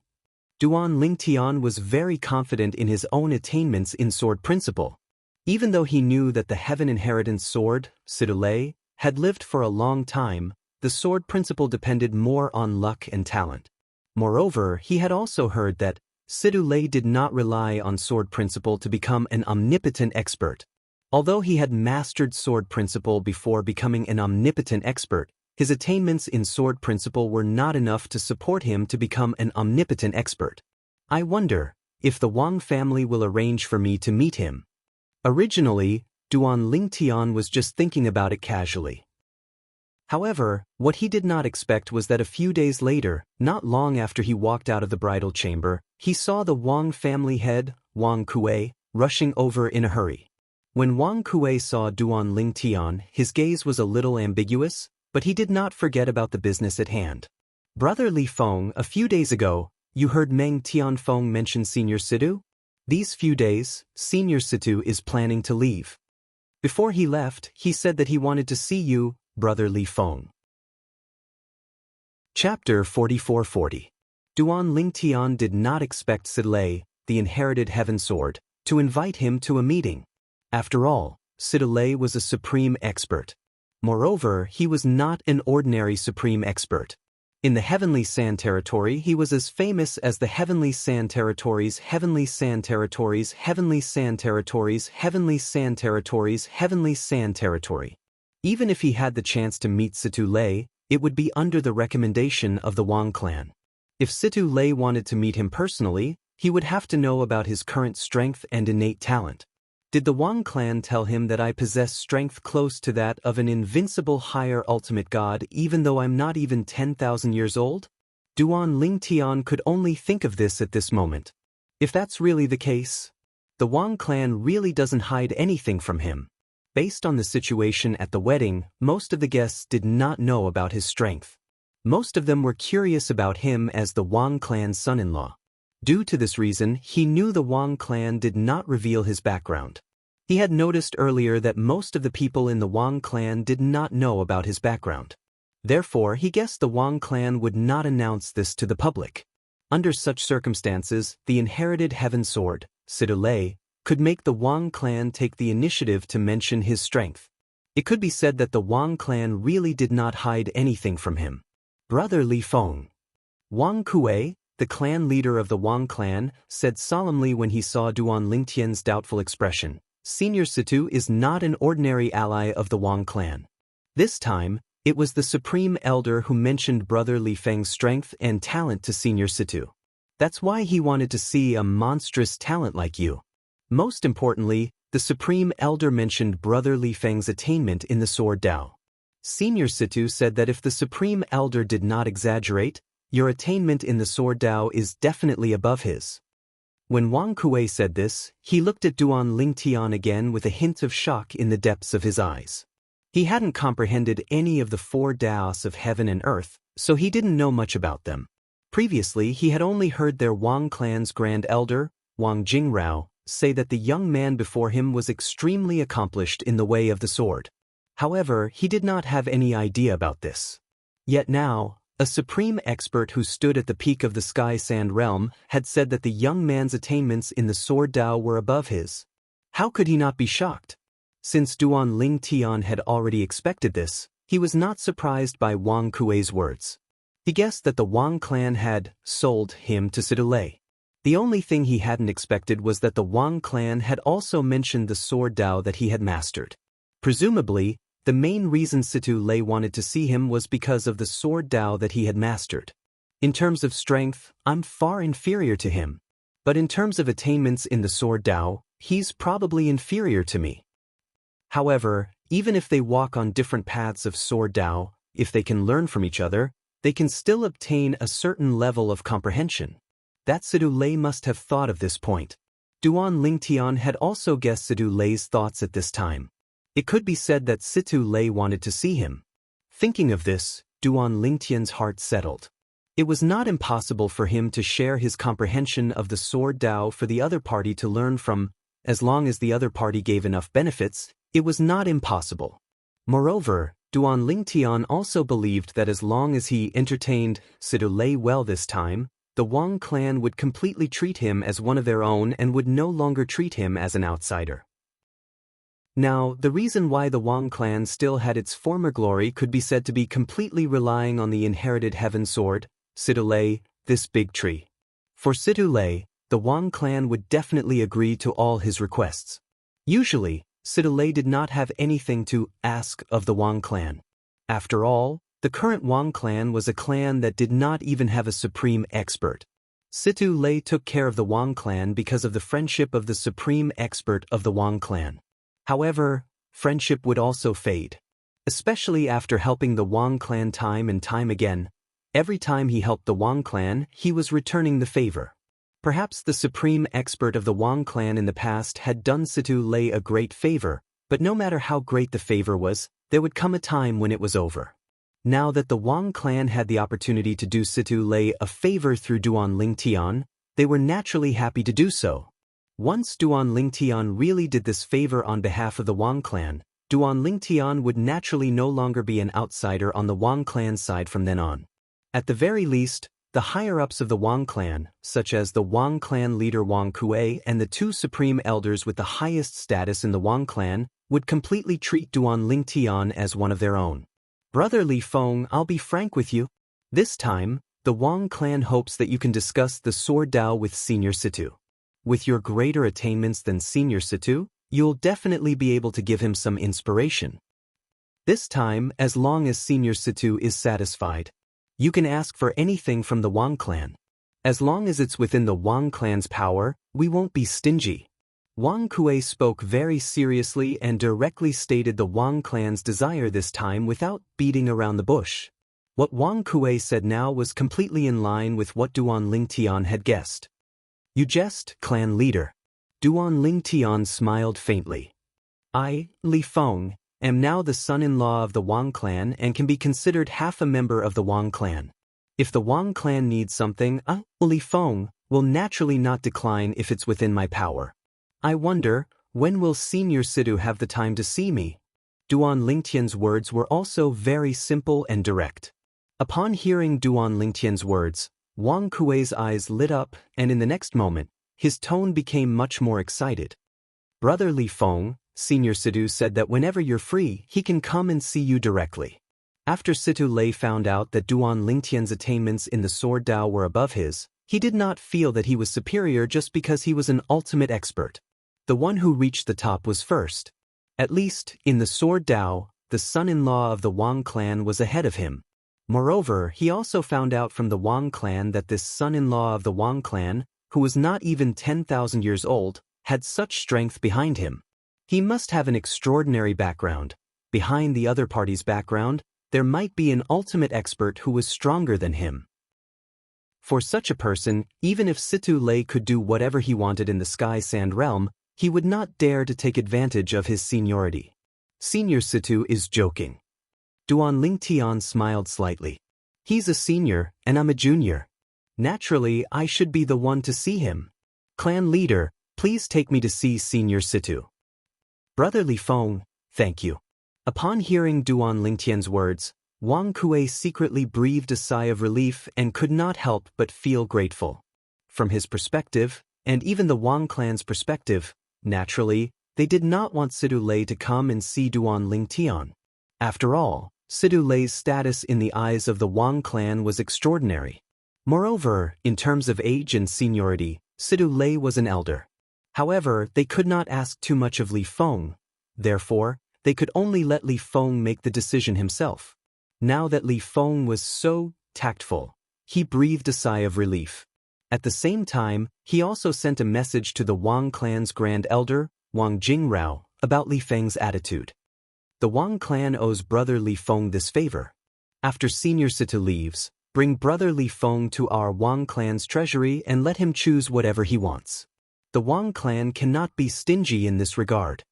Duan Lingtian was very confident in his own attainments in sword principle. Even though he knew that the Heaven Inheritance Sword, Situ Lei, had lived for a long time, the sword principle depended more on luck and talent. Moreover, he had also heard that Situ Lei did not rely on sword principle to become an omnipotent expert. Although he had mastered sword principle before becoming an omnipotent expert, his attainments in sword principle were not enough to support him to become an omnipotent expert. I wonder if the Wang family will arrange for me to meet him. Originally, Duan Lingtian was just thinking about it casually. However, what he did not expect was that a few days later, not long after he walked out of the bridal chamber, he saw the Wang family head, Wang Kuei, rushing over in a hurry. When Wang Kuei saw Duan Lingtian, his gaze was a little ambiguous, but he did not forget about the business at hand. Brother Li Feng, a few days ago, you heard Meng Tianfeng mention Senior Situ? These few days, Senior Situ is planning to leave. Before he left, he said that he wanted to see you, Brother Li Feng. Chapter 4440. Duan Lingtian did not expect Situ Lei, the inherited heaven sword, to invite him to a meeting. After all, Situ Lei was a supreme expert. Moreover, he was not an ordinary supreme expert. In the Heavenly Sand Territory, he was as famous as the Heavenly Sand Territories, Heavenly Sand Territories, Heavenly Sand Territories, Heavenly Sand Territories, Heavenly Sand Territory. Even if he had the chance to meet Situ Lei, it would be under the recommendation of the Wang clan. If Situ Lei wanted to meet him personally, he would have to know about his current strength and innate talent. Did the Wang clan tell him that I possess strength close to that of an invincible higher ultimate god even though I'm not even 10,000 years old? Duan Lingtian could only think of this at this moment. If that's really the case, the Wang clan really doesn't hide anything from him. Based on the situation at the wedding, most of the guests did not know about his strength. Most of them were curious about him as the Wang clan's son-in-law. Due to this reason, he knew the Wang clan did not reveal his background. He had noticed earlier that most of the people in the Wang clan did not know about his background. Therefore, he guessed the Wang clan would not announce this to the public. Under such circumstances, the inherited heaven sword, Situ Lei, could make the Wang clan take the initiative to mention his strength. It could be said that the Wang clan really did not hide anything from him. Brother Li Feng. Wang Kuei, the clan leader of the Wang clan, said solemnly when he saw Duan Lingtian's doubtful expression, Senior Situ is not an ordinary ally of the Wang clan. This time, it was the supreme elder who mentioned Brother Li Feng's strength and talent to Senior Situ. That's why he wanted to see a monstrous talent like you. Most importantly, the Supreme Elder mentioned Brother Li Feng's attainment in the Sword Dao. Senior Situ said that if the Supreme Elder did not exaggerate, your attainment in the Sword Dao is definitely above his. When Wang Kuei said this, he looked at Duan Lingtian again with a hint of shock in the depths of his eyes. He hadn't comprehended any of the 4 Daos of heaven and earth, so he didn't know much about them. Previously, he had only heard their Wang clan's Grand Elder, Wang Jingrao, say that the young man before him was extremely accomplished in the way of the sword. However, he did not have any idea about this. Yet now, a supreme expert who stood at the peak of the Sky Sand realm had said that the young man's attainments in the Sword Dao were above his. How could he not be shocked? Since Duan Lingtian had already expected this, he was not surprised by Wang Kuei's words. He guessed that the Wang clan had sold him to Sidulei. The only thing he hadn't expected was that the Wang clan had also mentioned the Sword Dao that he had mastered. Presumably, the main reason Sidulei wanted to see him was because of the Sword Dao that he had mastered. In terms of strength, I'm far inferior to him. But in terms of attainments in the Sword Dao, he's probably inferior to me. However, even if they walk on different paths of Sword Dao, if they can learn from each other, they can still obtain a certain level of comprehension. That Sidulei must have thought of this point. Duan Lingtian had also guessed Sidulei's thoughts at this time. It could be said that Sidulei wanted to see him. Thinking of this, Duan Lingtian's heart settled. It was not impossible for him to share his comprehension of the Sword Dao for the other party to learn from. As long as the other party gave enough benefits, it was not impossible. Moreover, Duan Lingtian also believed that as long as he entertained Sidulei well this time, the Wang clan would completely treat him as one of their own and would no longer treat him as an outsider. Now, the reason why the Wang clan still had its former glory could be said to be completely relying on the inherited heaven sword, Sidulei, this big tree. For Sidulei, the Wang clan would definitely agree to all his requests. Usually, Sidulei did not have anything to ask of the Wang clan. After all, the current Wang clan was a clan that did not even have a supreme expert. Sidulei took care of the Wang clan because of the friendship of the supreme expert of the Wang clan. However, friendship would also fade. Especially after helping the Wang clan time and time again. Every time he helped the Wang clan, he was returning the favor. Perhaps the supreme expert of the Wang clan in the past had done Sidulei a great favor, but no matter how great the favor was, there would come a time when it was over. Now that the Wang clan had the opportunity to do Sidulei a favor through Duan Lingtian, they were naturally happy to do so. Once Duan Lingtian really did this favor on behalf of the Wang clan, Duan Lingtian would naturally no longer be an outsider on the Wang clan side from then on. At the very least, the higher-ups of the Wang clan, such as the Wang clan leader Wang Kuei and the 2 supreme elders with the highest status in the Wang clan, would completely treat Duan Lingtian as one of their own. Brother Li Feng, I'll be frank with you. This time, the Wang clan hopes that you can discuss the Sword Dao with Senior Situ. With your greater attainments than Senior Situ, you'll definitely be able to give him some inspiration. This time, as long as Senior Situ is satisfied, you can ask for anything from the Wang clan. As long as it's within the Wang clan's power, we won't be stingy. Wang Kuei spoke very seriously and directly stated the Wang clan's desire this time without beating around the bush. What Wang Kuei said now was completely in line with what Duan Lingtian had guessed. You jest, clan leader. Duan Lingtian smiled faintly. I, Li Feng, am now the son-in-law of the Wang clan and can be considered half a member of the Wang clan. If the Wang clan needs something, Li Feng will naturally not decline if it's within my power. I wonder, when will Senior Situ have the time to see me? Duan Lingtian's words were also very simple and direct. Upon hearing Duan Lingtian's words, Wang Kuei's eyes lit up, and in the next moment, his tone became much more excited. Brother Li Feng, Senior Situ said that whenever you're free, he can come and see you directly. After Sidulei found out that Duan Lingtian's attainments in the Sword Dao were above his, he did not feel that he was superior just because he was an ultimate expert. The one who reached the top was first. At least, in the Sword Dao, the son-in-law of the Wang clan was ahead of him. Moreover, he also found out from the Wang clan that this son-in-law of the Wang clan, who was not even 10,000 years old, had such strength behind him. He must have an extraordinary background. Behind the other party's background, there might be an ultimate expert who was stronger than him. For such a person, even if Situ Lei could do whatever he wanted in the Sky Sand realm, he would not dare to take advantage of his seniority. Senior Situ is joking. Duan Lingtian smiled slightly. He's a senior, and I'm a junior. Naturally, I should be the one to see him. Clan leader, please take me to see Senior Situ. Brother Li Feng, thank you. Upon hearing Duan Lingtian's words, Wang Kuei secretly breathed a sigh of relief and could not help but feel grateful. From his perspective, and even the Wang clan's perspective, naturally, they did not want Situ Lei to come and see Duan Lingtian. After all, Situ Lei's status in the eyes of the Wang clan was extraordinary. Moreover, in terms of age and seniority, Situ Lei was an elder. However, they could not ask too much of Li Feng. Therefore, they could only let Li Feng make the decision himself. Now that Li Feng was so tactful, he breathed a sigh of relief. At the same time, he also sent a message to the Wang clan's grand elder, Wang Jingrao, about Li Feng's attitude. The Wang clan owes brother Li Feng this favor. After Senior Situ leaves, bring brother Li Feng to our Wang clan's treasury and let him choose whatever he wants. The Wang clan cannot be stingy in this regard.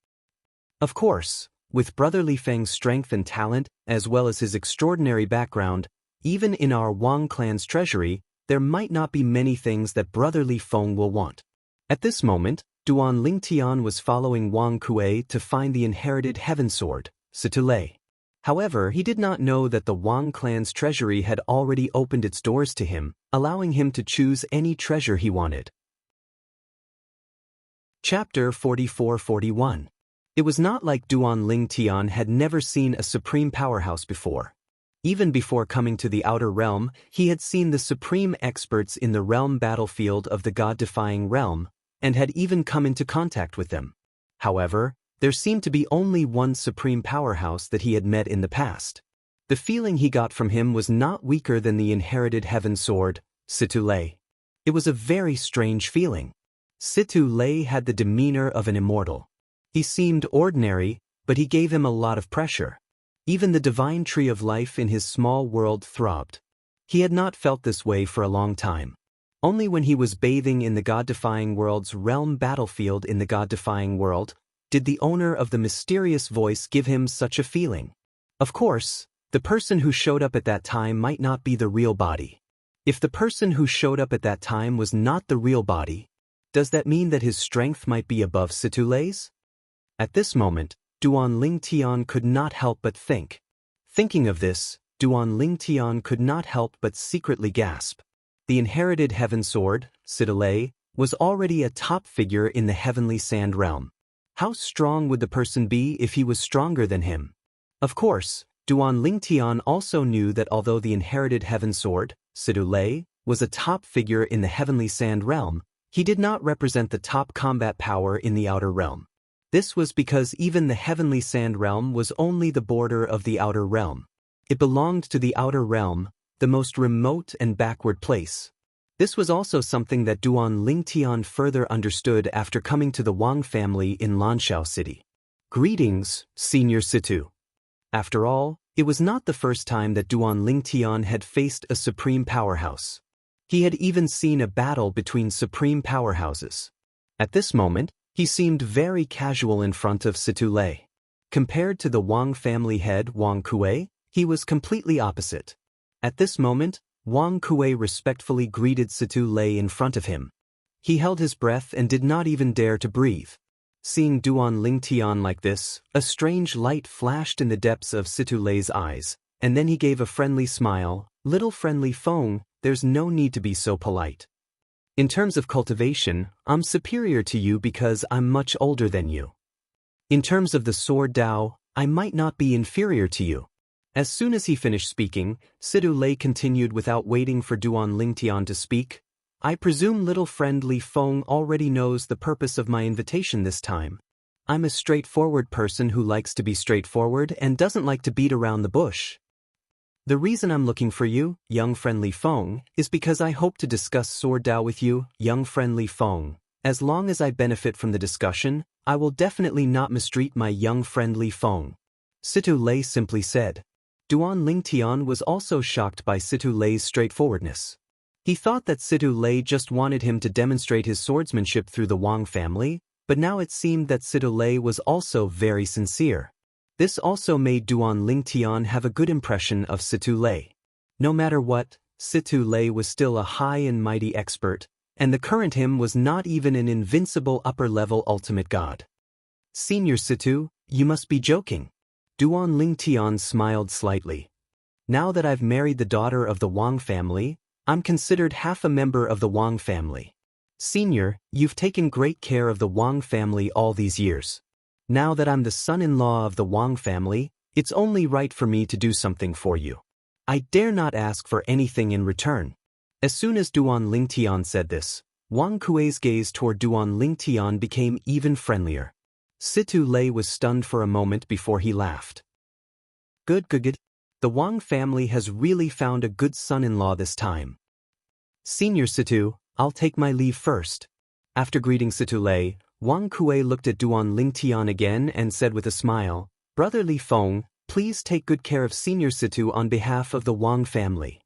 Of course, with brother Li Feng's strength and talent, as well as his extraordinary background, even in our Wang clan's treasury, there might not be many things that brother Li Feng will want. At this moment, Duan Lingtian was following Wang Kuei to find the inherited heaven sword, Situ Lei. However, he did not know that the Wang clan's treasury had already opened its doors to him, allowing him to choose any treasure he wanted. Chapter 44-41. It was not like Duan Lingtian had never seen a supreme powerhouse before. Even before coming to the outer realm, he had seen the supreme experts in the realm battlefield of the god-defying realm, and had even come into contact with them. However, there seemed to be only one supreme powerhouse that he had met in the past. The feeling he got from him was not weaker than the inherited heaven sword, Situ Lei. It was a very strange feeling. Situ Lei had the demeanor of an immortal. He seemed ordinary, but he gave him a lot of pressure. Even the divine tree of life in his small world throbbed. He had not felt this way for a long time. Only when he was bathing in the god-defying world's realm battlefield in the god-defying world, did the owner of the mysterious voice give him such a feeling. Of course, the person who showed up at that time might not be the real body. If the person who showed up at that time was not the real body, does that mean that his strength might be above Situ Lei's? At this moment, Duan Lingtian could not help but think. Thinking of this, Duan Lingtian could not help but secretly gasp. The inherited heaven sword, Situ Lei, was already a top figure in the heavenly sand realm. How strong would the person be if he was stronger than him? Of course, Duan Lingtian also knew that although the inherited heaven sword, Situ Lei, was a top figure in the heavenly sand realm, he did not represent the top combat power in the outer realm. This was because even the heavenly sand realm was only the border of the outer realm. It belonged to the outer realm, the most remote and backward place. This was also something that Duan Lingtian further understood after coming to the Wang family in Lanshao City. Greetings, Senior Situ. After all, it was not the first time that Duan Lingtian had faced a supreme powerhouse. He had even seen a battle between supreme powerhouses. At this moment, he seemed very casual in front of Situ Lei. Compared to the Wang family head Wang Kuei, he was completely opposite. At this moment, Wang Kuei respectfully greeted Situ Lei in front of him. He held his breath and did not even dare to breathe. Seeing Duan Lingtian like this, a strange light flashed in the depths of Situ Lei's eyes, and then he gave a friendly smile. Little friendly Feng, there's no need to be so polite. In terms of cultivation, I'm superior to you because I'm much older than you. In terms of the sword Dao, I might not be inferior to you. As soon as he finished speaking, Situ Lei continued without waiting for Duan Lingtian to speak. I presume little friend Li Feng already knows the purpose of my invitation this time. I'm a straightforward person who likes to be straightforward and doesn't like to beat around the bush. The reason I'm looking for you, young friendly Feng, is because I hope to discuss Sword Dao with you, young friendly Feng. As long as I benefit from the discussion, I will definitely not mistreat my young friendly Feng. Situ Lei simply said. Duan Lingtian was also shocked by Situ Lei's straightforwardness. He thought that Situ Lei just wanted him to demonstrate his swordsmanship through the Wang family, but now it seemed that Situ Lei was also very sincere. This also made Duan Lingtian have a good impression of Situ Lei. No matter what, Situ Lei was still a high and mighty expert, and the current him was not even an invincible upper-level ultimate god. Senior Situ, you must be joking. Duan Lingtian smiled slightly. Now that I've married the daughter of the Wang family, I'm considered half a member of the Wang family. Senior, you've taken great care of the Wang family all these years. Now that I'm the son-in-law of the Wang family, it's only right for me to do something for you. I dare not ask for anything in return. As soon as Duan Lingtian said this, Wang Kuei's gaze toward Duan Lingtian became even friendlier. Situ Lei was stunned for a moment before he laughed. Good. The Wang family has really found a good son-in-law this time. Senior Situ, I'll take my leave first. After greeting Situ Lei, Wang Kuei looked at Duan Lingtian again and said with a smile, Brotherly Feng, please take good care of Senior Situ on behalf of the Wang family.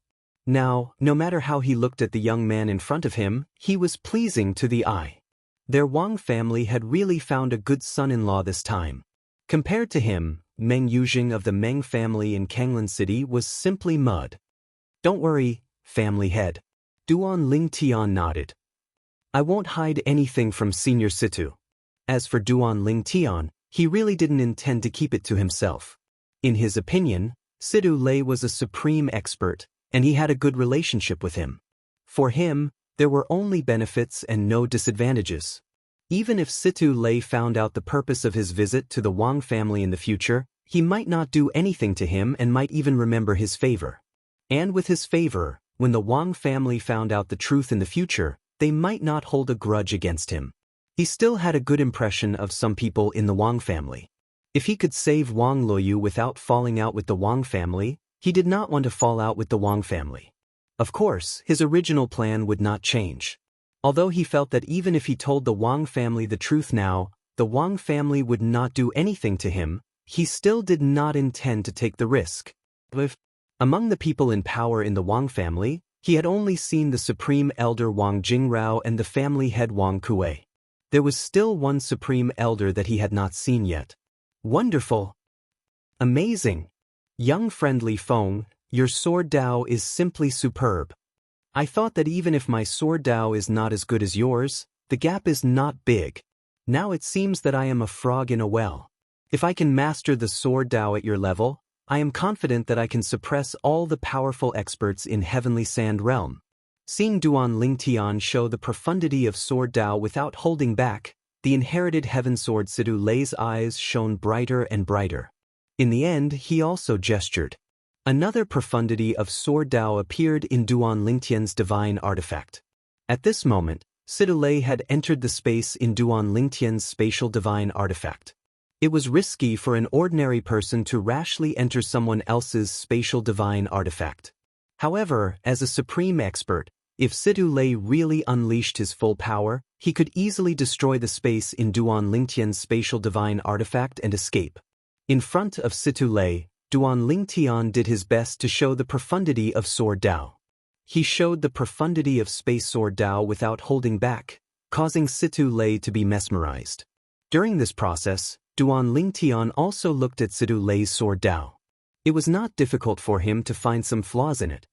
Now, no matter how he looked at the young man in front of him, he was pleasing to the eye. Their Wang family had really found a good son-in-law this time. Compared to him, Meng Yuzheng of the Meng family in Kanglan City was simply mud. Don't worry, family head. Duan Lingtian nodded. I won't hide anything from Senior Situ. As for Duan Lingtian, he really didn't intend to keep it to himself. In his opinion, Situ Lei was a supreme expert, and he had a good relationship with him. For him, there were only benefits and no disadvantages. Even if Situ Lei found out the purpose of his visit to the Wang family in the future, he might not do anything to him and might even remember his favor. And with his favor, when the Wang family found out the truth in the future, they might not hold a grudge against him. He still had a good impression of some people in the Wang family. If he could save Wang Luoyu without falling out with the Wang family, he did not want to fall out with the Wang family. Of course, his original plan would not change. Although he felt that even if he told the Wang family the truth now, the Wang family would not do anything to him, he still did not intend to take the risk. Among the people in power in the Wang family, he had only seen the supreme elder Wang Jingrao and the family head Wang Kuei. There was still one supreme elder that he had not seen yet. Wonderful! Amazing! Young friendly Feng, your sword Dao is simply superb. I thought that even if my sword Dao is not as good as yours, the gap is not big. Now it seems that I am a frog in a well. If I can master the sword Dao at your level, I am confident that I can suppress all the powerful experts in Heavenly Sand Realm. Seeing Duan Lingtian show the profundity of Sword Dao without holding back, the inherited Heaven Sword Situ Lei's eyes shone brighter and brighter. In the end, he also gestured. Another profundity of Sword Dao appeared in Duan Lingtian's divine artifact. At this moment, Situ Lei had entered the space in Duan Lingtian's spatial divine artifact. It was risky for an ordinary person to rashly enter someone else's spatial divine artifact. However, as a supreme expert, if Situ Lei really unleashed his full power, he could easily destroy the space in Duan Lingtian's spatial divine artifact and escape. In front of Situ Lei, Duan Lingtian did his best to show the profundity of Sword Dao. He showed the profundity of Space Sword Dao without holding back, causing Situ Lei to be mesmerized. During this process, Duan Lingtian also looked at Situ Lei's Sword Dao. It was not difficult for him to find some flaws in it.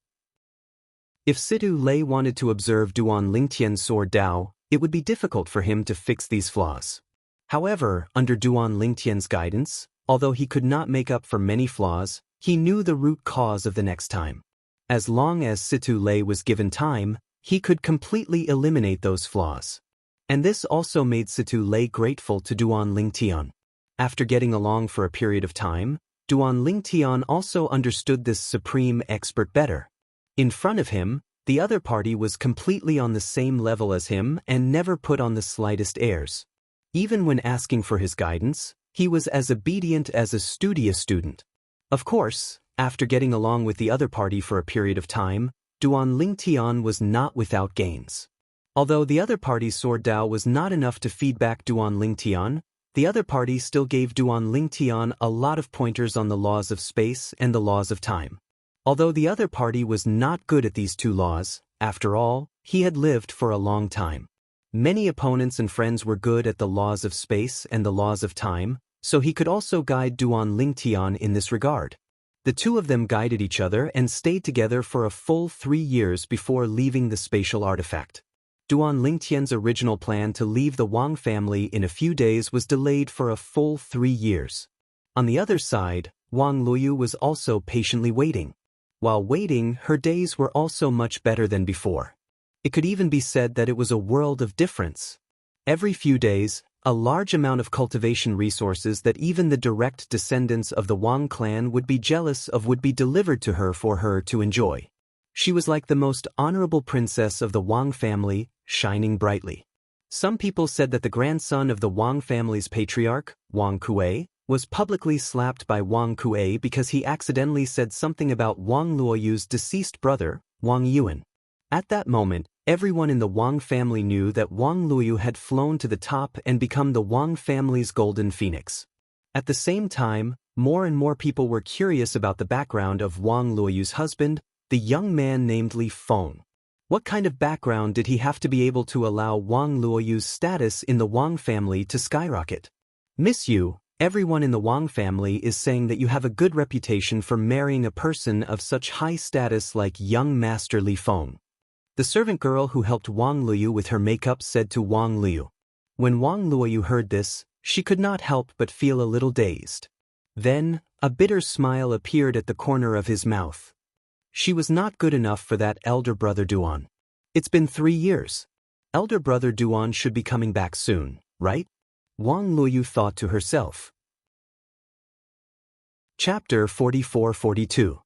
If Situ Lei wanted to observe Duan Lingtian's Sword Dao, it would be difficult for him to fix these flaws. However, under Duan Lingtian's guidance, although he could not make up for many flaws, he knew the root cause of the next time. As long as Situ Lei was given time, he could completely eliminate those flaws. And this also made Situ Lei grateful to Duan Lingtian. After getting along for a period of time, Duan Lingtian also understood this supreme expert better. In front of him, the other party was completely on the same level as him and never put on the slightest airs. Even when asking for his guidance, he was as obedient as a studious student. Of course, After getting along with the other party for a period of time, Duan Lingtian was not without gains. Although the other party's sword Dao was not enough to feed back Duan Lingtian, the other party still gave Duan Lingtian a lot of pointers on the laws of space and the laws of time. Although the other party was not good at these two laws, after all, he had lived for a long time. Many opponents and friends were good at the laws of space and the laws of time, so he could also guide Duan Lingtian in this regard. The two of them guided each other and stayed together for a full 3 years before leaving the spatial artifact. Duan Lingtian's original plan to leave the Wang family in a few days was delayed for a full 3 years. On the other side, Wang Luoyu was also patiently waiting. While waiting, her days were also much better than before. It could even be said that it was a world of difference. Every few days, a large amount of cultivation resources that even the direct descendants of the Wang clan would be jealous of would be delivered to her for her to enjoy. She was like the most honorable princess of the Wang family, shining brightly. Some people said that the grandson of the Wang family's patriarch, Wang Kuei, was publicly slapped by Wang Kuei because he accidentally said something about Wang Luoyu's deceased brother, Wang Yuan. At that moment, everyone in the Wang family knew that Wang Luoyu had flown to the top and become the Wang family's golden phoenix. At the same time, more and more people were curious about the background of Wang Luoyu's husband, the young man named Li Feng. What kind of background did he have to be able to allow Wang Luoyu's status in the Wang family to skyrocket? Miss Yu, everyone in the Wang family is saying that you have a good reputation for marrying a person of such high status like young Master Li Feng. The servant girl who helped Wang Luoyu with her makeup said to Wang Luoyu. When Wang Luoyu heard this, she could not help but feel a little dazed. Then, a bitter smile appeared at the corner of his mouth. She was not good enough for that elder brother Duan. It's been 3 years. Elder brother Duan should be coming back soon, right? Wang Luoyu thought to herself. Chapter 44-42.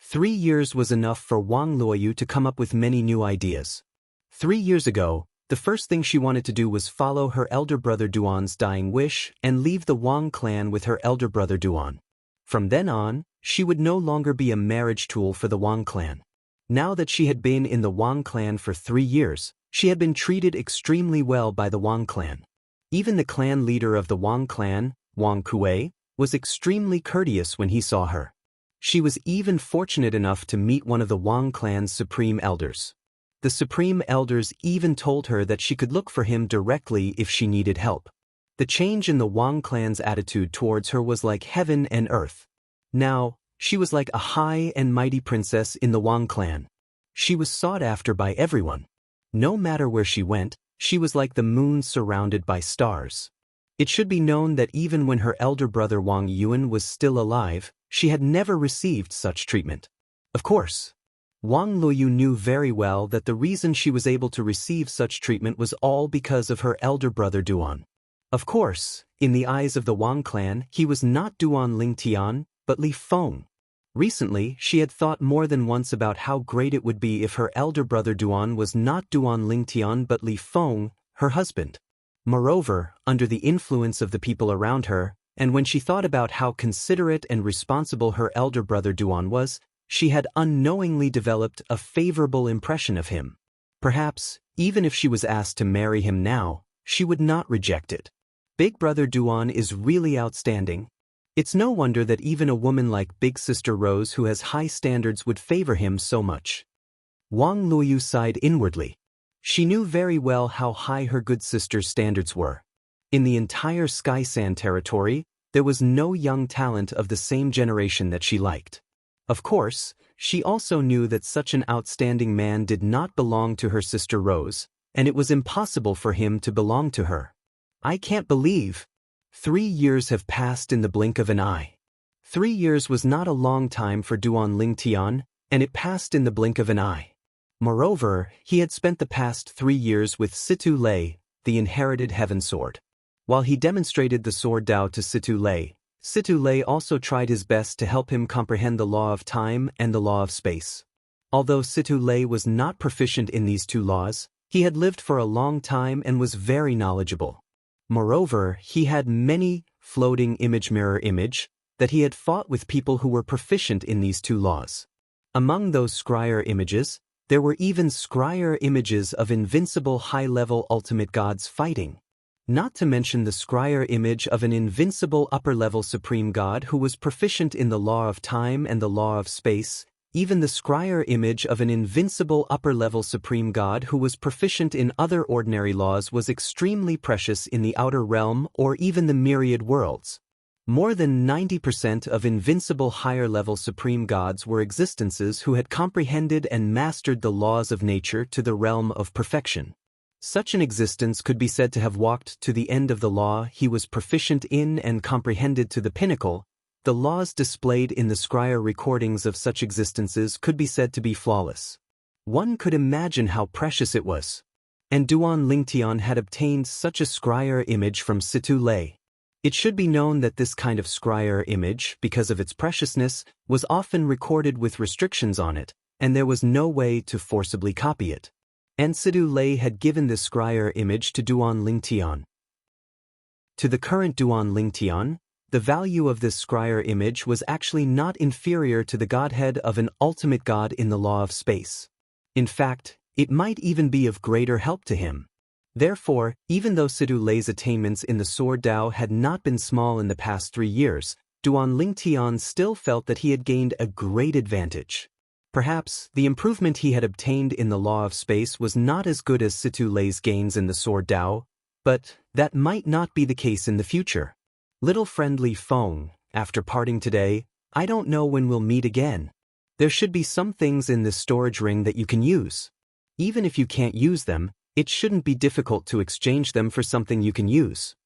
3 years was enough for Wang Luoyu to come up with many new ideas. 3 years ago, the first thing she wanted to do was follow her elder brother Duan's dying wish and leave the Wang clan with her elder brother Duan. From then on, she would no longer be a marriage tool for the Wang clan. Now that she had been in the Wang clan for 3 years, she had been treated extremely well by the Wang clan. Even the clan leader of the Wang clan, Wang Kuei, was extremely courteous when he saw her. She was even fortunate enough to meet one of the Wang clan's supreme elders. The supreme elders even told her that she could look for him directly if she needed help. The change in the Wang clan's attitude towards her was like heaven and earth. Now, she was like a high and mighty princess in the Wang clan. She was sought after by everyone. No matter where she went, she was like the moon surrounded by stars. It should be known that even when her elder brother Wang Yuan was still alive, she had never received such treatment. Of course, Wang Luoyu knew very well that the reason she was able to receive such treatment was all because of her elder brother Duan. Of course, in the eyes of the Wang clan, he was not Duan Lingtian, but Li Feng. Recently, she had thought more than once about how great it would be if her elder brother Duan was not Duan Lingtian but Li Feng, her husband. Moreover, under the influence of the people around her, and when she thought about how considerate and responsible her elder brother Duan was, she had unknowingly developed a favorable impression of him. Perhaps, even if she was asked to marry him now, she would not reject it. Big brother Duan is really outstanding. It's no wonder that even a woman like Big Sister Rose who has high standards would favor him so much. Wang Luoyu sighed inwardly. She knew very well how high her good sister's standards were. In the entire Sky Sand territory, there was no young talent of the same generation that she liked. Of course, she also knew that such an outstanding man did not belong to her sister Rose, and it was impossible for him to belong to her. I can't believe. 3 years have passed in the blink of an eye. 3 years was not a long time for Duan Lingtian, and it passed in the blink of an eye. Moreover, he had spent the past 3 years with Situ Lei, the inherited heaven sword. While he demonstrated the sword Dao to Situ Lei also tried his best to help him comprehend the law of time and the law of space. Although Situ Lei was not proficient in these two laws, he had lived for a long time and was very knowledgeable. Moreover, he had many floating image mirror image, that he had fought with people who were proficient in these two laws. Among those scryer images, there were even scryer images of invincible high-level ultimate gods fighting. Not to mention the scryer image of an invincible upper-level supreme god who was proficient in the law of time and the law of space. Even the scryer image of an invincible upper-level supreme god who was proficient in other ordinary laws was extremely precious in the outer realm or even the myriad worlds. More than 90% of invincible higher-level supreme gods were existences who had comprehended and mastered the laws of nature to the realm of perfection. Such an existence could be said to have walked to the end of the law he was proficient in and comprehended to the pinnacle. The laws displayed in the scryer recordings of such existences could be said to be flawless. One could imagine how precious it was. And Duan Lingtian had obtained such a scryer image from Situ Lei. It should be known that this kind of scryer image, because of its preciousness, was often recorded with restrictions on it, and there was no way to forcibly copy it. And Situ Lei had given this scryer image to Duan Lingtian. To the current Duan Lingtian, the value of this scryer image was actually not inferior to the godhead of an ultimate god in the law of space. In fact, it might even be of greater help to him. Therefore, even though Situ Lei's attainments in the Sword Dao had not been small in the past 3 years, Duan Lingtian still felt that he had gained a great advantage. Perhaps, the improvement he had obtained in the law of space was not as good as Situ Lei's gains in the Sword Dao, but that might not be the case in the future. Little friendly Feng, after parting today, I don't know when we'll meet again. There should be some things in this storage ring that you can use. Even if you can't use them, it shouldn't be difficult to exchange them for something you can use.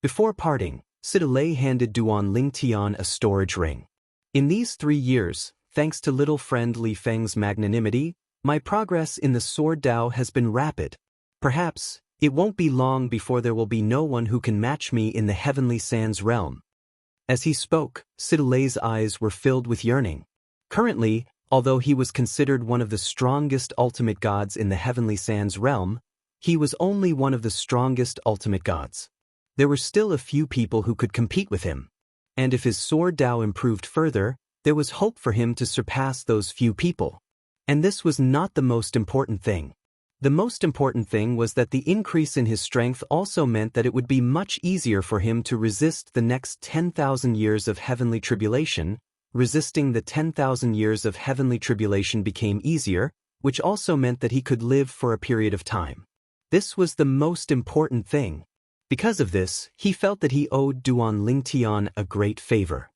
Before parting, Situ Lei handed Duan Lingtian a storage ring. In these 3 years, thanks to little friend Li Feng's magnanimity, my progress in the Sword Dao has been rapid. Perhaps, it won't be long before there will be no one who can match me in the Heavenly Sands realm. As he spoke, Situ Lei's eyes were filled with yearning. Currently, although he was considered one of the strongest ultimate gods in the Heavenly Sands realm, he was only one of the strongest ultimate gods. There were still a few people who could compete with him. And if his Sword Dao improved further, there was hope for him to surpass those few people. And this was not the most important thing. The most important thing was that the increase in his strength also meant that it would be much easier for him to resist the next 10,000 years of heavenly tribulation. Resisting the 10,000 years of heavenly tribulation became easier, which also meant that he could live for a period of time. This was the most important thing. Because of this, he felt that he owed Duan Lingtian a great favor.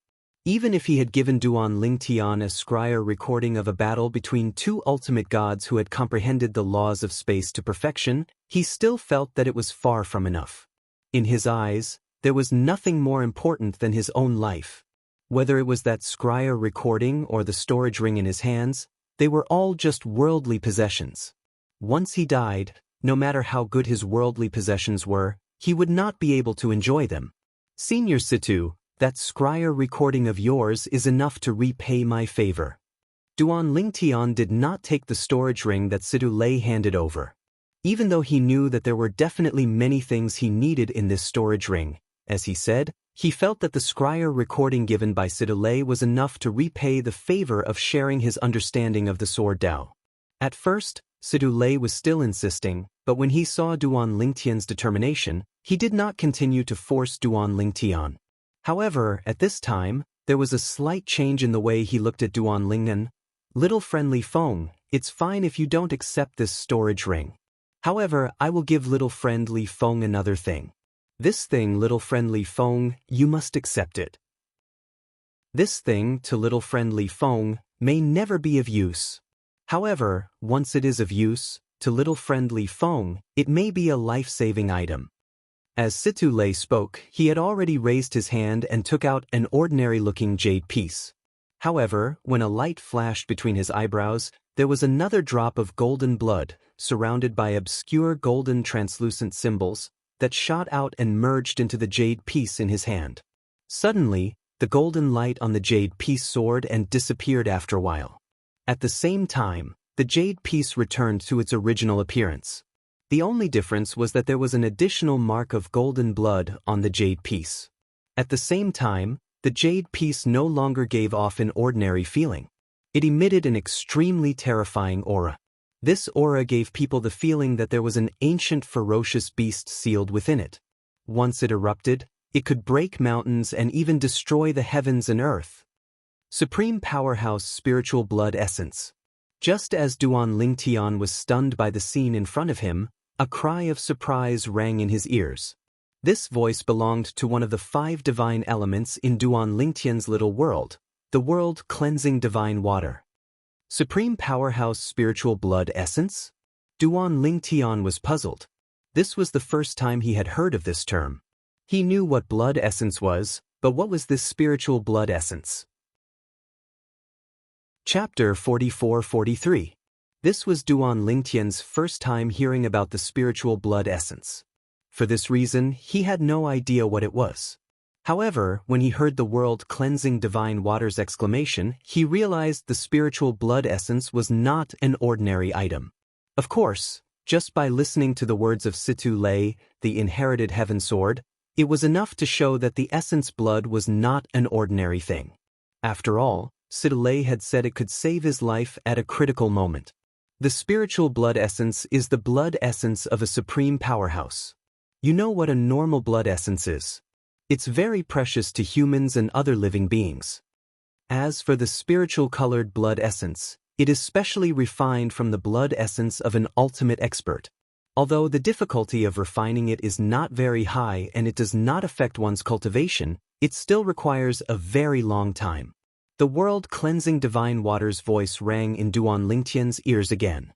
Even if he had given Duan Lingtian a scryer recording of a battle between 2 ultimate gods who had comprehended the laws of space to perfection, he still felt that it was far from enough. In his eyes, there was nothing more important than his own life. Whether it was that scryer recording or the storage ring in his hands, they were all just worldly possessions. Once he died, no matter how good his worldly possessions were, he would not be able to enjoy them. Senior Situ, that scryer recording of yours is enough to repay my favor. Duan Lingtian did not take the storage ring that Situ Lei handed over. Even though he knew that there were definitely many things he needed in this storage ring, as he said, he felt that the scryer recording given by Situ Lei was enough to repay the favor of sharing his understanding of the Sword Dao. At first, Situ Lei was still insisting, but when he saw Duan Lingtian's determination, he did not continue to force Duan Lingtian. However, at this time, there was a slight change in the way he looked at Duan Lingtian. Little friendly Feng, it's fine if you don't accept this storage ring. However, I will give little friendly Feng another thing. This thing, little friendly Feng, you must accept it. This thing, to little friendly Feng, may never be of use. However, once it is of use, to little friendly Feng, it may be a life-saving item. As Situ Lei spoke, he had already raised his hand and took out an ordinary-looking jade piece. However, when a light flashed between his eyebrows, there was another drop of golden blood, surrounded by obscure golden translucent symbols, that shot out and merged into the jade piece in his hand. Suddenly, the golden light on the jade piece soared and disappeared after a while. At the same time, the jade piece returned to its original appearance. The only difference was that there was an additional mark of golden blood on the jade piece. At the same time, The jade piece no longer gave off an ordinary feeling. It emitted an extremely terrifying aura. This aura gave people the feeling that there was an ancient ferocious beast sealed within it. Once it erupted, it could break mountains and even destroy the heavens and earth. Supreme Powerhouse Spiritual Blood Essence. Just as Duan Lingtian was stunned by the scene in front of him, a cry of surprise rang in his ears. This voice belonged to one of the 5 divine elements in Duan Lingtian's little world, the world cleansing divine water. Supreme Powerhouse Spiritual Blood Essence? Duan Lingtian was puzzled. This was the first time he had heard of this term. He knew what blood essence was, but what was this spiritual blood essence? Chapter 44-43. This was Duan Lingtian's first time hearing about the spiritual blood essence. For this reason, he had no idea what it was. However, when he heard the world cleansing divine waters exclamation, he realized the spiritual blood essence was not an ordinary item. Of course, just by listening to the words of Situ Lei, the inherited heaven sword, it was enough to show that the essence blood was not an ordinary thing. After all, Situ Lei had said it could save his life at a critical moment. The spiritual blood essence is the blood essence of a supreme powerhouse. You know what a normal blood essence is. It's very precious to humans and other living beings. As for the spiritual colored blood essence, it is specially refined from the blood essence of an ultimate expert. Although the difficulty of refining it is not very high and it does not affect one's cultivation, it still requires a very long time. The world-cleansing divine water's voice rang in Duan Lingtian's ears again.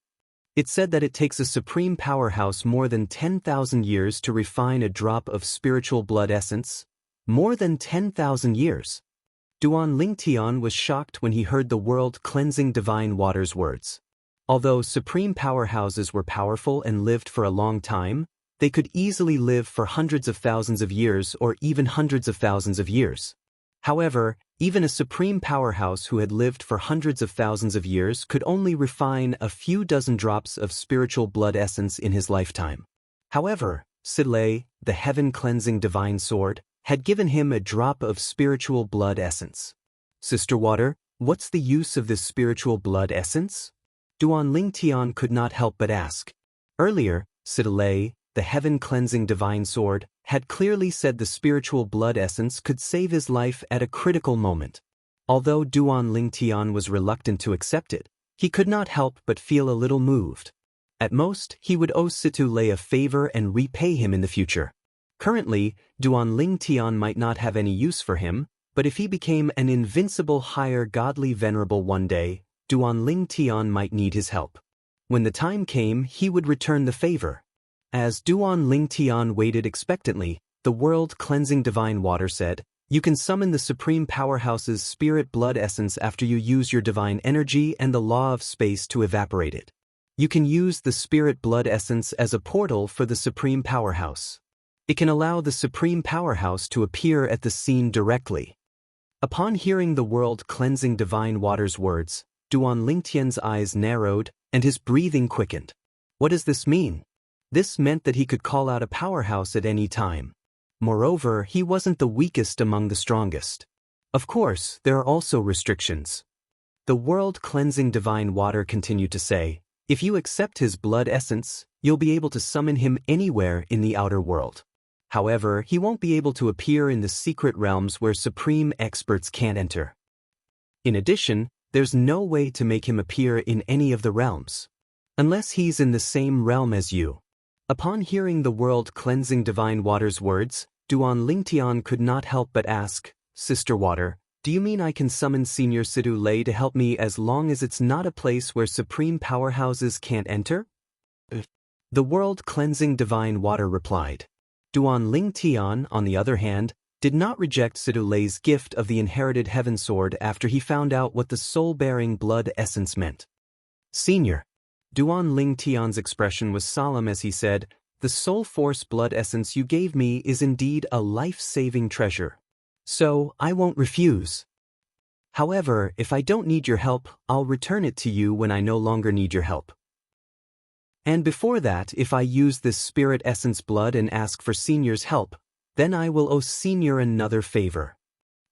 It said that it takes a supreme powerhouse more than 10,000 years to refine a drop of spiritual blood essence. More than 10,000 years. Duan Lingtian was shocked when he heard the world-cleansing divine water's words. Although supreme powerhouses were powerful and lived for a long time, they could easily live for hundreds of thousands of years or even hundreds of thousands of years. However, even a supreme powerhouse who had lived for hundreds of thousands of years could only refine a few dozen drops of spiritual blood essence in his lifetime. However, Situ Lei, the heaven-cleansing divine sword, had given him a drop of spiritual blood essence. Sister Water, what's the use of this spiritual blood essence? Duan Lingtian could not help but ask. Earlier, Situ Lei, the heaven-cleansing divine sword, had clearly said the spiritual blood essence could save his life at a critical moment. Although Duan Lingtian was reluctant to accept it, he could not help but feel a little moved. At most, he would owe Situ Lei a favor and repay him in the future. Currently, Duan Lingtian might not have any use for him, but if he became an invincible higher godly venerable one day, Duan Lingtian might need his help. When the time came, he would return the favor. As Duan Lingtian waited expectantly, the world-cleansing divine water said, "You can summon the Supreme Powerhouse's spirit blood essence after you use your divine energy and the law of space to evaporate it. You can use the spirit blood essence as a portal for the Supreme Powerhouse. It can allow the Supreme Powerhouse to appear at the scene directly." Upon hearing the world-cleansing divine water's words, Duan Lingtian's eyes narrowed and his breathing quickened. What does this mean? This meant that he could call out a powerhouse at any time. Moreover, he wasn't the weakest among the strongest. Of course, there are also restrictions. The world-cleansing divine water continued to say, "If you accept his blood essence, you'll be able to summon him anywhere in the outer world. However, he won't be able to appear in the secret realms where supreme experts can't enter. In addition, there's no way to make him appear in any of the realms. Unless he's in the same realm as you." Upon hearing the world-cleansing divine water's words, Duan Lingtian could not help but ask, "Sister Water, do you mean I can summon Senior Situ Lei to help me as long as it's not a place where supreme powerhouses can't enter?" The world-cleansing divine water replied. Duan Lingtian, on the other hand, did not reject Situ Lei's gift of the inherited heaven sword after he found out what the soul-bearing blood essence meant. "Senior." Duan Lingtian's expression was solemn as he said, "The soul force blood essence you gave me is indeed a life-saving treasure. So, I won't refuse. However, if I don't need your help, I'll return it to you when I no longer need your help. And before that, if I use this spirit essence blood and ask for Senior's help, then I will owe Senior another favor."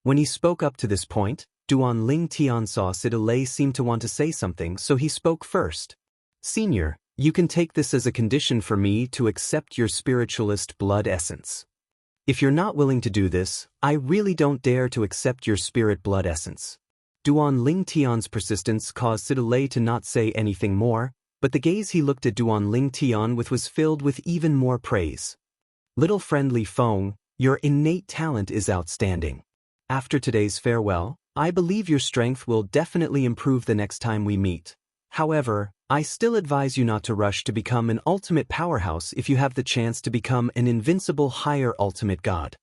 When he spoke up to this point, Duan Ling Tian saw Situ Lei seemed to want to say something, so he spoke first. Senior, you can take this as a condition for me to accept your spiritualist blood essence. If you're not willing to do this, I really don't dare to accept your spirit blood essence. Duan Ling Tian's persistence caused Situ Lei to not say anything more, but the gaze he looked at Duan Ling Tian with was filled with even more praise. Little friendly Feng, your innate talent is outstanding. After today's farewell, I believe your strength will definitely improve the next time we meet. However, I still advise you not to rush to become an ultimate powerhouse if you have the chance to become an invincible higher ultimate god.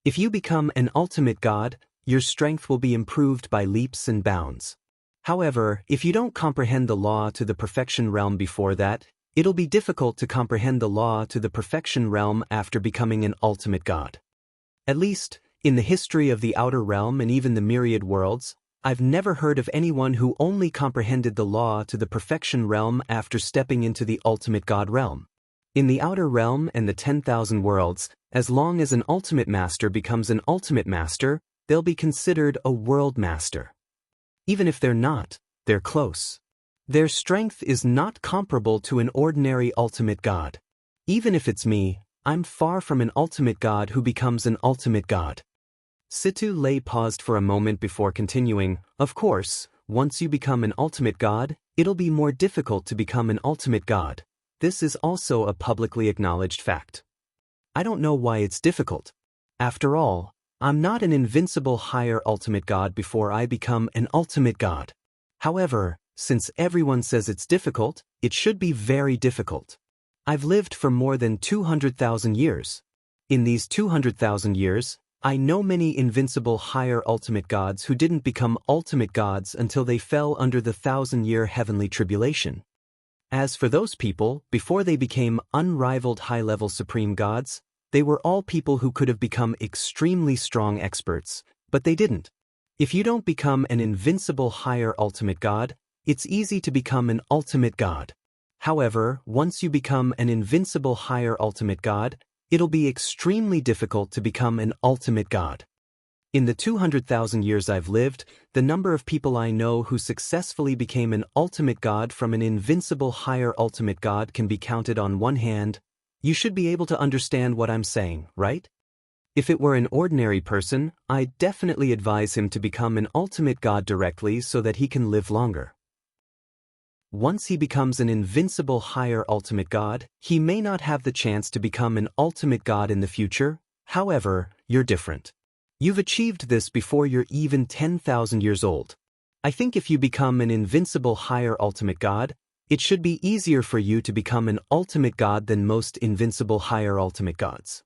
If you become an ultimate god, your strength will be improved by leaps and bounds. However, if you don't comprehend the law to the perfection realm before that, it'll be difficult to comprehend the law to the perfection realm after becoming an ultimate god. At least, in the history of the outer realm and even the myriad worlds, I've never heard of anyone who only comprehended the law to the perfection realm after stepping into the ultimate god realm. In the outer realm and the 10,000 worlds, as long as an ultimate master becomes an ultimate master, they'll be considered a world master. Even if they're not, they're close. Their strength is not comparable to an ordinary ultimate god. Even if it's me, I'm far from an ultimate god who becomes an ultimate god. Situ Lei paused for a moment before continuing, of course, once you become an ultimate god, it'll be more difficult to become an ultimate god. This is also a publicly acknowledged fact. I don't know why it's difficult. After all, I'm not an invincible higher ultimate god before I become an ultimate god. However, since everyone says it's difficult, it should be very difficult. I've lived for more than 200,000 years. In these 200,000 years, I know many invincible higher ultimate gods who didn't become ultimate gods until they fell under the 1,000-year heavenly tribulation. As for those people, before they became unrivaled high-level supreme gods, they were all people who could have become extremely strong experts, but they didn't. If you don't become an invincible higher ultimate god, it's easy to become an ultimate god. However, once you become an invincible higher ultimate god, it'll be extremely difficult to become an ultimate god. In the 200,000 years I've lived, the number of people I know who successfully became an ultimate god from an invincible higher ultimate god can be counted on one hand. You should be able to understand what I'm saying, right? If it were an ordinary person, I'd definitely advise him to become an ultimate god directly so that he can live longer. Once he becomes an invincible higher ultimate god, he may not have the chance to become an ultimate god in the future. However, you're different. You've achieved this before you're even 10,000 years old. I think if you become an invincible higher ultimate god, it should be easier for you to become an ultimate god than most invincible higher ultimate gods.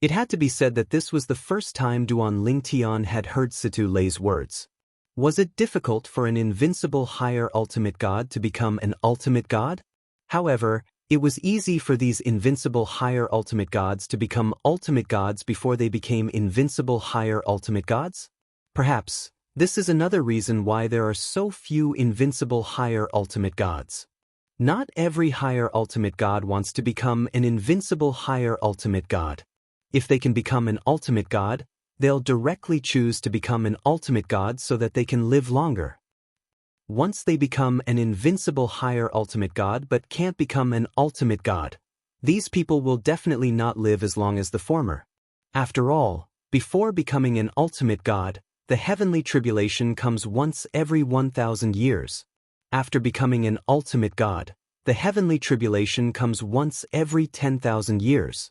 It had to be said that this was the first time Duan Ling Tian had heard Situ Lei's words. Was it difficult for an invincible higher ultimate god to become an ultimate god? However, it was easy for these invincible higher ultimate gods to become ultimate gods before they became invincible higher ultimate gods? Perhaps, this is another reason why there are so few invincible higher ultimate gods. Not every higher ultimate god wants to become an invincible higher ultimate god. If they can become an ultimate god, they'll directly choose to become an ultimate god so that they can live longer. Once they become an invincible higher ultimate god but can't become an ultimate god, these people will definitely not live as long as the former. After all, before becoming an ultimate god, the heavenly tribulation comes once every 1,000 years. After becoming an ultimate god, the heavenly tribulation comes once every 10,000 years.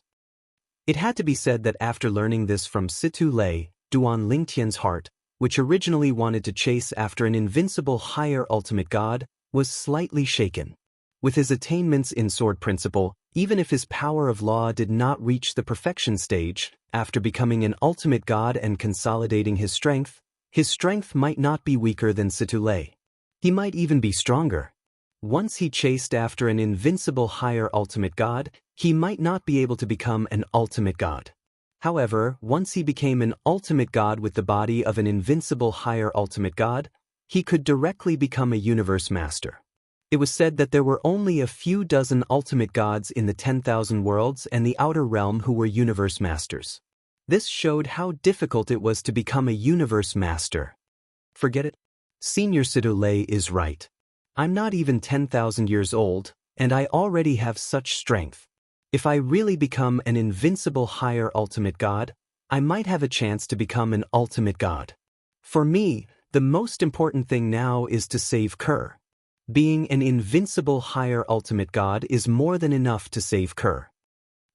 It had to be said that after learning this from Situ Lei, Duan Ling Tian's heart, which originally wanted to chase after an invincible higher ultimate god, was slightly shaken. With his attainments in sword principle, even if his power of law did not reach the perfection stage, after becoming an ultimate god and consolidating his strength might not be weaker than Situ Lei. He might even be stronger. Once he chased after an invincible higher ultimate god, he might not be able to become an ultimate god. However, once he became an ultimate god with the body of an invincible higher ultimate god, he could directly become a universe master. It was said that there were only a few dozen ultimate gods in the 10,000 worlds and the outer realm who were universe masters. This showed how difficult it was to become a universe master. Forget it. Senior Sidule is right. I'm not even 10,000 years old, and I already have such strength. If I really become an invincible higher ultimate god, I might have a chance to become an ultimate god. For me, the most important thing now is to save Kerr. Being an invincible higher ultimate god is more than enough to save Kerr.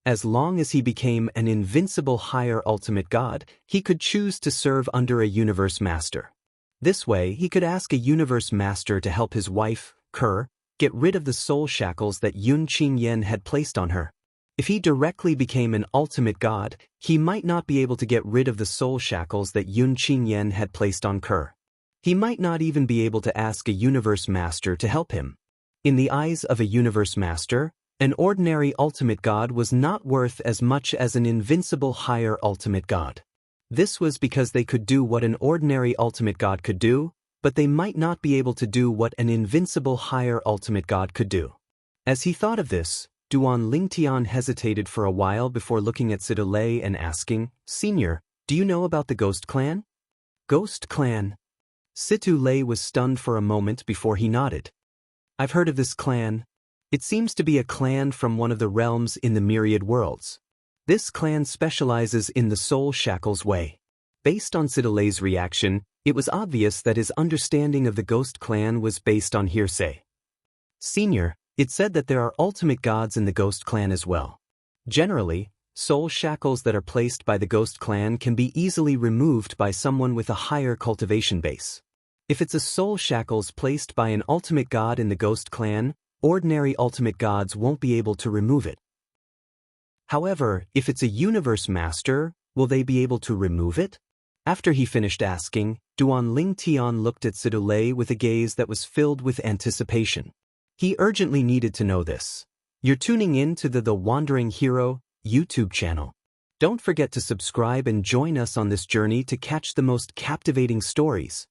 As long as he became an invincible higher ultimate god, he could choose to serve under a universe master. This way, he could ask a universe master to help his wife, Kerr, get rid of the soul shackles that Yun Qingyan had placed on her. If he directly became an ultimate god, he might not be able to get rid of the soul shackles that Yun Qingyan had placed on Kerr. He might not even be able to ask a universe master to help him. In the eyes of a universe master, an ordinary ultimate god was not worth as much as an invincible higher ultimate god. This was because they could do what an ordinary ultimate god could do, but they might not be able to do what an invincible higher ultimate god could do. As he thought of this, Duan Lingtian hesitated for a while before looking at Sidule and asking, "Senior, do you know about the Ghost Clan?" Ghost Clan? Sidule was stunned for a moment before he nodded. "I've heard of this clan. It seems to be a clan from one of the realms in the myriad worlds. This clan specializes in the soul shackles way." Based on Sidule's reaction, it was obvious that his understanding of the Ghost Clan was based on hearsay. "Senior, it said that there are ultimate gods in the Ghost Clan as well. Generally, soul shackles that are placed by the Ghost Clan can be easily removed by someone with a higher cultivation base. If it's a soul shackles placed by an ultimate god in the Ghost Clan, ordinary ultimate gods won't be able to remove it. However, if it's a universe master, will they be able to remove it?" After he finished asking, Duan Lingtian looked at Sidule with a gaze that was filled with anticipation. He urgently needed to know this. You're tuning in to the Wandering Hero YouTube channel. Don't forget to subscribe and join us on this journey to catch the most captivating stories.